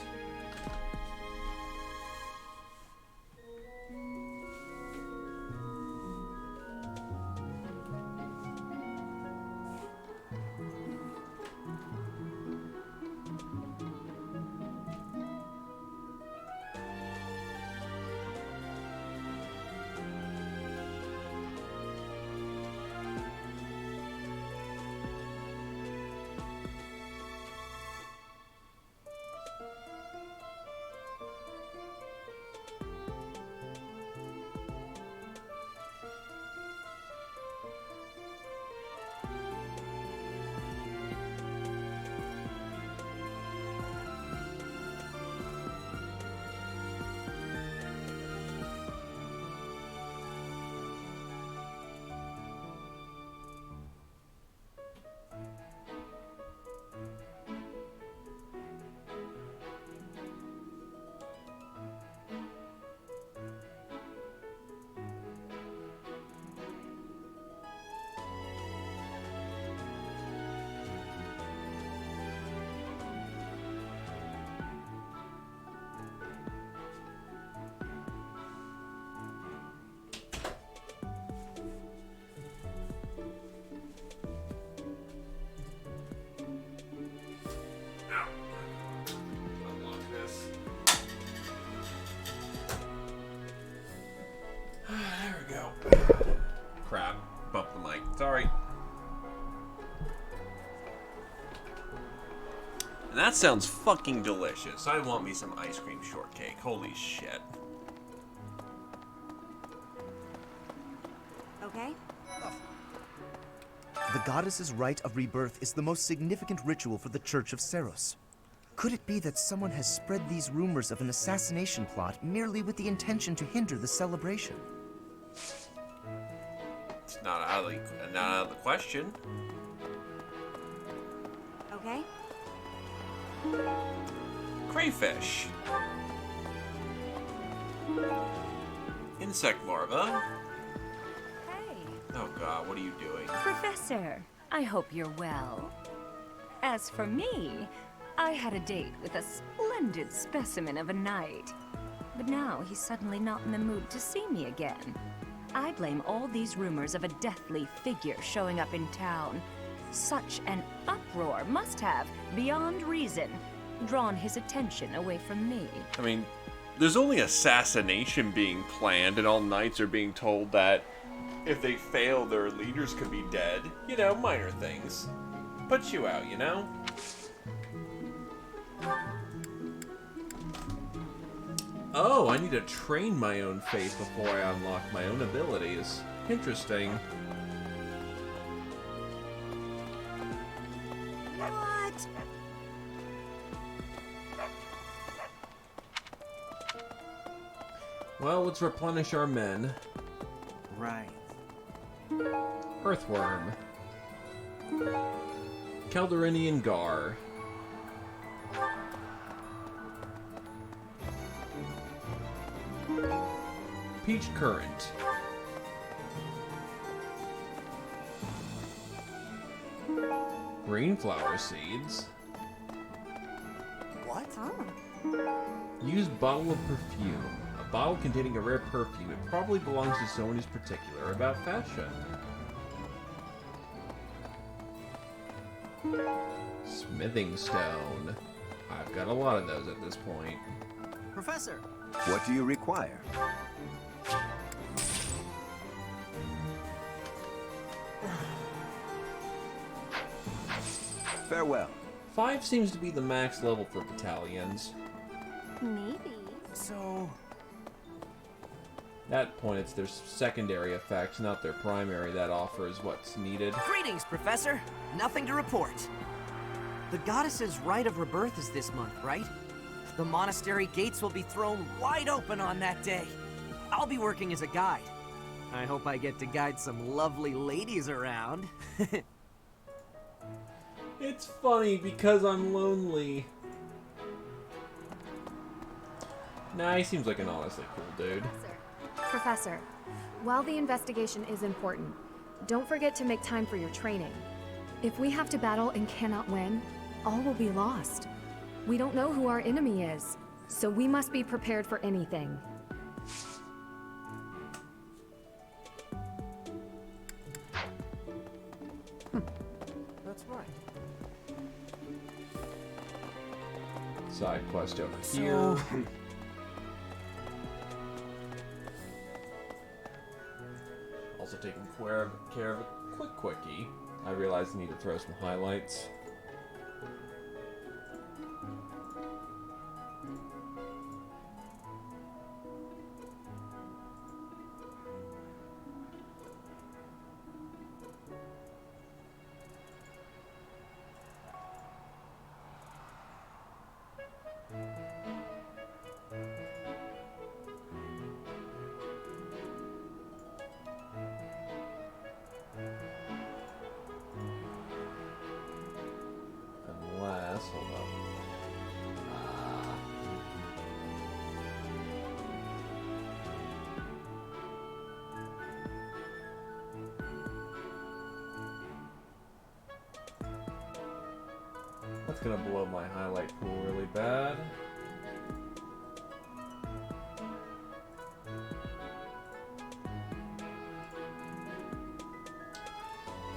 crap. Bump the mic. Sorry. And that sounds fucking delicious. I want me some ice cream shortcake. Holy shit. Okay? The goddess's rite of rebirth is the most significant ritual for the Church of Seros. Could it be that someone has spread these rumors of an assassination plot merely with the intention to hinder the celebration? It's not out of the question. Okay? Crayfish. Insect larva. Oh god, what are you doing? Professor, I hope you're well. As for me, I had a date with a splendid specimen of a knight. But now he's suddenly not in the mood to see me again. I blame all these rumors of a deathly figure showing up in town. Such an uproar must have, beyond reason, drawn his attention away from me. I mean, there's only assassination being planned, and all knights are being told that if they fail, their leaders could be dead. You know, minor things. Puts you out, you know? Oh, I need to train my own faith before I unlock my own abilities. Interesting. What? Well, let's replenish our men. Right. Earthworm. Kelderinian Gar. Peach Currant. Green flower seeds. What? Use bottle of perfume. A bottle containing a rare perfume. It probably belongs to someone who's particular about fashion. Smithing stone. I've got a lot of those at this point. Professor! What do you require? Farewell. 5 seems to be the max level for battalions. Maybe. So... At that point, it's their secondary effects, not their primary, that offers what's needed. Greetings, Professor. Nothing to report. The goddess's rite of rebirth is this month, right? The monastery gates will be thrown wide open on that day. I'll be working as a guide. I hope I get to guide some lovely ladies around. It's funny because I'm lonely. Nah, he seems like an honestly cool dude. Professor, while the investigation is important, don't forget to make time for your training. If we have to battle and cannot win, all will be lost. We don't know who our enemy is, so we must be prepared for anything. That's right. Side quest over here. Also taking care of a quick quickie. I realized I need to throw some highlights. Unless, hold up. That's gonna blow my highlight pool really bad.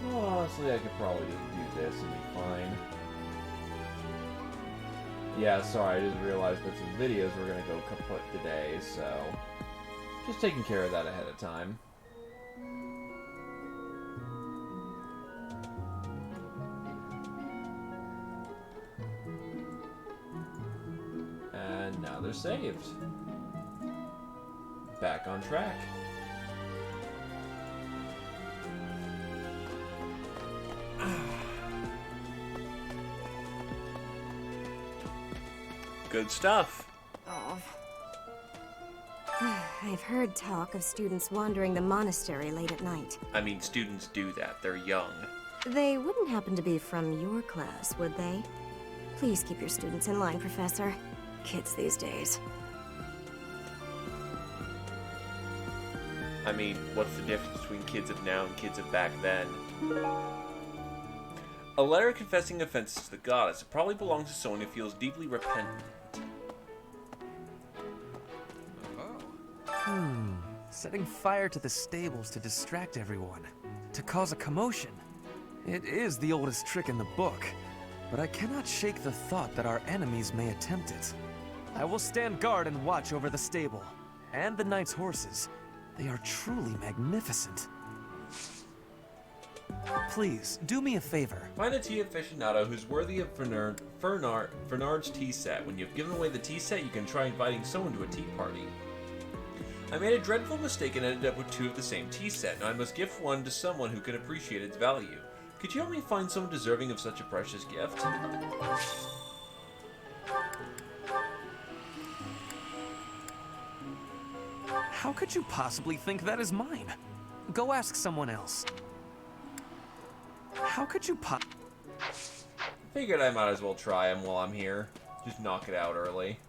Well, honestly, I could probably just do this and be fine. Yeah, sorry, I just realized that some videos were gonna go kaput today, so just taking care of that ahead of time. they're saved. Back on track. Good stuff. Oh. I've heard talk of students wandering the monastery late at night. I mean, students do that. They're young. They wouldn't happen to be from your class, would they? Please keep your students in line, Professor. Kids these days. I mean, what's the difference between kids of now and kids of back then? A letter confessing offenses to the goddess. It probably belongs to someone who feels deeply repentant. Setting fire to the stables to distract everyone. To cause a commotion. It is the oldest trick in the book, but I cannot shake the thought that our enemies may attempt it. I will stand guard and watch over the stable, and the knight's horses. They are truly magnificent. Please, do me a favor. Find a tea aficionado who's worthy of Fernard's tea set. When you've given away the tea set, you can try inviting someone to a tea party. I made a dreadful mistake and ended up with 2 of the same tea set. Now I must gift one to someone who can appreciate its value. Could you help me find someone deserving of such a precious gift? How could you possibly think that is mine? Go ask someone else. How could you Figured I might as well try him while I'm here. Just knock it out early.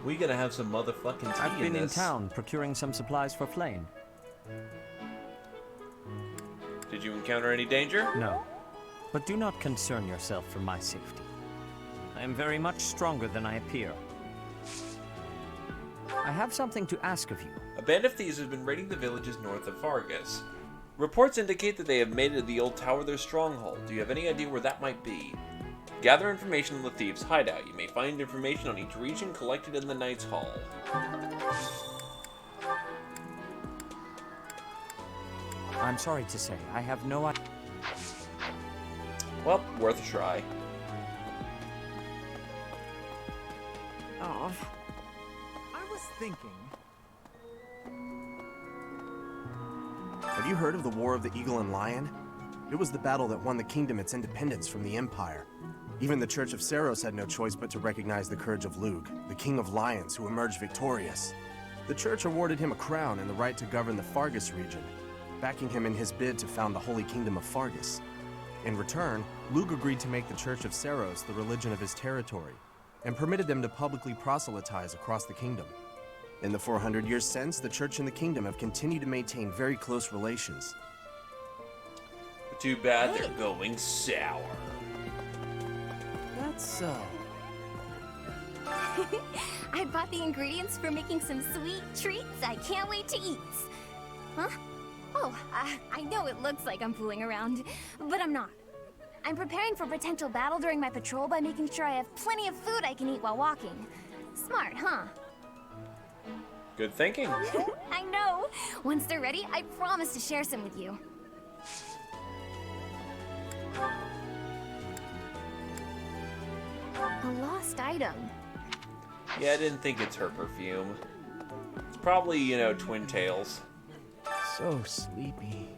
We gonna have some motherfucking tea I've been in this. town procuring some supplies for Flame. Did you encounter any danger? No. But do not concern yourself for my safety. I am very much stronger than I appear. I have something to ask of you. A band of thieves has been raiding the villages north of Fargus. Reports indicate that they have made it to the old tower their stronghold. Do you have any idea where that might be? Gather information on the thieves' hideout. You may find information on each region collected in the Knight's Hall. I'm sorry to say, I have no idea. Well, worth a try. Oh. I was thinking... Have you heard of the War of the Eagle and Lion? It was the battle that won the kingdom its independence from the Empire. Even the Church of Seros had no choice but to recognize the courage of Lug, the King of Lions, who emerged victorious. The Church awarded him a crown and the right to govern the Fargus region, backing him in his bid to found the Holy Kingdom of Fargus. In return, Lug agreed to make the Church of Seros the religion of his territory, and permitted them to publicly proselytize across the kingdom. In the 400 years since, the Church and the Kingdom have continued to maintain very close relations. Too bad they're going sour. That's so. I bought the ingredients for making some sweet treats I can't wait to eat. Huh? Oh, I know it looks like I'm fooling around, but I'm not. I'm preparing for potential battle during my patrol by making sure I have plenty of food I can eat while walking. Smart, huh? Good thinking. I know. Once they're ready, I promise to share some with you. A lost item. Yeah, I didn't think it's her perfume. It's probably, you know, Twin Tails. So sleepy.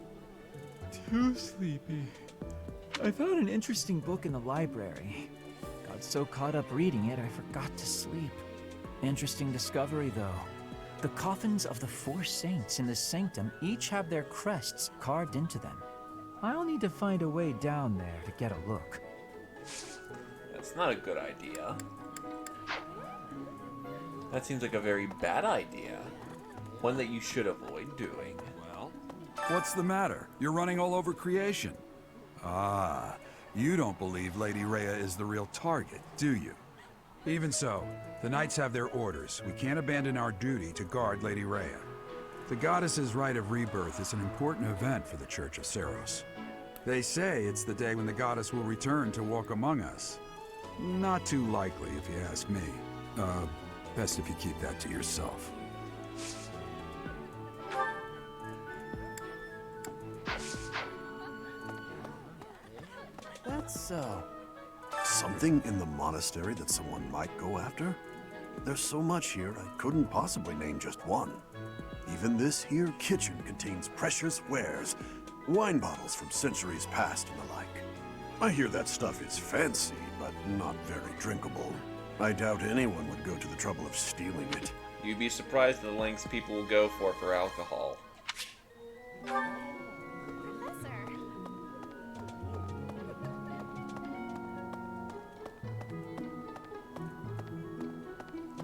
Too sleepy. I found an interesting book in the library. Got so caught up reading it, I forgot to sleep. Interesting discovery, though. The coffins of the 4 saints in the sanctum each have their crests carved into them. I'll need to find a way down there to get a look. That's not a good idea. That seems like a very bad idea. One that you should avoid doing. Well, what's the matter? You're running all over creation. Ah, you don't believe Lady Rhea is the real target, do you? Even so, the Knights have their orders. We can't abandon our duty to guard Lady Rhea. The goddess's rite of rebirth is an important event for the Church of Seros. They say it's the day when the goddess will return to walk among us. Not too likely, if you ask me. Best if you keep that to yourself. That's so. Something in the monastery that someone might go after? There's so much here, I couldn't possibly name just one. Even this here kitchen contains precious wares, wine bottles from centuries past and the like. I hear that stuff is fancy, but not very drinkable. I doubt anyone would go to the trouble of stealing it. You'd be surprised at the lengths people will go for alcohol.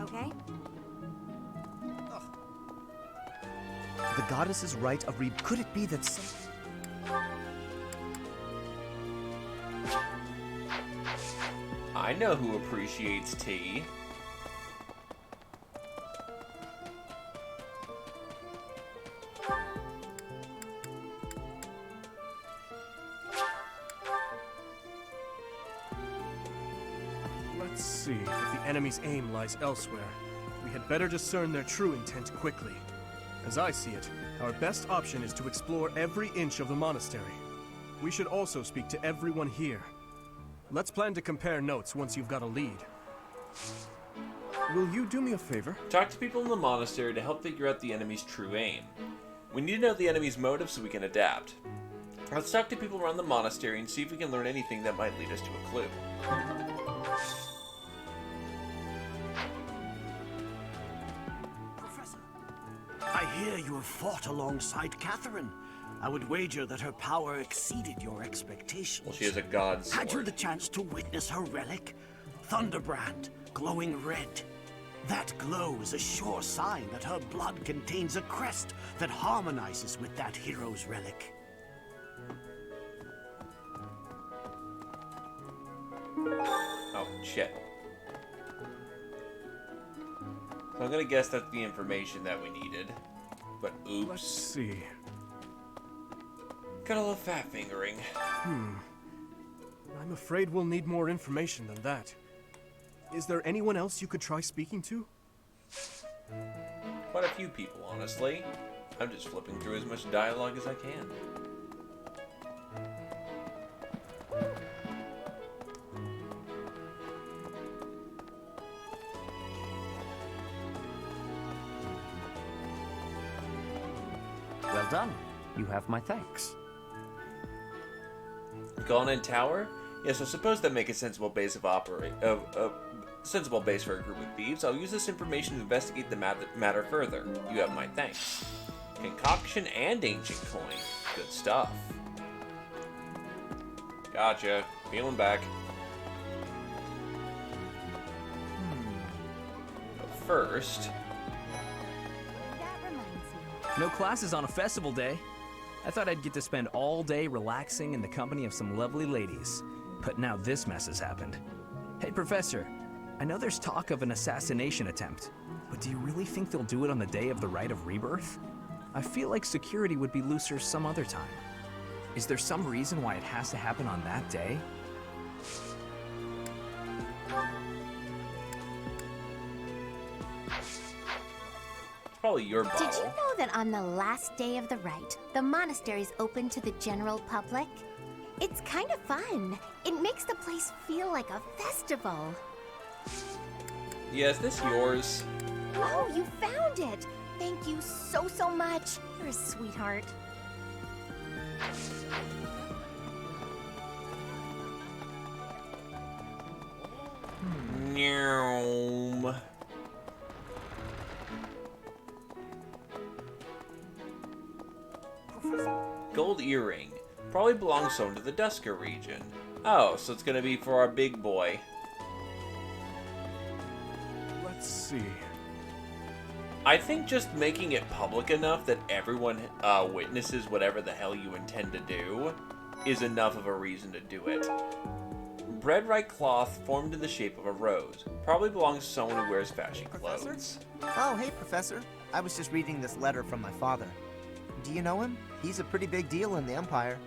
Okay? The goddess's right of could it be that some... I know who appreciates tea. Let's see. If the enemy's aim lies elsewhere, we had better discern their true intent quickly. As I see it, our best option is to explore every inch of the monastery. We should also speak to everyone here. Let's plan to compare notes once you've got a lead. Will you do me a favor? Talk to people in the monastery to help figure out the enemy's true aim. We need to know the enemy's motive so we can adapt. Let's talk to people around the monastery and see if we can learn anything that might lead us to a clue. I hear you have fought alongside Catherine. I would wager that her power exceeded your expectations. Well, she is a god sword. Had you the chance to witness her relic? Thunderbrand, glowing red. That glow is a sure sign that her blood contains a crest that harmonizes with that hero's relic. Oh, shit. So I'm gonna guess that's the information that we needed. But oops. Let's see. Got a little fat fingering. I'm afraid we'll need more information than that. Is there anyone else you could try speaking to? Quite a few people, honestly. I'm just flipping through as much dialogue as I can. Well done. You have my thanks. Gone in Tower? Yes, I suppose that makes a sensible base of sensible base for a group of thieves. I'll use this information to investigate the matter further. You have my thanks. Concoction and ancient coin. Good stuff. Gotcha. Feeling back. But first... No classes on a festival day. I thought I'd get to spend all day relaxing in the company of some lovely ladies. But now this mess has happened. Hey, Professor. I know there's talk of an assassination attempt, but do you really think they'll do it on the day of the Rite of Rebirth? I feel like security would be looser some other time. Is there some reason why it has to happen on that day? Probably your bottle. Did you know that on the last day of the rite, the monastery's open to the general public? It's kind of fun. It makes the place feel like a festival. Yeah, is this yours? Oh, you found it! Thank you so, so much. You're a sweetheart. Nyom. Gold earring. Probably belongs home to the Dusker region. Oh, so it's gonna be for our big boy. Let's see. I think just making it public enough that everyone witnesses whatever the hell you intend to do is enough of a reason to do it. Bread-right cloth formed in the shape of a rose. Probably belongs to someone who wears fashion clothes. Oh, hey, Professor. I was just reading this letter from my father. Do you know him? He's a pretty big deal in the Empire.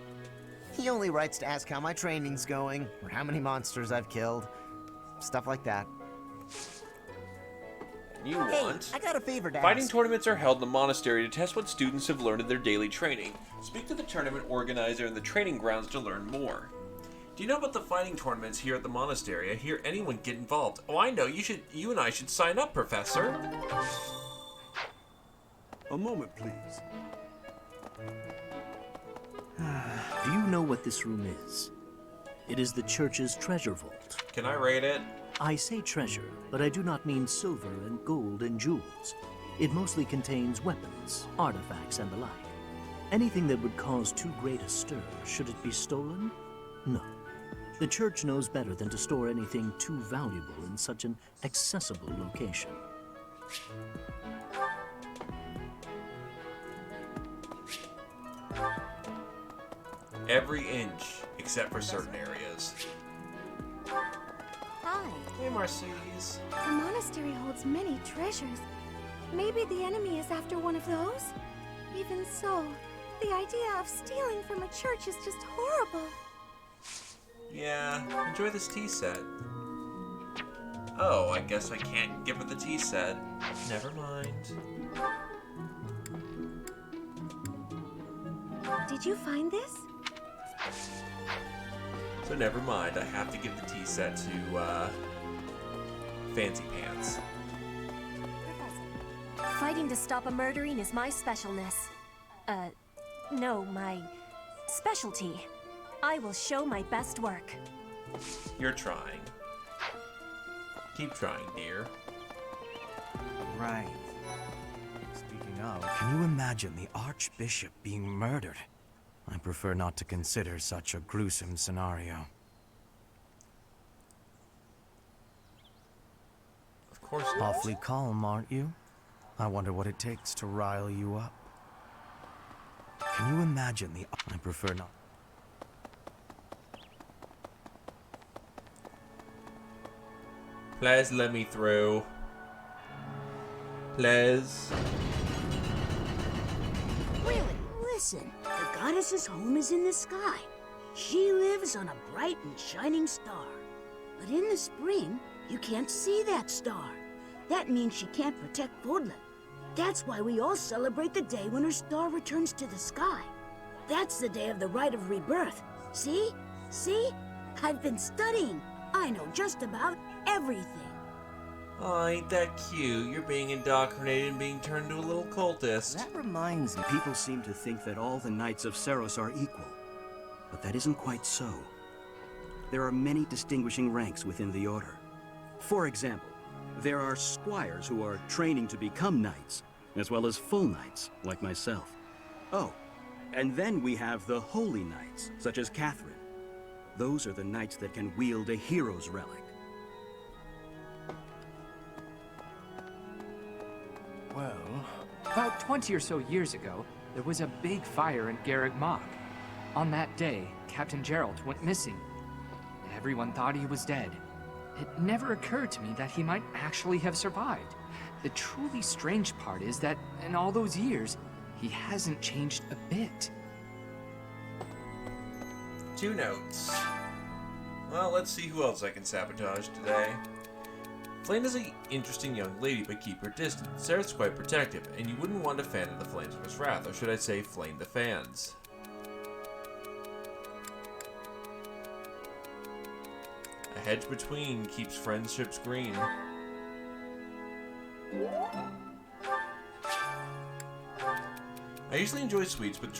He only writes to ask how my training's going, or how many monsters I've killed. Stuff like that. You want? I got a favor to Fighting ask. tournaments are held in the monastery to test what students have learned in their daily training. Speak to the tournament organizer in the training grounds to learn more. Do you know about the fighting tournaments here at the monastery? I hear anyone get involved. Oh, I know. You and I should sign up, Professor. A moment, please. Do you know what this room is? It is the church's treasure vault. Can I rate it? I say treasure, but I do not mean silver and gold and jewels. It mostly contains weapons, artifacts, and the like. Anything that would cause too great a stir, should it be stolen? No. The church knows better than to store anything too valuable in such an accessible location. Every inch, except for certain areas. Hi. Hey, Mercedes. The monastery holds many treasures. Maybe the enemy is after one of those? Even so, the idea of stealing from a church is just horrible. Yeah, enjoy this tea set. Oh, I guess I can't give her the tea set. Never mind. Did you find this? So never mind, I have to give the tea set to, Fancy Pants. Fighting to stop a murdering is my specialness. No, my specialty. I will show my best work. You're trying. Keep trying, dear. Right. Speaking of, can you imagine the Archbishop being murdered? I prefer not to consider such a gruesome scenario. Of course not. Awfully calm, aren't you? I wonder what it takes to rile you up. Can you imagine the... I prefer not... Please let me through. Please. Really, listen. The goddess's home is in the sky. She lives on a bright and shining star. But in the spring, you can't see that star. That means she can't protect Fodlan. That's why we all celebrate the day when her star returns to the sky. That's the day of the rite of rebirth. See? See? I've been studying. I know just about everything. Oh, ain't that cute? You're being indoctrinated and being turned into a little cultist. That reminds me. People seem to think that all the Knights of Seros are equal. But that isn't quite so. There are many distinguishing ranks within the Order. For example, there are squires who are training to become knights, as well as full knights, like myself. Oh, and then we have the holy knights, such as Catherine. Those are the knights that can wield a hero's relic. Well, about 20 or so years ago, there was a big fire in Garreg Mach. On that day, Captain Gerald went missing. Everyone thought he was dead. It never occurred to me that he might actually have survived. The truly strange part is that in all those years, he hasn't changed a bit. 2 notes. Well, let's see who else I can sabotage today. Flame is an interesting young lady, but keep her distant. Sarah's quite protective, and you wouldn't want to fan the flames of his wrath, or should I say flame the fans. A hedge between keeps friendships green. I usually enjoy sweets, but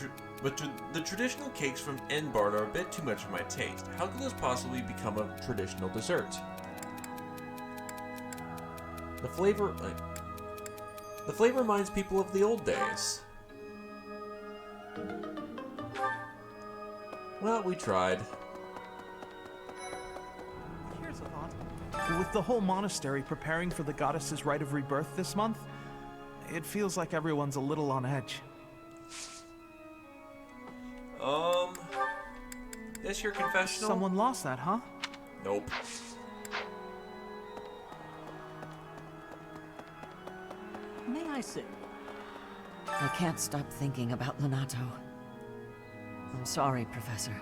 the traditional cakes from Enbart are a bit too much for my taste. How could those possibly become a traditional dessert? The flavor reminds people of the old days. Well, we tried. Here's a thought. With the whole monastery preparing for the goddess's rite of rebirth this month, it feels like everyone's a little on edge. This your confessional? Someone lost that, huh? Nope. May I sit? I can't stop thinking about Lonato. I'm sorry, Professor.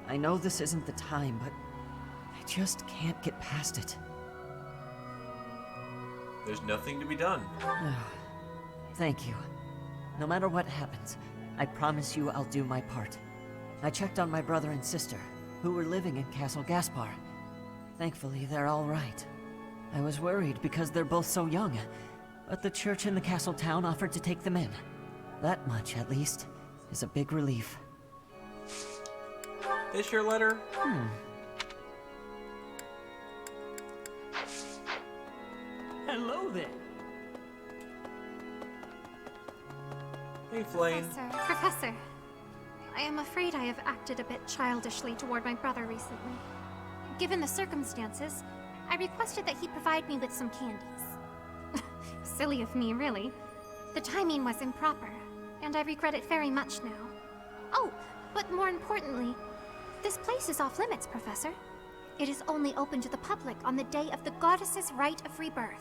I know this isn't the time, but I just can't get past it. There's nothing to be done. Thank you. No matter what happens, I promise you I'll do my part. I checked on my brother and sister. who were living in Castle Gaspar. Thankfully, they're all right. I was worried because they're both so young, but the church in the castle town offered to take them in. That much, at least, is a big relief. This your letter? Hello there. Hey, Flame. Professor, I am afraid I have acted a bit childishly toward my brother recently. Given the circumstances, I requested that he provide me with some candies. Silly of me, really. The timing was improper, and I regret it very much now. Oh, but more importantly, this place is off limits, Professor. It is only open to the public on the day of the goddess's rite of rebirth.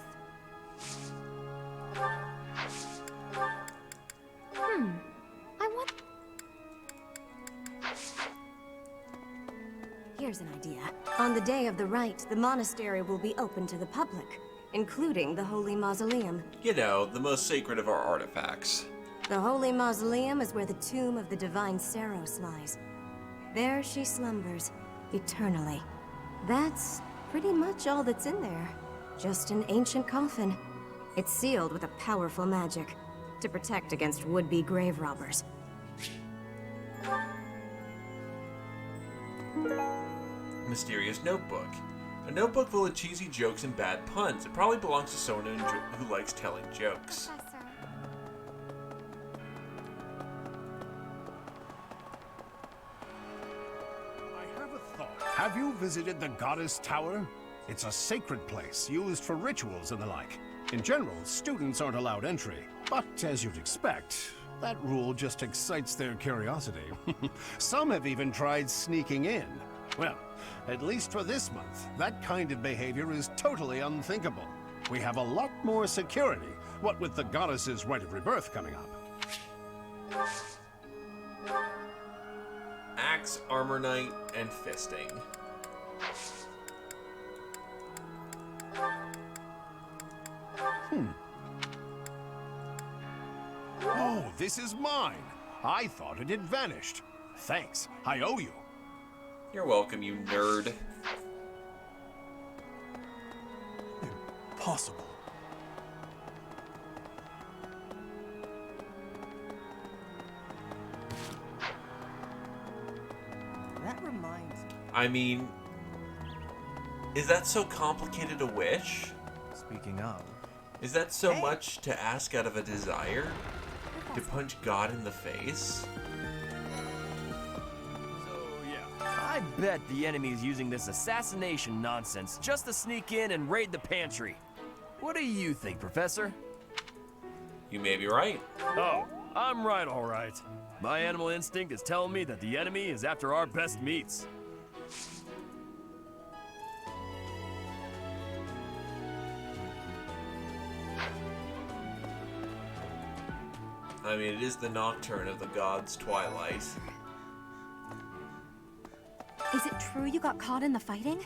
I want... Here's an idea. On the day of the rite, the monastery will be open to the public, including the Holy Mausoleum. You know, the most sacred of our artifacts. The Holy Mausoleum is where the tomb of the divine Saros lies. There she slumbers, eternally. That's pretty much all that's in there. Just an ancient coffin. It's sealed with a powerful magic to protect against would-be grave robbers. Mysterious notebook. A notebook full of cheesy jokes and bad puns. It probably belongs to someone who likes telling jokes. I have a thought. Have you visited the Goddess Tower? It's a sacred place used for rituals and the like. In general, students aren't allowed entry. But as you'd expect, that rule just excites their curiosity. Some have even tried sneaking in. Well, at least for this month, that kind of behavior is totally unthinkable. We have a lot more security, what with the goddess's rite of rebirth coming up. Axe, Armor Knight, and Fisting. Oh, this is mine. I thought it had vanished. Thanks, I owe you. You're welcome, you nerd. Impossible. That reminds me. I mean, is that so complicated a wish? Speaking of. Is that so much to ask out of a desire? To punch God in the face? I bet the enemy is using this assassination nonsense just to sneak in and raid the pantry. What do you think, Professor? You may be right. Oh, I'm right, all right. My animal instinct is telling me that the enemy is after our best meats. I mean, it is the nocturne of the gods' twilight. Is it true you got caught in the fighting?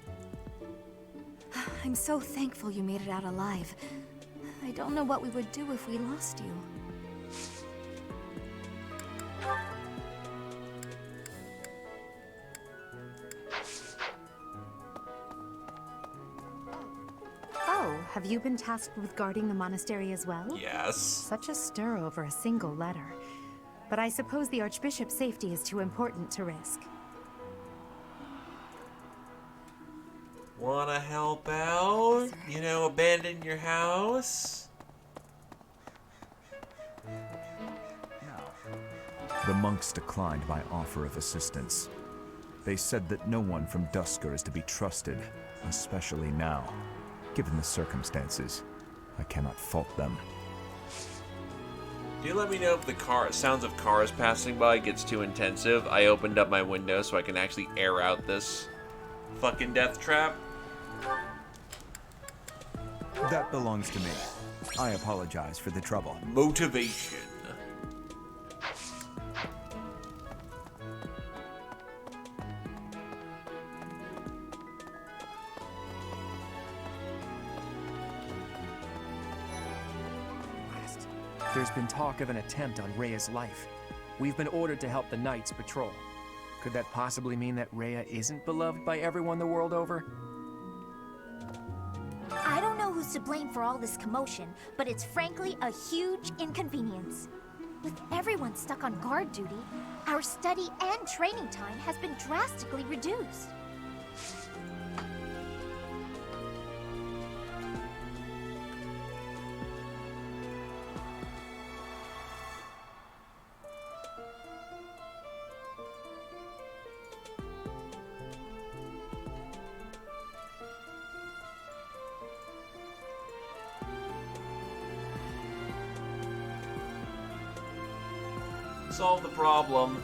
I'm so thankful you made it out alive. I don't know what we would do if we lost you. Oh, have you been tasked with guarding the monastery as well? Yes. Such a stir over a single letter. But I suppose the Archbishop's safety is too important to risk. Wanna help out? You know, abandon your house? The monks declined my offer of assistance. They said that no one from Duscur is to be trusted, especially now. Given the circumstances, I cannot fault them. Do let me know if the sounds of cars passing by gets too intensive. I opened up my window so I can actually air out this fucking death trap. That belongs to me. I apologize for the trouble. Motivation. There's been talk of an attempt on Rhea's life. We've been ordered to help the Knights patrol. Could that possibly mean that Rhea isn't beloved by everyone the world over? I don't know who's to blame for all this commotion, but it's frankly a huge inconvenience. With everyone stuck on guard duty, our study and training time has been drastically reduced. Solve the problem.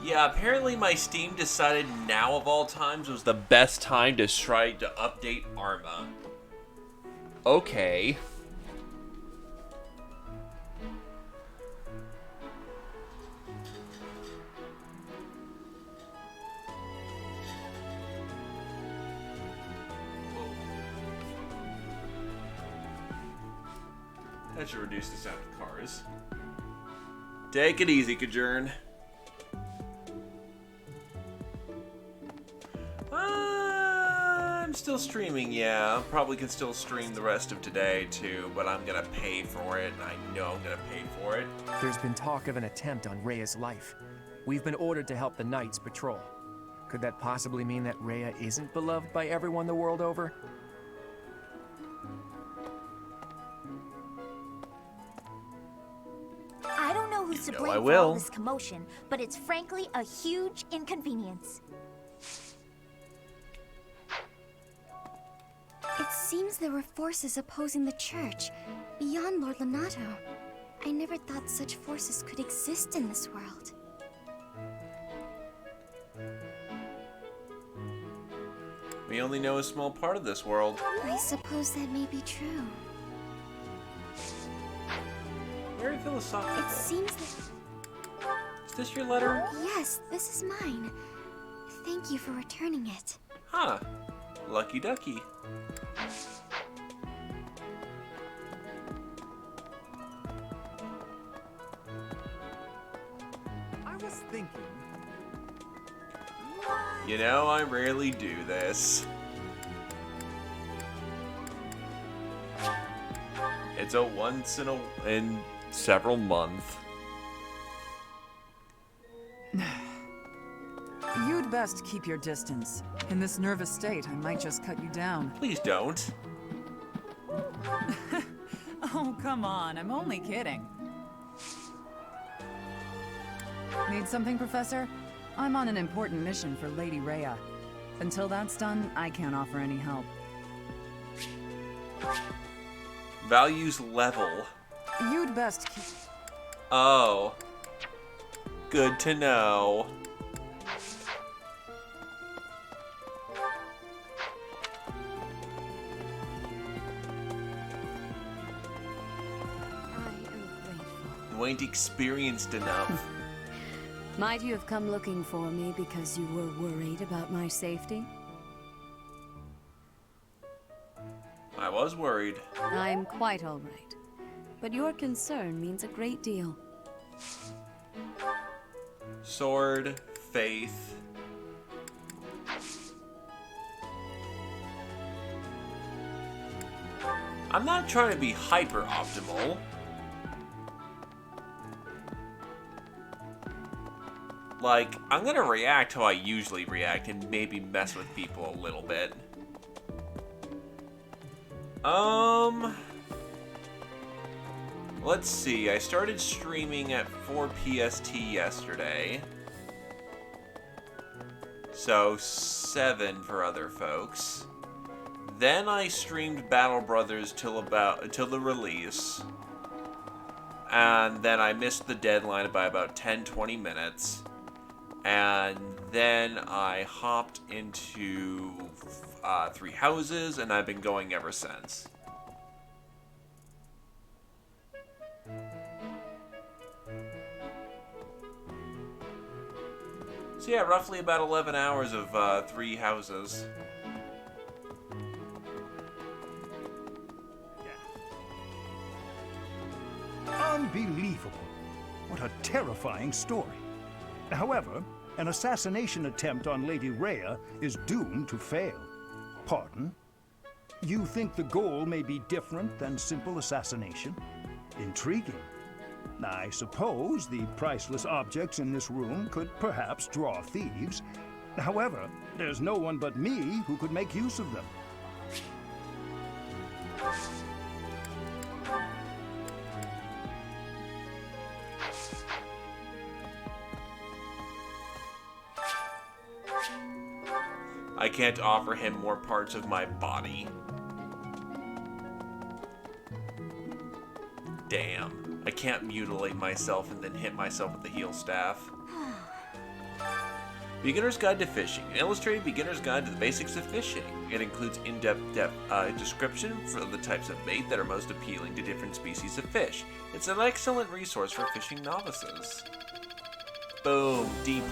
Yeah, apparently my Steam decided now of all times was the best time to try to update Arma. Okay. That should reduce the sound of cars. Take it easy, Kajern. I'm still streaming, yeah. Probably can still stream the rest of today, too, but I'm gonna pay for it, and I know I'm gonna pay for it. There's been talk of an attempt on Rhea's life. We've been ordered to help the Knights patrol. Could that possibly mean that Rhea isn't beloved by everyone the world over? I don't know who's to blame for all this commotion, but it's frankly a huge inconvenience. It seems there were forces opposing the church, beyond Lord Lonato. I never thought such forces could exist in this world. We only know a small part of this world. I suppose that may be true. Very philosophical. It seems that... Is this your letter? Yes, this is mine. Thank you for returning it. Huh. Lucky ducky. I was thinking... You know, I rarely do this. It's a once in several months. You'd best keep your distance. In this nervous state, I might just cut you down. Please don't. Oh, come on. I'm only kidding. Need something, Professor? I'm on an important mission for Lady Rhea. Until that's done, I can't offer any help. Values level. You'd best keep... Oh. Good to know. You ain't experienced enough. Might you have come looking for me because you were worried about my safety? I was worried. I'm quite all right. But your concern means a great deal. Sword, faith. I'm not trying to be hyper optimal. Like, I'm gonna react how I usually react and maybe mess with people a little bit. Let's see. I started streaming at 4 PST yesterday. So 7 for other folks. Then I streamed Battle Brothers till the release. And then I missed the deadline by about 10-20 minutes. And then I hopped into 3 Houses, and I've been going ever since. So yeah, roughly about 11 hours of 3 Houses. Unbelievable. What a terrifying story. However, an assassination attempt on Lady Rhea is doomed to fail. Pardon? You think the goal may be different than simple assassination? Intriguing. I suppose the priceless objects in this room could perhaps draw thieves. However, there's no one but me who could make use of them. I can't offer him more parts of my body. Damn. I can't mutilate myself and then hit myself with the heal staff. Beginner's Guide to Fishing. An illustrated beginner's guide to the basics of fishing. It includes in-depth description for the types of bait that are most appealing to different species of fish. It's an excellent resource for fishing novices. Boom. D+.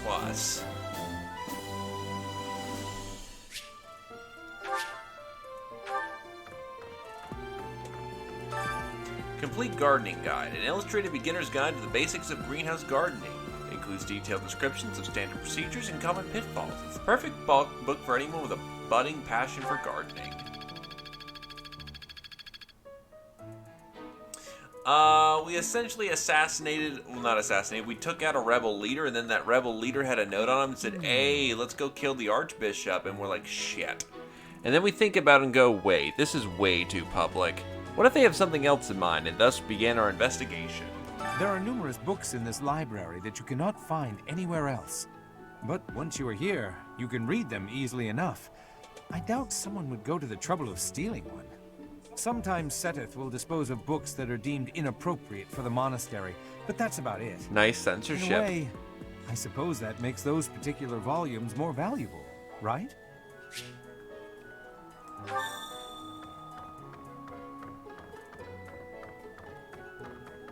Complete Gardening Guide, an illustrated beginner's guide to the basics of greenhouse gardening. It includes detailed descriptions of standard procedures and common pitfalls. It's the perfect book for anyone with a budding passion for gardening. We essentially we took out a rebel leader, and then that rebel leader had a note on him and said, "Hey, let's go kill the Archbishop," and we're like, shit. And then we think about it and go, wait, this is way too public. What if they have something else in mind, and thus began our investigation? There are numerous books in this library that you cannot find anywhere else. But once you are here, you can read them easily enough. I doubt someone would go to the trouble of stealing one. Sometimes Seteth will dispose of books that are deemed inappropriate for the monastery, but that's about it. Nice censorship. In a way, I suppose that makes those particular volumes more valuable, right?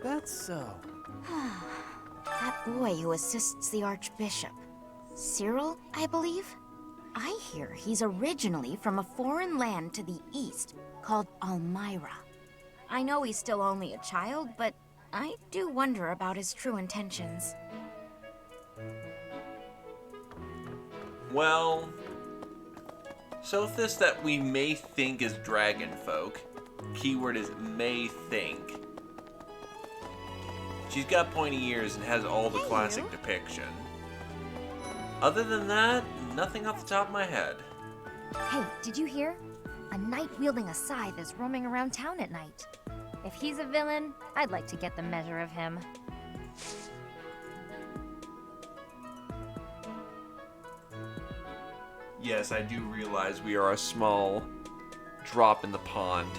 That's so. That boy who assists the Archbishop. Cyril, I believe? I hear he's originally from a foreign land to the east called Almyra. I know he's still only a child, but I do wonder about his true intentions. Well, Sophis that we may think is dragon folk. Keyword is may think. She's got pointy ears and has all the classic depiction. Other than that, nothing off the top of my head. Hey, did you hear? A knight wielding a scythe is roaming around town at night. If he's a villain, I'd like to get the measure of him. Yes, I do realize we are a small drop in the pond.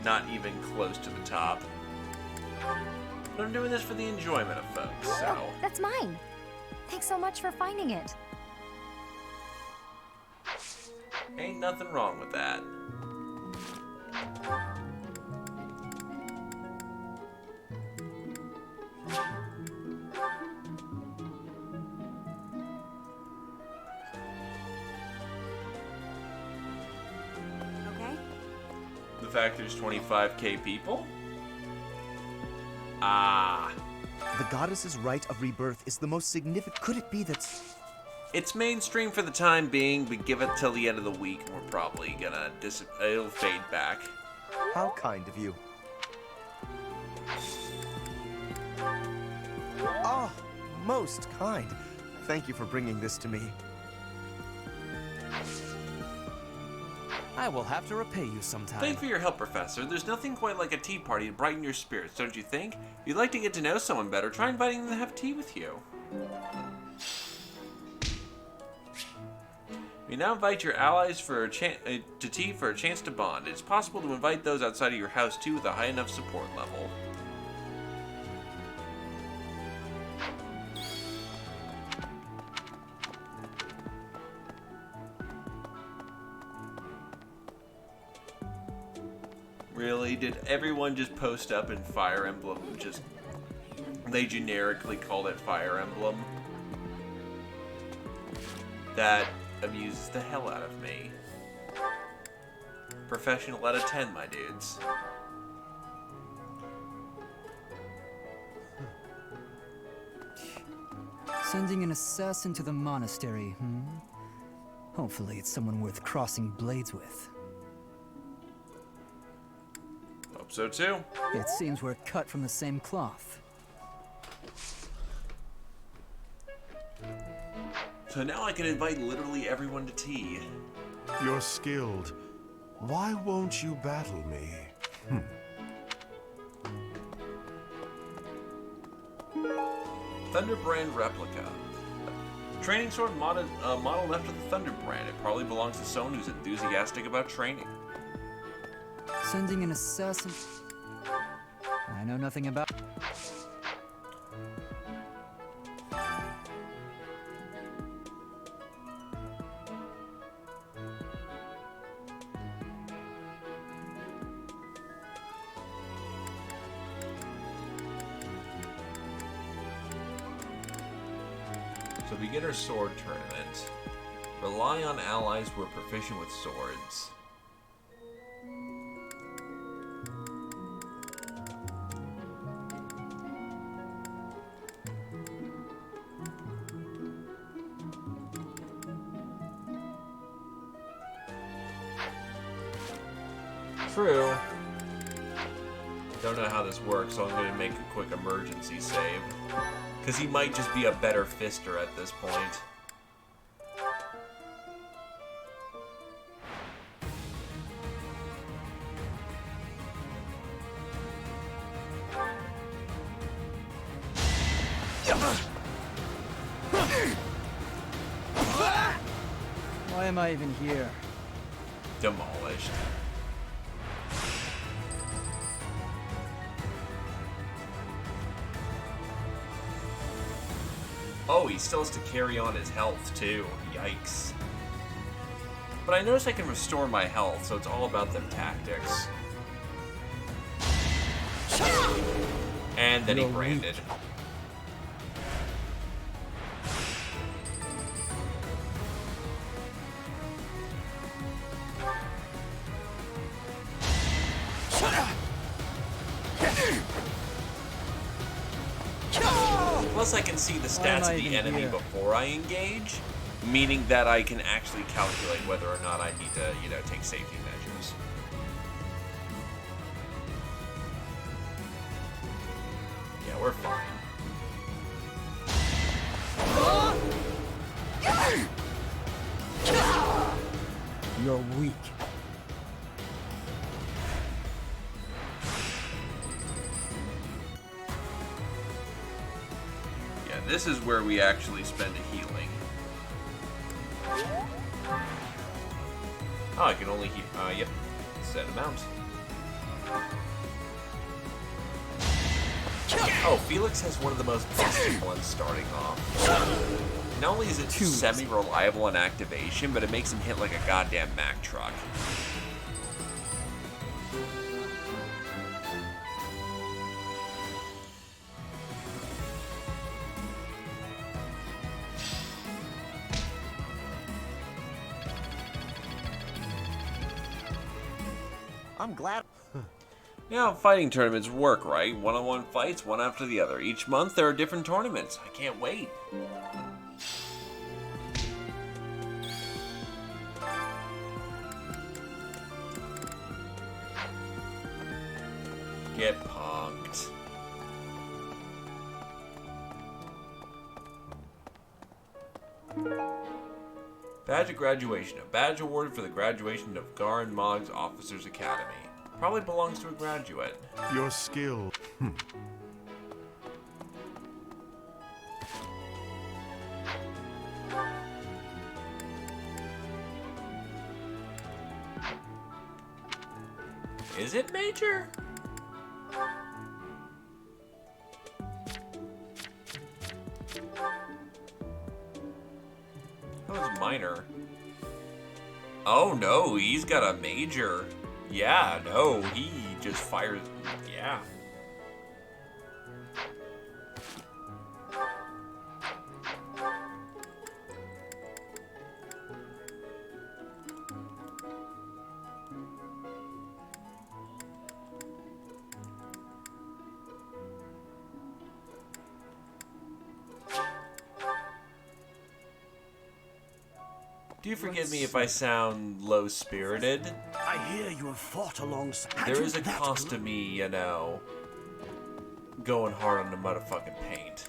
Not even close to the top. But I'm doing this for the enjoyment of folks, so... Oh, that's mine! Thanks so much for finding it. Ain't nothing wrong with that. Okay. The fact there's 25k people? Ah. The goddess's rite of rebirth is the most significant. Could it be that... It's mainstream for the time being, but give it till the end of the week and we're probably gonna it'll fade back. How kind of you. Oh, most kind. Thank you for bringing this to me. I will have to repay you sometime. Thanks for your help, Professor. There's nothing quite like a tea party to brighten your spirits, don't you think? If you'd like to get to know someone better, try inviting them to have tea with you. You now invite your allies to tea for a chance to bond. It's possible to invite those outside of your house too with a high enough support level. Really? Did everyone just post up in Fire Emblem? They generically called it Fire Emblem? That amuses the hell out of me. Professional out of 10, my dudes. Sending an assassin to the monastery, Hopefully it's someone worth crossing blades with. Hope so too. It seems we're cut from the same cloth. So now I can invite literally everyone to tea. You're skilled. Why won't you battle me? Thunderbrand replica. Training sword modeled after the Thunderbrand. It probably belongs to someone who's enthusiastic about training. Sending an assassin... I know nothing about... So beginner sword tournament. Rely on allies who are proficient with swords. True. Don't know how this works, so I'm going to make a quick emergency save. Because he might just be a better fister at this point. Why am I even here? Demolished. Oh, he still has to carry on his health, too. Yikes. But I notice I can restore my health, so it's all about them tactics. And then he branded. Plus I can see the stats of the enemy before I engage, meaning that I can actually calculate whether or not I need to, take safety measures. Yeah, we're fine. You're weak. This is where we actually spend a healing. Oh, I can only heal. Yep. Set amount. Oh, Felix has one of the most busted ones starting off. Not only is it semi-reliable in activation, but it makes him hit like a goddamn Mack truck. I'm glad. Yeah, fighting tournaments work, right? One-on-one fights, one after the other. Each month there are different tournaments. I can't wait. Get punked. Badge of graduation. A badge awarded for the graduation of Garin Mog's Officers Academy. Probably belongs to a graduate. Your skill. Is it major? Oh, it's minor. Oh no, he's got a major. Yeah, no, he just fires. Yeah. Do forgive me if I sound low-spirited. I hear you have fought alongside. There is a cost to me, you know, going hard on the motherfucking paint.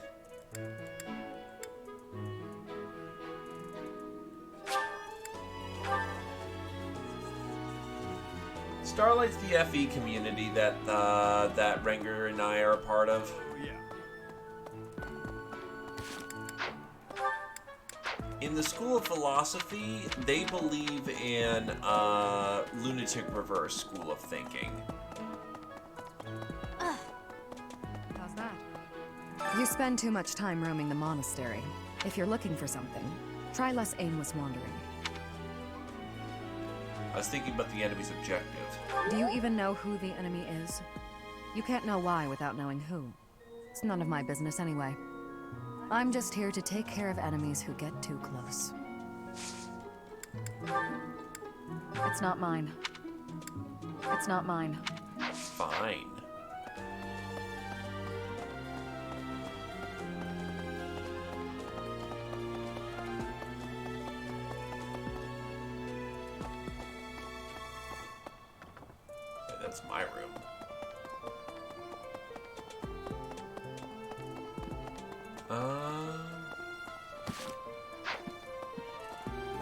Starlight's the FE community that that Renger and I are a part of. In the School of Philosophy, they believe in lunatic reverse school of thinking. How's that? You spend too much time roaming the monastery. If you're looking for something, try less aimless wandering. I was thinking about the enemy's objective. Do you even know who the enemy is? You can't know why without knowing who. It's none of my business anyway. I'm just here to take care of enemies who get too close. It's not mine. It's not mine. Fine. That's my room.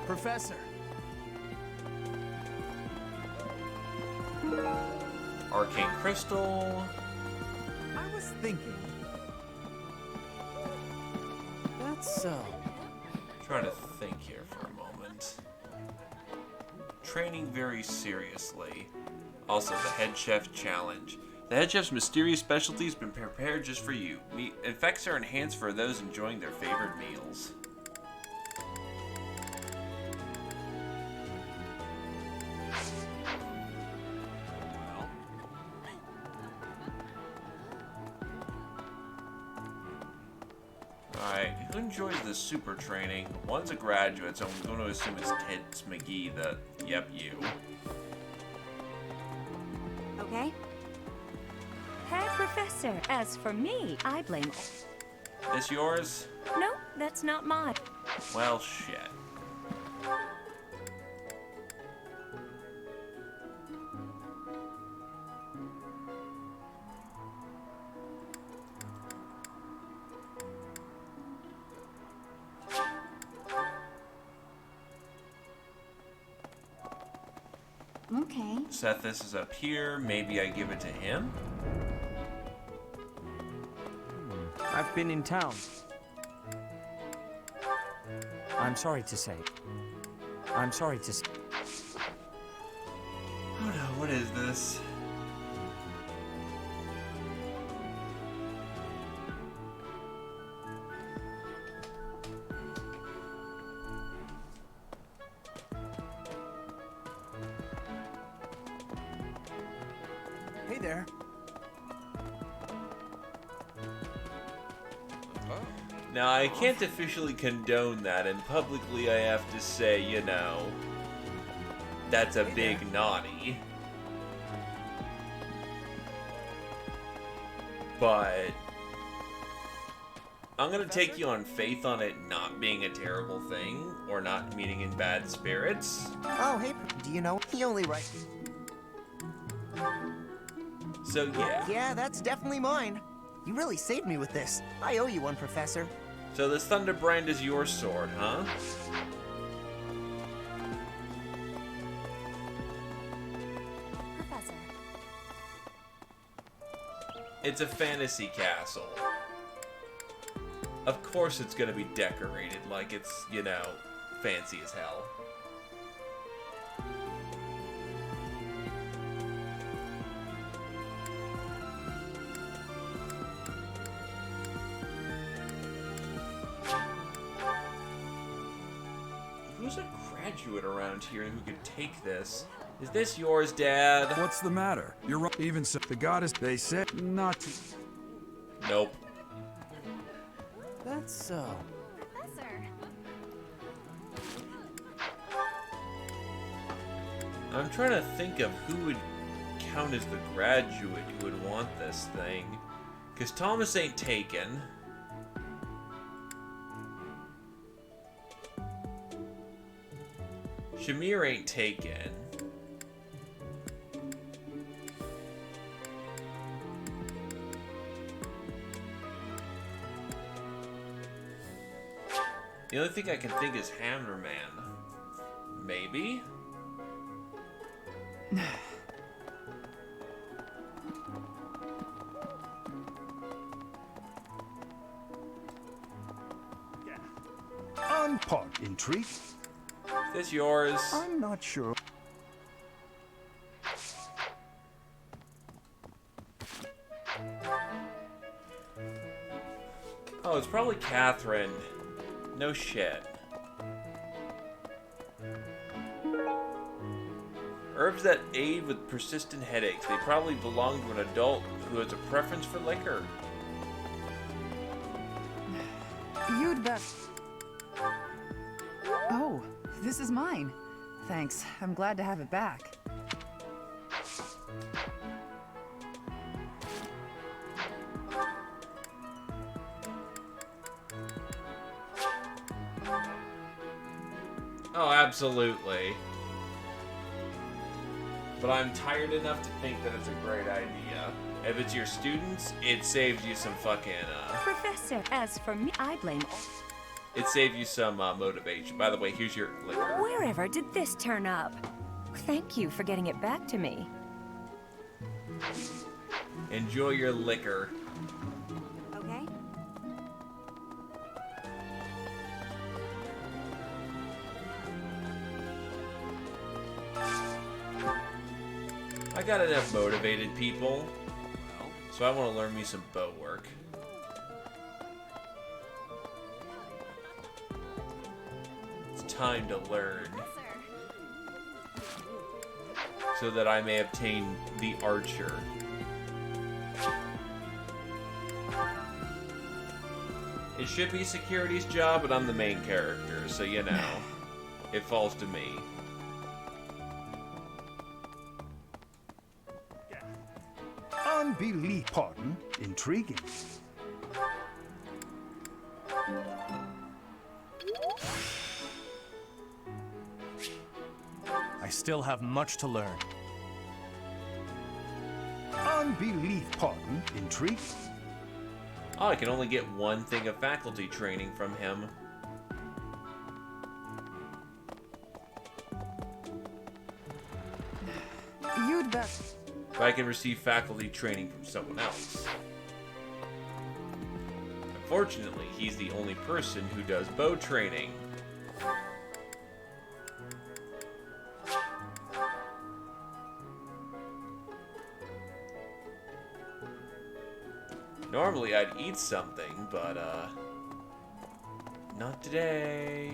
Professor. Arcane crystal. I was thinking. That's so. Trying to think here for a moment. Training very seriously. Also, the head chef challenge. The head chef's mysterious specialty has been prepared just for you. Effects are enhanced for those enjoying their favorite meals. Alright, who enjoys the super training? One's a graduate, so I'm going to assume it's Tits McGee, yep, you. Okay. Herr Professor, as for me, I blame... This yours? No, that's not mine. Well, shit. Okay. Sethis is up here. Maybe I give it to him? I've been in town. I'm sorry to say. I'm sorry to say. Oh no, what is this? Hey there. Now, I can't officially condone that, and publicly I have to say, you know, that's a big naughty. But I'm gonna take you on faith on it not being a terrible thing, or not meaning in bad spirits. Oh, hey, do you know he only writes... So, yeah. Yeah, that's definitely mine. You really saved me with this. I owe you one, Professor. So this Thunderbrand is your sword, huh? Professor. It's a fantasy castle. Of course it's gonna be decorated like it's, you know, fancy as hell. Who's a graduate around here who could take this? Is this yours, Dad? What's the matter? You're right. Even so, the goddess, they said not to. Nope. That's so. Professor. I'm trying to think of who would count as the graduate who would want this thing. Because Thomas ain't taken. Shamir ain't taken. The only thing I can think is Hammerman. Maybe? On pot intrigue. Is this yours? I'm not sure. Oh, it's probably Catherine. No shit. Herbs that aid with persistent headaches. They probably belong to an adult who has a preference for liquor. You'd best... Oh, this is mine. Thanks. I'm glad to have it back. Oh, absolutely. But I'm tired enough to think that it's a great idea. If it's your students, it saves you some fucking, Professor, as for me, I blame... It saves you some, motivation. By the way, here's your liquor. Wherever did this turn up? Thank you for getting it back to me. Enjoy your liquor. Okay. I got enough motivated people, so I want to learn me some bow work. It's time to learn, so that I may obtain the archer. It should be security's job, but I'm the main character, so you know, it falls to me. Unbelief, pardon, intriguing. I still have much to learn. Unbelief, pardon, intriguing. Oh, I can only get one thing of faculty training from him. You'd best... But I can receive faculty training from someone else. Unfortunately, he's the only person who does bow training. Normally I'd eat something, but not today.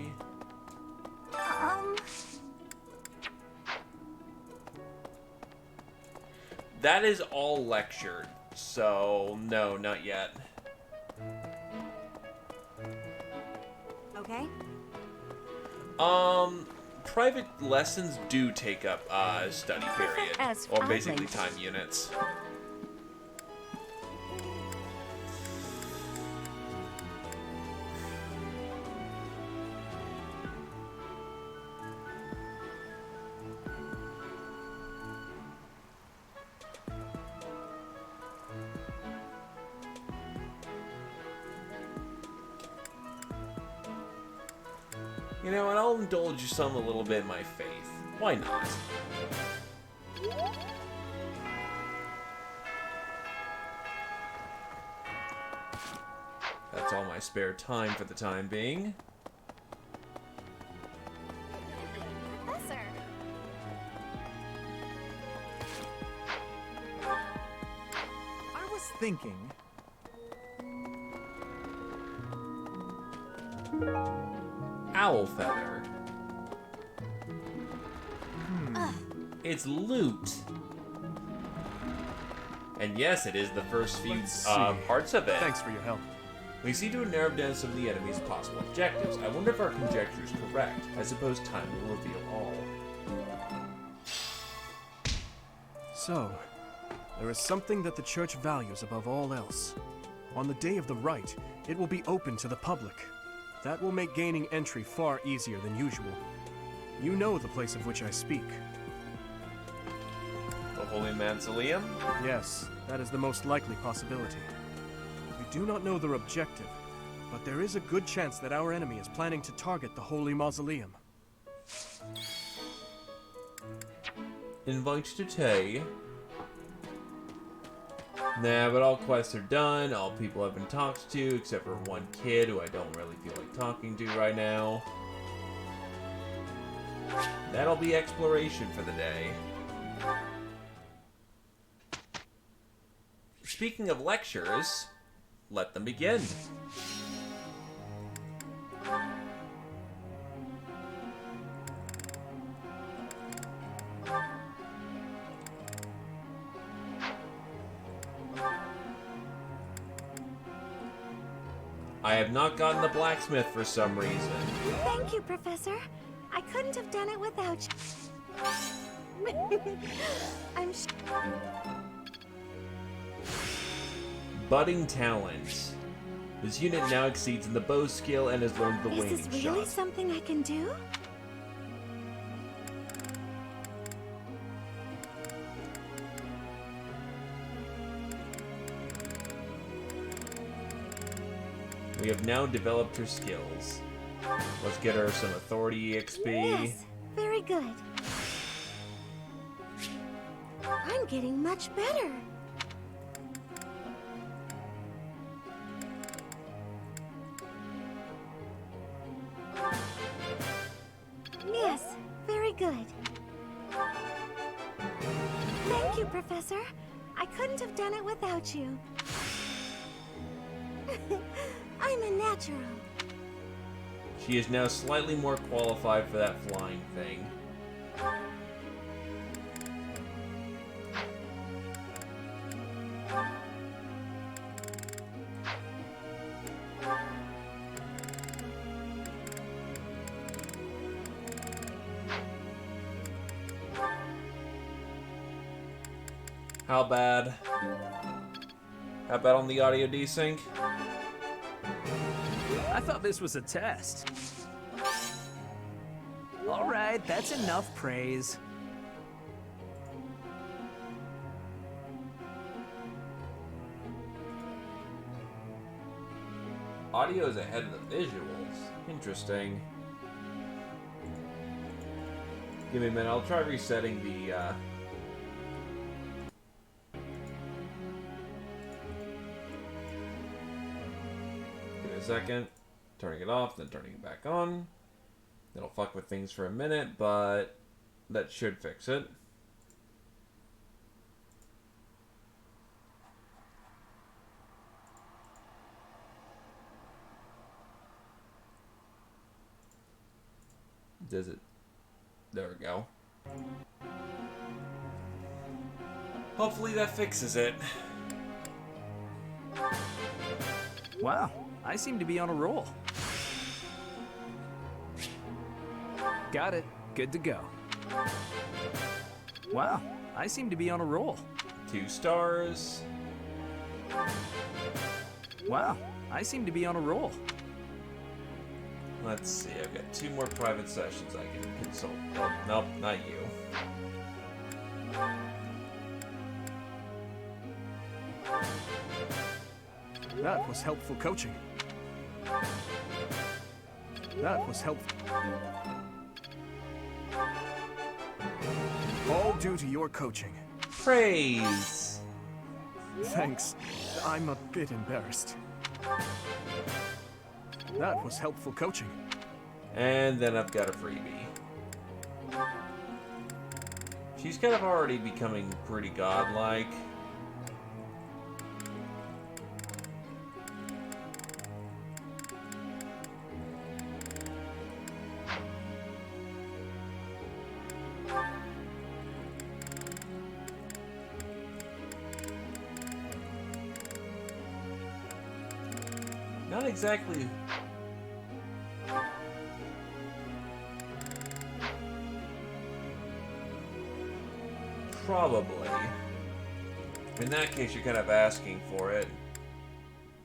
That is all lectured, so no, not yet. Okay. Private lessons do take up a study period, or basically time units. You know, and I'll indulge you some a little bit in my faith. Why not? That's all my spare time for the time being. Professor. I was thinking... Owl feather. It's loot. And yes, it is the first few parts of it. Thanks for your help. We seem to have narrowed down some of the enemy's possible objectives. I wonder if our conjecture is correct. I suppose time will reveal all. So, there is something that the church values above all else. On the day of the rite, it will be open to the public. That will make gaining entry far easier than usual. You know the place of which I speak. The Holy Mausoleum? Yes, that is the most likely possibility. We do not know their objective, but there is a good chance that our enemy is planning to target the Holy Mausoleum. Invite to Tay. Nah, but all quests are done. All people have been talked to, except for one kid who I don't really feel like talking to right now. That'll be exploration for the day. Speaking of lectures, let them begin. I have not gotten the blacksmith for some reason. Thank you, Professor. I couldn't have done it without you. I'm Budding talent. This unit now exceeds in the bow skill and has learned the Is waning this really shot. something I can do? We have now developed her skills. Let's get her some authority XP. Yes, very good. I'm getting much better. Yes, very good. Thank you, Professor. I couldn't have done it without you. I'm a natural. She is now slightly more qualified for that flying thing. How bad? How bad on the audio desync? I thought this was a test. All right, that's enough praise. Audio is ahead of the visuals. Interesting. Give me a minute. I'll try resetting the, Give me a second. Turning it off, then turning it back on. It'll fuck with things for a minute, but that should fix it. Does it? There we go. Hopefully that fixes it. Wow, I seem to be on a roll. Got it. Good to go. Wow, I seem to be on a roll. 2 stars. Wow, I seem to be on a roll. Let's see, I've got 2 more private sessions I can consult. Oh, nope, not you. That was helpful coaching. That was helpful. All due to your coaching. Praise! Thanks. I'm a bit embarrassed. That was helpful coaching. And then I've got a freebie. She's kind of already becoming pretty godlike. Not exactly. Probably. In that case, you're kind of asking for it.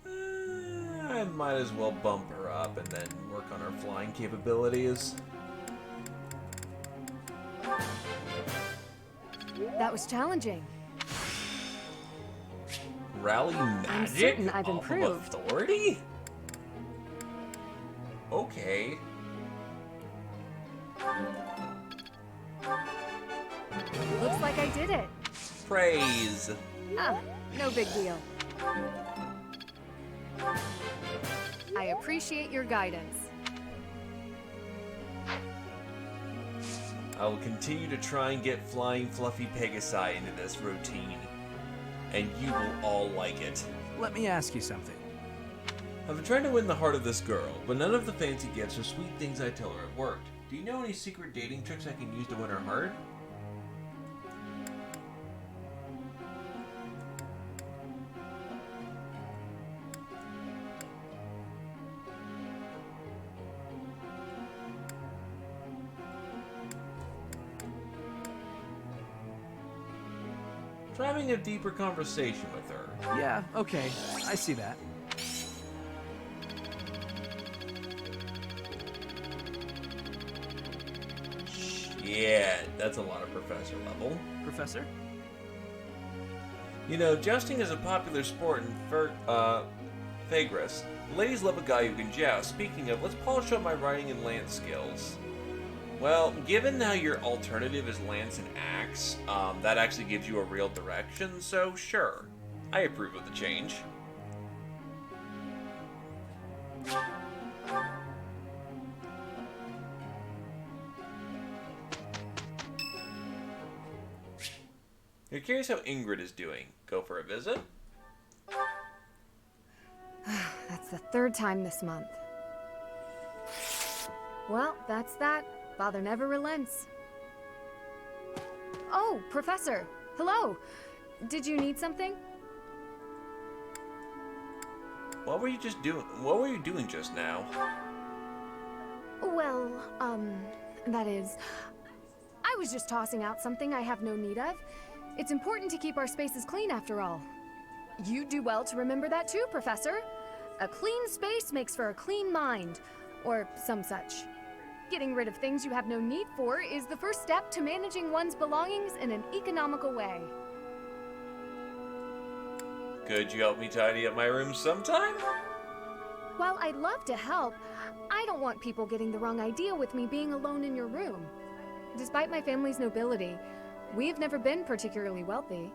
I might as well bump her up and then work on her flying capabilities. That was challenging. Rally I'm magic certain I've off of improved. authority? Okay. Looks like I did it. Praise. Ah, no big deal. I appreciate your guidance. I will continue to try and get flying fluffy Pegasi into this routine. And you will all like it. Let me ask you something. I've been trying to win the heart of this girl, but none of the fancy gifts or sweet things I tell her have worked. Do you know any secret dating tricks I can use to win her heart? Try having a deeper conversation with her. Yeah, okay. I see that. Yeah, that's a lot of professor level. Professor? You know, jousting is a popular sport in Phagris. Ladies love a guy who can joust. Speaking of, let's polish up my riding and lance skills. Well, given how your alternative is lance and axe, that actually gives you a real direction, so sure. I approve of the change. You're curious how Ingrid is doing. Go for a visit? That's the third time this month. Well, that's that. Father never relents. Oh, Professor. Hello. Did you need something? What were you just doing? What were you doing just now? Well, that is... I was just tossing out something I have no need of. It's important to keep our spaces clean, after all. You'd do well to remember that too, Professor. A clean space makes for a clean mind, or some such. Getting rid of things you have no need for is the first step to managing one's belongings in an economical way. Could you help me tidy up my room sometime? While I'd love to help, I don't want people getting the wrong idea with me being alone in your room. Despite my family's nobility, we've never been particularly wealthy.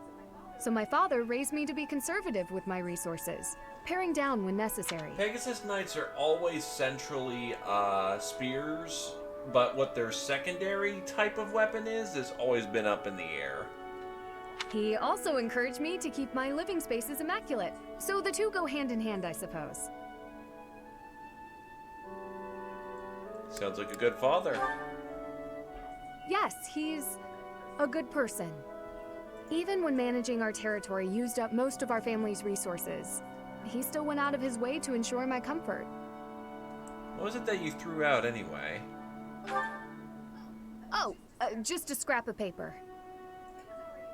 So my father raised me to be conservative with my resources, paring down when necessary. Pegasus Knights are always centrally spears, but what their secondary type of weapon is has always been up in the air. He also encouraged me to keep my living spaces immaculate, so the two go hand in hand, I suppose. Sounds like a good father. Yes, he's a good person. Even when managing our territory used up most of our family's resources, he still went out of his way to ensure my comfort. What was it that you threw out anyway? Oh, just a scrap of paper.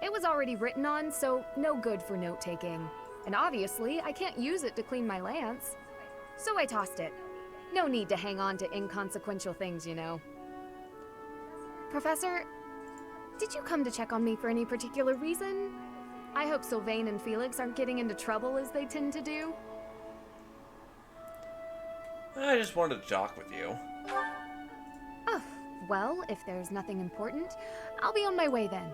It was already written on, so no good for note-taking. And obviously, I can't use it to clean my lance. So I tossed it. No need to hang on to inconsequential things, you know. Professor, did you come to check on me for any particular reason? I hope Sylvain and Felix aren't getting into trouble as they tend to do. I just wanted to talk with you. Oh, well, if there's nothing important, I'll be on my way then.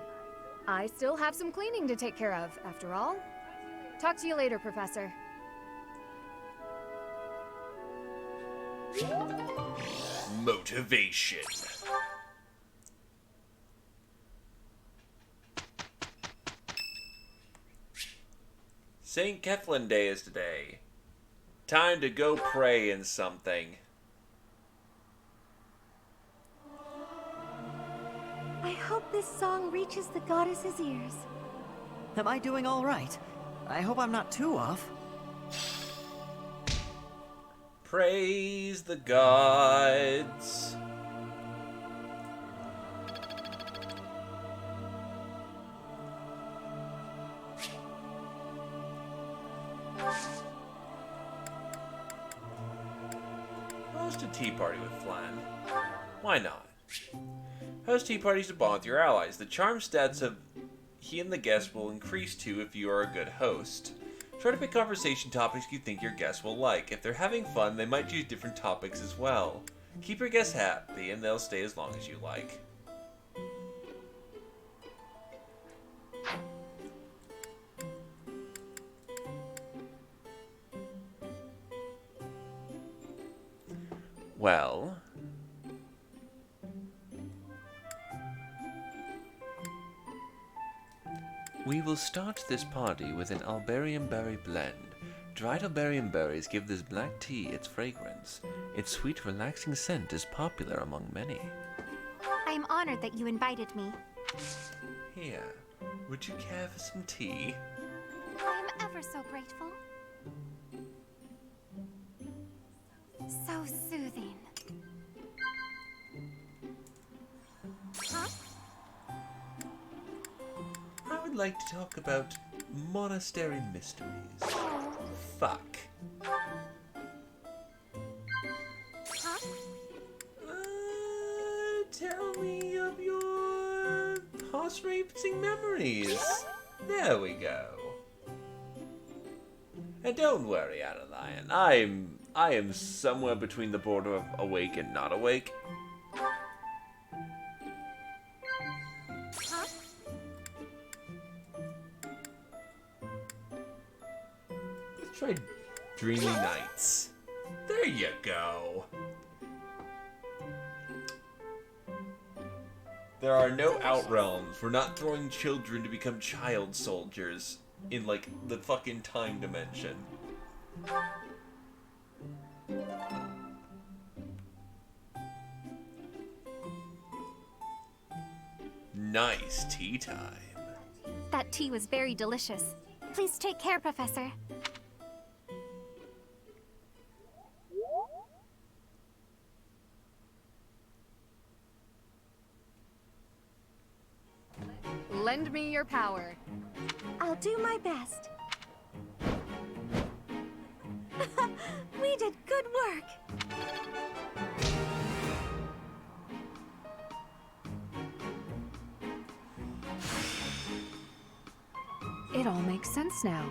I still have some cleaning to take care of, after all. Talk to you later, Professor. Motivation. St. Kethlin Day is today. Time to go pray in something. I hope this song reaches the goddess's ears. Am I doing all right? I hope I'm not too off. Praise the gods. Host a tea party with Flan. Why not? Host tea parties to bond with your allies. The charm stats have he and the guest will increase too if you are a good host. Try to pick conversation topics you think your guests will like. If they're having fun, they might choose different topics as well. Keep your guests happy, and they'll stay as long as you like. Well... we will start this party with an albarium berry blend. Dried albarium berries give this black tea its fragrance. Its sweet, relaxing scent is popular among many. I am honored that you invited me. Here, would you care for some tea? I am ever so grateful. So soothing. Huh? I would like to talk about monastery mysteries. Fuck. Huh? Tell me of your heart-racing memories. There we go. And don't worry, Adeline. I am somewhere between the border of awake and not awake. Huh? Let's try Dreamy Nights. There you go. There are no outrealms. We're not throwing children to become child soldiers in, like, the fucking time dimension. Nice tea time. That tea was very delicious. Please take care, Professor. Lend me your power. I'll do my best. We did good work. It all makes sense now.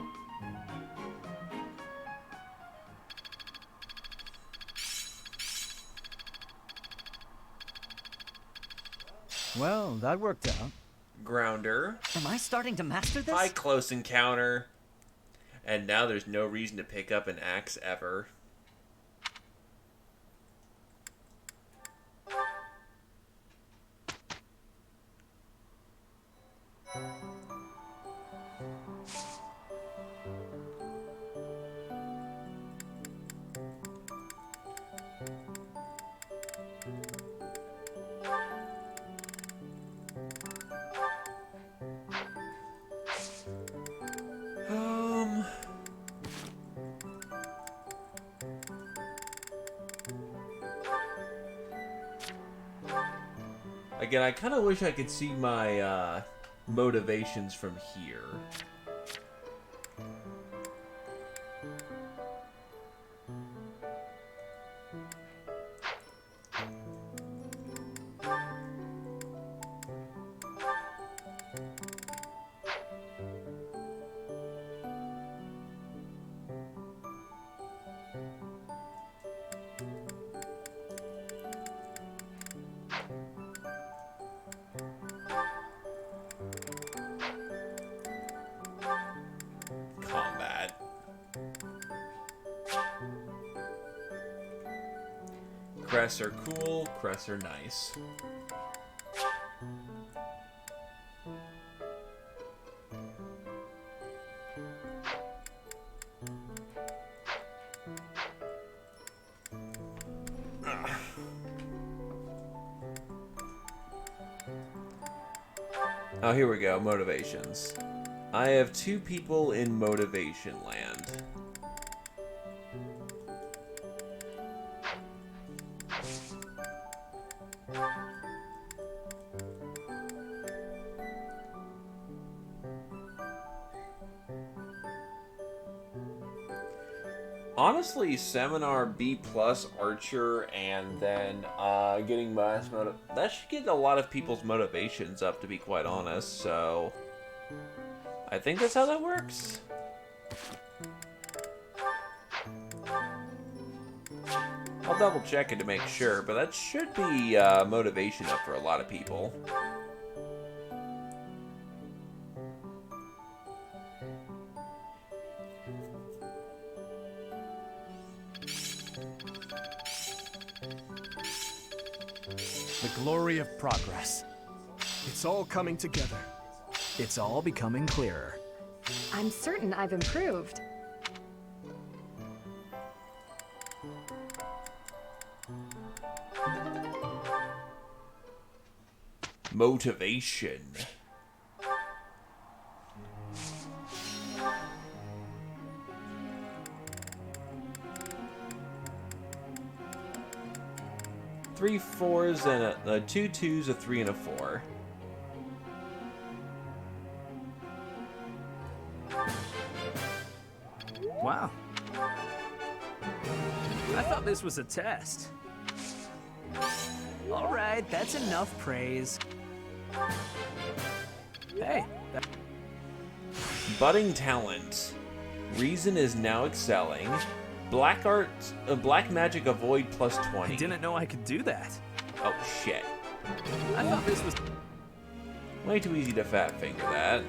Well, that worked out. Grounder. Am I starting to master this? Hi, Close Encounter. And now there's no reason to pick up an axe ever. Again, I kind of wish I could see my motivations from here. Combat. Crests are cool, crests are nice. Oh, here we go. Motivations. I have 2 people in Motivation Land. Honestly, Seminar B+ Archer and then getting mass that should get a lot of people's motivations up, to be quite honest, so I think that's how that works. I'll double check it to make sure, but that should be motivation up for a lot of people. The glory of progress. It's all coming together. It's all becoming clearer. I'm certain I've improved. Motivation. Three fours and two twos, a 3 and a 4. Wow. I thought this was a test. All right, that's enough praise. Hey. Budding talent. Reason is now excelling. Black art, black magic avoid plus 20. I didn't know I could do that. Oh shit. I thought this was way too easy to fat finger that.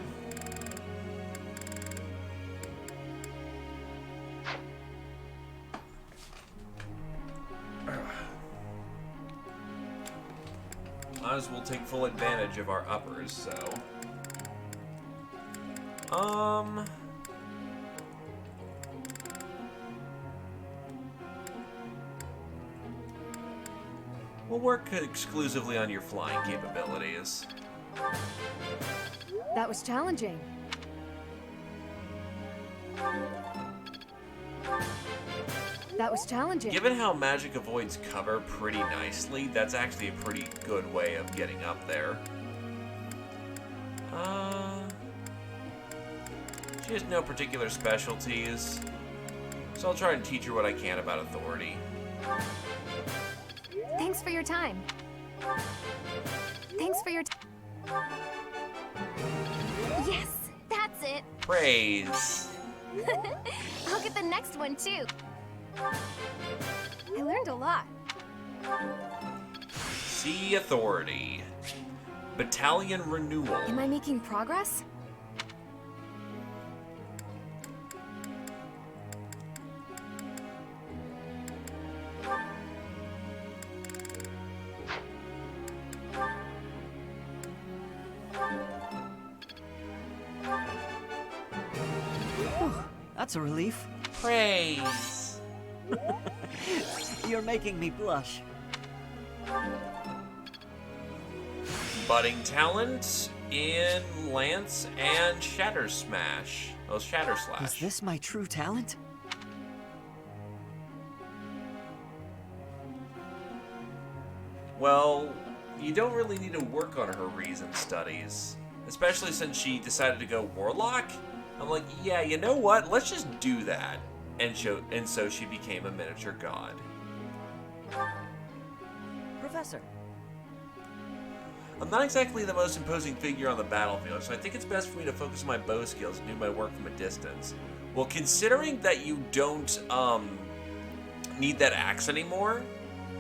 Might as well take full advantage of our uppers, so. We'll work exclusively on your flying capabilities. That was challenging. That was challenging. Given how magic avoids cover pretty nicely, that's actually a pretty good way of getting up there. She has no particular specialties, so I'll try and teach her what I can about authority. Thanks for your time. Thanks for your Yes, that's it. Praise. I'll get the next one too. I learned a lot. See authority. Battalion renewal. Am I making progress? That's a relief. Praise. You're making me blush. Budding talent in Lance and Shatter Smash. Oh, Shatter Slash. Is this my true talent? Well, you don't really need to work on her reason studies. Especially since she decided to go Warlock. I'm like, yeah, you know what? Let's just do that. And so she became a miniature god. Professor. I'm not exactly the most imposing figure on the battlefield, so I think it's best for me to focus on my bow skills and do my work from a distance. Well, considering that you don't need that axe anymore,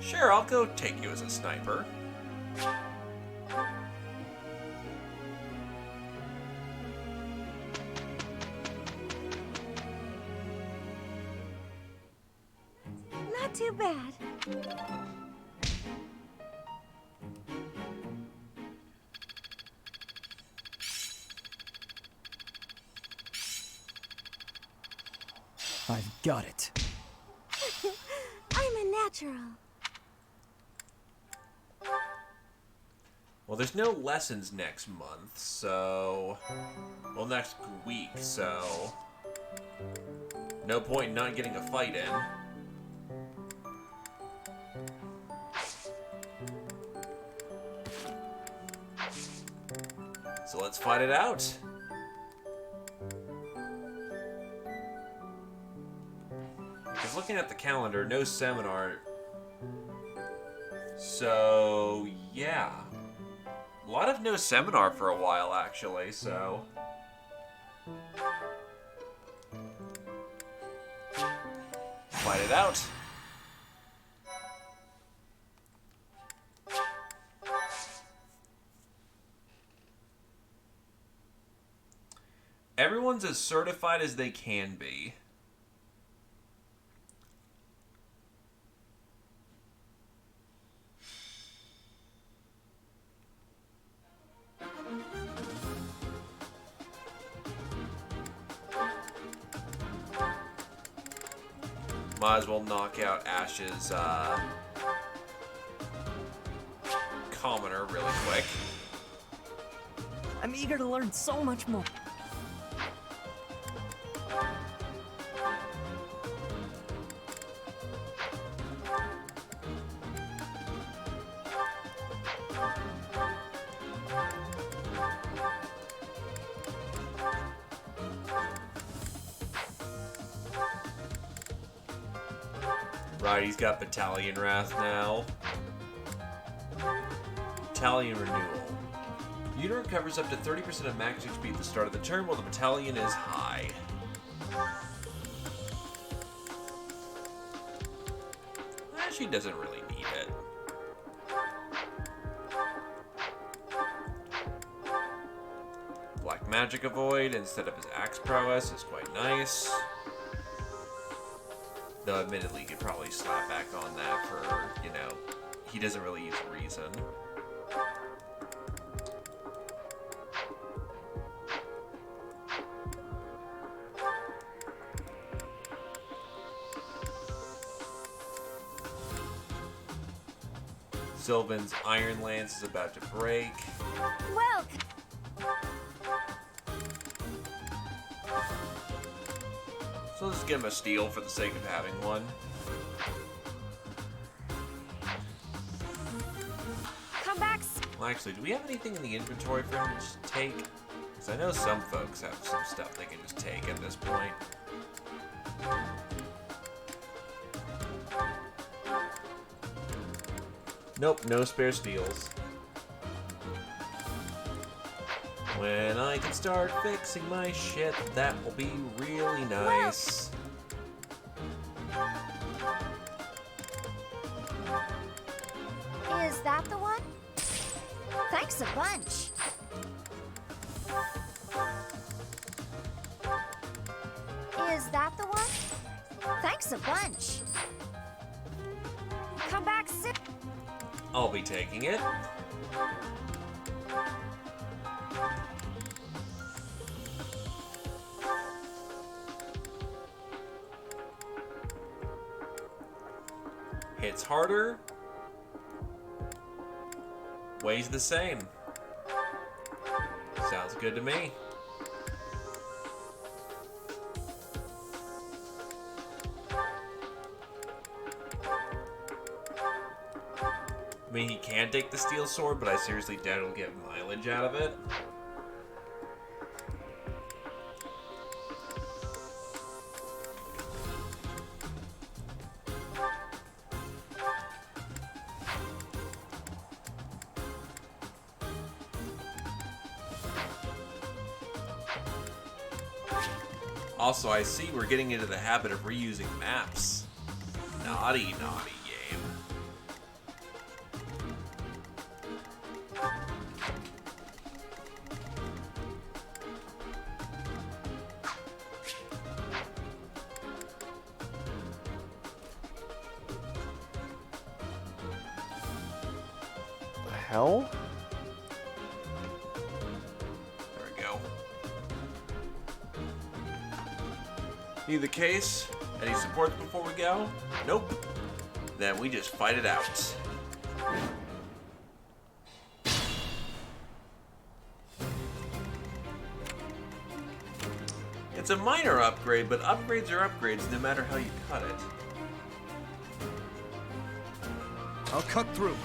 sure, I'll go take you as a sniper. Not too bad. I've got it. I'm a natural. Well, there's no lessons next month, so... Well, next week, so... No point in not getting a fight in. So let's fight it out. Because looking at the calendar, no seminar. So, yeah. A lot of no seminar for a while, actually, so... Fight it out. Everyone's as certified as they can be. Might as well knock out Ash's commoner really quick. I'm eager to learn so much more. Right, he's got Battalion Wrath now. Battalion Renewal. Unit recovers up to 30% of max HP at the start of the turn while the battalion is high. She doesn't really need it. Black Magic Avoid instead of his Axe Prowess is quite nice. Though admittedly you could probably slap back on that for, you know, he doesn't really use Reason. Sylvan's Iron Lance is about to break. Well, So let's give him a steal for the sake of having one. come back. Well, actually, do we have anything in the inventory for him to just take? Because I know some folks have some stuff they can just take at this point. Nope, no spare steals. When I can start fixing my shit, that will be really nice. Is that the one? Thanks a bunch. Is that the one? Thanks a bunch. Come back soon. I'll be taking it. Hits harder. Weighs the same. Sounds good to me. I mean, he can take the steel sword, but I seriously doubt he'll get mileage out of it. Also, I see we're getting into the habit of reusing maps. Naughty, naughty game. The hell? There we go. Need the case? Any supports before we go? Nope. Then we just fight it out. It's a minor upgrade, but upgrades are upgrades no matter how you cut it. I'll cut through.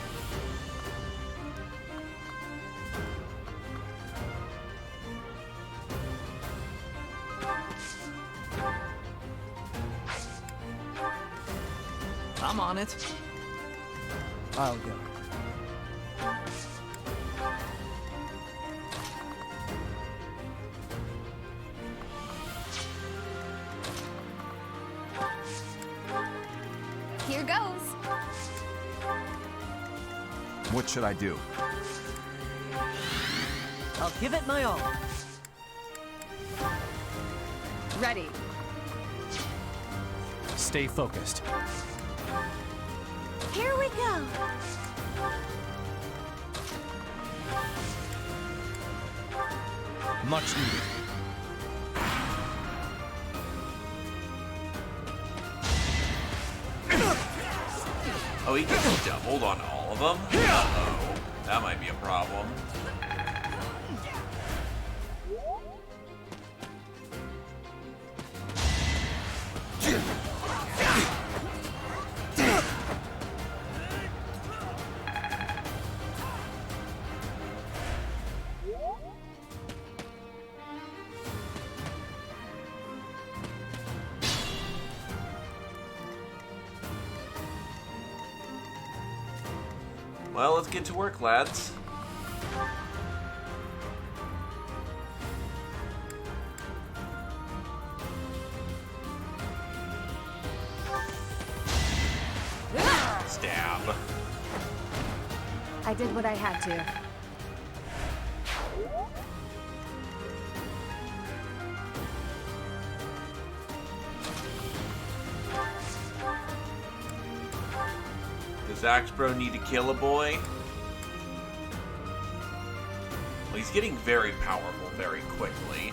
I'm on it. I'll go. Here goes. What should I do? I'll give it my all. Ready. Stay focused. Here we go. Much needed. Oh, he gets doubled on all of them? Uh-oh. That might be a problem. Well, let's get to work, lads. Stab. I did what I had to. Does Axbro need to kill a boy? Well, he's getting very powerful very quickly.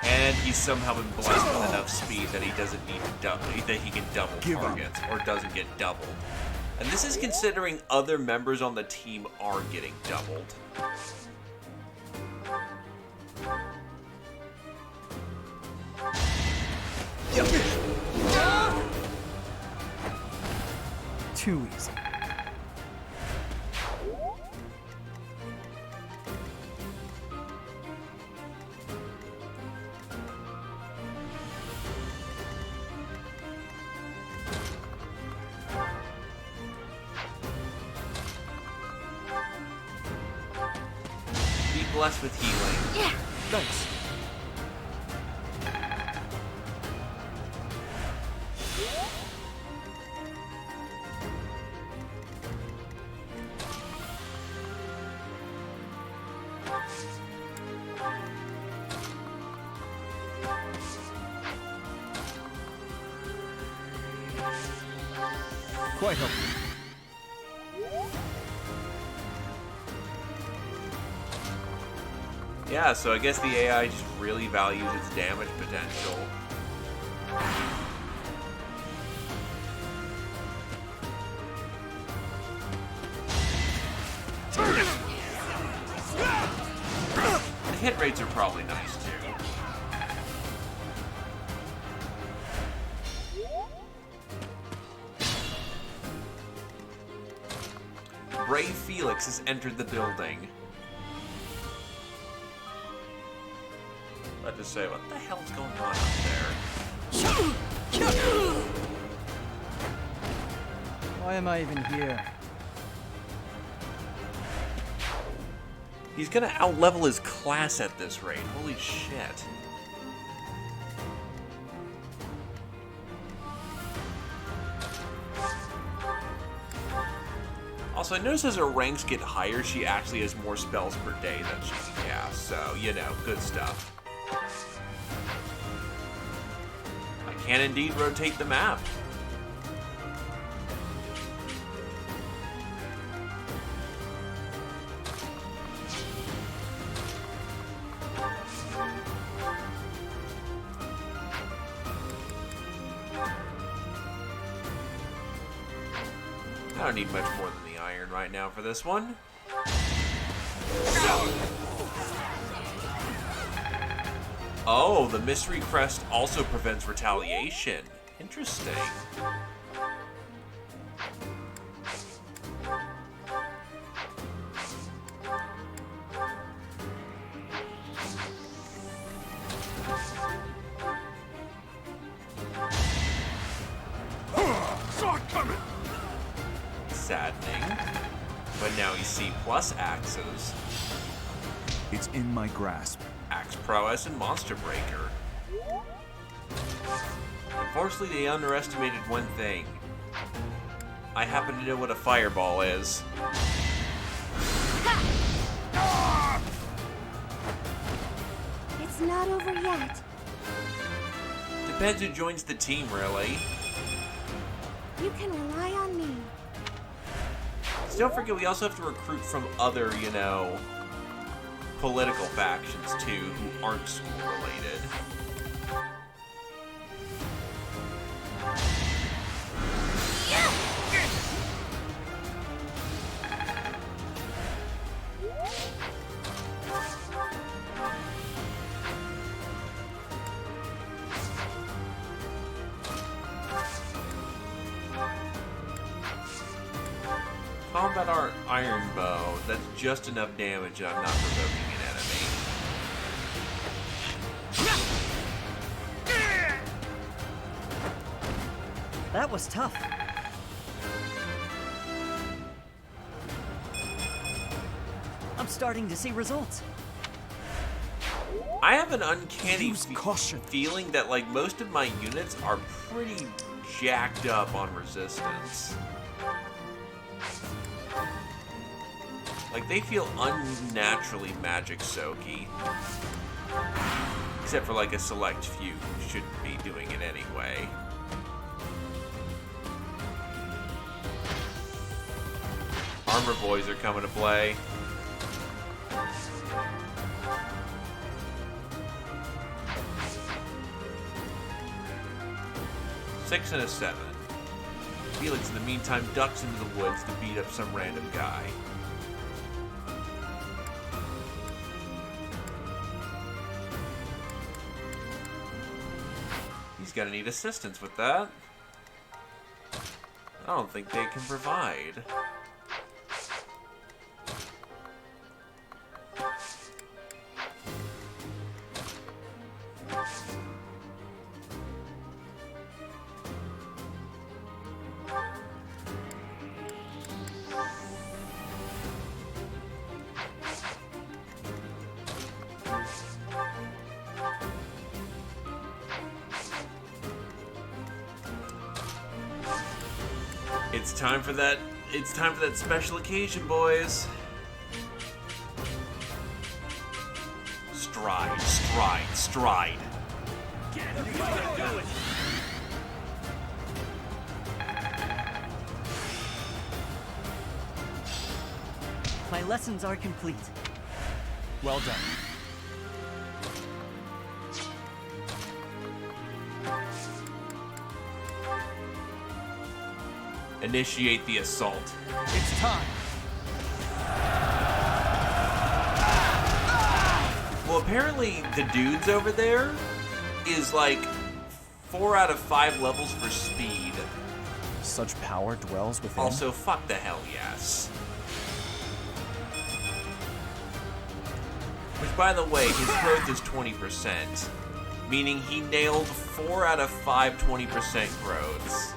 And he's somehow been blessed with enough speed that he doesn't need to double, that he can double targets, or doesn't get doubled. And this is considering other members on the team are getting doubled. Too easy. Be blessed with healing. Yeah. Thanks. Quite helpful. Yeah, so I guess the AI just really values its damage potential. The hit rates are probably nice too. Brave Felix has entered the building. Let's just say, what the hell's going on up there? Why am I even here? He's gonna outlevel his class at this rate. Holy shit. Also, I noticed as her ranks get higher, she actually has more spells per day that she can cast. So, you know, good stuff. I can indeed rotate the map. I don't need much more than the iron right now for this one. Oh, the mystery crest also prevents retaliation. Interesting. Saw it coming. Saddening. But now he's C+ axes. It's in my grasp. Axe Prowess and Monster Breaker. Unfortunately, they underestimated one thing. I happen to know what a fireball is. It's not over yet. Depends who joins the team, really. You can rely on me. So don't forget, we also have to recruit from other, you know, political factions, too, who aren't school-related. Combat Art Iron Bow. That's just enough damage that I'm not provoking an enemy. That was tough. I'm starting to see results. I have an uncanny feeling that, like, most of my units are pretty jacked up on resistance. Like, they feel unnaturally magic soaky. Except for, like, a select few who shouldn't be doing it anyway. Armor boys are coming to play. Six and a 7. Felix, in the meantime, ducks into the woods to beat up some random guy. He's gonna need assistance with that. I don't think they can provide. It's time for that special occasion, boys. Stride, stride, stride. My lessons are complete. Well done. Initiate the assault. It's time. Well, apparently the dudes over there is like 4 out of 5 levels for speed. Such power dwells within. Also, fuck the hell yes. Which, by the way, his growth is 20%, meaning he nailed 4 out of 5 20% growths.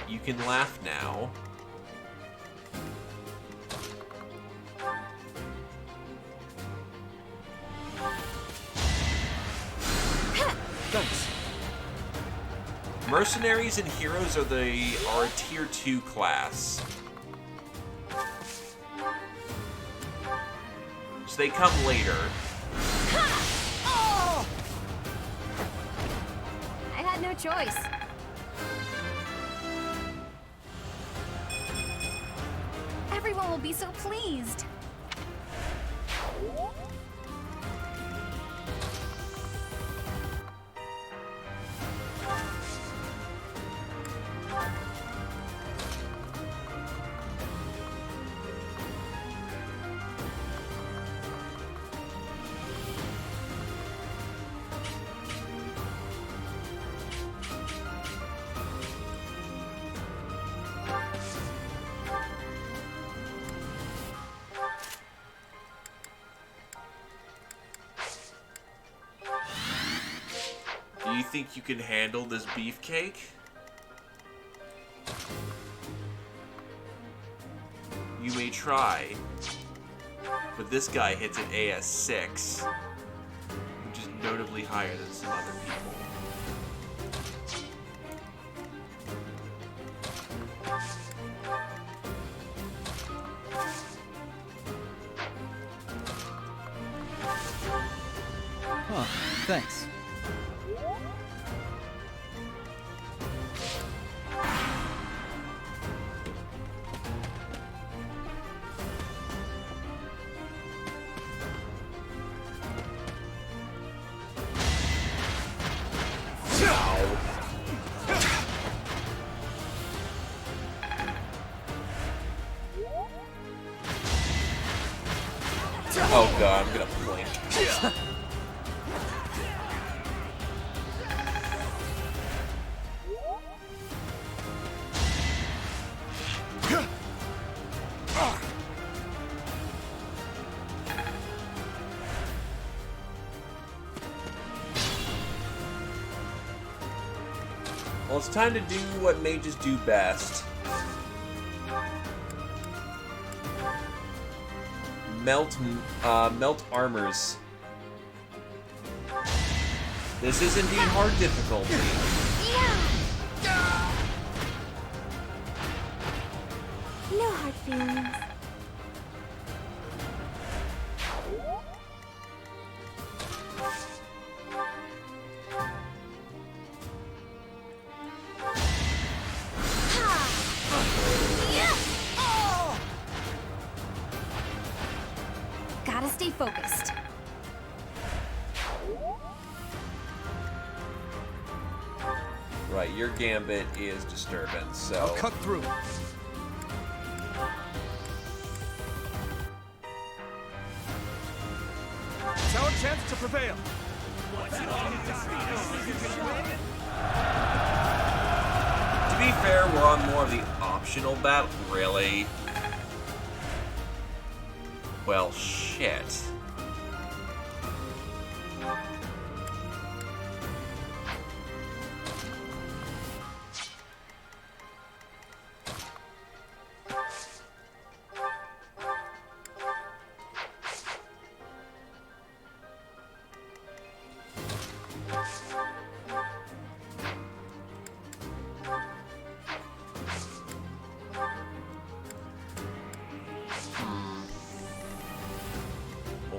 You can laugh now. Thanks. Mercenaries and heroes are a tier 2 class. So they come later. I had no choice. Everyone will be so pleased. Do you think you can handle this beefcake? You may try, but this guy hits an AS6, which is notably higher than some other people. Huh, thanks. Oh god, I'm gonna blink. Well, it's time to do what mages do best. Melt armors. This is indeed hard difficulty. No hard feelings. Gotta stay focused. Right, your gambit is disturbance, so... I'll cut through. It's our chance to prevail. To be fair, we're on more of the optional battle. Really? Well, shit.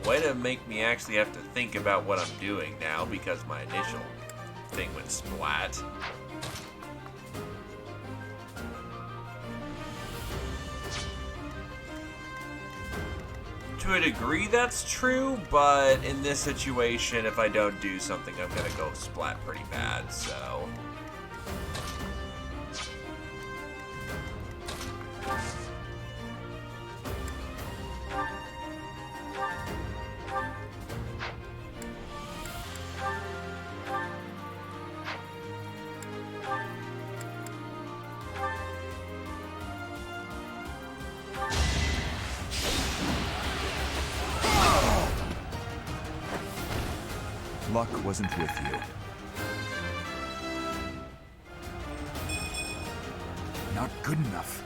Way to make me actually have to think about what I'm doing now because my initial thing went splat. To a degree that's true, but in this situation, if I don't do something, I'm gonna go splat pretty bad, so... Luck wasn't with you. Not good enough.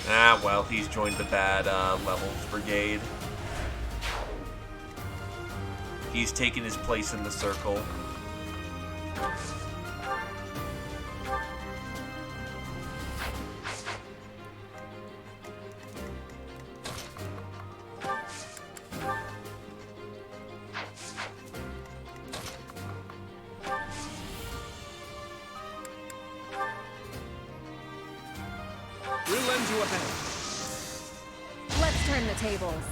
Ah, well, he's joined the bad levels brigade. He's taken his place in the circle. We'll lend you a hand. Let's turn the tables.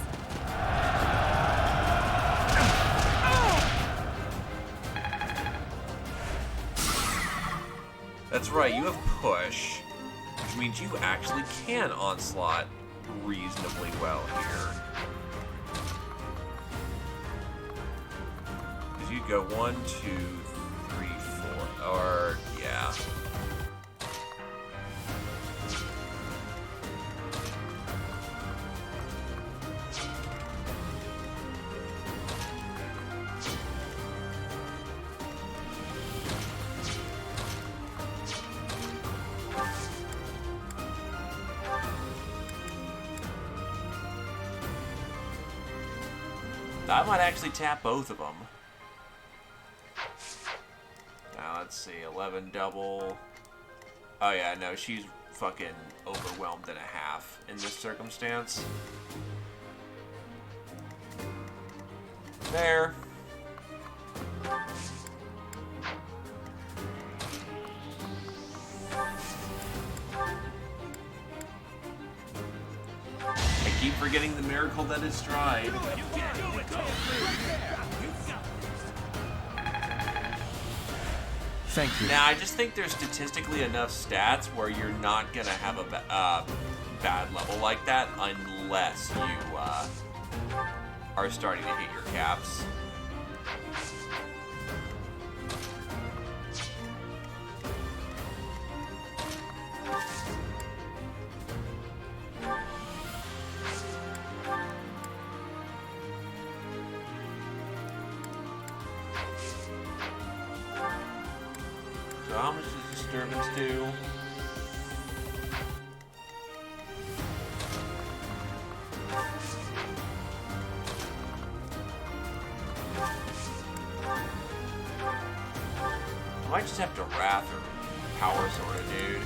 That's right, you have push, which means you actually can onslaught reasonably well here. Because you'd go 1, 2, 3, 4, or yeah. I might actually tap both of them. let's see, 11 double. Oh yeah, no, she's fucking overwhelmed and a half in this circumstance. There. I keep forgetting the miracle that is Stride. Thank you. Now, I just think there's statistically enough stats where you're not gonna have a bad level like that unless you are starting to hit your caps. So how much does disturbance do? I might just have to Wrath or Power Sword a dude.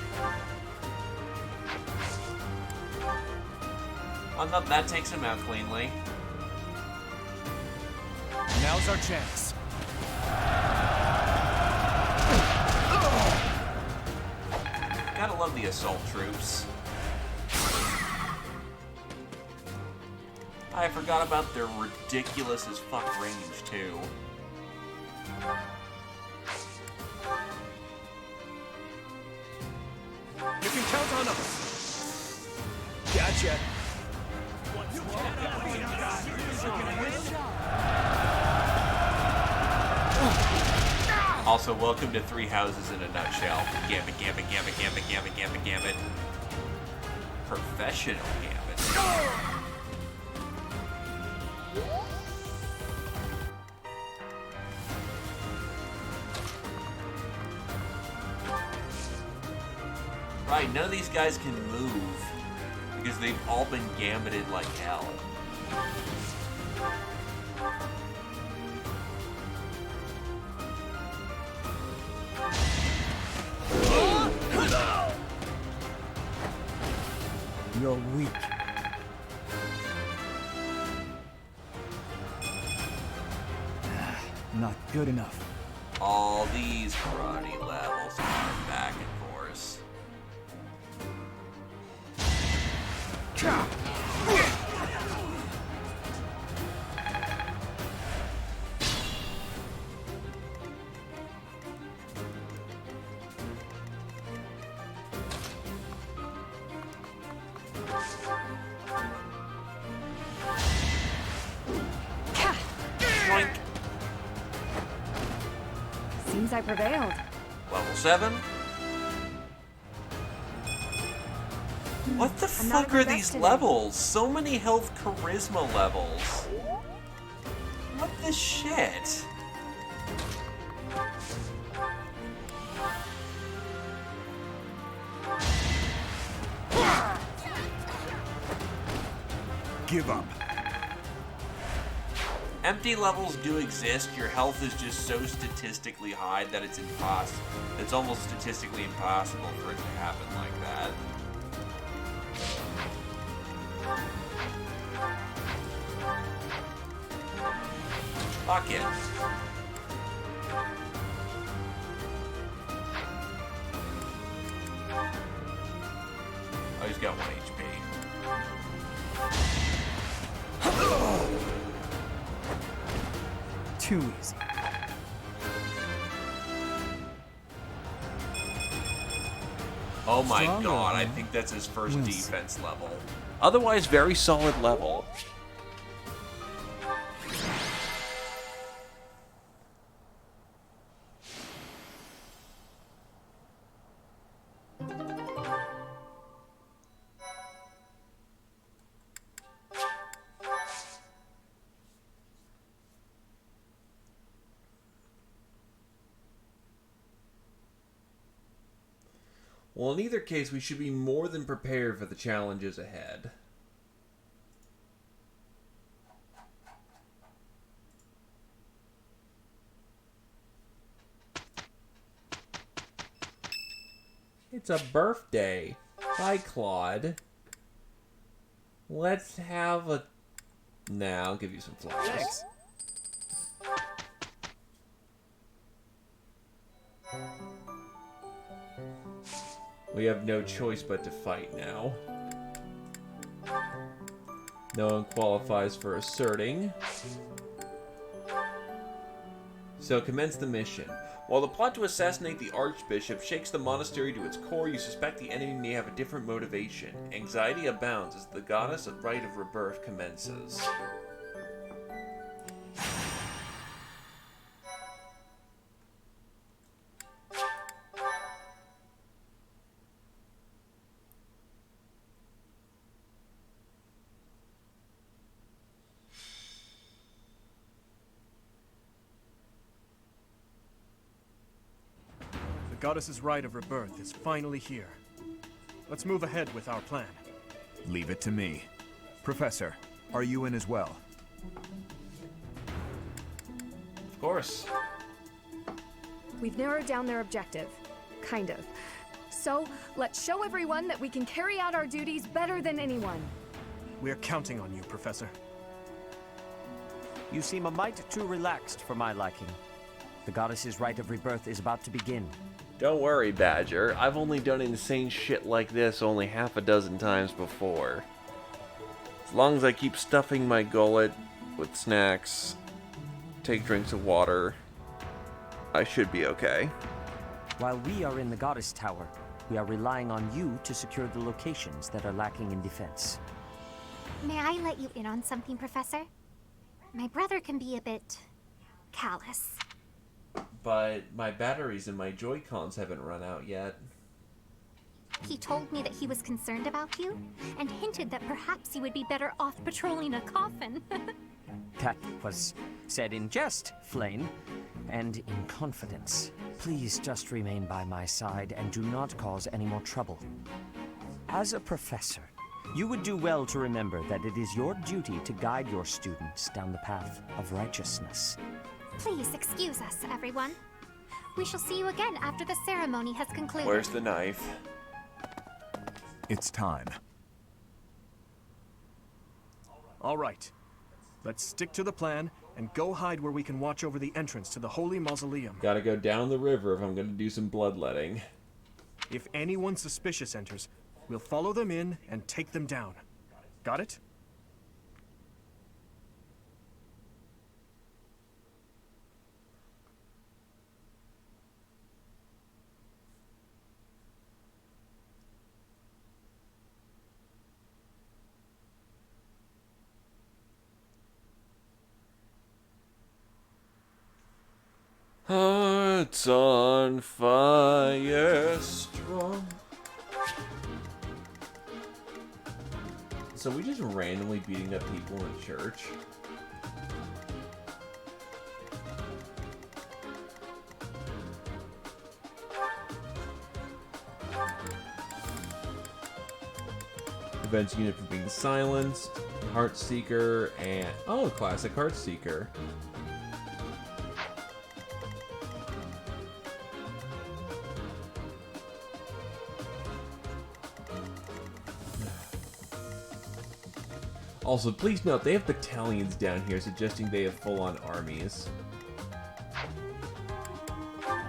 Oh, no, that takes him out cleanly. Now's our chance. Gotta love the assault troops. I forgot about their ridiculous as fuck range, too. You can count on us. Gotcha. Also, welcome to Three Houses in a Nutshell. Gambit, gambit, gambit, gambit, gambit, gambit, gambit. Professional gambit. Right, none of these guys can move because they've all been gambited like hell. You're weak. Not good enough. All these karate levels are back and forth. Yoink. Seems I prevailed. Level 7. What the I'm not fuck are even these vested. levels? So many health charisma levels. What the shit? Give up. Empty levels do exist. Your health is just so statistically high that it's impossible. It's almost statistically impossible for it to happen like that. Fuck it. Oh, he's got 1 HP. Too easy. Oh my Stronger, god, I huh? think that's his first We'll see. defense level. Otherwise, very solid level. Well, in either case, we should be more than prepared for the challenges ahead. It's a birthday. Hi, Claude. Let's have a... Nah, I'll give you some flowers. Thanks. We have no choice but to fight now. No one qualifies for asserting. So commence the mission. While the plot to assassinate the Archbishop shakes the monastery to its core, you suspect the enemy may have a different motivation. Anxiety abounds as the goddess of rite of rebirth commences. The goddess's rite of rebirth is finally here. Let's move ahead with our plan. Leave it to me. Professor, are you in as well? Of course. We've narrowed down their objective. Kind of. So, let's show everyone that we can carry out our duties better than anyone. We're counting on you, Professor. You seem a mite too relaxed for my liking. The goddess's rite of rebirth is about to begin. Don't worry, Badger. I've only done insane shit like this only half a dozen times before. As long as I keep stuffing my gullet with snacks, take drinks of water, I should be okay. While we are in the Goddess Tower, we are relying on you to secure the locations that are lacking in defense. May I let you in on something, Professor? My brother can be a bit callous. But my batteries and my Joy-Cons haven't run out yet. He told me that he was concerned about you, and hinted that perhaps you would be better off patrolling a coffin. That was said in jest, Flame, and in confidence. Please just remain by my side and do not cause any more trouble. As a professor, you would do well to remember that it is your duty to guide your students down the path of righteousness. Please excuse us, everyone. We shall see you again after the ceremony has concluded. Where's the knife? It's time. All right. Let's stick to the plan and go hide where we can watch over the entrance to the Holy Mausoleum. Gotta go down the river if I'm gonna do some bloodletting. If anyone suspicious enters, we'll follow them in and take them down. Got it? Hearts on fire strong. So we just randomly beating up people in a church? Prevents unit from being silenced. Heartseeker and... Oh, classic Heartseeker. Also, please note, they have battalions down here, suggesting they have full-on armies.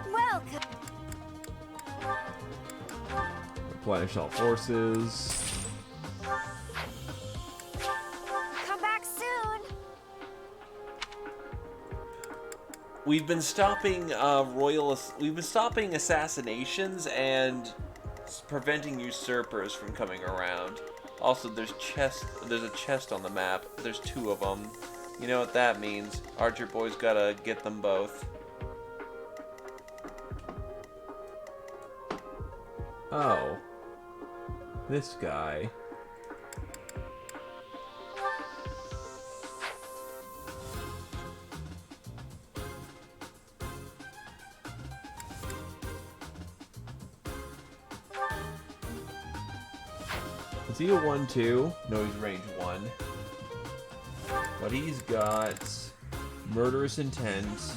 Welcome. Replenish all forces. Come back soon. We've been stopping We've been stopping assassinations and preventing usurpers from coming around. Also, there's a chest on the map. There's 2 of them. You know what that means. Archer Boy's gotta get them both. Oh. This guy. Is he a 1-2? No, he's range 1. But he's got Murderous Intent,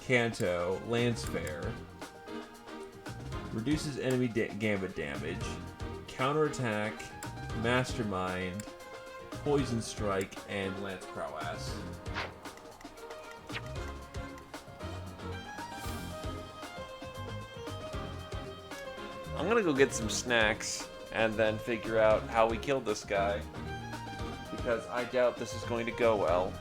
Canto, Lance Fair. Reduces enemy gambit damage. Counterattack. Mastermind. Poison Strike. And Lance Prowess. I'm gonna go get some snacks and then figure out how we killed this guy. Because I doubt this is going to go well.